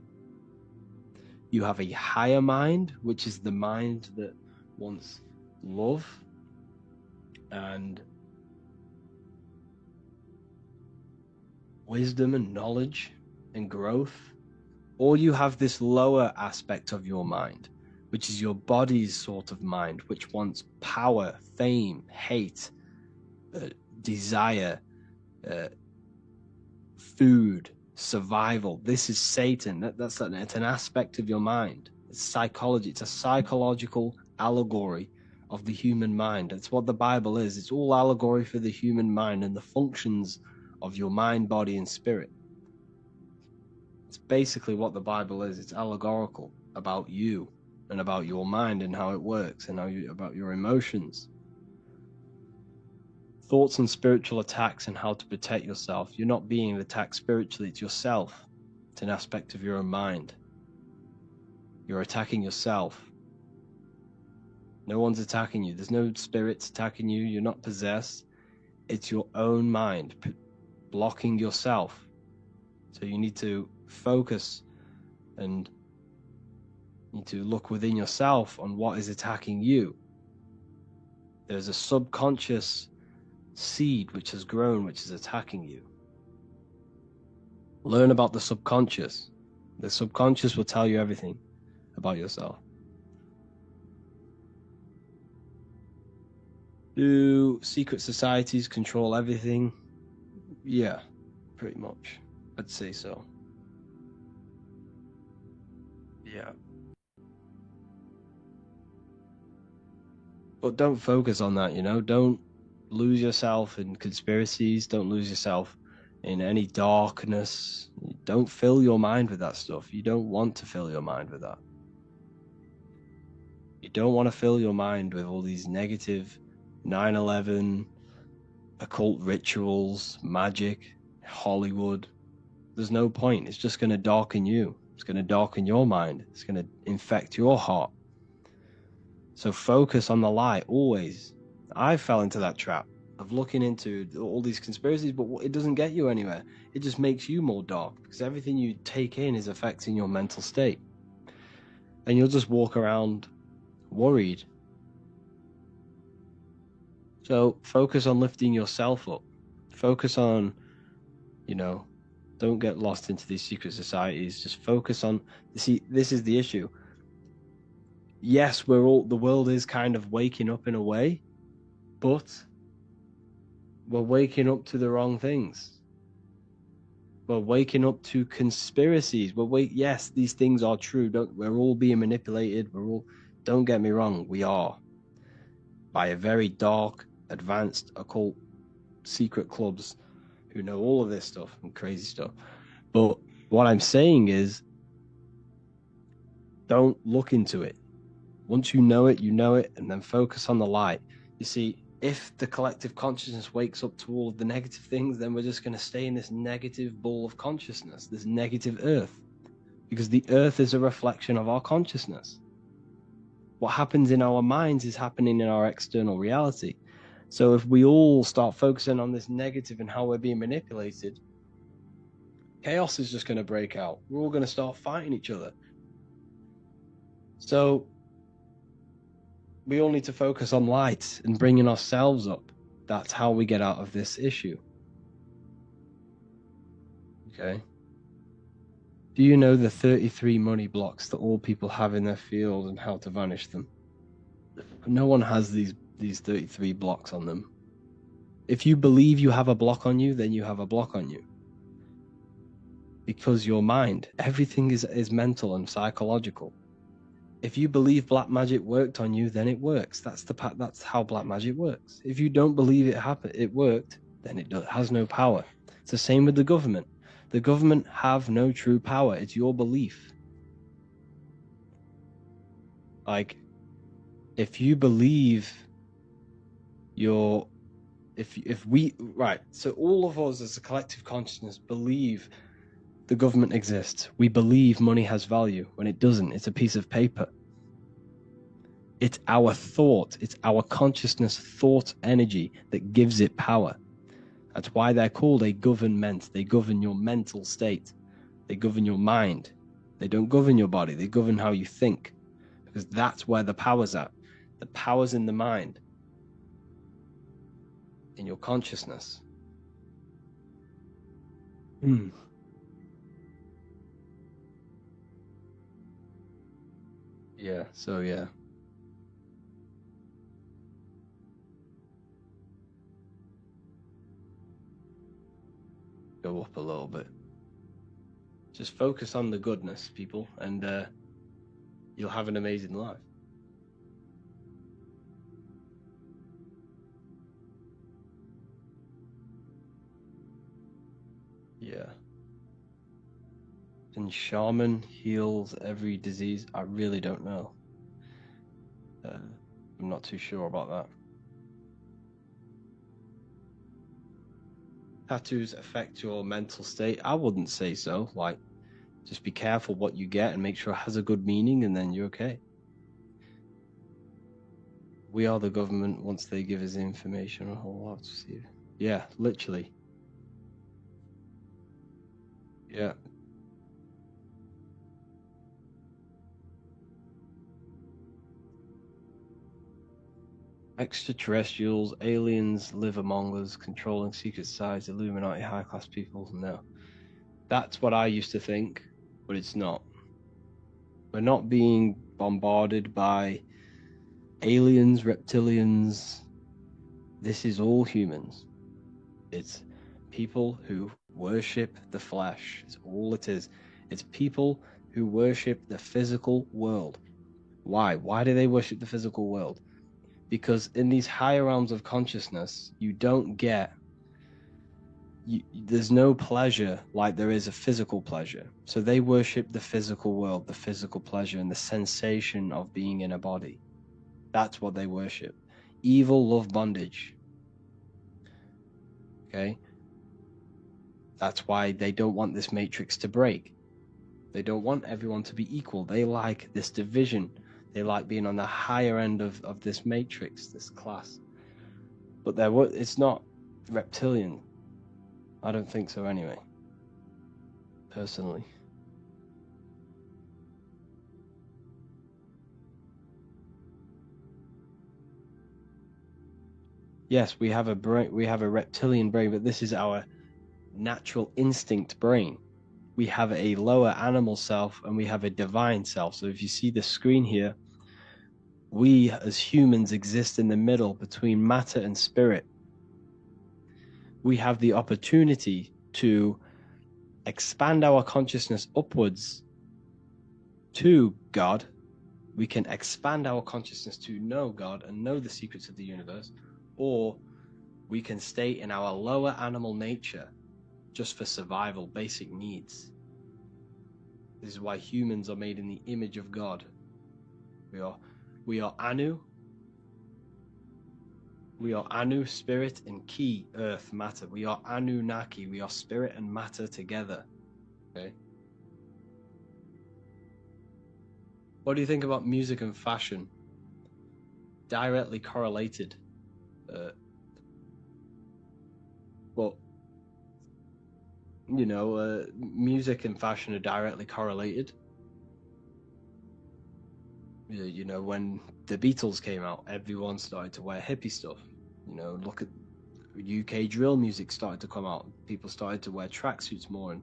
You have a higher mind, which is the mind that wants love and wisdom and knowledge and growth. Or you have this lower aspect of your mind, which is your body's sort of mind, which wants power, fame, hate, desire, food, survival. This is Satan. It's an aspect of your mind. It's psychology. It's a psychological allegory of the human mind. That's what the Bible is. It's all allegory for the human mind and the functions of your mind, body, and spirit. It's basically what the Bible is. It's allegorical about you and about your mind and how it works and about your emotions. Thoughts on spiritual attacks and how to protect yourself. You're not being attacked spiritually, it's yourself. It's an aspect of your own mind. You're attacking yourself. No one's attacking you. There's no spirits attacking you. You're not possessed. It's your own mind blocking yourself. So you need to focus and you need to look within yourself on what is attacking you. There's a subconscious seed which has grown, which is attacking you. Learn about the subconscious. The subconscious will tell you everything about yourself. Do secret societies control everything? Yeah, pretty much. I'd say so. Yeah. But don't focus on that, Don't lose yourself in conspiracies. Don't lose yourself in any darkness. Don't fill your mind with that stuff. You don't want to fill your mind with that. You don't want to fill your mind with all these negative 9/11, occult rituals, magic, Hollywood. There's no point. It's just going to darken you. It's going to darken your mind. It's going to infect your heart. So focus on the light always. I fell into that trap of looking into all these conspiracies, but it doesn't get you anywhere. It just makes you more dark because everything you take in is affecting your mental state. And you'll just walk around worried. So focus on lifting yourself up. Focus on, don't get lost into these secret societies. Just focus on, see, this is the issue. Yes, the world is kind of waking up in a way, but we're waking up to the wrong things. We're waking up to conspiracies. Yes, these things are true. We're all being manipulated. Don't get me wrong, we are. By a very dark, advanced, occult, secret clubs who know all of this stuff and crazy stuff. But what I'm saying is, don't look into it. Once you know it, and then focus on the light. You see, if the collective consciousness wakes up to all of the negative things, then we're just going to stay in this negative ball of consciousness, this negative earth, because the earth is a reflection of our consciousness. What happens in our minds is happening in our external reality. So if we all start focusing on this negative and how we're being manipulated, chaos is just going to break out. We're all going to start fighting each other. So we all need to focus on light and bringing ourselves up. That's how we get out of this issue. Okay. Do you know the 33 money blocks that all people have in their field and how to vanish them? No one has these 33 blocks on them. If you believe you have a block on you, then you have a block on you. Because your mind, everything is mental and psychological. If you believe black magic worked on you, then it works. That's how black magic works. If you don't believe it worked, then it has no power. It's the same with the government. The government have no true power. It's your belief. Like, if you believe so all of us as a collective consciousness believe the government exists. We believe money has value when it doesn't. It's a piece of paper. It's our thought. It's our consciousness thought energy that gives it power. That's why they're called a government. They govern your mental state. They govern your mind. They don't govern your body. They govern how you think. Because that's where the power's at. The power's in the mind. In your consciousness. Yeah, so yeah. Go up a little bit. Just focus on the goodness, people, and you'll have an amazing life. Yeah. And shaman heals every disease? I really don't know. I'm not too sure about that. Tattoos affect your mental state? I wouldn't say so. Like, just be careful what you get and make sure it has a good meaning, and then you're okay. We are the government once they give us the information. A whole lot to see. Yeah, literally. Yeah. Extraterrestrials, aliens live among us, controlling secret societies, Illuminati, high-class people. No. That's what I used to think, but it's not. We're not being bombarded by aliens, reptilians. This is all humans. It's people who worship the flesh. It's all it is. It's people who worship the physical world. Why? Why do they worship the physical world? Because in these higher realms of consciousness, you don't get, there's no pleasure like there is a physical pleasure. So they worship the physical world, the physical pleasure, and the sensation of being in a body. That's what they worship. Evil, love, bondage. Okay? That's why they don't want this matrix to break. They don't want everyone to be equal. They like this division. They like being on the higher end of this matrix, this class. But it's not reptilian. I don't think so anyway. Personally. Yes, we have a brain, we have a reptilian brain, but this is our natural instinct brain. We have a lower animal self and we have a divine self. So if you see the screen here, we as humans exist in the middle between matter and spirit. We have the opportunity to expand our consciousness upwards to God. We can expand our consciousness to know God and know the secrets of the universe, or we can stay in our lower animal nature just for survival, basic needs. This is why humans are made in the image of God. We are Anu. We are Anu, spirit, and Ki, earth, matter. We are Anunnaki. We are spirit and matter together. Okay. What do you think about music and fashion? directly correlated. But you know, music and fashion are directly correlated. You know, when the Beatles came out, everyone started to wear hippie stuff. You know, look at UK drill music started to come out. People started to wear tracksuits more, and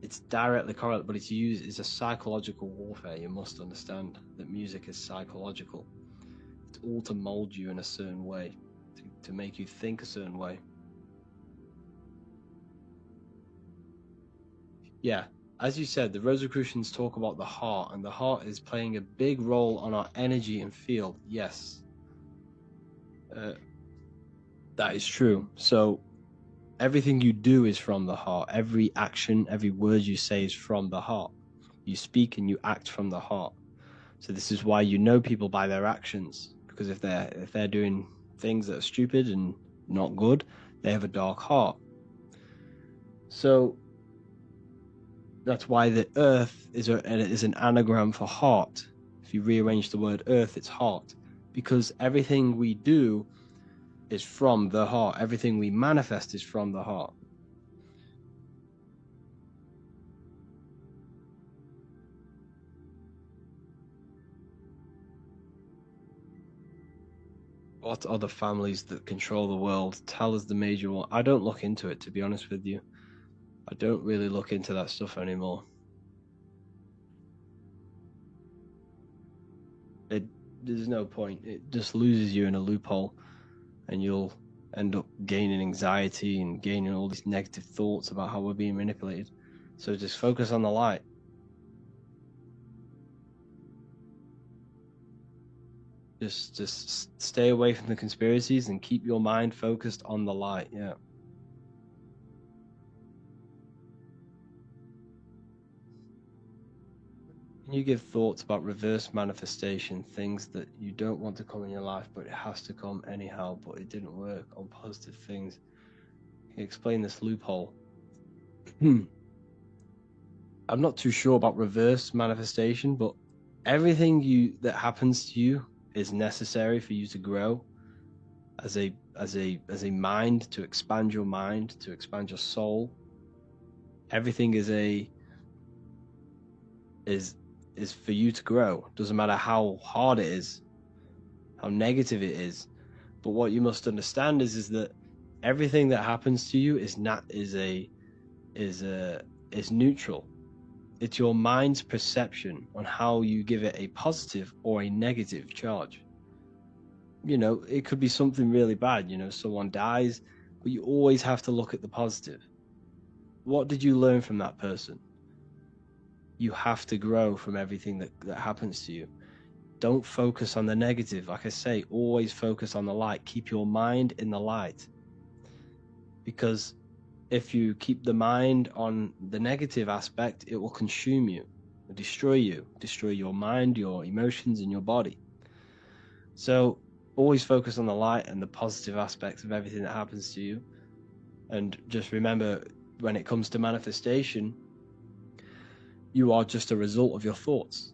it's directly correlated. But it's used as a psychological warfare. You must understand that music is psychological. It's all to mold you in a certain way, to make you think a certain way. Yeah, as you said, the Rosicrucians talk about the heart, and the heart is playing a big role on our energy and field. Yes, that is true. So everything you do is from the heart. Every action, every word you say is from the heart. You speak and you act from the heart. So this is why you know people by their actions, because if they're doing things that are stupid and not good, they have a dark heart. So that's why the earth is an anagram for heart. If you rearrange the word earth, it's heart, because everything we do is from the heart. Everything we manifest is from the heart. What other families that control the world? Tell us the major one. I don't look into it, to be honest with you. I don't really look into that stuff anymore. There's no point. It just loses you in a loophole, and you'll end up gaining anxiety and gaining all these negative thoughts about how we're being manipulated. So just focus on the light. Just stay away from the conspiracies and keep your mind focused on the light. Yeah. Can you give thoughts about reverse manifestation, things that you don't want to come in your life, but it has to come anyhow, but it didn't work on positive things? Can you explain this loophole? I'm not too sure about reverse manifestation, but everything that happens to you is necessary for you to grow as a mind, to expand your mind, to expand your soul. Everything is for you to grow. Doesn't matter how hard it is, how negative it is. But what you must understand is that everything that happens to you is neutral. It's your mind's perception on how you give it a positive or a negative charge. You know, it could be something really bad, you know, someone dies, but you always have to look at the positive. What did you learn from that person? You have to grow from everything that happens to you. Don't focus on the negative. Like I say, always focus on the light. Keep your mind in the light. Because if you keep the mind on the negative aspect, it will consume you, destroy your mind, your emotions, and your body. So always focus on the light and the positive aspects of everything that happens to you. And just remember, when it comes to manifestation, you are just a result of your thoughts.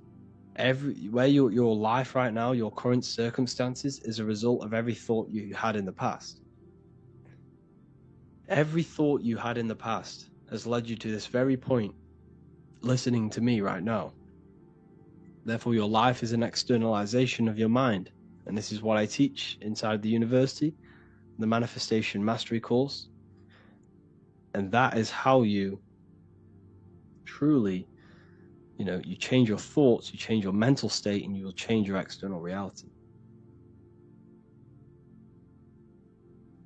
Your life right now, your current circumstances, is a result of every thought you had in the past. Every thought you had in the past has led you to this very point, listening to me right now. Therefore, your life is an externalization of your mind. And this is what I teach inside the university, the Manifestation Mastery course. And that is how you truly, you know, you change your thoughts, you change your mental state, and you will change your external reality.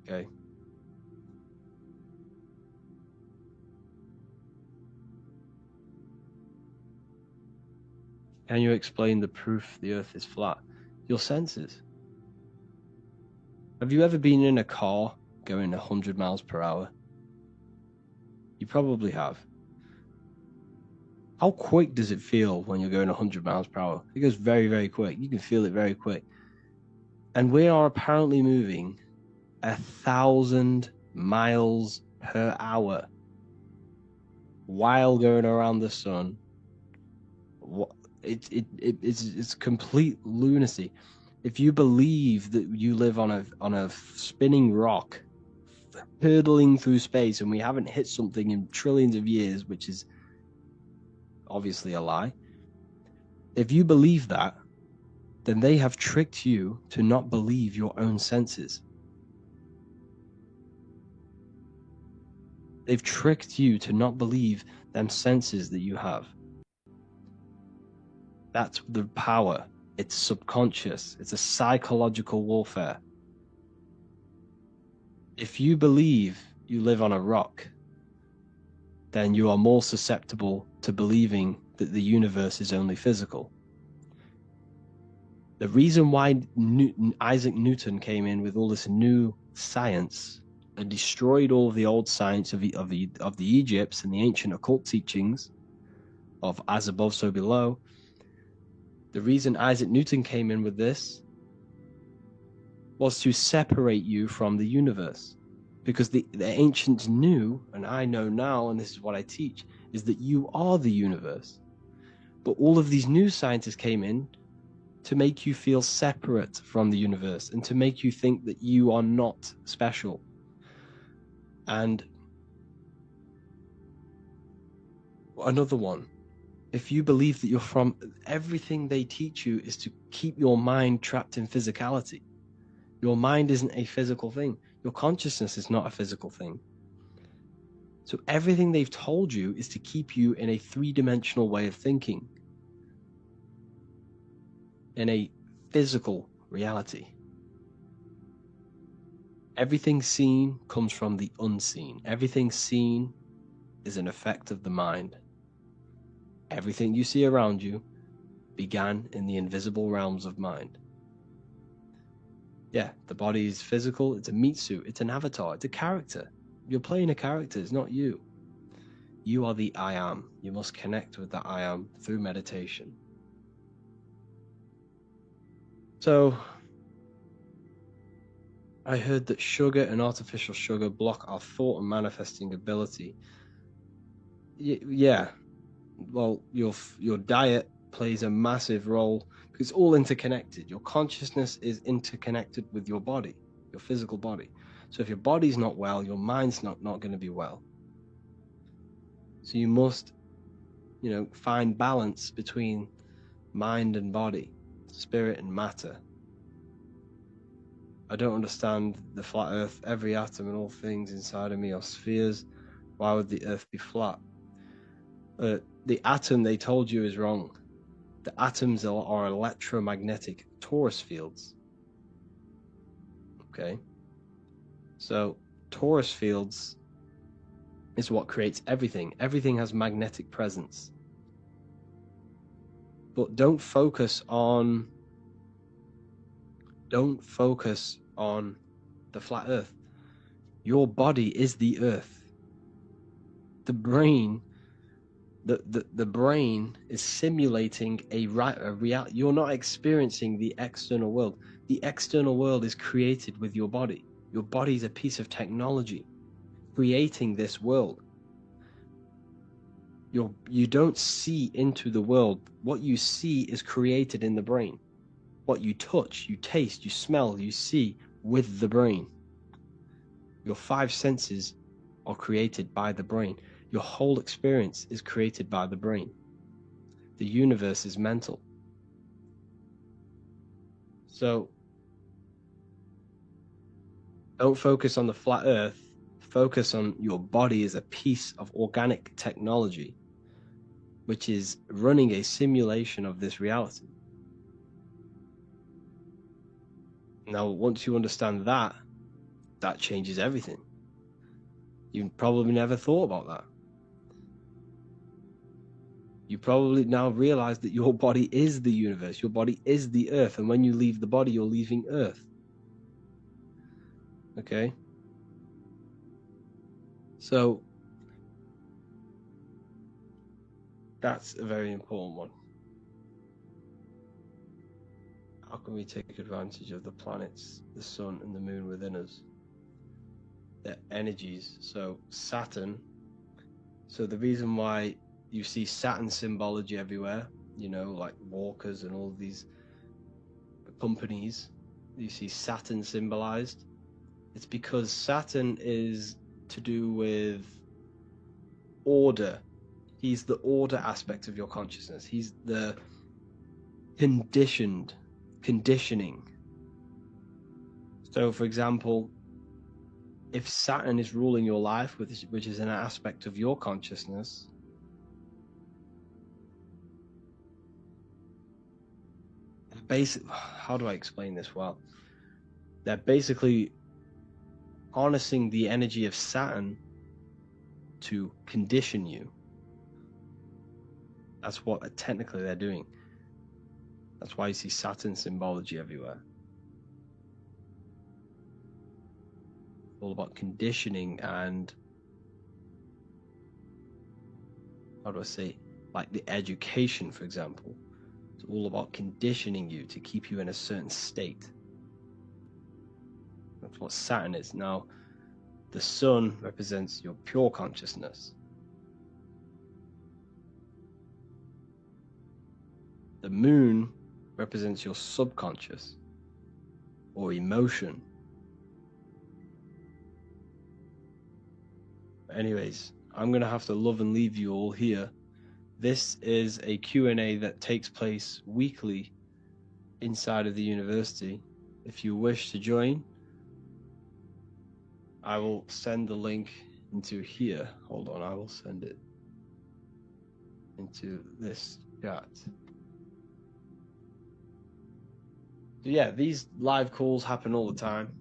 Okay. Can you explain the proof the earth is flat? Your senses. Have you ever been in a car going 100 miles per hour? You probably have. How quick does it feel when you're going 100 miles per hour? It goes very, very quick. You can feel it very quick. And we are apparently moving 1,000 miles per hour while going around the sun. It's complete lunacy. If you believe that you live on a spinning rock, hurtling through space, and we haven't hit something in trillions of years, which is obviously a lie. If you believe that, then they have tricked you to not believe your own senses. They've tricked you to not believe them senses that you have. That's the power. It's subconscious. It's a psychological warfare. If you believe you live on a rock, then you are more susceptible to believing that the universe is only physical. The reason why Isaac Newton came in with all this new science and destroyed all of the old science of the Egypts and the ancient occult teachings of as above, so below, the reason Isaac Newton came in with this was to separate you from the universe. Because the ancients knew, and I know now, and this is what I teach, is that you are the universe. But all of these new scientists came in to make you feel separate from the universe and to make you think that you are not special. And another one, if you believe that you're from, everything they teach you is to keep your mind trapped in physicality. Your mind isn't a physical thing. Your consciousness is not a physical thing. So everything they've told you is to keep you in a three-dimensional way of thinking, in a physical reality. Everything seen comes from the unseen. Everything seen is an effect of the mind. Everything you see around you began in the invisible realms of mind. Yeah, the body is physical. It's a meat suit. It's an avatar. It's a character. You're playing a character. It's not you. You are the I am. You must connect with the I am through meditation. So, I heard that sugar and artificial sugar block our thought and manifesting ability. Yeah. Well, your diet plays a massive role because it's all interconnected. Your consciousness is interconnected with your body, your physical body. So if your body's not well, your mind's not going to be well. So you must, find balance between mind and body, spirit and matter. I don't understand the flat earth. Every atom and all things inside of me are spheres. Why would the earth be flat? The atom they told you is wrong. The atoms are electromagnetic torus fields. Okay? So, torus fields is what creates everything. Everything has magnetic presence. But don't focus on the flat earth. Your body is the earth. The brain the brain is simulating a reality. You're not experiencing the external world. The external world is created with your body. Your body is a piece of technology creating this world. You don't see into the world. What you see is created in the brain. What you touch, you taste, you smell, you see with the brain. Your five senses are created by the brain. Your whole experience is created by the brain. The universe is mental. So don't focus on the flat earth. Focus on your body as a piece of organic technology, which is running a simulation of this reality. Now, once you understand that changes everything. You probably never thought about that. You probably now realize that your body is the universe. Your body is the earth. And when you leave the body, you're leaving earth. Okay? So, that's a very important one. How can we take advantage of the planets, the sun, and the moon within us? Their energies. So, Saturn. So, the reason why you see Saturn symbology everywhere, like walkers and all these companies, you see Saturn symbolized. It's because Saturn is to do with order. He's the order aspect of your consciousness. He's the conditioning. So, for example, if Saturn is ruling your life, which is an aspect of your consciousness, how do I explain this well? They're basically harnessing the energy of Saturn to condition you. That's what technically they're doing. That's why you see Saturn symbology everywhere. It's all about conditioning and, how do I say, like the education, for example. It's all about conditioning you to keep you in a certain state. That's what Saturn is. Now, the sun represents your pure consciousness. The moon represents your subconscious or emotion. Anyways, I'm going to have to love and leave you all here. This is a Q&A that takes place weekly inside of the university. If you wish to join, I will send the link into here. Hold on, I will send it into this chat. So yeah, these live calls happen all the time.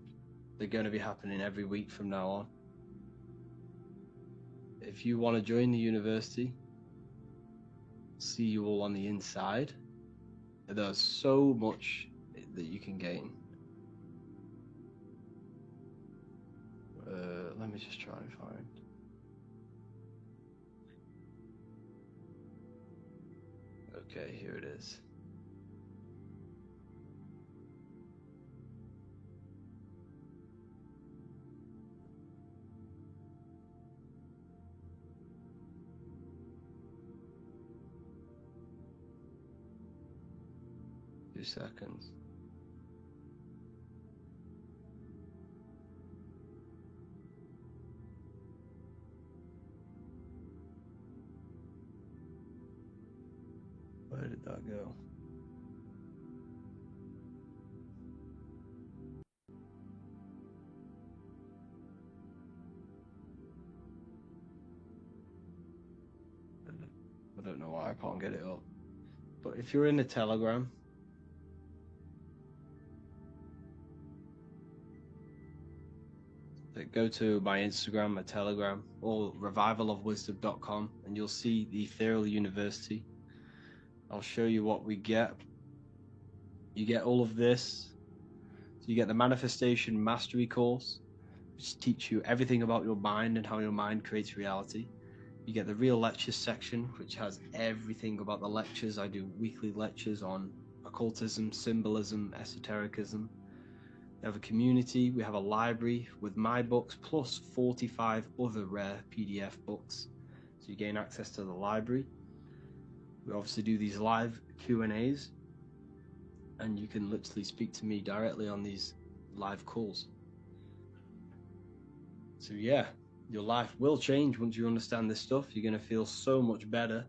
They're going to be happening every week from now on. If you want to join the university, see you all on the inside. There's so much that you can gain. Let me just try and find. Okay, here it is. Two seconds. Where did that go? I don't know why I can't get it up. But if you're in the Telegram, go to my Instagram, my Telegram, or revivalofwisdom.com, and you'll see the Ethereal University. I'll show you what we get. You get all of this. So you get the Manifestation Mastery course, which teaches you everything about your mind and how your mind creates reality. You get the Real Lectures section, which has everything about the lectures. I do weekly lectures on occultism, symbolism, esotericism. We have a community, we have a library with my books plus 45 other rare PDF books. So you gain access to the library. We obviously do these live Q&As, and you can literally speak to me directly on these live calls. So yeah, your life will change once you understand this stuff. You're going to feel so much better.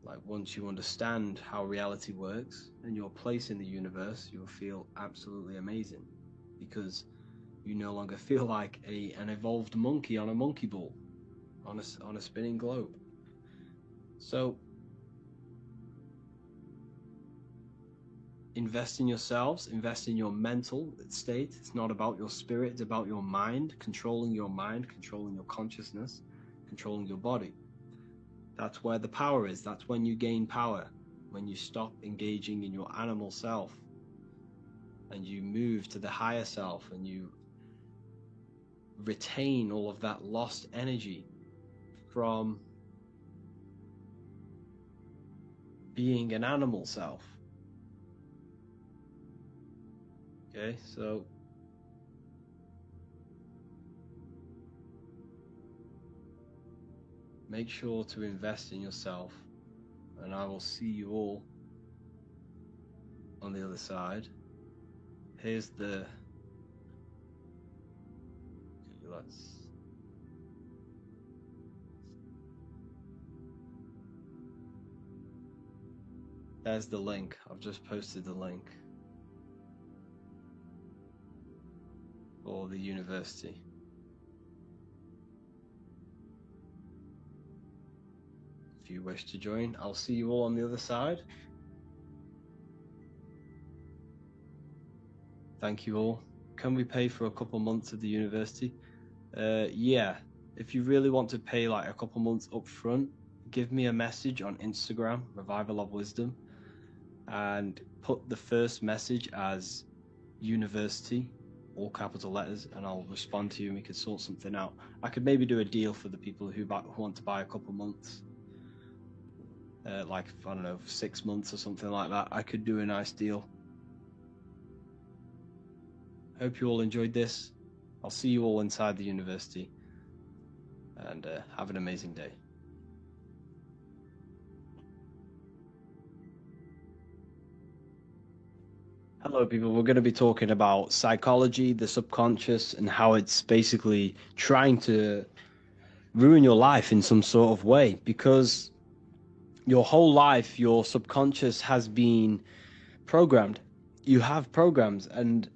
Like once you understand how reality works and your place in the universe, you'll feel absolutely amazing, because you no longer feel like an evolved monkey on a monkey ball, on a spinning globe. So invest in yourselves, invest in your mental state. It's not about your spirit, it's about your mind, controlling your consciousness, controlling your body. That's where the power is. That's when you gain power, when you stop engaging in your animal self and you move to the higher self and you retain all of that lost energy from being an animal self. Okay, so make sure to invest in yourself, and I will see you all on the other side. Here's the... There's the link. I've just posted the link for the university. If you wish to join, I'll see you all on the other side. Thank you all. Can we pay for a couple months of the university? Yeah. If you really want to pay like a couple months up front, give me a message on Instagram, Revival of Wisdom, and put the first message as university, all capital letters, and I'll respond to you and we could sort something out. I could maybe do a deal for the people who want to buy a couple months. Like, I don't know, 6 months or something like that. I could do a nice deal. Hope you all enjoyed this. I'll see you all inside the university. And have an amazing day. Hello people, we're going to be talking about psychology, the subconscious, and how it's basically trying to ruin your life in some sort of way, because your whole life, your subconscious has been programmed. You have programs, and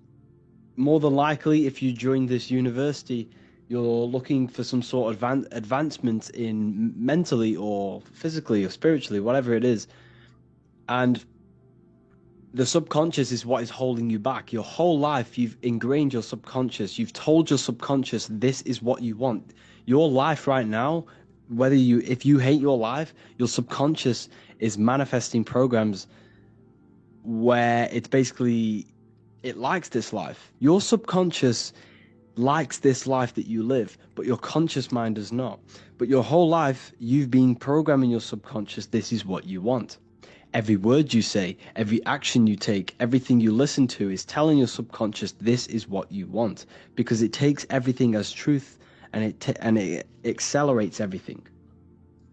more than likely, if you join this university, you're looking for some sort of advancement in mentally or physically or spiritually, whatever it is. And the subconscious is what is holding you back. Your whole life, you've ingrained your subconscious. You've told your subconscious, this is what you want. Your life right now, if you hate your life, your subconscious is manifesting programs where it's basically, it likes this life. Your subconscious likes this life that you live, but your conscious mind does not. But your whole life, you've been programming your subconscious, this is what you want. Every word you say, every action you take, everything you listen to is telling your subconscious this is what you want, because it takes everything as truth, and it accelerates everything.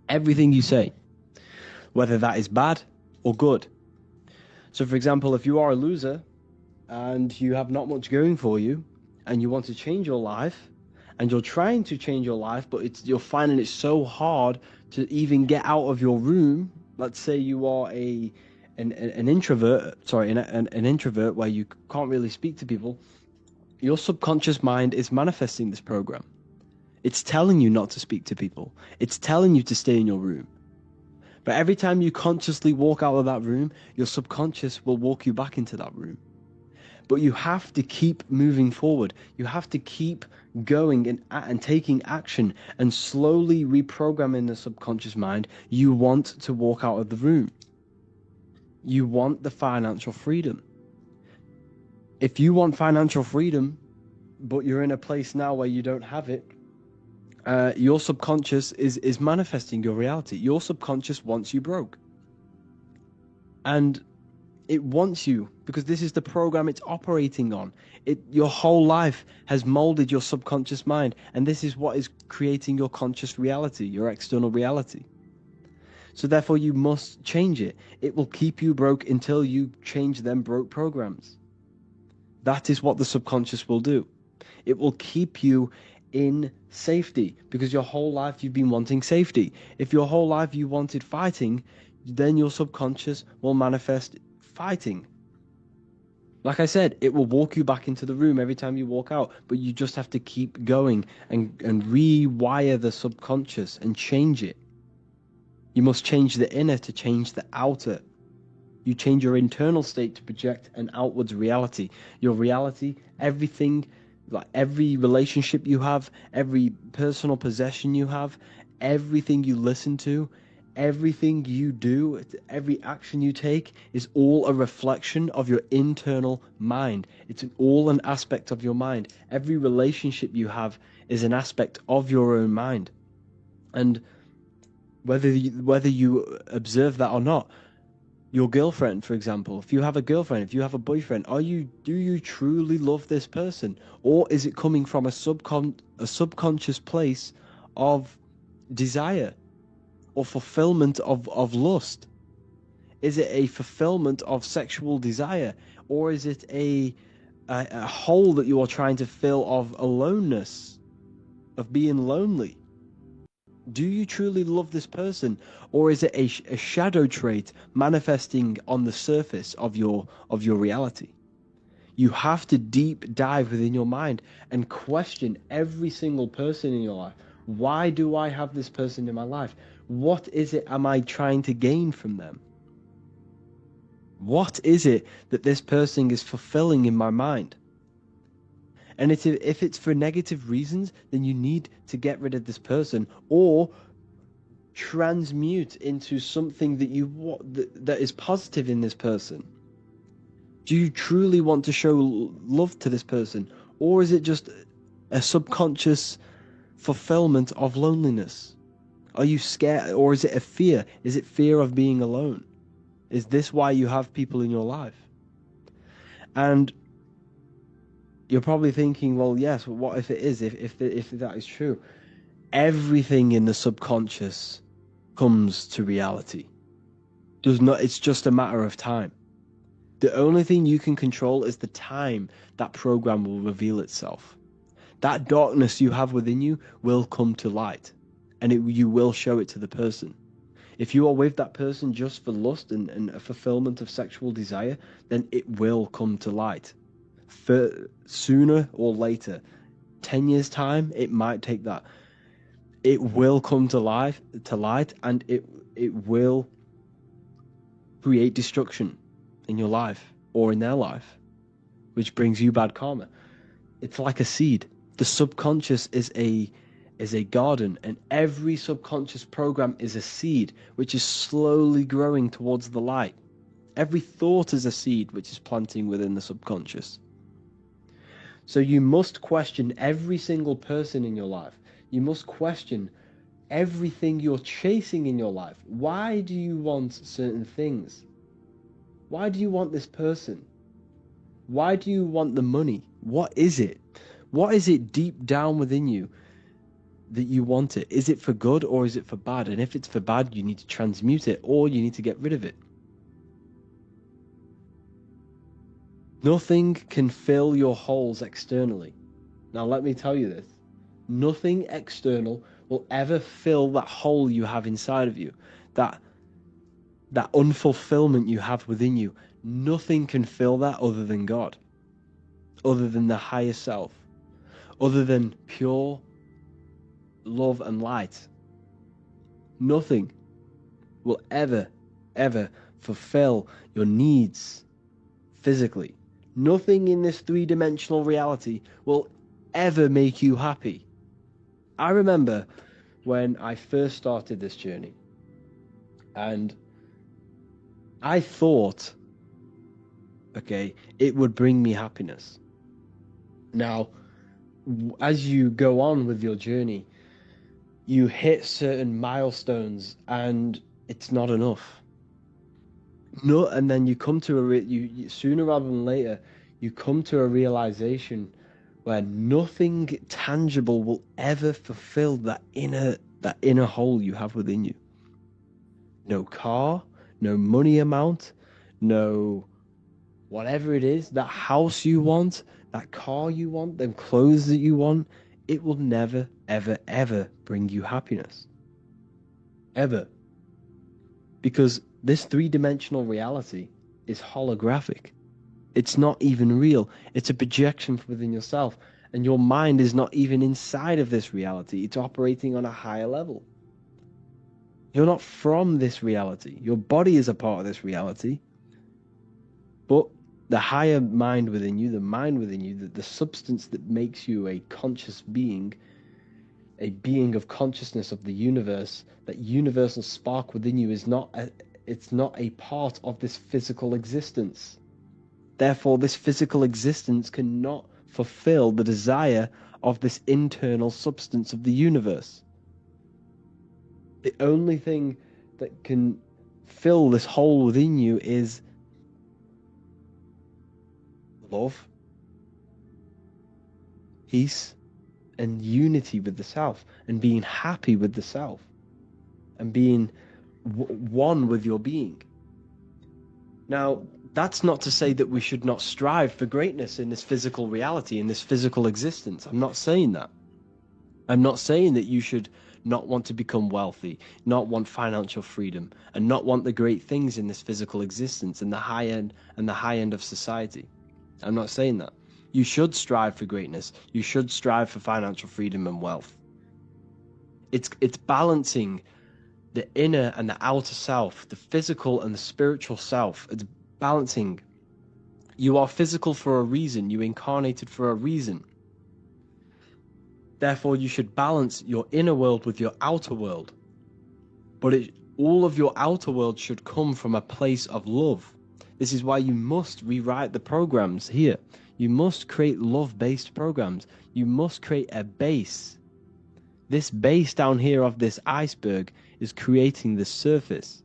Everything you say, whether that is bad or good. So for example, if you are a loser and you have not much going for you and you want to change your life and you're trying to change your life, but you're finding it so hard to even get out of your room. Let's say you are an introvert, an introvert where you can't really speak to people. Your subconscious mind is manifesting this program. It's telling you not to speak to people. It's telling you to stay in your room. But every time you consciously walk out of that room, your subconscious will walk you back into that room. But you have to keep moving forward. You have to keep going and taking action and slowly reprogramming the subconscious mind. You want to walk out of the room. You want the financial freedom. If you want financial freedom, but you're in a place now where you don't have it, your subconscious is manifesting your reality. Your subconscious wants you broke. And it wants you because this is the program it's operating on. Your whole life has molded your subconscious mind, and this is what is creating your conscious reality, your external reality. So therefore you must change it. It will keep you broke until you change them broke programs. That is what the subconscious will do. It will keep you in safety because your whole life you've been wanting safety. If your whole life you wanted fighting, then your subconscious will manifest fighting. Like I said, it will walk you back into the room every time you walk out, but you just have to keep going and rewire the subconscious and change it. You must change the inner to change the outer. You change your internal state to project an outwards reality. Your reality, everything, like every relationship you have, every personal possession you have, everything you listen to, everything you do, every action you take is all a reflection of your internal mind. It's all an aspect of your mind. Every relationship you have is an aspect of your own mind. And whether you observe that or not, your girlfriend, for example, if you have a girlfriend, if you have a boyfriend, do you truly love this person? Or is it coming from a subconscious place of desire or fulfillment of lust? Is it a fulfillment of sexual desire? Or is it a hole that you are trying to fill of aloneness, of being lonely? Do you truly love this person, or is it a shadow trait manifesting on the surface of your reality? You have to deep dive within your mind and question every single person in your life. Why do I have this person in my life? What is it am I trying to gain from them? What is it that this person is fulfilling in my mind? And if it's for negative reasons, then you need to get rid of this person, or transmute into something that you that is positive in this person. Do you truly want to show love to this person, or is it just a subconscious fulfillment of loneliness? Are you scared, or is it a fear? Is it fear of being alone? Is this why you have people in your life? And you're probably thinking, well, yes, but what if it is? If that is true, everything in the subconscious comes to reality. It's just a matter of time. The only thing you can control is the time that program will reveal itself. That darkness you have within you will come to light, and you will show it to the person. If you are with that person just for lust and a fulfillment of sexual desire, then it will come to light. For sooner or later, 10 years time, it might take that. It will come to light, and it will create destruction in your life or in their life, which brings you bad karma. It's like a seed. The subconscious is a garden, and every subconscious program is a seed which is slowly growing towards the light. Every thought is a seed which is planting within the subconscious. So you must question every single person in your life. You must question everything you're chasing in your life. Why do you want certain things? Why do you want this person? Why do you want the money? What is it? What is it deep down within you that you want it? Is it for good or is it for bad? And if it's for bad, you need to transmute it, or you need to get rid of it. Nothing can fill your holes externally. Now let me tell you this. Nothing external will ever fill that hole you have inside of you. That unfulfillment you have within you. Nothing can fill that other than God. Other than the higher self. Other than pure love and light. Nothing will ever fulfill your needs physically. Nothing in this three-dimensional reality will ever make you happy. I remember when I first started this journey, and I thought, okay, it would bring me happiness. Now, as you go on with your journey, you hit certain milestones and it's not enough. No, and then you come to you sooner rather than later, you come to a realization where nothing tangible will ever fulfill that inner hole you have within you. No car, no money amount, no whatever it is, that house you want, that car you want, them clothes that you want, it will never, ever bring you happiness. Ever. Because this three-dimensional reality is holographic. It's not even real. It's a projection within yourself. And your mind is not even inside of this reality. It's operating on a higher level. You're not from this reality. Your body is a part of this reality. But the higher mind within you, the mind within you, the substance that makes you a conscious being, a being of consciousness of the universe, that universal spark within you is not a part of this physical existence. Therefore, this physical existence cannot fulfill the desire of this internal substance of the universe. The only thing that can fill this hole within you is love, peace, and unity with the self, and being happy with the self, and being one with your being. Now, that's not to say that we should not strive for greatness in this physical reality, in this physical existence. I'm not saying that. I'm not saying that you should not want to become wealthy, not want financial freedom, and not want the great things in this physical existence and the high end of society. I'm not saying that. You should strive for greatness. You should strive for financial freedom and wealth. It's balancing the inner and the outer self, the physical and the spiritual self. It's balancing. You are physical for a reason. You incarnated for a reason. Therefore, you should balance your inner world with your outer world. But all of your outer world should come from a place of love. This is why you must rewrite the programs here. You must create love-based programs. You must create a base. This base down here of this iceberg is creating the surface.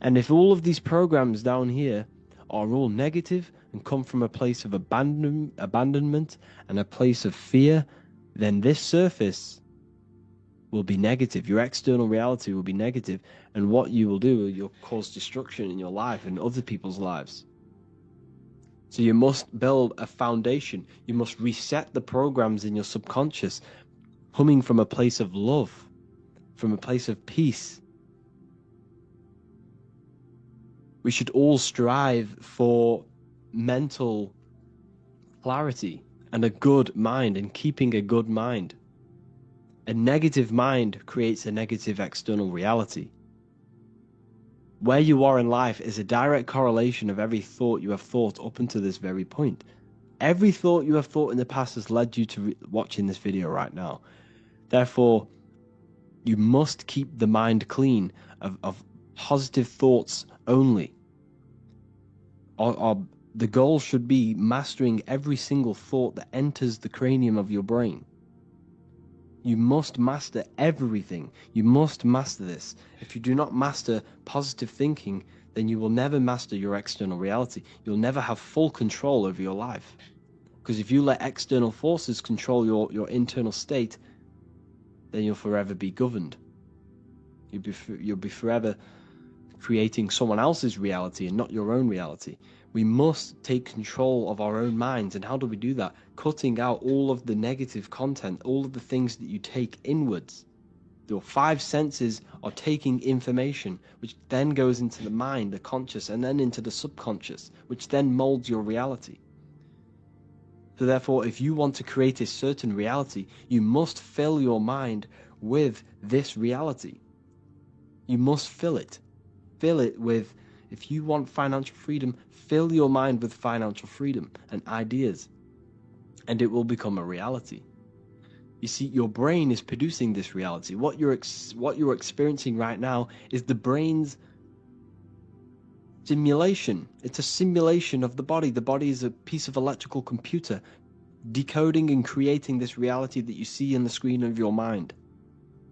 And if all of these programs down here are all negative and come from a place of abandonment and a place of fear, then this surface will be negative. Your external reality will be negative, and what you will do, you'll cause destruction in your life and other people's lives. So you must build a foundation. You must reset the programs in your subconscious, coming from a place of love, from a place of peace. We should all strive for mental clarity and a good mind, and keeping a good mind. A negative mind creates a negative external reality. Where you are in life is a direct correlation of every thought you have thought up until this very point. Every thought you have thought in the past has led you to watching this video right now. Therefore, you must keep the mind clean of positive thoughts only. The goal should be mastering every single thought that enters the cranium of your brain. You must master everything. You must master this. If you do not master positive thinking, then you will never master your external reality. You'll never have full control over your life. Because if you let external forces control your internal state, then you'll forever be governed. You'll be forever creating someone else's reality and not your own reality. We must take control of our own minds. And how do we do that? Cutting out all of the negative content, all of the things that you take inwards. Your 5 senses are taking information, which then goes into the mind, the conscious, and then into the subconscious, which then molds your reality. So therefore, if you want to create a certain reality, you must fill your mind with this reality. You must fill it. Fill it with, if you want financial freedom, fill your mind with financial freedom and ideas, and it will become a reality. You see, your brain is producing this reality. What you're experiencing right now is the brain's simulation. It's a simulation of the body. The body is a piece of electrical computer decoding and creating this reality that you see in the screen of your mind.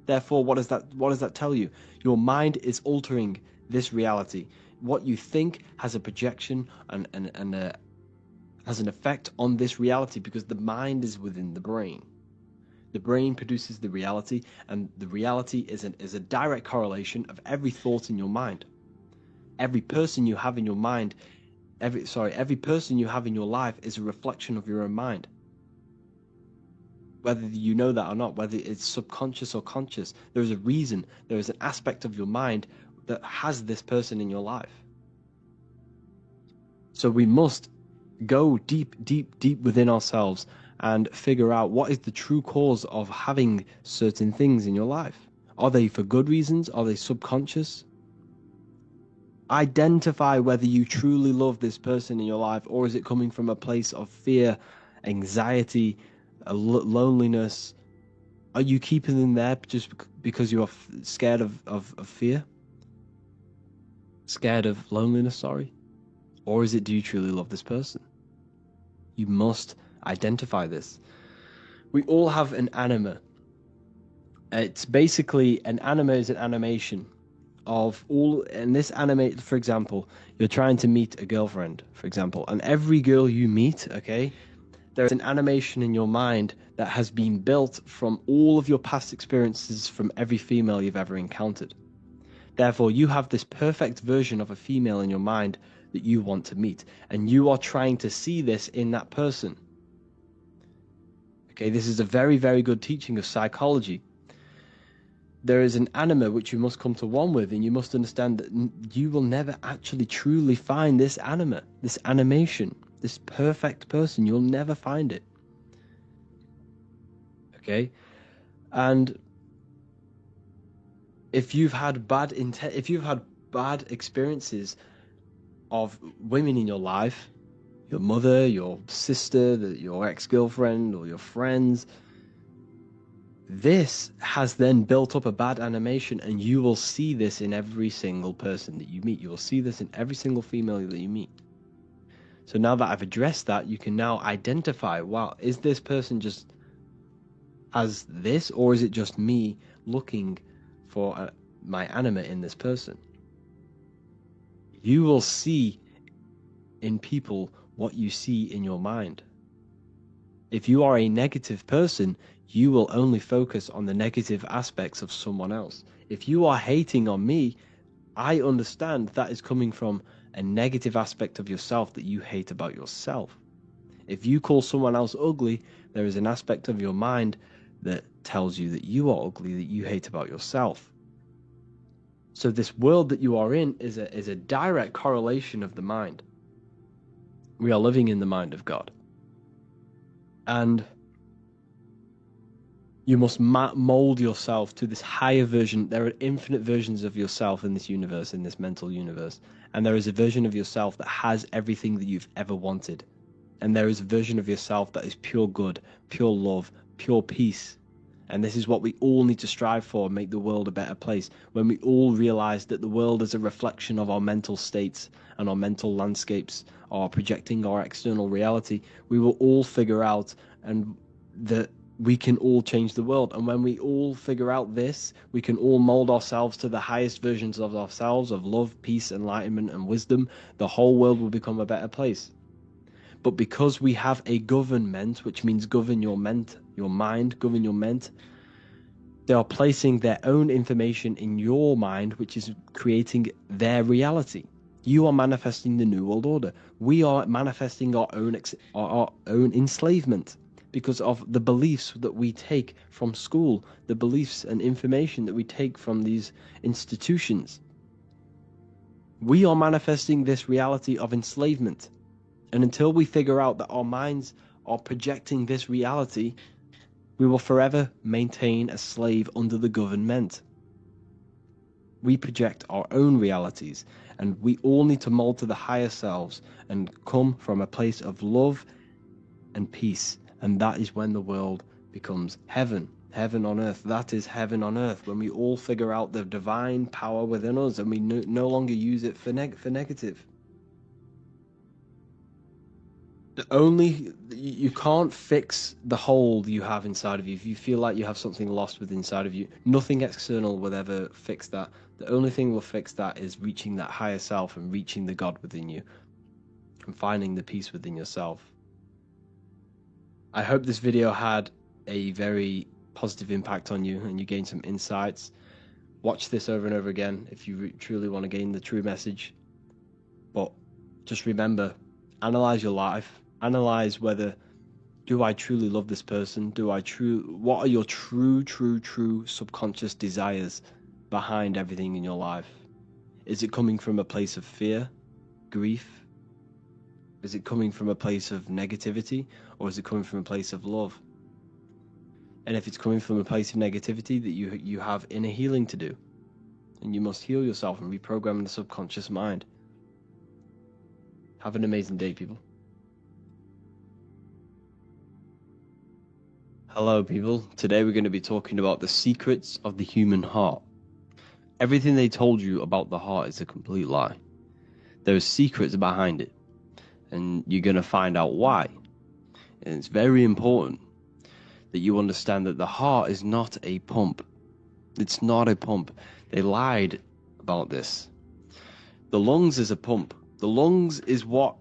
Therefore, what does that tell you? Your mind is altering this reality. What you think has a projection and has an effect on this reality, because the mind is within the brain. The brain produces the reality, and the reality is a direct correlation of every thought in your mind. Every person you have in your mind, every person you have in your life is a reflection of your own mind. Whether you know that or not, whether it's subconscious or conscious, there is a reason, there is an aspect of your mind that has this person in your life. So we must go deep within ourselves and figure out what is the true cause of having certain things in your life. Are they for good reasons? Are they subconscious? Identify whether you truly love this person in your life, or is it coming from a place of fear, anxiety, loneliness? Are you keeping them there just because you are scared of fear? Scared of loneliness, sorry? Or is it, do you truly love this person? You must identify this. We all have an anima. It's basically, an anima is an animation of all, and this anime, for example, you're trying to meet a girlfriend, for example, and every girl you meet, okay, there's an animation in your mind that has been built from all of your past experiences from every female you've ever encountered. Therefore, you have this perfect version of a female in your mind that you want to meet. And you are trying to see this in that person. Okay, this is a very, very good teaching of psychology. There is an anima which you must come to one with, and you must understand that you will never actually truly find this anima, this animation, this perfect person. You'll never find it. Okay? And if you've had bad experiences of women in your life, your mother, your sister, your ex-girlfriend, or your friends, this has then built up a bad animation, and you will see this in every single person that you meet. You will see this in every single female that you meet. So now that I've addressed that, you can now identify, wow, is this person just as this, or is it just me looking for my anima in this person? You will see in people what you see in your mind. If you are a negative person, you will only focus on the negative aspects of someone else. If you are hating on me, I understand that is coming from a negative aspect of yourself that you hate about yourself. If you call someone else ugly, there is an aspect of your mind that tells you that you are ugly, that you hate about yourself. So this world that you are in is a direct correlation of the mind. We are living in the mind of God. And you must mold yourself to this higher version. There are infinite versions of yourself in this universe, in this mental universe. And there is a version of yourself that has everything that you've ever wanted. And there is a version of yourself that is pure good, pure love, pure peace. And this is what we all need to strive for, make the world a better place. When we all realize that the world is a reflection of our mental states and our mental landscapes are projecting our external reality, we will all figure out and that we can all change the world. And when we all figure out this, we can all mold ourselves to the highest versions of ourselves, of love, peace, enlightenment, and wisdom. The whole world will become a better place. But because we have a government, which means govern your mind, govern your ment, they are placing their own information in your mind, which is creating their reality. You are manifesting the New World Order. We are manifesting our own enslavement because of the beliefs that we take from school, the beliefs and information that we take from these institutions. We are manifesting this reality of enslavement. And until we figure out that our minds are projecting this reality, we will forever maintain a slave under the government. We project our own realities, and we all need to mold to the higher selves and come from a place of love and peace. And that is when the world becomes heaven, heaven on earth. That is heaven on earth, when we all figure out the divine power within us and we no longer use it for negative. You can't fix the hole you have inside of you. If you feel like you have something lost within inside of you, nothing external will ever fix that. The only thing will fix that is reaching that higher self and reaching the God within you and finding the peace within yourself. I hope this video had a very positive impact on you and you gained some insights. Watch this over and over again if you truly want to gain the true message. But just remember, analyze your life. Analyze whether, do I truly love this person? What are your true subconscious desires behind everything in your life? Is it coming from a place of fear, grief? Is it coming from a place of negativity, or is it coming from a place of love? And if it's coming from a place of negativity, that you have inner healing to do, and you must heal yourself and reprogram the subconscious mind. Have an amazing day, people. Hello, people. Today we're going to be talking about the secrets of the human heart. Everything they told you about the heart is a complete lie. There's secrets behind it, and you're going to find out why. And it's very important that you understand that the heart is not a pump. It's not a pump. They lied about this. The lungs is a pump. The lungs is what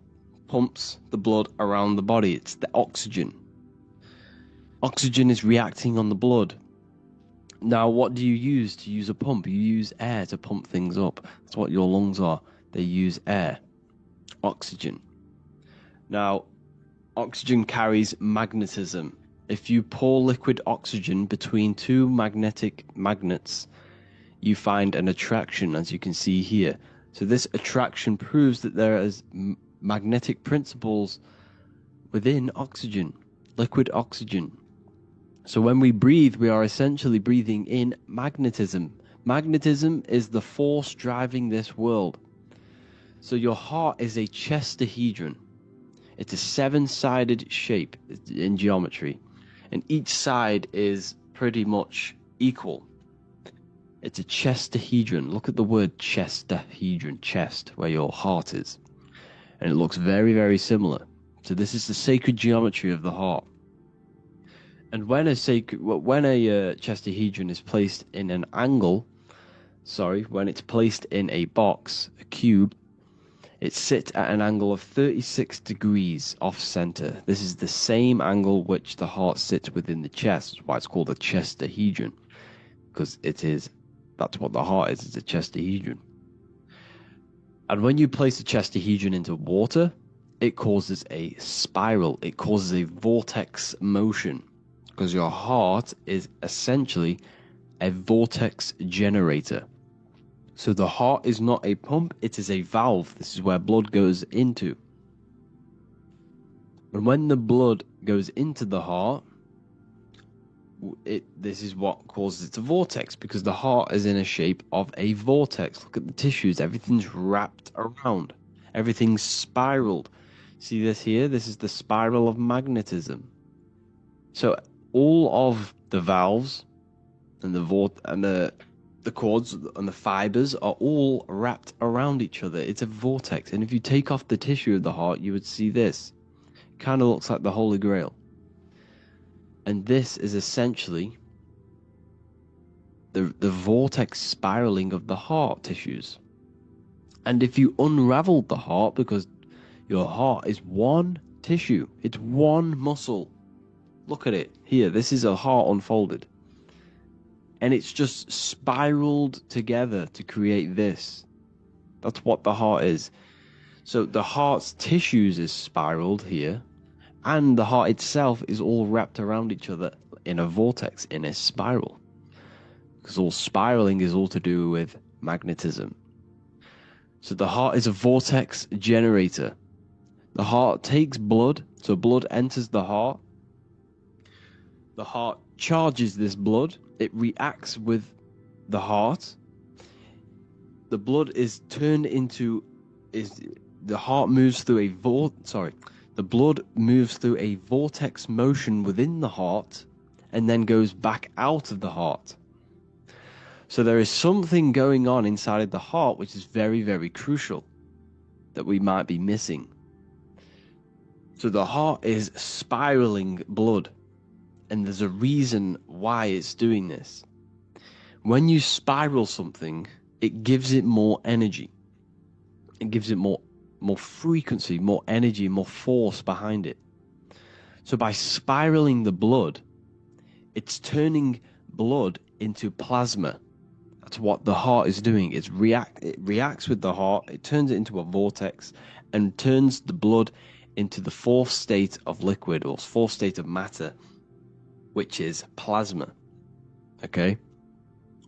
pumps the blood around the body. It's the oxygen. Oxygen is reacting on the blood. Now, what do you use to use a pump? You use air to pump things up. That's what your lungs are. They use air. oxygen. Now, oxygen carries magnetism. If you pour liquid oxygen between two magnetic magnets, you find an attraction, as you can see here. So this attraction proves that there is magnetic principles within oxygen, liquid oxygen. So when we breathe, we are essentially breathing in magnetism. Magnetism is the force driving this world. So your heart is a chestahedron. It's a seven-sided shape in geometry, and each side is pretty much equal. It's a chestahedron. Look at the word chestahedron, chest, where your heart is. And it looks very, very similar. So this is the sacred geometry of the heart. And when a chestahedron is placed in an angle, when it's placed in a box, a cube, it sits at an angle of 36 degrees off center. This is the same angle which the heart sits within the chest. That's why it's called a chestahedron, because that's what the heart is. It's a chestahedron. And when you place a chestahedron into water, it causes a spiral. It causes a vortex motion, because your heart is essentially a vortex generator. So the heart is not a pump, it is a valve. This is where blood goes into. And when the blood goes into the heart, this is what causes it to vortex, because the heart is in a shape of a vortex. Look at the tissues, everything's wrapped around. Everything's spiraled. See this here? This is the spiral of magnetism. So all of the valves and the cords and the fibers are all wrapped around each other. It's a vortex. And if you take off the tissue of the heart, you would see this. It kind of looks like the Holy Grail. And this is essentially the vortex spiraling of the heart tissues. And if you unraveled the heart, because your heart is one tissue, it's one muscle. Look at it here. This is a heart unfolded. And it's just spiraled together to create this. That's what the heart is. So the heart's tissues is spiraled here, and the heart itself is all wrapped around each other in a vortex, in a spiral. Because all spiraling is all to do with magnetism. So the heart is a vortex generator. The heart takes blood, so blood enters the heart. The heart charges this blood. It reacts with the heart. The blood is turned into the heart moves through the blood moves through a vortex motion within the heart and then goes back out of the heart. So there is something going on inside of the heart which is very, very crucial that we might be missing. So the heart is spiraling blood. And there's a reason why it's doing this. When you spiral something, it gives it more energy. It gives it more frequency, more energy, more force behind it. So by spiraling the blood, it's turning blood into plasma. That's what the heart is doing. It reacts with the heart, it turns it into a vortex, and turns the blood into the fourth state of liquid, or fourth state of matter, which is plasma. Okay,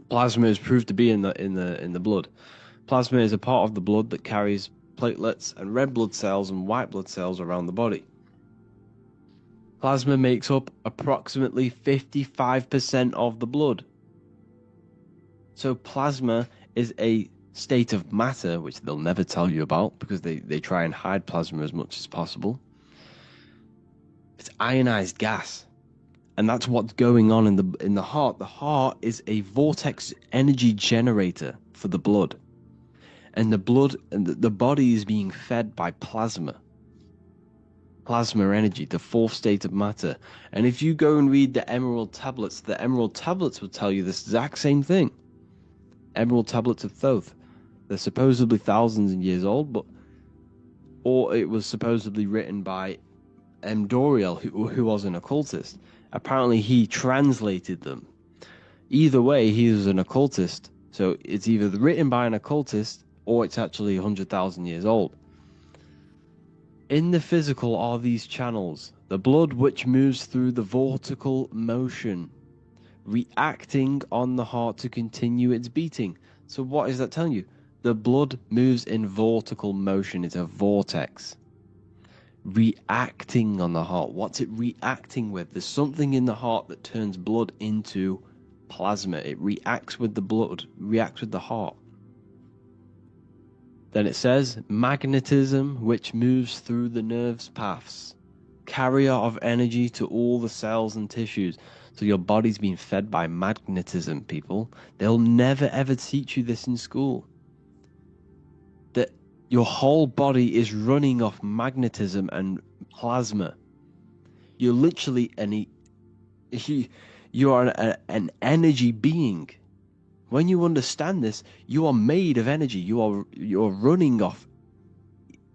plasma is proved to be in the blood. Plasma is a part of the blood that carries platelets and red blood cells and white blood cells around the body. Plasma makes up approximately 55% of the blood. So plasma is a state of matter which they'll never tell you about, because they try and hide plasma as much as possible. It's ionized gas. And that's what's going on in the heart. The heart is a vortex energy generator for the blood. And the body is being fed by plasma. Plasma energy, the fourth state of matter. And if you go and read the Emerald Tablets will tell you this exact same thing. Emerald Tablets of Thoth. They're supposedly thousands of years old, or it was supposedly written by M. Doriel, who was an occultist. Apparently he translated them. Either way, he was an occultist. So it's either written by an occultist or it's actually 100,000 years old. In the physical are these channels, the blood which moves through the vortical motion, reacting on the heart to continue its beating. So what is that telling you? The blood moves in vortical motion. It's a vortex. Reacting on the heart. What's it reacting with? There's something in the heart that turns blood into plasma. It reacts with the blood, reacts with the heart. Then it says, magnetism which moves through the nerves paths, carrier of energy to all the cells and tissues. So your body's being fed by magnetism, people. They'll never ever teach you this in school. That your whole body is running off magnetism and plasma. You're literally you are an energy being. When you understand this, you are made of energy. You're running off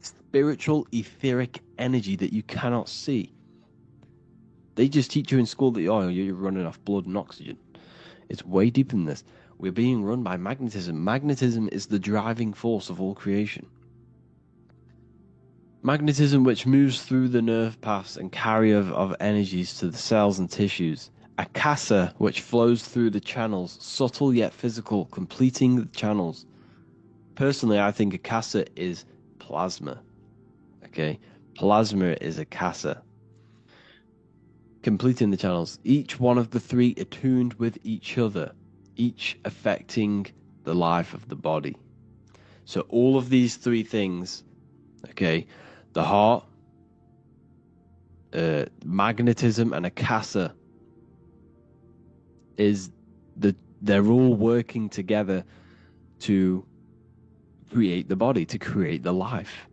spiritual, etheric energy that you cannot see. They just teach you in school that you're running off blood and oxygen. It's way deeper than this. We're being run by magnetism. Magnetism is the driving force of all creation. Magnetism which moves through the nerve paths and carrier of energies to the cells and tissues. Akasa which flows through the channels, subtle yet physical, completing the channels. Personally, I think Akasa is plasma. Okay, plasma is Akasa. Completing the channels, each one of the three attuned with each other, each affecting the life of the body. So all of these three things, okay, the heart, magnetism, and Akasa, they're all working together to create the body, to create the life.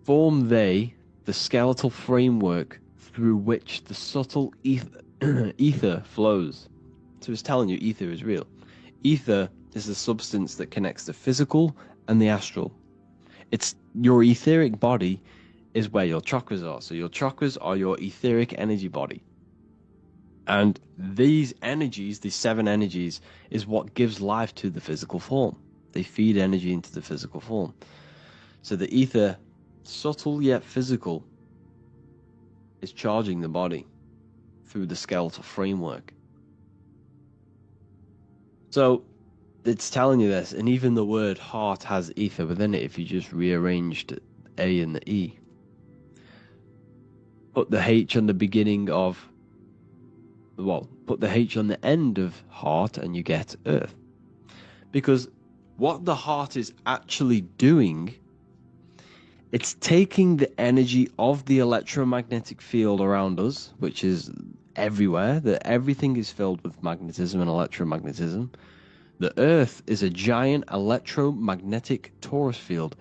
Form they the skeletal framework through which the subtle ether flows. So it's telling you ether is real. Ether is the substance that connects the physical and the astral. It's your etheric body is where your chakras are. So your chakras are your etheric energy body. And these energies, these 7 energies, is what gives life to the physical form. They feed energy into the physical form. So the ether, subtle yet physical, is charging the body through the skeletal framework. So it's telling you this, and even the word heart has ether within it if you just rearranged A and the E. Put the H on the beginning of, put the H on the end of heart and you get earth. Because what the heart is actually doing, it's taking the energy of the electromagnetic field around us, which is everywhere, that everything is filled with magnetism and electromagnetism. The earth is a giant electromagnetic torus field,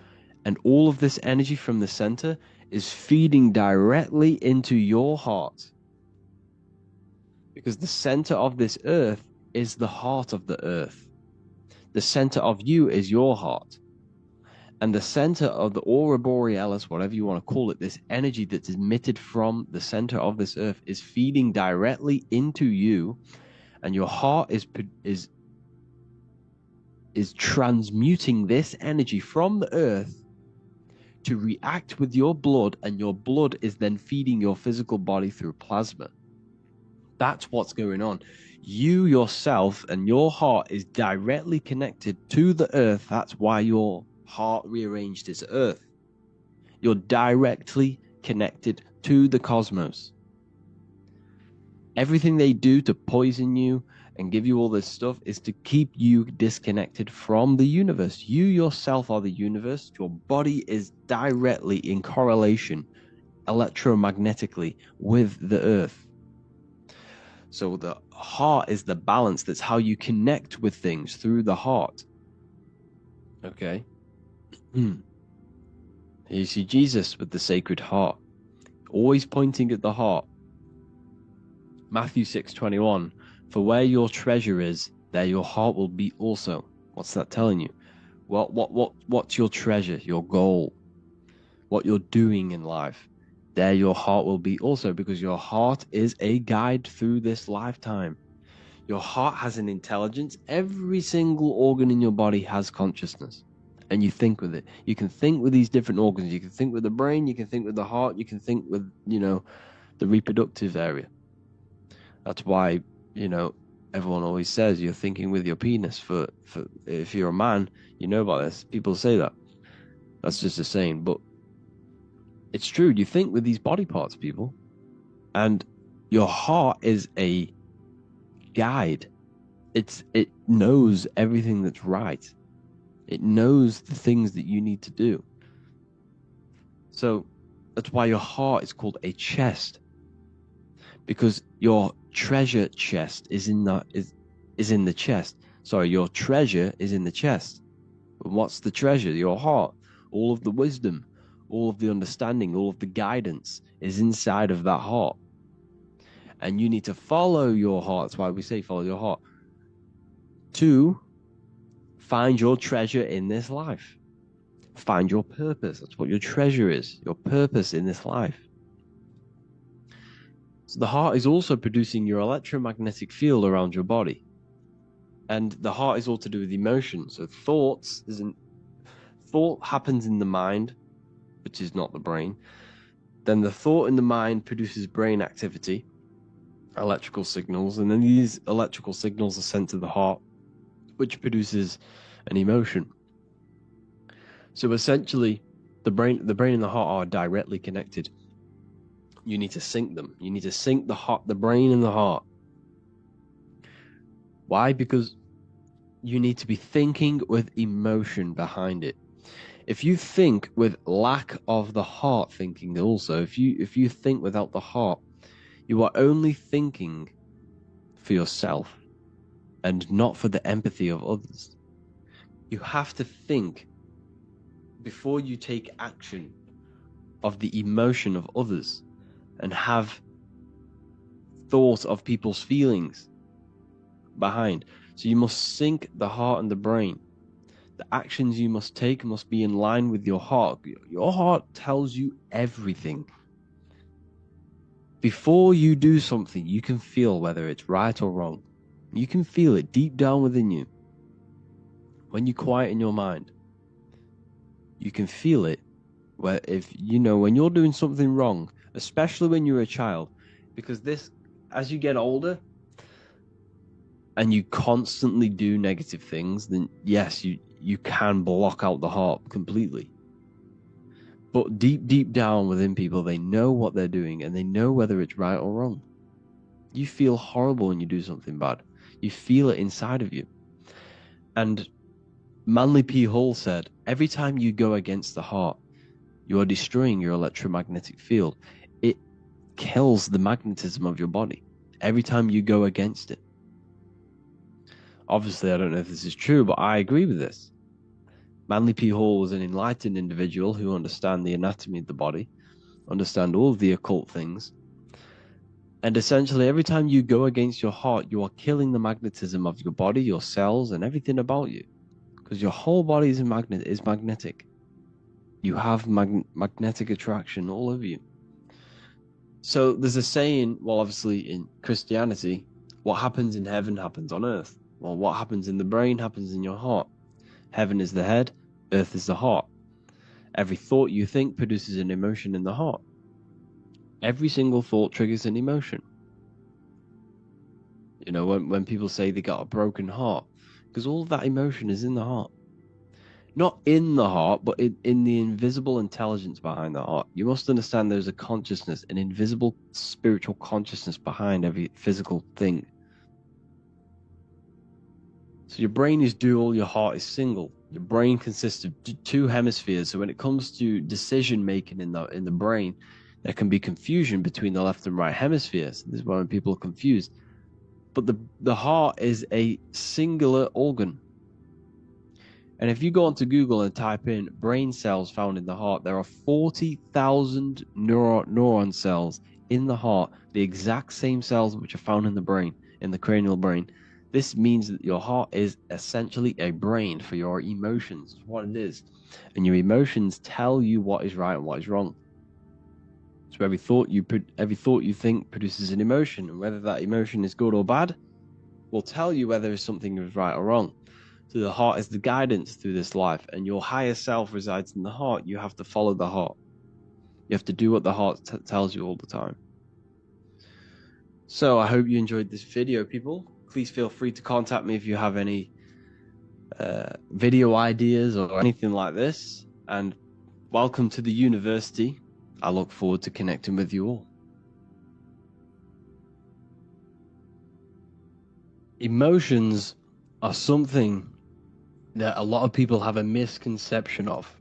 and all of this energy from the center is feeding directly into your heart. Because the center of this earth is the heart of the earth. The center of you is your heart. And the center of the aura borealis, whatever you want to call it, this energy that's emitted from the center of this earth is feeding directly into you, and your heart is transmuting this energy from the earth to react with your blood, and your blood is then feeding your physical body through plasma. That's what's going on. You yourself and your heart is directly connected to the earth. That's why your heart rearranged its earth. You're directly connected to the cosmos. Everything they do to poison you and give you all this stuff is to keep you disconnected from the universe. You yourself are the universe. Your body is directly in correlation electromagnetically with the earth. So the heart is the balance. That's how you connect with things, through the heart. Okay. Here you see Jesus with the Sacred Heart, always pointing at the heart. Matthew 6:21, for where your treasure is, there your heart will be also. What's that telling you? What's your treasure, your goal, what you're doing in life? There your heart will be also, because your heart is a guide through this lifetime. Your heart has an intelligence. Every single organ in your body has consciousness. and you think with it. You can think with these different organs. You can think with the brain, you can think with the heart, you can think with, the reproductive area. That's why, everyone always says you're thinking with your penis. For if you're a man, you know about this. People say that. That's just a saying, but it's true. You think with these body parts, people. And your heart is a guide. It knows everything that's right. It knows the things that you need to do. So that's why your heart is called a chest, because your treasure chest is in the chest. Sorry, your treasure is in the chest. And what's the treasure? Your heart. All of the wisdom, all of the understanding, all of the guidance is inside of that heart. And you need to follow your heart. That's why we say follow your heart, to find your treasure in this life. Find your purpose. That's what your treasure is, your purpose in this life. So the heart is also producing your electromagnetic field around your body. And the heart is all to do with emotion. So thought happens in the mind, which is not the brain. Then the thought in the mind produces brain activity, electrical signals, and then these electrical signals are sent to the heart, which produces an emotion. So essentially, the brain and the heart are directly connected. You need to sync them. You need to sync the brain and the heart. Why? Because you need to be thinking with emotion behind it. If you think with lack of the heart thinking also, if you think without the heart, you are only thinking for yourself and not for the empathy of others. You have to think before you take action of the emotion of others and have thought of people's feelings behind. So you must sync the heart and the brain. The actions you must take must be in line with your heart. Your heart tells you everything. Before you do something, you can feel whether it's right or wrong. You can feel it deep down within you. When you quieten your mind, you can feel it. Where when you're doing something wrong, especially when you're a child, because as you get older and you constantly do negative things, then yes, you can block out the heart completely. But deep down within people, they know what they're doing and they know whether it's right or wrong. You feel horrible when you do something bad. You feel it inside of you. And Manly P. Hall said, every time you go against the heart, you are destroying your electromagnetic field. It kills the magnetism of your body every time you go against it. Obviously, I don't know if this is true, but I agree with this. Manly P. Hall was an enlightened individual who understands the anatomy of the body, understand all of the occult things. And essentially, every time you go against your heart, you are killing the magnetism of your body, your cells, and everything about you. Because your whole body is magnetic. You have magnetic attraction all over you. So there's a saying, well, obviously in Christianity, what happens in heaven happens on earth. Well, what happens in the brain happens in your heart. Heaven is the head, earth is the heart. Every thought you think produces an emotion in the heart. Every single thought triggers an emotion. When people say they got a broken heart, because all of that emotion is in the heart. Not in the heart, but in the invisible intelligence behind the heart. You must understand there's a consciousness, an invisible spiritual consciousness behind every physical thing. So your brain is dual, your heart is single. Your brain consists of two hemispheres. So when it comes to decision making in the brain, there can be confusion between the left and right hemispheres. This is why when people are confused. But the heart is a singular organ. And if you go onto Google and type in brain cells found in the heart, there are 40,000 neuron cells in the heart, the exact same cells which are found in the brain, in the cranial brain. This means that your heart is essentially a brain for your emotions, what it is. And your emotions tell you what is right and what is wrong. So every thought you think produces an emotion, and whether that emotion is good or bad will tell you whether something is right or wrong. So the heart is the guidance through this life, and your higher self resides in the heart. You have to follow the heart. You have to do what the heart tells you all the time. So I hope you enjoyed this video, people. Please feel free to contact me if you have any video ideas or anything like this. And welcome to the university. I look forward to connecting with you all. Emotions are something that a lot of people have a misconception of.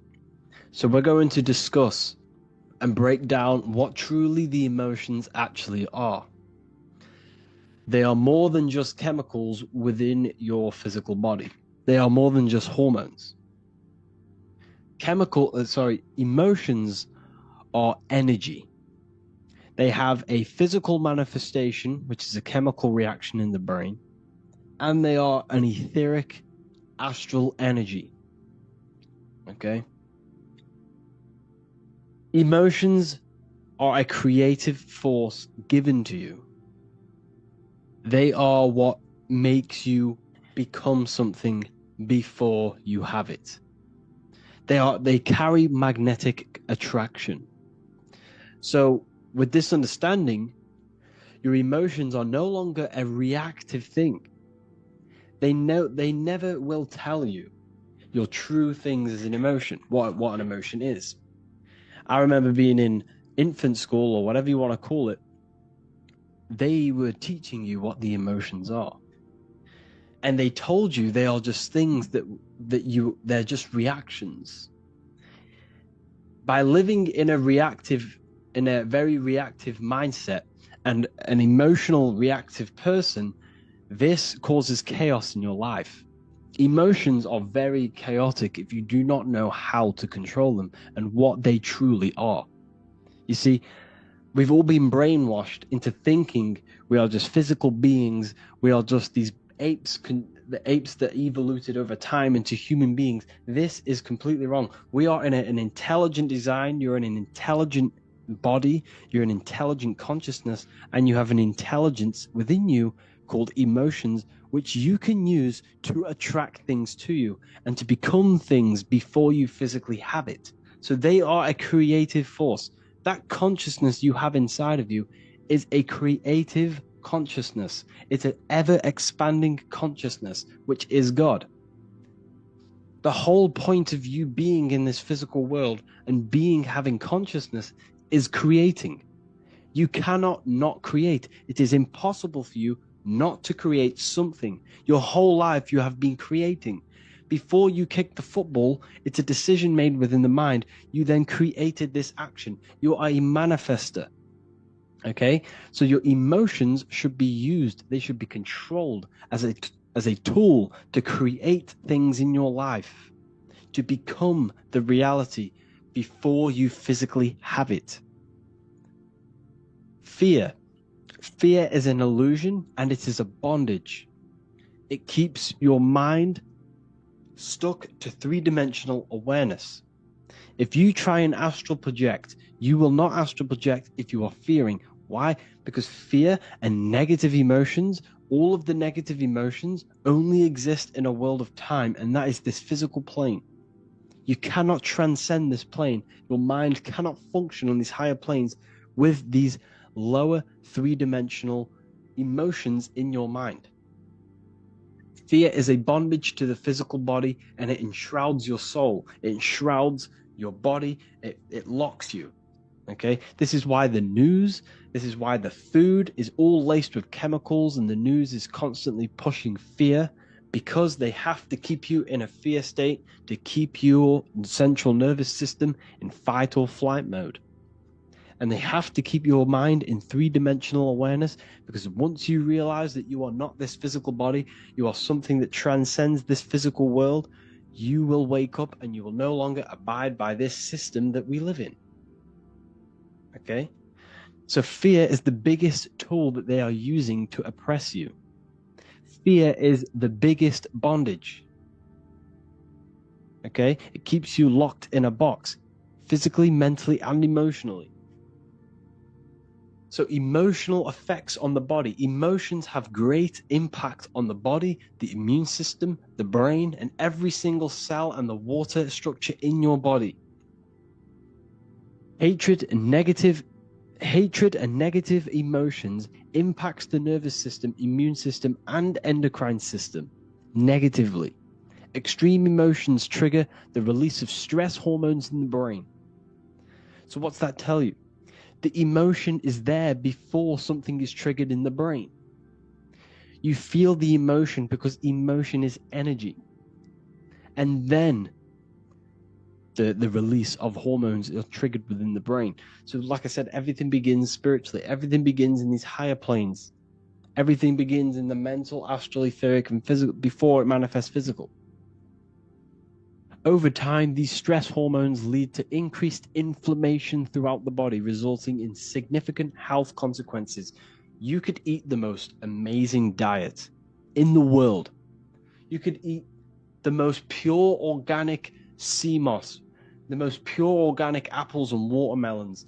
So we're going to discuss and break down what truly the emotions actually are. They are more than just chemicals within your physical body. They are more than just hormones. Emotions are energy. They have a physical manifestation, which is a chemical reaction in the brain, and they are an etheric astral energy. Okay? Emotions are a creative force given to you. They are what makes you become something before you have it. They carry magnetic attraction. So with this understanding, your emotions are no longer a reactive thing. They never will tell you your true things as an emotion, what an emotion is. I remember being in infant school, or whatever you want to call it. They were teaching you what the emotions are. And they told you they are just things they're just reactions. By living in a very reactive mindset and an emotional reactive person, this causes chaos in your life. Emotions are very chaotic if you do not know how to control them and what they truly are. You see, we've all been brainwashed into thinking we are just physical beings. We are just these apes, the apes that evoluted over time into human beings. This is completely wrong. We are in an intelligent design. You're in an intelligent body. You're an intelligent consciousness, and you have an intelligence within you called emotions, which you can use to attract things to you and to become things before you physically have it. So they are a creative force. That consciousness you have inside of you is a creative consciousness. It's an ever-expanding consciousness, which is God. The whole point of you being in this physical world and having consciousness is creating. You cannot not create. It is impossible for you not to create something. Your whole life you have been creating. Before you kick the football, it's a decision made within the mind. You then created this action. You are a manifester. Okay? So your emotions should be used. They should be controlled as a tool to create things in your life, to become the reality before you physically have it. Fear. Fear is an illusion, and it is a bondage. It keeps your mind stuck to three-dimensional awareness. If you try and astral project, you will not astral project if you are fearing. Why? Because fear and negative emotions, all of the negative emotions only exist in a world of time, and that is this physical plane. You cannot transcend this plane. Your mind cannot function on these higher planes with these lower three-dimensional emotions in your mind. Fear is a bondage to the physical body, and it enshrouds your soul. It enshrouds your body. It locks you. Okay? This is why the news, this is why the food is all laced with chemicals, and the news is constantly pushing fear, because they have to keep you in a fear state to keep your central nervous system in fight or flight mode. And they have to keep your mind in three-dimensional awareness, because once you realize that you are not this physical body, you are something that transcends this physical world, you will wake up and you will no longer abide by this system that we live in. Okay? So fear is the biggest tool that they are using to oppress you. Fear is the biggest bondage. Okay? It keeps you locked in a box, physically, mentally, and emotionally. So emotional effects on the body. Emotions have great impact on the body, the immune system, the brain, and every single cell and the water structure in your body. Hatred and negative emotions impacts the nervous system, immune system, and endocrine system negatively. Extreme emotions trigger the release of stress hormones in the brain. So what's that tell you? The emotion is there before something is triggered in the brain. You feel the emotion because emotion is energy. And then the release of hormones are triggered within the brain. So like I said, everything begins spiritually. Everything begins in these higher planes. Everything begins in the mental, astral, etheric, and physical before it manifests physical. Over time, these stress hormones lead to increased inflammation throughout the body, resulting in significant health consequences. You could eat the most amazing diet in the world. You could eat the most pure organic sea moss, the most pure organic apples and watermelons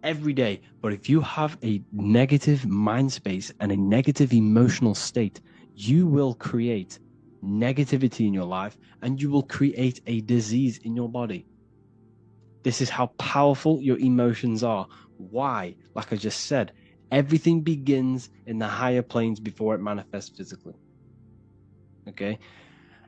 every day. But if you have a negative mind space and a negative emotional state, you will create negativity in your life and you will create a disease in your body. This is how powerful your emotions are. Why? Like I just said, everything begins in the higher planes before it manifests physically. Okay?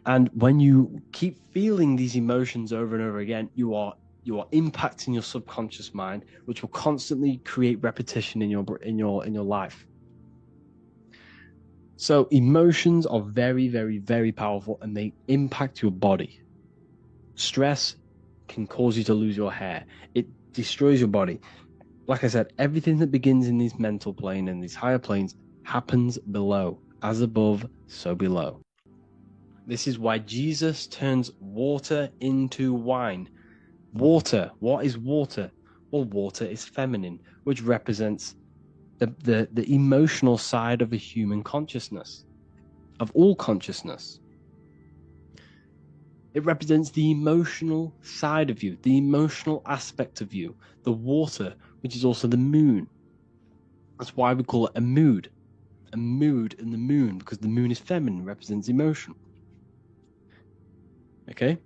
And when you keep feeling these emotions over and over again, you are impacting your subconscious mind, which will constantly create repetition in your life. So emotions are very, very, very powerful and they impact your body. Stress can cause you to lose your hair. It destroys your body. Like I said, everything that begins in these mental plane and these higher planes happens below. As above, so below. This is why Jesus turns water into wine. Water, what is water? Well, water is feminine, which represents the emotional side of a human consciousness, of all consciousness. It represents the emotional side of you, the emotional aspect of you, the water, which is also the moon. That's why we call it a mood and the moon, because the moon is feminine, represents emotion. Okay?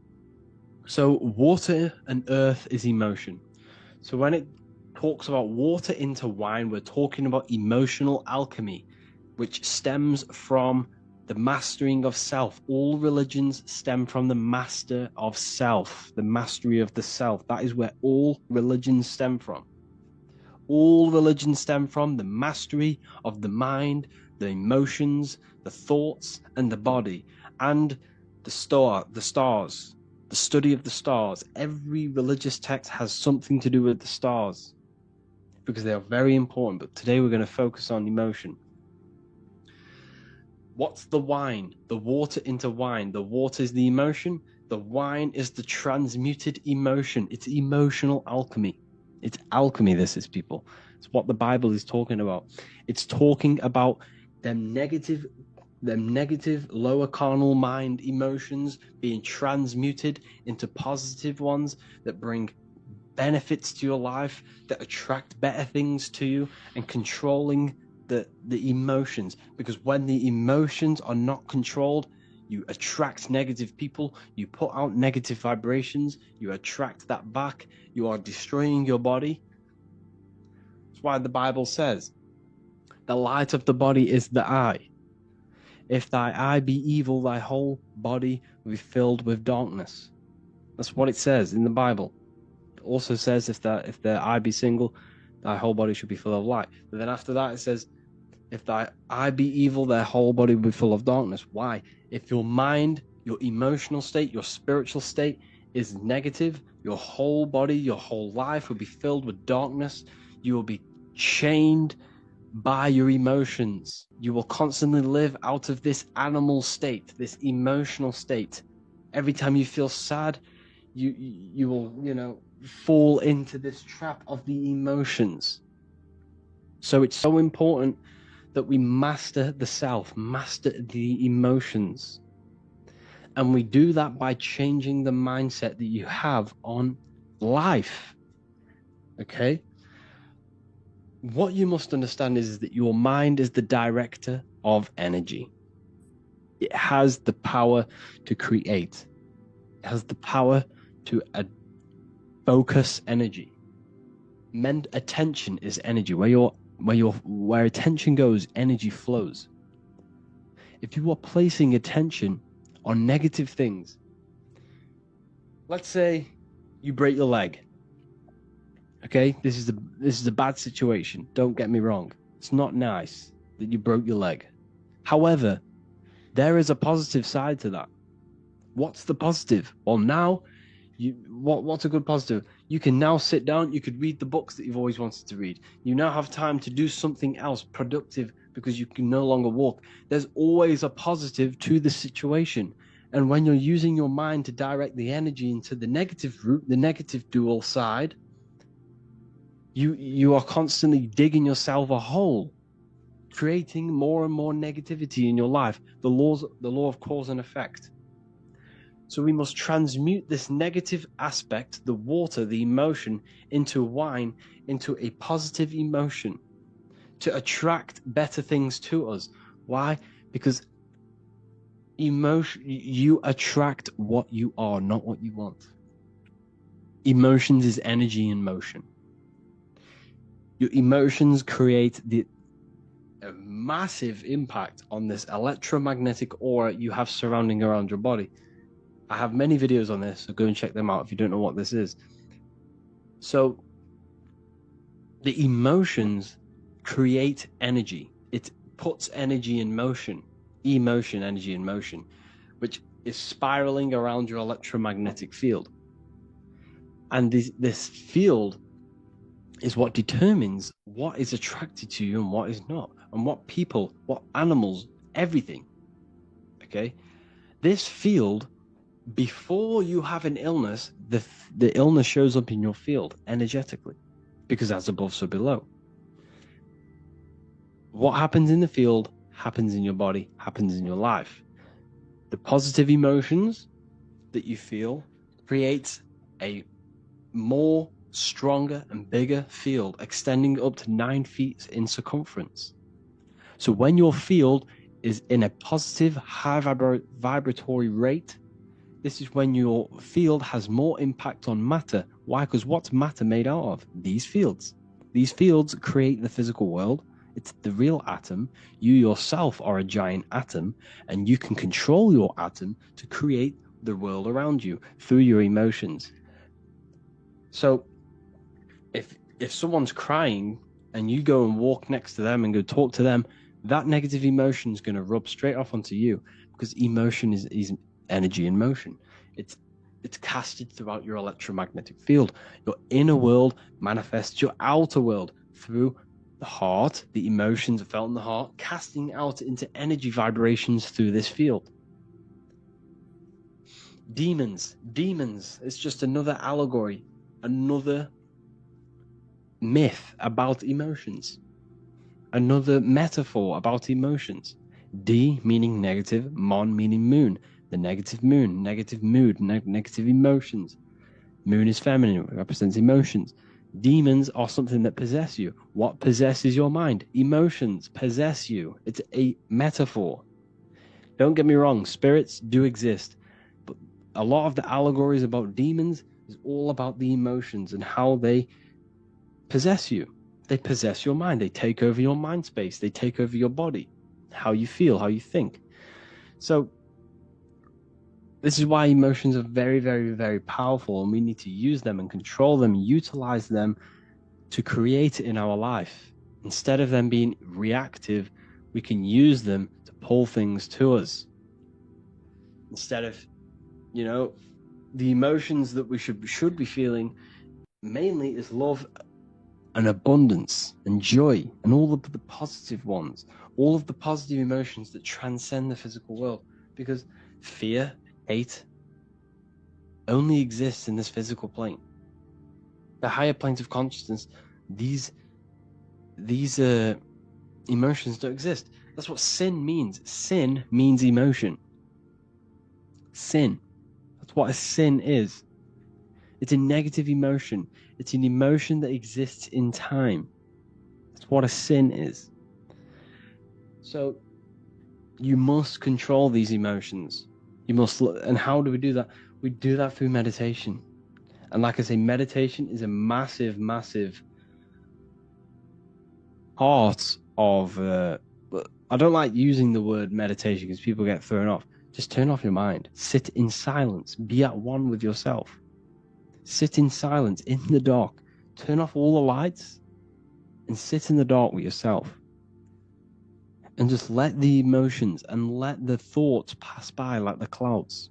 So water and earth is emotion. So when it talks about water into wine, we're talking about emotional alchemy, which stems from the mastering of self. All religions stem from the master of self, the mastery of the self. That is where all religions stem from. All religions stem from the mastery of the mind, the emotions, the thoughts, and the body, and the stars, the study of the stars. Every religious text has something to do with the stars because they are very important. But today we're going to focus on emotion. What's the wine? The water into wine. The water is the emotion. The wine is the transmuted emotion. It's emotional alchemy. It's alchemy, this is, people. It's what the Bible is talking about. It's talking about them negative lower carnal mind emotions being transmuted into positive ones that bring benefits to your life, that attract better things to you, and controlling the emotions. Because when the emotions are not controlled, you attract negative people, you put out negative vibrations, you attract that back, you are destroying your body. That's why the Bible says the light of the body is the eye. If thy eye be evil, thy whole body will be filled with darkness. That's what it says in the Bible. It also says if their eye be single, thy whole body should be full of light. But then after that it says, if thy eye be evil, their whole body will be full of darkness. Why? If your mind, your emotional state, your spiritual state is negative, your whole body, your whole life will be filled with darkness. You will be chained by your emotions. You will constantly live out of this animal state, this emotional state. Every time you feel sad, you will, fall into this trap of the emotions. So it's so important that we master the self, master the emotions. And we do that by changing the mindset that you have on life. Okay? what you must understand is that your mind is the director of energy. It has the power to create. It has the power to focus energy. Attention is energy. Where attention goes, energy flows. If you are placing attention on negative things, let's say you break your leg. Okay, this is a bad situation. Don't get me wrong. It's not nice that you broke your leg. However, there is a positive side to that. What's the positive? Well, now what's a good positive? You can now sit down, you could read the books that you've always wanted to read. You now have time to do something else productive because you can no longer walk. There's always a positive to the situation. And when you're using your mind to direct the energy into the negative route, the negative dual side, you are constantly digging yourself a hole, creating more and more negativity in your life. The law of cause and effect. So we must transmute this negative aspect, the water, the emotion, into wine, into a positive emotion to attract better things to us. Why? Because you attract what you are, not what you want. Emotions is energy in motion. Your emotions create a massive impact on this electromagnetic aura you have surrounding around your body. I have many videos on this, so go and check them out if you don't know what this is. So the emotions create energy. It puts energy in motion, energy in motion, which is spiraling around your electromagnetic field. And this field is what determines what is attracted to you and what is not, and what people, what animals, everything. Okay? This field, before you have an illness, the illness shows up in your field energetically, because as above, so below. What happens in the field happens in your body, happens in your life. The positive emotions that you feel creates a more stronger and bigger field, extending up to 9 feet in circumference. So when your field is in a positive, high vibratory rate, this is when your field has more impact on matter. Why? Because what's matter made out of? These fields. These fields create the physical world. It's the real atom. You yourself are a giant atom, and you can control your atom to create the world around you through your emotions. So if someone's crying and you go and walk next to them and go talk to them, that negative emotion is going to rub straight off onto you, because emotion is energy in motion. It's casted throughout your electromagnetic field. Your inner world manifests your outer world through the heart. The emotions are felt in the heart, casting out into energy vibrations through this field. Demons. It's just another allegory, another myth about emotions, another metaphor about emotions. D meaning negative, mon meaning moon. The negative moon, negative mood, negative emotions. Moon is feminine, it represents emotions. Demons are something that possess you. What possesses your mind? Emotions possess you. It's a metaphor. Don't get me wrong, spirits do exist, but a lot of the allegories about demons is all about the emotions and how they possess you. They possess your mind. They take over your mind space. They take over your body, how you feel, how you think. So this is why emotions are very, very, very powerful, and we need to use them and control them, utilize them to create it in our life. Instead of them being reactive, we can use them to pull things to us. Instead of, the emotions that we should be feeling mainly is love and abundance and joy and all of the positive ones, all of the positive emotions that transcend the physical world, because fear, hate only exists in this physical plane. The higher planes of consciousness, these emotions don't exist. That's what sin means. Sin means emotion. Sin. That's what a sin is. It's a negative emotion. It's an emotion that exists in time. It's what a sin is. So you must control these emotions. You must, and how do we do that? We do that through meditation. And like I say, meditation is a massive, massive part of. I don't like using the word meditation because people get thrown off. Just turn off your mind. Sit in silence. Be at one with yourself. Sit in silence in the dark. Turn off all the lights and sit in the dark with yourself. And just let the emotions and let the thoughts pass by like the clouds.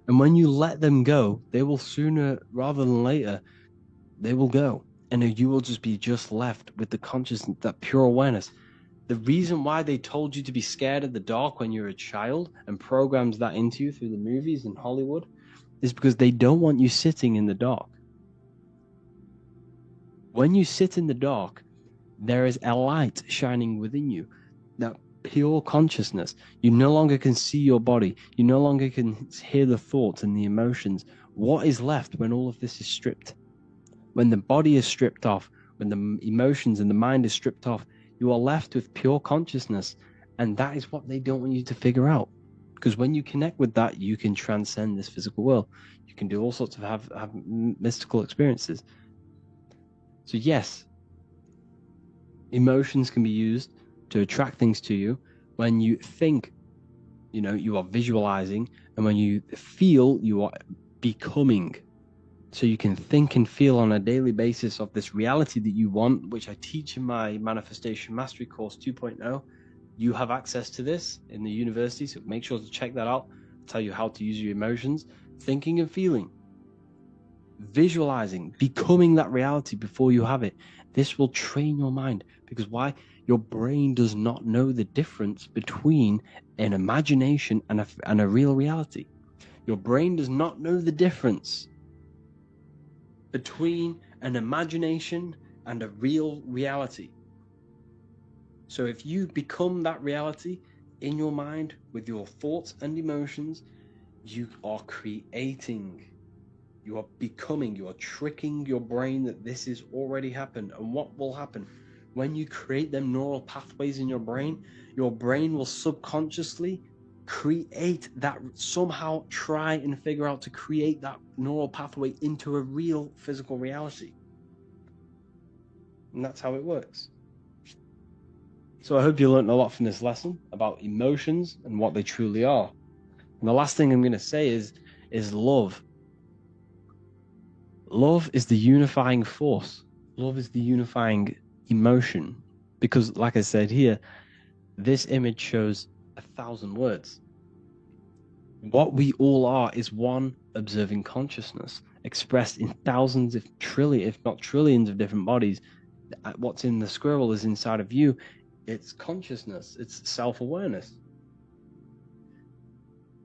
And when you let them go, they will sooner rather than later, they will go. And you will just be just left with the consciousness, that pure awareness. The reason why they told you to be scared of the dark when you're a child and programs that into you through the movies in Hollywood is because they don't want you sitting in the dark. When you sit in the dark, there is a light shining within you, that pure consciousness. You no longer can see your body. You no longer can hear the thoughts and the emotions. What is left when all of this is stripped? When the body is stripped off, when the emotions and the mind is stripped off, you are left with pure consciousness. And that is what they don't want you to figure out. Because when you connect with that, you can transcend this physical world. You can do all sorts of have mystical experiences. So yes, emotions can be used to attract things to you. When you think, you are visualizing, and when you feel, you are becoming. So you can think and feel on a daily basis of this reality that you want, which I teach in my Manifestation Mastery course 2.0. You have access to this in the university, so make sure to check that out. I'll tell you how to use your emotions, thinking and feeling, visualizing, becoming that reality before you have it. This will train your mind, because why? Your brain does not know the difference between an imagination and a real reality. Your brain does not know the difference between an imagination and a real reality. So if you become that reality in your mind with your thoughts and emotions, you are creating, you are becoming, you are tricking your brain that this has already happened. And what will happen? When you create them neural pathways in your brain will subconsciously create that, somehow try and figure out to create that neural pathway into a real physical reality. And that's how it works. So I hope you learned a lot from this lesson about emotions and what they truly are. And the last thing I'm going to say is love. Love is the unifying force. Love is the unifying emotion. Because, like I said here, this image shows 1,000 words. What we all are is one observing consciousness expressed in thousands, if not trillions of different bodies. What's in the squirrel is inside of you. It's consciousness. It's self-awareness.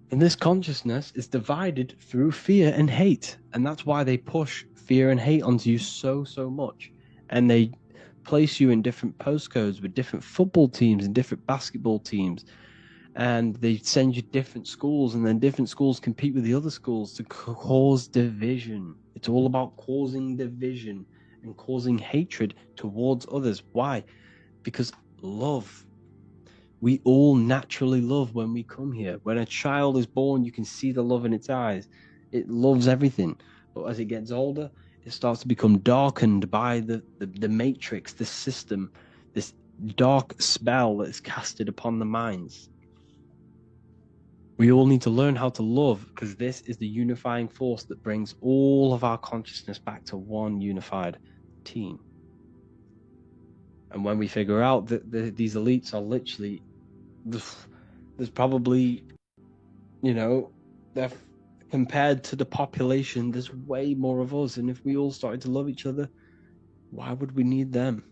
And this consciousness is divided through fear and hate. And that's why they push fear and hate onto you so much. And they place you in different postcodes with different football teams and different basketball teams. And they send you different schools, and then different schools compete with the other schools to cause division. It's all about causing division and causing hatred towards others. Why? Because love. We all naturally love when we come here. When a child is born, you can see the love in its eyes. It loves everything. But as it gets older, it starts to become darkened by the matrix, the system, this dark spell that is casted upon the minds. We all need to learn how to love, because this is the unifying force that brings all of our consciousness back to one unified team. And when we figure out that these elites are literally, there's probably, they're compared to the population, there's way more of us. And if we all started to love each other, why would we need them?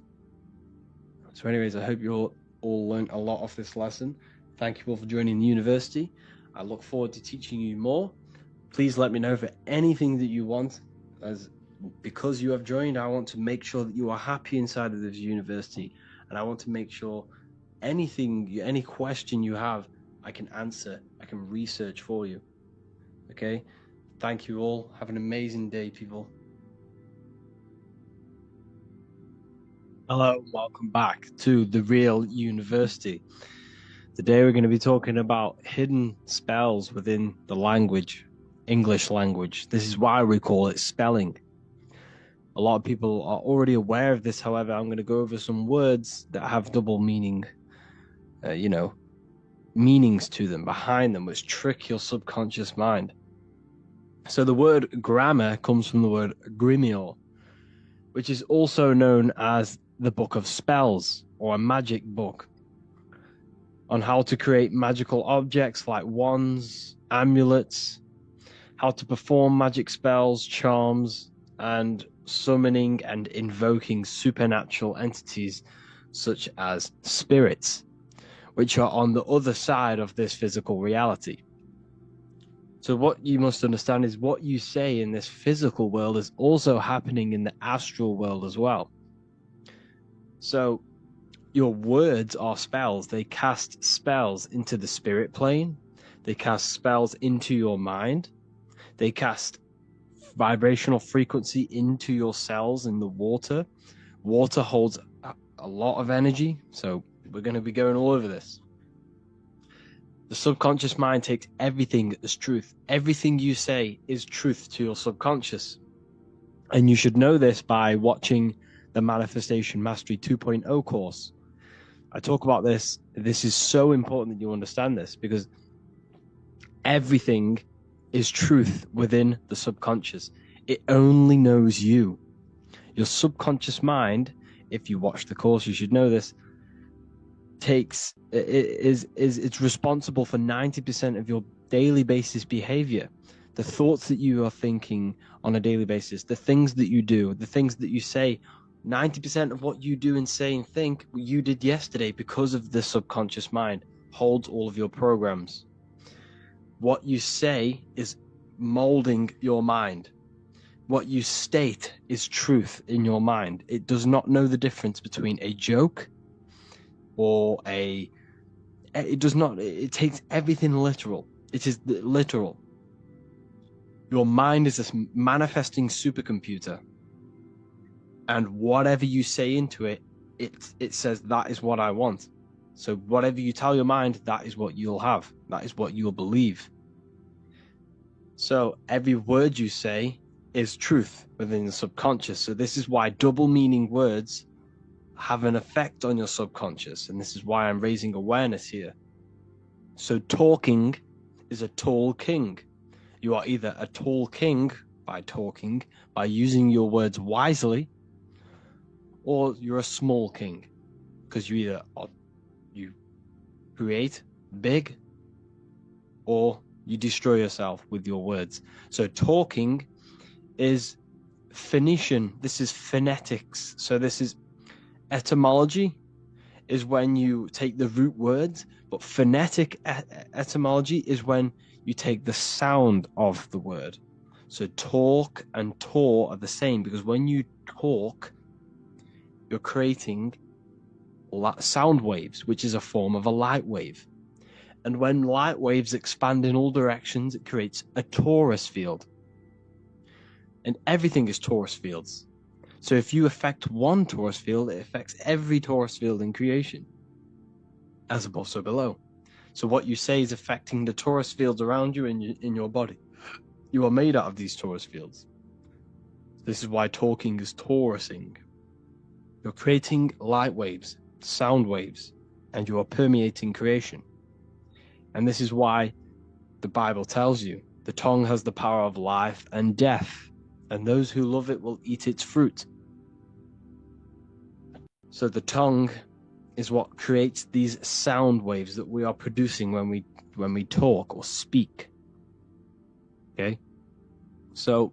So anyways, I hope you all learned a lot of this lesson. Thank you all for joining the university. I look forward to teaching you more. Please let me know for anything that you want. Because you have joined, I want to make sure that you are happy inside of this university. And I want to make sure any question you have, I can answer. I can research for you. Okay? Thank you all. Have an amazing day, people. Hello, and welcome back to The Real University. Today we're going to be talking about hidden spells within the language, English language. This is why we call it spelling. A lot of people are already aware of this, however, I'm going to go over some words that have double meaning, meanings to them, behind them, which trick your subconscious mind. So the word grammar comes from the word grimoire, which is also known as the Book of Spells or a magic book, on how to create magical objects like wands, amulets, how to perform magic spells, charms, and summoning and invoking supernatural entities such as spirits, which are on the other side of this physical reality. So what you must understand is what you say in this physical world is also happening in the astral world as well. So your words are spells. They cast spells into the spirit plane. They cast spells into your mind. They cast vibrational frequency into your cells in the water. Water holds a lot of energy, so we're going to be going all over this. The subconscious mind takes everything as truth. Everything you say is truth to your subconscious. And you should know this by watching the Manifestation Mastery 2.0 course. I talk about this. This is so important that you understand this, because everything is truth within the subconscious. It only knows you. Your subconscious mind, if you watch the course, you should know this, it's responsible for 90% of your daily basis behavior. The thoughts that you are thinking on a daily basis, the things that you do, the things that you say, 90% of what you do and say and think you did yesterday, because of the subconscious mind holds all of your programs. What you say is molding your mind. What you state is truth in your mind. It does not know the difference between a joke or it takes everything literal. It is literal. Your mind is this manifesting supercomputer, and whatever you say into it, it says that is what I want. So whatever you tell your mind, that is what you'll have. That is what you'll believe. So every word you say is truth within the subconscious. So this is why double meaning words have an effect on your subconscious, and this is why I'm raising awareness here. So talking is a tall king. You are either a tall king by talking, by using your words wisely, or you're a small king, because you create big or you destroy yourself with your words. So talking is Phoenician. This is phonetics. So this is etymology, is when you take the root words, but phonetic etymology is when you take the sound of the word. So talk and tor are the same, because when you talk, you're creating sound waves, which is a form of a light wave. And when light waves expand in all directions, it creates a torus field. And everything is torus fields. So if you affect one torus field, it affects every torus field in creation, as above, so below. So what you say is affecting the torus fields around you in your body. You are made out of these torus fields. This is why talking is torusing. You're creating light waves, sound waves, and you are permeating creation. And this is why the Bible tells you the tongue has the power of life and death, and those who love it will eat its fruit. So the tongue is what creates these sound waves that we are producing when we talk or speak. Okay? So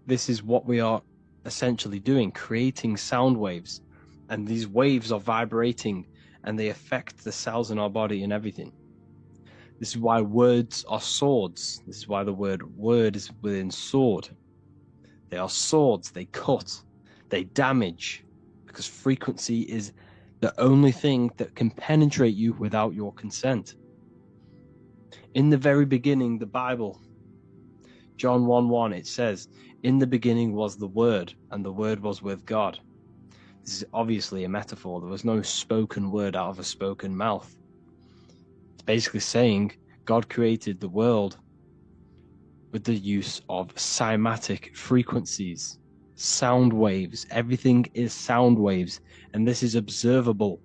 this is what we are essentially doing, creating sound waves. And these waves are vibrating, and they affect the cells in our body and everything. This is why words are swords. This is why the word is within sword. They are swords. They cut. They damage, because frequency is the only thing that can penetrate you without your consent. In the very beginning, the Bible, John 1:1, it says, "In the beginning was the Word, and the Word was with God." This is obviously a metaphor. There was no spoken word out of a spoken mouth. It's basically saying God created the world with the use of cymatic frequencies, sound waves. Everything is sound waves, and this is observable.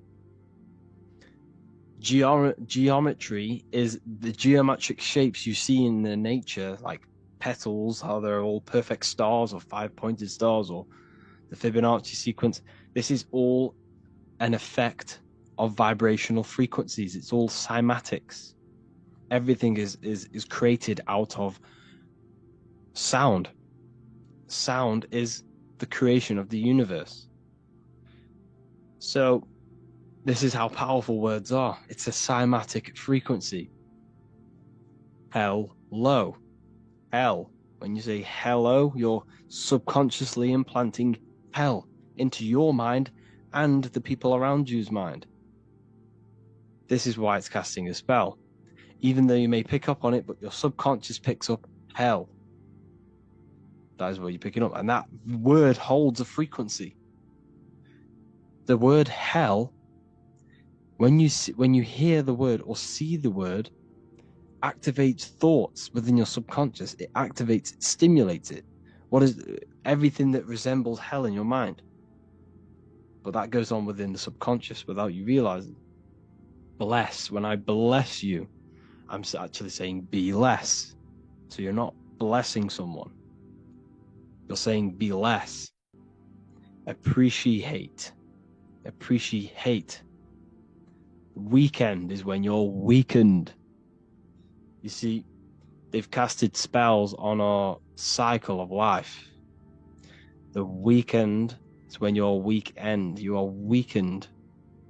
Geometry is the geometric shapes you see in the nature, like petals, how they're all perfect stars or five-pointed stars, or the Fibonacci sequence. This is all an effect of vibrational frequencies. It's all cymatics. Everything is created out of sound. Sound is the creation of the universe. So this is how powerful words are. It's a cymatic frequency. Hello. Hell. When you say hello, you're subconsciously implanting hell into your mind and the people around you's mind. This is why it's casting a spell. Even though you may pick up on it, but your subconscious picks up hell. That is what you're picking up. And that word holds a frequency. The word hell, when you hear the word or see the word, activates thoughts within your subconscious. It activates, it stimulates it. What is everything that resembles hell in your mind? But that goes on within the subconscious without you realizing. Bless. When I bless you, I'm actually saying be less. So you're not blessing someone. You're saying be less. Appreciate. Appreciate. Weekend is when you're weakened. You see, they've casted spells on our cycle of life. The weekend is when you're weekend. You are weakened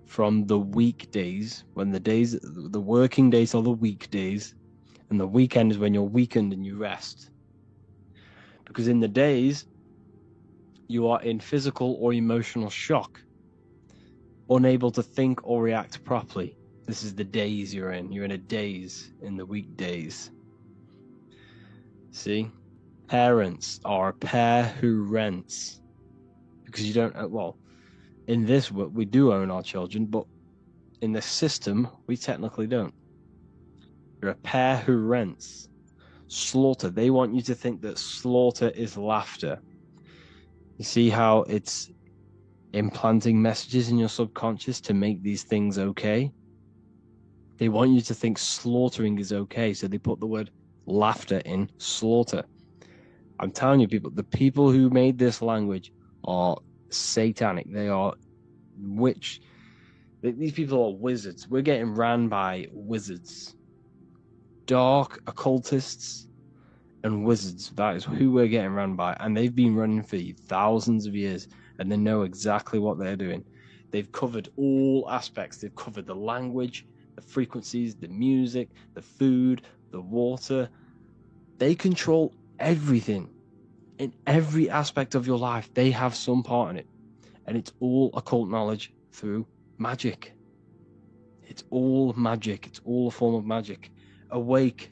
from the weekdays, when the working days are the weekdays, and the weekend is when you're weakened and you rest. Because in the days, you are in physical or emotional shock, unable to think or react properly. This is the days you're in. You're in a daze in the weekdays. See? Parents are a pair who rents. Because you don't, well, in this, we do own our children, but in the system, we technically don't. You're a pair who rents. Slaughter. They want you to think that slaughter is laughter. You see how it's implanting messages in your subconscious to make these things okay? They want you to think slaughtering is okay, so they put the word laughter in slaughter. I'm telling you, people, the people who made this language are satanic. They are witch. These people are wizards. We're getting ran by wizards. Dark occultists and wizards. That is who we're getting ran by. And they've been running for thousands of years, and they know exactly what they're doing. They've covered all aspects. They've covered the language, the frequencies, the music, the food, the water. They control everything. In every aspect of your life, they have some part in it. And it's all occult knowledge through magic. It's all magic. It's all a form of magic. Awake.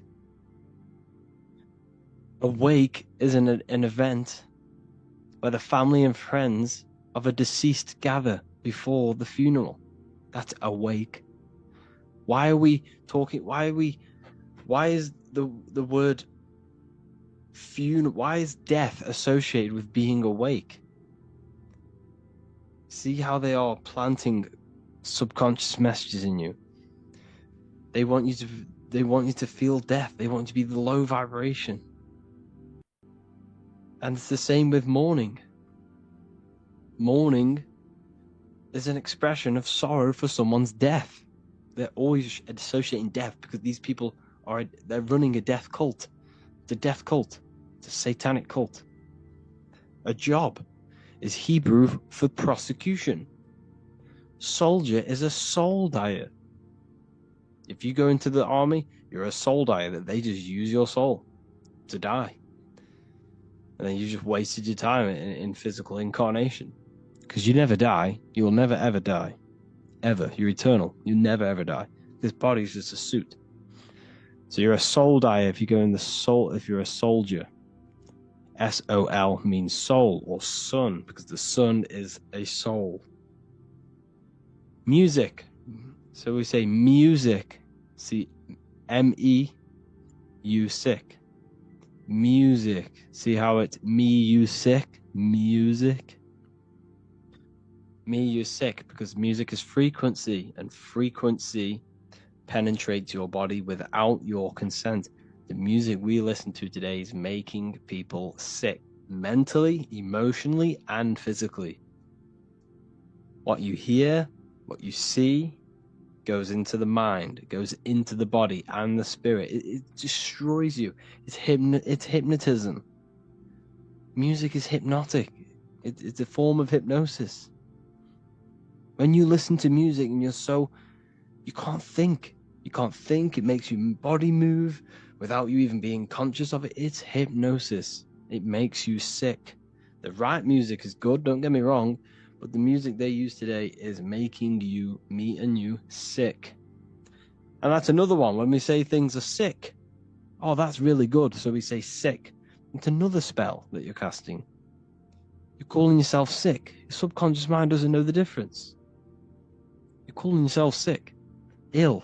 Awake is an event where the family and friends of a deceased gather before the funeral. That's awake. Why are we talking? Why is the word funeral? Why is death associated with being awake? See how they are planting subconscious messages in you. They want you to feel death. They want you to be the low vibration. And it's the same with mourning. Mourning is an expression of sorrow for someone's death. They're always associating death because these people they're running a death cult. It's a death cult. It's a satanic cult. A job is Hebrew for prosecution. Soldier is a soul dyer. If you go into the army, you're a soul dyer, that they just use your soul to die. And then you just wasted your time in physical incarnation. Because you never die. You will never ever die. Ever. You're eternal. You never ever die. This body is just a suit. So you're a soul dyer if you go in the soul, if you're a soldier. S-O-L means soul or sun, because the sun is a soul. Music. So we say music. See, M-E-U sick. Music. See how it's me, you sick? Music. Me, you sick, because music is frequency, and frequency penetrates your body without your consent. The music we listen to today is making people sick, mentally, emotionally, and physically. What you hear, what you see, goes into the mind, it goes into the body and the spirit. It destroys you. It's hypnotism. Music is hypnotic. It's a form of hypnosis. When you listen to music and you can't think. You can't think. It makes your body move without you even being conscious of it. It's hypnosis. It makes you sick. The right music is good, don't get me wrong, but the music they use today is making you, me and you, sick. And that's another one. When we say things are sick, oh, that's really good. So we say sick. It's another spell that you're casting. You're calling yourself sick. Your subconscious mind doesn't know the difference. You're calling yourself sick, ill.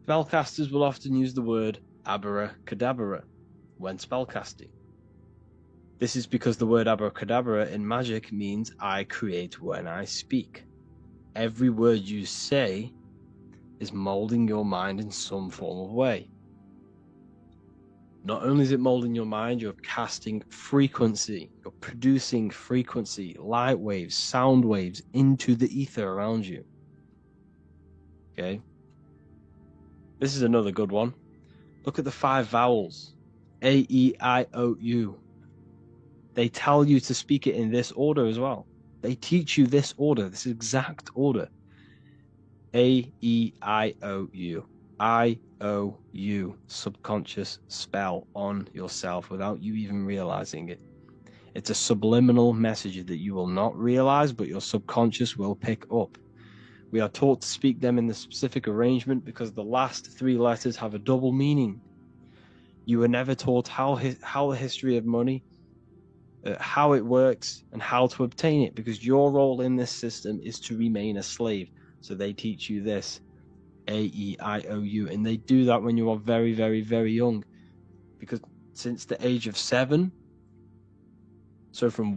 Spellcasters will often use the word abracadabra when spellcasting. This is because the word abracadabra in magic means I create when I speak. Every word you say is molding your mind in some form of way. Not only is it molding your mind, you're casting frequency. You're producing frequency, light waves, sound waves into the ether around you. Okay? This is another good one. Look at the 5 vowels. A, E, I, O, U. They tell you to speak it in this order as well. They teach you this order, this exact order. A, E, I, O, U. I, O, U. Subconscious spell on yourself without you even realizing it. It's a subliminal message that you will not realize, but your subconscious will pick up. We are taught to speak them in the specific arrangement because the last 3 letters have a double meaning. You were never taught how the history of money, how it works, and how to obtain it, because your role in this system is to remain a slave. So they teach you this, A-E-I-O-U, and they do that when you are very, very, very young, because since the age of 7, so from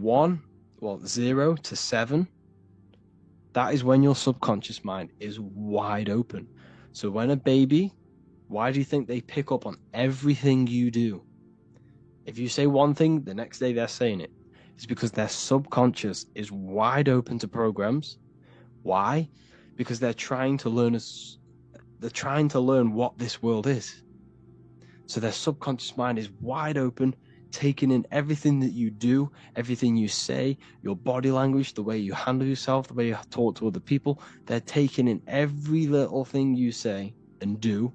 0 to 7, that is when your subconscious mind is wide open. So when a baby, why do you think they pick up on everything you do? If you say one thing, the next day they're saying it. It's because their subconscious is wide open to programs. Why? Because they're trying to learn what this world is. So their subconscious mind is wide open, taking in everything that you do, everything you say, your body language, the way you handle yourself, the way you talk to other people. They're taking in every little thing you say and do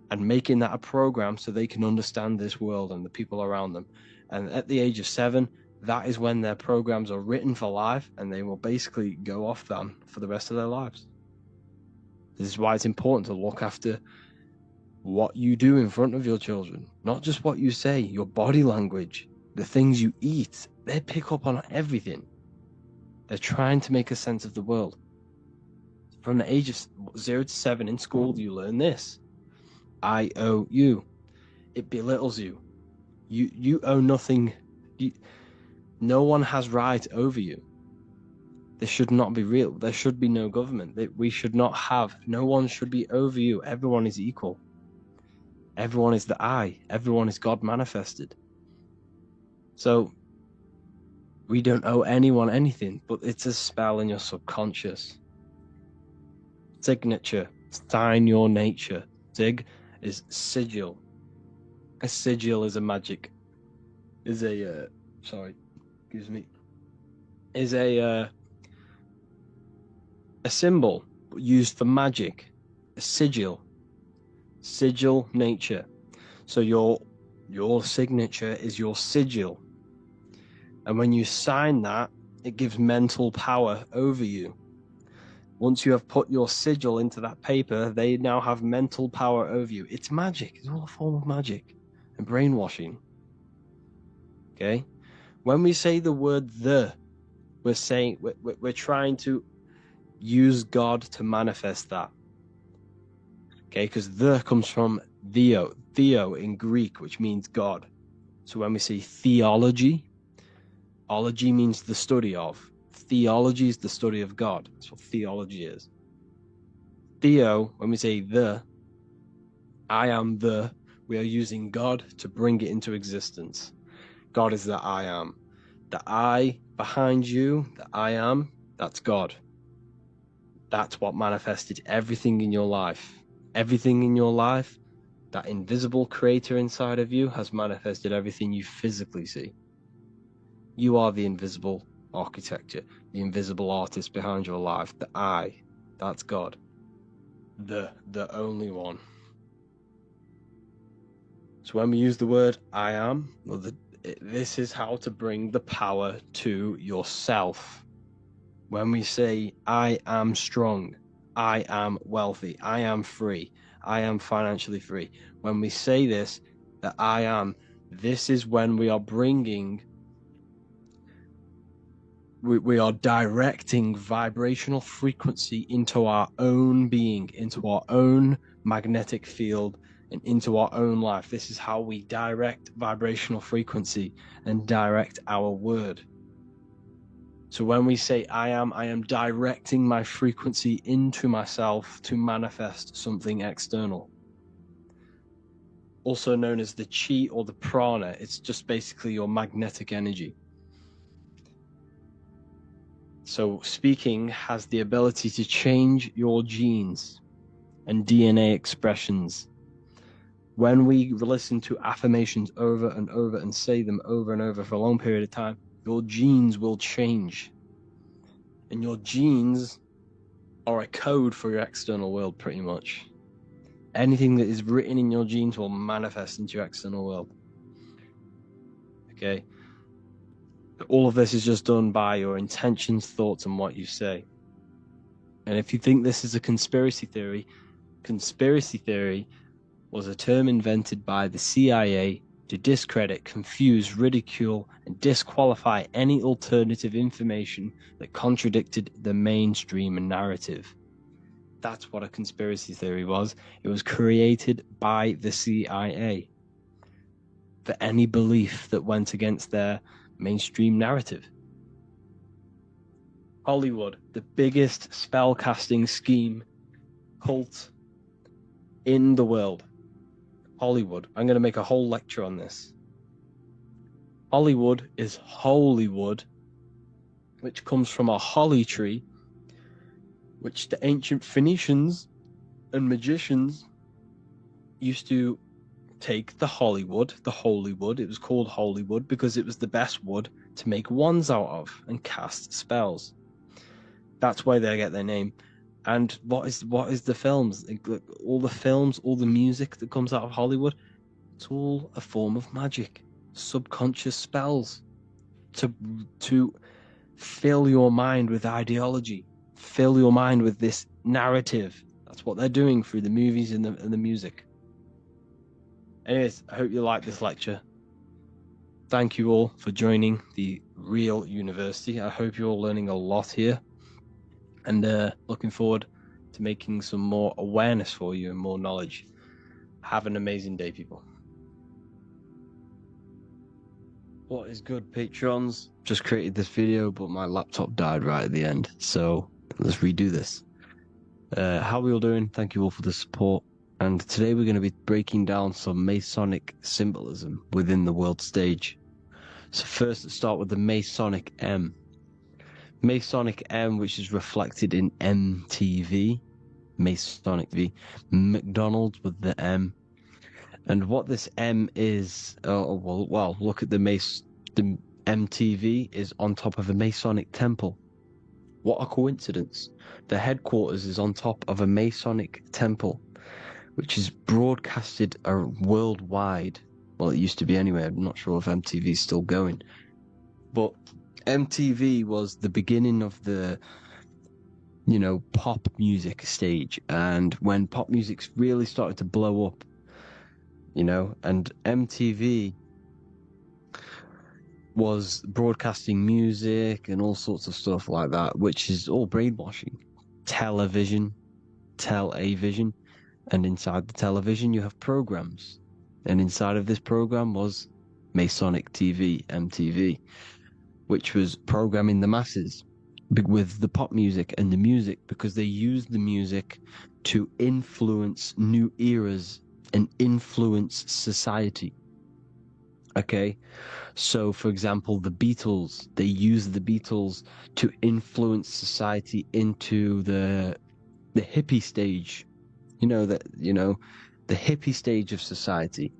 and making that a program so they can understand this world and the people around them. And at the age of 7, that is when their programs are written for life, and they will basically go off them for the rest of their lives. This is why it's important to look after what you do in front of your children, not just what you say, your body language, the things you eat. They pick up on everything. They're trying to make a sense of the world. From the age of 0 to 7 in school, you learn this. I owe you. It belittles you. You owe nothing. No one has right over you. This should not be real. There should be no government. We should not have. No one should be over you. Everyone is equal. Everyone is the I. Everyone is God manifested. So we don't owe anyone anything, but it's a spell in your subconscious. Signature. Sign your nature. Sig is sigil. A sigil is a magic. Is a symbol used for magic. A sigil. Sigil nature. So your signature is your sigil. And when you sign that, it gives mental power over you. Once you have put your sigil into that paper, they now have mental power over you. It's magic. It's all a form of magic and brainwashing. Okay? When we say the word the, we're trying to use God to manifest that. Okay? Because the comes from theo in Greek, which means God. So when we say theology, ology means the study of. Theology is the study of God. That's what theology is. Theo, when we say the, I am the, we are using God to bring it into existence. God is the I am. The I behind you, the I am, that's God. That's what manifested everything in your life. Everything in your life, that invisible creator inside of you has manifested everything you physically see. You are the invisible architecture, the invisible artist behind your life. The I, that's God. The only one. So when we use the word I am, well, this is how to bring the power to yourself. When we say I am strong, I am wealthy, I am free, I am financially free. When we say this, that I am, this is when we are bringing, we are directing vibrational frequency into our own being, into our own magnetic field, and into our own life. This is how we direct vibrational frequency and direct our word. So when we say I am directing my frequency into myself to manifest something external. Also known as the chi or the prana. It's just basically your magnetic energy. So speaking has the ability to change your genes and DNA expressions. When we listen to affirmations over and over and say them over and over for a long period of time, your genes will change. And your genes are a code for your external world, pretty much. Anything that is written in your genes will manifest into your external world. Okay? All of this is just done by your intentions, thoughts, and what you say. And if you think this is a conspiracy theory was a term invented by the CIA to discredit, confuse, ridicule, and disqualify any alternative information that contradicted the mainstream narrative. That's what a conspiracy theory was. It was created by the CIA for any belief that went against their mainstream narrative. Hollywood, the biggest spell casting scheme cult in the world. Hollywood. I'm going to make a whole lecture on this. Hollywood is Holywood, which comes from a holly tree, which the ancient Phoenicians and magicians used to take the Hollywood, the holy wood. It was called Holywood because it was the best wood to make wands out of and cast spells. That's why they get their name. And what is the films? All the films, all the music that comes out of Hollywood, it's all a form of magic, subconscious spells to fill your mind with ideology, fill your mind with this narrative. That's what they're doing through the movies and the music. Anyways, I hope you like this lecture. Thank you all for joining the Real University. I hope you're all learning a lot here. And looking forward to making some more awareness for you and more knowledge. Have an amazing day, people. What is good, patrons? Just created this video, but my laptop died right at the end. So let's redo this. How are we all doing? Thank you all for the support. And today we're going to be breaking down some Masonic symbolism within the world stage. So first, let's start with the Masonic M. Masonic M, which is reflected in MTV, Masonic V, McDonald's with the M. And what this M is, well, look at the MTV is on top of a Masonic temple. What a coincidence. The headquarters is on top of a Masonic temple, which is broadcasted worldwide. Well, it used to be anyway. I'm not sure if MTV is still going. But MTV was the beginning of the, pop music stage. And when pop music really started to blow up, and MTV was broadcasting music and all sorts of stuff like that, which is all brainwashing. Television, tele-vision, and inside the television you have programs. And inside of this program was Masonic TV, MTV, which was programming the masses with the pop music and the music, because they used the music to influence new eras and influence society. Okay, so for example, the Beatles, they used the Beatles to influence society into the hippie stage, the hippie stage of society.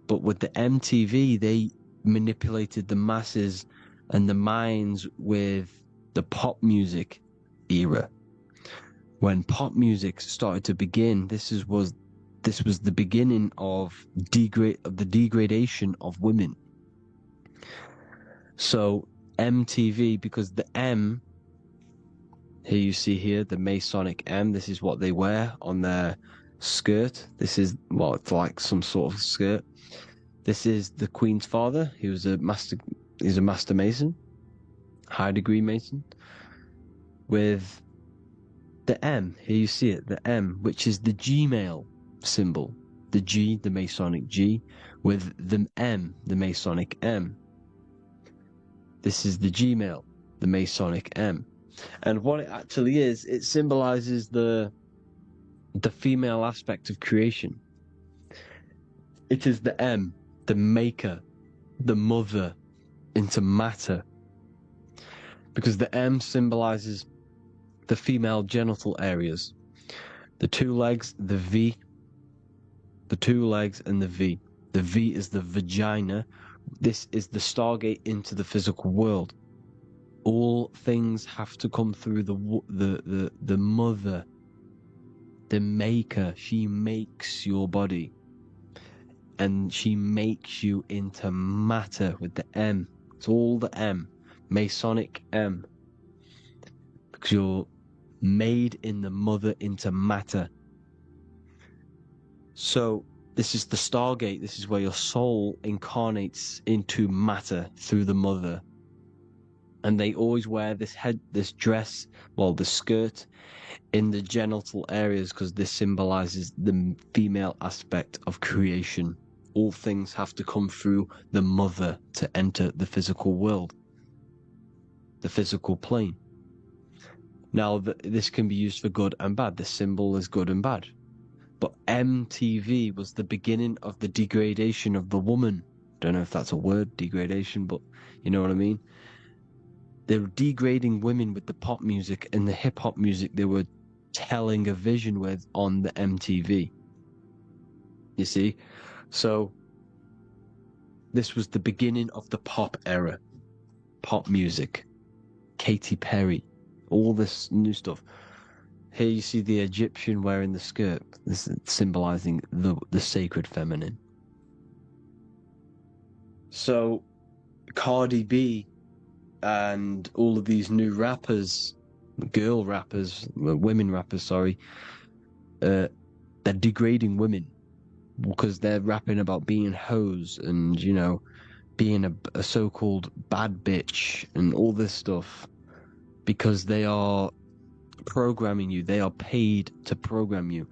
But with the MTV, they manipulated the masses and the minds with the pop music era. When pop music started to begin, this was the beginning of the degradation of women. So MTV, because the M, here you see here the Masonic M, this is what they wear on their skirt. This is, well, it's like some sort of skirt. This is the Queen's father. He's a master mason, high degree mason, with the M. Here you see it, the M, which is the Gmail symbol. The G, the Masonic G, with the M, the Masonic M. This is the Gmail, the Masonic M. And what it actually is, it symbolizes the female aspect of creation. It is the M, the maker, the mother into matter. Because the M symbolizes the female genital areas. The two legs, the V, the two legs and the V. The V is the vagina. This is the stargate into the physical world. All things have to come through the mother, the maker. She makes your body, and she makes you into matter with the M. It's all the M, Masonic M, because you're made in the mother into matter. So this is the stargate. This is where your soul incarnates into matter through the mother. And they always wear this dress, well, the skirt in the genital areas, because this symbolizes the female aspect of creation. All things have to come through the mother to enter the physical world, the physical plane. Now, this can be used for good and bad. This symbol is good and bad. But MTV was the beginning of the degradation of the woman. Don't know if that's a word, degradation, but you know what I mean? They were degrading women with the pop music and the hip hop music they were telling a vision with on the MTV. You see? So this was the beginning of the pop era. Pop music. Katy Perry. All this new stuff. Here you see the Egyptian wearing the skirt. This is symbolizing the sacred feminine. So Cardi B and all of these new rappers, women rappers, sorry, they're degrading women because they're rapping about being hoes and, being a so-called bad bitch and all this stuff, because they are programming you. They are paid to program you.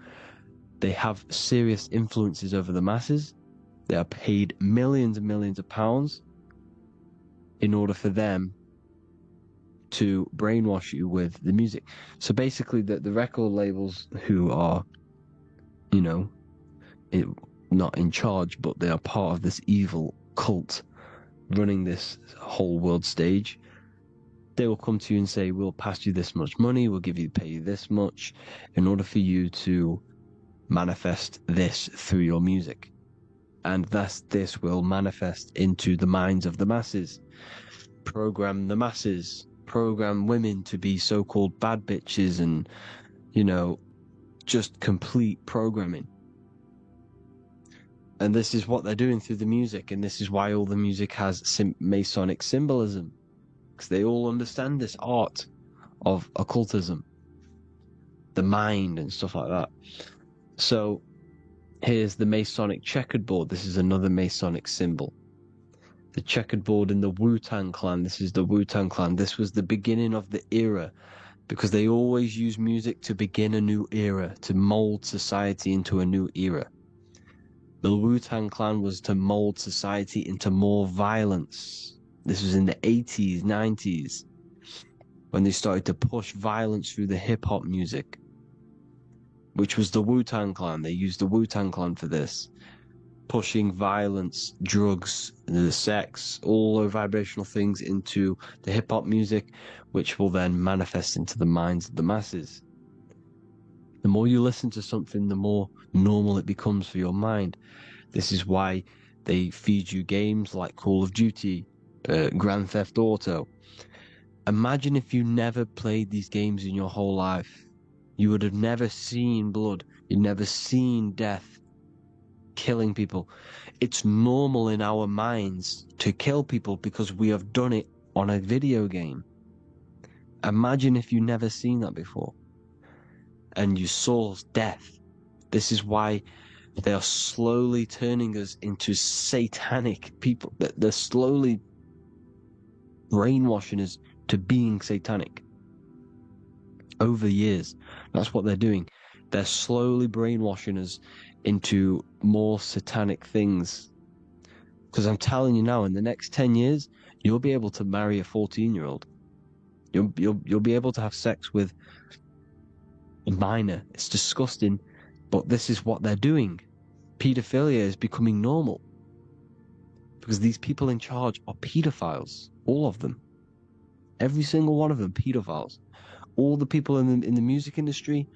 They have serious influences over the masses. They are paid millions and millions of pounds in order for them to brainwash you with the music. So basically the record labels who are, not in charge, but they are part of this evil cult running this whole world stage, they will come to you and say, we'll pass you this much money, we'll pay you this much in order for you to manifest this through your music. And thus this will manifest into the minds of the masses. Program the masses. Program women to be so-called bad bitches and, just complete programming. And this is what they're doing through the music. And this is why all the music has Masonic symbolism. Because they all understand this art of occultism, the mind and stuff like that. So here's the Masonic checkered board. This is another Masonic symbol. The checkered board in the Wu-Tang Clan. This is the Wu-Tang Clan. This was the beginning of the era, because they always use music to begin a new era, to mold society into a new era. The Wu-Tang Clan was to mold society into more violence. This was in the 80s, 90s, when they started to push violence through the hip-hop music, which was the Wu-Tang Clan. They used the Wu-Tang Clan for this. Pushing violence, drugs, the sex, all those vibrational things into the hip-hop music, which will then manifest into the minds of the masses. The more you listen to something, the more normal it becomes for your mind. This is why they feed you games like Call of Duty, Grand Theft Auto. Imagine if you never played these games in your whole life. You would have never seen blood. You'd never seen death, killing people. It's normal in our minds to kill people because we have done it on a video game. Imagine if you never seen that before and you saw death. This is why they are slowly turning us into satanic people. They're slowly brainwashing us to being satanic over years. That's what they're doing. They're slowly brainwashing us into more satanic things. Because I'm telling you now, in the next 10 years, you'll be able to marry a 14-year-old. You'll be able to have sex with a minor. It's disgusting, but this is what they're doing. Pedophilia is becoming normal because these people in charge are pedophiles. All of them, every single one of them, pedophiles. All the people in the music industry,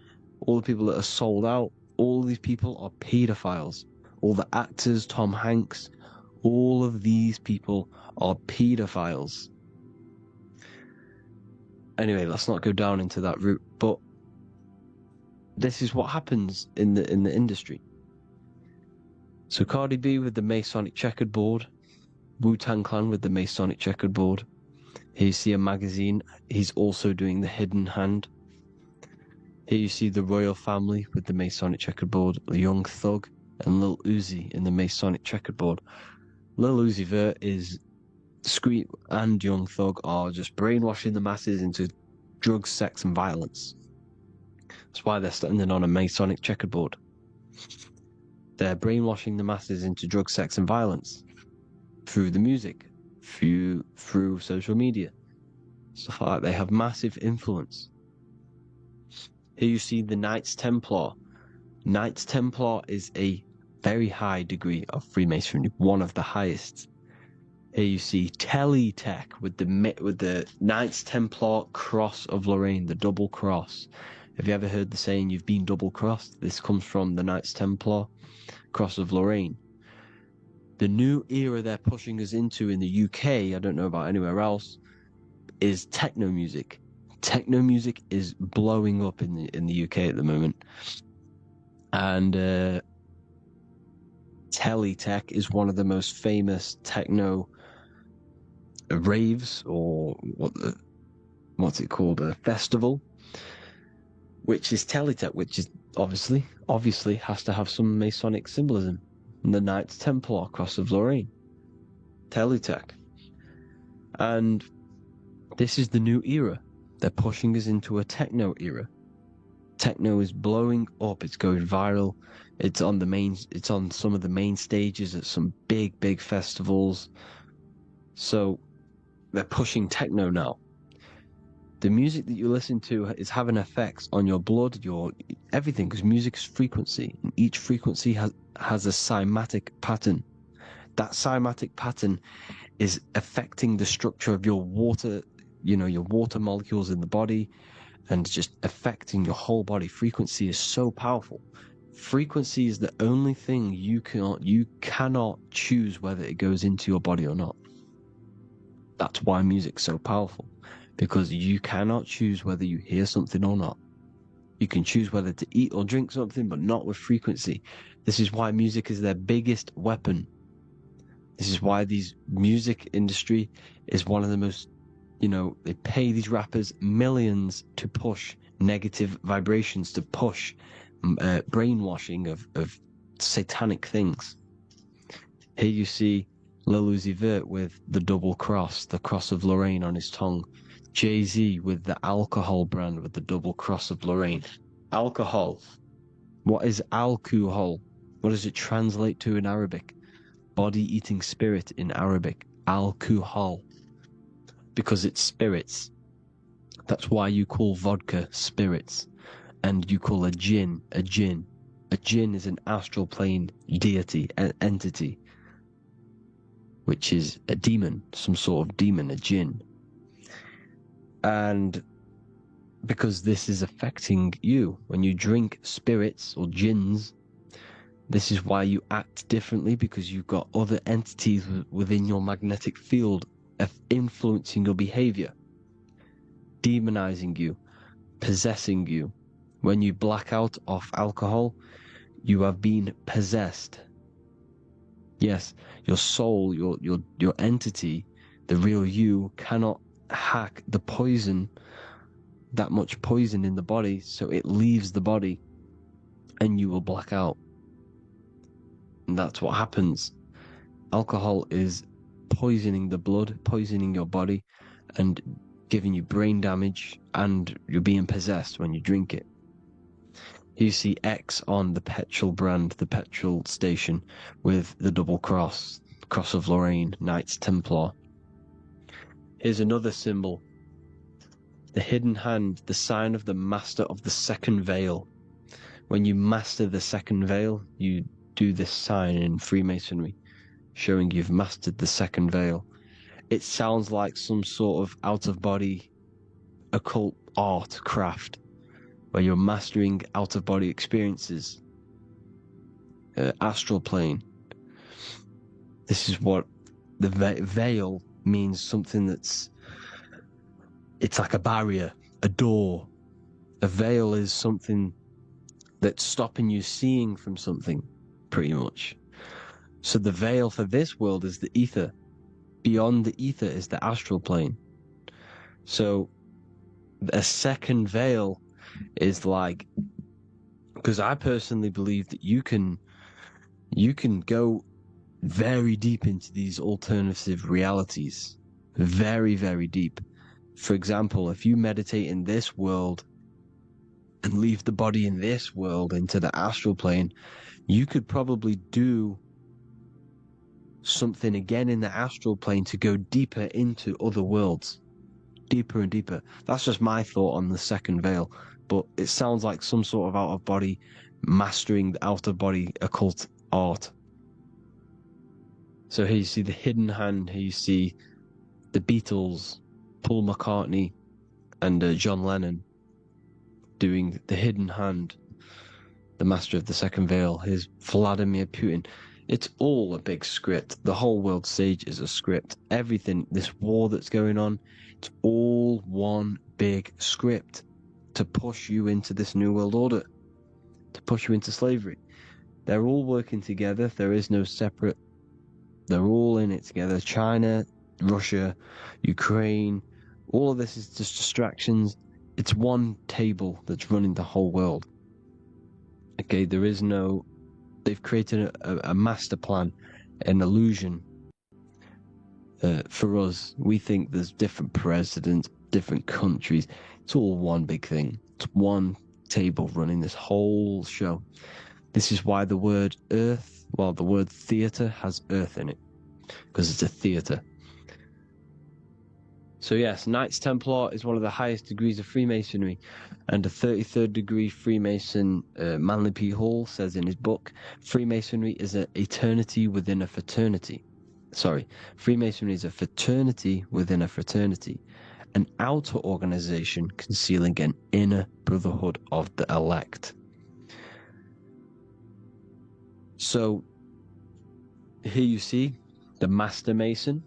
all the people that are sold out, all of these people are pedophiles. All the actors, Tom Hanks, all of these people are pedophiles. Anyway, let's not go down into that route, but this is what happens in the industry. So Cardi B with the Masonic checkered board, Wu-Tang Clan with the Masonic checkered board. Here you see a magazine. He's also doing the hidden hand. Here you see the royal family with the Masonic checkered board, Young Thug and Lil Uzi in the Masonic checkered board. Lil Uzi Vert is Discreet and Young Thug are just brainwashing the masses into drugs, sex, and violence. That's why they're standing on a Masonic checkerboard. They're brainwashing the masses into drugs, sex, and violence through the music, through social media. Stuff like that. They have massive influence. Here you see the Knights Templar. Knights Templar is a very high degree of Freemasonry, one of the highest. Here you see Teletech with the Knights Templar Cross of Lorraine, the double cross. Have you ever heard the saying, you've been double crossed? This comes from the Knights Templar Cross of Lorraine. The new era they're pushing us into in the UK, I don't know about anywhere else, is techno music. Techno music is blowing up in the UK at the moment. And Teletech is one of the most famous techno raves, or what's it called, a festival, which is Teletech, which is obviously has to have some Masonic symbolism. And the Knights Templar Cross of Lorraine, Teletech. And this is the new era. They're pushing us into a techno era. Techno is blowing up. It's going viral. It's on some of the main stages at some big festivals. So they're pushing techno now. The music that you listen to is having effects on your blood, your everything, because music is frequency, and each frequency has a cymatic pattern. That cymatic pattern is affecting the structure of your water, your water molecules in the body, and just affecting your whole body. Frequency is so powerful. Frequency is the only thing you cannot choose whether it goes into your body or not. That's why music's so powerful, because you cannot choose whether you hear something or not. You can choose whether to eat or drink something, but not with frequency. This is why music is their biggest weapon. This is why these music industry is one of the most, they pay these rappers millions to push negative vibrations, to push brainwashing of satanic things. Here you see Lil Uzi Vert with the double cross, the cross of Lorraine on his tongue. Jay-Z with the alcohol brand with the double cross of Lorraine. Alcohol. What is alcohol? What does it translate to in Arabic? Body-eating spirit in Arabic. Alcohol. Because it's spirits. That's why you call vodka spirits. And you call a jinn a jinn. A jinn is an astral plane deity, an entity, which is a demon, some sort of demon, a jinn. And because this is affecting you, when you drink spirits or jinns, this is why you act differently, because you've got other entities within your magnetic field influencing your behavior, demonizing you, possessing you. When you black out off alcohol, you have been possessed. Yes, your soul, your entity, the real you, cannot hack the poison, that much poison in the body, so it leaves the body and you will black out. And that's what happens. Alcohol is poisoning the blood, poisoning your body, and giving you brain damage, and you're being possessed when you drink it. You see X on the petrol brand, the petrol station, with the double cross, cross of Lorraine, Knights Templar. Here's another symbol. The hidden hand, the sign of the master of the second veil. When you master the second veil, you do this sign in Freemasonry, showing you've mastered the second veil. It sounds like some sort of out-of-body occult art craft, where you're mastering out-of-body experiences, astral plane. This is what the veil means, something it's like a barrier, a door. A veil is something that's stopping you seeing from something, pretty much. So the veil for this world is the ether. Beyond the ether is the astral plane. So a second veil is like, because I personally believe that you can go very deep into these alternative realities, very, very deep. For example, if you meditate in this world and leave the body in this world into the astral plane, you could probably do something again in the astral plane to go deeper into other worlds, deeper and deeper. That's just my thought on the second veil, but it sounds like some sort of out-of-body mastering the out-of-body occult art. So here you see the hidden hand, here you see the Beatles, Paul McCartney and John Lennon doing the hidden hand, the master of the second veil. Here's Vladimir Putin. It's all a big script. The whole world stage is a script. Everything, this war that's going on, it's all one big script to push you into this new world order, to push you into slavery. They're all working together. There is no separate. They're all in it together. China, Russia, Ukraine, all of this is just distractions. It's one table that's running the whole world. Okay, there is no. They've created a master plan, an illusion. For us, we think there's different presidents, different countries. It's all one big thing. It's one table running this whole show. This is why the word earth, well, the word theater has earth in it, because it's a theater. So yes, Knights Templar is one of the highest degrees of Freemasonry, and a 33rd degree Freemason, Manly P. Hall, says in his book, Freemasonry is an eternity within a fraternity. Sorry, Freemasonry is a fraternity within a fraternity, an outer organization concealing an inner brotherhood of the elect. So here you see the Master Mason.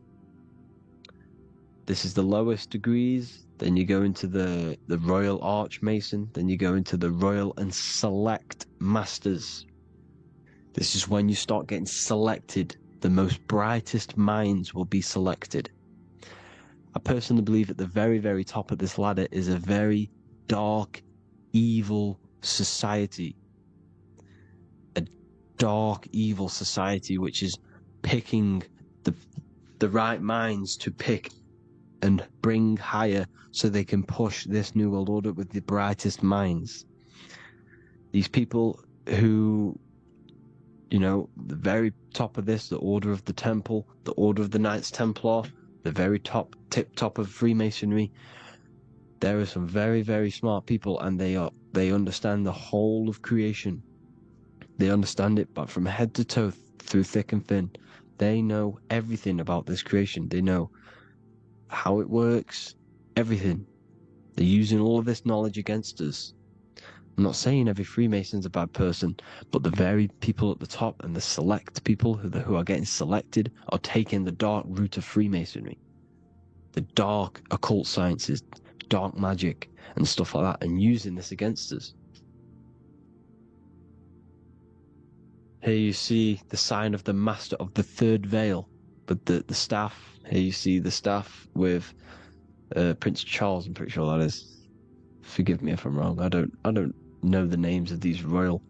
This is the lowest degrees. Then you go into the Royal Archmason. Then you go into the Royal and Select Masters. This is when you start getting selected. The most brightest minds will be selected. I personally believe at the very, very top of this ladder is a very dark, evil society. A dark, evil society which is picking the right minds to pick and bring higher so they can push this new world order with the brightest minds. These people who, you know, the very top of this, the Order of the Temple, the Order of the Knights Templar, the very tip top of Freemasonry, there are some very, very smart people, and they understand the whole of creation. They understand it, but from head to toe, through thick and thin. They know everything about this creation. They know how it works, everything. They're using all of this knowledge against us. I'm not saying every Freemason's a bad person, but the very people at the top and the select people who are getting selected are taking the dark route of Freemasonry. The dark occult sciences, dark magic, and stuff like that, and using this against us. Here you see the sign of the Master of the Third Veil, but the staff. Here you see the staff with Prince Charles. I'm pretty sure that is. Forgive me if I'm wrong. I don't know the names of these royal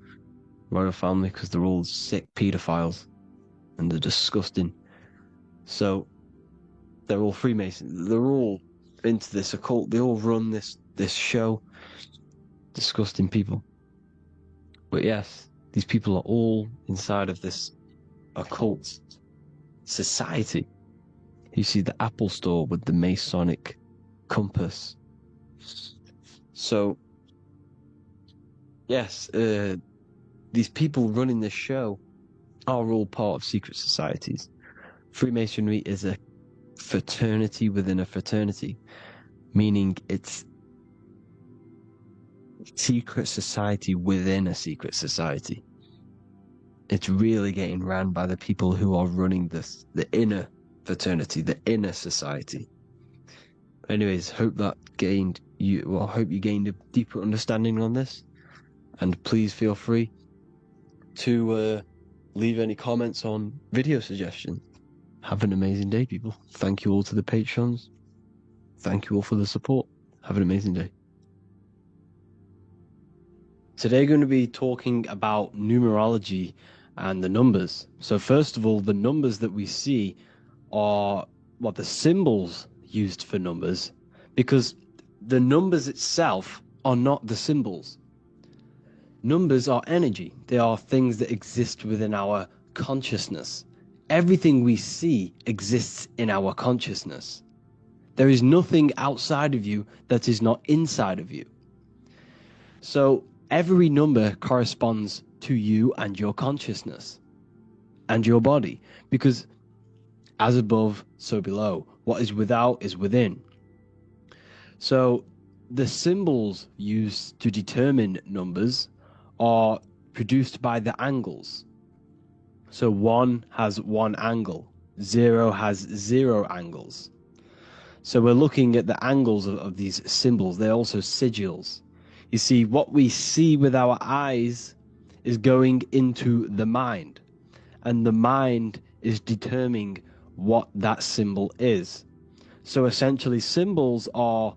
family because they're all sick pedophiles and they're disgusting. So they're all Freemasons. They're all into this occult. They all run this show. Disgusting people. But yes, these people are all inside of this occult society. You see the Apple Store with the Masonic compass. So, yes, these people running this show are all part of secret societies. Freemasonry is a fraternity within a fraternity, meaning it's secret society within a secret society. It's really getting ran by the people who are running this, the inner fraternity, the inner society. Anyways, hope you gained a deeper understanding on this, and please feel free to leave any comments on video suggestions. Have an amazing day, people. Thank you all to the patrons. Thank you all for the support. Have an amazing day. Today, we're going to be talking about numerology and the numbers. So first of all, the numbers that we see are the symbols used for numbers, because the numbers itself are not the symbols. Numbers are energy. They are things that exist within our consciousness. Everything we see exists in our consciousness. There is nothing outside of you that is not inside of you. So every number corresponds to you and your consciousness and your body, because as above, so below. What is without is within. So the symbols used to determine numbers are produced by the angles. So 1 has 1 angle, 0 has 0 angles. So we're looking at the angles of these symbols. They're also sigils. You see, what we see with our eyes is going into the mind, and the mind is determining what that symbol is. So essentially, symbols are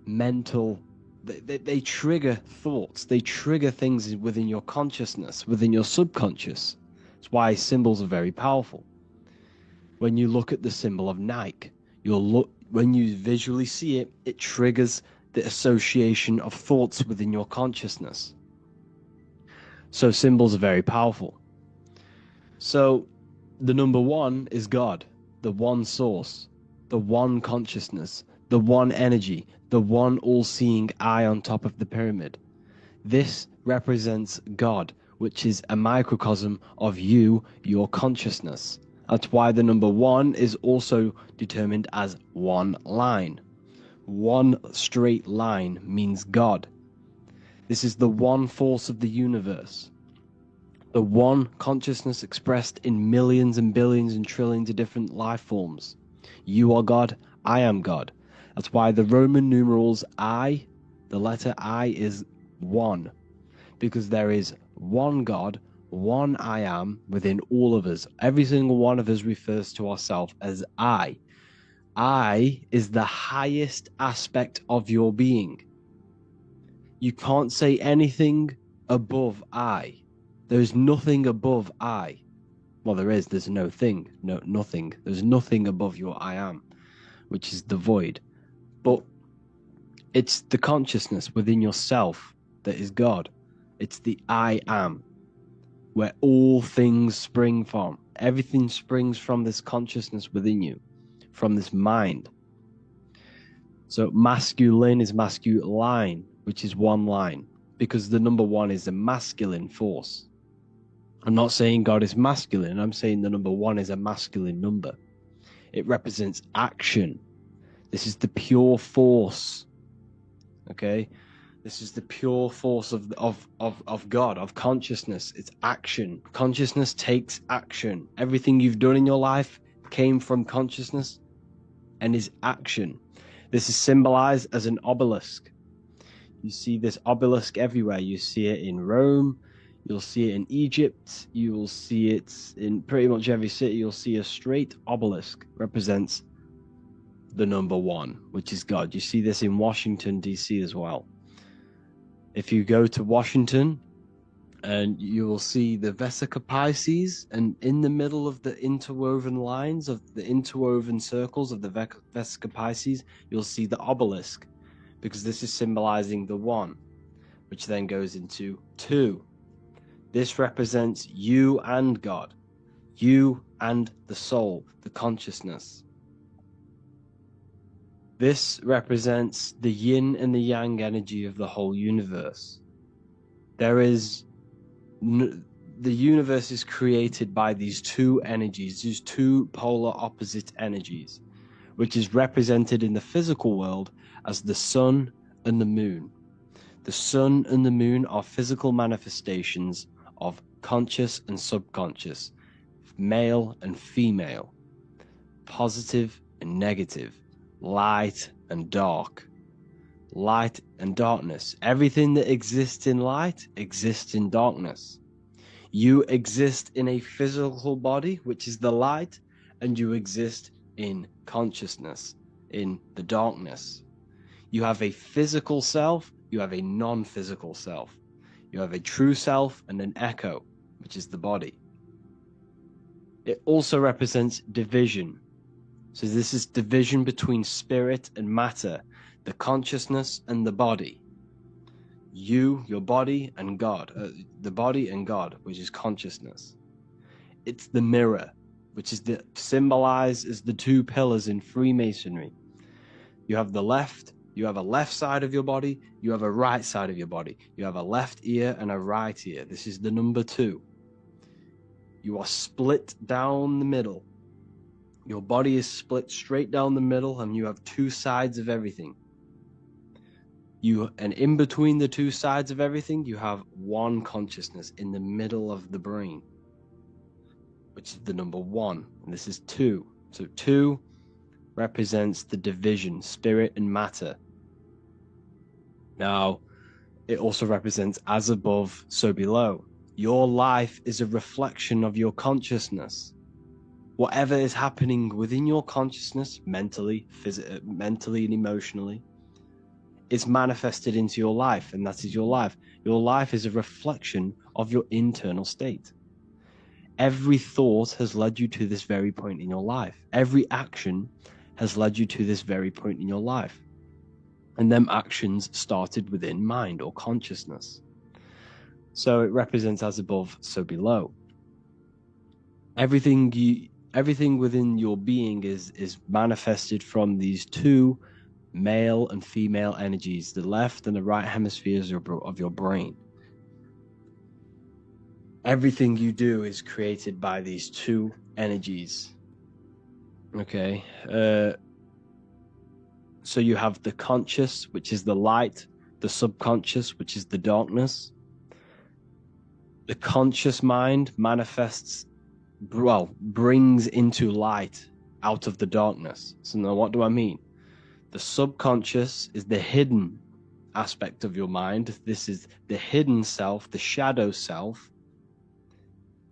mental. They trigger thoughts. They trigger things within your consciousness, within your subconscious. That's why symbols are very powerful. When you look at the symbol of Nike, when you visually see it, it triggers the association of thoughts within your consciousness. So symbols are very powerful. So the number 1 is God, the one source, the one consciousness, the one energy, the one all-seeing eye on top of the pyramid. This represents God, which is a microcosm of you, your consciousness. That's why the number 1 is also determined as one line. One straight line means God. This is the one force of the universe. The one consciousness expressed in millions and billions and trillions of different life forms. You are God, I am God. That's why the Roman numerals I, the letter I, is 1. Because there is one God, one I am within all of us. Every single one of us refers to ourselves as I. I is the highest aspect of your being. You can't say anything above I. There's nothing above I. Well, there's no thing, nothing. There's nothing above your I am, which is the void. But it's the consciousness within yourself that is God. It's the I am, where all things spring from. Everything springs from this consciousness within you, from this mind. So masculine is masculine, which is one line, because the number one is a masculine force. I'm not saying God is masculine. I'm saying the number one is a masculine number. It represents action. This is the pure force. Okay? This is the pure force of God, of consciousness. It's action. Consciousness takes action. Everything you've done in your life came from consciousness and is action. This is symbolized as an obelisk. You see this obelisk everywhere. You see it in Rome. You'll see it in Egypt. You will see it in pretty much every city. You'll see a straight obelisk represents the number one, which is God. You see this in Washington, D.C. as well. If you go to Washington, and you will see the Vesica Pisces, and in the middle of the interwoven lines of the interwoven circles of the Vesica Pisces, you'll see the obelisk, because this is symbolizing the one, which then goes into two. This represents you and God, you and the soul, the consciousness. This represents the yin and the yang energy of the whole universe. The universe is created by these two energies, these two polar opposite energies, which is represented in the physical world as the sun and the moon. The sun and the moon are physical manifestations of conscious and subconscious, male and female, positive and negative, light and dark, light and darkness. Everything that exists in light exists in darkness. You exist in a physical body, which is the light, and you exist in consciousness, in the darkness. You have a physical self, you have a non-physical self. You have a true self and an echo, which is the body. It also represents division. So this is division between spirit and matter, the consciousness and the body. You, your body, and God. The body and God, which is consciousness. It's the mirror, which is symbolized as the two pillars in Freemasonry. You have the left, you have a left side of your body, you have a right side of your body. You have a left ear and a right ear. This is the number two. You are split down the middle. Your body is split straight down the middle, and you have two sides of everything. And in between the two sides of everything, you have one consciousness in the middle of the brain, which is the number one. And this is two. So two represents the division, spirit and matter. Now, it also represents as above, so below. Your life is a reflection of your consciousness. Whatever is happening within your consciousness, mentally, mentally and emotionally, is manifested into your life, and that is your life. Your life is a reflection of your internal state. Every thought has led you to this very point in your life. Every action has led you to this very point in your life. And them actions started within mind or consciousness. So it represents as above, so below. Everything within your being is manifested from these two male and female energies, the left and the right hemispheres of your brain. Everything you do is created by these two energies. Okay. So you have the conscious, which is the light, the subconscious, which is the darkness. The conscious mind brings into light out of the darkness. So now what do I mean? The subconscious is the hidden aspect of your mind. This is the hidden self, the shadow self,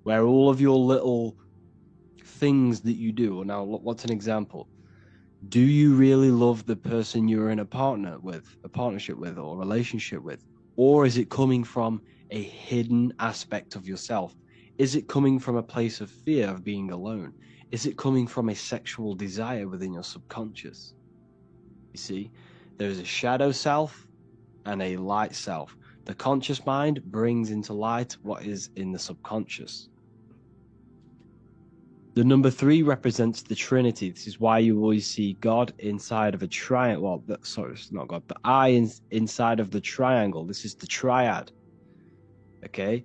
where all of your little things that you do. Now, what's an example? Do you really love the person you're in a partnership with, or a relationship with? Or is it coming from a hidden aspect of yourself? Is it coming from a place of fear of being alone? Is it coming from a sexual desire within your subconscious? You see, there is a shadow self and a light self. The conscious mind brings into light what is in the subconscious. The number 3 represents the Trinity. This is why you always see God inside of a triangle. Well, sorry, it's not God, but inside of the triangle. This is the triad. Okay?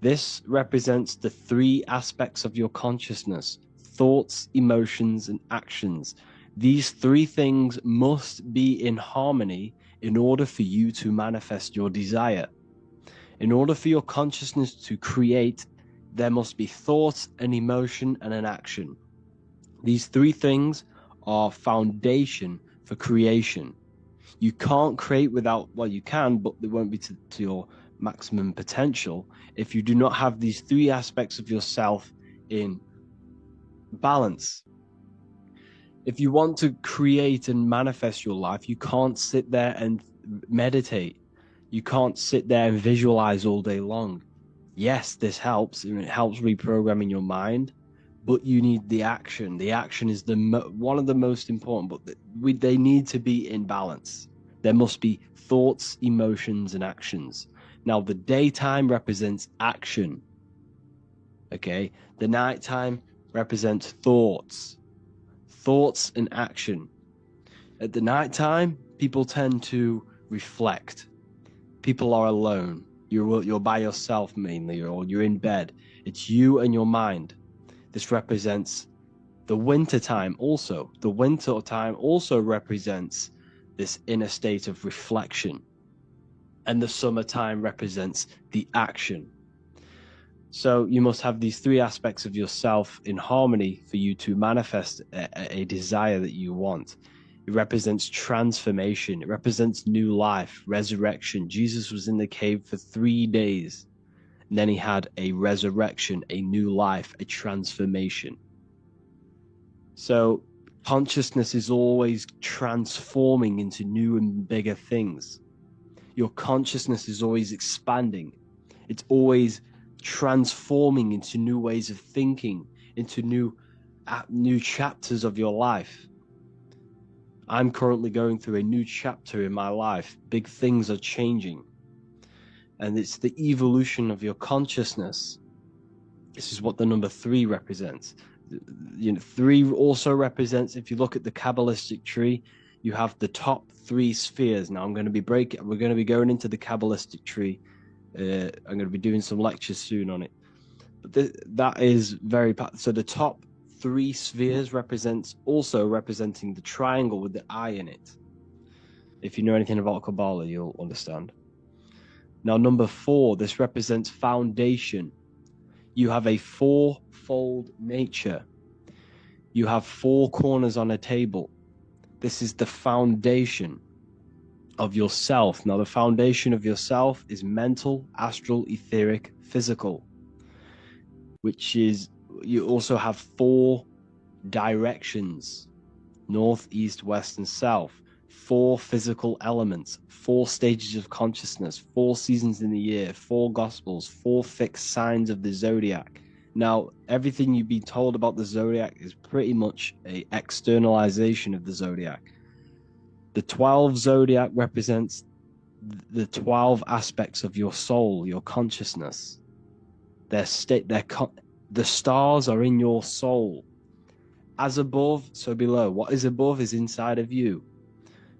This represents the 3 aspects of your consciousness: thoughts, emotions, and actions. These 3 things must be in harmony in order for you to manifest your desire. In order for your consciousness to create, there must be thought, an emotion, and an action. These 3 things are foundation for creation. You can't create without, well, you can, but it won't be to your maximum potential if you do not have these 3 aspects of yourself in balance. If you want to create and manifest your life, you can't sit there and meditate. You can't sit there and visualize all day long. Yes, this helps, and it helps reprogramming your mind, but you need the action. The action is one of the most important, but they need to be in balance. There must be thoughts, emotions, and actions. Now, the daytime represents action. Okay? The nighttime represents thoughts. Thoughts and action. At the nighttime, people tend to reflect. People are alone. You're by yourself mainly, or you're in bed. It's you and your mind. This represents the winter time also. The winter time also represents this inner state of reflection. And the summertime represents the action. So you must have these 3 aspects of yourself in harmony for you to manifest a desire that you want. It represents transformation. It represents new life, resurrection. Jesus was in the cave for 3 days. And then he had a resurrection, a new life, a transformation. So consciousness is always transforming into new and bigger things. Your consciousness is always expanding. It's always transforming into new ways of thinking, into new chapters of your life. I'm currently going through a new chapter in my life. Big things are changing. And it's the evolution of your consciousness. This is what the number 3 represents. 3 also represents, if you look at the Kabbalistic tree, you have the top 3 spheres. Now we're going to be going into the Kabbalistic tree. I'm going to be doing some lectures soon on it. But that is so the top 3 spheres representing the triangle with the eye in it. If you know anything about Kabbalah, you'll understand. Now, number 4, this represents foundation. You have a 4-fold nature. You have 4 corners on a table. This is the foundation of yourself. Now, the foundation of yourself is mental, astral, etheric, physical, which is, you also have 4 directions: north, east, west, and south. 4 physical elements, 4 stages of consciousness, 4 seasons in the year, 4 gospels, 4 fixed signs of the zodiac. Now, everything you've been told about the zodiac is pretty much an externalization of the zodiac. The 12 zodiac represents the 12 aspects of your soul, your consciousness. The stars are in your soul. As above, so below. What is above is inside of you.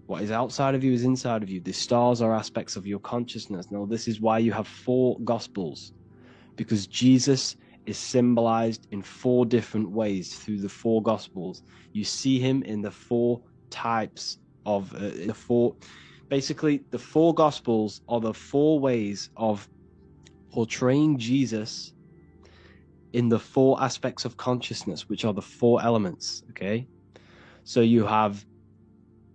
What is outside of you is inside of you. The stars are aspects of your consciousness. Now, this is why you have 4 gospels, because Jesus is symbolized in 4 different ways through the 4 gospels. You see him in the 4 types of basically the 4 gospels are the 4 ways of portraying Jesus in the 4 aspects of consciousness, which are the 4 elements. Okay, so you have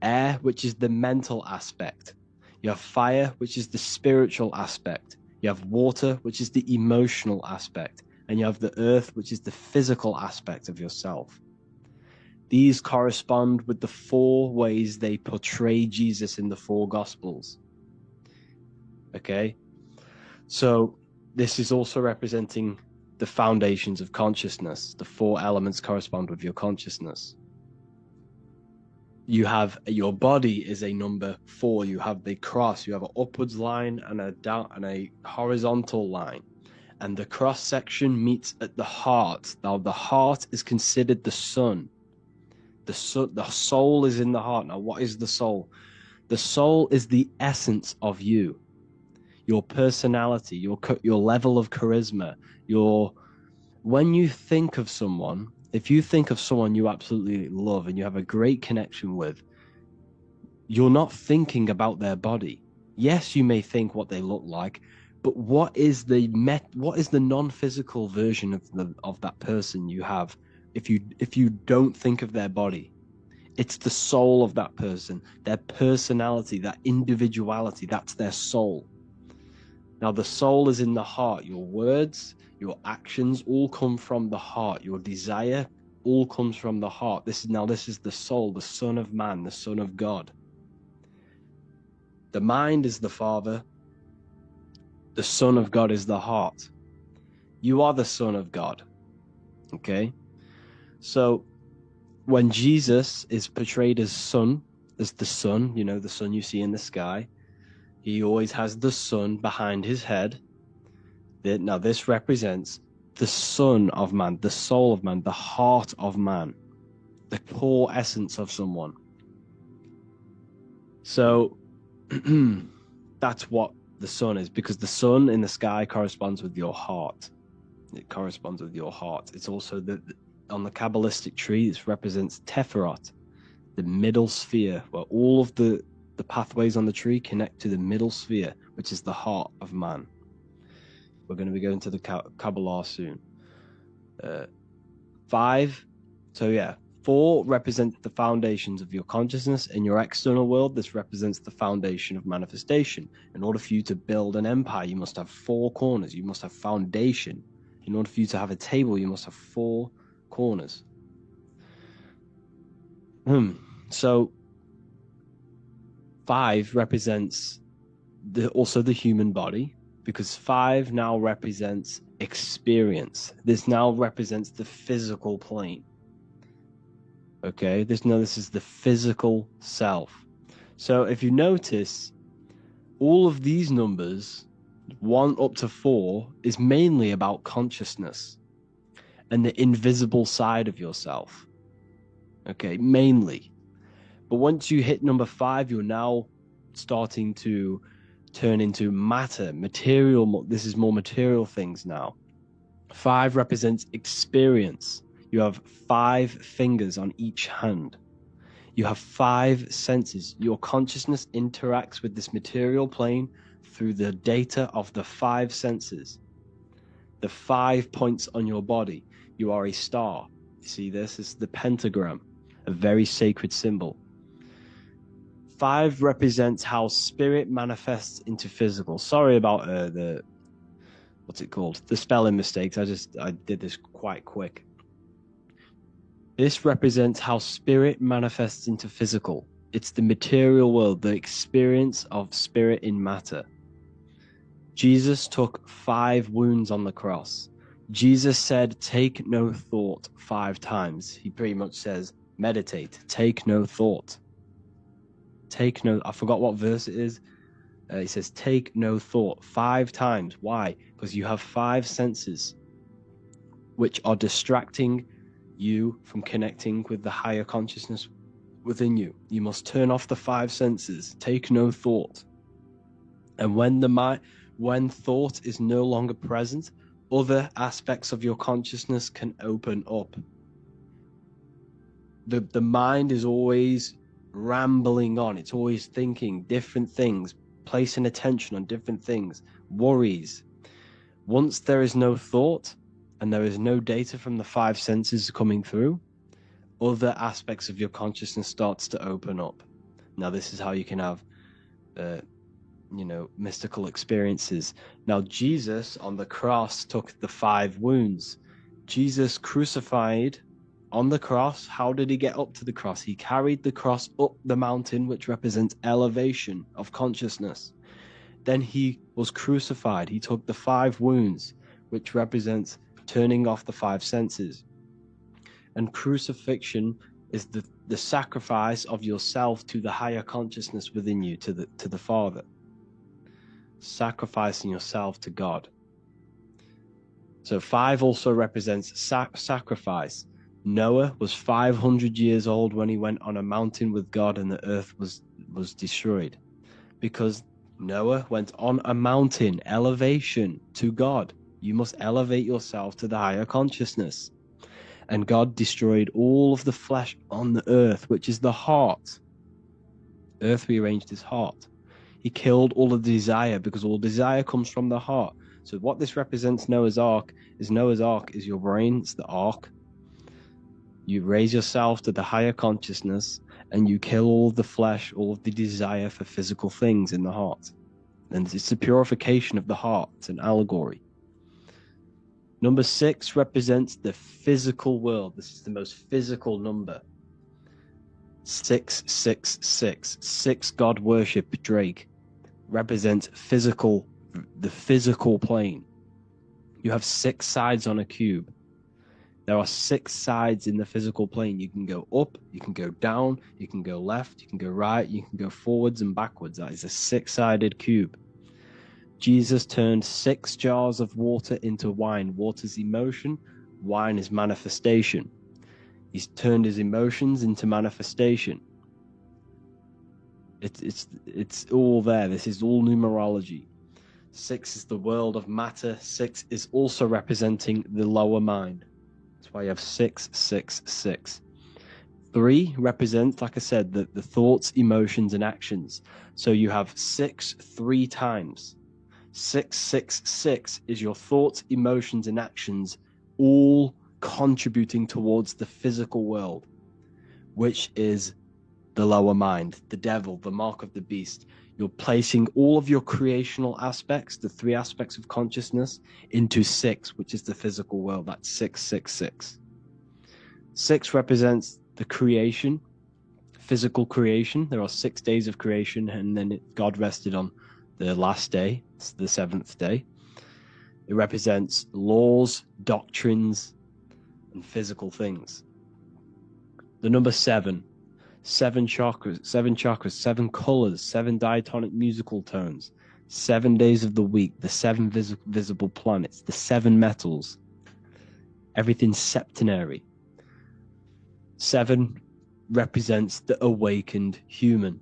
air, which is the mental aspect. You have fire, which is the spiritual aspect. You have water, which is the emotional aspect. And you have the earth, which is the physical aspect of yourself. These correspond with the 4 ways they portray Jesus in the 4 gospels. Okay, so this is also representing the foundations of consciousness. The 4 elements correspond with your consciousness. You have your body is a number 4. You have the cross. You have an upwards line and a horizontal line, and the cross section meets at the heart. Now, the heart is considered the sun. The soul is in the heart. Now, what is the soul? The soul is the essence of you, your personality, your level of charisma. When you think of someone, if you think of someone you absolutely love and you have a great connection with, you're not thinking about their body. Yes, you may think what they look like, but what is the non-physical version of that person you have if you don't think of their body? It's the soul of that person, their personality, that individuality. That's their soul. Now, the soul is in the heart. Your words, your actions all come from the heart. Your desire all comes from the heart. This is the soul, the Son of Man, the Son of God. The mind is the Father. The Son of God is the heart. You are the Son of God. Okay? So when Jesus is portrayed as the sun, the sun you see in the sky, he always has the sun behind his head. Now, this represents the Son of Man, the soul of man, the heart of man, the core essence of someone. So that's what the sun is, because the sun in the sky corresponds with your heart. It corresponds with your heart. It's also on the Kabbalistic tree, it represents Teferot, the middle sphere, where all of the pathways on the tree connect to the middle sphere, which is the heart of man. We're going to be going to the Kabbalah soon. 5. So yeah, 4 represents the foundations of your consciousness. In your external world, this represents the foundation of manifestation. In order for you to build an empire, you must have 4 corners. You must have foundation. In order for you to have a table, you must have 4 corners. So 5 represents also the human body, because 5 now represents experience. This now represents the physical plane. Okay, this is the physical self. So if you notice, all of these numbers, 1 up to 4, is mainly about consciousness and the invisible side of yourself. Okay, mainly. But once you hit number 5, you're now starting to turn into matter, material. This is more material things now. 5 represents experience. You have 5 fingers on each hand. You have 5 senses. Your consciousness interacts with this material plane through the data of the 5 senses. The 5 points on your body. You are a star. You see this? This is the pentagram, a very sacred symbol. 5 represents how spirit manifests into physical. Sorry about the spelling mistakes. I did this quite quick. This represents how spirit manifests into physical. It's the material world, the experience of spirit in matter. Jesus took 5 wounds on the cross. Jesus said, "Take no thought," 5 times. He pretty much says, meditate, take no thought. I forgot what verse it is. He says, take no thought 5 times. Why? Because you have 5 senses which are distracting you from connecting with the higher consciousness within you. You must turn off the 5 senses. Take no thought. And when thought is no longer present, other aspects of your consciousness can open up. The mind is always rambling on. It's always thinking different things, placing attention on different things, worries. Once there is no thought and there is no data from the 5 senses coming through, other aspects of your consciousness starts to open up. Now, this is how you can have mystical experiences. Now, Jesus on the cross took the 5 wounds. Jesus crucified on the cross. How did he get up to the cross? He carried the cross up the mountain, which represents elevation of consciousness. Then he was crucified. He took the 5 wounds, which represents turning off the five senses. And crucifixion is the sacrifice of yourself to the higher consciousness within you, to the Father. Sacrificing yourself to God. So 5 also represents sacrifice. Noah was 500 years old when he went on a mountain with God, and the earth was destroyed. Because Noah went on a mountain, elevation to God. You must elevate yourself to the higher consciousness. And God destroyed all of the flesh on the earth, which is the heart. Earth rearranged his heart. He killed all the desire, because all desire comes from the heart. So what this represents Noah's Ark is your brain, it's the ark. You raise yourself to the higher consciousness, and you kill all of the flesh, all of the desire for physical things in the heart. And it's the purification of the heart. It's an allegory. Number 6 represents the physical world. This is the most physical number. 666. 6 God worship, Drake, represents the physical plane. You have 6 sides on a cube. There are 6 sides in the physical plane. You can go up, you can go down, you can go left, you can go right, you can go forwards and backwards. That is a 6-sided cube. Jesus turned 6 jars of water into wine. Water's emotion, wine is manifestation. He's turned his emotions into manifestation. It's all there. This is all numerology. 6 is the world of matter. 6 is also representing the lower mind. That's why you have 666. 3 represents, like I said, the thoughts, emotions, and actions. So you have 6 3 times. 666 is your thoughts, emotions, and actions, all contributing towards the physical world, which is the lower mind, the devil, the mark of the beast. You're placing all of your creational aspects, the 3 aspects of consciousness, into 6, which is the physical world. That's 666. 6 represents the creation, physical creation. There are 6 days of creation, and then God rested on the last day. It's the 7th day. It represents laws, doctrines, and physical things. The number 7. 7 chakras, 7 colors, 7 diatonic musical tones, 7 days of the week, the 7 visible planets, the 7 metals, everything's septenary. 7 represents the awakened human,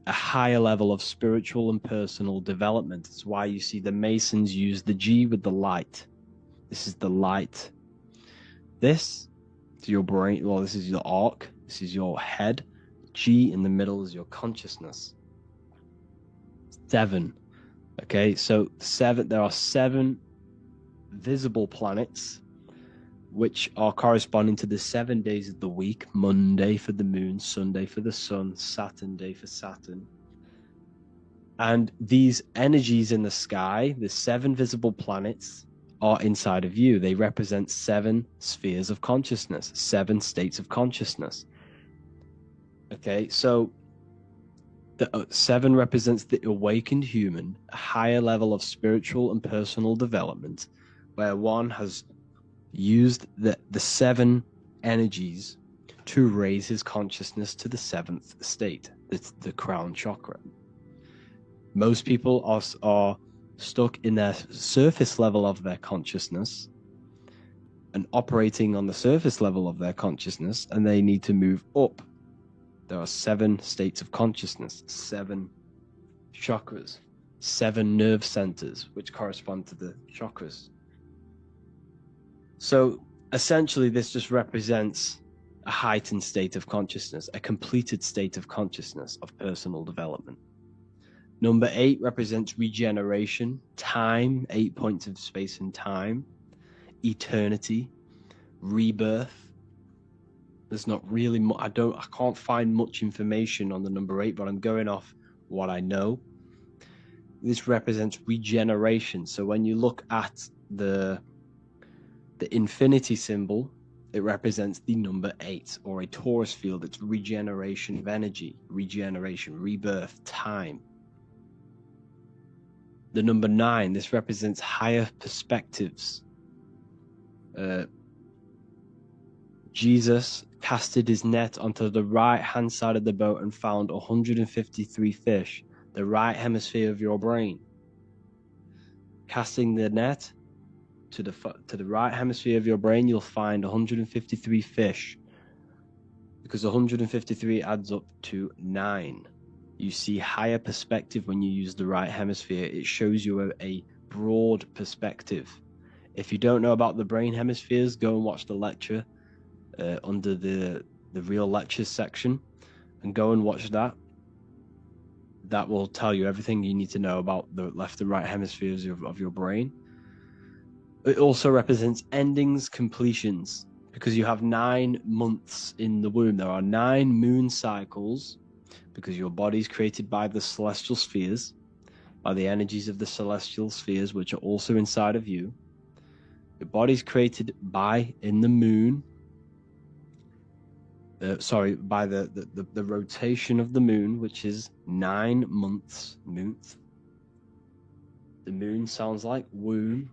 a higher level of spiritual and personal development. It's why you see the Masons use the G with the light. This is the light. This is your brain. Well, this is your arc. This is your head. G in the middle is your consciousness. 7. Okay, so 7. There are 7 visible planets, which are corresponding to the 7 days of the week. Monday for the moon, Sunday for the sun, Saturn day for Saturn. And these energies in the sky, the 7 visible planets, are inside of you. They represent 7 spheres of consciousness, 7 states of consciousness. Okay, so the 7 represents the awakened human, a higher level of spiritual and personal development, where one has used the 7 energies to raise his consciousness to the 7th state. It's the crown chakra. Most people are stuck in their surface level of their consciousness and operating on the surface level of their consciousness, and they need to move up. There are 7 states of consciousness, 7 chakras, 7 nerve centers, which correspond to the chakras. So essentially, this just represents a heightened state of consciousness, a completed state of consciousness of personal development. Number 8 represents regeneration, time, 8 points of space and time, eternity, rebirth. There's not really I can't find much information on the number 8, but I'm going off what I know. This represents regeneration. So when you look at the infinity symbol, it represents the number 8, or a torus field. It's regeneration of energy, regeneration, rebirth, time. The number 9, this represents higher perspectives. Jesus casted his net onto the right hand side of the boat and found 153 fish, the right hemisphere of your brain. Casting the net to the right hemisphere of your brain, you'll find 153 fish, because 153 adds up to 9. You see higher perspective when you use the right hemisphere. It shows you a broad perspective. If you don't know about the brain hemispheres, go and watch the lecture under the real lectures section, and go and watch that. That will tell you everything you need to know about the left and right hemispheres of your brain. It also represents endings, completions, because you have 9 months in the womb. There are 9 moon cycles, because your body is created by the celestial spheres, by the energies of the celestial spheres, which are also inside of you. Your body is created in the moon. By the rotation of the moon, which is 9 months. The moon sounds like womb.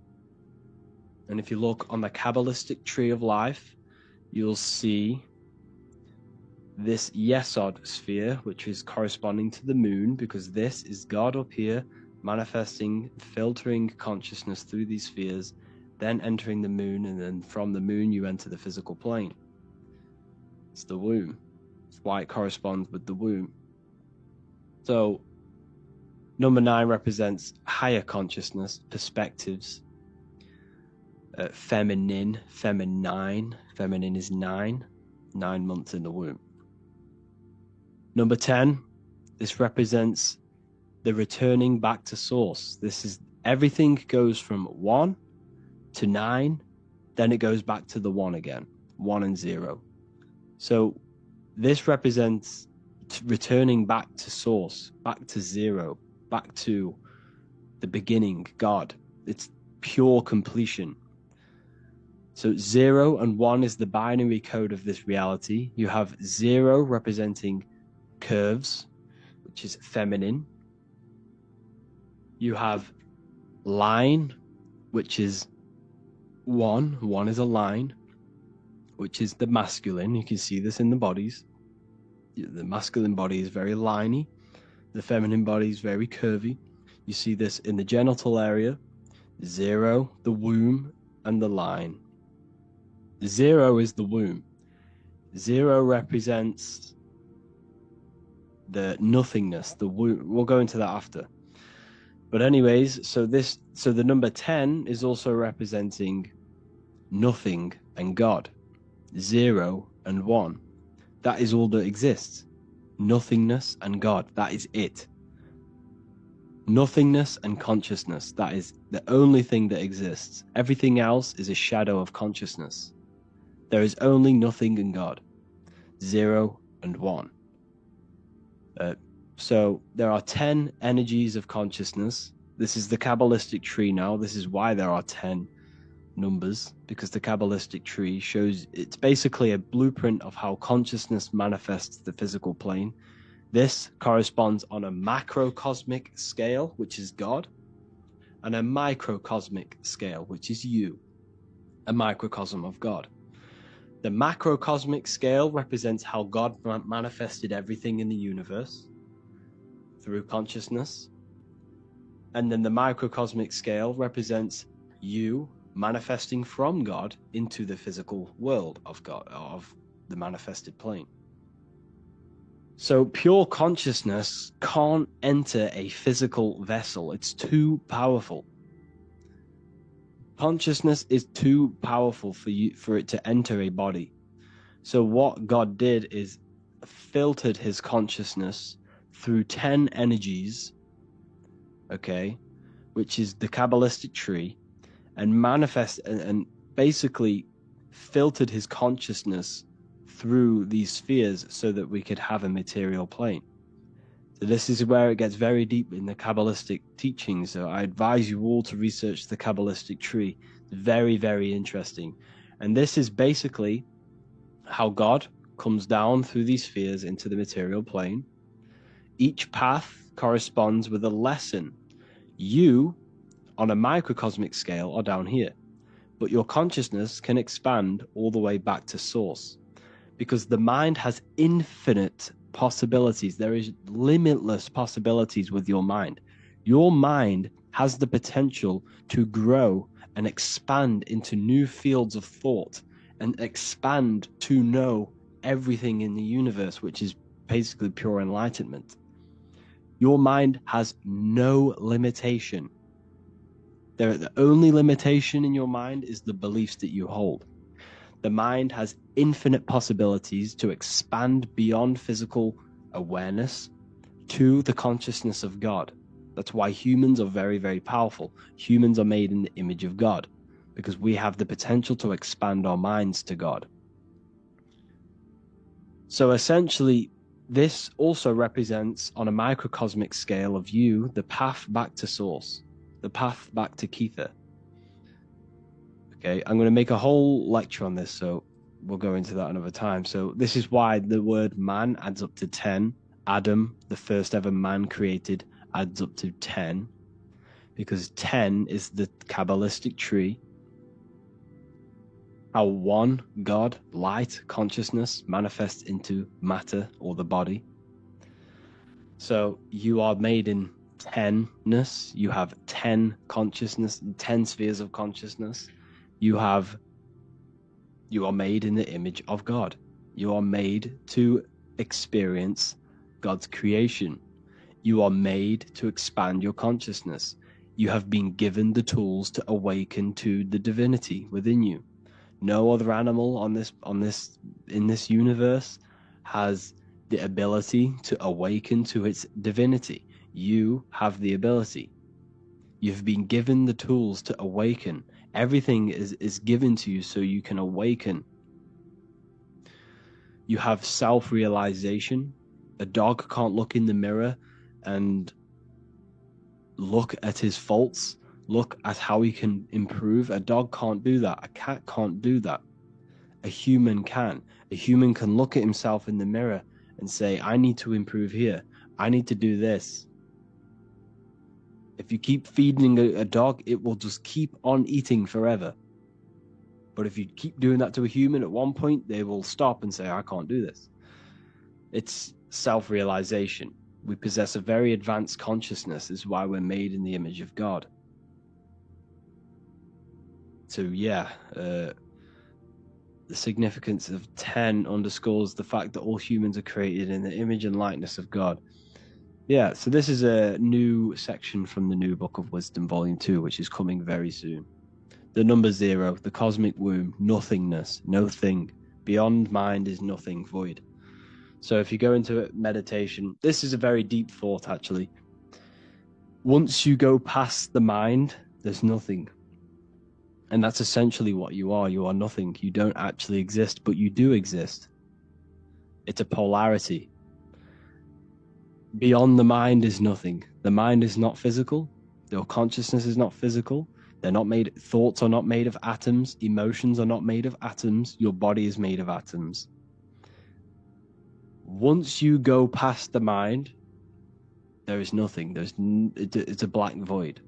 And if you look on the Kabbalistic tree of life, you'll see this Yesod sphere, which is corresponding to the moon, because this is God up here manifesting, filtering consciousness through these spheres, then entering the moon, and then from the moon you enter the physical plane. It's the womb. It's why it corresponds with the womb. So number 9 represents higher consciousness, perspectives. Feminine is 9 months in the womb. Number 10, this represents the returning back to source. This is everything goes from 1 to 9, then it goes back to the 1 again, 1 and 0. So this represents returning back to source, back to 0, back to the beginning, God. It's pure completion. So 0 and 1 is the binary code of this reality. You have 0 representing curves, which is feminine. You have line, which is 1. 1 is a line, which is the masculine. You can see this in the bodies. The masculine body is very liney. The feminine body is very curvy. You see this in the genital area. 0, the womb, and the line. 0 is the womb. 0 represents the nothingness, the womb. We'll go into that after. But anyways, so the number 10 is also representing nothing and God. 0 and 1. That is all that exists. Nothingness and God. That is it. Nothingness and consciousness. That is the only thing that exists. Everything else is a shadow of consciousness. There is only nothing and God. 0 and 1. So there are 10 energies of consciousness. This is the Kabbalistic tree now. This is why there are 10 numbers, because the Kabbalistic tree shows, it's basically a blueprint of how consciousness manifests the physical plane. This corresponds on a macrocosmic scale, which is God, and a microcosmic scale, which is you, a microcosm of God. The macrocosmic scale represents how God manifested everything in the universe through consciousness. And then the microcosmic scale represents you manifesting from God into the physical world of God, of the manifested plane. So pure consciousness can't enter a physical vessel. It's too powerful. Consciousness is too powerful for it to enter a body. So what God did is filtered his consciousness through 10 energies, okay, which is the Kabbalistic tree, and basically filtered his consciousness through these spheres so that we could have a material plane. So this is where it gets very deep in the Kabbalistic teachings. So I advise you all to research the Kabbalistic tree. It's very, very interesting. And this is basically how God comes down through these spheres into the material plane. Each path corresponds with a lesson. You, on a microcosmic scale, are down here. but your consciousness can expand all the way back to source, because the mind has infinite possibilities. There is limitless possibilities with your mind. Your mind has the potential to grow and expand into new fields of thought and expand to know everything in the universe, which is basically pure enlightenment. Your mind has no limitation. The only limitation in your mind is the beliefs that you hold. The mind has infinite possibilities to expand beyond physical awareness to the consciousness of God. That's why humans are very, very powerful. Humans are made in the image of God, because we have the potential to expand our minds to God. So essentially, this also represents, on a microcosmic scale of you, the path back to source, the path back to Kether. Okay, I'm going to make a whole lecture on this, so we'll go into that another time. So this is why the word man adds up to 10. Adam, the first ever man created, adds up to 10, because 10 is the Kabbalistic tree. How one God, light, consciousness, manifests into matter or the body. So you are made in 10ness. You have 10 consciousness, 10 spheres of consciousness. You are made in the image of God. You are made to experience God's creation. You are made to expand your consciousness. You have been given the tools to awaken to the divinity within you. No other animal in this universe has the ability to awaken to its divinity. You have the ability. You've been given the tools to awaken. Everything is given to you so you can awaken. You have self-realization. A dog can't look in the mirror and look at his faults, look at how he can improve. A dog can't do that. A cat can't do that. A human can. A human can look at himself in the mirror and say, I need to improve here. I need to do this. If you keep feeding a dog, it will just keep on eating forever. But if you keep doing that to a human, at one point, they will stop and say, I can't do this. It's self-realization. We possess a very advanced consciousness. This is why we're made in the image of God. So yeah, the significance of 10 underscores the fact that all humans are created in the image and likeness of God. Yeah, so this is a new section from the New Book of Wisdom, Volume 2, which is coming very soon. The number 0, the cosmic womb, nothingness, no thing. Beyond mind is nothing, void. So if you go into meditation, this is a very deep thought, actually. Once you go past the mind, there's nothing. And that's essentially what you are. You are nothing. You don't actually exist, but you do exist. It's a polarity. Beyond the mind is nothing. The mind is not physical. Your consciousness is not physical. They're not made. Thoughts are not made of atoms. Emotions are not made of atoms. Your body is made of atoms. Once you go past the mind, there is nothing. It's a black void.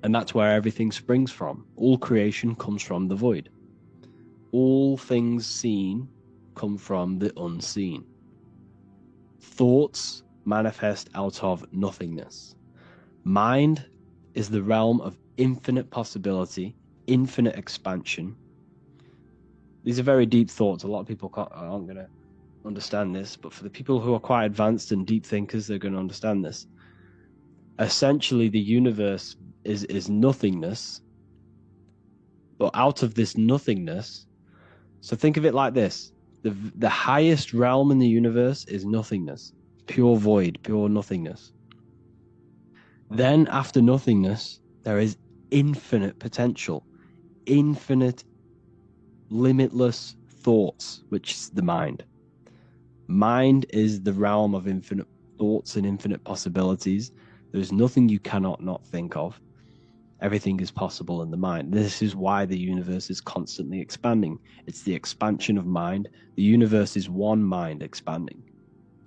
And that's where everything springs from. All creation comes from the void. All things seen come from the unseen. Thoughts manifest out of nothingness. Mind is the realm of infinite possibility, infinite expansion. These are very deep thoughts. A lot of people aren't going to understand this, but for the people who are quite advanced and deep thinkers, they're going to understand this. Essentially, the universe is nothingness, but out of this nothingness, so think of it like this: the highest realm in the universe is nothingness, pure void, pure nothingness. Then after nothingness, there is infinite potential, infinite, limitless thoughts, which is the mind. Mind is the realm of infinite thoughts and infinite possibilities. There's nothing you cannot not think of. Everything is possible in the mind. This is why the universe is constantly expanding. It's the expansion of mind. The universe is one mind expanding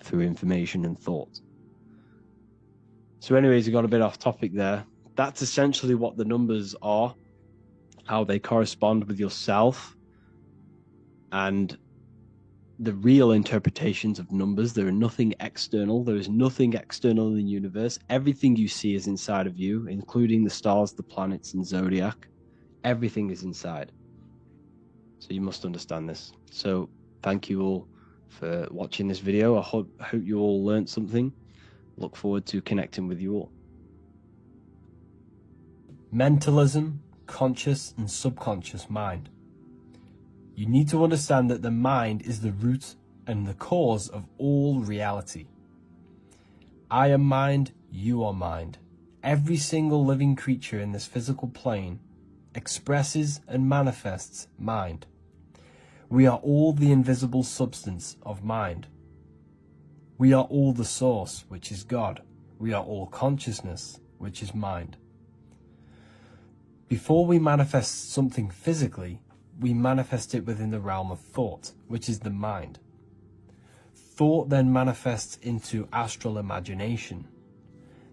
through information and thought. So anyways, we got a bit off topic there. That's essentially what the numbers are. how they correspond with yourself, and the real interpretations of numbers. There are nothing external. There is nothing external in the universe. Everything you see is inside of you, including the stars, the planets, and zodiac. Everything is inside. So you must understand this. So thank you all for watching this video. I hope you all learned something. Look forward to connecting with you all. Mentalism, conscious and subconscious mind. You need to understand that the mind is the root and the cause of all reality. I am mind, you are mind. Every single living creature in this physical plane expresses and manifests mind. We are all the invisible substance of mind. We are all the source, which is God. We are all consciousness, which is mind. Before we manifest something physically, we manifest it within the realm of thought, which is the mind. Thought then manifests into astral imagination.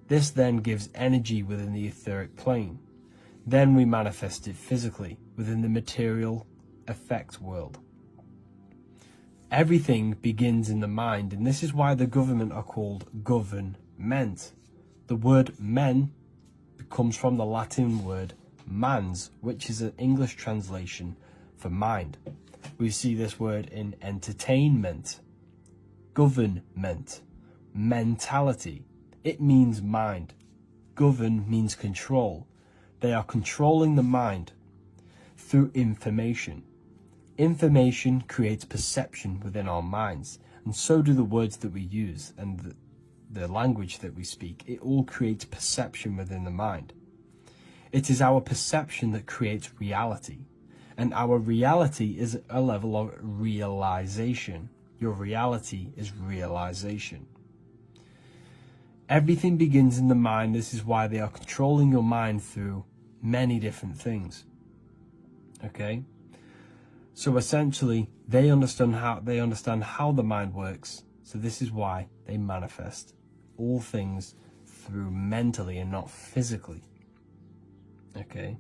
This then gives energy within the etheric plane. Then we manifest it physically within the material effect world. Everything begins in the mind, and this is why the government are called government. The word men comes from the Latin word mans, which is an English translation for mind. We see this word in entertainment, government, mentality. It means mind. Govern means control. They are controlling the mind through information. Information creates perception within our minds, and so do the words that we use and the language that we speak. It all creates perception within the mind. It is our perception that creates reality, and our reality is a level of realization. Your reality is realization. Everything begins in the mind. This is why they are controlling your mind through many different things. Okay? So essentially, they understand how the mind works. So this is why they manifest all things through mentally and not physically. Okay?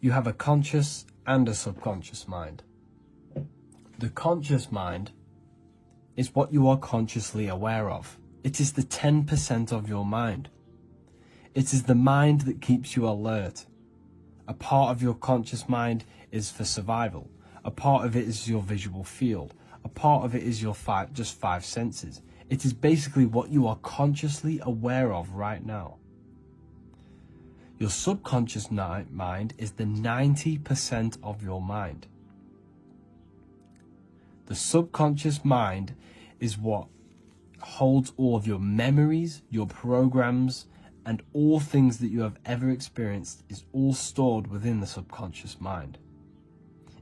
You have a conscious and a subconscious mind. The conscious mind is what you are consciously aware of. It is the 10% of your mind. It is the mind that keeps you alert. A part of your conscious mind is for survival. A part of it is your visual field. A part of it is your just five senses. It is basically what you are consciously aware of right now. Your subconscious mind is the 90% of your mind. The subconscious mind is what holds all of your memories, your programs, and all things that you have ever experienced is all stored within the subconscious mind.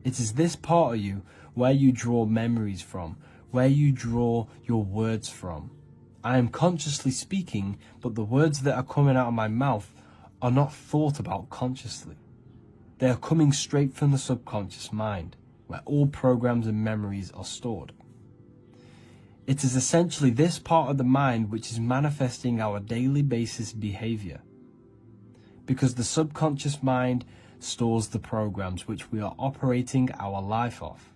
It is this part of you where you draw memories from, where you draw your words from. I am consciously speaking, but the words that are coming out of my mouth are not thought about consciously. They are coming straight from the subconscious mind, where all programs and memories are stored. It is essentially this part of the mind which is manifesting our daily basis behavior, because the subconscious mind stores the programs which we are operating our life off.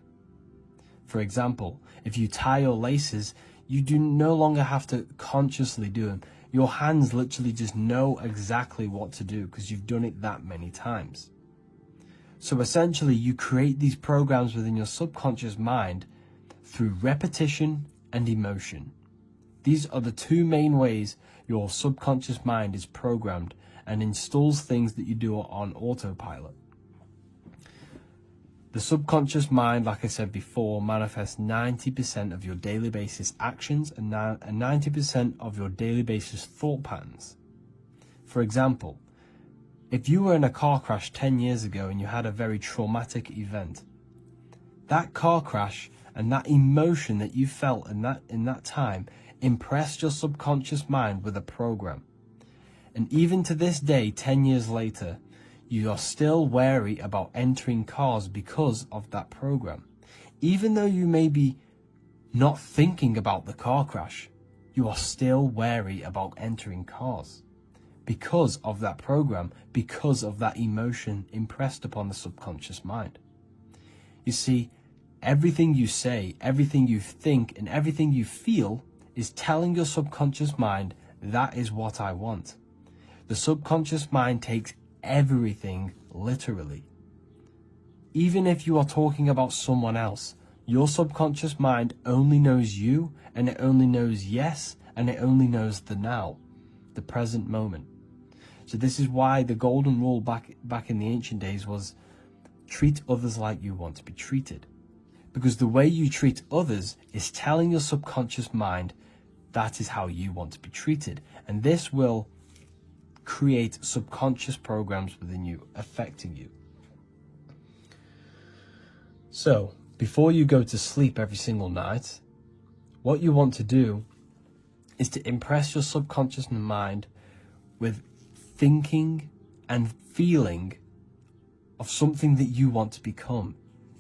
For example, if you tie your laces, you do no longer have to consciously do them. Your hands literally just know exactly what to do because you've done it that many times. So essentially, you create these programs within your subconscious mind through repetition and emotion. These are the two main ways your subconscious mind is programmed and installs things that you do on autopilot. The subconscious mind, like I said before, manifests 90% of your daily basis actions and 90% of your daily basis thought patterns. For example, if you were in a car crash 10 years ago and you had a very traumatic event, that car crash and that emotion that you felt in that time impressed your subconscious mind with a program. And even to this day, 10 years later, you are still wary about entering cars because of that program. Even though you may be not thinking about the car crash, you are still wary about entering cars because of that program, because of that emotion impressed upon the subconscious mind. You see, everything you say, everything you think, and everything you feel is telling your subconscious mind, that is what I want. The subconscious mind takes everything literally. Even if you are talking about someone else, your subconscious mind only knows you, and it only knows yes, and it only knows the now, the present moment. So this is why the golden rule back in the ancient days was treat others like you want to be treated. Because the way you treat others is telling your subconscious mind that is how you want to be treated. And this will create subconscious programs within you, affecting you. So, before you go to sleep every single night, what you want to do is to impress your subconscious mind with thinking and feeling of something that you want to become.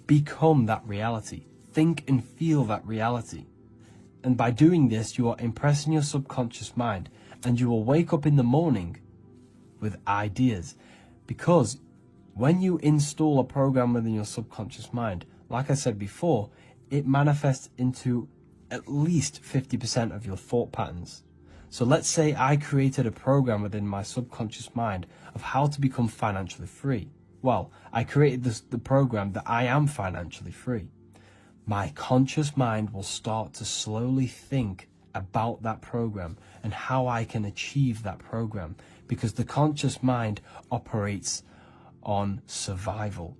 Become that reality. Think and feel that reality. And by doing this, you are impressing your subconscious mind, and you will wake up in the morning with ideas. Because when you install a program within your subconscious mind, like I said before, it manifests into at least 50% of your thought patterns. So let's say I created a program within my subconscious mind of how to become financially free. Well, I created the program that I am financially free. My conscious mind will start to slowly think about that program and how I can achieve that program, because the conscious mind operates on survival.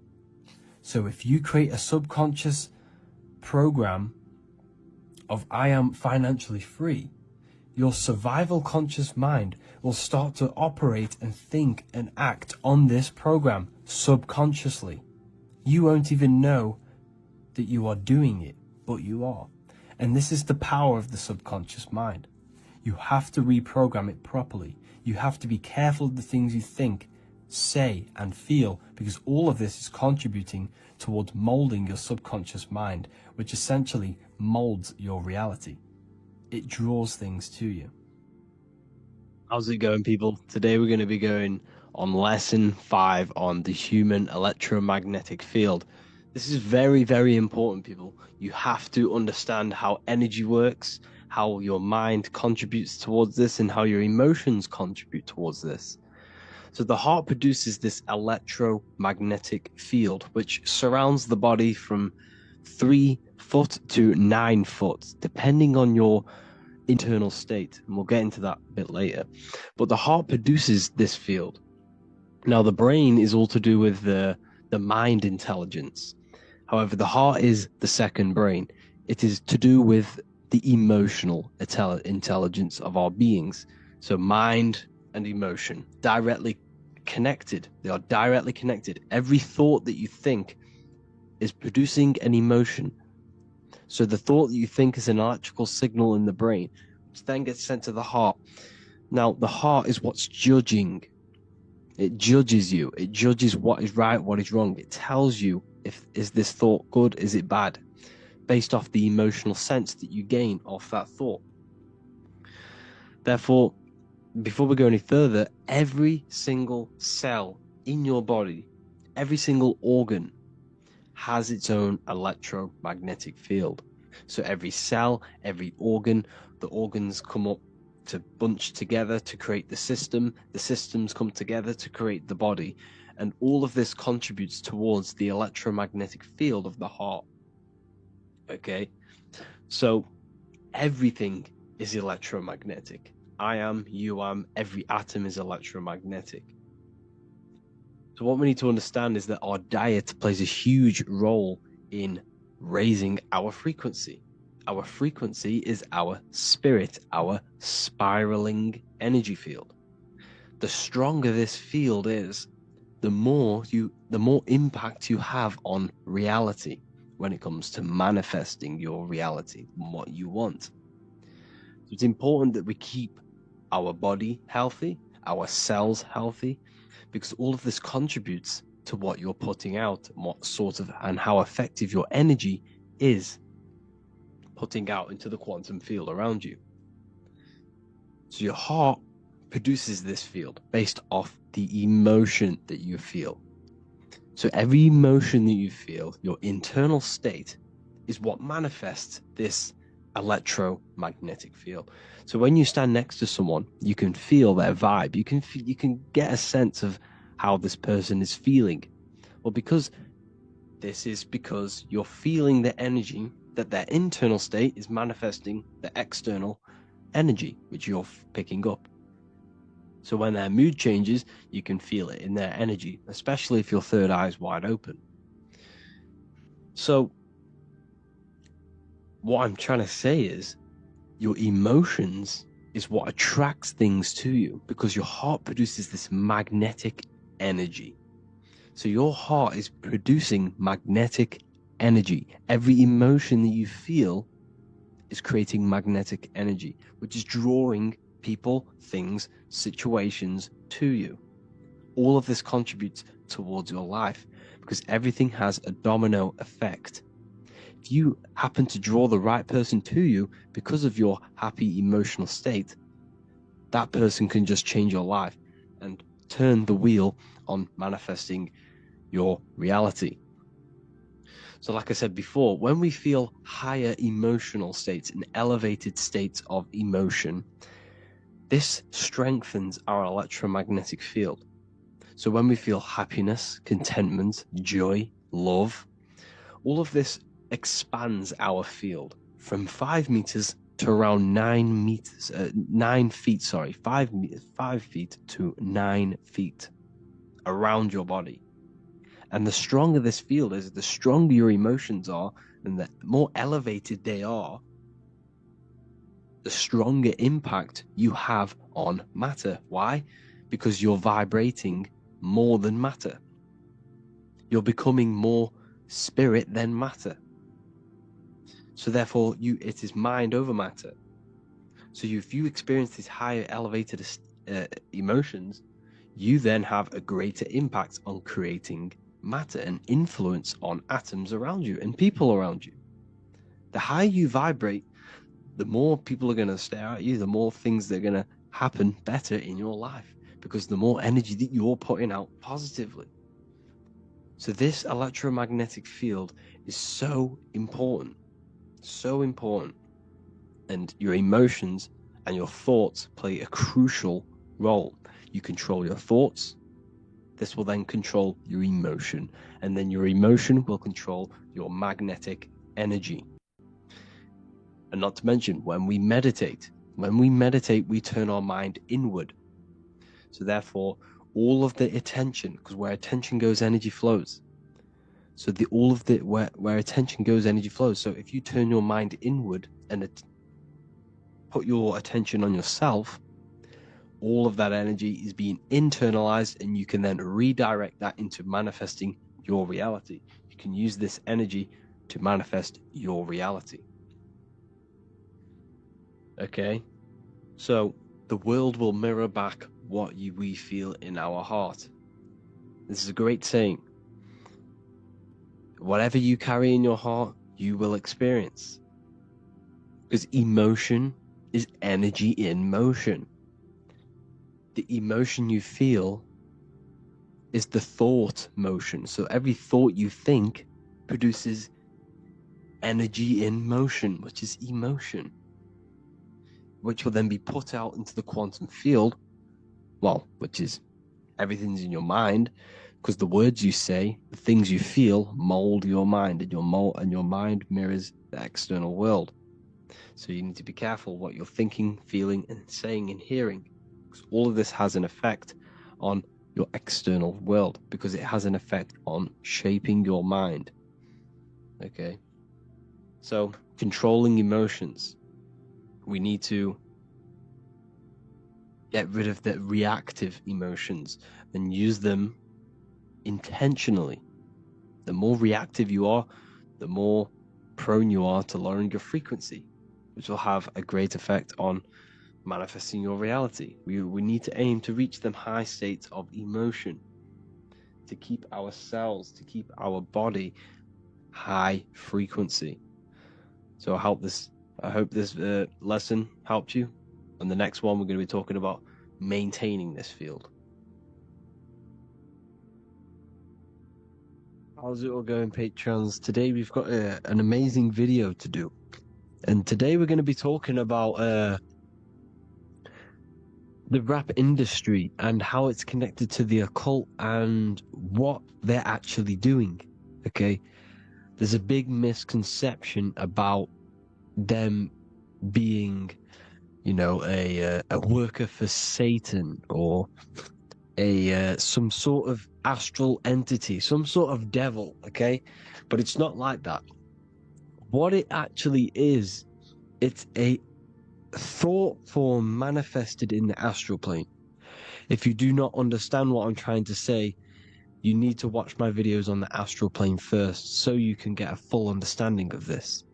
So if you create a subconscious program of I am financially free, your survival conscious mind will start to operate and think and act on this program subconsciously. You won't even know that you are doing it, but you are. And this is the power of the subconscious mind. You have to reprogram it properly. You have to be careful of the things you think, say, and feel, because all of this is contributing towards molding your subconscious mind, which essentially molds your reality. It draws things to you. How's it going, people? Today we're going to be going on lesson 5 on the human electromagnetic field. This is very, very important, people. You have to understand how energy works, how your mind contributes towards this, and how your emotions contribute towards this. So the heart produces this electromagnetic field, which surrounds the body from 3 foot to 9 foot, depending on your internal state, and we'll get into that a bit later. But the heart produces this field. Now, the brain is all to do with the mind intelligence. However, the heart is the second brain. It is to do with the emotional intelligence of our beings. So mind and emotion, directly connected. They are directly connected. Every thought that you think is producing an emotion. So the thought that you think is an electrical signal in the brain, which then gets sent to the heart. Now, the heart is what's judging. It judges you. It judges what is right, what is wrong. It tells you, is this thought good, is it bad, based off the emotional sense that you gain off that thought. Therefore, before we go any further, every single cell in your body, every single organ, has its own electromagnetic field. So every cell, every organ, the organs come up to bunch together to create the system. The systems come together to create the body. And all of this contributes towards the electromagnetic field of the heart. Okay? So everything is electromagnetic. I am, you am, every atom is electromagnetic. So what we need to understand is that our diet plays a huge role in raising our frequency. Our frequency is our spirit, our spiraling energy field. The stronger this field is, the more impact you have on reality when it comes to manifesting your reality and what you want. So it's important that we keep our body healthy, our cells healthy, because all of this contributes to what you're putting out and what sort of and how effective your energy is putting out into the quantum field around you. So your heart produces this field based off the emotion that you feel. So every emotion that you feel, your internal state, is what manifests this electromagnetic field. So when you stand next to someone, you can feel their vibe. You can get a sense of how this person is feeling. Well, because you're feeling the energy that their internal state is manifesting the external energy, which you're picking up. So when their mood changes, you can feel it in their energy, especially if your third eye is wide open. So what I'm trying to say is your emotions is what attracts things to you, because your heart produces this magnetic energy. So your heart is producing magnetic energy. Every emotion that you feel is creating magnetic energy, which is drawing people, things, situations to you. All of this contributes towards your life, because everything has a domino effect. If you happen to draw the right person to you because of your happy emotional state, that person can just change your life and turn the wheel on manifesting your reality. So like I said before, when we feel higher emotional states and elevated states of emotion, this strengthens our electromagnetic field. So when we feel happiness, contentment, joy, love, all of this expands our field from 5 meters to around 9 feet, 5 feet to 9 feet around your body. And the stronger this field is, the stronger your emotions are, and the more elevated they are, the stronger impact you have on matter. Why? Because you're vibrating more than matter. You're becoming more spirit than matter. So therefore, it is mind over matter. So if you experience these higher elevated emotions, you then have a greater impact on creating matter and influence on atoms around you and people around you. The higher you vibrate, the more people are going to stare at you, the more things that are going to happen better in your life, because the more energy that you're putting out positively. So this electromagnetic field is so important, and your emotions and your thoughts play a crucial role. You control your thoughts. This will then control your emotion, and then your emotion will control your magnetic energy. And not to mention, when we meditate, we turn our mind inward. So therefore, all of the attention, because where attention goes, energy flows. So where attention goes, energy flows. So if you turn your mind inward and put your attention on yourself, all of that energy is being internalized, and you can then redirect that into manifesting your reality. You can use this energy to manifest your reality. Okay? So the world will mirror back what we feel in our heart. This is a great saying. Whatever you carry in your heart, you will experience. Because emotion is energy in motion. The emotion you feel is the thought motion. So every thought you think produces energy in motion, which is emotion, which will then be put out into the quantum field, which is everything's in your mind, because the words you say, the things you feel, mold your mind, and your mind mirrors the external world. So you need to be careful what you're thinking, feeling, and saying and hearing, because all of this has an effect on your external world, because it has an effect on shaping your mind. Okay? So, controlling emotions. We need to get rid of the reactive emotions and use them intentionally. The more reactive you are, the more prone you are to lowering your frequency, which will have a great effect on manifesting your reality. We need to aim to reach them high states of emotion, to keep our cells, to keep our body high frequency. So I hope this lesson helped you. On the next one, we're going to be talking about maintaining this field. How's it all going, Patrons? Today we've got an amazing video to do. And today we're going to be talking about the rap industry and how it's connected to the occult and what they're actually doing. Okay? There's a big misconception about them being, you know, a worker for Satan or a some sort of astral entity, some sort of devil, okay? But it's not like that. What it actually is, it's a thought form manifested in the astral plane. If you do not understand what I'm trying to say, you need to watch my videos on the astral plane first so you can get a full understanding of this.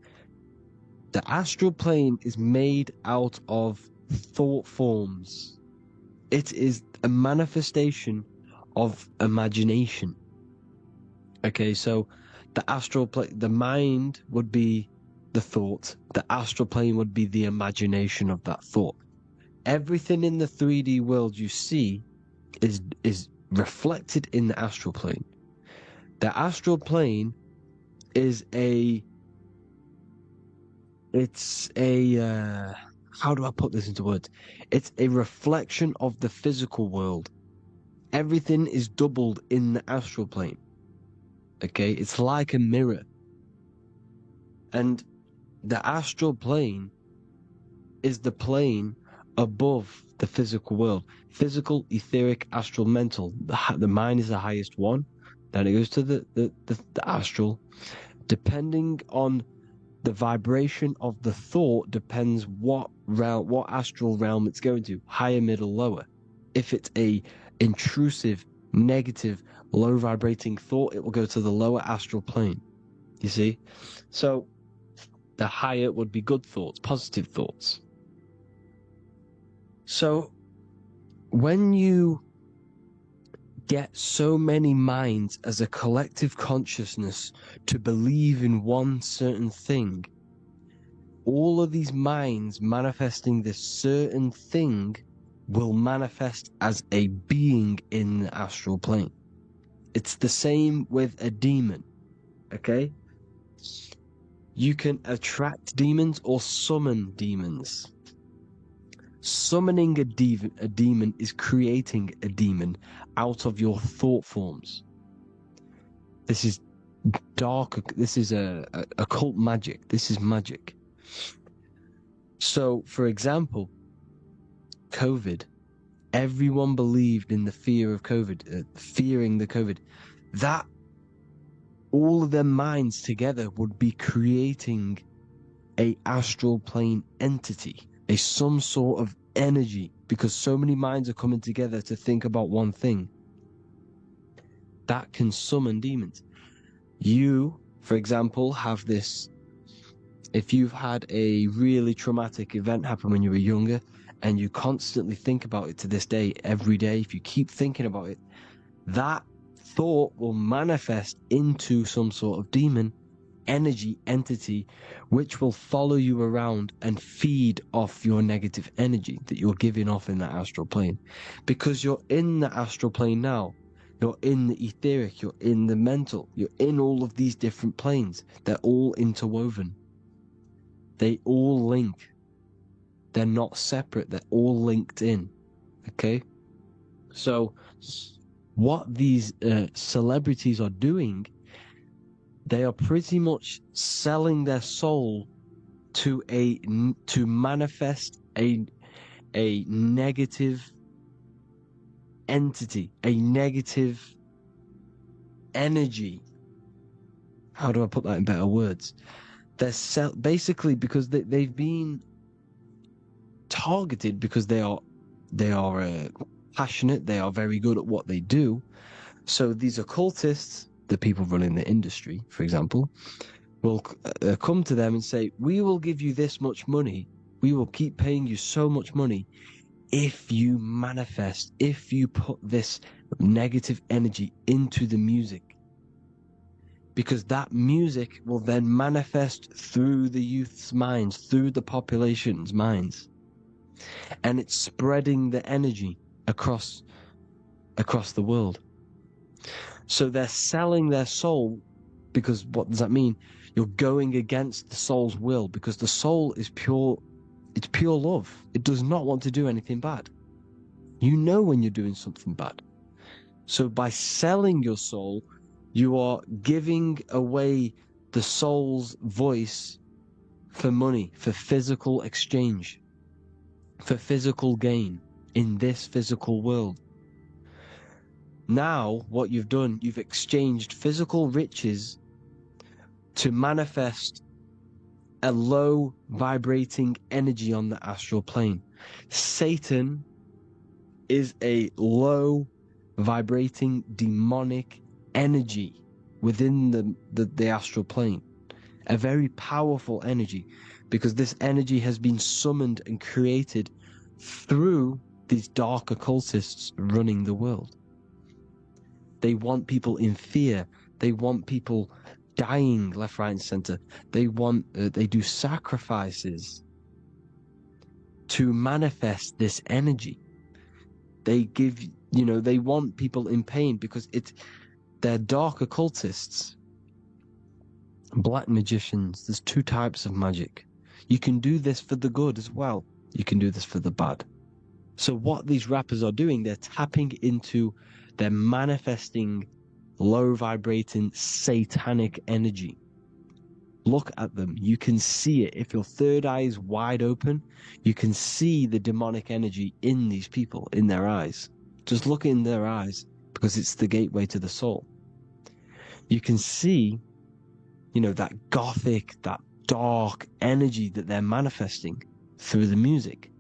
The astral plane is made out of thought forms. It is a manifestation of imagination. Okay, so the astral plane, the mind would be the thought. The astral plane would be the imagination of that thought. Everything in the 3D world you see is reflected in the astral plane. The astral plane is how do I put this into words? It's a reflection of the physical world. Everything is doubled in the astral plane. Okay, it's like a mirror. And the astral plane is the plane above the physical world. Physical, etheric, astral, mental. The mind is the highest one. Then it goes to the astral. Depending on the vibration of the thought depends what astral realm it's going to. Higher, middle, lower. If it's a intrusive, negative, low vibrating thought, it will go to the lower astral plane. You see? So the higher would be good thoughts, positive thoughts. So when you get so many minds as a collective consciousness to believe in one certain thing, all of these minds manifesting this certain thing will manifest as a being in the astral plane. It's the same with a demon, okay? You can attract demons or summon demons. Summoning a demon is creating a demon out of your thought forms. This is dark. This is occult magic. This is magic. So, for example, COVID. Everyone believed in the fear of COVID, fearing the COVID. That all of their minds together would be creating a astral plane entity. Some sort of energy, because so many minds are coming together to think about one thing. That can summon demons. You, for example, have this. If you've had a really traumatic event happen when you were younger, and you constantly think about it to this day, every day, if you keep thinking about it, that thought will manifest into some sort of demon energy entity which will follow you around and feed off your negative energy that you're giving off in the astral plane. Because you're in the astral plane now, you're in the etheric, you're in the mental, you're in all of these different planes. They're all interwoven. They all link. They're not separate, they're all linked in. Okay? So what these celebrities are doing, they are pretty much selling their soul to manifest a negative entity, a negative energy. How do I put that in better words? They're basically because they've been targeted because they are passionate. They are very good at what they do. So these occultists, the people running the industry, for example, will come to them and say, we will give you this much money. We will keep paying you so much money if you manifest, if you put this negative energy into the music. Because that music will then manifest through the youth's minds, through the population's minds. and it's spreading the energy across the world. So they're selling their soul, because what does that mean? You're going against the soul's will, because the soul is pure. It's pure love. It does not want to do anything bad. You know when you're doing something bad. So by selling your soul, you are giving away the soul's voice for money, for physical exchange, for physical gain in this physical world. Now, what you've done, you've exchanged physical riches to manifest a low vibrating energy on the astral plane. Satan is a low vibrating demonic energy within the astral plane, a very powerful energy, because this energy has been summoned and created through these dark occultists running the world. They want people in fear. They want people dying left, right, and center. They do sacrifices to manifest this energy. They want people in pain because they're dark occultists, black magicians. There's two types of magic. You can do this for the good as well. You can do this for the bad. So what these rappers are doing, they're manifesting low vibrating satanic energy. Look at them. You can see it. If your third eye is wide open, you can see the demonic energy in these people, in their eyes. Just look in their eyes, because it's the gateway to the soul. You can see, that gothic, that dark energy that they're manifesting through the music.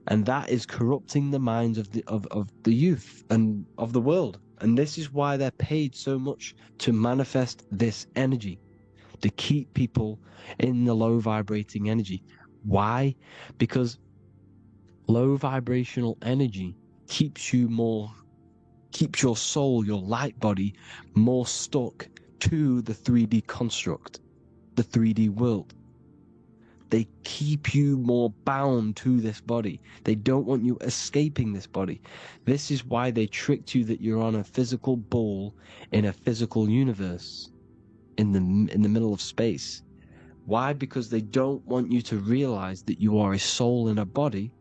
And that is corrupting the minds of the youth and of the world. And this is why they're paid so much to manifest this energy, to keep people in the low vibrating energy. Why? Because low vibrational energy keeps your soul, your light body, more stuck to the 3D construct, the 3D world. They keep you more bound to this body. They don't want you escaping this body. This is why they tricked you that you're on a physical ball in a physical universe in the middle of space. Why? Because they don't want you to realize that you are a soul in a body.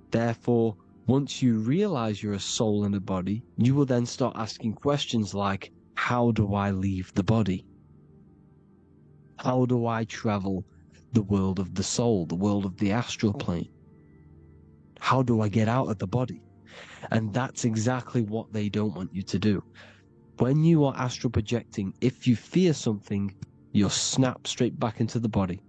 Therefore, once you realize you're a soul in a body, you will then start asking questions like, how do I leave the body? How do I travel the world of the soul, the world of the astral plane? How do I get out of the body? And that's exactly what they don't want you to do. When you are astral projecting, if you fear something, you're snapped straight back into the body.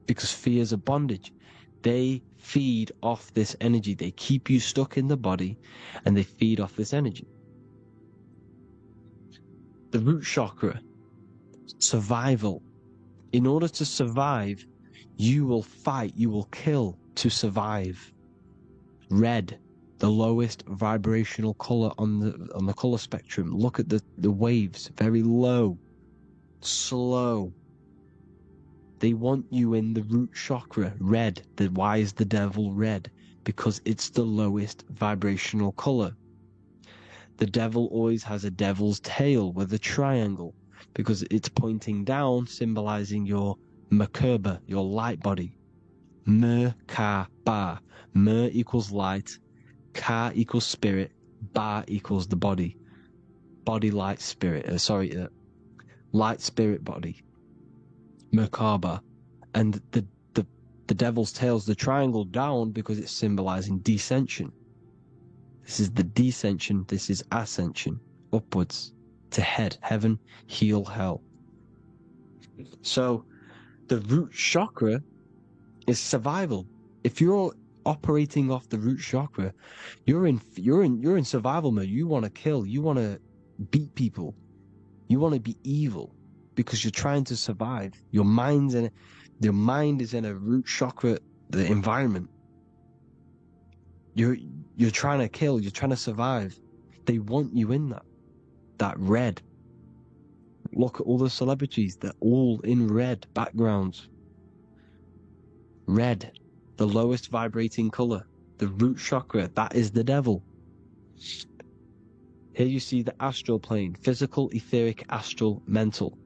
Because fear is a bondage. They feed off this energy. They keep you stuck in the body, and they feed off this energy. The root chakra, survival. In order to survive, you will fight, you will kill to survive. Red, the lowest vibrational color on the color spectrum. Look at the waves, very low, slow. They want you in the root chakra, red. Why is the devil red? Because it's the lowest vibrational color. The devil always has a devil's tail with a triangle, because it's pointing down, symbolizing your Merkaba, your light body. Merkaba. Mer equals light, Ka equals spirit, Ba equals the body. Body, light, spirit. Light, spirit, body. Merkaba. And the devil's tail's the triangle down because it's symbolizing descension. This is the descension, this is ascension, upwards to heaven, heel, hell. So the root chakra is survival. If you're operating off the root chakra, you're in survival mode. You want to kill, you want to beat people, you want to be evil because you're trying to survive. Your mind is in a root chakra environment. You're trying to kill, you're trying to survive. They want you in that red. Look at all the celebrities, they're all in red backgrounds. Red. the lowest vibrating color, the root chakra, that is the devil. Here you see the astral plane, physical, etheric, astral, mental.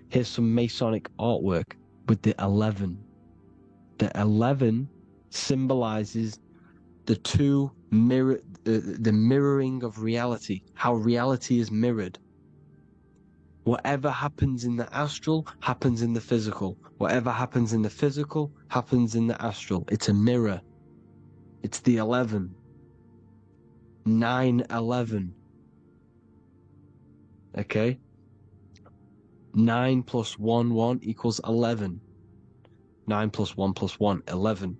Here's some Masonic artwork with the 11. The 11 symbolizes the the mirroring of reality, how reality is mirrored. Whatever happens in the astral happens in the physical. Whatever happens in the physical happens in the astral. It's a mirror. It's the 11. 9/11. Okay? 9 plus 1, 1 equals 11. 9 plus 1 plus 1, 11.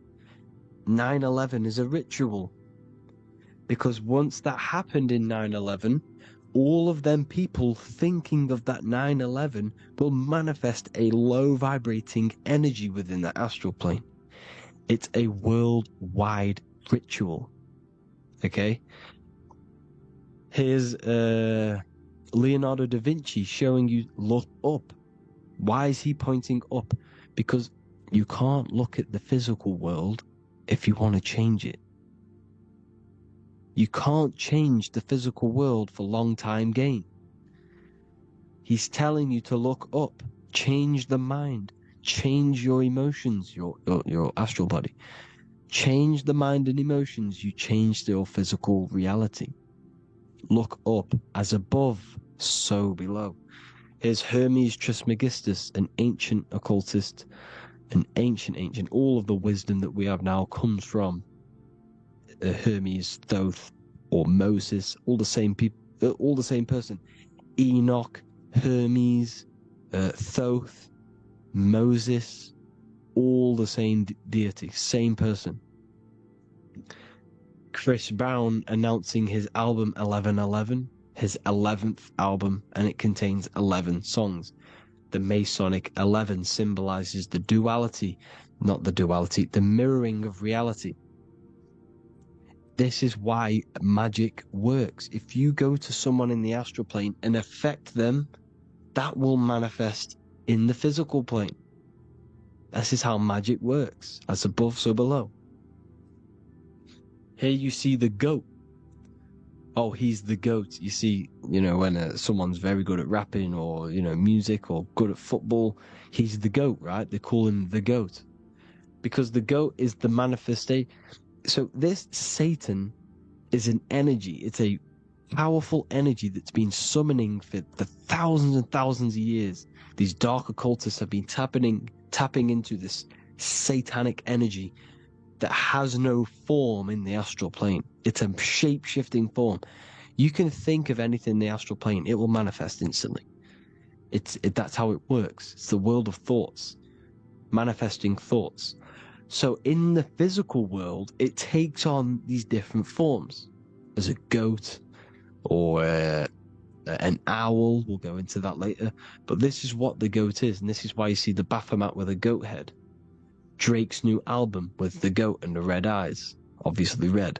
9/11 is a ritual. Because once that happened in 9/11, all of them people thinking of that 9/11 will manifest a low vibrating energy within the astral plane. It's a worldwide ritual. Okay? Here's Leonardo da Vinci showing you look up. Why is he pointing up? Because you can't look at the physical world if you want to change it. You can't change the physical world for long time gain. He's telling you to look up, change the mind, change your emotions, your astral body. Change the mind and emotions, you change your physical reality. Look up, as above, so below. Here's Hermes Trismegistus, an ancient occultist, an ancient. All of the wisdom that we have now comes from Hermes, Thoth, or Moses, all the same people, all the same person. Enoch, Hermes, Thoth, Moses, all the same deity, same person. Chris Brown announcing his album 11/11, his 11th album, and it contains 11 songs. The Masonic 11 symbolizes the duality, not the duality, the mirroring of reality. This is why magic works. If you go to someone in the astral plane and affect them, that will manifest in the physical plane. This is how magic works. As above, so below. Here you see the goat. Oh, he's the goat. You see, when someone's very good at rapping or, music or good at football, he's the goat, right? They call him the goat. Because the goat is the manifestation. So this Satan is an energy. It's a powerful energy that's been summoning for thousands and thousands of years. These dark occultists have been tapping into this satanic energy that has no form in the astral plane. It's a shape-shifting form. You can think of anything in the astral plane, it will manifest instantly. That's how it works. It's the world of thoughts, manifesting thoughts. So in the physical world, it takes on these different forms. As a goat or an owl, we'll go into that later. But this is what the goat is, and this is why you see the Baphomet with a goat head. Drake's new album with the goat and the red eyes, obviously red.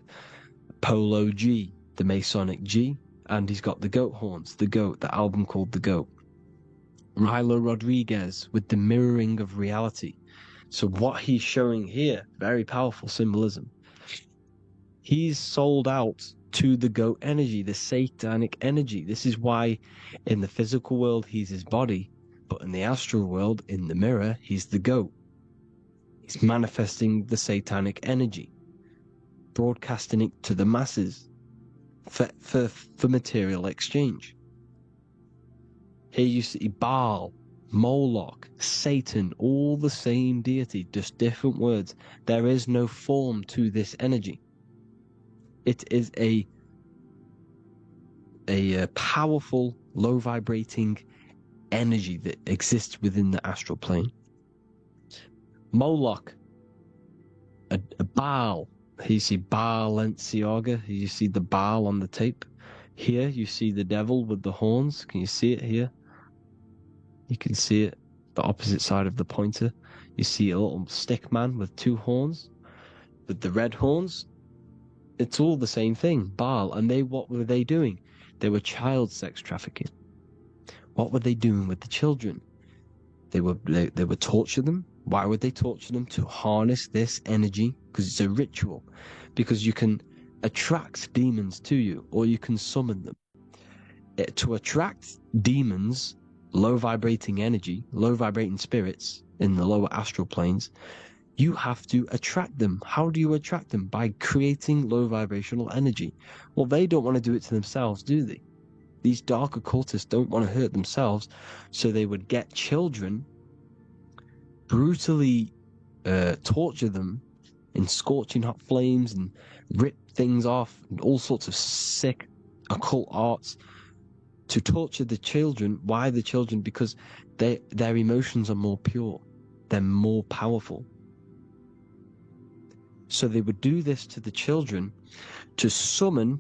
Polo G, the Masonic G, and he's got the goat horns, the goat, the album called The Goat. Rilo Rodriguez with the mirroring of reality. So what he's showing here, very powerful symbolism. He's sold out to the goat energy, the satanic energy. This is why in the physical world, he's his body, but in the astral world, in the mirror, he's the goat. He's manifesting the satanic energy, broadcasting it to the masses for material exchange. Here you see Baal, Moloch, Satan, all the same deity, just different words. There is no form to this energy. It is a powerful, low vibrating energy that exists within the astral plane. Moloch, a Baal. Here you see Balenciaga. Here you see the Baal on the tape. Here you see the devil with the horns. Can you see it here? You can see it, the opposite side of the pointer. You see a little stick man with two horns, with the red horns. It's all the same thing, Baal. And what were they doing? They were child sex trafficking. What were they doing with the children? They would torture them. Why would they torture them? To harness this energy, because it's a ritual. Because you can attract demons to you, or you can summon them. To attract demons, low vibrating energy, low vibrating spirits in the lower astral planes, you have to attract them. How do you attract them? By creating low vibrational energy. Well, they don't want to do it to themselves, do they? These dark occultists don't want to hurt themselves, so they would get children, brutally torture them in scorching hot flames and rip things off, and all sorts of sick occult arts to torture the children. Why the children? Because their emotions are more pure, they're more powerful. So they would do this to the children to summon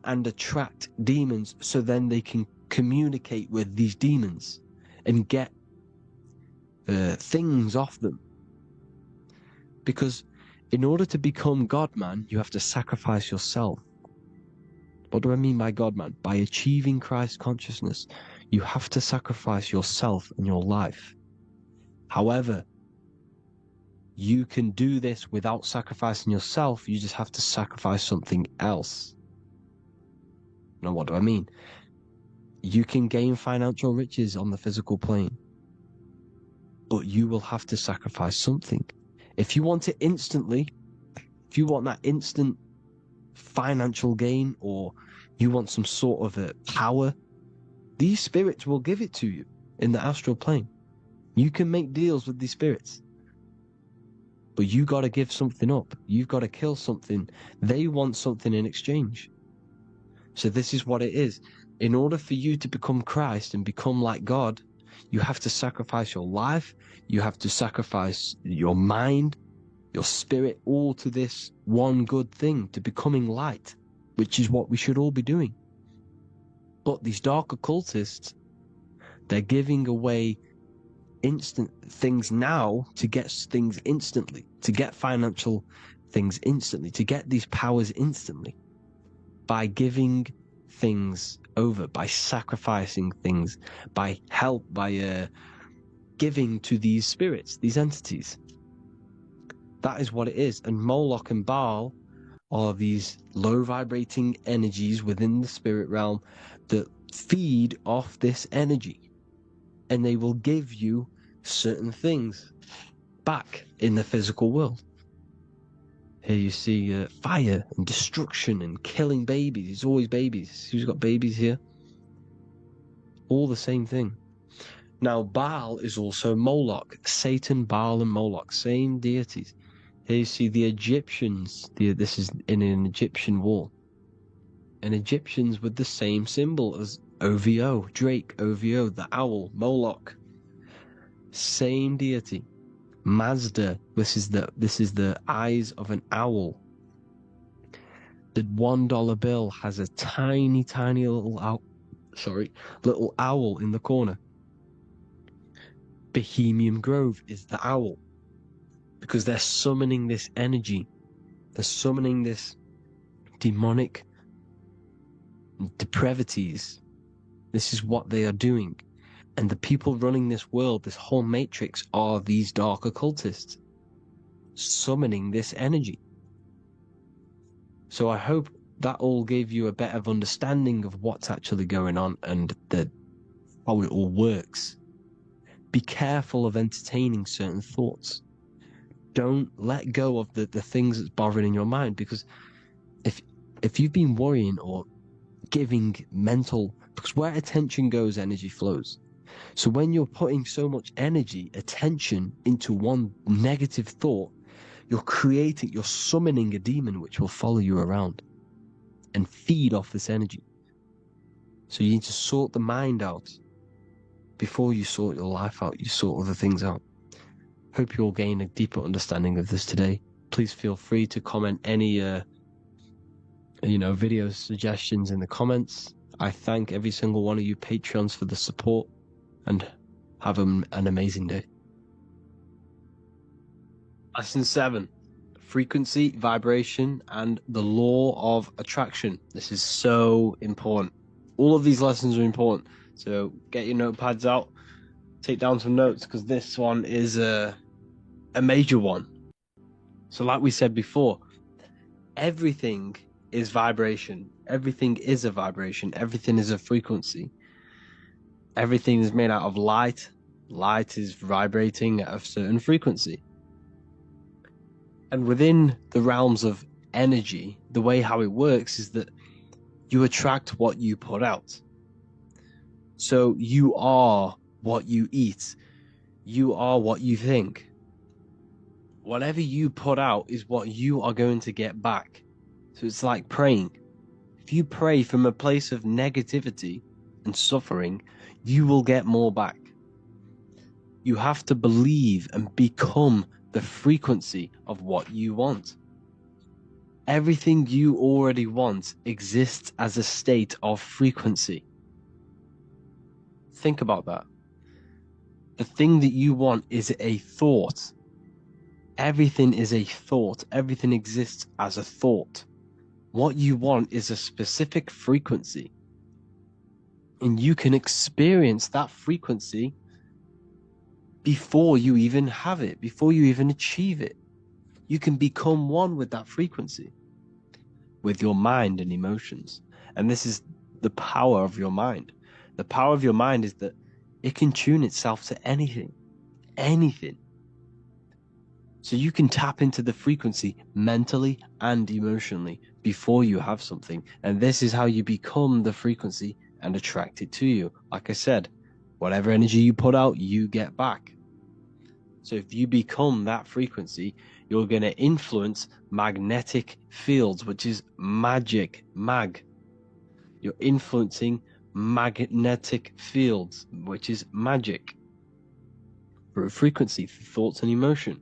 and attract demons, so then they can communicate with these demons and get things off them. Because in order to become God, man, you have to sacrifice yourself. What do I mean by God, man? By achieving Christ consciousness, you have to sacrifice yourself and your life. However, you can do this without sacrificing yourself. You just have to sacrifice something else. Now, what do I mean? You can gain financial riches on the physical plane, but you will have to sacrifice something. If you want it instantly, if you want that instant financial gain, or you want some sort of a power, these spirits will give it to you in the astral plane. You can make deals with these spirits, but you got to give something up. You've got to kill something. They want something in exchange. So this is what it is. In order for you to become Christ and become like God, you have to sacrifice your life. You have to sacrifice your mind, your spirit, all to this one good thing, to becoming light, which is what we should all be doing. But these dark occultists, they're giving away instant things now to get things instantly, to get financial things instantly, to get these powers instantly, by giving things over, by sacrificing things, by giving to these spirits, these entities. That is what it is. And Moloch and Baal are these low vibrating energies within the spirit realm that feed off this energy, and they will give you certain things back in the physical world. Here you see fire and destruction and killing babies. It's always babies. Who's got babies here? All the same thing. Now, Baal is also Moloch. Satan, Baal, and Moloch, same deities. Here you see the Egyptians. This is in an Egyptian wall. And Egyptians with the same symbol as OVO, Drake, OVO, the owl, Moloch. Same deity. Mazda, this is the eyes of an owl. The $1 bill has a tiny little owl in the corner. Bohemian Grove is the owl, because they're summoning this energy. They're summoning this demonic depravities. This is what they are doing. And the people running this world, this whole matrix, are these dark occultists summoning this energy. So I hope that all gave you a better understanding of what's actually going on and how it all works. Be careful of entertaining certain thoughts. Don't let go of the things that's bothering your mind, because if you've been worrying or giving mental, because where attention goes, energy flows. So when you're putting so much energy, attention into one negative thought, you're summoning a demon which will follow you around and feed off this energy. So you need to sort the mind out before you sort your life out. You sort other things out. Hope you all gain a deeper understanding of this today. Please feel free to comment any video suggestions in the comments. I thank every single one of you Patreons for the support, and have an amazing day. Lesson 7, frequency, vibration, and the law of attraction. This is so important. All of these lessons are important. So get your notepads out. take down some notes because this one is a major one. So like we said before, everything is vibration. Everything is a vibration. Everything is a frequency. Everything is made out of light. Light is vibrating at a certain frequency. And within the realms of energy, the way how it works is that you attract what you put out. So you are what you eat. You are what you think. Whatever you put out is what you are going to get back. So it's like praying. If you pray from a place of negativity and suffering, you will get more back. You have to believe and become the frequency of what you want. Everything you already want exists as a state of frequency. Think about that. The thing that you want is a thought. Everything is a thought. Everything exists as a thought. What you want is a specific frequency. And you can experience that frequency before you even have it, before you even achieve it. You can become one with that frequency, with your mind and emotions. And this is the power of your mind. The power of your mind is that it can tune itself to anything. So you can tap into the frequency mentally and emotionally before you have something. And this is how you become the frequency and attract it to you. Like I said, whatever energy you put out, you get back. So if you become that frequency, you're going to influence magnetic fields, which is magic, mag. You're influencing magnetic fields, which is magic, through frequency, through thoughts and emotion.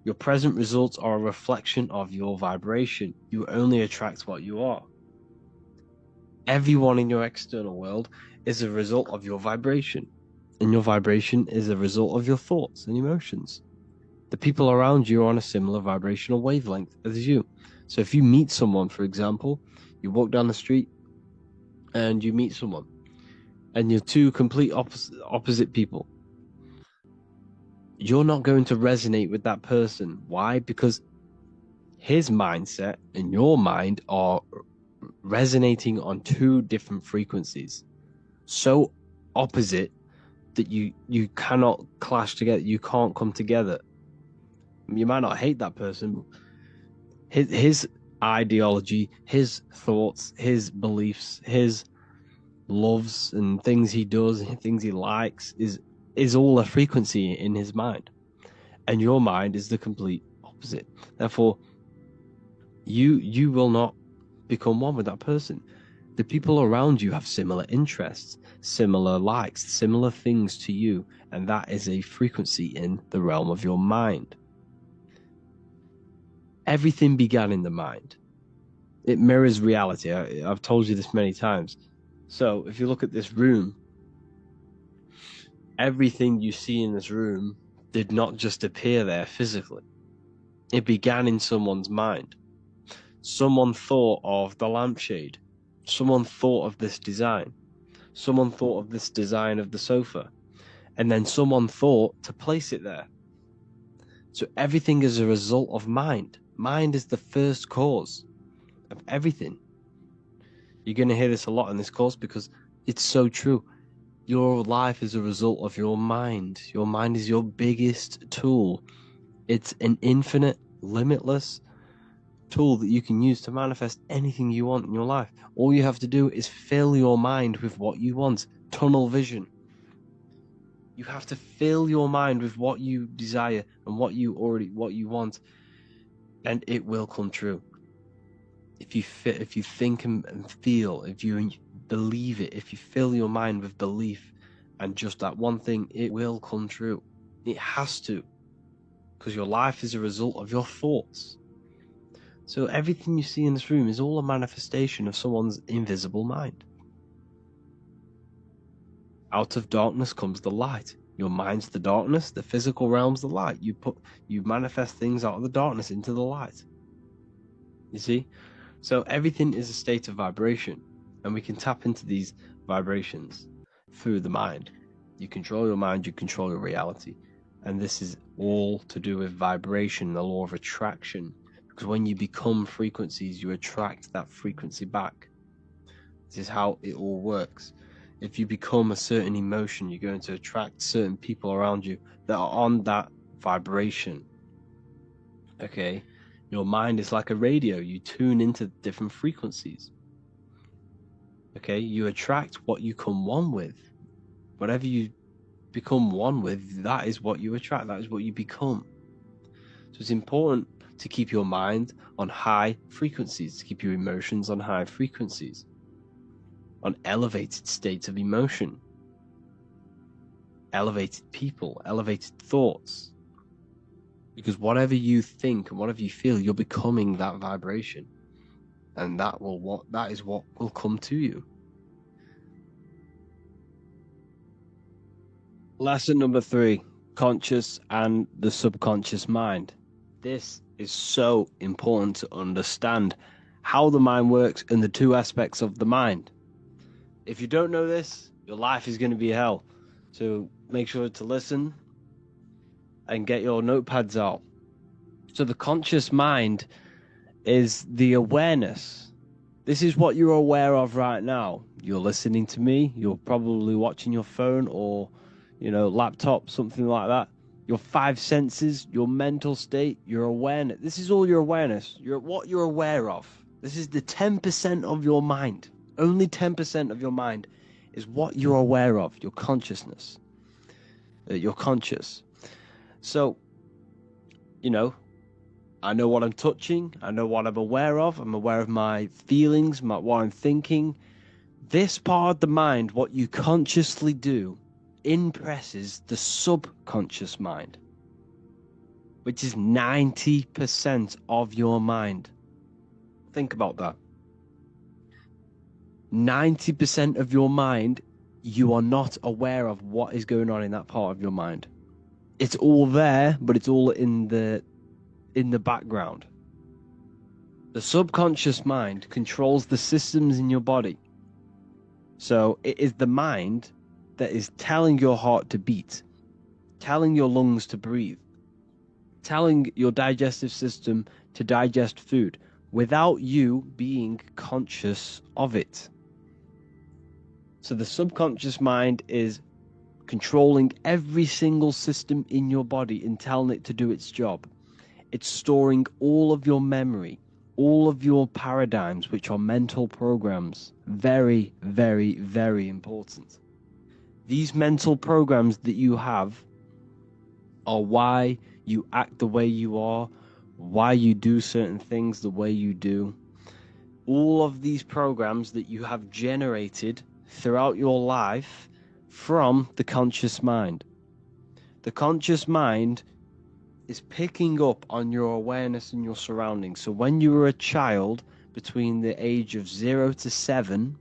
Your present results are a reflection of your vibration. You only attract what you are. Everyone in your external world is a result of your vibration. And your vibration is a result of your thoughts and emotions. The people around you are on a similar vibrational wavelength as you. So if you meet someone, for example, you walk down the street and you meet someone, and you're two complete opposite people, you're not going to resonate with that person. Why? Because his mindset and your mind are resonating on two different frequencies, so opposite that you cannot clash together. You can't come together. You might not hate that person. His ideology, his thoughts, his beliefs, his loves and things he does, things he likes is all a frequency in his mind. And your mind is the complete opposite. Therefore, you will not become one with that person. The people around you have similar interests, similar likes, similar things to you, and that is a frequency in the realm of your mind. Everything began in the mind. It mirrors reality. I've told you this many times. So if you look at this room, everything you see in this room did not just appear there physically. It began in someone's mind. Someone thought of the lampshade. Someone thought of this design. Someone thought of this design of the sofa. And then someone thought to place it there. So everything is a result of mind. Mind is the first cause of everything. You're going to hear this a lot in this course because it's so true. Your life is a result of your mind. Your mind is your biggest tool. It's an infinite, limitless tool that you can use to manifest anything you want in your life. All you have to do is fill your mind with what you want. Tunnel vision. You have to fill your mind with what you desire and what you want, and it will come true. If you think and feel, if you believe it, if you fill your mind with belief and just that one thing, it will come true. It has to, because your life is a result of your thoughts. So everything you see in this room is all a manifestation of someone's invisible mind. Out of darkness comes the light. Your mind's the darkness, the physical realm's the light. You manifest things out of the darkness into the light. You see? So everything is a state of vibration, and we can tap into these vibrations through the mind. You control your mind, you control your reality. And this is all to do with vibration, the law of attraction. Because when you become frequencies, you attract that frequency back. This is how it all works. If you become a certain emotion, you're going to attract certain people around you that are on that vibration. Okay? Your mind is like a radio. You tune into different frequencies. Okay? You attract what you come one with. Whatever you become one with, that is what you attract. That is what you become. So it's important to keep your mind on high frequencies, to keep your emotions on high frequencies, on elevated states of emotion, elevated people, elevated thoughts. Because whatever you think and whatever you feel, you're becoming that vibration. And that is what will come to you. Lesson number 3, conscious and the subconscious mind. This is so important to understand how the mind works and the two aspects of the mind. If you don't know this, your life is going to be hell. So make sure to listen and get your notepads out. So the conscious mind is the awareness. This is what you're aware of right now. You're listening to me. You're probably watching your phone or, laptop, something like that. Your 5 senses, your mental state, your awareness. This is all your awareness. What you're aware of. This is the 10% of your mind. Only 10% of your mind is what you're aware of, your consciousness. You're conscious. So, I know what I'm touching. I know what I'm aware of. I'm aware of my feelings, what I'm thinking. This part of the mind, what you consciously do, impresses the subconscious mind, which is 90% of your mind. Think about that. 90% of your mind, you are not aware of what is going on in that part of your mind. It's all there, but it's all in the background. The subconscious mind controls the systems in your body. So it is the mind that is telling your heart to beat, telling your lungs to breathe, telling your digestive system to digest food without you being conscious of it. So the subconscious mind is controlling every single system in your body and telling it to do its job. It's storing all of your memory, all of your paradigms, which are mental programs. Very, very, very important. These mental programs that you have are why you act the way you are, why you do certain things the way you do. All of these programs that you have generated throughout your life from the conscious mind. The conscious mind is picking up on your awareness and your surroundings. So when you were a child, between the age of 0 to 7,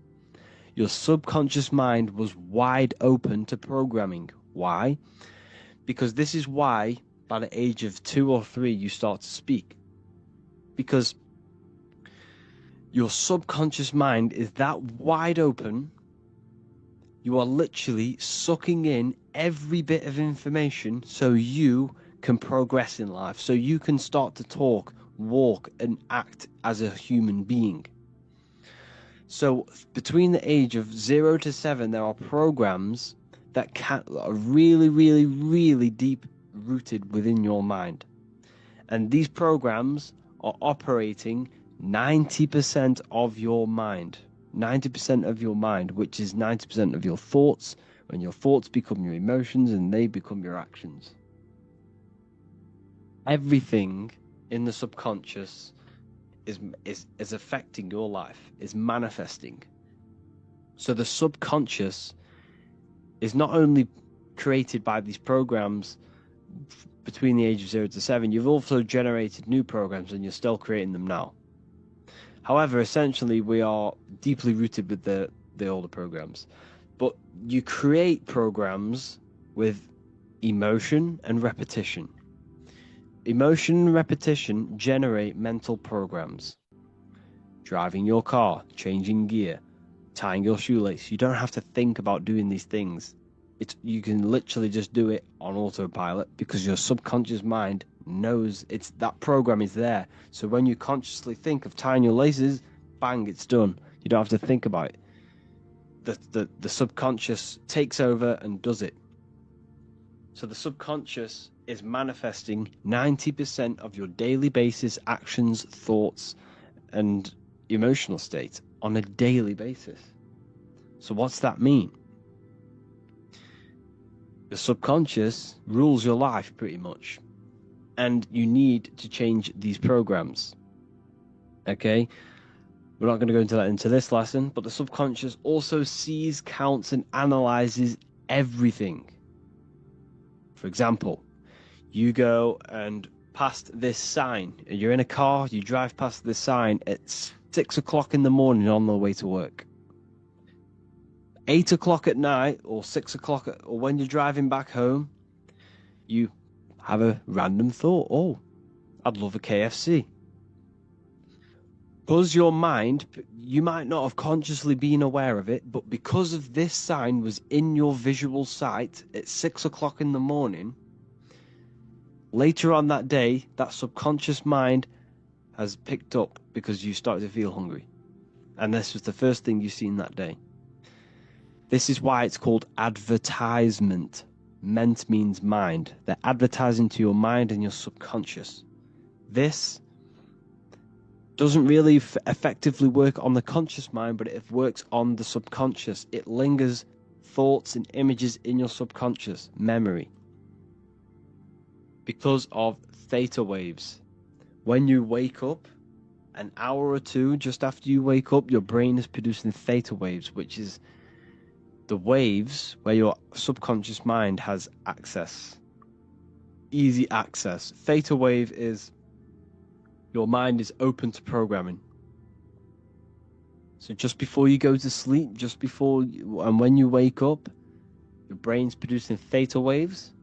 your subconscious mind was wide open to programming. Why? Because this is why by the age of 2 or 3 you start to speak. Because your subconscious mind is that wide open. You are literally sucking in every bit of information so you can progress in life, so you can start to talk, walk, and act as a human being. So between the age of 0 to 7, there are programs that are really, really, really deep rooted within your mind. And these programs are operating 90% of your mind. 90% of your mind, which is 90% of your thoughts, and your thoughts become your emotions and they become your actions. Everything in the subconscious is affecting your life, is manifesting. So the subconscious is not only created by these programs between the age of 0 to 7, you've also generated new programs and you're still creating them now. However, essentially, we are deeply rooted with the older programs. But you create programs with emotion and repetition. Emotion and repetition generate mental programs. Driving your car, changing gear, tying your shoelace. You don't have to think about doing these things. You can literally just do it on autopilot because your subconscious mind knows that program is there. So when you consciously think of tying your laces, bang, it's done. You don't have to think about it. The subconscious takes over and does it. So the subconscious is manifesting 90% of your daily basis actions, thoughts, and emotional state on a daily basis. So what's that mean? The subconscious rules your life pretty much, and you need to change these programs. Okay, we're not going to go into this lesson, but the subconscious also sees, counts, and analyzes everything. For example, you go and past this sign, you're in a car, you drive past this sign at 6 o'clock in the morning on the way to work. 8 o'clock at night or 6 o'clock, or when you're driving back home, you have a random thought, oh, I'd love a KFC. Because your mind, you might not have consciously been aware of it, but because of this sign was in your visual sight at 6 o'clock in the morning, later on that day, that subconscious mind has picked up because you started to feel hungry. And this was the first thing you seen that day. This is why it's called advertisement. Ment means mind. They're advertising to your mind and your subconscious. This doesn't really effectively work on the conscious mind, but it works on the subconscious. It lingers thoughts and images in your subconscious memory because of theta waves. When you wake up, an hour or two just after you wake up, your brain is producing theta waves, which is the waves where your subconscious mind has access, easy access. Theta wave is your mind is open to programming. So just before you go to sleep, and when you wake up, your brain's producing theta waves.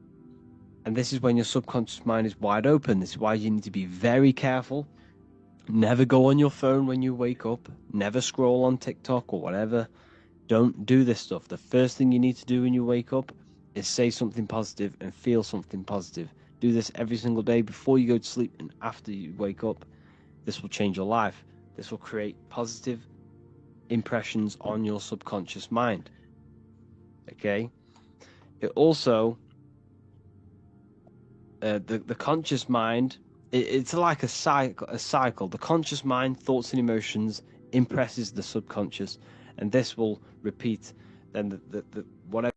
And this is when your subconscious mind is wide open. This is why you need to be very careful. Never go on your phone when you wake up. Never scroll on TikTok or whatever. Don't do this stuff. The first thing you need to do when you wake up is say something positive and feel something positive. Do this every single day before you go to sleep and after you wake up. This will change your life. This will create positive impressions on your subconscious mind. Okay? It also, the conscious mind, it's like a cycle. The conscious mind, thoughts and emotions, impresses the subconscious, and this will repeat. Then the whatever